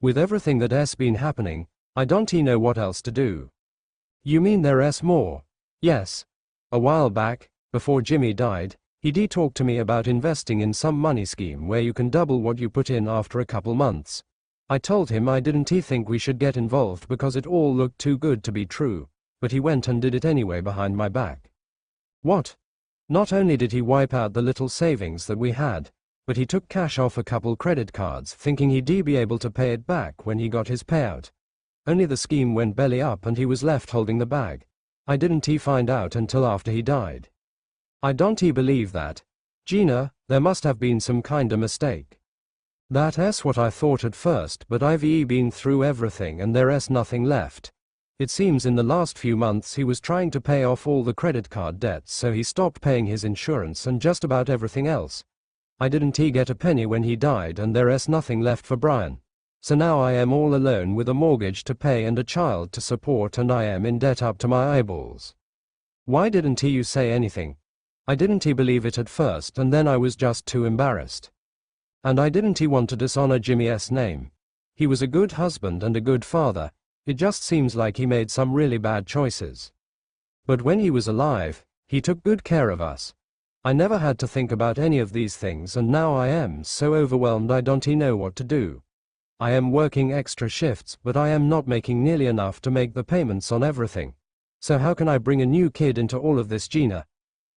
With everything that has been happening, I don't know what else to do. You mean there's more? Yes. A while back, before Jimmy died, he talked to me about investing in some money scheme where you can double what you put in after a couple months. I told him I didn't think we should get involved because it all looked too good to be true, but he went and did it anyway behind my back. What? Not only did he wipe out the little savings that we had, but he took cash off a couple credit cards thinking he'd be able to pay it back when he got his payout. Only the scheme went belly up and he was left holding the bag. I didn't find out until after he died. I don't believe that. Gina, there must have been some kinda mistake. That's what I thought at first, but I've been through everything and there's nothing left. It seems in the last few months he was trying to pay off all the credit card debts, so he stopped paying his insurance and just about everything else. I didn't get a penny when he died, and there's nothing left for Brian. So now I am all alone with a mortgage to pay and a child to support, and I am in debt up to my eyeballs. Why didn't you say anything? I didn't believe it at first, and then I was just too embarrassed. And I didn't want to dishonor Jimmy's name. He was a good husband and a good father. It just seems like he made some really bad choices. But when he was alive, he took good care of us. I never had to think about any of these things, and now I am so overwhelmed I don't know what to do. I am working extra shifts, but I am not making nearly enough to make the payments on everything. So how can I bring a new kid into all of this, Gina?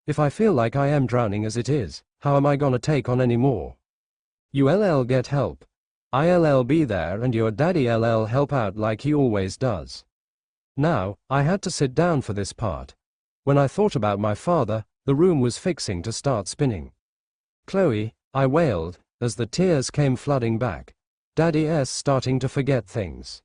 If I feel like I am drowning as it is, how am I gonna take on any more? You get help. I'll be there, and your daddy'll help out like he always does. Now, I had to sit down for this part. When I thought about my father, the room was fixing to start spinning. Chloe, I wailed, as the tears came flooding back. Daddy's starting to forget things.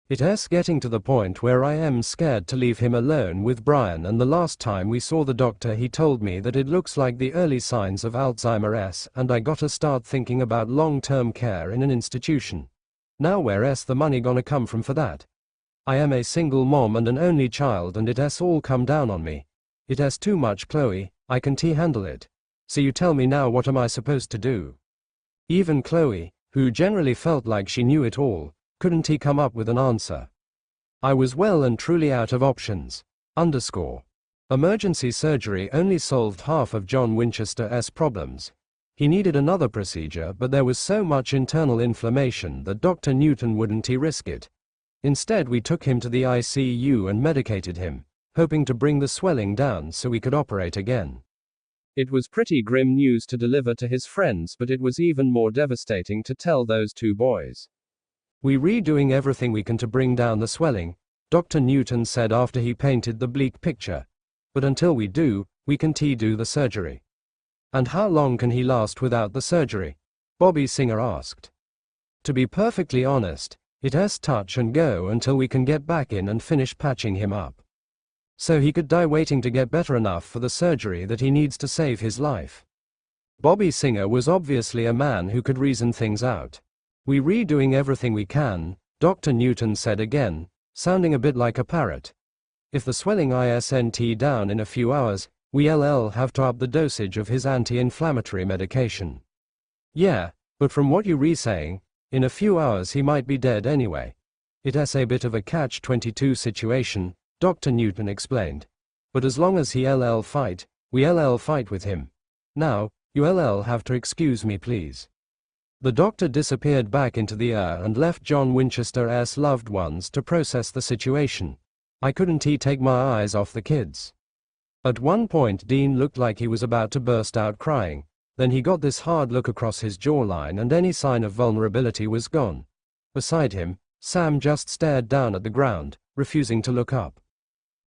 It's getting to the point where I am scared to leave him alone with Brian, and the last time we saw the doctor he told me that it looks like the early signs of Alzheimer's, and I gotta start thinking about long-term care in an institution. Now where's the money gonna come from for that? I am a single mom and an only child, and it's all come down on me. It's too much, Chloe, I can't handle it. So you tell me now, what am I supposed to do? Even Chloe, who generally felt like she knew it all, couldn't come up with an answer. I was well and truly out of options. Emergency surgery only solved half of John Winchester's problems. He needed another procedure, but there was so much internal inflammation that Dr. Newton wouldn't risk it. Instead, we took him to the ICU and medicated him, hoping to bring the swelling down so we could operate again. It was pretty grim news to deliver to his friends, but it was even more devastating to tell those two boys. We're redoing everything we can to bring down the swelling, Dr. Newton said after he painted the bleak picture. But until we do, we can't do the surgery. And how long can he last without the surgery? Bobby Singer asked. To be perfectly honest, it's touch and go until we can get back in and finish patching him up. So he could die waiting to get better enough for the surgery that he needs to save his life. Bobby Singer was obviously a man who could reason things out. We're redoing everything we can, Dr. Newton said again, sounding a bit like a parrot. If the swelling isn't down in a few hours, we'll have to up the dosage of his anti-inflammatory medication. Yeah, but from what you're saying, in a few hours he might be dead anyway. It's a bit of a catch-22 situation, Dr. Newton explained. But as long as he'll fight, we'll fight with him. Now, you'll have to excuse me, please. The doctor disappeared back into the air and left John Winchester's loved ones to process the situation. I couldn't take my eyes off the kids. At one point Dean looked like he was about to burst out crying, then he got this hard look across his jawline and any sign of vulnerability was gone. Beside him, Sam just stared down at the ground, refusing to look up.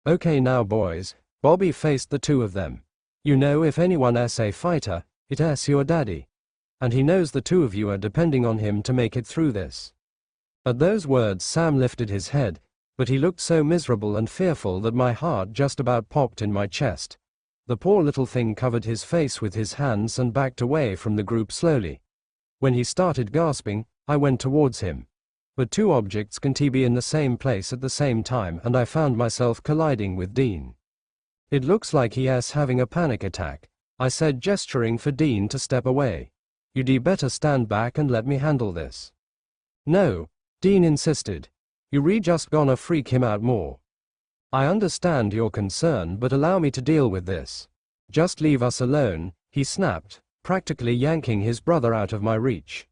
Okay now boys, Bobby faced the two of them. You know, if anyone's a fighter, it's your daddy. And he knows the two of you are depending on him to make it through this. At those words Sam lifted his head, but he looked so miserable and fearful that my heart just about popped in my chest. The poor little thing covered his face with his hands and backed away from the group slowly. When he started gasping, I went towards him. But two objects can't be in the same place at the same time, and I found myself colliding with Dean. It looks like he's having a panic attack, I said, gesturing for Dean to step away. You'd better stand back and let me handle this. No, Dean insisted. You're just gonna freak him out more. I understand your concern, but allow me to deal with this. Just leave us alone, he snapped, practically yanking his brother out of my reach.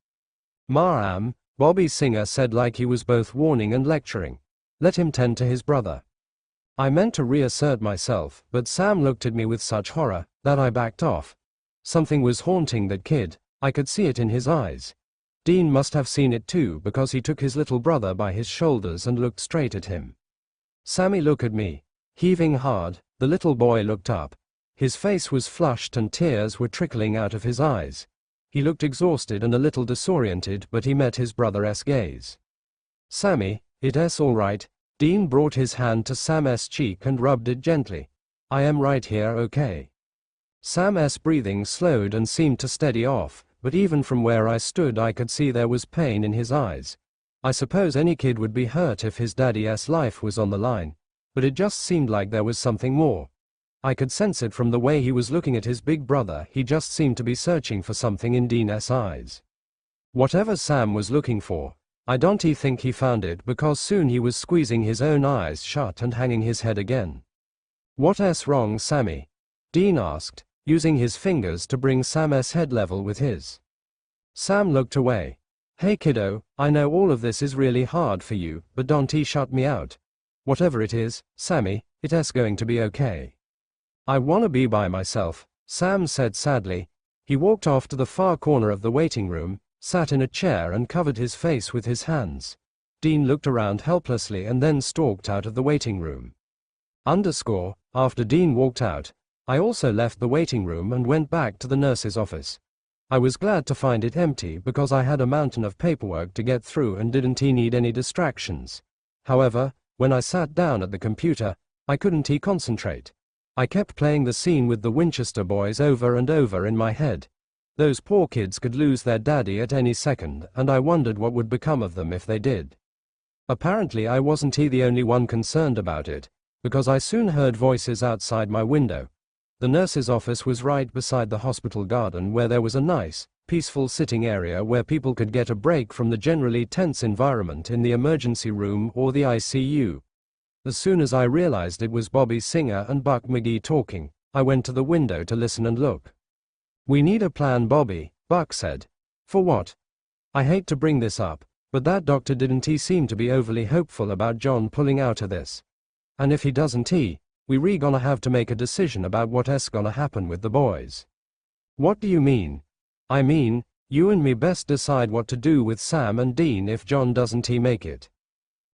Ma'am, Bobby Singer said like he was both warning and lecturing. Let him tend to his brother. I meant to reassert myself, but Sam looked at me with such horror that I backed off. Something was haunting that kid. I could see it in his eyes. Dean must have seen it too, because he took his little brother by his shoulders and looked straight at him. Sammy looked at me. Heaving hard, the little boy looked up. His face was flushed and tears were trickling out of his eyes. He looked exhausted and a little disoriented, but he met his brother's gaze. Sammy, it's all right. Dean brought his hand to Sam's cheek and rubbed it gently. I am right here, okay? Sam's breathing slowed and seemed to steady off, but even from where I stood I could see there was pain in his eyes. I suppose any kid would be hurt if his daddy's life was on the line, but it just seemed like there was something more. I could sense it from the way he was looking at his big brother. He just seemed to be searching for something in Dean's eyes. Whatever Sam was looking for, I don't think he found it because soon he was squeezing his own eyes shut and hanging his head again. What's wrong, Sammy? Dean asked, using his fingers to bring Sam's head level with his. Sam looked away. Hey kiddo, I know all of this is really hard for you, but don't shut me out. Whatever it is, Sammy, it's going to be okay. I wanna be by myself, Sam said sadly. He walked off to the far corner of the waiting room, sat in a chair and covered his face with his hands. Dean looked around helplessly and then stalked out of the waiting room. After Dean walked out, I also left the waiting room and went back to the nurse's office. I was glad to find it empty because I had a mountain of paperwork to get through and didn't need any distractions. However, when I sat down at the computer, I couldn't concentrate. I kept playing the scene with the Winchester boys over and over in my head. Those poor kids could lose their daddy at any second, and I wondered what would become of them if they did. Apparently I wasn't the only one concerned about it, because I soon heard voices outside my window. The nurse's office was right beside the hospital garden where there was a nice, peaceful sitting area where people could get a break from the generally tense environment in the emergency room or the ICU. As soon as I realized it was Bobby Singer and Buck McGee talking, I went to the window to listen and look. We need a plan, Bobby, Buck said. For what? I hate to bring this up, but that doctor didn't seem to be overly hopeful about John pulling out of this. And if he doesn't we gonna have to make a decision about what's gonna happen with the boys. What do you mean? I mean, you and me best decide what to do with Sam and Dean if John doesn't make it.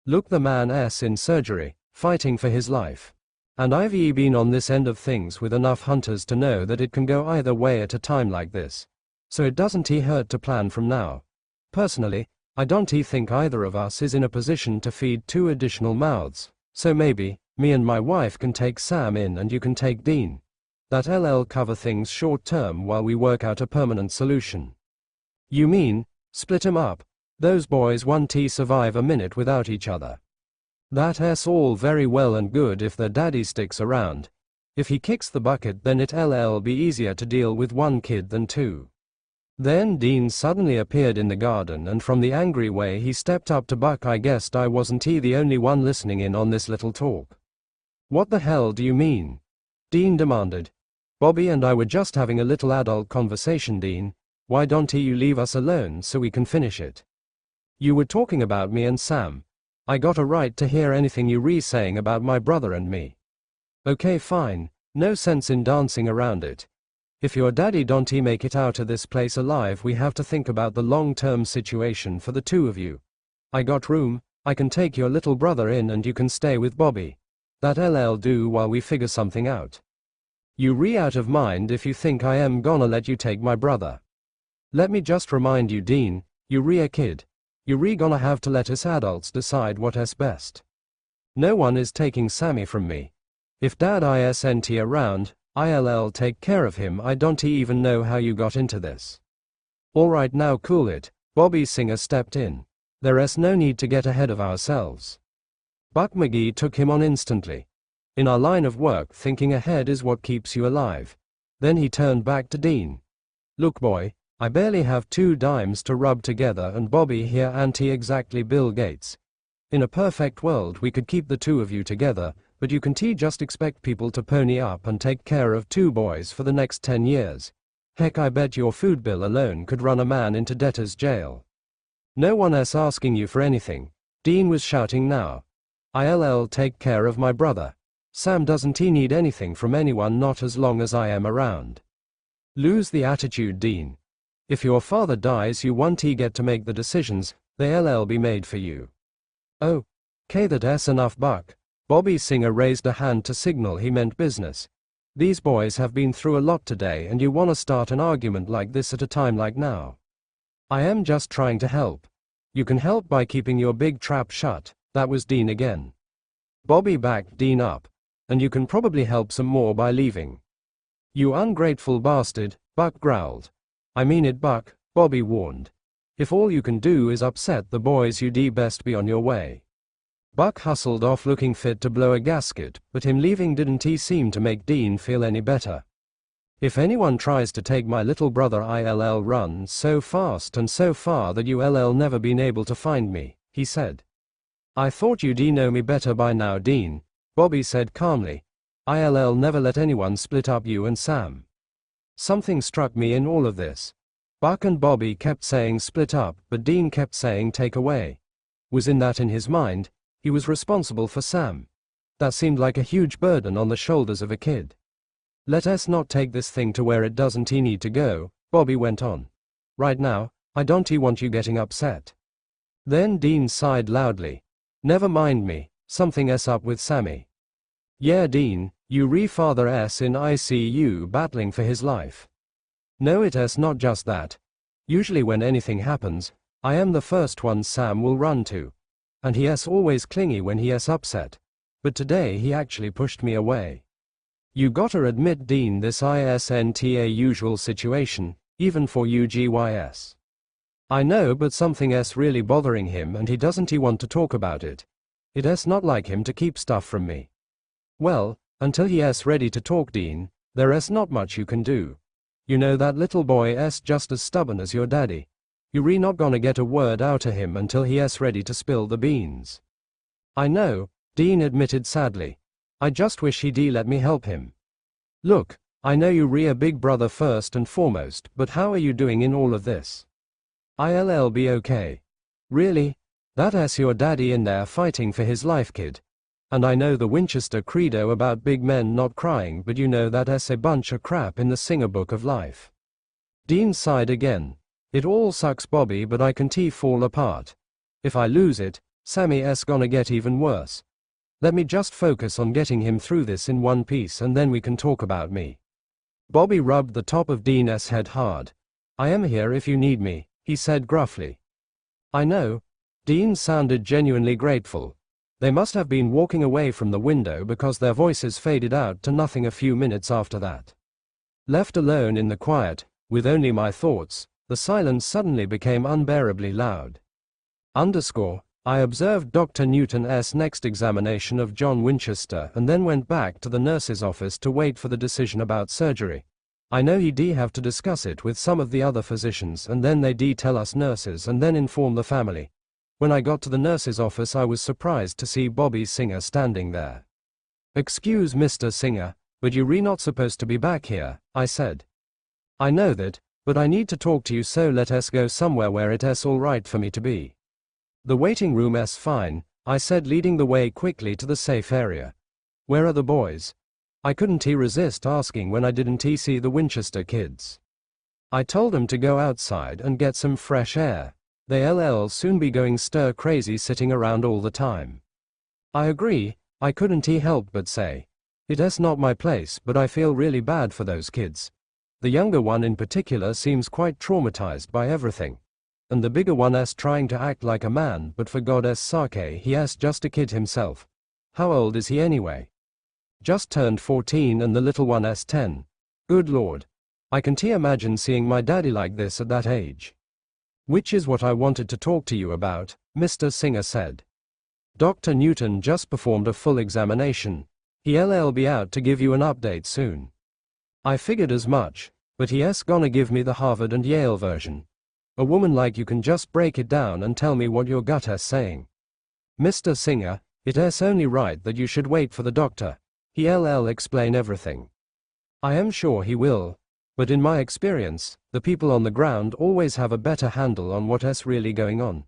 Look, the man's in surgery, fighting for his life. And I've been on this end of things with enough hunters to know that it can go either way at a time like this. So it doesn't hurt to plan from now. Personally, I don't think either of us is in a position to feed 2 additional mouths. So maybe, me and my wife can take Sam in and you can take Dean. That'll cover things short term while we work out a permanent solution. You mean, split 'em up? Those boys won't survive a minute without each other. That's all very well and good if their daddy sticks around. If he kicks the bucket, then it'll be easier to deal with 1 kid than 2. Then Dean suddenly appeared in the garden, and from the angry way he stepped up to Buck. I guessed I wasn't the only one listening in on this little talk. What the hell do you mean? Dean demanded. Bobby and I were just having a little adult conversation, Dean. Why don't you leave us alone so we can finish it? You were talking about me and Sam. I got a right to hear anything you saying about my brother and me. Okay, fine, no sense in dancing around it. If your daddy don't make it out of this place alive, we have to think about the long-term situation for the 2 of you. I got room, I can take your little brother in and you can stay with Bobby. That'll do while we figure something out. You out of mind if you think I am gonna let you take my brother. Let me just remind you, Dean, you a kid. You gonna have to let us adults decide what's best. No one is taking Sammy from me. If Dad isn't around, I'll take care of him. I don't even know how you got into this. Alright, now cool it, Bobby Singer stepped in. There's no need to get ahead of ourselves. Buck McGee took him on instantly. In our line of work, thinking ahead is what keeps you alive. Then he turned back to Dean. Look boy, I barely have 2 dimes to rub together, and Bobby here ain't exactly Bill Gates. In a perfect world we could keep the 2 of you together, but you can just expect people to pony up and take care of 2 boys for the next 10 years. Heck, I bet your food bill alone could run a man into debtor's jail. No one else asking you for anything, Dean was shouting now. I'll take care of my brother. Sam doesn't need anything from anyone, not as long as I am around. Lose the attitude, Dean. If your father dies, you won't get to make the decisions, they'll be made for you. Oh, okay, that's enough, Buck. Bobby Singer raised a hand to signal he meant business. These boys have been through a lot today, and you want to start an argument like this at a time like now. I am just trying to help. You can help by keeping your big trap shut. That was Dean again. Bobby backed Dean up. And you can probably help some more by leaving. You ungrateful bastard, Buck growled. I mean it, Buck, Bobby warned. If all you can do is upset the boys, you'd best be on your way. Buck hustled off looking fit to blow a gasket, but him leaving didn't seem to make Dean feel any better. If anyone tries to take my little brother, I'll run so fast and so far that you'll never been able to find me, he said. I thought you'd know me better by now, Dean, Bobby said calmly. I'll never let anyone split up you and Sam. Something struck me in all of this. Buck and Bobby kept saying split up, but Dean kept saying take away. Was in his mind, he was responsible for Sam. That seemed like a huge burden on the shoulders of a kid. Let us not take this thing to where it doesn't need to go, Bobby went on. Right now, I don't want you getting upset. Then Dean sighed loudly. Never mind me, something's up with Sammy. Yeah, Dean, you father's in ICU battling for his life. No, it's not just that. Usually when anything happens, I am the first one Sam will run to. And he's always clingy when he's upset. But today he actually pushed me away. You gotta admit, Dean, this isn't a usual situation, even for UGYS. I know, but something's really bothering him and he doesn't want to talk about it. It's not like him to keep stuff from me. Well, until he's ready to talk, Dean, there's not much you can do. You know that little boy's just as stubborn as your daddy. You're not gonna get a word out of him until he's ready to spill the beans. I know, Dean admitted sadly. I just wish he'd let me help him. Look, I know you're a big brother first and foremost, but how are you doing in all of this? I'll be okay. Really? That's your daddy in there fighting for his life, kid. And I know the Winchester credo about big men not crying, but you know that's a bunch of crap in the Singer Book of Life. Dean sighed again. It all sucks, Bobby, but I can fall apart. If I lose it, Sammy's gonna get even worse. Let me just focus on getting him through this in one piece and then we can talk about me. Bobby rubbed the top of Dean's head hard. I am here if you need me, he said gruffly. I know. Dean sounded genuinely grateful. They must have been walking away from the window because their voices faded out to nothing a few minutes after that. Left alone in the quiet, with only my thoughts, the silence suddenly became unbearably loud. I observed Dr. Newton's next examination of John Winchester and then went back to the nurse's office to wait for the decision about surgery. I know he'd have to discuss it with some of the other physicians and then they'd tell us nurses and then inform the family. When I got to the nurse's office I was surprised to see Bobby Singer standing there. Excuse Mr. Singer, but you're not supposed to be back here, I said. I know that, but I need to talk to you, so let us go somewhere where it's all right for me to be. The waiting room's fine, I said, leading the way quickly to the safe area. Where are the boys? I couldn't resist asking when I didn't see the Winchester kids. I told them to go outside and get some fresh air. They'll soon be going stir crazy sitting around all the time. I agree, I couldn't help but say. It's not my place, but I feel really bad for those kids. The younger one in particular seems quite traumatized by everything. And the bigger one's trying to act like a man, but for God's sake, he's just a kid himself. How old is he anyway? Just turned 14 and the little one's 10. Good Lord. I can't imagine seeing my daddy like this at that age. Which is what I wanted to talk to you about, Mr. Singer said. Dr. Newton just performed a full examination. He'll be out to give you an update soon. I figured as much, but he's gonna give me the Harvard and Yale version. A woman like you can just break it down and tell me what your gut is saying. Mr. Singer, it's only right that you should wait for the doctor. He'll explain everything. I am sure he will. But in my experience, the people on the ground always have a better handle on what's really going on.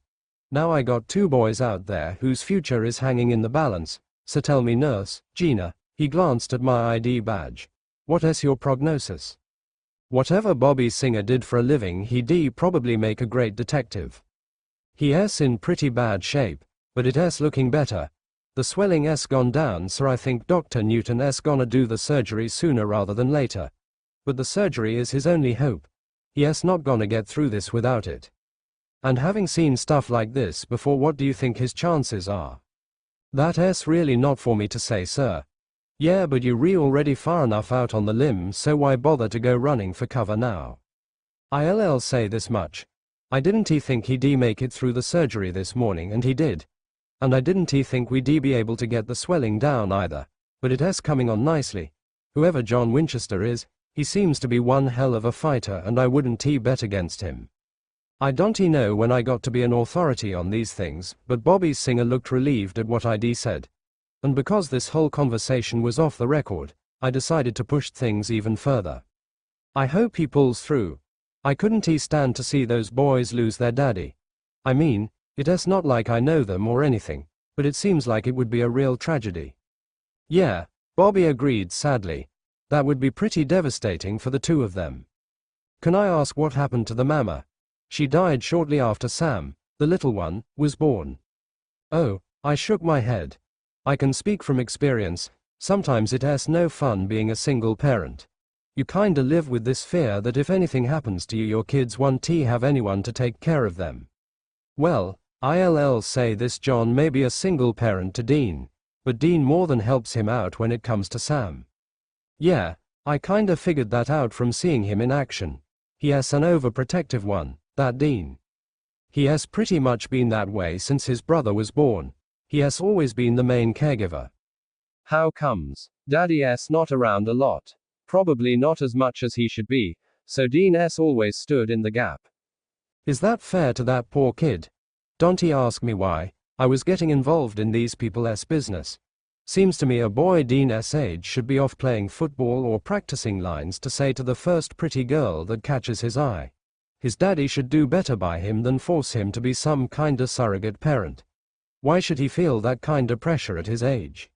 Now I got two boys out there whose future is hanging in the balance, so tell me, Nurse Gina, he glanced at my ID badge. What is your prognosis? Whatever Bobby Singer did for a living, he'd probably make a great detective. He's in pretty bad shape, but it's looking better. The swelling's gone down, so I think Dr. Newton's gonna do the surgery sooner rather than later. But the surgery is his only hope. He's not gonna get through this without it. And having seen stuff like this before, what do you think his chances are? That's really not for me to say, sir. Yeah, but you're already far enough out on the limb, so why bother to go running for cover now? I'll say this much. I didn't think he'd make it through the surgery this morning, and he did. And I didn't think we'd be able to get the swelling down either, but it's coming on nicely. Whoever John Winchester is, He seems to be one hell of a fighter and I wouldn't bet against him. I don't know when I got to be an authority on these things, but Bobby's singer looked relieved at what ID said. And because this whole conversation was off the record, I decided to push things even further. I hope he pulls through. I couldn't stand to see those boys lose their daddy. I mean, it's not like I know them or anything, but it seems like it would be a real tragedy. Yeah, Bobby agreed sadly. That would be pretty devastating for the two of them. Can I ask what happened to the mama? She died shortly after Sam, the little one, was born. Oh, I shook my head. I can speak from experience. Sometimes it's no fun being a single parent. You kinda live with this fear that if anything happens to you your kids won't have anyone to take care of them. Well, I'll say this: John may be a single parent to Dean, but Dean more than helps him out when it comes to Sam. Yeah, I kinda figured that out from seeing him in action. He's an overprotective one, that Dean. He has pretty much been that way since his brother was born. He has always been the main caregiver. How comes? Daddy's not around a lot. Probably not as much as he should be, so Dean's always stood in the gap. Is that fair to that poor kid? Don't ask me why. I was getting involved in these people's business. Seems to me a boy Dean's age should be off playing football or practicing lines to say to the first pretty girl that catches his eye. His daddy should do better by him than force him to be some kinda surrogate parent. Why should he feel that kinda pressure at his age?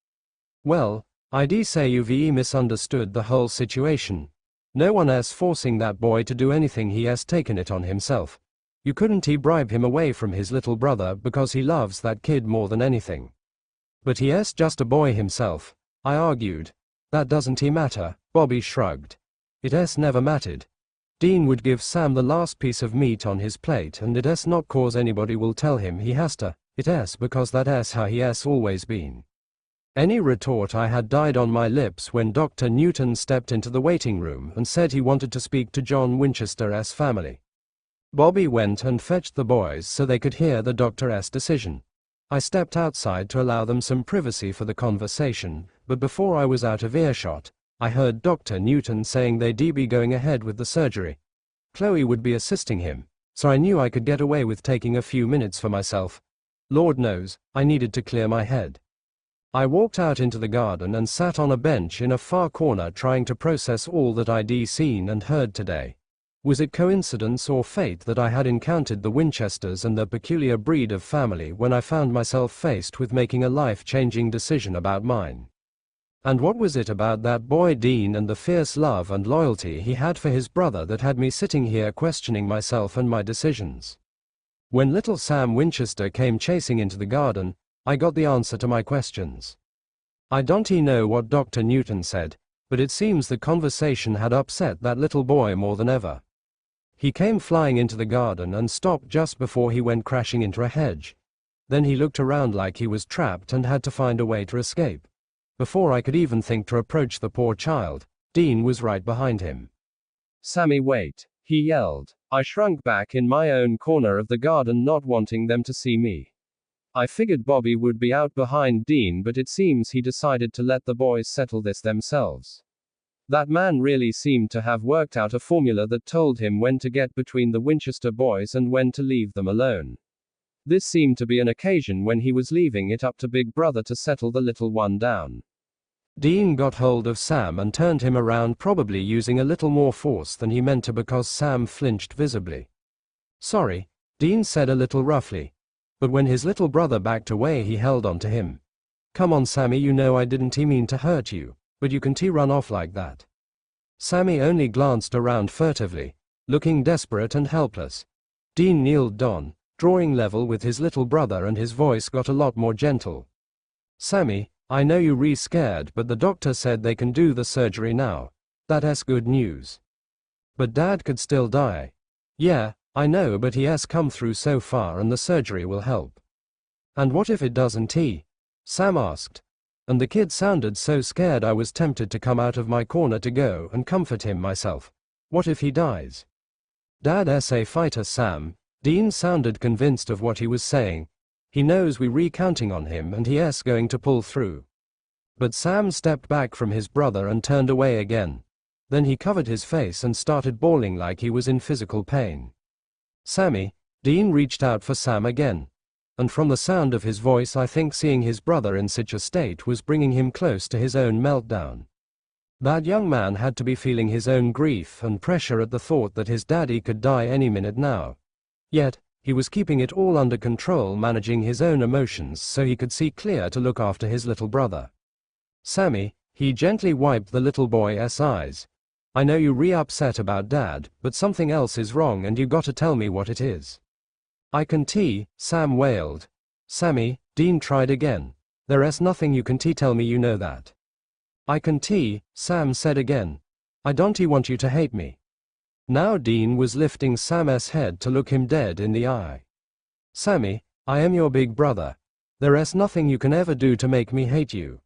Well, I'd say you've misunderstood the whole situation. No one is forcing that boy to do anything. He has taken it on himself. You couldn't bribe him away from his little brother because he loves that kid more than anything. But he's just a boy himself, I argued. That doesn't matter, Bobby shrugged. It's never mattered. Dean would give Sam the last piece of meat on his plate and it's not cause anybody will tell him he has to, it's because that's how he has always been. Any retort I had died on my lips when Dr. Newton stepped into the waiting room and said he wanted to speak to John Winchester's family. Bobby went and fetched the boys so they could hear the doctor's decision. I stepped outside to allow them some privacy for the conversation, but before I was out of earshot, I heard Dr. Newton saying they'd be going ahead with the surgery. Chloe would be assisting him, so I knew I could get away with taking a few minutes for myself. Lord knows, I needed to clear my head. I walked out into the garden and sat on a bench in a far corner trying to process all that I'd seen and heard today. Was it coincidence or fate that I had encountered the Winchesters and their peculiar breed of family when I found myself faced with making a life-changing decision about mine? And what was it about that boy Dean and the fierce love and loyalty he had for his brother that had me sitting here questioning myself and my decisions? When little Sam Winchester came chasing into the garden, I got the answer to my questions. I don't know what Dr. Newton said, but it seems the conversation had upset that little boy more than ever. He came flying into the garden and stopped just before he went crashing into a hedge. Then he looked around like he was trapped and had to find a way to escape. Before I could even think to approach the poor child, Dean was right behind him. "Sammy, wait," he yelled. I shrunk back in my own corner of the garden, not wanting them to see me. I figured Bobby would be out behind Dean, but it seems he decided to let the boys settle this themselves. That man really seemed to have worked out a formula that told him when to get between the Winchester boys and when to leave them alone. This seemed to be an occasion when he was leaving it up to Big Brother to settle the little one down. Dean got hold of Sam and turned him around, probably using a little more force than he meant to because Sam flinched visibly. "Sorry," Dean said a little roughly. But when his little brother backed away he held on to him. "Come on Sammy, you know I didn't mean to hurt you. But you can run off like that." Sammy only glanced around furtively, looking desperate and helpless. Dean kneeled down, drawing level with his little brother, and his voice got a lot more gentle. "Sammy, I know you're scared, but the doctor said they can do the surgery now. That's good news. But Dad could still die." "Yeah, I know, but he has come through so far and the surgery will help." "And what if it doesn't?" Sam asked. And the kid sounded so scared I was tempted to come out of my corner to go and comfort him myself. "What if he dies?" "Dad's a fighter, Sam." Dean sounded convinced of what he was saying. "He knows we're counting on him and he's going to pull through." But Sam stepped back from his brother and turned away again. Then he covered his face and started bawling like he was in physical pain. "Sammy," Dean reached out for Sam again. And from the sound of his voice, I think seeing his brother in such a state was bringing him close to his own meltdown. That young man had to be feeling his own grief and pressure at the thought that his daddy could die any minute now. Yet, he was keeping it all under control, managing his own emotions so he could see clear to look after his little brother. "Sammy," he gently wiped the little boy's eyes. "I know you're upset about Dad, but something else is wrong and you gotta tell me what it is." "I can Sam wailed. "Sammy," Dean tried again. "There's nothing you can tell me, you know that." "I can Sam said again. "I don't want you to hate me." Now Dean was lifting Sam's head to look him dead in the eye. "Sammy, I am your big brother. There's nothing you can ever do to make me hate you."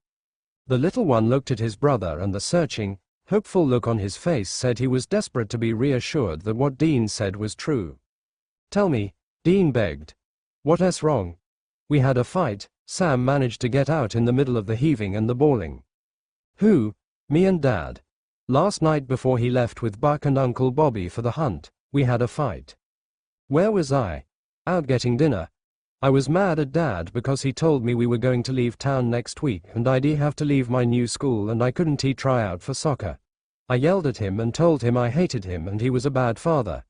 The little one looked at his brother, and the searching, hopeful look on his face said he was desperate to be reassured that what Dean said was true. "Tell me," Dean begged. "What's wrong?" "We had a fight," Sam managed to get out in the middle of the heaving and the bawling. "Who?" "Me and Dad. Last night before he left with Buck and Uncle Bobby for the hunt, we had a fight." "Where was I?" "Out getting dinner. I was mad at Dad because he told me we were going to leave town next week and I'd have to leave my new school and I couldn't try out for soccer. I yelled at him and told him I hated him and he was a bad father.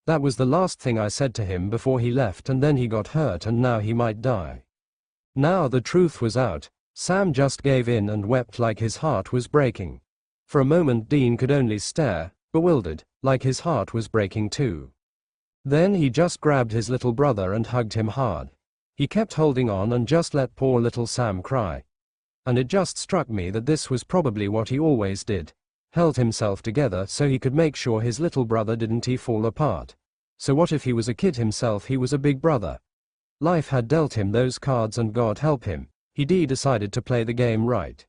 That was the last thing I said to him before he left, and then he got hurt and now he might die." Now the truth was out. Sam just gave in and wept like his heart was breaking. For a moment Dean could only stare, bewildered, like his heart was breaking too. Then he just grabbed his little brother and hugged him hard. He kept holding on and just let poor little Sam cry. And it just struck me that this was probably what he always did. Held himself together so he could make sure his little brother didn't fall apart. So what if he was a kid himself? He was a big brother. Life had dealt him those cards and God help him, he decided to play the game right.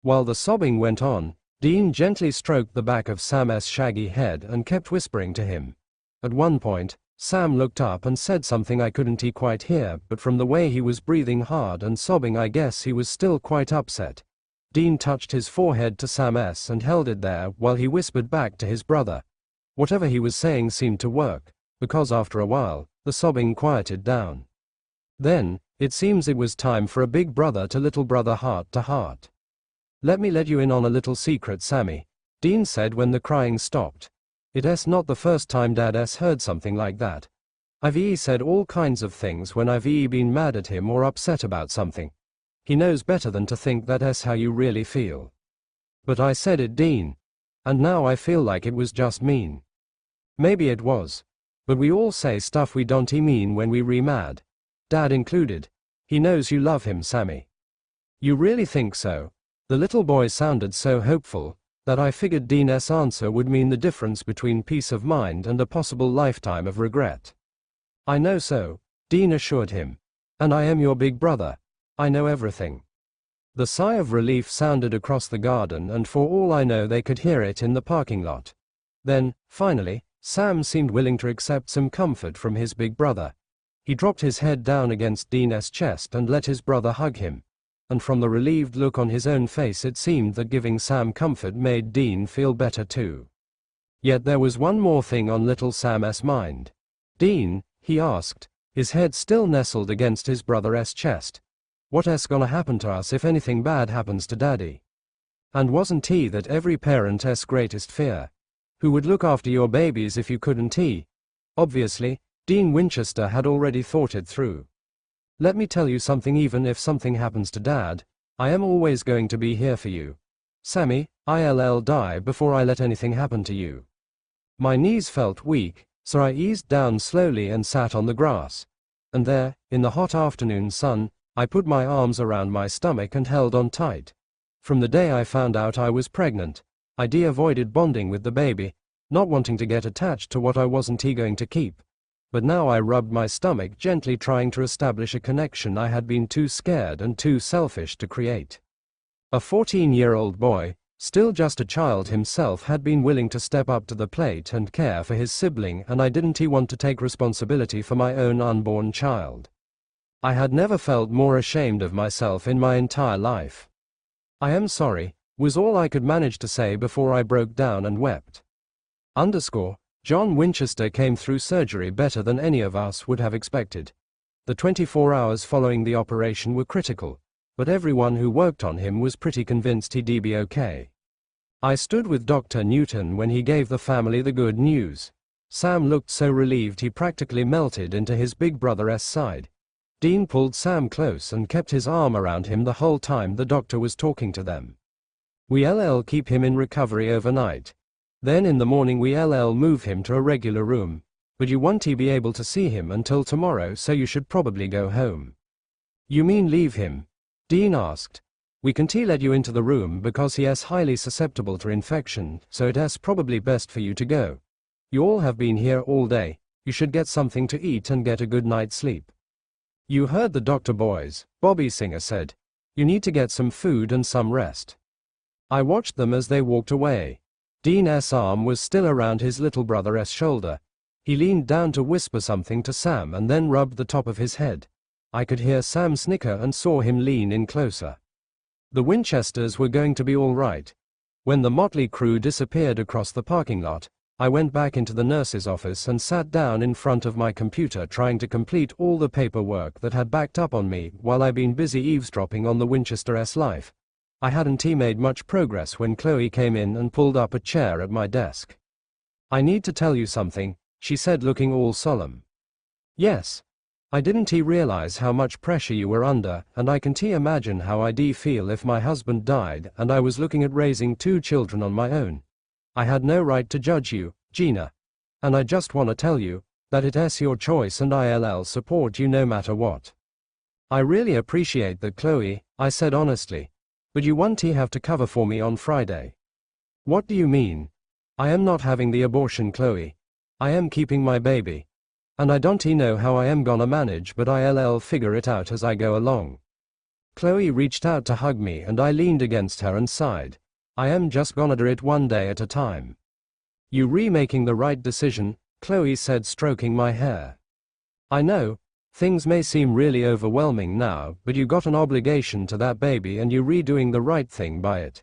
While the sobbing went on, Dean gently stroked the back of Sam's shaggy head and kept whispering to him. At one point, Sam looked up and said something I couldn't quite hear, but from the way he was breathing hard and sobbing I guess he was still quite upset. Dean touched his forehead to Sam's and held it there while he whispered back to his brother. Whatever he was saying seemed to work, because after a while, the sobbing quieted down. Then, it seems it was time for a big brother to little brother heart to heart. "Let me let you in on a little secret, Sammy," Dean said when the crying stopped. "It's not the first time Dad's heard something like that. I've said all kinds of things when I've been mad at him or upset about something. He knows better than to think that's how you really feel. But I said it, Dean. And now I feel like it was just mean. Maybe it was. But we all say stuff we don't mean when we mad. Dad included. He knows you love him, Sammy." "You really think so?" The little boy sounded so hopeful that I figured Dean's answer would mean the difference between peace of mind and a possible lifetime of regret. "I know so," Dean assured him. "And I am your big brother. I know everything." The sigh of relief sounded across the garden, and for all I know they could hear it in the parking lot. Then, finally, Sam seemed willing to accept some comfort from his big brother. He dropped his head down against Dean's chest and let his brother hug him. And from the relieved look on his own face it seemed that giving Sam comfort made Dean feel better too. Yet there was one more thing on little Sam's mind. "Dean," he asked, his head still nestled against his brother's chest, "what's gonna happen to us if anything bad happens to Daddy? And wasn't that every parent's greatest fear? Who would look after your babies if you couldn't?" Obviously, Dean Winchester had already thought it through. "Let me tell you something, even if something happens to Dad, I am always going to be here for you. Sammy, I'll die before I let anything happen to you." My knees felt weak, so I eased down slowly and sat on the grass. And there, in the hot afternoon sun, I put my arms around my stomach and held on tight. From the day I found out I was pregnant, I avoided bonding with the baby, not wanting to get attached to what I wasn't going to keep. But now I rubbed my stomach gently, trying to establish a connection I had been too scared and too selfish to create. A 14-year-old boy, still just a child himself, had been willing to step up to the plate and care for his sibling, and I didn't want to take responsibility for my own unborn child. I had never felt more ashamed of myself in my entire life. "I am sorry," was all I could manage to say before I broke down and wept. John Winchester came through surgery better than any of us would have expected. The 24 hours following the operation were critical, but everyone who worked on him was pretty convinced he'd be okay. I stood with Dr. Newton when he gave the family the good news. Sam looked so relieved he practically melted into his big brother's side. Dean pulled Sam close and kept his arm around him the whole time the doctor was talking to them. We'll keep him in recovery overnight. Then in the morning we'll move him to a regular room, but you won't be able to see him until tomorrow, so you should probably go home. You mean leave him? Dean asked. We can't let you into the room because he is highly susceptible to infection, so it's probably best for you to go. You all have been here all day, you should get something to eat and get a good night's sleep. You heard the doctor, boys, Bobby Singer said. You need to get some food and some rest. I watched them as they walked away. Dean's arm was still around his little brother's shoulder. He leaned down to whisper something to Sam and then rubbed the top of his head. I could hear Sam snicker and saw him lean in closer. The Winchesters were going to be all right. When the motley crew disappeared across the parking lot, I went back into the nurse's office and sat down in front of my computer trying to complete all the paperwork that had backed up on me while I'd been busy eavesdropping on the Winchester's life. I hadn't made much progress when Chloe came in and pulled up a chair at my desk. I need to tell you something, she said, looking all solemn. Yes. I didn't realize how much pressure you were under, and I can imagine how I'd feel if my husband died and I was looking at raising 2 children on my own. I had no right to judge you, Gina. And I just want to tell you that it's your choice and I'll support you no matter what. I really appreciate that, Chloe, I said honestly. But you won't have to cover for me on Friday. What do you mean? I am not having the abortion, Chloe. I am keeping my baby. And I don't know how I am gonna manage, but I'll figure it out as I go along. Chloe reached out to hug me and I leaned against her and sighed. I am just gonna do it one day at a time. You making the right decision, Chloe said, stroking my hair. I know. Things may seem really overwhelming now, but you got an obligation to that baby and you doing the right thing by it.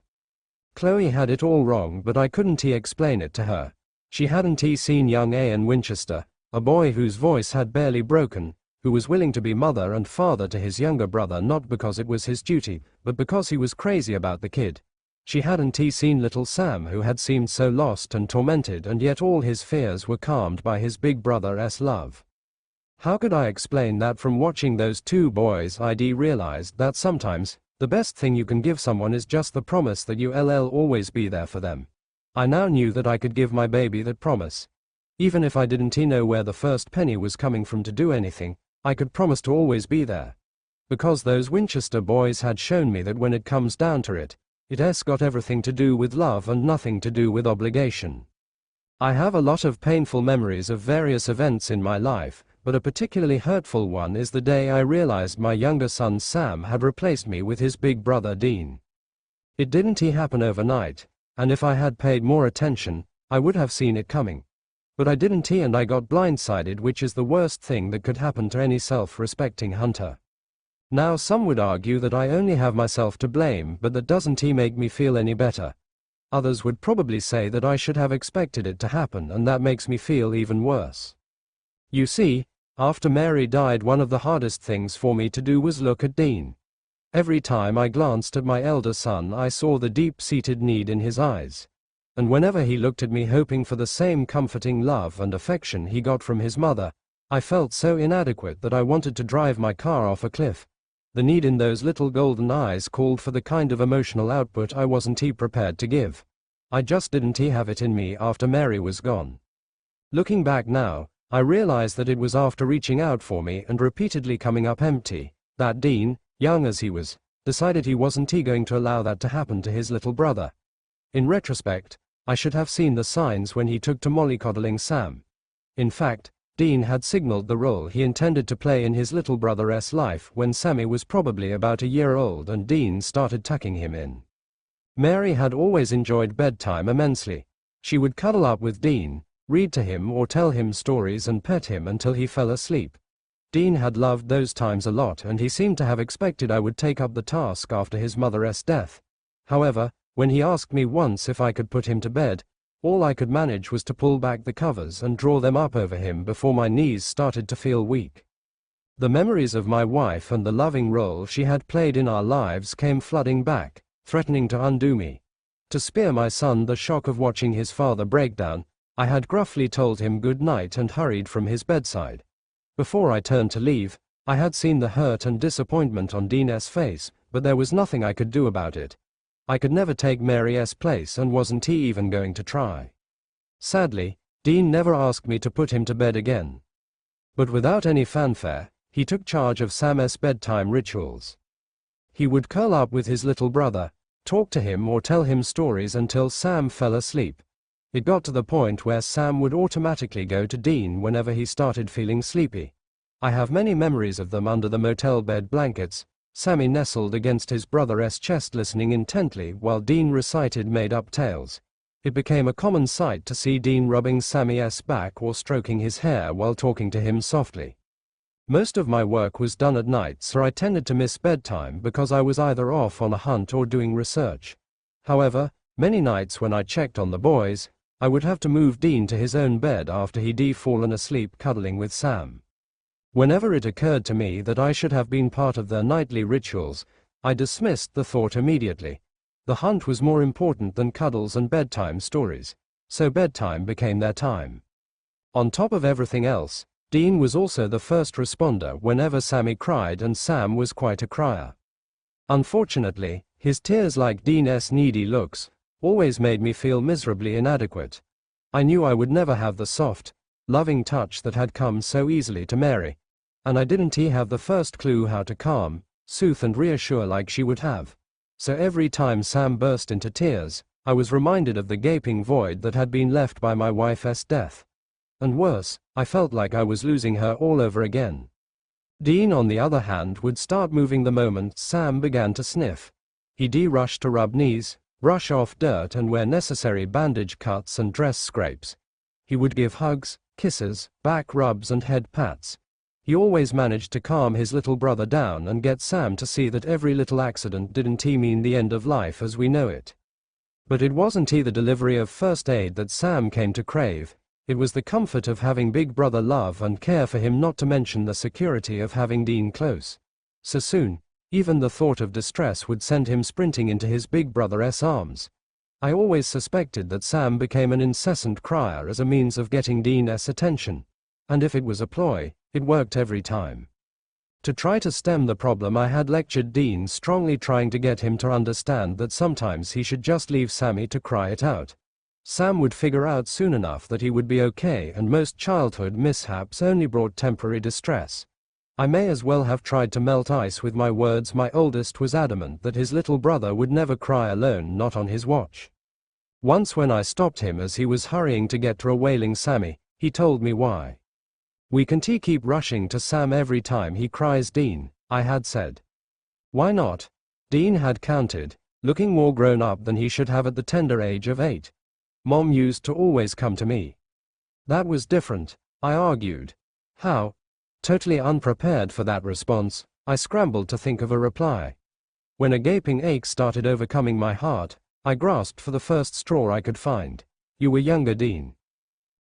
Chloe had it all wrong, but I couldn't explain it to her. She hadn't seen young Ian Winchester, a boy whose voice had barely broken, who was willing to be mother and father to his younger brother not because it was his duty, but because he was crazy about the kid. She hadn't seen little Sam, who had seemed so lost and tormented, and yet all his fears were calmed by his big brother's love. How could I explain that from watching those 2 boys? I'd realized that sometimes, the best thing you can give someone is just the promise that you'll always be there for them. I now knew that I could give my baby that promise. Even if I didn't know where the first penny was coming from to do anything, I could promise to always be there. Because those Winchester boys had shown me that when it comes down to it, it's got everything to do with love and nothing to do with obligation. I have a lot of painful memories of various events in my life, but a particularly hurtful one is the day I realized my younger son Sam had replaced me with his big brother Dean. It didn't happen overnight, and if I had paid more attention, I would have seen it coming. But I didn't, and I got blindsided, which is the worst thing that could happen to any self-respecting hunter. Now some would argue that I only have myself to blame, but that doesn't make me feel any better. Others would probably say that I should have expected it to happen, and that makes me feel even worse. You see, after Mary died, one of the hardest things for me to do was look at Dean. Every time I glanced at my elder son, I saw the deep-seated need in his eyes. And whenever he looked at me hoping for the same comforting love and affection he got from his mother, I felt so inadequate that I wanted to drive my car off a cliff. The need in those little golden eyes called for the kind of emotional output I wasn't prepared to give. I just didn't have it in me after Mary was gone. Looking back now, I realized that it was after reaching out for me and repeatedly coming up empty, that Dean, young as he was, decided he wasn't going to allow that to happen to his little brother. In retrospect, I should have seen the signs when he took to mollycoddling Sam. In fact, Dean had signaled the role he intended to play in his little brother's life when Sammy was probably about a year old and Dean started tucking him in. Mary had always enjoyed bedtime immensely. She would cuddle up with Dean, read to him or tell him stories and pet him until he fell asleep. Dean had loved those times a lot, and he seemed to have expected I would take up the task after his mother's death. However, When he asked me once if I could put him to bed, all I could manage was to pull back the covers and draw them up over him before my knees started to feel weak. The memories of my wife and the loving role she had played in our lives came flooding back, threatening to undo me. To spare my son the shock of watching his father break down, I had gruffly told him good night and hurried from his bedside. Before I turned to leave, I had seen the hurt and disappointment on Dean's face, but there was nothing I could do about it. I could never take Mary's place, and wasn't he even going to try. Sadly, Dean never asked me to put him to bed again. But without any fanfare, he took charge of Sam's bedtime rituals. He would curl up with his little brother, talk to him or tell him stories until Sam fell asleep. It got to the point where Sam would automatically go to Dean whenever he started feeling sleepy. I have many memories of them under the motel bed blankets, Sammy nestled against his brother's chest listening intently while Dean recited made-up tales. It became a common sight to see Dean rubbing Sammy's back or stroking his hair while talking to him softly. Most of my work was done at night, so I tended to miss bedtime because I was either off on a hunt or doing research. However, many nights when I checked on the boys, I would have to move Dean to his own bed after he'd fallen asleep cuddling with Sam. Whenever it occurred to me that I should have been part of their nightly rituals, I dismissed the thought immediately. The hunt was more important than cuddles and bedtime stories, so bedtime became their time. On top of everything else, Dean was also the first responder whenever Sammy cried, and Sam was quite a crier. Unfortunately, his tears, like Dean's needy looks, always made me feel miserably inadequate. I knew I would never have the soft, loving touch that had come so easily to Mary, and I didn't have the first clue how to calm, soothe and reassure like she would have. So every time Sam burst into tears, I was reminded of the gaping void that had been left by my wife's death. And worse, I felt like I was losing her all over again. Dean, on the other hand, would start moving the moment Sam began to sniff. He'd rush to rub knees, brush off dirt and where necessary bandage cuts and dress scrapes. He would give hugs, kisses, back rubs and head pats. He always managed to calm his little brother down and get Sam to see that every little accident didn't mean the end of life as we know it. But it wasn't the delivery of first aid that Sam came to crave. It was the comfort of having big brother love and care for him, not to mention the security of having Dean close. So soon, even the thought of distress would send him sprinting into his big brother's arms. I always suspected that Sam became an incessant crier as a means of getting Dean's attention. And if it was a ploy, it worked every time. To try to stem the problem, I had lectured Dean strongly, trying to get him to understand that sometimes he should just leave Sammy to cry it out. Sam would figure out soon enough that he would be okay, and most childhood mishaps only brought temporary distress. I may as well have tried to melt ice with my words. My oldest was adamant that his little brother would never cry alone, not on his watch. Once when I stopped him as he was hurrying to get to a wailing Sammy, he told me why. "We can't keep rushing to Sam every time he cries, Dean," I had said. "Why not?" Dean had countered, looking more grown up than he should have at the tender age of 8. "Mom used to always come to me." That was different, I argued. How? Totally unprepared for that response, I scrambled to think of a reply. When a gaping ache started overcoming my heart, I grasped for the first straw I could find. "You were younger, Dean."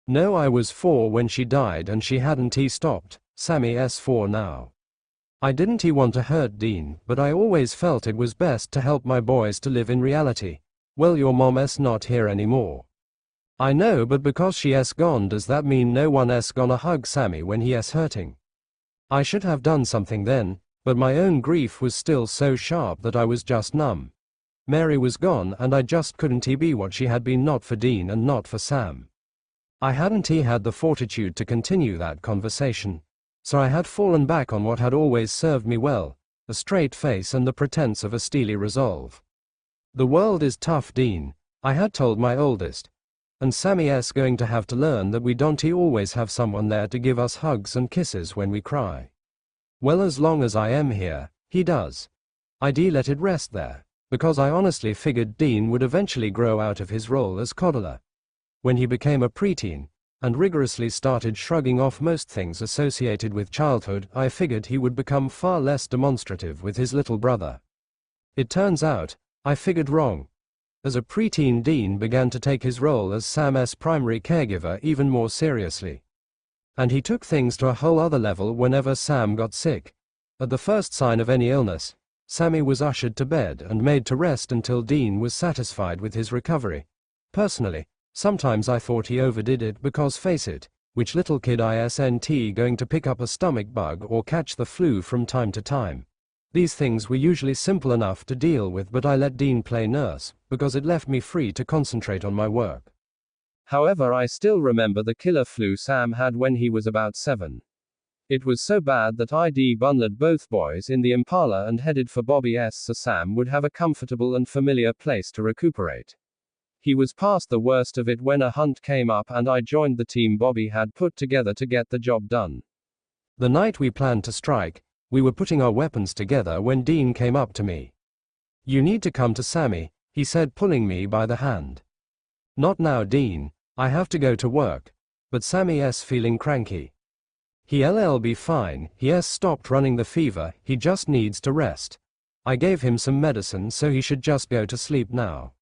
"No, I was 4 when she died and she hadn't stopped. Sammy's 4 now." I didn't want to hurt Dean, but I always felt it was best to help my boys to live in reality. "Well, your mom's not here anymore." "I know, but because she's gone, does that mean no one's gonna hug Sammy when he's hurting?" I should have done something then, but my own grief was still so sharp that I was just numb. Mary was gone and I just couldn't be what she had been, not for Dean and not for Sam. I hadn't had the fortitude to continue that conversation, so I had fallen back on what had always served me well, a straight face and the pretense of a steely resolve. "The world is tough, Dean," I had told my oldest. "And Sammy's going to have to learn that we don't always have someone there to give us hugs and kisses when we cry." "Well, as long as I am here, he does." I'd let it rest there, because I honestly figured Dean would eventually grow out of his role as coddler. When he became a preteen, and rigorously started shrugging off most things associated with childhood, I figured he would become far less demonstrative with his little brother. It turns out, I figured wrong. As a preteen, Dean began to take his role as Sam's primary caregiver even more seriously. And he took things to a whole other level whenever Sam got sick. At the first sign of any illness, Sammy was ushered to bed and made to rest until Dean was satisfied with his recovery. Personally, sometimes I thought he overdid it because, face it, which little kid isn't going to pick up a stomach bug or catch the flu from time to time? These things were usually simple enough to deal with, but I let Dean play nurse, because it left me free to concentrate on my work. However, I still remember the killer flu Sam had when he was about 7. It was so bad that I'd bundled both boys in the Impala and headed for Bobby's so Sam would have a comfortable and familiar place to recuperate. He was past the worst of it when a hunt came up and I joined the team Bobby had put together to get the job done. The night we planned to strike, we were putting our weapons together when Dean came up to me. "You need to come to Sammy," he said, pulling me by the hand. "Not now, Dean. I have to go to work." But Sammy's feeling cranky. He'll be fine. He's stopped running the fever, he just needs to rest. I gave him some medicine, so he should just go to sleep now.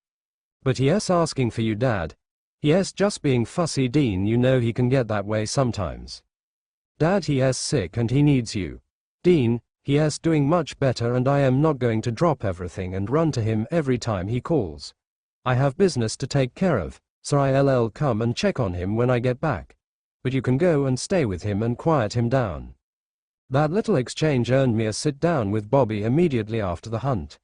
"But he's asking for you, Dad. He's just being fussy, Dean. You know he can get that way sometimes. Dad, he's sick and he needs you. Dean, he's doing much better and I am not going to drop everything and run to him every time he calls. I have business to take care of, so I'll come and check on him when I get back. But you can go and stay with him and quiet him down." That little exchange earned me a sit down with Bobby immediately after the hunt.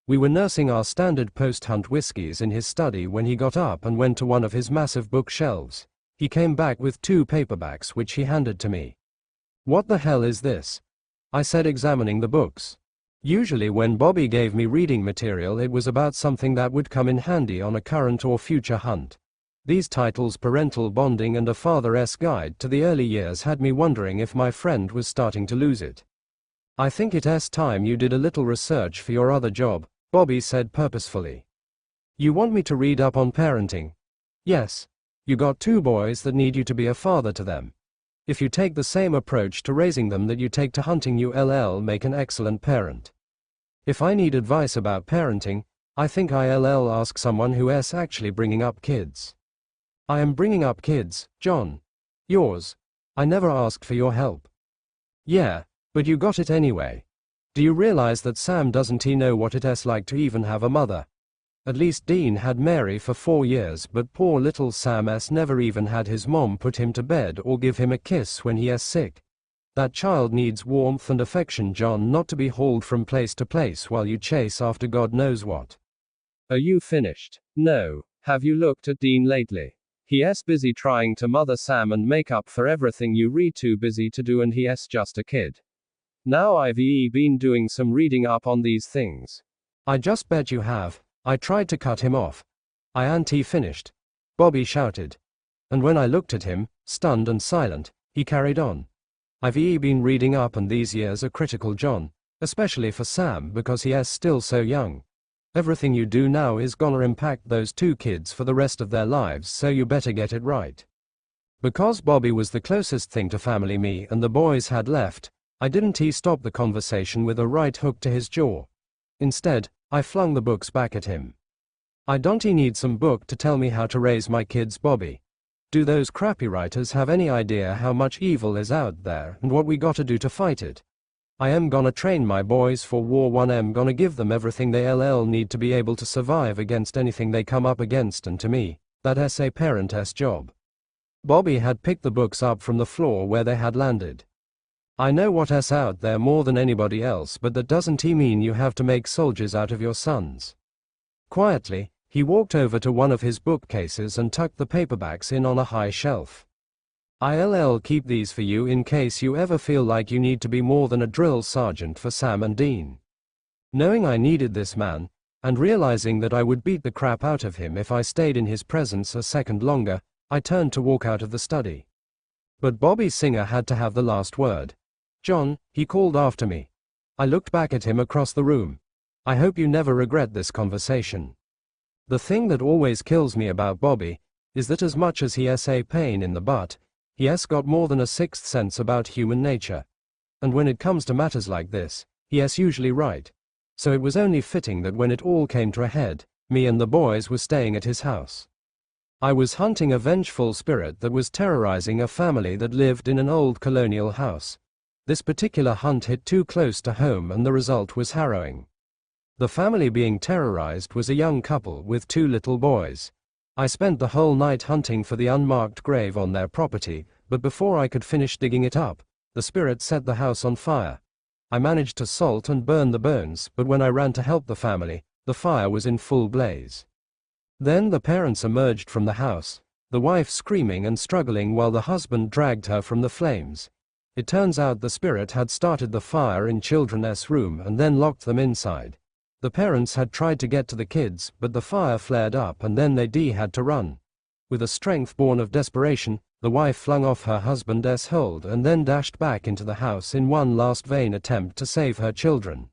We were nursing our standard post-hunt whiskies in his study when he got up and went to one of his massive bookshelves. He came back with 2 paperbacks which he handed to me. "What the hell is this?" I said, examining the books. Usually when Bobby gave me reading material, it was about something that would come in handy on a current or future hunt. These titles, Parental Bonding and A Father's Guide to the Early Years, had me wondering if my friend was starting to lose it. "I think it's time you did a little research for your other job," Bobby said purposefully. "You want me to read up on parenting?" "Yes. You got 2 boys that need you to be a father to them. If you take the same approach to raising them that you take to hunting, you'll make an excellent parent. If I need advice about parenting, I think I'll ask someone who is actually bringing up kids." "I am bringing up kids, John. Yours. I never asked for your help." "Yeah, but you got it anyway. Do you realize that Sam doesn't know what it's like to even have a mother? At least Dean had Mary for 4 years, but poor little Sam's never even had his mom put him to bed or give him a kiss when he is sick. That child needs warmth and affection, John, not to be hauled from place to place while you chase after God knows what." "Are you finished?" "No. Have you looked at Dean lately? He's busy trying to mother Sam and make up for everything you too busy to do, and he's just a kid. Now I've been doing some reading up on these things." "I just bet you have. I tried to cut him off." "I ain't finished," Bobby shouted. And when I looked at him, stunned and silent, he carried on. "I've been reading up, and these years are critical, John, especially for Sam because he is still so young. Everything you do now is gonna impact those 2 kids for the rest of their lives, so you better get it right." Because Bobby was the closest thing to family me and the boys had left, I didn't stop the conversation with a right hook to his jaw. Instead, I flung the books back at him. "I don't need some book to tell me how to raise my kids, Bobby. Do those crappy writers have any idea how much evil is out there and what we gotta do to fight it? I am gonna train my boys for war. I am gonna give them everything they'll need to be able to survive against anything they come up against, and to me, that's a parent's job." Bobby had picked the books up from the floor where they had landed. "I know what's out there more than anybody else, but that doesn't mean you have to make soldiers out of your sons." Quietly, he walked over to one of his bookcases and tucked the paperbacks in on a high shelf. "I'll keep these for you in case you ever feel like you need to be more than a drill sergeant for Sam and Dean." Knowing I needed this man, and realizing that I would beat the crap out of him if I stayed in his presence a second longer, I turned to walk out of the study. But Bobby Singer had to have the last word. "John," he called after me. I looked back at him across the room. "I hope you never regret this conversation." The thing that always kills me about Bobby is that as much as he is a pain in the butt, he has got more than a 6th sense about human nature. And when it comes to matters like this, he is usually right. So it was only fitting that when it all came to a head, Me and the boys were staying at his house. I was hunting a vengeful spirit that was terrorizing a family that lived in an old colonial house. This particular hunt hit too close to home and the result was harrowing. The family being terrorized was a young couple with 2 little boys. I spent the whole night hunting for the unmarked grave on their property, but before I could finish digging it up, the spirit set the house on fire. I managed to salt and burn the bones, but when I ran to help the family, the fire was in full blaze. Then the parents emerged from the house, the wife screaming and struggling while the husband dragged her from the flames. It turns out the spirit had started the fire in children's room and then locked them inside. The parents had tried to get to the kids, but the fire flared up and then they had to run. With a strength born of desperation, the wife flung off her husband's hold and then dashed back into the house in one last vain attempt to save her children.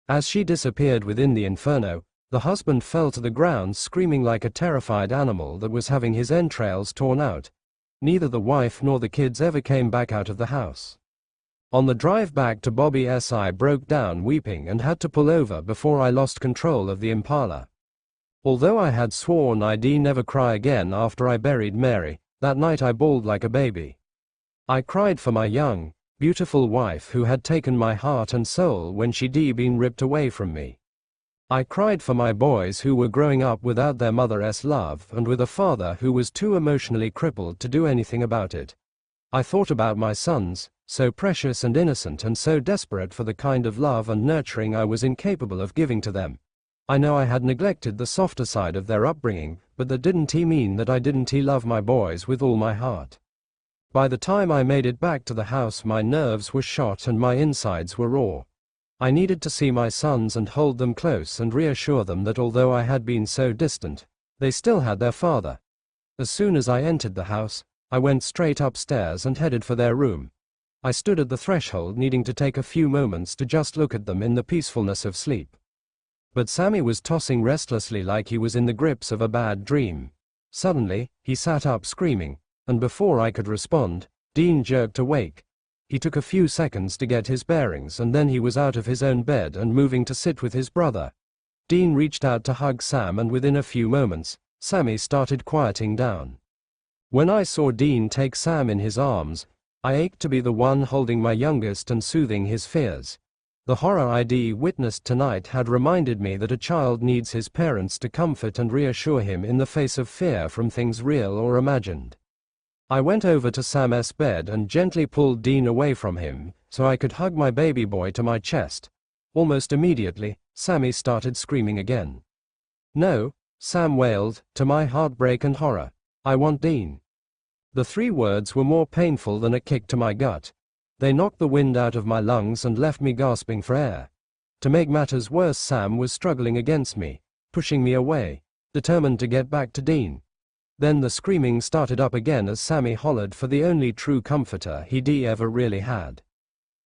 As she disappeared within the inferno, the husband fell to the ground screaming like a terrified animal that was having his entrails torn out. Neither the wife nor the kids ever came back out of the house. On the drive back to Bobby's, I broke down weeping and had to pull over before I lost control of the Impala. Although I had sworn I'd never cry again after I buried Mary, that night I bawled like a baby. I cried for my young, beautiful wife who had taken my heart and soul when she'd been ripped away from me. I cried for my boys who were growing up without their mother's love and with a father who was too emotionally crippled to do anything about it. I thought about my sons, so precious and innocent and so desperate for the kind of love and nurturing I was incapable of giving to them. I know I had neglected the softer side of their upbringing, but that didn't mean that I didn't love my boys with all my heart. By the time I made it back to the house, my nerves were shot and my insides were raw. I needed to see my sons and hold them close and reassure them that although I had been so distant, they still had their father. As soon as I entered the house, I went straight upstairs and headed for their room. I stood at the threshold needing to take a few moments to just look at them in the peacefulness of sleep. But Sammy was tossing restlessly like he was in the grips of a bad dream. Suddenly, he sat up screaming, and before I could respond, Dean jerked awake. He took a few seconds to get his bearings and then he was out of his own bed and moving to sit with his brother. Dean reached out to hug Sam and within a few moments, Sammy started quieting down. When I saw Dean take Sam in his arms, I ached to be the one holding my youngest and soothing his fears. The horror I'd witnessed tonight had reminded me that a child needs his parents to comfort and reassure him in the face of fear from things real or imagined. I went over to Sam's bed and gently pulled Dean away from him, so I could hug my baby boy to my chest. Almost immediately, Sammy started screaming again. "No," Sam wailed, to my heartbreak and horror. "I want Dean." The 3 words were more painful than a kick to my gut. They knocked the wind out of my lungs and left me gasping for air. To make matters worse, Sam was struggling against me, pushing me away, determined to get back to Dean. Then the screaming started up again as Sammy hollered for the only true comforter he'd ever really had.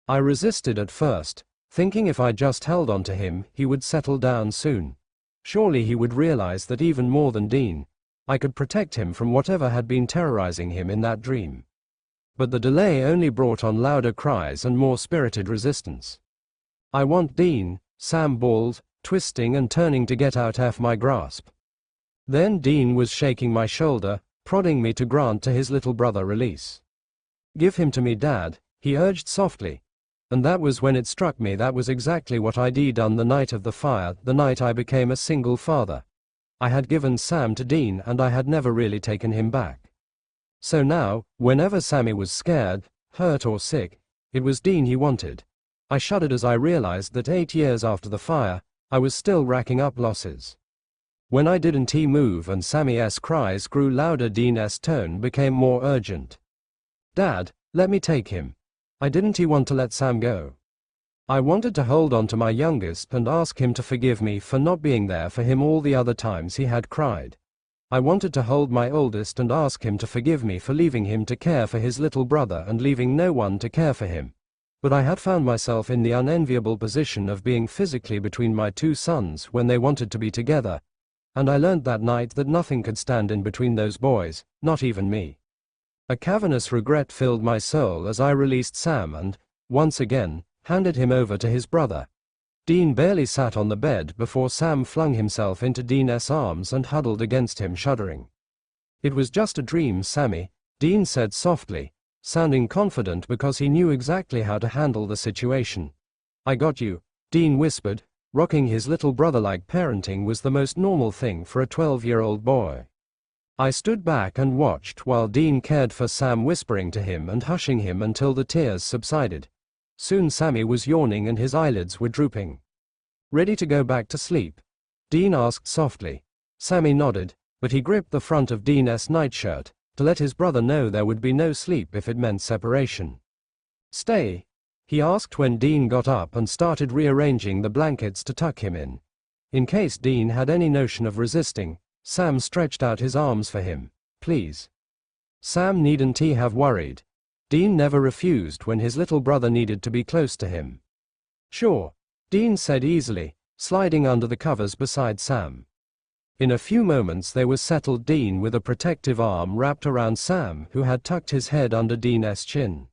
I resisted at first, thinking if I just held on to him, he would settle down soon. Surely he would realize that even more than Dean, I could protect him from whatever had been terrorizing him in that dream. But the delay only brought on louder cries and more spirited resistance. "I want Dean," Sam bawled, twisting and turning to get out of my grasp. Then Dean was shaking my shoulder, prodding me to grant to his little brother release. "Give him to me, Dad," he urged softly. And that was when it struck me that was exactly what I'd done the night of the fire, the night I became a single father. I had given Sam to Dean and I had never really taken him back. So now, whenever Sammy was scared, hurt or sick, it was Dean he wanted. I shuddered as I realized that 8 years after the fire, I was still racking up losses. When I didn't move and Sammy's cries grew louder, Dean's tone became more urgent. "Dad, let me take him." I didn't want to let Sam go. I wanted to hold on to my youngest and ask him to forgive me for not being there for him all the other times he had cried. I wanted to hold my oldest and ask him to forgive me for leaving him to care for his little brother and leaving no one to care for him. But I had found myself in the unenviable position of being physically between my 2 sons when they wanted to be together, and I learned that night that nothing could stand in between those boys, not even me. A cavernous regret filled my soul as I released Sam and, once again, handed him over to his brother. Dean barely sat on the bed before Sam flung himself into Dean's arms and huddled against him, shuddering. "It was just a dream, Sammy," Dean said softly, sounding confident because he knew exactly how to handle the situation. "I got you," Dean whispered. Rocking his little brother like parenting was the most normal thing for a 12-year-old boy. I stood back and watched while Dean cared for Sam, whispering to him and hushing him until the tears subsided. Soon Sammy was yawning and his eyelids were drooping. "Ready to go back to sleep?" Dean asked softly. Sammy nodded, but he gripped the front of Dean's nightshirt to let his brother know there would be no sleep if it meant separation. "Stay?" he asked when Dean got up and started rearranging the blankets to tuck him in. In case Dean had any notion of resisting, Sam stretched out his arms for him. "Please." Sam needn't he have worried. Dean never refused when his little brother needed to be close to him. "Sure," Dean said easily, sliding under the covers beside Sam. In a few moments they were settled, Dean with a protective arm wrapped around Sam, who had tucked his head under Dean's chin.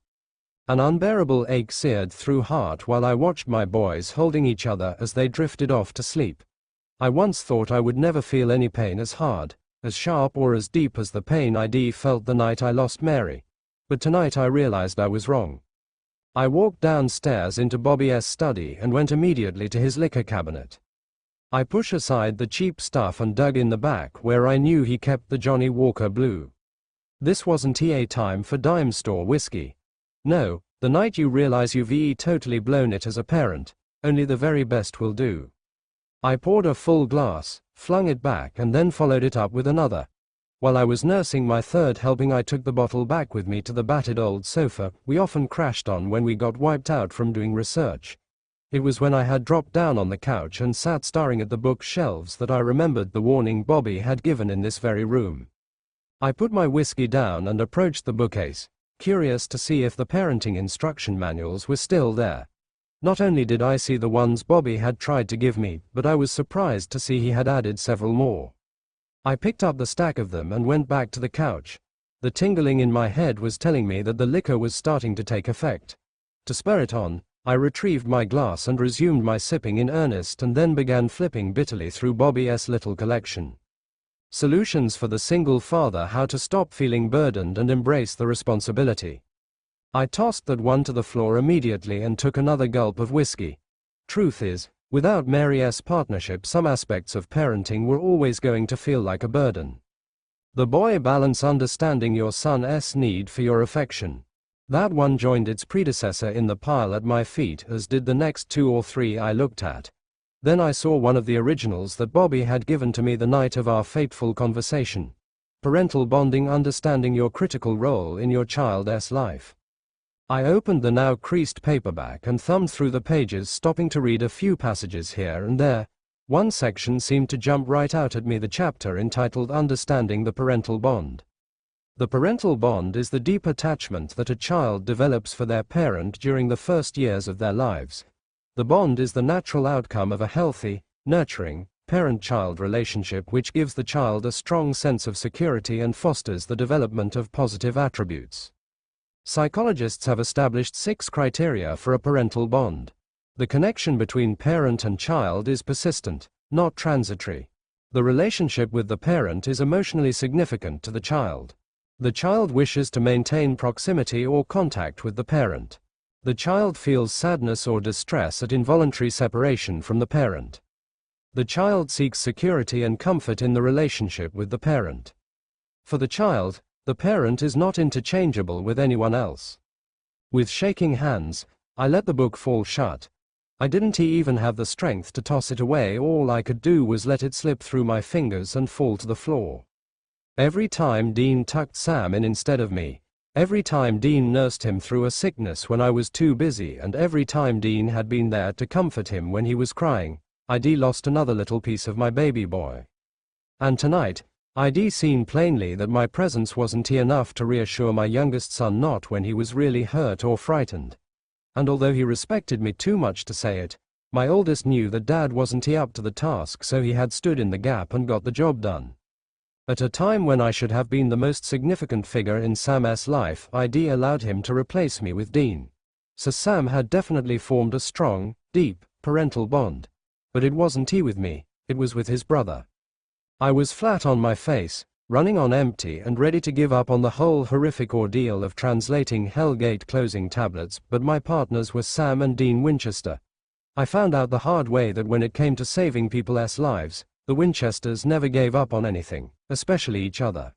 An unbearable ache seared through heart while I watched my boys holding each other as they drifted off to sleep. I once thought I would never feel any pain as hard, as sharp or as deep as the pain I felt the night I lost Mary. But tonight I realized I was wrong. I walked downstairs into Bobby's study and went immediately to his liquor cabinet. I pushed aside the cheap stuff and dug in the back where I knew he kept the Johnny Walker Blue. This wasn't a time for dime store whiskey. No, the night you realize you've totally blown it as a parent, only the very best will do. I poured a full glass, flung it back and then followed it up with another. While I was nursing my third helping, I took the bottle back with me to the battered old sofa we often crashed on when we got wiped out from doing research. It was when I had dropped down on the couch and sat staring at the bookshelves that I remembered the warning Bobby had given in this very room. I put my whiskey down and approached the bookcase, curious to see if the parenting instruction manuals were still there. Not only did I see the ones Bobby had tried to give me, but I was surprised to see he had added several more. I picked up the stack of them and went back to the couch. The tingling in my head was telling me that the liquor was starting to take effect. To spur it on, I retrieved my glass and resumed my sipping in earnest and then began flipping bitterly through Bobby's little collection. Solutions for the single father: how to stop feeling burdened and embrace the responsibility. I tossed that one to the floor immediately and took another gulp of whiskey. Truth is, without Mary's partnership, some aspects of parenting were always going to feel like a burden. The boy balance: understanding your son's need for your affection. That one joined its predecessor in the pile at my feet, as did the next 2 or 3 I looked at. Then I saw one of the originals that Bobby had given to me the night of our fateful conversation. Parental bonding: understanding your critical role in your child's life. I opened the now creased paperback and thumbed through the pages, stopping to read a few passages here and there. One section seemed to jump right out at me, the chapter entitled Understanding the Parental Bond. The parental bond is the deep attachment that a child develops for their parent during the first years of their lives. The bond is the natural outcome of a healthy, nurturing, parent-child relationship which gives the child a strong sense of security and fosters the development of positive attributes. Psychologists have established 6 criteria for a parental bond. The connection between parent and child is persistent, not transitory. The relationship with the parent is emotionally significant to the child. The child wishes to maintain proximity or contact with the parent. The child feels sadness or distress at involuntary separation from the parent. The child seeks security and comfort in the relationship with the parent. For the child, the parent is not interchangeable with anyone else. With shaking hands, I let the book fall shut. I didn't even have the strength to toss it away. All I could do was let it slip through my fingers and fall to the floor. Every time Dean tucked Sam in instead of me, every time Dean nursed him through a sickness when I was too busy, and every time Dean had been there to comfort him when he was crying, I'd lost another little piece of my baby boy. And tonight, I'd seen plainly that my presence wasn't enough to reassure my youngest son, not when he was really hurt or frightened. And although he respected me too much to say it, my oldest knew that Dad wasn't up to the task, so he had stood in the gap and got the job done. At a time when I should have been the most significant figure in Sam's life, I'd allowed him to replace me with Dean. So Sam had definitely formed a strong, deep, parental bond. But it wasn't he with me, it was with his brother. I was flat on my face, running on empty and ready to give up on the whole horrific ordeal of translating Hellgate closing tablets, but my partners were Sam and Dean Winchester. I found out the hard way that when it came to saving people's lives, the Winchesters never gave up on anything, especially each other.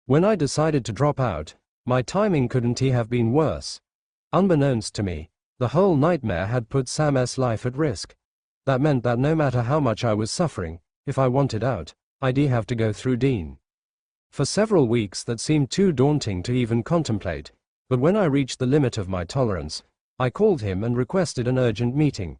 When I decided to drop out, my timing couldn't have been worse. Unbeknownst to me, the whole nightmare had put Sam's life at risk. That meant that no matter how much I was suffering, if I wanted out, I'd have to go through Dean. For several weeks that seemed too daunting to even contemplate, but when I reached the limit of my tolerance, I called him and requested an urgent meeting.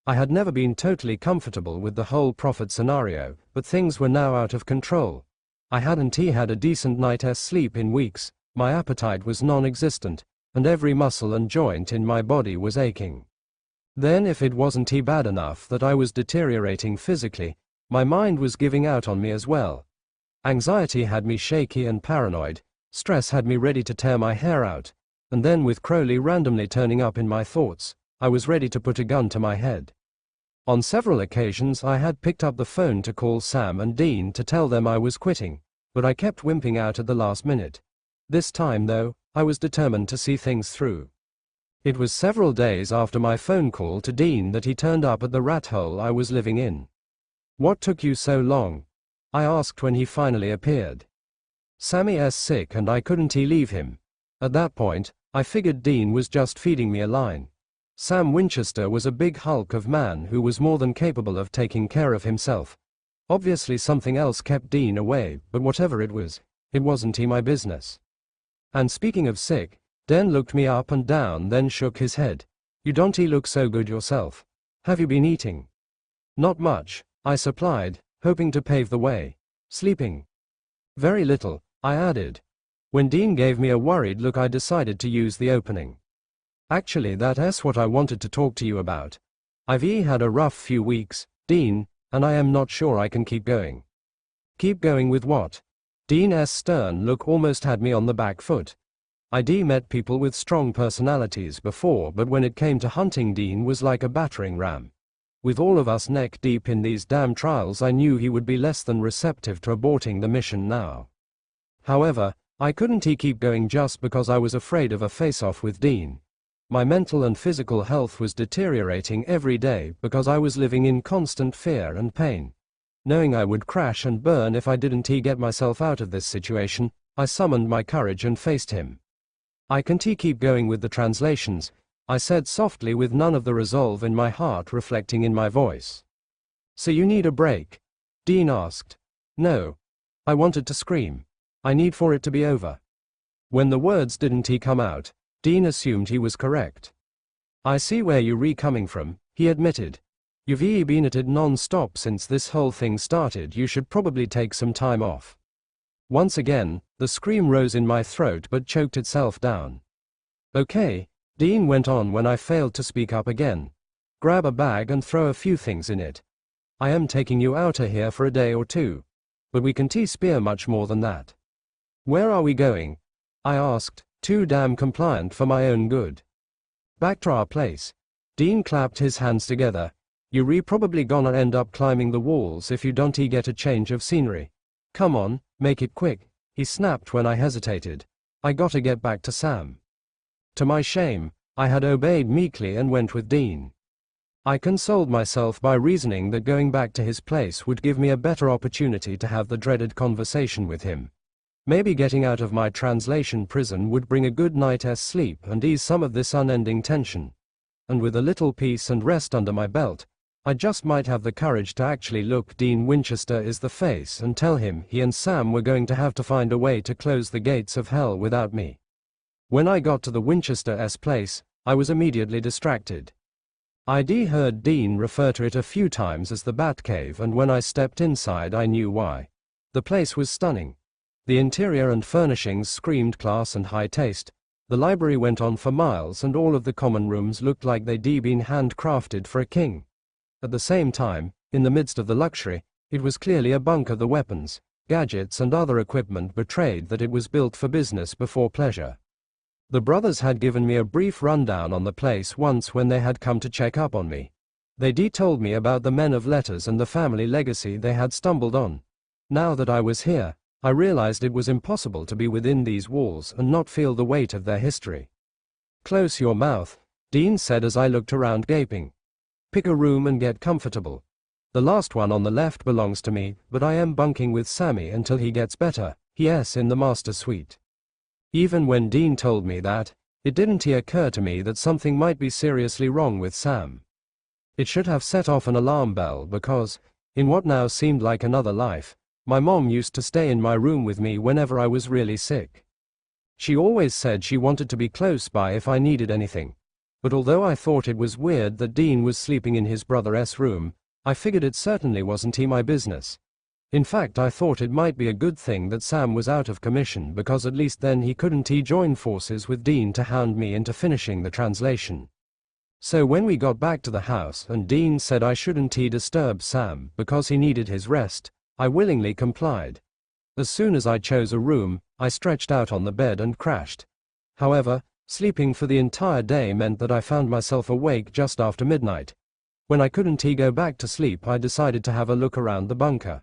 I had never been totally comfortable with the whole Prophet scenario, but things were now out of control. I hadn't had a decent night's sleep in weeks, my appetite was non-existent, and every muscle and joint in my body was aching. Then if it wasn't bad enough that I was deteriorating physically, my mind was giving out on me as well. Anxiety had me shaky and paranoid, stress had me ready to tear my hair out, and then with Crowley randomly turning up in my thoughts, I was ready to put a gun to my head. On several occasions I had picked up the phone to call Sam and Dean to tell them I was quitting, but I kept wimping out at the last minute. This time, though, I was determined to see things through. It was several days after my phone call to Dean that he turned up at the rat hole I was living in. "What took you so long?" I asked when he finally appeared. "Sammy's sick and I couldn't leave him." At that point, I figured Dean was just feeding me a line. Sam Winchester was a big hulk of man who was more than capable of taking care of himself. Obviously something else kept Dean away, but whatever it wasn't my business. And speaking of sick, Den looked me up and down, then shook his head. "You don't look so good yourself. Have you been eating?" "Not much," I supplied, hoping to pave the way. "Sleeping?" "Very little," I added. When Dean gave me a worried look, I decided to use the opening. "Actually, that's what I wanted to talk to you about. I've had a rough few weeks, Dean, and I am not sure I can keep going." "Keep going with what?" Dean's stern look almost had me on the back foot. I'd met people with strong personalities before, but when it came to hunting, Dean was like a battering ram. With all of us neck deep in these damn trials, I knew he would be less than receptive to aborting the mission now. However, I couldn't keep going just because I was afraid of a face-off with Dean. My mental and physical health was deteriorating every day because I was living in constant fear and pain. Knowing I would crash and burn if I didn't get myself out of this situation, I summoned my courage and faced him. "I can't keep going with the translations," I said softly, with none of the resolve in my heart reflecting in my voice. "So you need a break?" Dean asked. "No." I wanted to scream. "I need for it to be over." When the words didn't come out, Dean assumed he was correct. "I see where you're coming from," he admitted. "You've been at it non-stop since this whole thing started. You should probably take some time off." Once again, the scream rose in my throat but choked itself down. "Okay," Dean went on when I failed to speak up again. "Grab a bag and throw a few things in it. I am taking you out of here for a day or two. But we can spear much more than that." "Where are we going?" I asked, too damn compliant for my own good. "Back to our place." Dean clapped his hands together. "You're probably gonna end up climbing the walls if you don't get a change of scenery. Come on, make it quick," he snapped when I hesitated. "I gotta get back to Sam." To my shame, I had obeyed meekly and went with Dean. I consoled myself by reasoning that going back to his place would give me a better opportunity to have the dreaded conversation with him. Maybe getting out of my translation prison would bring a good night's sleep and ease some of this unending tension. And with a little peace and rest under my belt, I just might have the courage to actually look Dean Winchester in the face and tell him he and Sam were going to have to find a way to close the gates of hell without me. When I got to the Winchester's place, I was immediately distracted. I'd heard Dean refer to it a few times as the Batcave, and when I stepped inside I knew why. The place was stunning. The interior and furnishings screamed class and high taste. The library went on for miles and all of the common rooms looked like they'd been handcrafted for a king. At the same time, in the midst of the luxury, it was clearly a bunker. The weapons, gadgets and other equipment betrayed that it was built for business before pleasure. The brothers had given me a brief rundown on the place once when they had come to check up on me. They told me about the men of letters and the family legacy they had stumbled on. Now that I was here, I realized it was impossible to be within these walls and not feel the weight of their history. Close your mouth, Dean said as I looked around gaping. Pick a room and get comfortable. The last one on the left belongs to me, but I am bunking with Sammy until he gets better, yes, in the master suite. Even when Dean told me that, it didn't occur to me that something might be seriously wrong with Sam. It should have set off an alarm bell because, in what now seemed like another life, my mom used to stay in my room with me whenever I was really sick. She always said she wanted to be close by if I needed anything. But although I thought it was weird that Dean was sleeping in his brother's room, I figured it certainly wasn't my business. In fact, I thought it might be a good thing that Sam was out of commission because at least then he couldn't join forces with Dean to hound me into finishing the translation. So when we got back to the house and Dean said I shouldn't disturb Sam because he needed his rest, I willingly complied. As soon as I chose a room, I stretched out on the bed and crashed. However, sleeping for the entire day meant that I found myself awake just after midnight. When I couldn't go back to sleep, I decided to have a look around the bunker.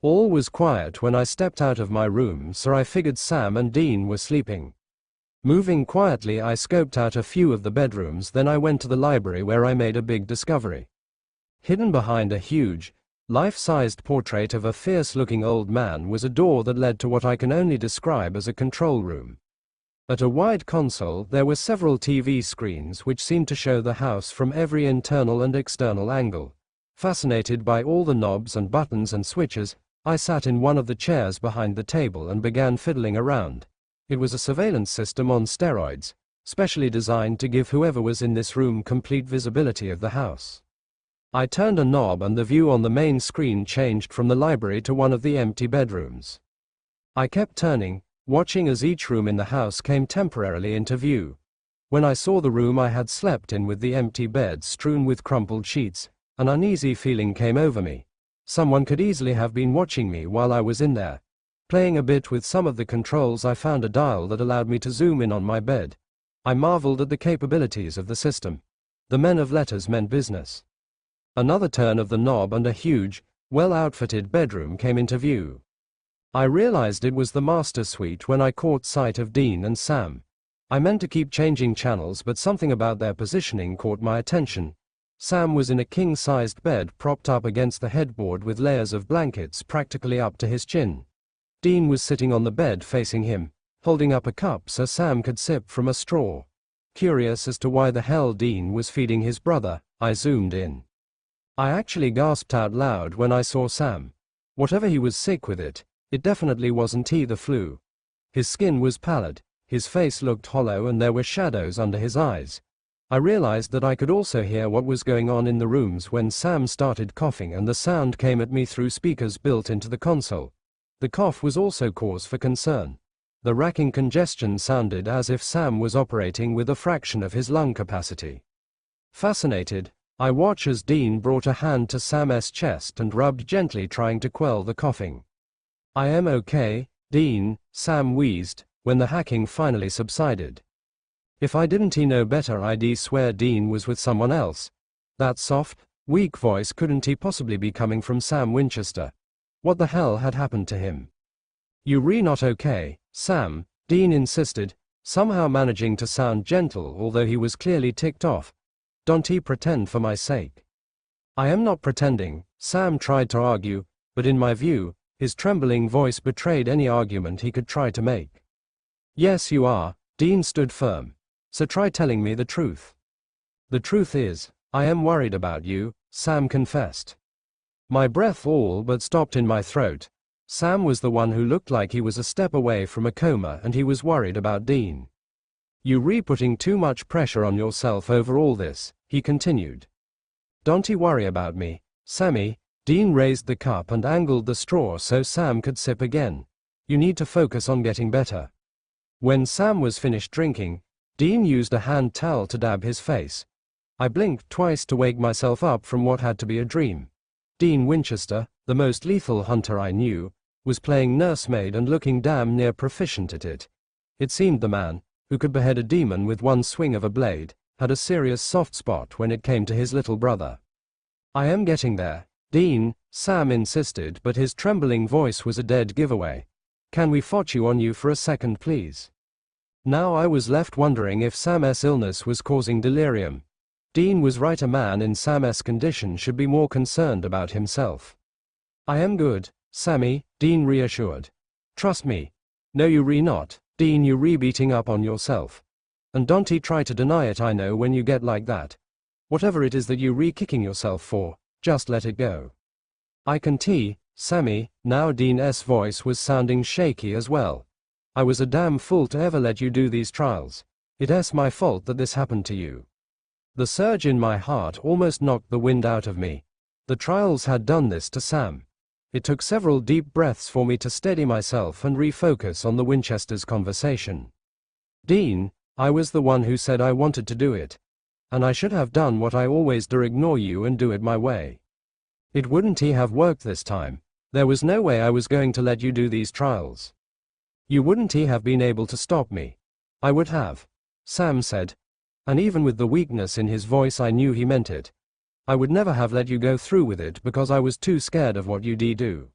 All was quiet when I stepped out of my room, so I figured Sam and Dean were sleeping. Moving quietly, I scoped out a few of the bedrooms, then I went to the library where I made a big discovery. Hidden behind a huge, life-sized portrait of a fierce-looking old man was a door that led to what I can only describe as a control room. At a wide console, there were several TV screens which seemed to show the house from every internal and external angle. Fascinated by all the knobs and buttons and switches, I sat in one of the chairs behind the table and began fiddling around. It was a surveillance system on steroids, specially designed to give whoever was in this room complete visibility of the house. I turned a knob and the view on the main screen changed from the library to one of the empty bedrooms. I kept turning, watching as each room in the house came temporarily into view. When I saw the room I had slept in with the empty bed strewn with crumpled sheets, an uneasy feeling came over me. Someone could easily have been watching me while I was in there. Playing a bit with some of the controls, I found a dial that allowed me to zoom in on my bed. I marveled at the capabilities of the system. The men of letters meant business. Another turn of the knob and a huge, well-outfitted bedroom came into view. I realized it was the master suite when I caught sight of Dean and Sam. I meant to keep changing channels, but something about their positioning caught my attention. Sam was in a king-sized bed propped up against the headboard with layers of blankets practically up to his chin. Dean was sitting on the bed facing him, holding up a cup so Sam could sip from a straw. Curious as to why the hell Dean was feeding his brother, I zoomed in. I actually gasped out loud when I saw Sam. Whatever he was sick with it definitely wasn't the flu. His skin was pallid, his face looked hollow and there were shadows under his eyes. I realized that I could also hear what was going on in the rooms when Sam started coughing and the sound came at me through speakers built into the console. The cough was also cause for concern. The racking congestion sounded as if Sam was operating with a fraction of his lung capacity. Fascinated, I watched as Dean brought a hand to Sam's chest and rubbed gently, trying to quell the coughing. "I am okay, Dean," Sam wheezed, when the hacking finally subsided. If I didn't know better, I'd swear Dean was with someone else. That soft, weak voice couldn't possibly be coming from Sam Winchester. What the hell had happened to him? "You not okay, Sam?" Dean insisted, somehow managing to sound gentle although he was clearly ticked off. "Don't pretend for my sake." "I am not pretending," Sam tried to argue, but in my view, his trembling voice betrayed any argument he could try to make. "Yes, you are," Dean stood firm. "So try telling me the truth." "The truth is, I am worried about you," Sam confessed. My breath all but stopped in my throat. Sam was the one who looked like he was a step away from a coma, and he was worried about Dean. "You putting too much pressure on yourself over all this," he continued. "Don't worry about me, Sammy." Dean raised the cup and angled the straw so Sam could sip again. "You need to focus on getting better." When Sam was finished drinking, Dean used a hand towel to dab his face. I blinked twice to wake myself up from what had to be a dream. Dean Winchester, the most lethal hunter I knew, was playing nursemaid and looking damn near proficient at it. It seemed the man, who could behead a demon with one swing of a blade, had a serious soft spot when it came to his little brother. I am getting there, Dean, Sam insisted, but his trembling voice was a dead giveaway. Can we fetch you on you for a second, please? Now I was left wondering if Sam's illness was causing delirium. Dean was right, a man in Sam's condition should be more concerned about himself. I am good, Sammy, Dean reassured. Trust me. No you re not, Dean, you re beating up on yourself. And don't try to deny it. I know when you get like that. Whatever it is that you re kicking yourself for, just let it go. I can tell, Sammy. Now Dean's voice was sounding shaky as well. I was a damn fool to ever let you do these trials. It's my fault that this happened to you. The surge in my heart almost knocked the wind out of me. The trials had done this to Sam. It took several deep breaths for me to steady myself and refocus on the Winchesters' conversation. Dean, I was the one who said I wanted to do it. And I should have done what I always do, ignore you and do it my way. It wouldn't have worked this time. There was no way I was going to let you do these trials. You wouldn't have been able to stop me. I would have, Sam said. And even with the weakness in his voice I knew he meant it. I would never have let you go through with it because I was too scared of what you'd do.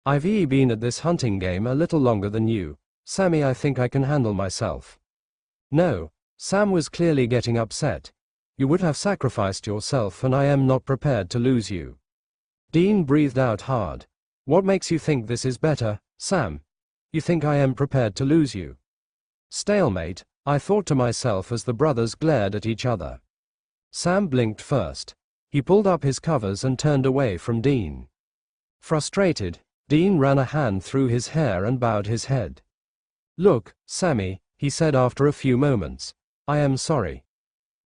I've been at this hunting game a little longer than you, Sammy. I think I can handle myself. No, Sam was clearly getting upset. You would have sacrificed yourself and I am not prepared to lose you. Dean breathed out hard. What makes you think this is better, Sam? You think I am prepared to lose you? Stalemate, I thought to myself as the brothers glared at each other. Sam blinked first. He pulled up his covers and turned away from Dean. Frustrated, Dean ran a hand through his hair and bowed his head. Look, Sammy, he said after a few moments. I am sorry.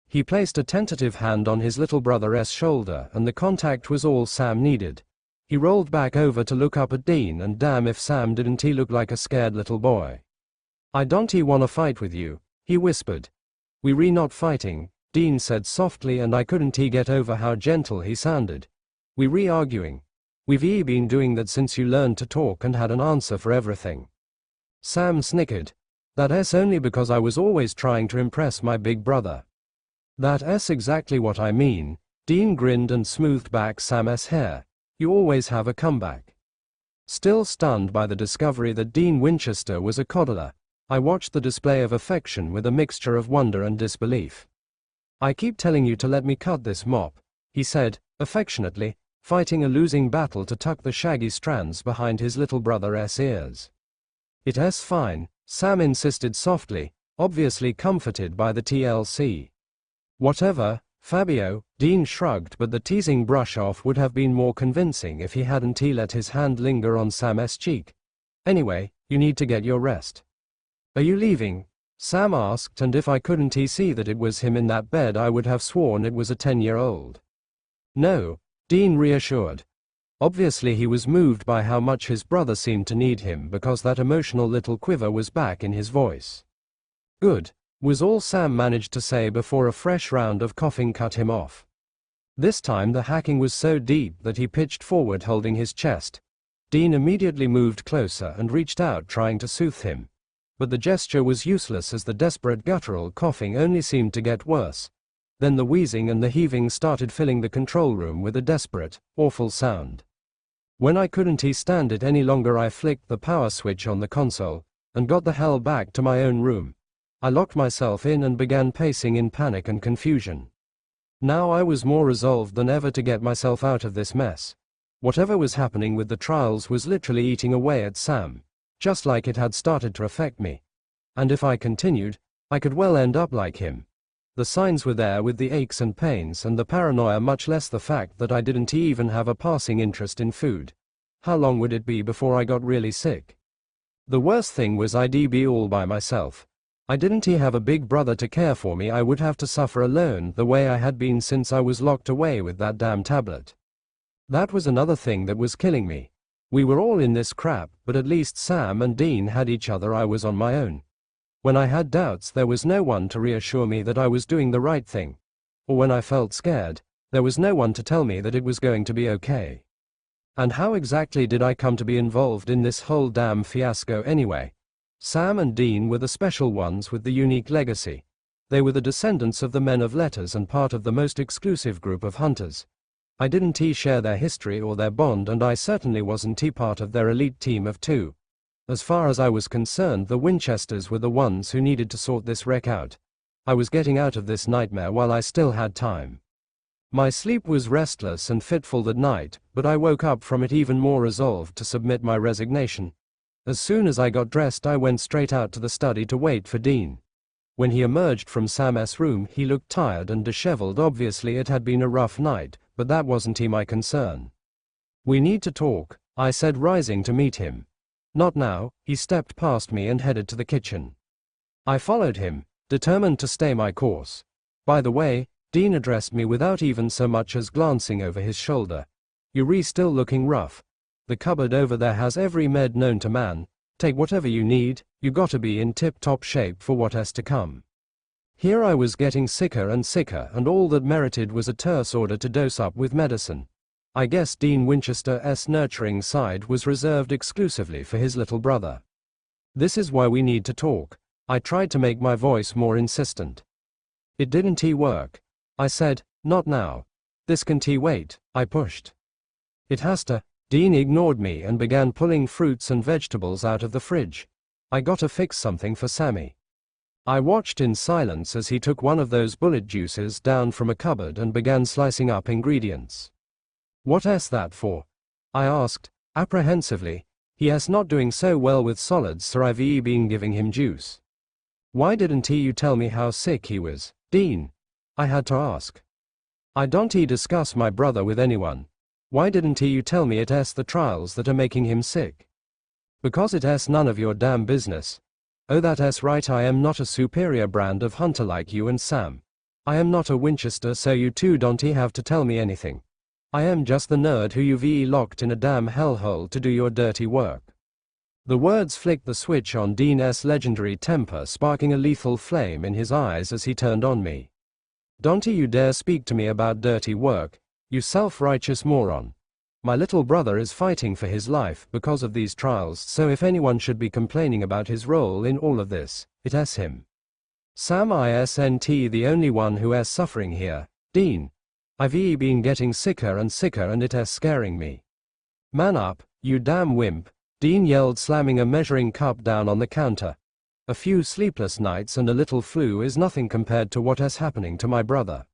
He placed a tentative hand on his little brother's shoulder and the contact was all Sam needed. He rolled back over to look up at Dean, and damn if Sam didn't he look like a scared little boy. I don't wanna fight with you, he whispered. We re not fighting, Dean said softly, and I couldn't get over how gentle he sounded. We re arguing. We've been doing that since you learned to talk and had an answer for everything. Sam snickered. That's only because I was always trying to impress my big brother. That's exactly what I mean. Dean grinned and smoothed back Sam's hair. You always have a comeback. Still stunned by the discovery that Dean Winchester was a coddler, I watched the display of affection with a mixture of wonder and disbelief. I keep telling you to let me cut this mop, he said, affectionately, fighting a losing battle to tuck the shaggy strands behind his little brother's ears. It's fine, Sam insisted softly, obviously comforted by the TLC. Whatever, Fabio, Dean shrugged, but the teasing brush-off would have been more convincing if he hadn't let his hand linger on Sam's cheek. Anyway, you need to get your rest. Are you leaving? Sam asked, and if I couldn't see that it was him in that bed I would have sworn it was a 10-year-old. No, Dean reassured. Obviously he was moved by how much his brother seemed to need him because that emotional little quiver was back in his voice. Good, was all Sam managed to say before a fresh round of coughing cut him off. This time the hacking was so deep that he pitched forward holding his chest. Dean immediately moved closer and reached out trying to soothe him. But the gesture was useless as the desperate guttural coughing only seemed to get worse. Then the wheezing and the heaving started filling the control room with a desperate, awful sound. When I couldn't stand it any longer I flicked the power switch on the console, and got the hell back to my own room. I locked myself in and began pacing in panic and confusion. Now I was more resolved than ever to get myself out of this mess. Whatever was happening with the trials was literally eating away at Sam, just like it had started to affect me. And if I continued, I could well end up like him. The signs were there with the aches and pains and the paranoia, much less the fact that I didn't even have a passing interest in food. How long would it be before I got really sick? The worst thing was I'd be all by myself. I didn't have a big brother to care for me. I would have to suffer alone the way I had been since I was locked away with that damn tablet. That was another thing that was killing me. We were all in this crap, but at least Sam and Dean had each other. I was on my own. When I had doubts, there was no one to reassure me that I was doing the right thing. Or when I felt scared, there was no one to tell me that it was going to be okay. And how exactly did I come to be involved in this whole damn fiasco anyway? Sam and Dean were the special ones with the unique legacy. They were the descendants of the men of letters and part of the most exclusive group of hunters. I didn't share their history or their bond, and I certainly wasn't part of their elite team of two. As far as I was concerned, the Winchesters were the ones who needed to sort this wreck out. I was getting out of this nightmare while I still had time. My sleep was restless and fitful that night, but I woke up from it even more resolved to submit my resignation. As soon as I got dressed, I went straight out to the study to wait for Dean. When he emerged from Sam's room, he looked tired and disheveled. Obviously it had been a rough night, but that wasn't my concern. "We need to talk," I said, rising to meet him. "Not now." He stepped past me and headed to the kitchen. I followed him, determined to stay my course. "By the way," Dean addressed me without even so much as glancing over his shoulder, "You're still looking rough. The cupboard over there has every med known to man. Take whatever you need. You gotta be in tip-top shape for what has to come." Here I was getting sicker and sicker, and all that merited was a terse order to dose up with medicine. I guess Dean Winchester's nurturing side was reserved exclusively for his little brother. "This is why we need to talk." I tried to make my voice more insistent. "It didn't work," I said. "Not now. This can wait," I pushed. "It has to." Dean ignored me and began pulling fruits and vegetables out of the fridge. "I gotta fix something for Sammy." I watched in silence as he took one of those bullet juices down from a cupboard and began slicing up ingredients. "What's that for?" I asked, apprehensively. "He's not doing so well with solids, so I've been giving him juice." "Why didn't you tell me how sick he was, Dean?" I had to ask. "I don't discuss my brother with anyone." "Why didn't you tell me it's the trials that are making him sick?" "Because it's none of your damn business." "Oh, that's right, I am not a superior brand of hunter like you and Sam. I am not a Winchester, so you two don't have to tell me anything. I am just the nerd who you've locked in a damn hellhole to do your dirty work." The words flicked the switch on Dean's legendary temper, sparking a lethal flame in his eyes as he turned on me. "Don't you dare speak to me about dirty work, you self-righteous moron. My little brother is fighting for his life because of these trials, so if anyone should be complaining about his role in all of this, it's him. Sam isn't the only one who is suffering here, Dean. I've been getting sicker and sicker, and it's scaring me." "Man up, you damn wimp," Dean yelled, slamming a measuring cup down on the counter. "A few sleepless nights and a little flu is nothing compared to what is happening to my brother.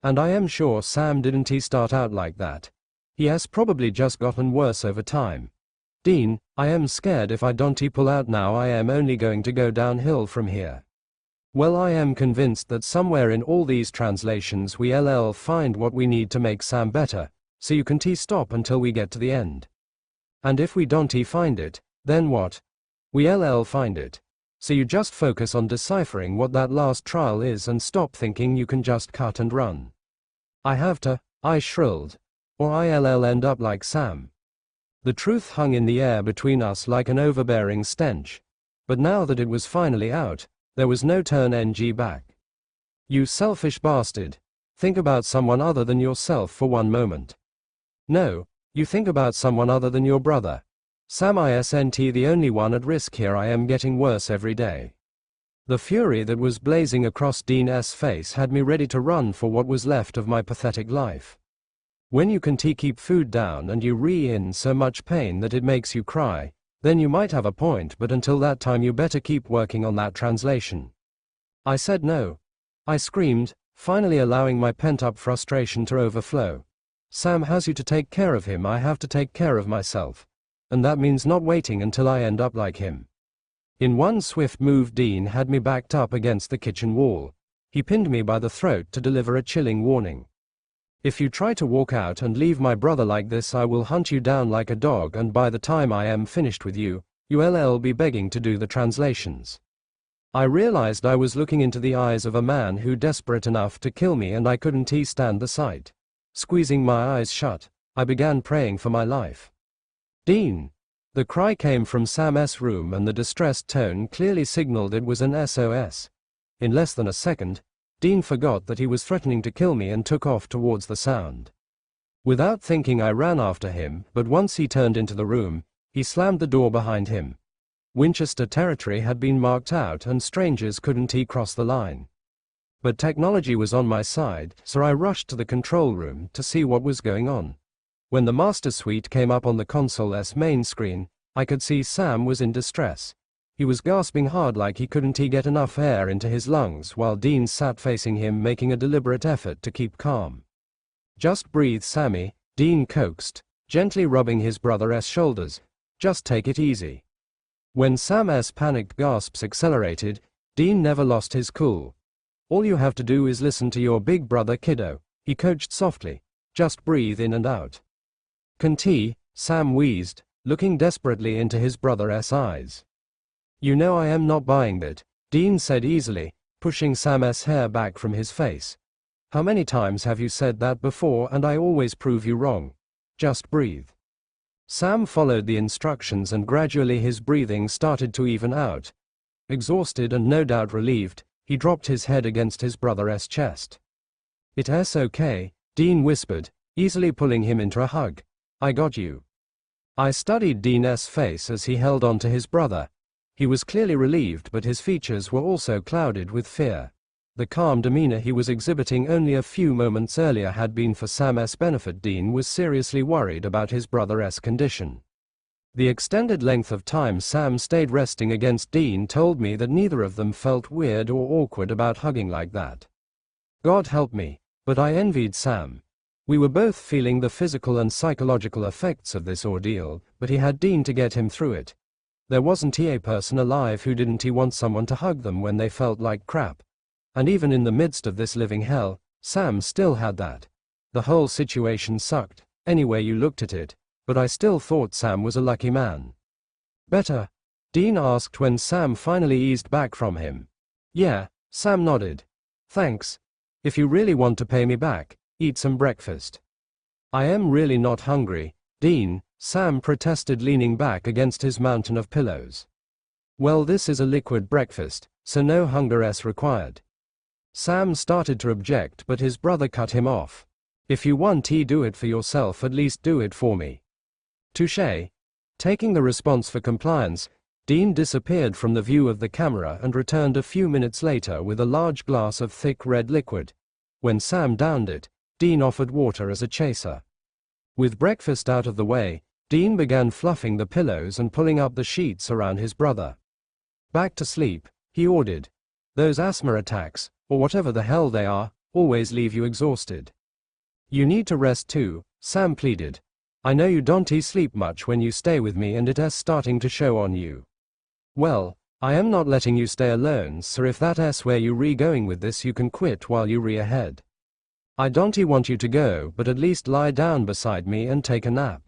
And I am sure Sam didn't start out like that. He has probably just gotten worse over time. Dean, I am scared if I don't pull out now, I am only going to go downhill from here." "Well, I am convinced that somewhere in all these translations we'll find what we need to make Sam better, so you can stop until we get to the end. And if we don't find it, then what? We'll find it. So you just focus on deciphering what that last trial is and stop thinking you can just cut and run." "I have to," I shrilled, "or I'll end up like Sam." The truth hung in the air between us like an overbearing stench. But now that it was finally out, there was no turning back. "You selfish bastard. Think about someone other than yourself for one moment. No, you think about someone other than your brother. Sam isn't the only one at risk here. I am getting worse every day." The fury that was blazing across Dean's face had me ready to run for what was left of my pathetic life. When you can keep food down and you in so much pain that it makes you cry, then you might have a point, but until that time you better keep working on that translation. I said no. I screamed, finally allowing my pent-up frustration to overflow. "Sam has you to take care of him, I have to take care of myself. And that means not waiting until I end up like him." In one swift move, Dean had me backed up against the kitchen wall. He pinned me by the throat to deliver a chilling warning. "If you try to walk out and leave my brother like this, I will hunt you down like a dog, and by the time I am finished with you, you'll be begging to do the translations." I realized I was looking into the eyes of a man who desperate enough to kill me, and I couldn't stand the sight. Squeezing my eyes shut, I began praying for my life. "Dean!" The cry came from Sam's room, and the distressed tone clearly signaled it was an SOS. In less than a second, Dean forgot that he was threatening to kill me and took off towards the sound. Without thinking, I ran after him, but once he turned into the room, he slammed the door behind him. Winchester territory had been marked out, and strangers couldn't cross the line. But technology was on my side, so I rushed to the control room to see what was going on. When the master suite came up on the console's main screen, I could see Sam was in distress. He was gasping hard like he couldn't get enough air into his lungs while Dean sat facing him making a deliberate effort to keep calm. "Just breathe, Sammy," Dean coaxed, gently rubbing his brother's shoulders. "Just take it easy." When Sam's panicked gasps accelerated, Dean never lost his cool. "All you have to do is listen to your big brother, kiddo," he coached softly. "Just breathe in and out." "Can't," Sam wheezed, looking desperately into his brother's eyes. "You know I am not buying that," Dean said easily, pushing Sam's hair back from his face. "How many times have you said that before and I always prove you wrong? Just breathe." Sam followed the instructions and gradually his breathing started to even out. Exhausted and no doubt relieved, he dropped his head against his brother's chest. "It's okay," Dean whispered, easily pulling him into a hug. "I got you." I studied Dean's face as he held on to his brother. He was clearly relieved, but his features were also clouded with fear. The calm demeanor he was exhibiting only a few moments earlier had been for Sam's benefit. Dean was seriously worried about his brother's condition. The extended length of time Sam stayed resting against Dean told me that neither of them felt weird or awkward about hugging like that. God help me, but I envied Sam. We were both feeling the physical and psychological effects of this ordeal, but he had Dean to get him through it. There wasn't a person alive who didn't want someone to hug them when they felt like crap. And even in the midst of this living hell, Sam still had that. The whole situation sucked, any way you looked at it, but I still thought Sam was a lucky man. "Better?" Dean asked when Sam finally eased back from him. "Yeah," Sam nodded. "Thanks. If you really want to pay me back, eat some breakfast." "I am really not hungry, Dean," Sam protested, leaning back against his mountain of pillows. "Well, this is a liquid breakfast, so no hunger required." Sam started to object, but his brother cut him off. "If you want to do it for yourself, at least do it for me." "Touché." Taking the response for compliance, Dean disappeared from the view of the camera and returned a few minutes later with a large glass of thick red liquid. When Sam downed it, Dean offered water as a chaser. With breakfast out of the way, Dean began fluffing the pillows and pulling up the sheets around his brother. "Back to sleep," he ordered. "Those asthma attacks, or whatever the hell they are, always leave you exhausted." "You need to rest too," Sam pleaded. "I know you don't sleep much when you stay with me and it's starting to show on you." "Well, I am not letting you stay alone, so if that's where you going with this, you can quit while you ahead. I don't want you to go, but at least lie down beside me and take a nap."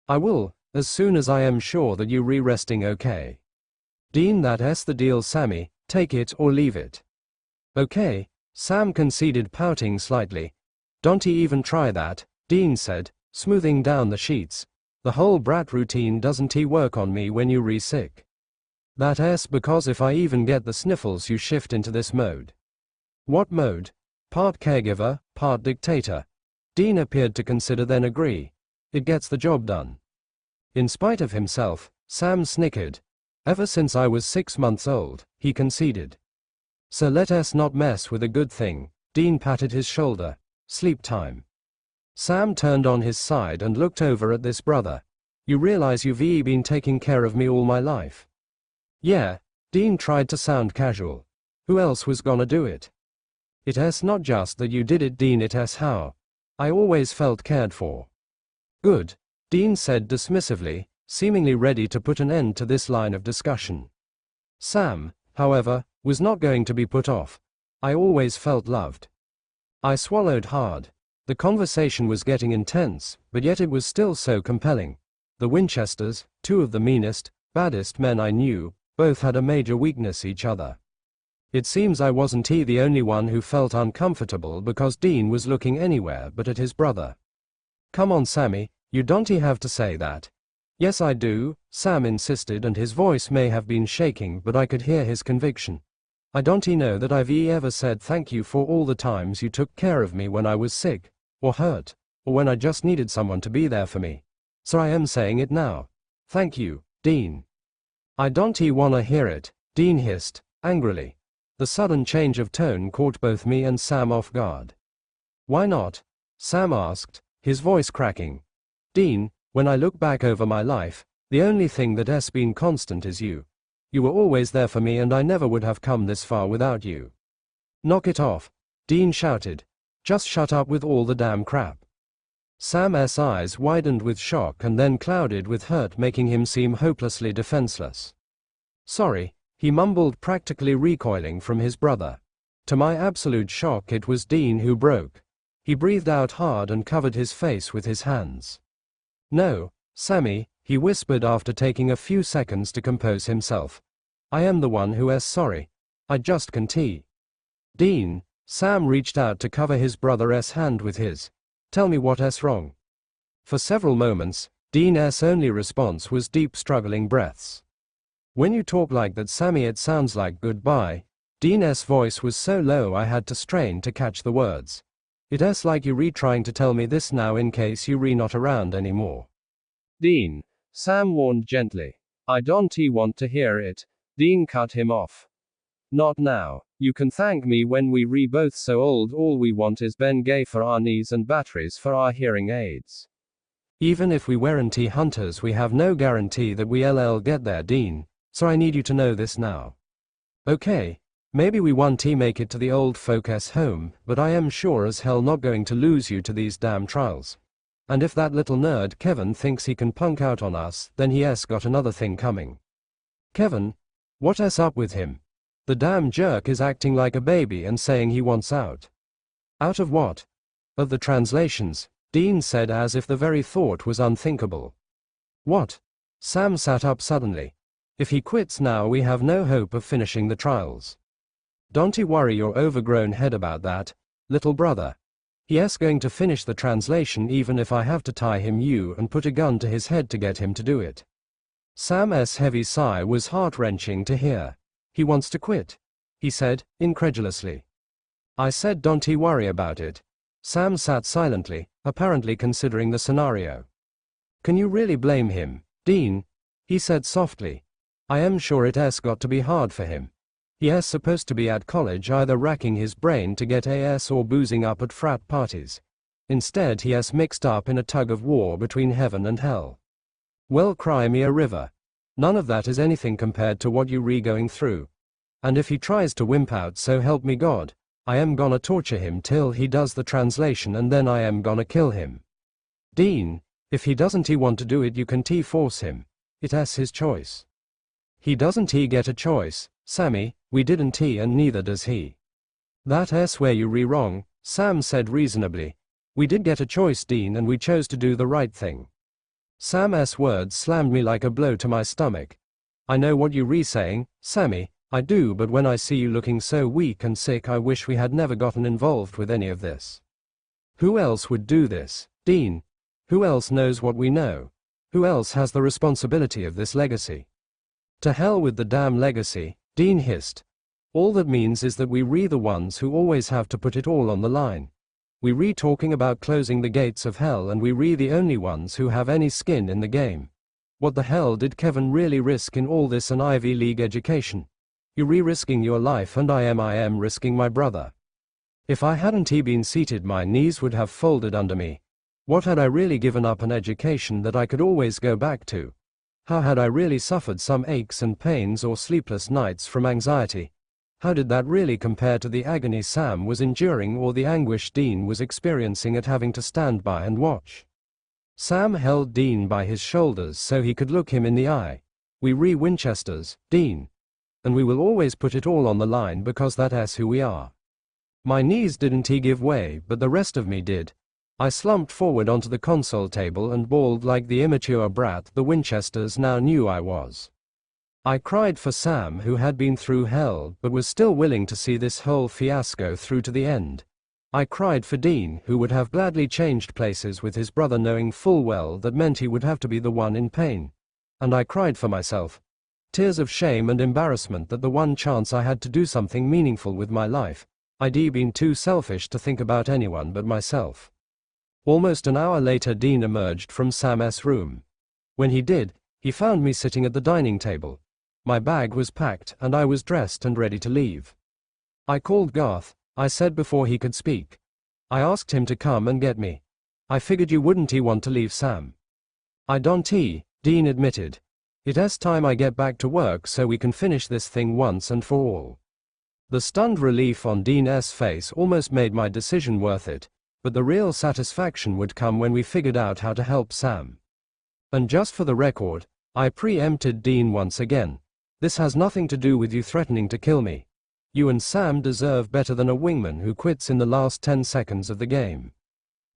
"I will, as soon as I am sure that you resting okay." "Dean, that's the deal, Sammy, take it or leave it." "Okay," Sam conceded, pouting slightly. "Don't even try that," Dean said, smoothing down the sheets. "The whole brat routine doesn't work on me when you sick. That's because if I even get the sniffles you shift into this mode." "What mode?" "Part caregiver, part dictator." Dean appeared to consider, then agree. "It gets the job done." In spite of himself, Sam snickered. "Ever since I was 6 months old," he conceded. "So let us not mess with a good thing." Dean patted his shoulder. "Sleep time." Sam turned on his side and looked over at this brother. "You realize you've been taking care of me all my life?" "Yeah," Dean tried to sound casual. "Who else was gonna do it?" "It's not just that you did it, Dean, it's how I always felt cared for." "Good," Dean said dismissively, seemingly ready to put an end to this line of discussion. Sam, however, was not going to be put off. "I always felt loved." I swallowed hard. The conversation was getting intense, but yet it was still so compelling. The Winchesters, two of the meanest, baddest men I knew, both had a major weakness: each other. It seems I wasn't the only one who felt uncomfortable, because Dean was looking anywhere but at his brother. "Come on, Sammy, you don't have to say that." "Yes, I do," Sam insisted, and his voice may have been shaking, but I could hear his conviction. "I don't know that I've ever said thank you for all the times you took care of me when I was sick, or hurt, or when I just needed someone to be there for me. So I am saying it now. Thank you, Dean." "I don't wanna hear it," Dean hissed, angrily. The sudden change of tone caught both me and Sam off guard. Why not? Sam asked, his voice cracking. Dean, when I look back over my life, the only thing that has been constant is you. You were always there for me and I never would have come this far without you. Knock it off, Dean shouted. Just shut up with all the damn crap. Sam's eyes widened with shock and then clouded with hurt, making him seem hopelessly defenseless. Sorry, he mumbled, practically recoiling from his brother. To my absolute shock, it was Dean who broke. He breathed out hard and covered his face with his hands. No, Sammy, he whispered after taking a few seconds to compose himself. I am the one who is sorry. I just can't. Dean, Sam reached out to cover his brother's hand with his. Tell me what's wrong. For several moments, Dean's only response was deep struggling breaths. When you talk like that, Sammy, it sounds like goodbye. Dean's voice was so low I had to strain to catch the words. It's like you trying to tell me this now in case you not around anymore. Dean, Sam warned gently. I don't want to hear it. Dean cut him off. Not now. You can thank me when we both so old. All we want is Ben Gay for our knees and batteries for our hearing aids. Even if we weren't hunters, we have no guarantee that we'll get there, Dean, so I need you to know this now. Okay, maybe we won't make it to the old folks' home, but I am sure as hell not going to lose you to these damn trials. And if that little nerd Kevin thinks he can punk out on us, then he has got another thing coming. Kevin? What's up with him? The damn jerk is acting like a baby and saying he wants out. Out of what? Of the translations, Dean said, as if the very thought was unthinkable. What? Sam sat up suddenly. If he quits now, we have no hope of finishing the trials. Don't worry your overgrown head about that, little brother. He's going to finish the translation even if I have to tie him and put a gun to his head to get him to do it. Sam's heavy sigh was heart-wrenching to hear. He wants to quit, he said, incredulously. I said don't worry about it. Sam sat silently, apparently considering the scenario. Can you really blame him, Dean? He said softly. I am sure it's got to be hard for him. He is supposed to be at college, either racking his brain to get A's or boozing up at frat parties. Instead he is mixed up in a tug of war between heaven and hell. Well, cry me a river. None of that is anything compared to what you're going through. And if he tries to wimp out, so help me God, I am gonna torture him till he does the translation and then I am gonna kill him. Dean, if he doesn't want to do it, you can force him. It's his choice. He doesn't get a choice, Sammy, we didn't and neither does he. That's where you're wrong, Sam said reasonably. We did get a choice, Dean, and we chose to do the right thing. Sam's words slammed me like a blow to my stomach. I know what you're saying, Sammy, I do, but when I see you looking so weak and sick, I wish we had never gotten involved with any of this. Who else would do this, Dean? Who else knows what we know? Who else has the responsibility of this legacy? To hell with the damn legacy, Dean hissed. All that means is that we're the ones who always have to put it all on the line. We're talking about closing the gates of hell, and we're the only ones who have any skin in the game. What the hell did Kevin really risk in all this? An Ivy League education? You're risking your life and I am risking my brother. If I hadn't been seated, my knees would have folded under me. What had I really given up? An education that I could always go back to? How had I really suffered some aches and pains or sleepless nights from anxiety? How did that really compare to the agony Sam was enduring or the anguish Dean was experiencing at having to stand by and watch? Sam held Dean by his shoulders so he could look him in the eye. We're Winchesters, Dean. And we will always put it all on the line because that's who we are. My knees didn't give way, but the rest of me did. I slumped forward onto the console table and bawled like the immature brat the Winchesters now knew I was. I cried for Sam, who had been through hell but was still willing to see this whole fiasco through to the end. I cried for Dean, who would have gladly changed places with his brother, knowing full well that meant he would have to be the one in pain. And I cried for myself. Tears of shame and embarrassment that the one chance I had to do something meaningful with my life, I'd been too selfish to think about anyone but myself. Almost an hour later, Dean emerged from Sam's room. When he did, he found me sitting at the dining table. My bag was packed and I was dressed and ready to leave. I called Garth, I said before he could speak. I asked him to come and get me. I figured you wouldn't want to leave Sam. I don't, Dean admitted. It's time I get back to work so we can finish this thing once and for all. The stunned relief on Dean's face almost made my decision worth it, but the real satisfaction would come when we figured out how to help Sam. And just for the record, I preempted Dean once again. This has nothing to do with you threatening to kill me. You and Sam deserve better than a wingman who quits in the last 10 seconds of the game.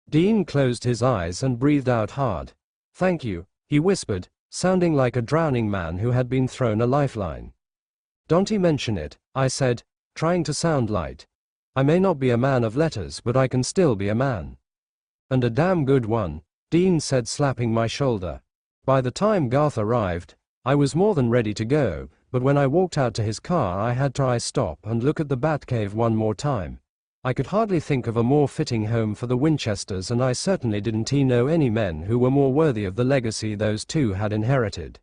Dean closed his eyes and breathed out hard. Thank you, he whispered, sounding like a drowning man who had been thrown a lifeline. Don't mention it, I said, trying to sound light. I may not be a man of letters, but I can still be a man. And a damn good one, Dean said, slapping my shoulder. By the time Garth arrived, I was more than ready to go, but when I walked out to his car I had to stop and look at the Batcave one more time. I could hardly think of a more fitting home for the Winchesters, and I certainly didn't know any men who were more worthy of the legacy those two had inherited.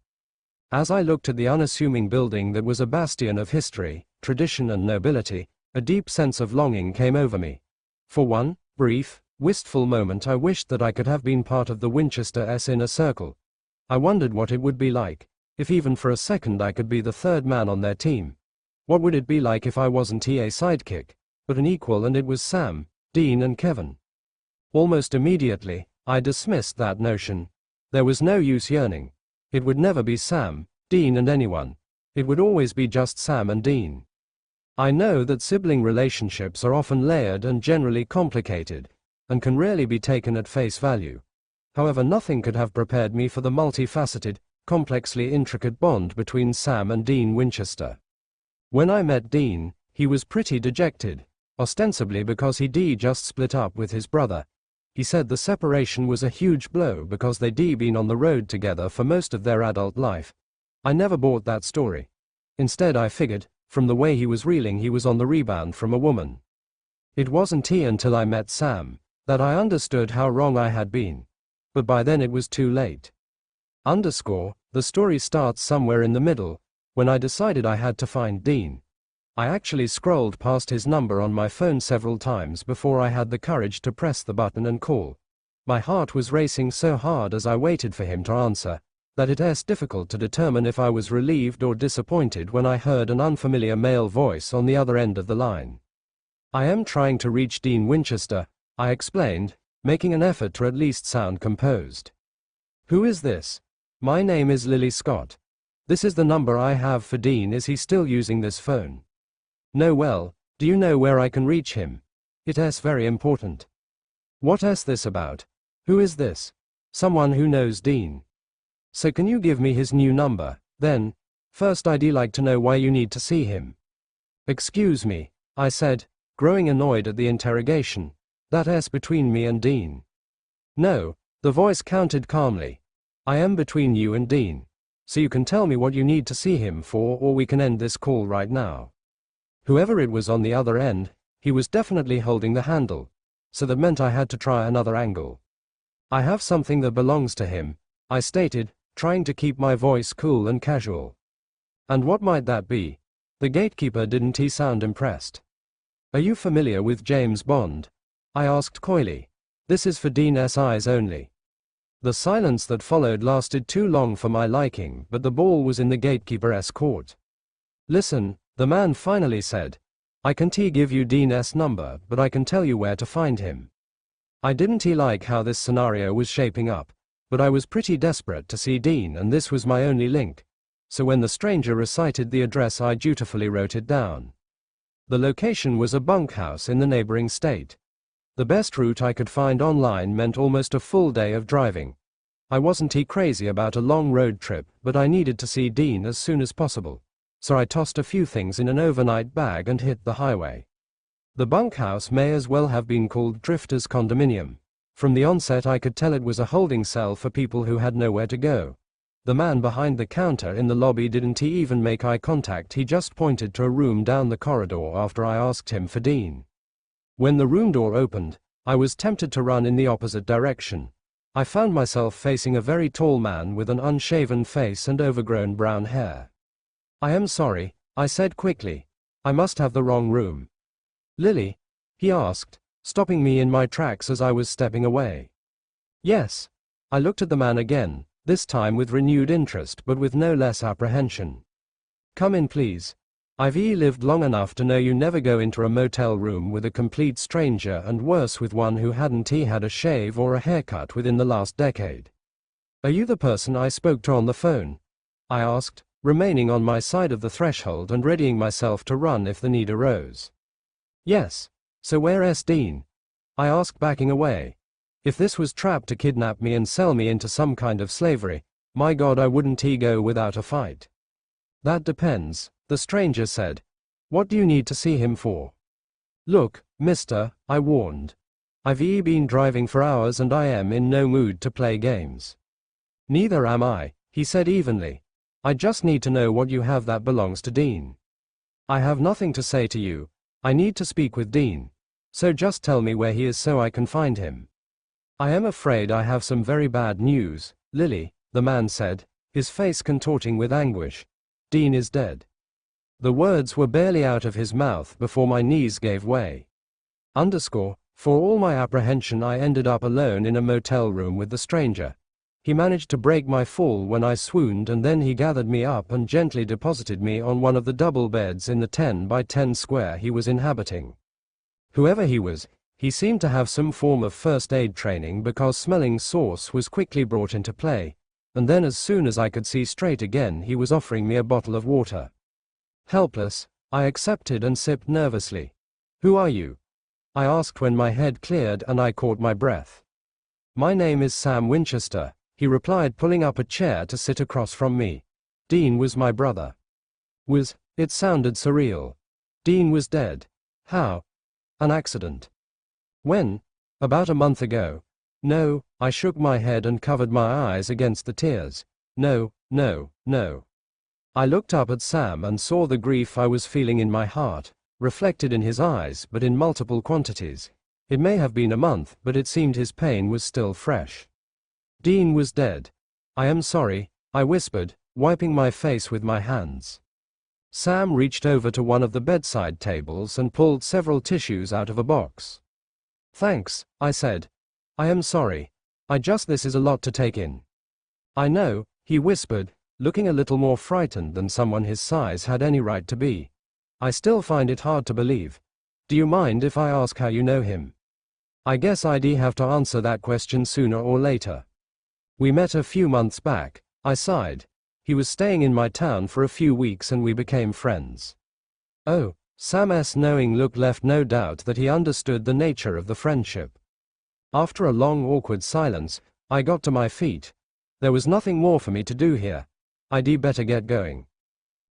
As I looked at the unassuming building that was a bastion of history, tradition and nobility, a deep sense of longing came over me. For one brief, wistful moment I wished that I could have been part of the Winchesters' inner circle. I wondered what it would be like, if even for a second I could be the third man on their team. What would it be like if I wasn't a sidekick, but an equal, and it was Sam, Dean and Kevin? Almost immediately, I dismissed that notion. There was no use yearning. It would never be Sam, Dean and anyone. It would always be just Sam and Dean. I know that sibling relationships are often layered and generally complicated, and can rarely be taken at face value. However, nothing could have prepared me for the multifaceted, complexly intricate bond between Sam and Dean Winchester. When I met Dean, he was pretty dejected, ostensibly because he'd just split up with his brother. He said the separation was a huge blow because they'd been on the road together for most of their adult life. I never bought that story. Instead, I figured, from the way he was reeling, he was on the rebound from a woman. It wasn't until I met Sam that I understood how wrong I had been. But by then it was too late. The story starts somewhere in the middle, when I decided I had to find Dean. I actually scrolled past his number on my phone several times before I had the courage to press the button and call. My heart was racing so hard as I waited for him to answer, that it's difficult to determine if I was relieved or disappointed when I heard an unfamiliar male voice on the other end of the line. I am trying to reach Dean Winchester, I explained, making an effort to at least sound composed. Who is this? My name is Lily Scott. This is the number I have for Dean. Is he still using this phone? No. Well, do you know where I can reach him? It's very important. What's this about? Who is this? Someone who knows Dean. So can you give me his new number, then? First, I'd like to know why you need to see him. Excuse me, I said, growing annoyed at the interrogation. That's between me and Dean. No, the voice countered calmly. I am between you and Dean. So you can tell me what you need to see him for, or we can end this call right now. Whoever it was on the other end, he was definitely holding the handle, so that meant I had to try another angle. I have something that belongs to him, I stated, trying to keep my voice cool and casual. And what might that be? The gatekeeper didn't sound impressed. Are you familiar with James Bond? I asked coyly. This is for Dean's eyes only. The silence that followed lasted too long for my liking, but the ball was in the gatekeeper's court. Listen, the man finally said. I can't give you Dean's number, but I can tell you where to find him. I didn't like how this scenario was shaping up, but I was pretty desperate to see Dean, and this was my only link. So when the stranger recited the address, I dutifully wrote it down. The location was a bunkhouse in the neighboring state. The best route I could find online meant almost a full day of driving. I wasn't crazy about a long road trip, but I needed to see Dean as soon as possible. So I tossed a few things in an overnight bag and hit the highway. The bunkhouse may as well have been called Drifter's Condominium. From the onset I could tell it was a holding cell for people who had nowhere to go. The man behind the counter in the lobby didn't even make eye contact, he just pointed to a room down the corridor after I asked him for Dean. When the room door opened, I was tempted to run in the opposite direction. I found myself facing a very tall man with an unshaven face and overgrown brown hair. I am sorry, I said quickly. I must have the wrong room. Lily? He asked, stopping me in my tracks as I was stepping away. Yes. I looked at the man again, this time with renewed interest but with no less apprehension. Come in please. I've lived long enough to know you never go into a motel room with a complete stranger, and worse with one who hadn't had a shave or a haircut within the last decade. Are you the person I spoke to on the phone? I asked, remaining on my side of the threshold and readying myself to run if the need arose. Yes. So where's Dean? I asked, backing away. If this was trap to kidnap me and sell me into some kind of slavery, my God, I wouldn't go without a fight. That depends, the stranger said. What do you need to see him for? Look, mister, I warned. I've been driving for hours and I am in no mood to play games. Neither am I, he said evenly. I just need to know what you have that belongs to Dean. I have nothing to say to you. I need to speak with Dean. So just tell me where he is so I can find him. I am afraid I have some very bad news, Lily, the man said, his face contorting with anguish. Dean is dead. The words were barely out of his mouth before my knees gave way. For all my apprehension, I ended up alone in a motel room with the stranger. He managed to break my fall when I swooned, and then he gathered me up and gently deposited me on one of the double beds in the 10 by 10 square he was inhabiting. Whoever he was, he seemed to have some form of first aid training, because smelling sauce was quickly brought into play, and then as soon as I could see straight again he was offering me a bottle of water. Helpless, I accepted and sipped nervously. Who are you? I asked when my head cleared and I caught my breath. My name is Sam Winchester, he replied, pulling up a chair to sit across from me. Dean was my brother. It sounded surreal. Dean was dead. How? An accident. When? About a month ago. No, I shook my head and covered my eyes against the tears. No. I looked up at Sam and saw the grief I was feeling in my heart, reflected in his eyes, but in multiple quantities. It may have been a month, but it seemed his pain was still fresh. Dean was dead. I am sorry, I whispered, wiping my face with my hands. Sam reached over to one of the bedside tables and pulled several tissues out of a box. Thanks, I said. I am sorry. This is a lot to take in. I know, he whispered, looking a little more frightened than someone his size had any right to be. I still find it hard to believe. Do you mind if I ask how you know him? I guess I'd have to answer that question sooner or later. We met a few months back, I sighed. He was staying in my town for a few weeks and we became friends. Oh, Sam's knowing look left no doubt that he understood the nature of the friendship. After a long awkward silence, I got to my feet. There was nothing more for me to do here. I'd better get going.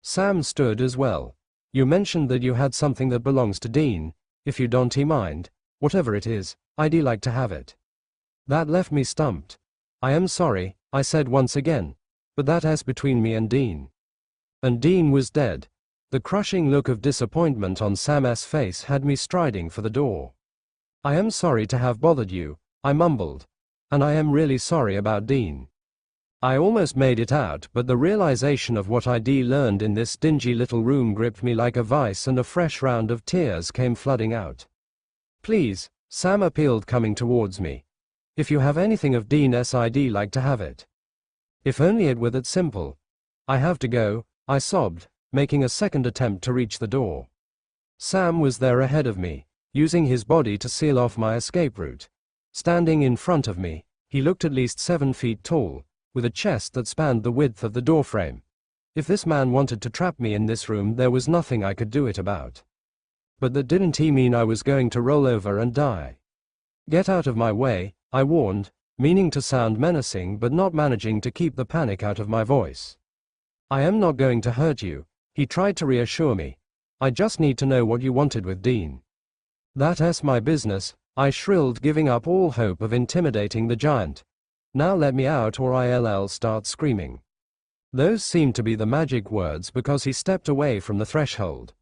Sam stood as well. You mentioned that you had something that belongs to Dean. If you don't mind, whatever it is, I'd like to have it. That left me stumped. I am sorry, I said once again, but that's between me and Dean. And Dean was dead. The crushing look of disappointment on Sam's face had me striding for the door. I am sorry to have bothered you, I mumbled. And I am really sorry about Dean. I almost made it out, but the realization of what I'd learned in this dingy little room gripped me like a vice, and a fresh round of tears came flooding out. Please, Sam appealed, coming towards me. If you have anything of Dean's, I'd like to have it. If only it were that simple. I have to go, I sobbed, making a second attempt to reach the door. Sam was there ahead of me, using his body to seal off my escape route. Standing in front of me, he looked at least 7 feet tall, with a chest that spanned the width of the doorframe. If this man wanted to trap me in this room, there was nothing I could do it about. But that didn't mean I was going to roll over and die. Get out of my way, I warned, meaning to sound menacing but not managing to keep the panic out of my voice. I am not going to hurt you, he tried to reassure me. I just need to know what you wanted with Dean. That's my business, I shrilled, giving up all hope of intimidating the giant. Now let me out or I'll start screaming. Those seemed to be the magic words, because he stepped away from the threshold.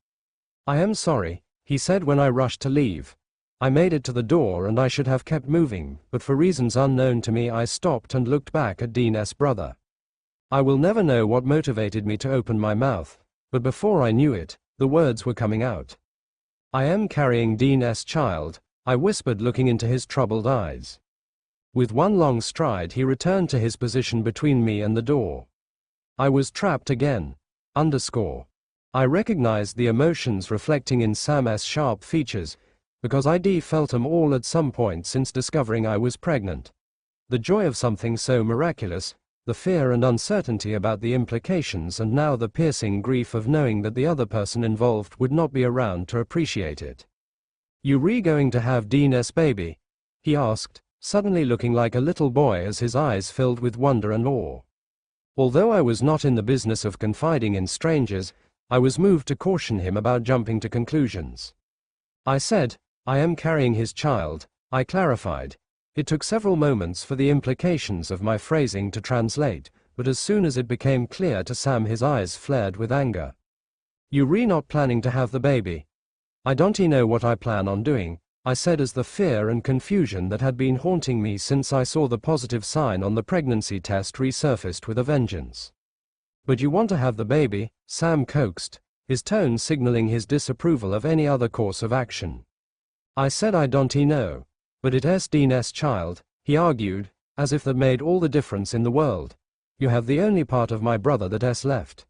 I am sorry, he said when I rushed to leave. I made it to the door and I should have kept moving, but for reasons unknown to me I stopped and looked back at Dean's brother. I will never know what motivated me to open my mouth, but before I knew it, the words were coming out. I am carrying Dean's child, I whispered, looking into his troubled eyes. With one long stride he returned to his position between me and the door. I was trapped again. I recognized the emotions reflecting in Sam's sharp features, because I'd felt them all at some point since discovering I was pregnant. The joy of something so miraculous, the fear and uncertainty about the implications, and now the piercing grief of knowing that the other person involved would not be around to appreciate it. "You going to have Dean's baby?" he asked, suddenly looking like a little boy as his eyes filled with wonder and awe. Although I was not in the business of confiding in strangers, I was moved to caution him about jumping to conclusions. I said, "I am carrying his child," I clarified. It took several moments for the implications of my phrasing to translate, but as soon as it became clear to Sam, his eyes flared with anger. "You not planning to have the baby?" "I don't know what I plan on doing," I said, as the fear and confusion that had been haunting me since I saw the positive sign on the pregnancy test resurfaced with a vengeance. "But you want to have the baby," Sam coaxed, his tone signaling his disapproval of any other course of action. I said, "I don't know. But it's Dean's child," he argued, as if that made all the difference in the world. "You have the only part of my brother that's left."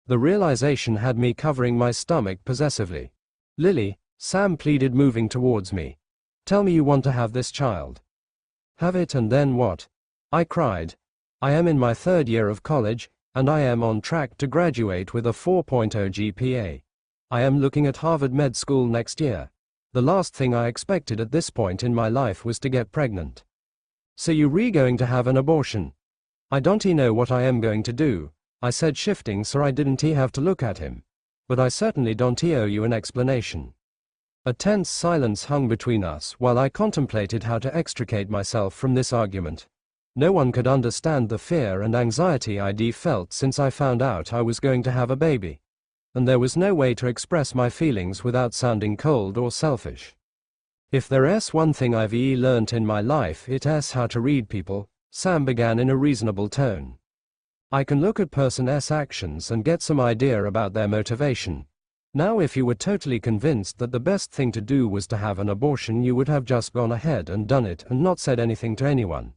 The realization had me covering my stomach possessively. "Lily," Sam pleaded, moving towards me. "Tell me you want to have this child." "Have it and then what?" I cried. "I am in my 3rd year of college, and I am on track to graduate with a 4.0 GPA. I am looking at Harvard Med School next year. The last thing I expected at this point in my life was to get pregnant." "So you going to have an abortion?" "I don't know what I am going to do," I said, shifting so I didn't have to look at him. "But I certainly don't owe you an explanation." A tense silence hung between us while I contemplated how to extricate myself from this argument. No one could understand the fear and anxiety I'd felt since I found out I was going to have a baby. And there was no way to express my feelings without sounding cold or selfish. "If there's one thing I've learnt in my life, it's how to read people," Sam began in a reasonable tone. "I can look at person's actions and get some idea about their motivation. Now, if you were totally convinced that the best thing to do was to have an abortion, you would have just gone ahead and done it and not said anything to anyone.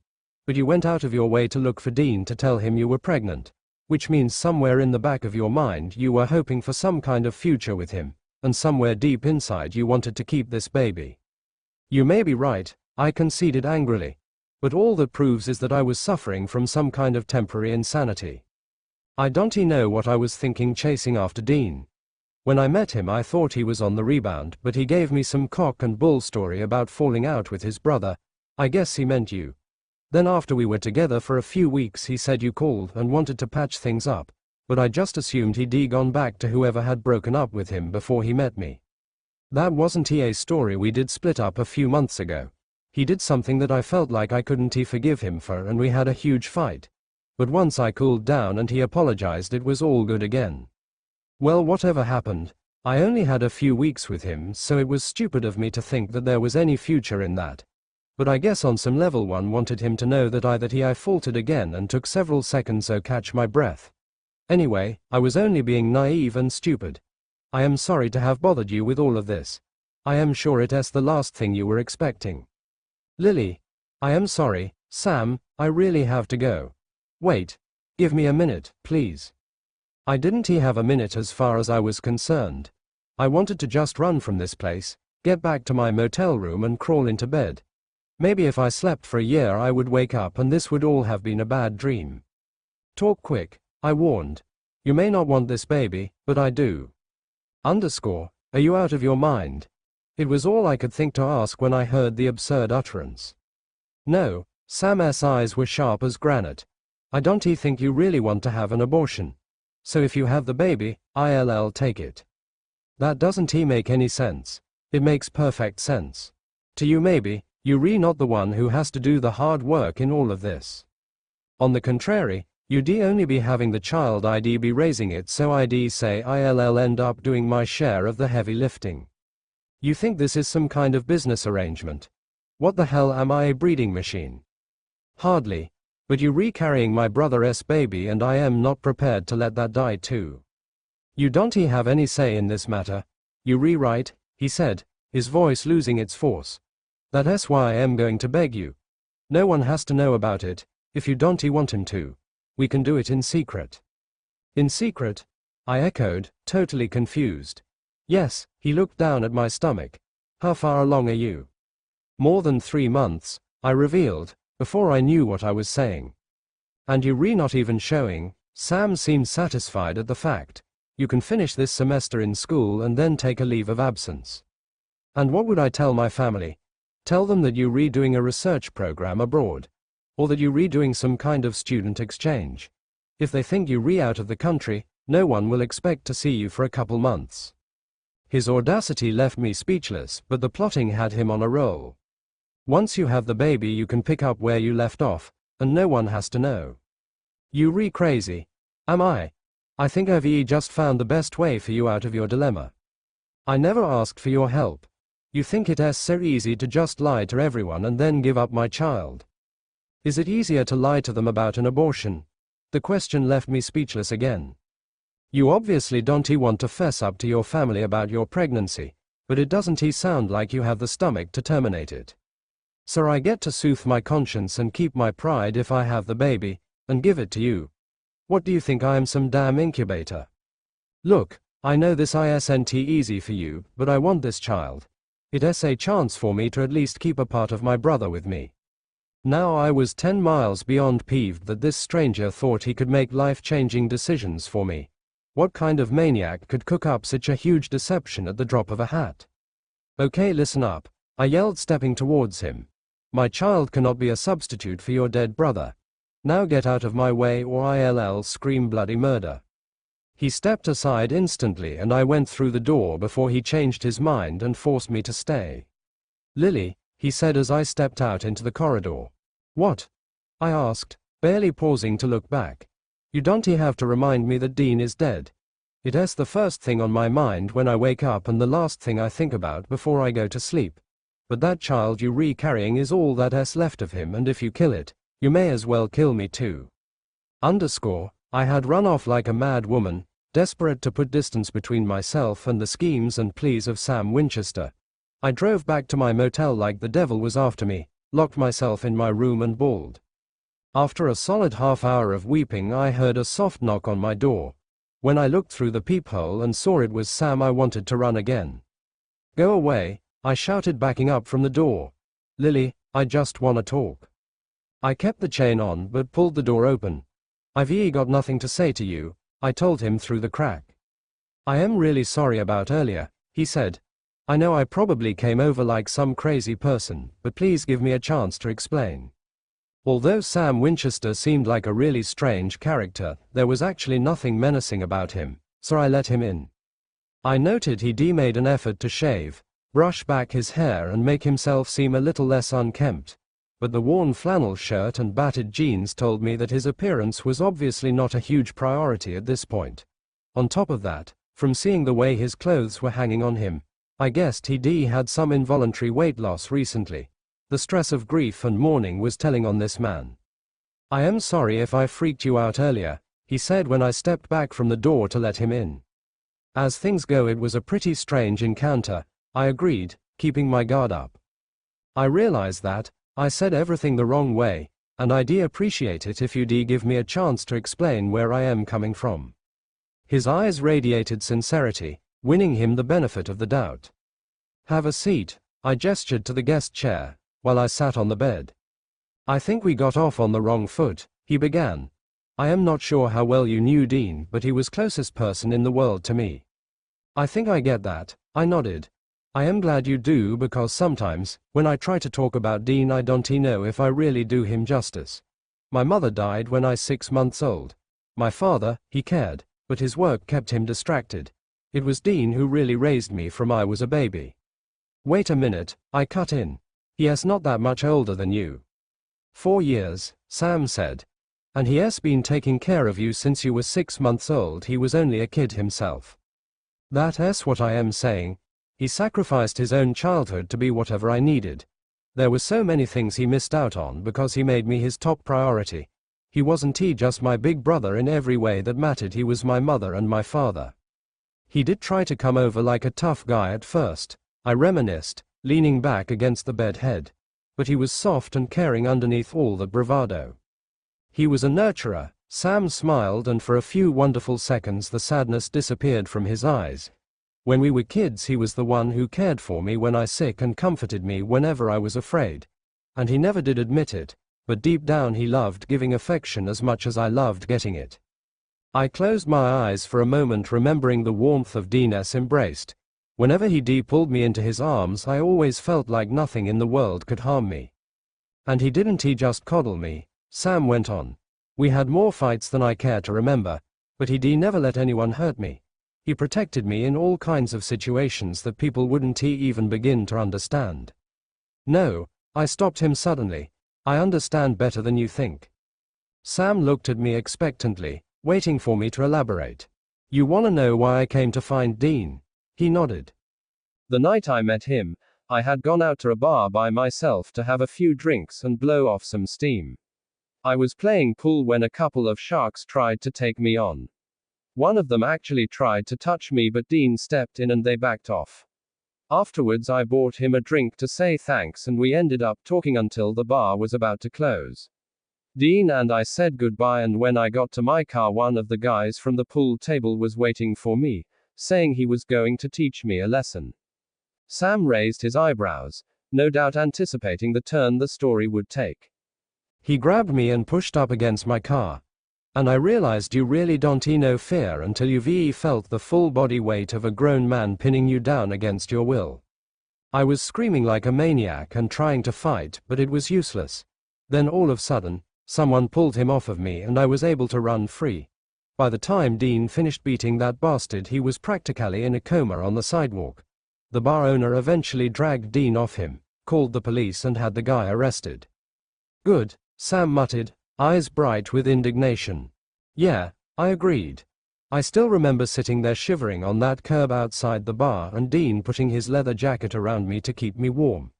But you went out of your way to look for Dean to tell him you were pregnant. Which means somewhere in the back of your mind you were hoping for some kind of future with him, and somewhere deep inside you wanted to keep this baby." "You may be right," I conceded angrily. "But all that proves is that I was suffering from some kind of temporary insanity. I don't know what I was thinking chasing after Dean. When I met him I thought he was on the rebound, but he gave me some cock and bull story about falling out with his brother. I guess he meant you. Then after we were together for a few weeks he said you called and wanted to patch things up, but I just assumed he'd gone back to whoever had broken up with him before he met me. That wasn't a story. We did split up a few months ago. He did something that I felt like I couldn't forgive him for, and we had a huge fight. But once I cooled down and he apologized, it was all good again. Well, whatever happened, I only had a few weeks with him, so it was stupid of me to think that there was any future in that. But I guess on some level one wanted him to know that I faltered again and took several seconds to catch my breath. Anyway, I was only being naive and stupid. I am sorry to have bothered you with all of this. I am sure it's the last thing you were expecting." "Lily." "I am sorry, Sam, I really have to go." "Wait. Give me a minute, please." I didn't have a minute as far as I was concerned. I wanted to just run from this place, get back to my motel room and crawl into bed. Maybe if I slept for a year I would wake up and this would all have been a bad dream. "Talk quick," I warned. "You may not want this baby, but I do." Are you out of your mind?" It was all I could think to ask when I heard the absurd utterance. "No." Sam's eyes were sharp as granite. "I don't think you really want to have an abortion. So if you have the baby, I'll take it." "That doesn't make any sense." "It makes perfect sense. To you maybe, you're not the one who has to do the hard work in all of this. On the contrary, you'd only be having the child, I'd be raising it, so I'd say I'll end up doing my share of the heavy lifting. You think this is some kind of business arrangement? What the hell, am I a breeding machine?" "Hardly. But you're carrying my brother's baby and I am not prepared to let that die too. You don't have any say in this matter. You're right, he said, his voice losing its force. That's why I am going to beg you. No one has to know about it, if you don't want him to. We can do it in secret. In secret? I echoed, totally confused. Yes, he looked down at my stomach. How far along are you? More than 3 months, I revealed, before I knew what I was saying. And you're not even showing. Sam seemed satisfied at the fact. You can finish this semester in school and then take a leave of absence. And what would I tell my family? Tell them that you're redoing a research program abroad. Or that you're redoing some kind of student exchange. If they think you're out of the country, no one will expect to see you for a couple months. His audacity left me speechless, but the plotting had him on a roll. Once you have the baby you can pick up where you left off, and no one has to know. You crazy? Am I? I think I've just found the best way for you out of your dilemma. I never asked for your help. You think it's so easy to just lie to everyone and then give up my child. Is it easier to lie to them about an abortion? The question left me speechless again. You obviously don't want to fess up to your family about your pregnancy, but it doesn't sound like you have the stomach to terminate it. So I get to soothe my conscience and keep my pride if I have the baby, and give it to you. What do you think, I am some damn incubator? Look, I know this isn't easy for you, but I want this child. It's a chance for me to at least keep a part of my brother with me. Now I was 10 miles beyond peeved that this stranger thought he could make life-changing decisions for me. What kind of maniac could cook up such a huge deception at the drop of a hat? Okay, listen up, I yelled, stepping towards him. My child cannot be a substitute for your dead brother. Now get out of my way or I'll scream bloody murder. He stepped aside instantly and I went through the door before he changed his mind and forced me to stay. Lily, he said as I stepped out into the corridor. What? I asked, barely pausing to look back. You don't have to remind me that Dean is dead. It's the first thing on my mind when I wake up and the last thing I think about before I go to sleep. But that child you're carrying is all that's left of him, and if you kill it, you may as well kill me too. I had run off like a mad woman, desperate to put distance between myself and the schemes and pleas of Sam Winchester. I drove back to my motel like the devil was after me, locked myself in my room and bawled. After a solid half-hour of weeping I heard a soft knock on my door. When I looked through the peephole and saw it was Sam, I wanted to run again. Go away, I shouted, backing up from the door. Lily, I just wanna talk. I kept the chain on but pulled the door open. I've got nothing to say to you, I told him through the crack. I am really sorry about earlier, he said. I know I probably came over like some crazy person, but please give me a chance to explain. Although Sam Winchester seemed like a really strange character, there was actually nothing menacing about him, so I let him in. I noted he made an effort to shave, brush back his hair and make himself seem a little less unkempt, but the worn flannel shirt and battered jeans told me that his appearance was obviously not a huge priority at this point. On top of that, from seeing the way his clothes were hanging on him, I guessed he had some involuntary weight loss recently. The stress of grief and mourning was telling on this man. I am sorry if I freaked you out earlier, he said when I stepped back from the door to let him in. As things go, it was a pretty strange encounter, I agreed, keeping my guard up. I realize that I said everything the wrong way, and I'd appreciate it if you'd give me a chance to explain where I am coming from. His eyes radiated sincerity, winning him the benefit of the doubt. Have a seat, I gestured to the guest chair, while I sat on the bed. I think we got off on the wrong foot, he began. I am not sure how well you knew Dean, but he was closest person in the world to me. I think I get that, I nodded. I am glad you do, because sometimes, when I try to talk about Dean, I don't know if I really do him justice. My mother died when I was 6 months old. My father, he cared, but his work kept him distracted. It was Dean who really raised me from I was a baby. Wait a minute, I cut in. He is not that much older than you. 4 years, Sam said. And he has been taking care of you since you were 6 months old. He was only a kid himself. That's what I am saying. He sacrificed his own childhood to be whatever I needed. There were so many things he missed out on because he made me his top priority. He wasn't just my big brother in every way that mattered. He was my mother and my father. He did try to come over like a tough guy at first, I reminisced, leaning back against the bed head. But he was soft and caring underneath all the bravado. He was a nurturer. Sam smiled, and for a few wonderful seconds the sadness disappeared from his eyes. When we were kids, he was the one who cared for me when I was sick and comforted me whenever I was afraid. And he never did admit it, but deep down he loved giving affection as much as I loved getting it. I closed my eyes for a moment, remembering the warmth of Dean's embrace. Whenever he pulled me into his arms, I always felt like nothing in the world could harm me. And he didn't just coddle me, Sam went on. We had more fights than I care to remember, but he never let anyone hurt me. He protected me in all kinds of situations that people wouldn't even begin to understand. No, I stopped him suddenly. I understand better than you think. Sam looked at me expectantly, waiting for me to elaborate. You want to know why I came to find Dean? He nodded. The night I met him, I had gone out to a bar by myself to have a few drinks and blow off some steam. I was playing pool when a couple of sharks tried to take me on. One of them actually tried to touch me, but Dean stepped in and they backed off. Afterwards I bought him a drink to say thanks, and we ended up talking until the bar was about to close. Dean and I said goodbye, and when I got to my car, one of the guys from the pool table was waiting for me, saying he was going to teach me a lesson. Sam raised his eyebrows, no doubt anticipating the turn the story would take. He grabbed me and pushed up against my car. And I realized you really don't know fear until you've felt the full body weight of a grown man pinning you down against your will. I was screaming like a maniac and trying to fight, but it was useless. Then all of a sudden, someone pulled him off of me and I was able to run free. By the time Dean finished beating that bastard, he was practically in a coma on the sidewalk. The bar owner eventually dragged Dean off him, called the police and had the guy arrested. Good, Sam muttered, eyes bright with indignation. Yeah, I agreed. I still remember sitting there shivering on that curb outside the bar and Dean putting his leather jacket around me to keep me warm.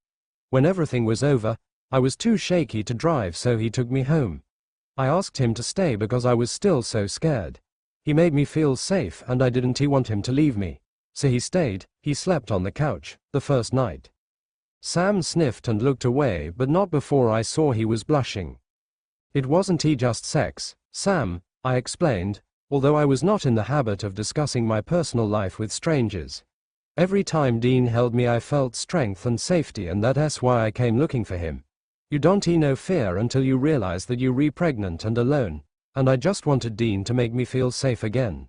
When everything was over, I was too shaky to drive, so he took me home. I asked him to stay because I was still so scared. He made me feel safe and I didn't want him to leave me. So he stayed. He slept on the couch, the first night. Sam sniffed and looked away, but not before I saw he was blushing. It wasn't just sex, Sam, I explained, although I was not in the habit of discussing my personal life with strangers. Every time Dean held me I felt strength and safety, and that's why I came looking for him. You don't know fear until you realize that you're pregnant and alone, and I just wanted Dean to make me feel safe again.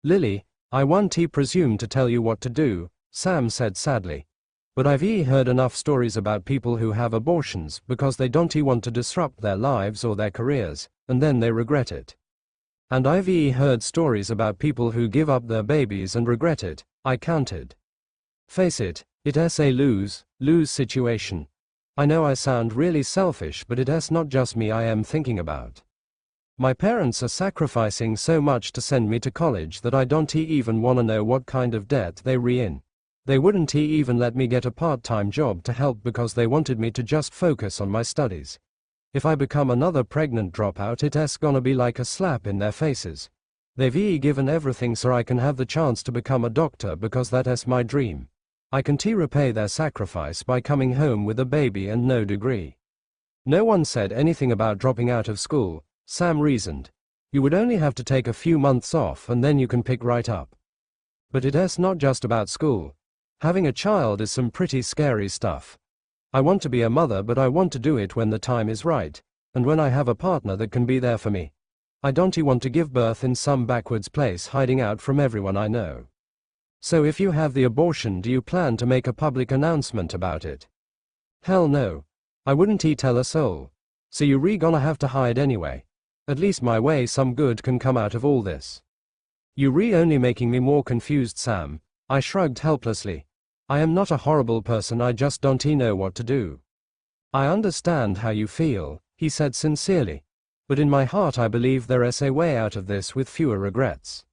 Lily, I won't presume to tell you what to do, Sam said sadly. But I've heard enough stories about people who have abortions because they don't want to disrupt their lives or their careers, and then they regret it. And I've heard stories about people who give up their babies and regret it, I countered. Face it, it's a lose-lose situation. I know I sound really selfish, but it's not just me I am thinking about. My parents are sacrificing so much to send me to college that I don't even want to know what kind of debt they're in. They wouldn't even let me get a part-time job to help because they wanted me to just focus on my studies. If I become another pregnant dropout, it's gonna be like a slap in their faces. They've given everything so I can have the chance to become a doctor because that's my dream. I can repay their sacrifice by coming home with a baby and no degree. No one said anything about dropping out of school, Sam reasoned. You would only have to take a few months off and then you can pick right up. But it's not just about school. Having a child is some pretty scary stuff. I want to be a mother, but I want to do it when the time is right, and when I have a partner that can be there for me. I don't want to give birth in some backwards place hiding out from everyone I know. So if you have the abortion, do you plan to make a public announcement about it? Hell no. I wouldn't tell a soul. So you're gonna have to hide anyway. At least my way some good can come out of all this. You're only making me more confused, Sam. I shrugged helplessly. I am not a horrible person, I just don't know what to do. I understand how you feel, he said sincerely. But in my heart I believe there is a way out of this with fewer regrets.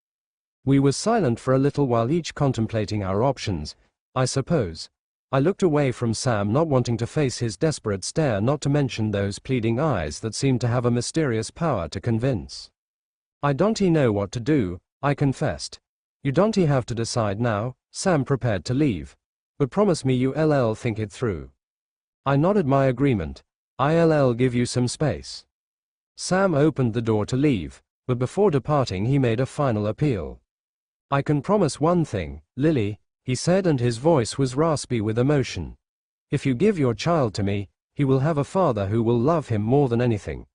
We were silent for a little while, each contemplating our options, I suppose. I looked away from Sam, not wanting to face his desperate stare, not to mention those pleading eyes that seemed to have a mysterious power to convince. I don't know what to do, I confessed. You don't have to decide now, Sam prepared to leave. But promise me you'll think it through. I nodded my agreement. I'll give you some space. Sam opened the door to leave, but before departing he made a final appeal. I can promise one thing, Lily, he said, and his voice was raspy with emotion. If you give your child to me, he will have a father who will love him more than anything.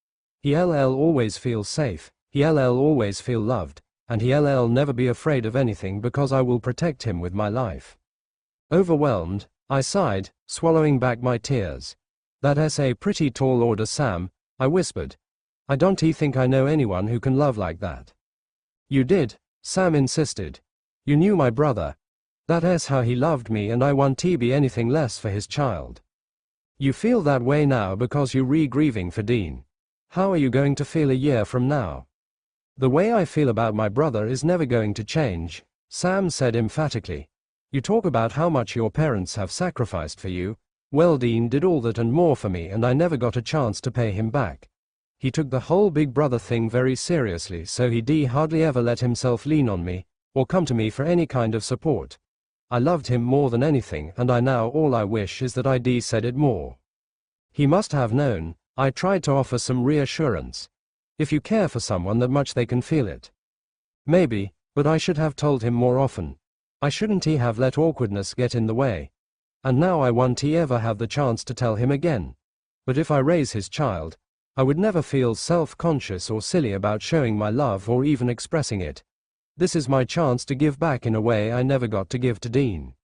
He'll always feel safe, he'll always feel loved, and he'll never be afraid of anything because I will protect him with my life. Overwhelmed, I sighed, swallowing back my tears. That's a pretty tall order, Sam, I whispered. I don't think I know anyone who can love like that. You did, Sam insisted. You knew my brother. That's how he loved me, and I won't be anything less for his child. You feel that way now because you're grieving for Dean. How are you going to feel a year from now? The way I feel about my brother is never going to change, Sam said emphatically. You talk about how much your parents have sacrificed for you. Well, Dean did all that and more for me, and I never got a chance to pay him back. He took the whole big brother thing very seriously, so he hardly ever let himself lean on me, or come to me for any kind of support. I loved him more than anything, and all I wish is that I said it more. He must have known. I tried to offer some reassurance. If you care for someone that much, they can feel it. Maybe, but I should have told him more often. I shouldn't have let awkwardness get in the way. And now I won't ever have the chance to tell him again. But if I raise his child, I would never feel self-conscious or silly about showing my love or even expressing it. This is my chance to give back in a way I never got to give to Dean.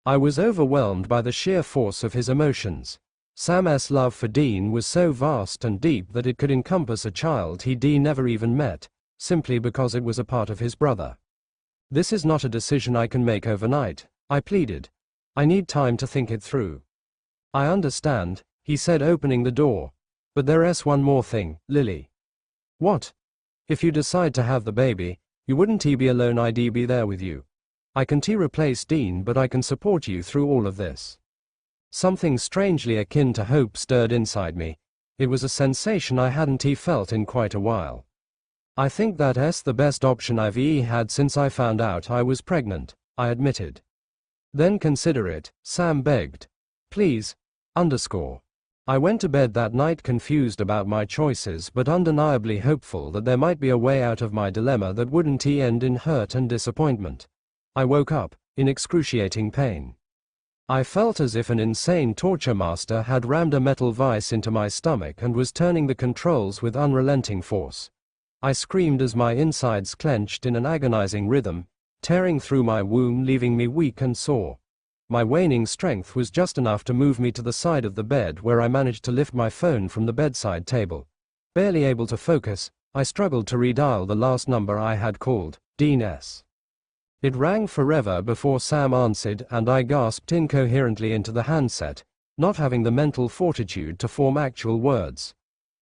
I was overwhelmed by the sheer force of his emotions. Sam's love for Dean was so vast and deep that it could encompass a child he never even met, simply because it was a part of his brother. This is not a decision I can make overnight, I pleaded. I need time to think it through. I understand, he said, opening the door. But there's one more thing, Lily. What? If you decide to have the baby, you wouldn't be alone, I'd be there with you. I can replace Dean, but I can support you through all of this. Something strangely akin to hope stirred inside me. It was a sensation I hadn't felt in quite a while. I think that's the best option I've had since I found out I was pregnant, I admitted. Then consider it, Sam begged. Please. I went to bed that night confused about my choices, but undeniably hopeful that there might be a way out of my dilemma that wouldn't end in hurt and disappointment. I woke up, in excruciating pain. I felt as if an insane torture master had rammed a metal vise into my stomach and was turning the controls with unrelenting force. I screamed as my insides clenched in an agonizing rhythm, tearing through my womb, leaving me weak and sore. My waning strength was just enough to move me to the side of the bed, where I managed to lift my phone from the bedside table. Barely able to focus, I struggled to redial the last number I had called, Dean S. It rang forever before Sam answered, and I gasped incoherently into the handset, not having the mental fortitude to form actual words.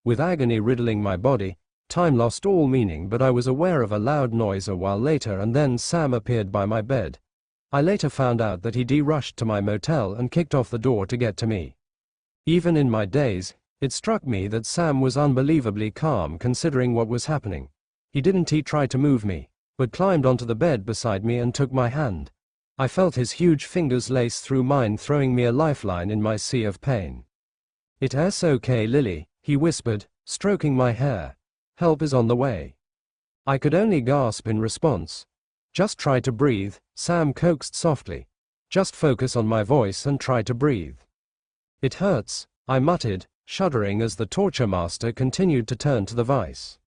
With agony riddling my body, time lost all meaning, but I was aware of a loud noise a while later, and then Sam appeared by my bed. I later found out that he rushed to my motel and kicked off the door to get to me. Even in my daze, it struck me that Sam was unbelievably calm considering what was happening. He didn't try to move me, but climbed onto the bed beside me and took my hand. I felt his huge fingers lace through mine, throwing me a lifeline in my sea of pain. It's okay, Lily, he whispered, stroking my hair. Help is on the way. I could only gasp in response. Just try to breathe, Sam coaxed softly. Just focus on my voice and try to breathe. It hurts, I muttered, shuddering as the torture master continued to turn to the vise.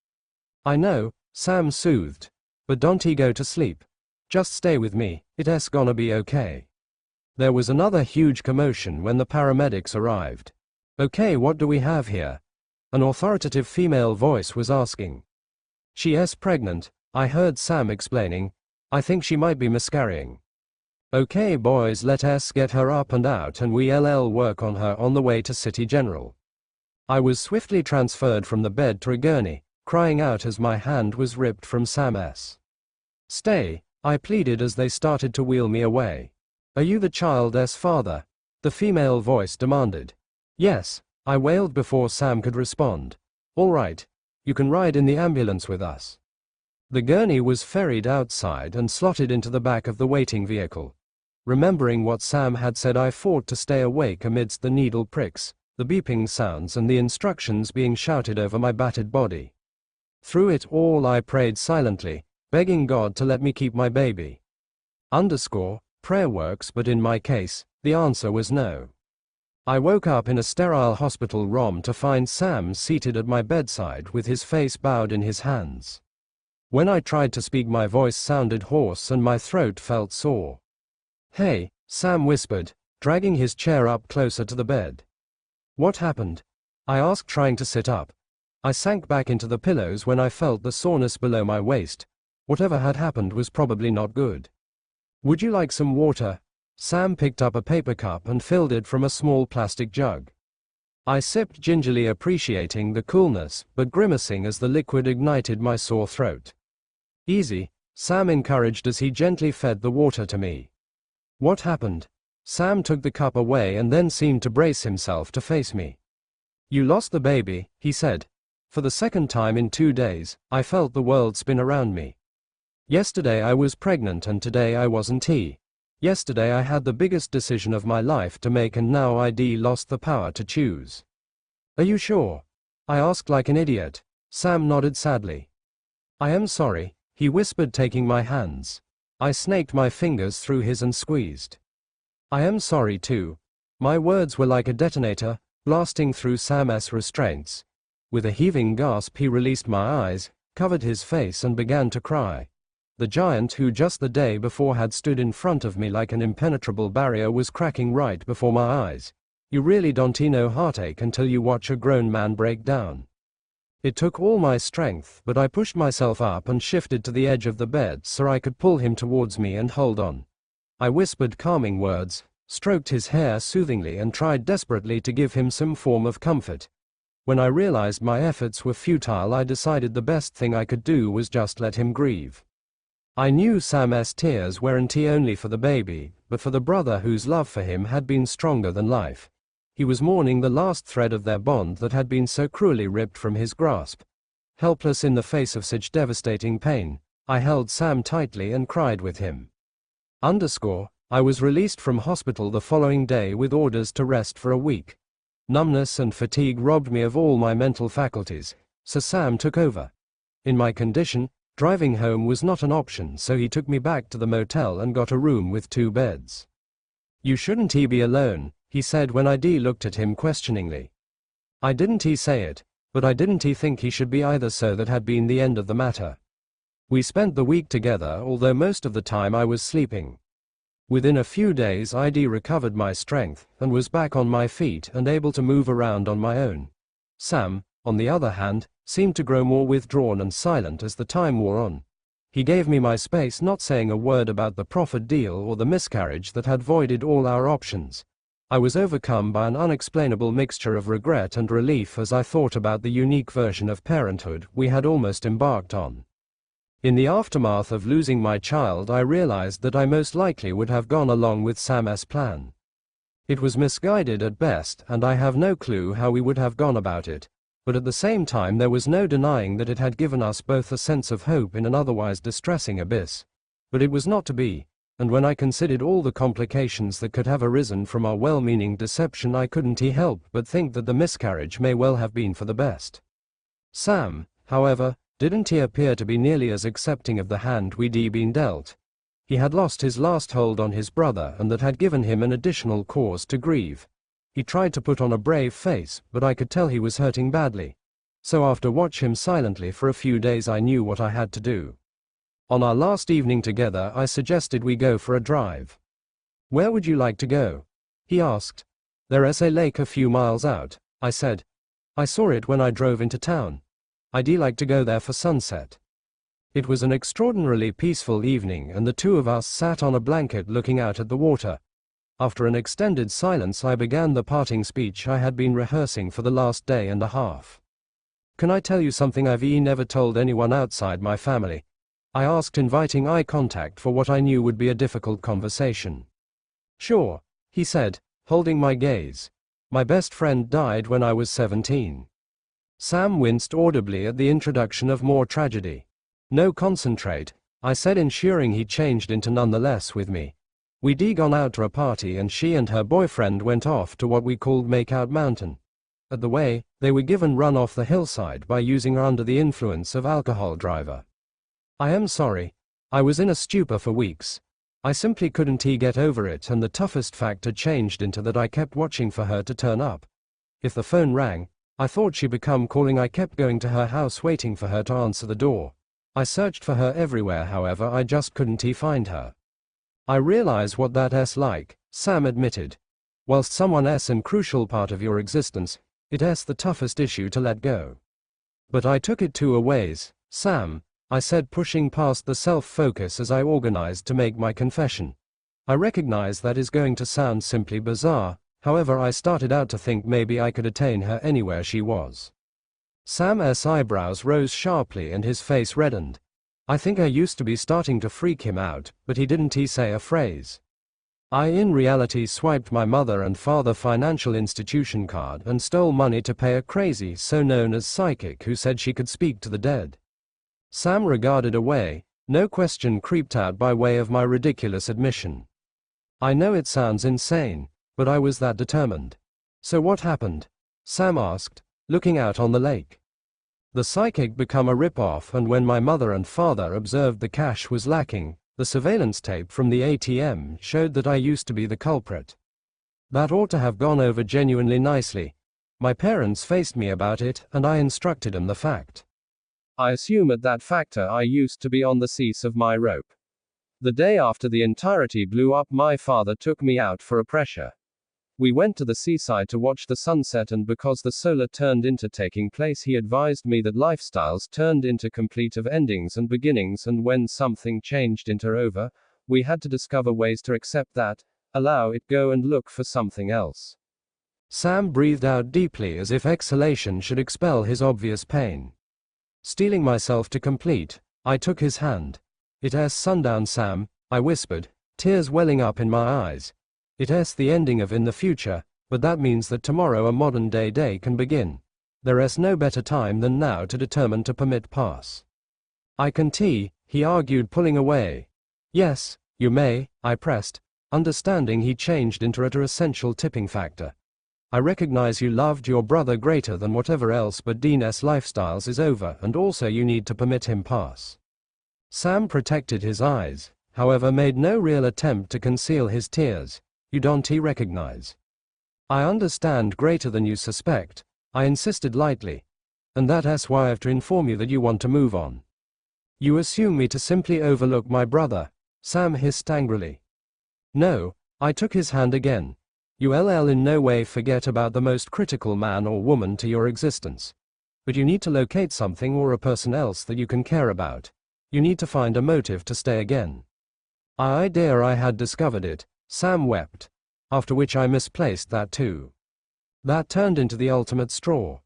I know, Sam soothed. But don't go to sleep. Just stay with me, it's gonna be okay. There was another huge commotion when the paramedics arrived. Okay, what do we have here? An authoritative female voice was asking. She's pregnant, I heard Sam explaining. I think she might be miscarrying. Okay boys, let's get her up and out, and we'll work on her on the way to City General. I was swiftly transferred from the bed to a gurney, crying out as my hand was ripped from Sam's. Stay, I pleaded as they started to wheel me away. Are you the child's father? The female voice demanded. Yes, I wailed before Sam could respond. All right, you can ride in the ambulance with us. The gurney was ferried outside and slotted into the back of the waiting vehicle. Remembering what Sam had said, I fought to stay awake amidst the needle pricks, the beeping sounds and the instructions being shouted over my battered body. Through it all I prayed silently, begging God to let me keep my baby. Prayer works, but in my case, the answer was no. I woke up in a sterile hospital room to find Sam seated at my bedside with his face bowed in his hands. When I tried to speak, my voice sounded hoarse and my throat felt sore. "Hey," Sam whispered, dragging his chair up closer to the bed. "What happened?" I asked, trying to sit up. I sank back into the pillows when I felt the soreness below my waist. Whatever had happened was probably not good. "Would you like some water?" Sam picked up a paper cup and filled it from a small plastic jug. I sipped gingerly, appreciating the coolness, but grimacing as the liquid ignited my sore throat. "Easy," Sam encouraged as he gently fed the water to me. "What happened?" Sam took the cup away and then seemed to brace himself to face me. "You lost the baby," he said. For the second time in 2 days, I felt the world spin around me. Yesterday I was pregnant and today I wasn't. Yesterday I had the biggest decision of my life to make and now I'd lost the power to choose. "Are you sure?" I asked like an idiot. Sam nodded sadly. "I am sorry," he whispered, taking my hands. I snaked my fingers through his and squeezed. "I am sorry too." My words were like a detonator, blasting through Sam's restraints. With a heaving gasp he released my eyes, covered his face and began to cry. The giant who just the day before had stood in front of me like an impenetrable barrier was cracking right before my eyes. You really don't know heartache until you watch a grown man break down. It took all my strength, but I pushed myself up and shifted to the edge of the bed so I could pull him towards me and hold on. I whispered calming words, stroked his hair soothingly and tried desperately to give him some form of comfort. When I realized my efforts were futile, I decided the best thing I could do was just let him grieve. I knew Sam's tears weren't only for the baby, but for the brother whose love for him had been stronger than life. He was mourning the last thread of their bond that had been so cruelly ripped from his grasp. Helpless in the face of such devastating pain, I held Sam tightly and cried with him. I was released from hospital the following day with orders to rest for a week. Numbness and fatigue robbed me of all my mental faculties, so Sam took over. In my condition, driving home was not an option, so he took me back to the motel and got a room with 2 beds. "You shouldn't be alone," he said when I looked at him questioningly. I didn't say it, but I didn't think he should be either, so that had been the end of the matter. We spent the week together, although most of the time I was sleeping. Within a few days I'd recovered my strength and was back on my feet and able to move around on my own. Sam, on the other hand, seemed to grow more withdrawn and silent as the time wore on. He gave me my space, not saying a word about the proffered deal or the miscarriage that had voided all our options. I was overcome by an unexplainable mixture of regret and relief as I thought about the unique version of parenthood we had almost embarked on. In the aftermath of losing my child, I realized that I most likely would have gone along with Sam's plan. It was misguided at best, and I have no clue how we would have gone about it, but at the same time there was no denying that it had given us both a sense of hope in an otherwise distressing abyss. But it was not to be, and when I considered all the complications that could have arisen from our well-meaning deception, I couldn't help but think that the miscarriage may well have been for the best. Sam, however, didn't appear to be nearly as accepting of the hand we'd been dealt. He had lost his last hold on his brother, and that had given him an additional cause to grieve. He tried to put on a brave face, but I could tell he was hurting badly. So after watching him silently for a few days, I knew what I had to do. On our last evening together, I suggested we go for a drive. "Where would you like to go?" he asked. "There's a lake a few miles out," I said. "I saw it when I drove into town. I'd like to go there for sunset." It was an extraordinarily peaceful evening, and the two of us sat on a blanket looking out at the water. After an extended silence, I began the parting speech I had been rehearsing for the last day and a half. "Can I tell you something I've never told anyone outside my family?" I asked, inviting eye contact for what I knew would be a difficult conversation. "Sure," he said, holding my gaze. "My best friend died when I was 17. Sam winced audibly at the introduction of more tragedy. "No, concentrate," I said, ensuring he changed into nonetheless with me. We'd gone out to a party and she and her boyfriend went off to what we called Makeout Mountain. At the way, they were given run off the hillside by using her under the influence of alcohol driver. I am sorry. I was in a stupor for weeks. I simply couldn't get over it, and the toughest factor changed into that I kept watching for her to turn up. If the phone rang, I thought she'd become calling. I kept going to her house waiting for her to answer the door. I searched for her everywhere, however I just couldn't find her. I realize what that's like, Sam admitted. Whilst someone's a crucial part of your existence, it's the toughest issue to let go. But I took it two ways, Sam, I said, pushing past the self-focus as I organized to make my confession. I recognize that is going to sound simply bizarre, however I started out to think maybe I could attain her anywhere she was. Sam's eyebrows rose sharply and his face reddened. I think I used to be starting to freak him out, but he didn't say a phrase. I in reality swiped my mother and father financial institution card and stole money to pay a crazy so-known as psychic who said she could speak to the dead. Sam regarded away, no question creeped out by way of my ridiculous admission. I know it sounds insane, but I was that determined. So what happened? Sam asked, looking out on the lake. The psychic became a rip-off, and when my mother and father observed the cash was lacking, the surveillance tape from the ATM showed that I used to be the culprit. That ought to have gone over genuinely nicely. My parents faced me about it, and I instructed them the fact. I assume at that factor I used to be on the cease of my rope. The day after the entirety blew up, my father took me out for a pressure. We went to the seaside to watch the sunset, and because the solar turned into taking place, he advised me that lifestyles turned into complete of endings and beginnings, and when something changed into over, we had to discover ways to accept that, allow it go, and look for something else. Sam breathed out deeply as if exhalation should expel his obvious pain. Steeling myself to complete, I took his hand. It's sundown, Sam, I whispered, tears welling up in my eyes. It's the ending of in the future, but that means that tomorrow a modern day can begin. There's no better time than now to determine to permit pass. I can he argued, pulling away. Yes, you may, I pressed, understanding he changed into an essential tipping factor. I recognize you loved your brother greater than whatever else, but Dean's lifestyles is over, and also you need to permit him pass. Sam protected his eyes, however made no real attempt to conceal his tears. You don't recognize. I understand greater than you suspect, I insisted lightly. And that's why I have to inform you that you want to move on. You assume me to simply overlook my brother, Sam hissed angrily. No, I took his hand again. You'll in no way forget about the most critical man or woman to your existence. But you need to locate something or a person else that you can care about. You need to find a motive to stay again. I had discovered it. Sam wept. After which I misplaced that too. That turned into the ultimate straw.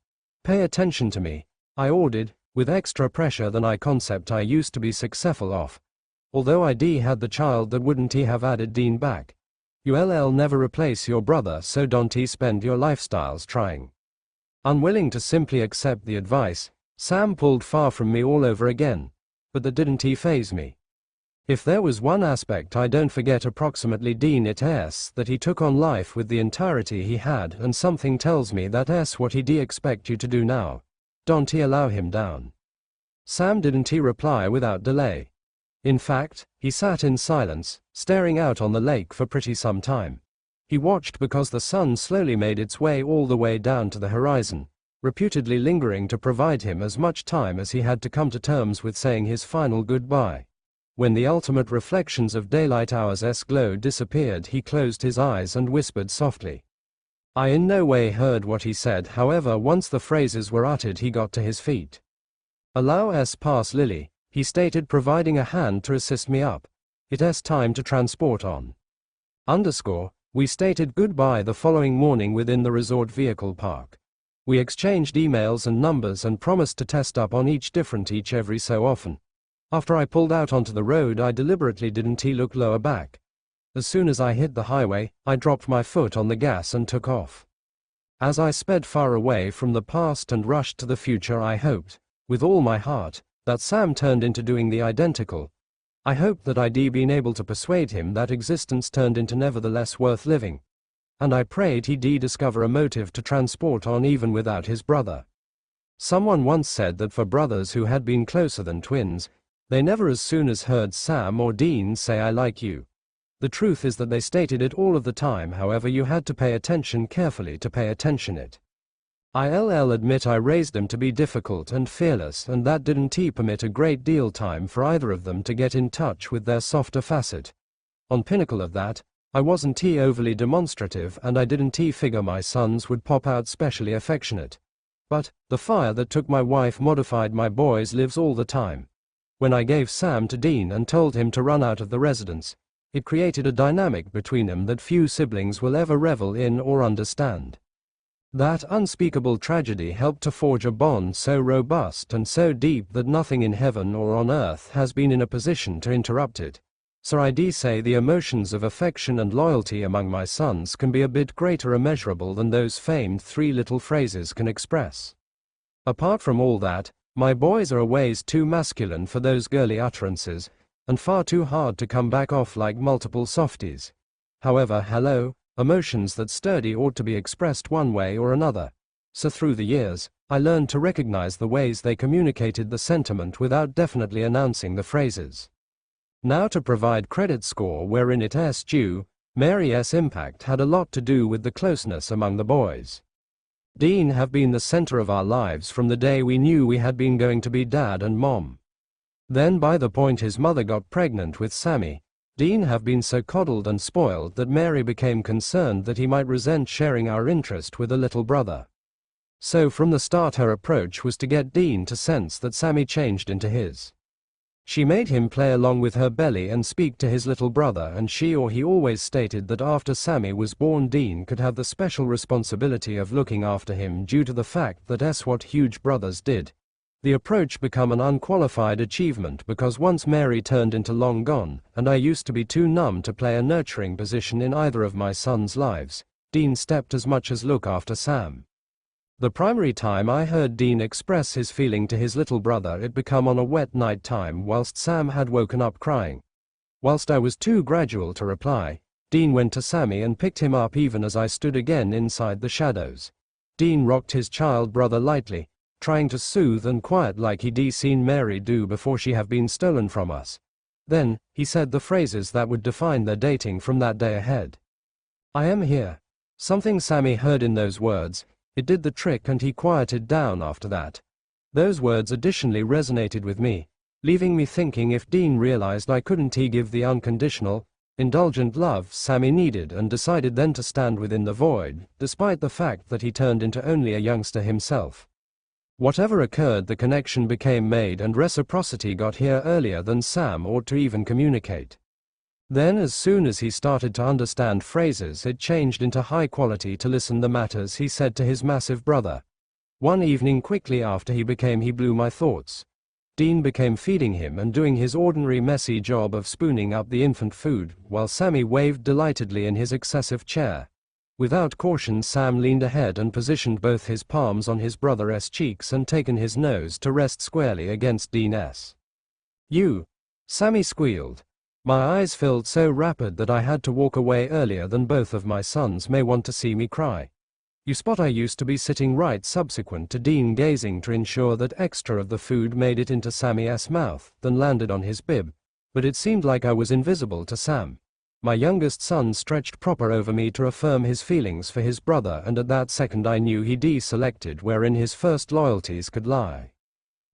Pay attention to me, I ordered, with extra pressure than I used to be successful of. Although I had the child that wouldn't have added Dean back. You'll never replace your brother, so don't spend your lifestyles trying. Unwilling to simply accept the advice, Sam pulled far from me all over again. But that didn't faze me. If there was one aspect I don't forget approximately Dean, it's that he took on life with the entirety he had, and something tells me that's what he'd expect you to do now. Don't allow him down. Sam didn't reply without delay. In fact, he sat in silence, staring out on the lake for pretty some time. He watched because the sun slowly made its way all the way down to the horizon, reputedly lingering to provide him as much time as he had to come to terms with saying his final goodbye. When the ultimate reflections of daylight hours' glow disappeared, he closed his eyes and whispered softly. I in no way heard what he said, however once the phrases were uttered he got to his feet. Allow us pass, Lily, he stated, providing a hand to assist me up. It's time to transport on. We stated goodbye the following morning within the resort vehicle park. We exchanged emails and numbers and promised to test up on each every so often. After I pulled out onto the road, I deliberately didn't look lower back. As soon as I hit the highway, I dropped my foot on the gas and took off. As I sped far away from the past and rushed to the future, I hoped, with all my heart, that Sam turned into doing the identical. I hoped that I'd been able to persuade him that existence turned into nevertheless worth living. And I prayed he'd discover a motive to transport on even without his brother. Someone once said that for brothers who had been closer than twins, they never as soon as heard Sam or Dean say I like you. The truth is that they stated it all of the time, however you had to pay attention carefully to pay attention it. I'll admit I raised them to be difficult and fearless, and that didn't permit a great deal time for either of them to get in touch with their softer facet. On pinnacle of that, I wasn't overly demonstrative, and I didn't figure my sons would pop out specially affectionate. But the fire that took my wife modified my boys lives all the time. When I gave Sam to Dean and told him to run out of the residence, it created a dynamic between them that few siblings will ever revel in or understand. That unspeakable tragedy helped to forge a bond so robust and so deep that nothing in heaven or on earth has been in a position to interrupt it. So I say the emotions of affection and loyalty among my sons can be a bit greater immeasurable than those famed 3 little phrases can express. Apart from all that, my boys are a ways too masculine for those girly utterances, and far too hard to come back off like multiple softies. However, hello, emotions that sturdy ought to be expressed one way or another. So through the years, I learned to recognize the ways they communicated the sentiment without definitely announcing the phrases. Now to provide credit score wherein it is due, Mary's impact had a lot to do with the closeness among the boys. Dean have been the center of our lives from the day we knew we had been going to be dad and mom. Then by the point his mother got pregnant with Sammy, Dean have been so coddled and spoiled that Mary became concerned that he might resent sharing our interest with a little brother. So from the start her approach was to get Dean to sense that Sammy changed into his. She made him play along with her belly and speak to his little brother, and she or he always stated that after Sammy was born Dean could have the special responsibility of looking after him due to the fact that that's what huge brothers did. The approach became an unqualified achievement because once Mary turned into long gone, and I used to be too numb to play a nurturing position in either of my sons' lives, Dean stepped as much as look after Sam. The primary time I heard Dean express his feeling to his little brother it become on a wet night time whilst Sam had woken up crying. Whilst I was too gradual to reply, Dean went to Sammy and picked him up even as I stood again inside the shadows. Dean rocked his child brother lightly, trying to soothe and quiet like he'd seen Mary do before she have been stolen from us. Then, he said the phrases that would define their dating from that day ahead. I am here. Something Sammy heard in those words, it did the trick and he quieted down after that. Those words additionally resonated with me, leaving me thinking if Dean realized I couldn't give the unconditional, indulgent love Sammy needed and decided then to stand within the void, despite the fact that he turned into only a youngster himself. Whatever occurred, the connection became made and reciprocity got here earlier than Sam ought to even communicate. Then as soon as he started to understand phrases it changed into high quality to listen the matters he said to his massive brother. One evening quickly after he blew my thoughts. Dean became feeding him and doing his ordinary messy job of spooning up the infant food, while Sammy waved delightedly in his excessive chair. Without caution Sam leaned ahead and positioned both his palms on his brother's cheeks and taken his nose to rest squarely against Dean's. You! Sammy squealed. My eyes filled so rapid that I had to walk away earlier than both of my sons may want to see me cry. You spot I used to be sitting right subsequent to Dean gazing to ensure that extra of the food made it into Sammy's mouth than landed on his bib, but it seemed like I was invisible to Sam. My youngest son stretched proper over me to affirm his feelings for his brother, and at that second I knew he'd selected wherein his first loyalties could lie.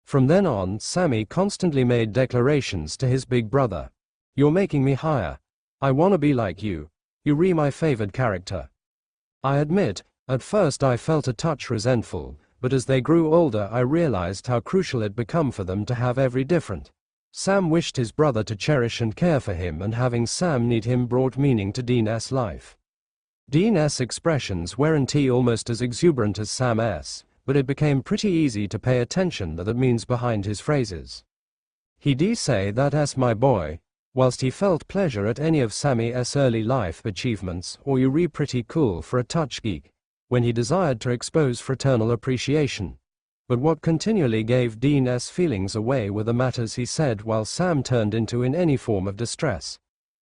From then on, Sammy constantly made declarations to his big brother. You're making me higher. I wanna be like you. You're my favored character. I admit, at first I felt a touch resentful, but as they grew older I realized how crucial it become for them to have every different. Sam wished his brother to cherish and care for him, and having Sam need him brought meaning to Dean's life. Dean's expressions weren't almost as exuberant as Sam's, but it became pretty easy to pay attention to the means behind his phrases. He'd say that as my boy, whilst he felt pleasure at any of Sammy's early life achievements, or you pretty cool for a touch geek, when he desired to expose fraternal appreciation. But what continually gave Dean's feelings away were the matters he said while Sam turned into in any form of distress.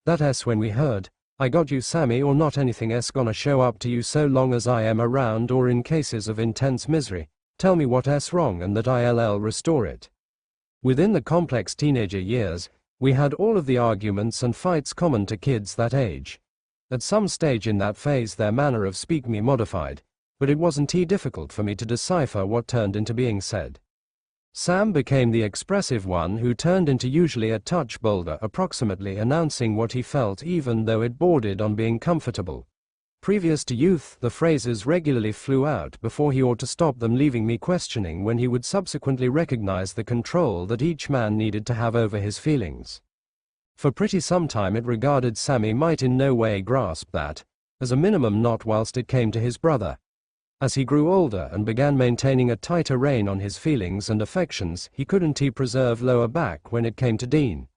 That S when we heard, "I got you Sammy, or not anything S gonna show up to you so long as I am around, or in cases of intense misery, tell me what S wrong and that I'll restore it." Within the complex teenager years, we had all of the arguments and fights common to kids that age. At some stage in that phase their manner of speak me modified, but it wasn't too difficult for me to decipher what turned into being said. Sam became the expressive one who turned into usually a touch bolder, approximately announcing what he felt even though it bordered on being comfortable. Previous to youth, the phrases regularly flew out before he ought to stop them, leaving me questioning when he would subsequently recognize the control that each man needed to have over his feelings. For pretty some time it regarded Sammy might in no way grasp that, as a minimum not whilst it came to his brother. As he grew older and began maintaining a tighter rein on his feelings and affections, he couldn't preserve lower back when it came to Dean.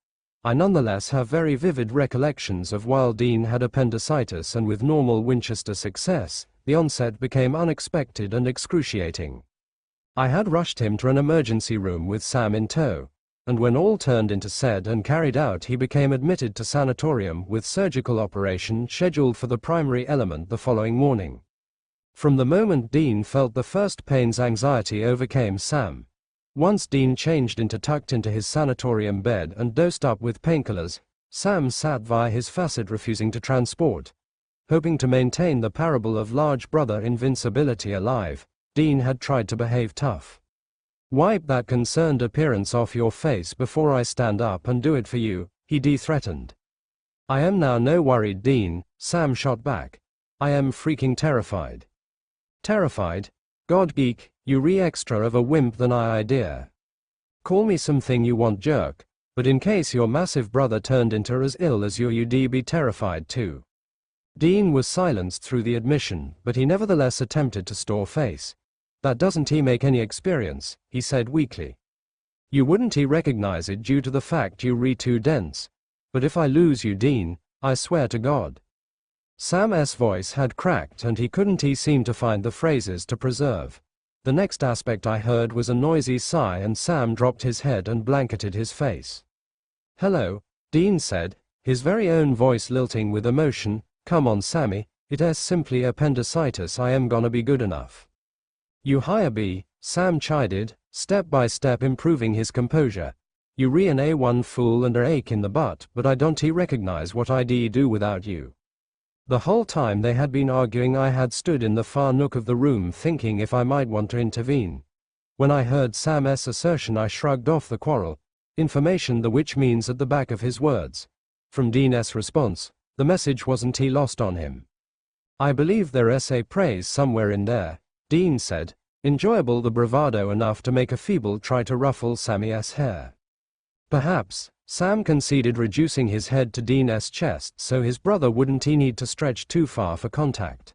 I nonetheless have very vivid recollections of while Dean had appendicitis and with normal Winchester success, the onset became unexpected and excruciating. I had rushed him to an emergency room with Sam in tow, and when all turned into said and carried out, he became admitted to sanatorium with surgical operation scheduled for the primary element the following morning. From the moment Dean felt the first pains, anxiety overcame Sam. Once Dean changed tucked into his sanatorium bed and dosed up with painkillers, Sam sat via his facet refusing to transport. Hoping to maintain the parable of large brother invincibility alive, Dean had tried to behave tough. "Wipe that concerned appearance off your face before I stand up and do it for you," he threatened. "I am now no worried, Dean," Sam shot back. "I am freaking terrified." "Terrified? God geek, you extra of a wimp than I idea. Call me something you want, jerk, but in case your massive brother turned into as ill as you'd be terrified too." Dean was silenced through the admission, but he nevertheless attempted to store face. "That doesn't make any experience," he said weakly. "You wouldn't recognize it due to the fact you too dense. But if I lose you, Dean, I swear to God." Sam's voice had cracked and he couldn't seem to find the phrases to preserve. The next aspect I heard was a noisy sigh and Sam dropped his head and blanketed his face. "Hello," Dean said, his very own voice lilting with emotion. "Come on Sammy, it's simply appendicitis, I am gonna be good enough." "You hire be," Sam chided, step by step improving his composure. "You an A1 fool and a ache in the butt, but I don't recognize what I'd do without you." The whole time they had been arguing I had stood in the far nook of the room thinking if I might want to intervene. When I heard Sam's assertion I shrugged off the quarrel, information the which means at the back of his words. From Dean's response, the message wasn't lost on him. "I believe there's a praise somewhere in there," Dean said, enjoyable the bravado enough to make a feeble try to ruffle Sammy's hair. "Perhaps," Sam conceded, reducing his head to Dean's chest so his brother wouldn't need to stretch too far for contact.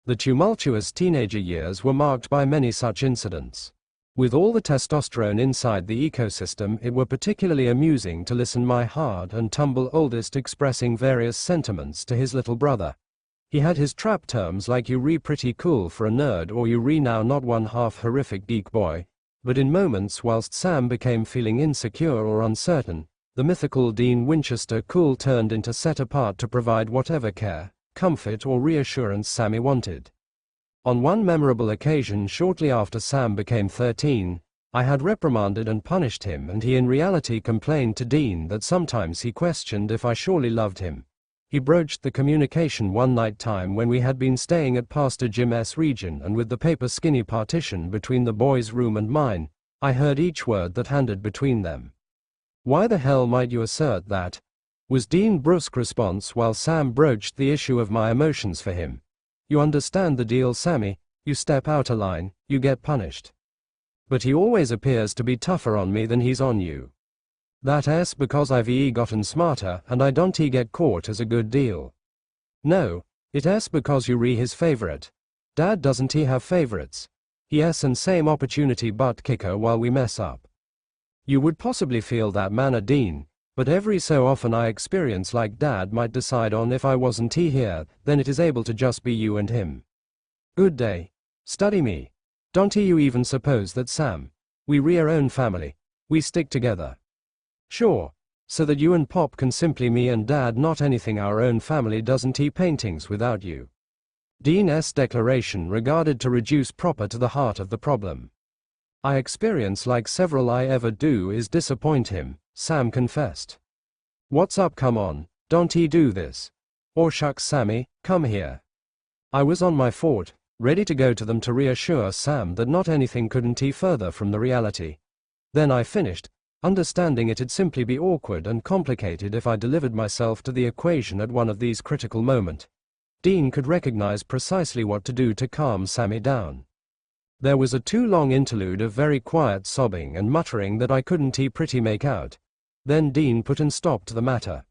The tumultuous teenager years were marked by many such incidents. With all the testosterone inside the ecosystem, it were particularly amusing to listen my hard and tumble oldest expressing various sentiments to his little brother. He had his trap terms like you pretty cool for a nerd or you now not one half horrific geek boy, but in moments whilst Sam became feeling insecure or uncertain, the mythical Dean Winchester cool turned into set apart to provide whatever care, comfort or reassurance Sammy wanted. On one memorable occasion shortly after Sam became 13, I had reprimanded and punished him and he in reality complained to Dean that sometimes he questioned if I surely loved him. He broached the communication one night time when we had been staying at Pastor Jim's region and with the paper skinny partition between the boys' room and mine, I heard each word that handed between them. "Why the hell might you assert that?" was Dean's brusque response while Sam broached the issue of my emotions for him. "You understand the deal, Sammy, you step out of line, you get punished. But he always appears to be tougher on me than he's on you. That's because I've gotten smarter and I don't get caught as a good deal. No, it's because you his favorite. Dad doesn't have favorites. Yes, and same opportunity butt kicker while we mess up. You would possibly feel that manner, Dean, but every so often I experience like Dad might decide on if I wasn't here, then it is able to just be you and him. Good day. Study me. Don't you even suppose that Sam, we're our own family, we stick together. Sure, so that you and Pop can simply me and Dad not anything our own family doesn't paintings without you. Dean's declaration regarded to reduce proper to the heart of the problem. I experience like several I ever do is disappoint him, Sam confessed. What's up, come on, don't he do this. Or shucks Sammy, come here. I was on my fort, ready to go to them to reassure Sam that not anything couldn't he further from the reality. Then I finished, understanding it'd simply be awkward and complicated if I delivered myself to the equation at one of these critical moments. Dean could recognize precisely what to do to calm Sammy down. There was a too long interlude of very quiet sobbing and muttering that I couldn't pretty make out. Then Dean put an stop to the matter.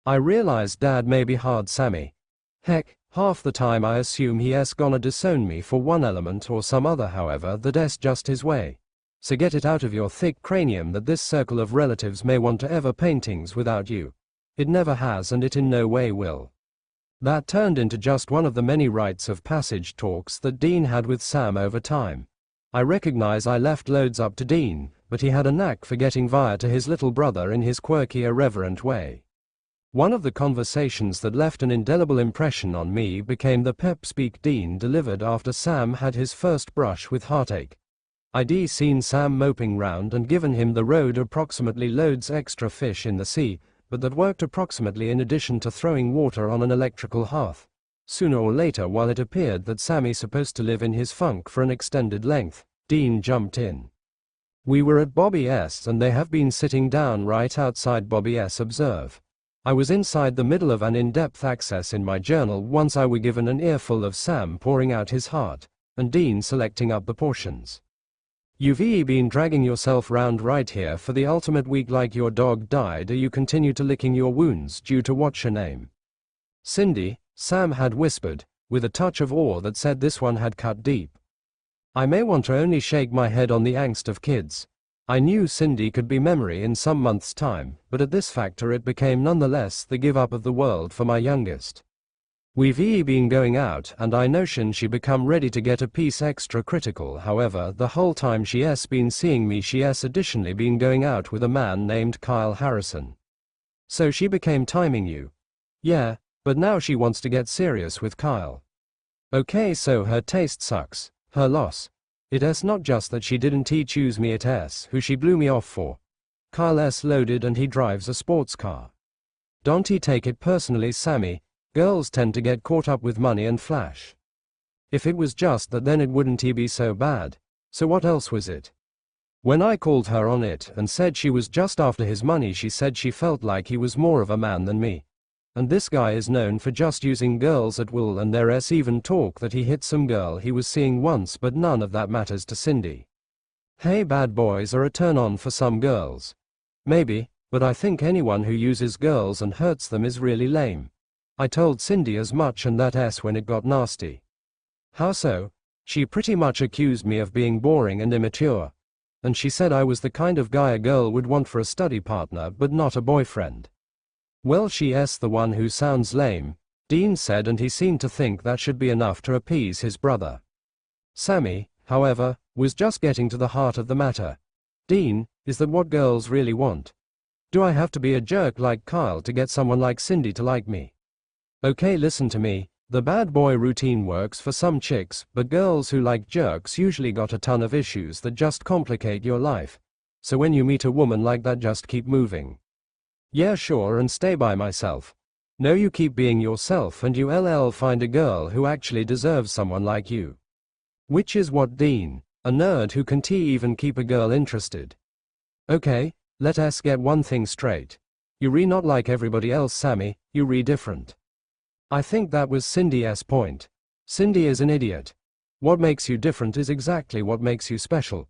I realized Dad may be hard Sammy. Heck, half the time I assume he's gonna disown me for one element or some other, however that's just his way. So get it out of your thick cranium that this circle of relatives may want to ever paintings without you. It never has and it in no way will. That turned into just one of the many rites of passage talks that Dean had with Sam over time. I recognize I left loads up to Dean, but he had a knack for getting via to his little brother in his quirky, irreverent way. One of the conversations that left an indelible impression on me became the pep speak Dean delivered after Sam had his first brush with heartache. I'd seen Sam moping round and given him the road approximately loads extra fish in the sea, but that worked approximately in addition to throwing water on an electrical hearth. Sooner or later, while it appeared that Sammy's supposed to live in his funk for an extended length, Dean jumped in. We were at Bobby S and they have been sitting down right outside Bobby S observe. I was inside the middle of an in-depth access in my journal once I were given an earful of Sam pouring out his heart, and Dean selecting up the portions. You've been dragging yourself round right here for the ultimate week like your dog died or you continue to licking your wounds due to what's your name. Cindy, Sam had whispered, with a touch of awe that said this one had cut deep. I may want to only shake my head on the angst of kids. I knew Cindy could be memory in some months' time, but at this factor it became nonetheless the give up of the world for my youngest. We've been going out and I notion she become ready to get a piece extra critical, however the whole time she's been seeing me she's additionally been going out with a man named Kyle Harrison. So she became timing you. Yeah, but now she wants to get serious with Kyle. Okay, so her taste sucks, her loss. It's not just that she didn't choose me, it's who she blew me off for. Kyle's loaded and he drives a sports car. Don't take it personally, Sammy. Girls tend to get caught up with money and flash. If it was just that, then it wouldn't be so bad. So what else was it? When I called her on it and said she was just after his money, she said she felt like he was more of a man than me. And this guy is known for just using girls at will, and there's even talk that he hit some girl he was seeing once, but none of that matters to Cindy. Hey, bad boys are a turn on for some girls. Maybe, but I think anyone who uses girls and hurts them is really lame. I told Cindy as much, and that's when it got nasty. How so? She pretty much accused me of being boring and immature. And she said I was the kind of guy a girl would want for a study partner but not a boyfriend. Well, she's the one who sounds lame, Dean said, and he seemed to think that should be enough to appease his brother. Sammy, however, was just getting to the heart of the matter. Dean, is that what girls really want? Do I have to be a jerk like Kyle to get someone like Cindy to like me? Okay, listen to me, the bad boy routine works for some chicks, but girls who like jerks usually got a ton of issues that just complicate your life. So when you meet a woman like that, just keep moving. Yeah, sure, and stay by myself. No, you keep being yourself and you'll find a girl who actually deserves someone like you. Which is what Dean, a nerd who can even keep a girl interested. Okay, let us get one thing straight. You're not like everybody else, Sammy, you're different. I think that was Cindy's point. Cindy is an idiot. What makes you different is exactly what makes you special.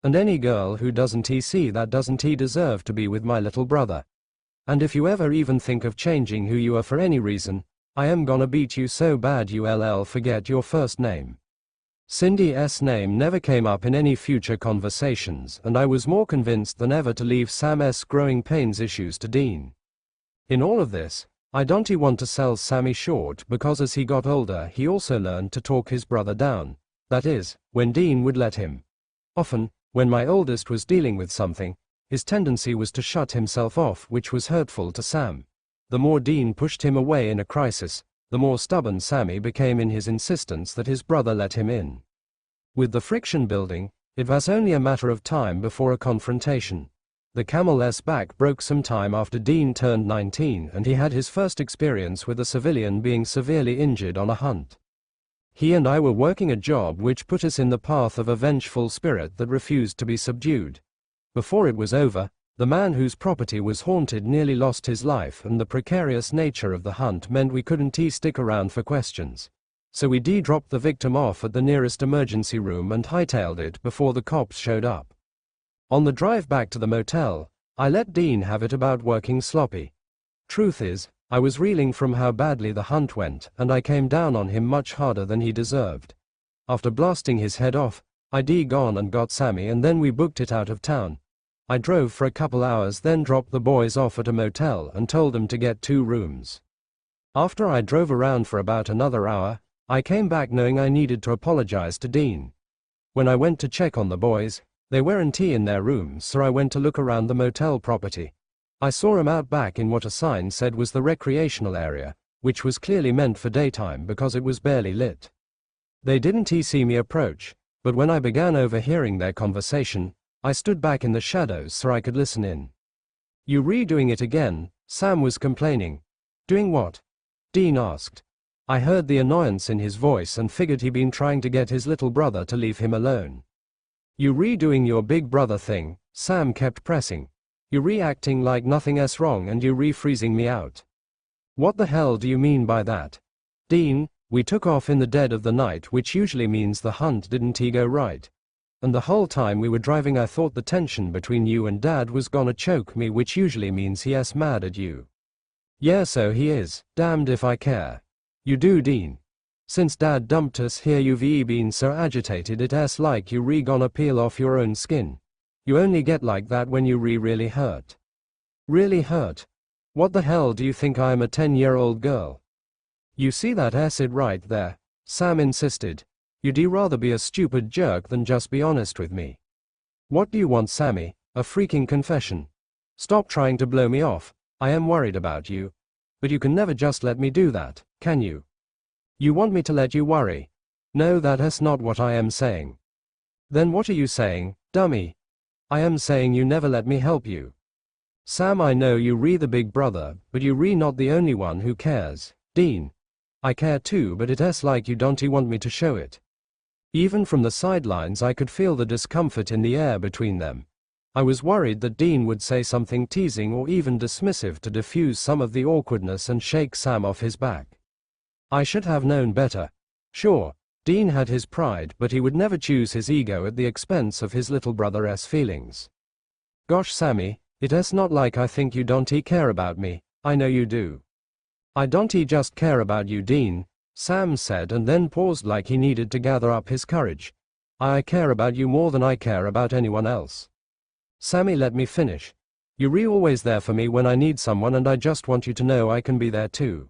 And any girl who doesn't see that doesn't deserve to be with my little brother. And if you ever even think of changing who you are for any reason, I am gonna beat you so bad you'll forget your first name. Cindy's name never came up in any future conversations, and I was more convinced than ever to leave Sam's growing pains issues to Dean. In all of this, I don't want to sell Sammy short, because as he got older he also learned to talk his brother down, That is, when Dean would let him. Often, when my oldest was dealing with something, his tendency was to shut himself off, which was hurtful to Sam. The more Dean pushed him away in a crisis, the more stubborn Sammy became in his insistence that his brother let him in. With the friction building, it was only a matter of time before a confrontation. The camel's back broke some time after Dean turned 19, and he had his first experience with a civilian being severely injured on a hunt. He and I were working a job which put us in the path of a vengeful spirit that refused to be subdued. Before it was over, the man whose property was haunted nearly lost his life, and the precarious nature of the hunt meant we couldn't stick around for questions. So we dropped the victim off at the nearest emergency room and hightailed it before the cops showed up. On the drive back to the motel, I let Dean have it about working sloppy. Truth is, I was reeling from how badly the hunt went, and I came down on him much harder than he deserved. After blasting his head off, I gone and got Sammy, and then we booked it out of town. I drove for a couple hours, then dropped the boys off at a motel and told them to get 2 rooms. After I drove around for about another hour, I came back knowing I needed to apologize to Dean. When I went to check on the boys, they weren't in their rooms, so I went to look around the motel property. I saw 'em out back in what a sign said was the recreational area, which was clearly meant for daytime because it was barely lit. They didn't see me approach, but when I began overhearing their conversation, I stood back in the shadows so I could listen in. "You redoing it again?" Sam was complaining. "Doing what?" Dean asked. I heard the annoyance in his voice and figured he'd been trying to get his little brother to leave him alone. "You redoing your big brother thing," Sam kept pressing. "You reacting like nothing's wrong, and you refreezing me out." "What the hell do you mean by that?" "Dean, we took off in the dead of the night, which usually means the hunt didn't go right. And the whole time we were driving I thought the tension between you and Dad was gonna choke me, which usually means he's mad at you." "Yeah, so he is, damned if I care." "You do, Dean. Since Dad dumped us here you've been so agitated it's like you gonna peel off your own skin. You only get like that when you really hurt." "Really hurt? What the hell do you think I'm, a 10-year-old girl?" "You see that acid right there?" Sam insisted. "You'd rather be a stupid jerk than just be honest with me." "What do you want, Sammy? A freaking confession? Stop trying to blow me off. I am worried about you. But you can never just let me do that, can you? You want me to let you worry? No, that's not what I am saying." "Then what are you saying, dummy?" "I am saying you never let me help you." "Sam, I know you the big brother, but you not the only one who cares, Dean. I care too, but it's like you don't want me to show it." Even from the sidelines I could feel the discomfort in the air between them. I was worried that Dean would say something teasing or even dismissive to diffuse some of the awkwardness and shake Sam off his back. I should have known better. Sure, Dean had his pride, but he would never choose his ego at the expense of his little brother's feelings. "Gosh, Sammy, it's not like I think you don't care about me, I know you do." "I don't just care about you, Dean," Sam said, and then paused like he needed to gather up his courage. "I care about you more than I care about anyone else." "Sammy, let me finish. You're always there for me when I need someone, and I just want you to know I can be there too."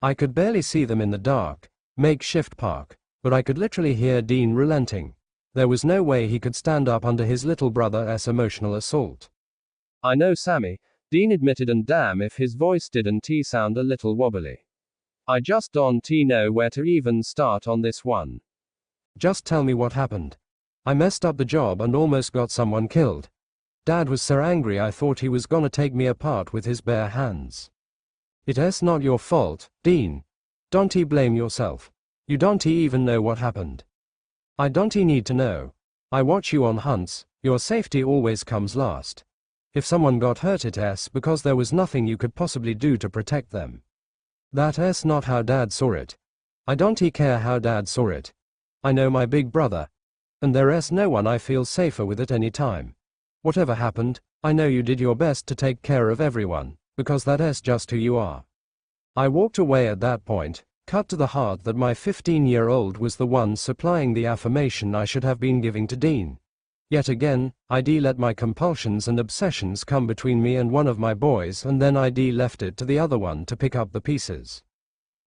I could barely see them in the dark, makeshift park, but I could literally hear Dean relenting. There was no way he could stand up under his little brother's emotional assault. "I know, Sammy," Dean admitted, and damn if his voice didn't sound a little wobbly. "I just don't know where to even start on this one." "Just tell me what happened." "I messed up the job and almost got someone killed. Dad was so angry I thought he was gonna take me apart with his bare hands." "It's not your fault, Dean. Don't blame yourself. You don't even know what happened." "I don't need to know. I watch you on hunts, your safety always comes last. If someone got hurt it's because there was nothing you could possibly do to protect them. That's not how Dad saw it. I don't care how Dad saw it. I know my big brother. And there's no one I feel safer with at any time. Whatever happened, I know you did your best to take care of everyone, because that's just who you are." I walked away at that point, cut to the heart that my 15-year-old was the one supplying the affirmation I should have been giving to Dean. Yet again, I'd let my compulsions and obsessions come between me and one of my boys, and then I'd left it to the other one to pick up the pieces.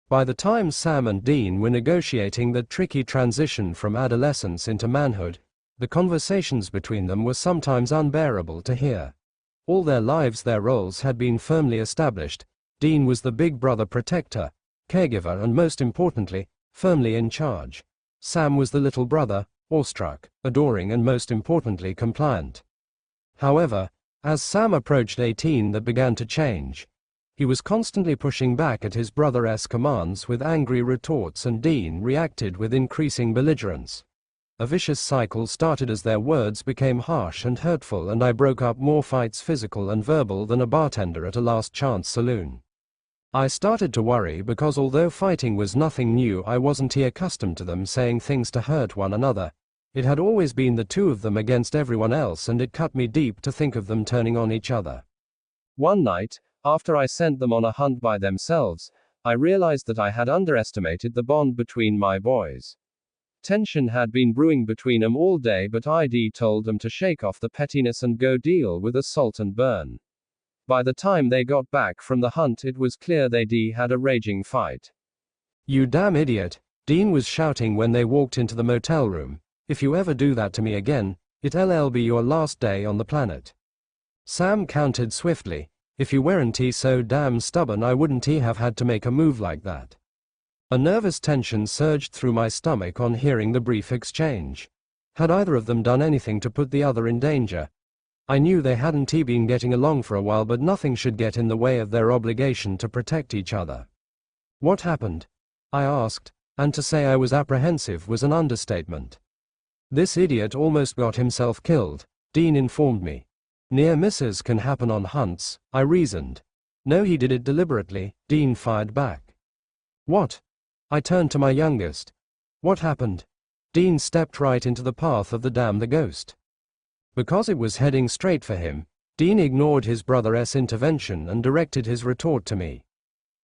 By the time Sam and Dean were negotiating the tricky transition from adolescence into manhood, the conversations between them were sometimes unbearable to hear. All their lives their roles had been firmly established. Dean was the big brother protector, caregiver and most importantly, firmly in charge. Sam was the little brother, awestruck, adoring and most importantly compliant. However, as Sam approached 18 that began to change. He was constantly pushing back at his brother's commands with angry retorts and Dean reacted with increasing belligerence. A vicious cycle started as their words became harsh and hurtful and I broke up more fights physical and verbal than a bartender at a last chance saloon. I started to worry because although fighting was nothing new I wasn't accustomed to them saying things to hurt one another. It had always been the two of them against everyone else and it cut me deep to think of them turning on each other. One night, after I sent them on a hunt by themselves, I realized that I had underestimated the bond between my boys. Tension had been brewing between them all day but ID told them to shake off the pettiness and go deal with assault and burn. By the time they got back from the hunt it was clear they had a raging fight. "You damn idiot," Dean was shouting when they walked into the motel room. "If you ever do that to me again, it'll be your last day on the planet." Sam countered swiftly, "If you weren't so damn stubborn I wouldn't have had to make a move like that." A nervous tension surged through my stomach on hearing the brief exchange. Had either of them done anything to put the other in danger? I knew they hadn't been getting along for a while but nothing should get in the way of their obligation to protect each other. "What happened?" I asked, and to say I was apprehensive was an understatement. "This idiot almost got himself killed," Dean informed me. "Near misses can happen on hunts," I reasoned. "No, he did it deliberately," Dean fired back. "What?" I turned to my youngest. "What happened?" Dean stepped right into the path of the ghost. Because it was heading straight for him, Dean ignored his brother's intervention and directed his retort to me.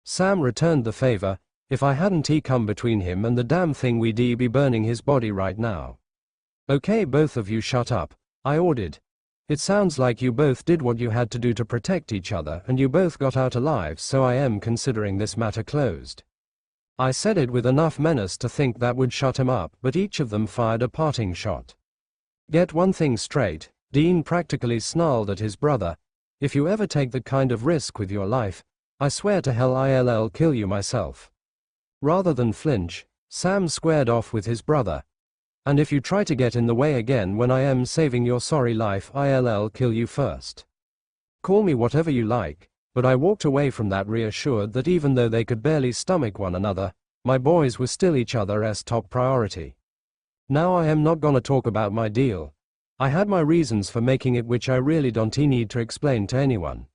Sam returned the favor. If I hadn't come between him and the damn thing we'd be burning his body right now. "Okay, both of you shut up," I ordered. "It sounds like you both did what you had to do to protect each other and you both got out alive, so I am considering this matter closed." I said it with enough menace to think that would shut him up, but each of them fired a parting shot. "Get one thing straight," Dean practically snarled at his brother. "If you ever take that kind of risk with your life, I swear to hell I'll kill you myself." Rather than flinch, Sam squared off with his brother. "And if you try to get in the way again when I am saving your sorry life, I'll kill you first." Call me whatever you like, but I walked away from that reassured that even though they could barely stomach one another, my boys were still each other's top priority. Now I am not gonna talk about my deal. I had my reasons for making it which I really don't need to explain to anyone.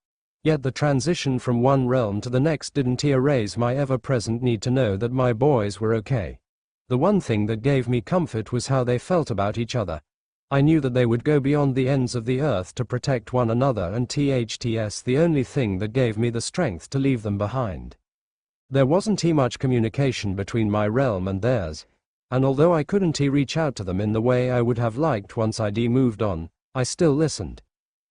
Yet the transition from one realm to the next didn't erase my ever-present need to know that my boys were okay. The one thing that gave me comfort was how they felt about each other. I knew that they would go beyond the ends of the earth to protect one another and that's the only thing that gave me the strength to leave them behind. There wasn't much communication between my realm and theirs, and although I couldn't reach out to them in the way I would have liked once I'd moved on, I still listened.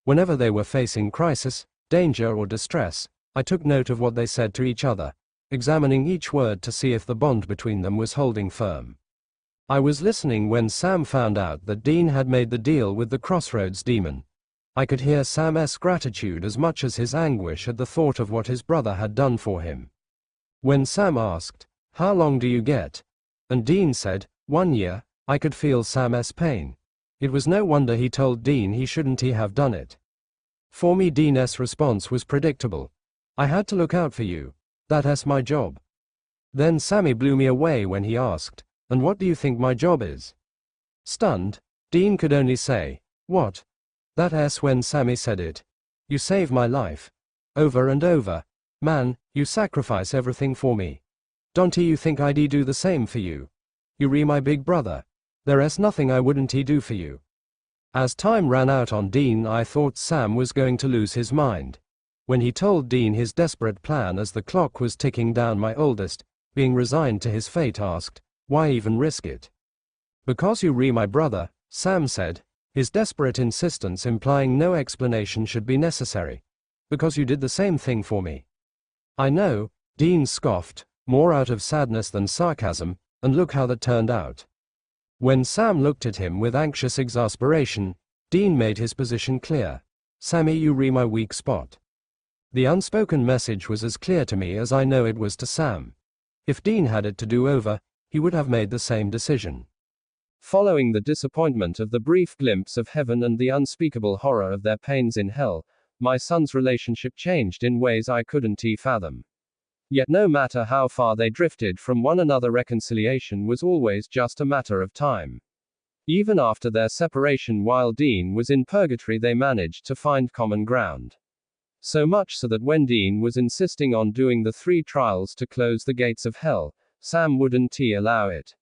Whenever they were facing crisis, danger or distress, I took note of what they said to each other, examining each word to see if the bond between them was holding firm. I was listening when Sam found out that Dean had made the deal with the Crossroads demon. I could hear Sam's gratitude as much as his anguish at the thought of what his brother had done for him. When Sam asked, "How long do you get?" and Dean said, 1 year, I could feel Sam's pain. It was no wonder he told Dean he shouldn't have done it. For me, Dean's response was predictable. "I had to look out for you. That's my job." Then Sammy blew me away when he asked, "And what do you think my job is?" Stunned, Dean could only say, "What?" That's when Sammy said it. "You save my life. Over and over. Man, you sacrifice everything for me. Don't you think I'd do the same for you? You're my big brother. There's nothing I wouldn't do for you." As time ran out on Dean, I thought Sam was going to lose his mind. When he told Dean his desperate plan as the clock was ticking down, my oldest, being resigned to his fate, asked, "Why even risk it?" "Because you're my brother," Sam said, his desperate insistence implying no explanation should be necessary. "Because you did the same thing for me." "I know," Dean scoffed, more out of sadness than sarcasm, and look how that turned out. When Sam looked at him with anxious exasperation, Dean made his position clear. Sammy, you re my weak spot. The unspoken message was as clear to me as I know it was to Sam. If Dean had it to do over, he would have made the same decision. Following the disappointment of the brief glimpse of heaven and the unspeakable horror of their pains in hell, my son's relationship changed in ways I couldn't fathom. Yet no matter how far they drifted from one another, reconciliation was always just a matter of time. Even after their separation while Dean was in purgatory, they managed to find common ground. So much so that when Dean was insisting on doing the 3 trials to close the gates of hell, Sam wouldn't allow it.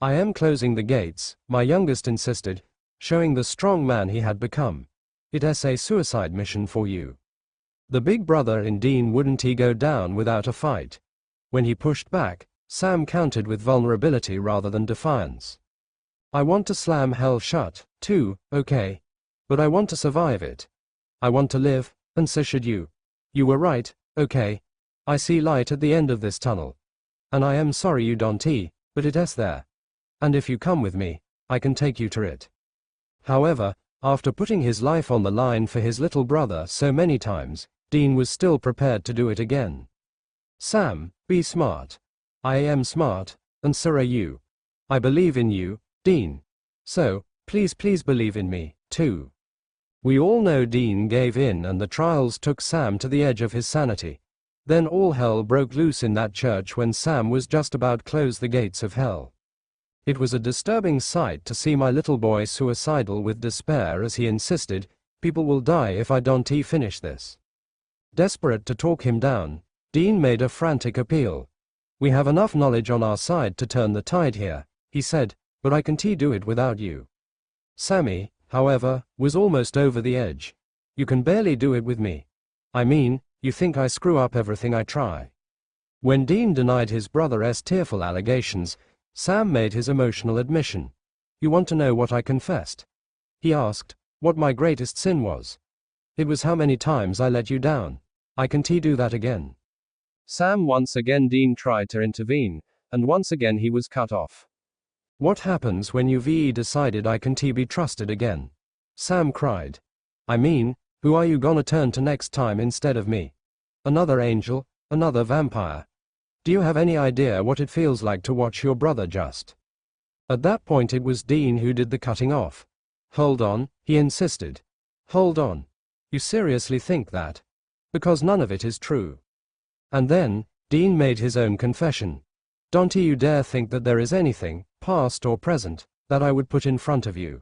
I am closing the gates, my youngest insisted, showing the strong man he had become. It's a suicide mission for you. The big brother in Dean wouldn't go down without a fight. When he pushed back, Sam countered with vulnerability rather than defiance. I want to slam hell shut, too, okay? But I want to survive it. I want to live, and so should you. You were right, okay? I see light at the end of this tunnel. And I am sorry you don't, but it's there. And if you come with me, I can take you to it. However, after putting his life on the line for his little brother so many times, Dean was still prepared to do it again. Sam, be smart. I am smart, and so are you. I believe in you, Dean. So, please believe in me, too. We all know Dean gave in and the trials took Sam to the edge of his sanity. Then all hell broke loose in that church when Sam was just about to close the gates of hell. It was a disturbing sight to see my little boy suicidal with despair as he insisted, people will die if I don't finish this. Desperate to talk him down, Dean made a frantic appeal. We have enough knowledge on our side to turn the tide here, he said, but I can't do it without you. Sammy, however, was almost over the edge. You can barely do it with me. I mean, you think I screw up everything I try. When Dean denied his brother's tearful allegations, Sam made his emotional admission. You want to know what I confessed? He asked, what my greatest sin was. It was how many times I let you down. I can't do that again. Sam once again Dean tried to intervene, and once again he was cut off. What happens when you've decided I can't be trusted again? Sam cried. I mean, who are you gonna turn to next time instead of me? Another angel? Another vampire? Do you have any idea what it feels like to watch your brother just? At that point it was Dean who did the cutting off. Hold on, he insisted. Hold on. You seriously think that? Because none of it is true. And then, Dean made his own confession. Don't you dare think that there is anything, past or present, that I would put in front of you.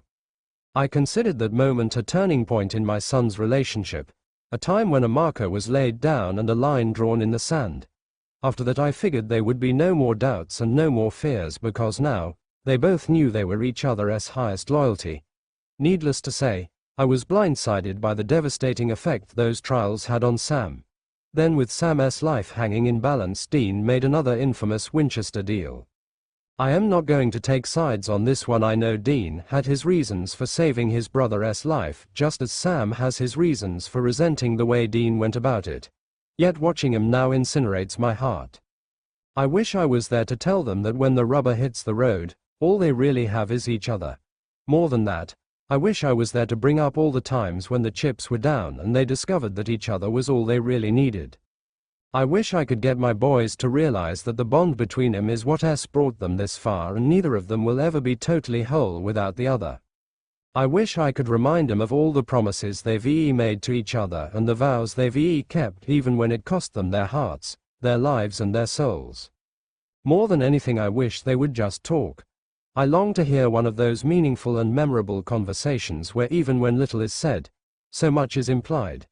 I considered that moment a turning point in my son's relationship, a time when a marker was laid down and a line drawn in the sand. After that I figured there would be no more doubts and no more fears because now, they both knew they were each other's highest loyalty. Needless to say, I was blindsided by the devastating effect those trials had on Sam. Then with Sam's life hanging in balance, Dean made another infamous Winchester deal. I am not going to take sides on this one. I know Dean had his reasons for saving his brother's life, just as Sam has his reasons for resenting the way Dean went about it. Yet watching him now incinerates my heart. I wish I was there to tell them that when the rubber hits the road, all they really have is each other. More than that, I wish I was there to bring up all the times when the chips were down and they discovered that each other was all they really needed. I wish I could get my boys to realize that the bond between them is what has brought them this far and neither of them will ever be totally whole without the other. I wish I could remind them of all the promises they've made to each other and the vows they've kept even when it cost them their hearts, their lives and their souls. More than anything I wish they would just talk. I long to hear one of those meaningful and memorable conversations where even when little is said, so much is implied.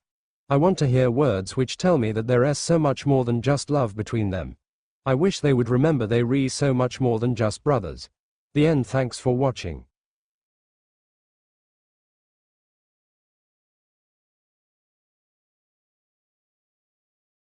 I want to hear words which tell me that there is so much more than just love between them. I wish they would remember they're so much more than just brothers. The end. Thanks for watching.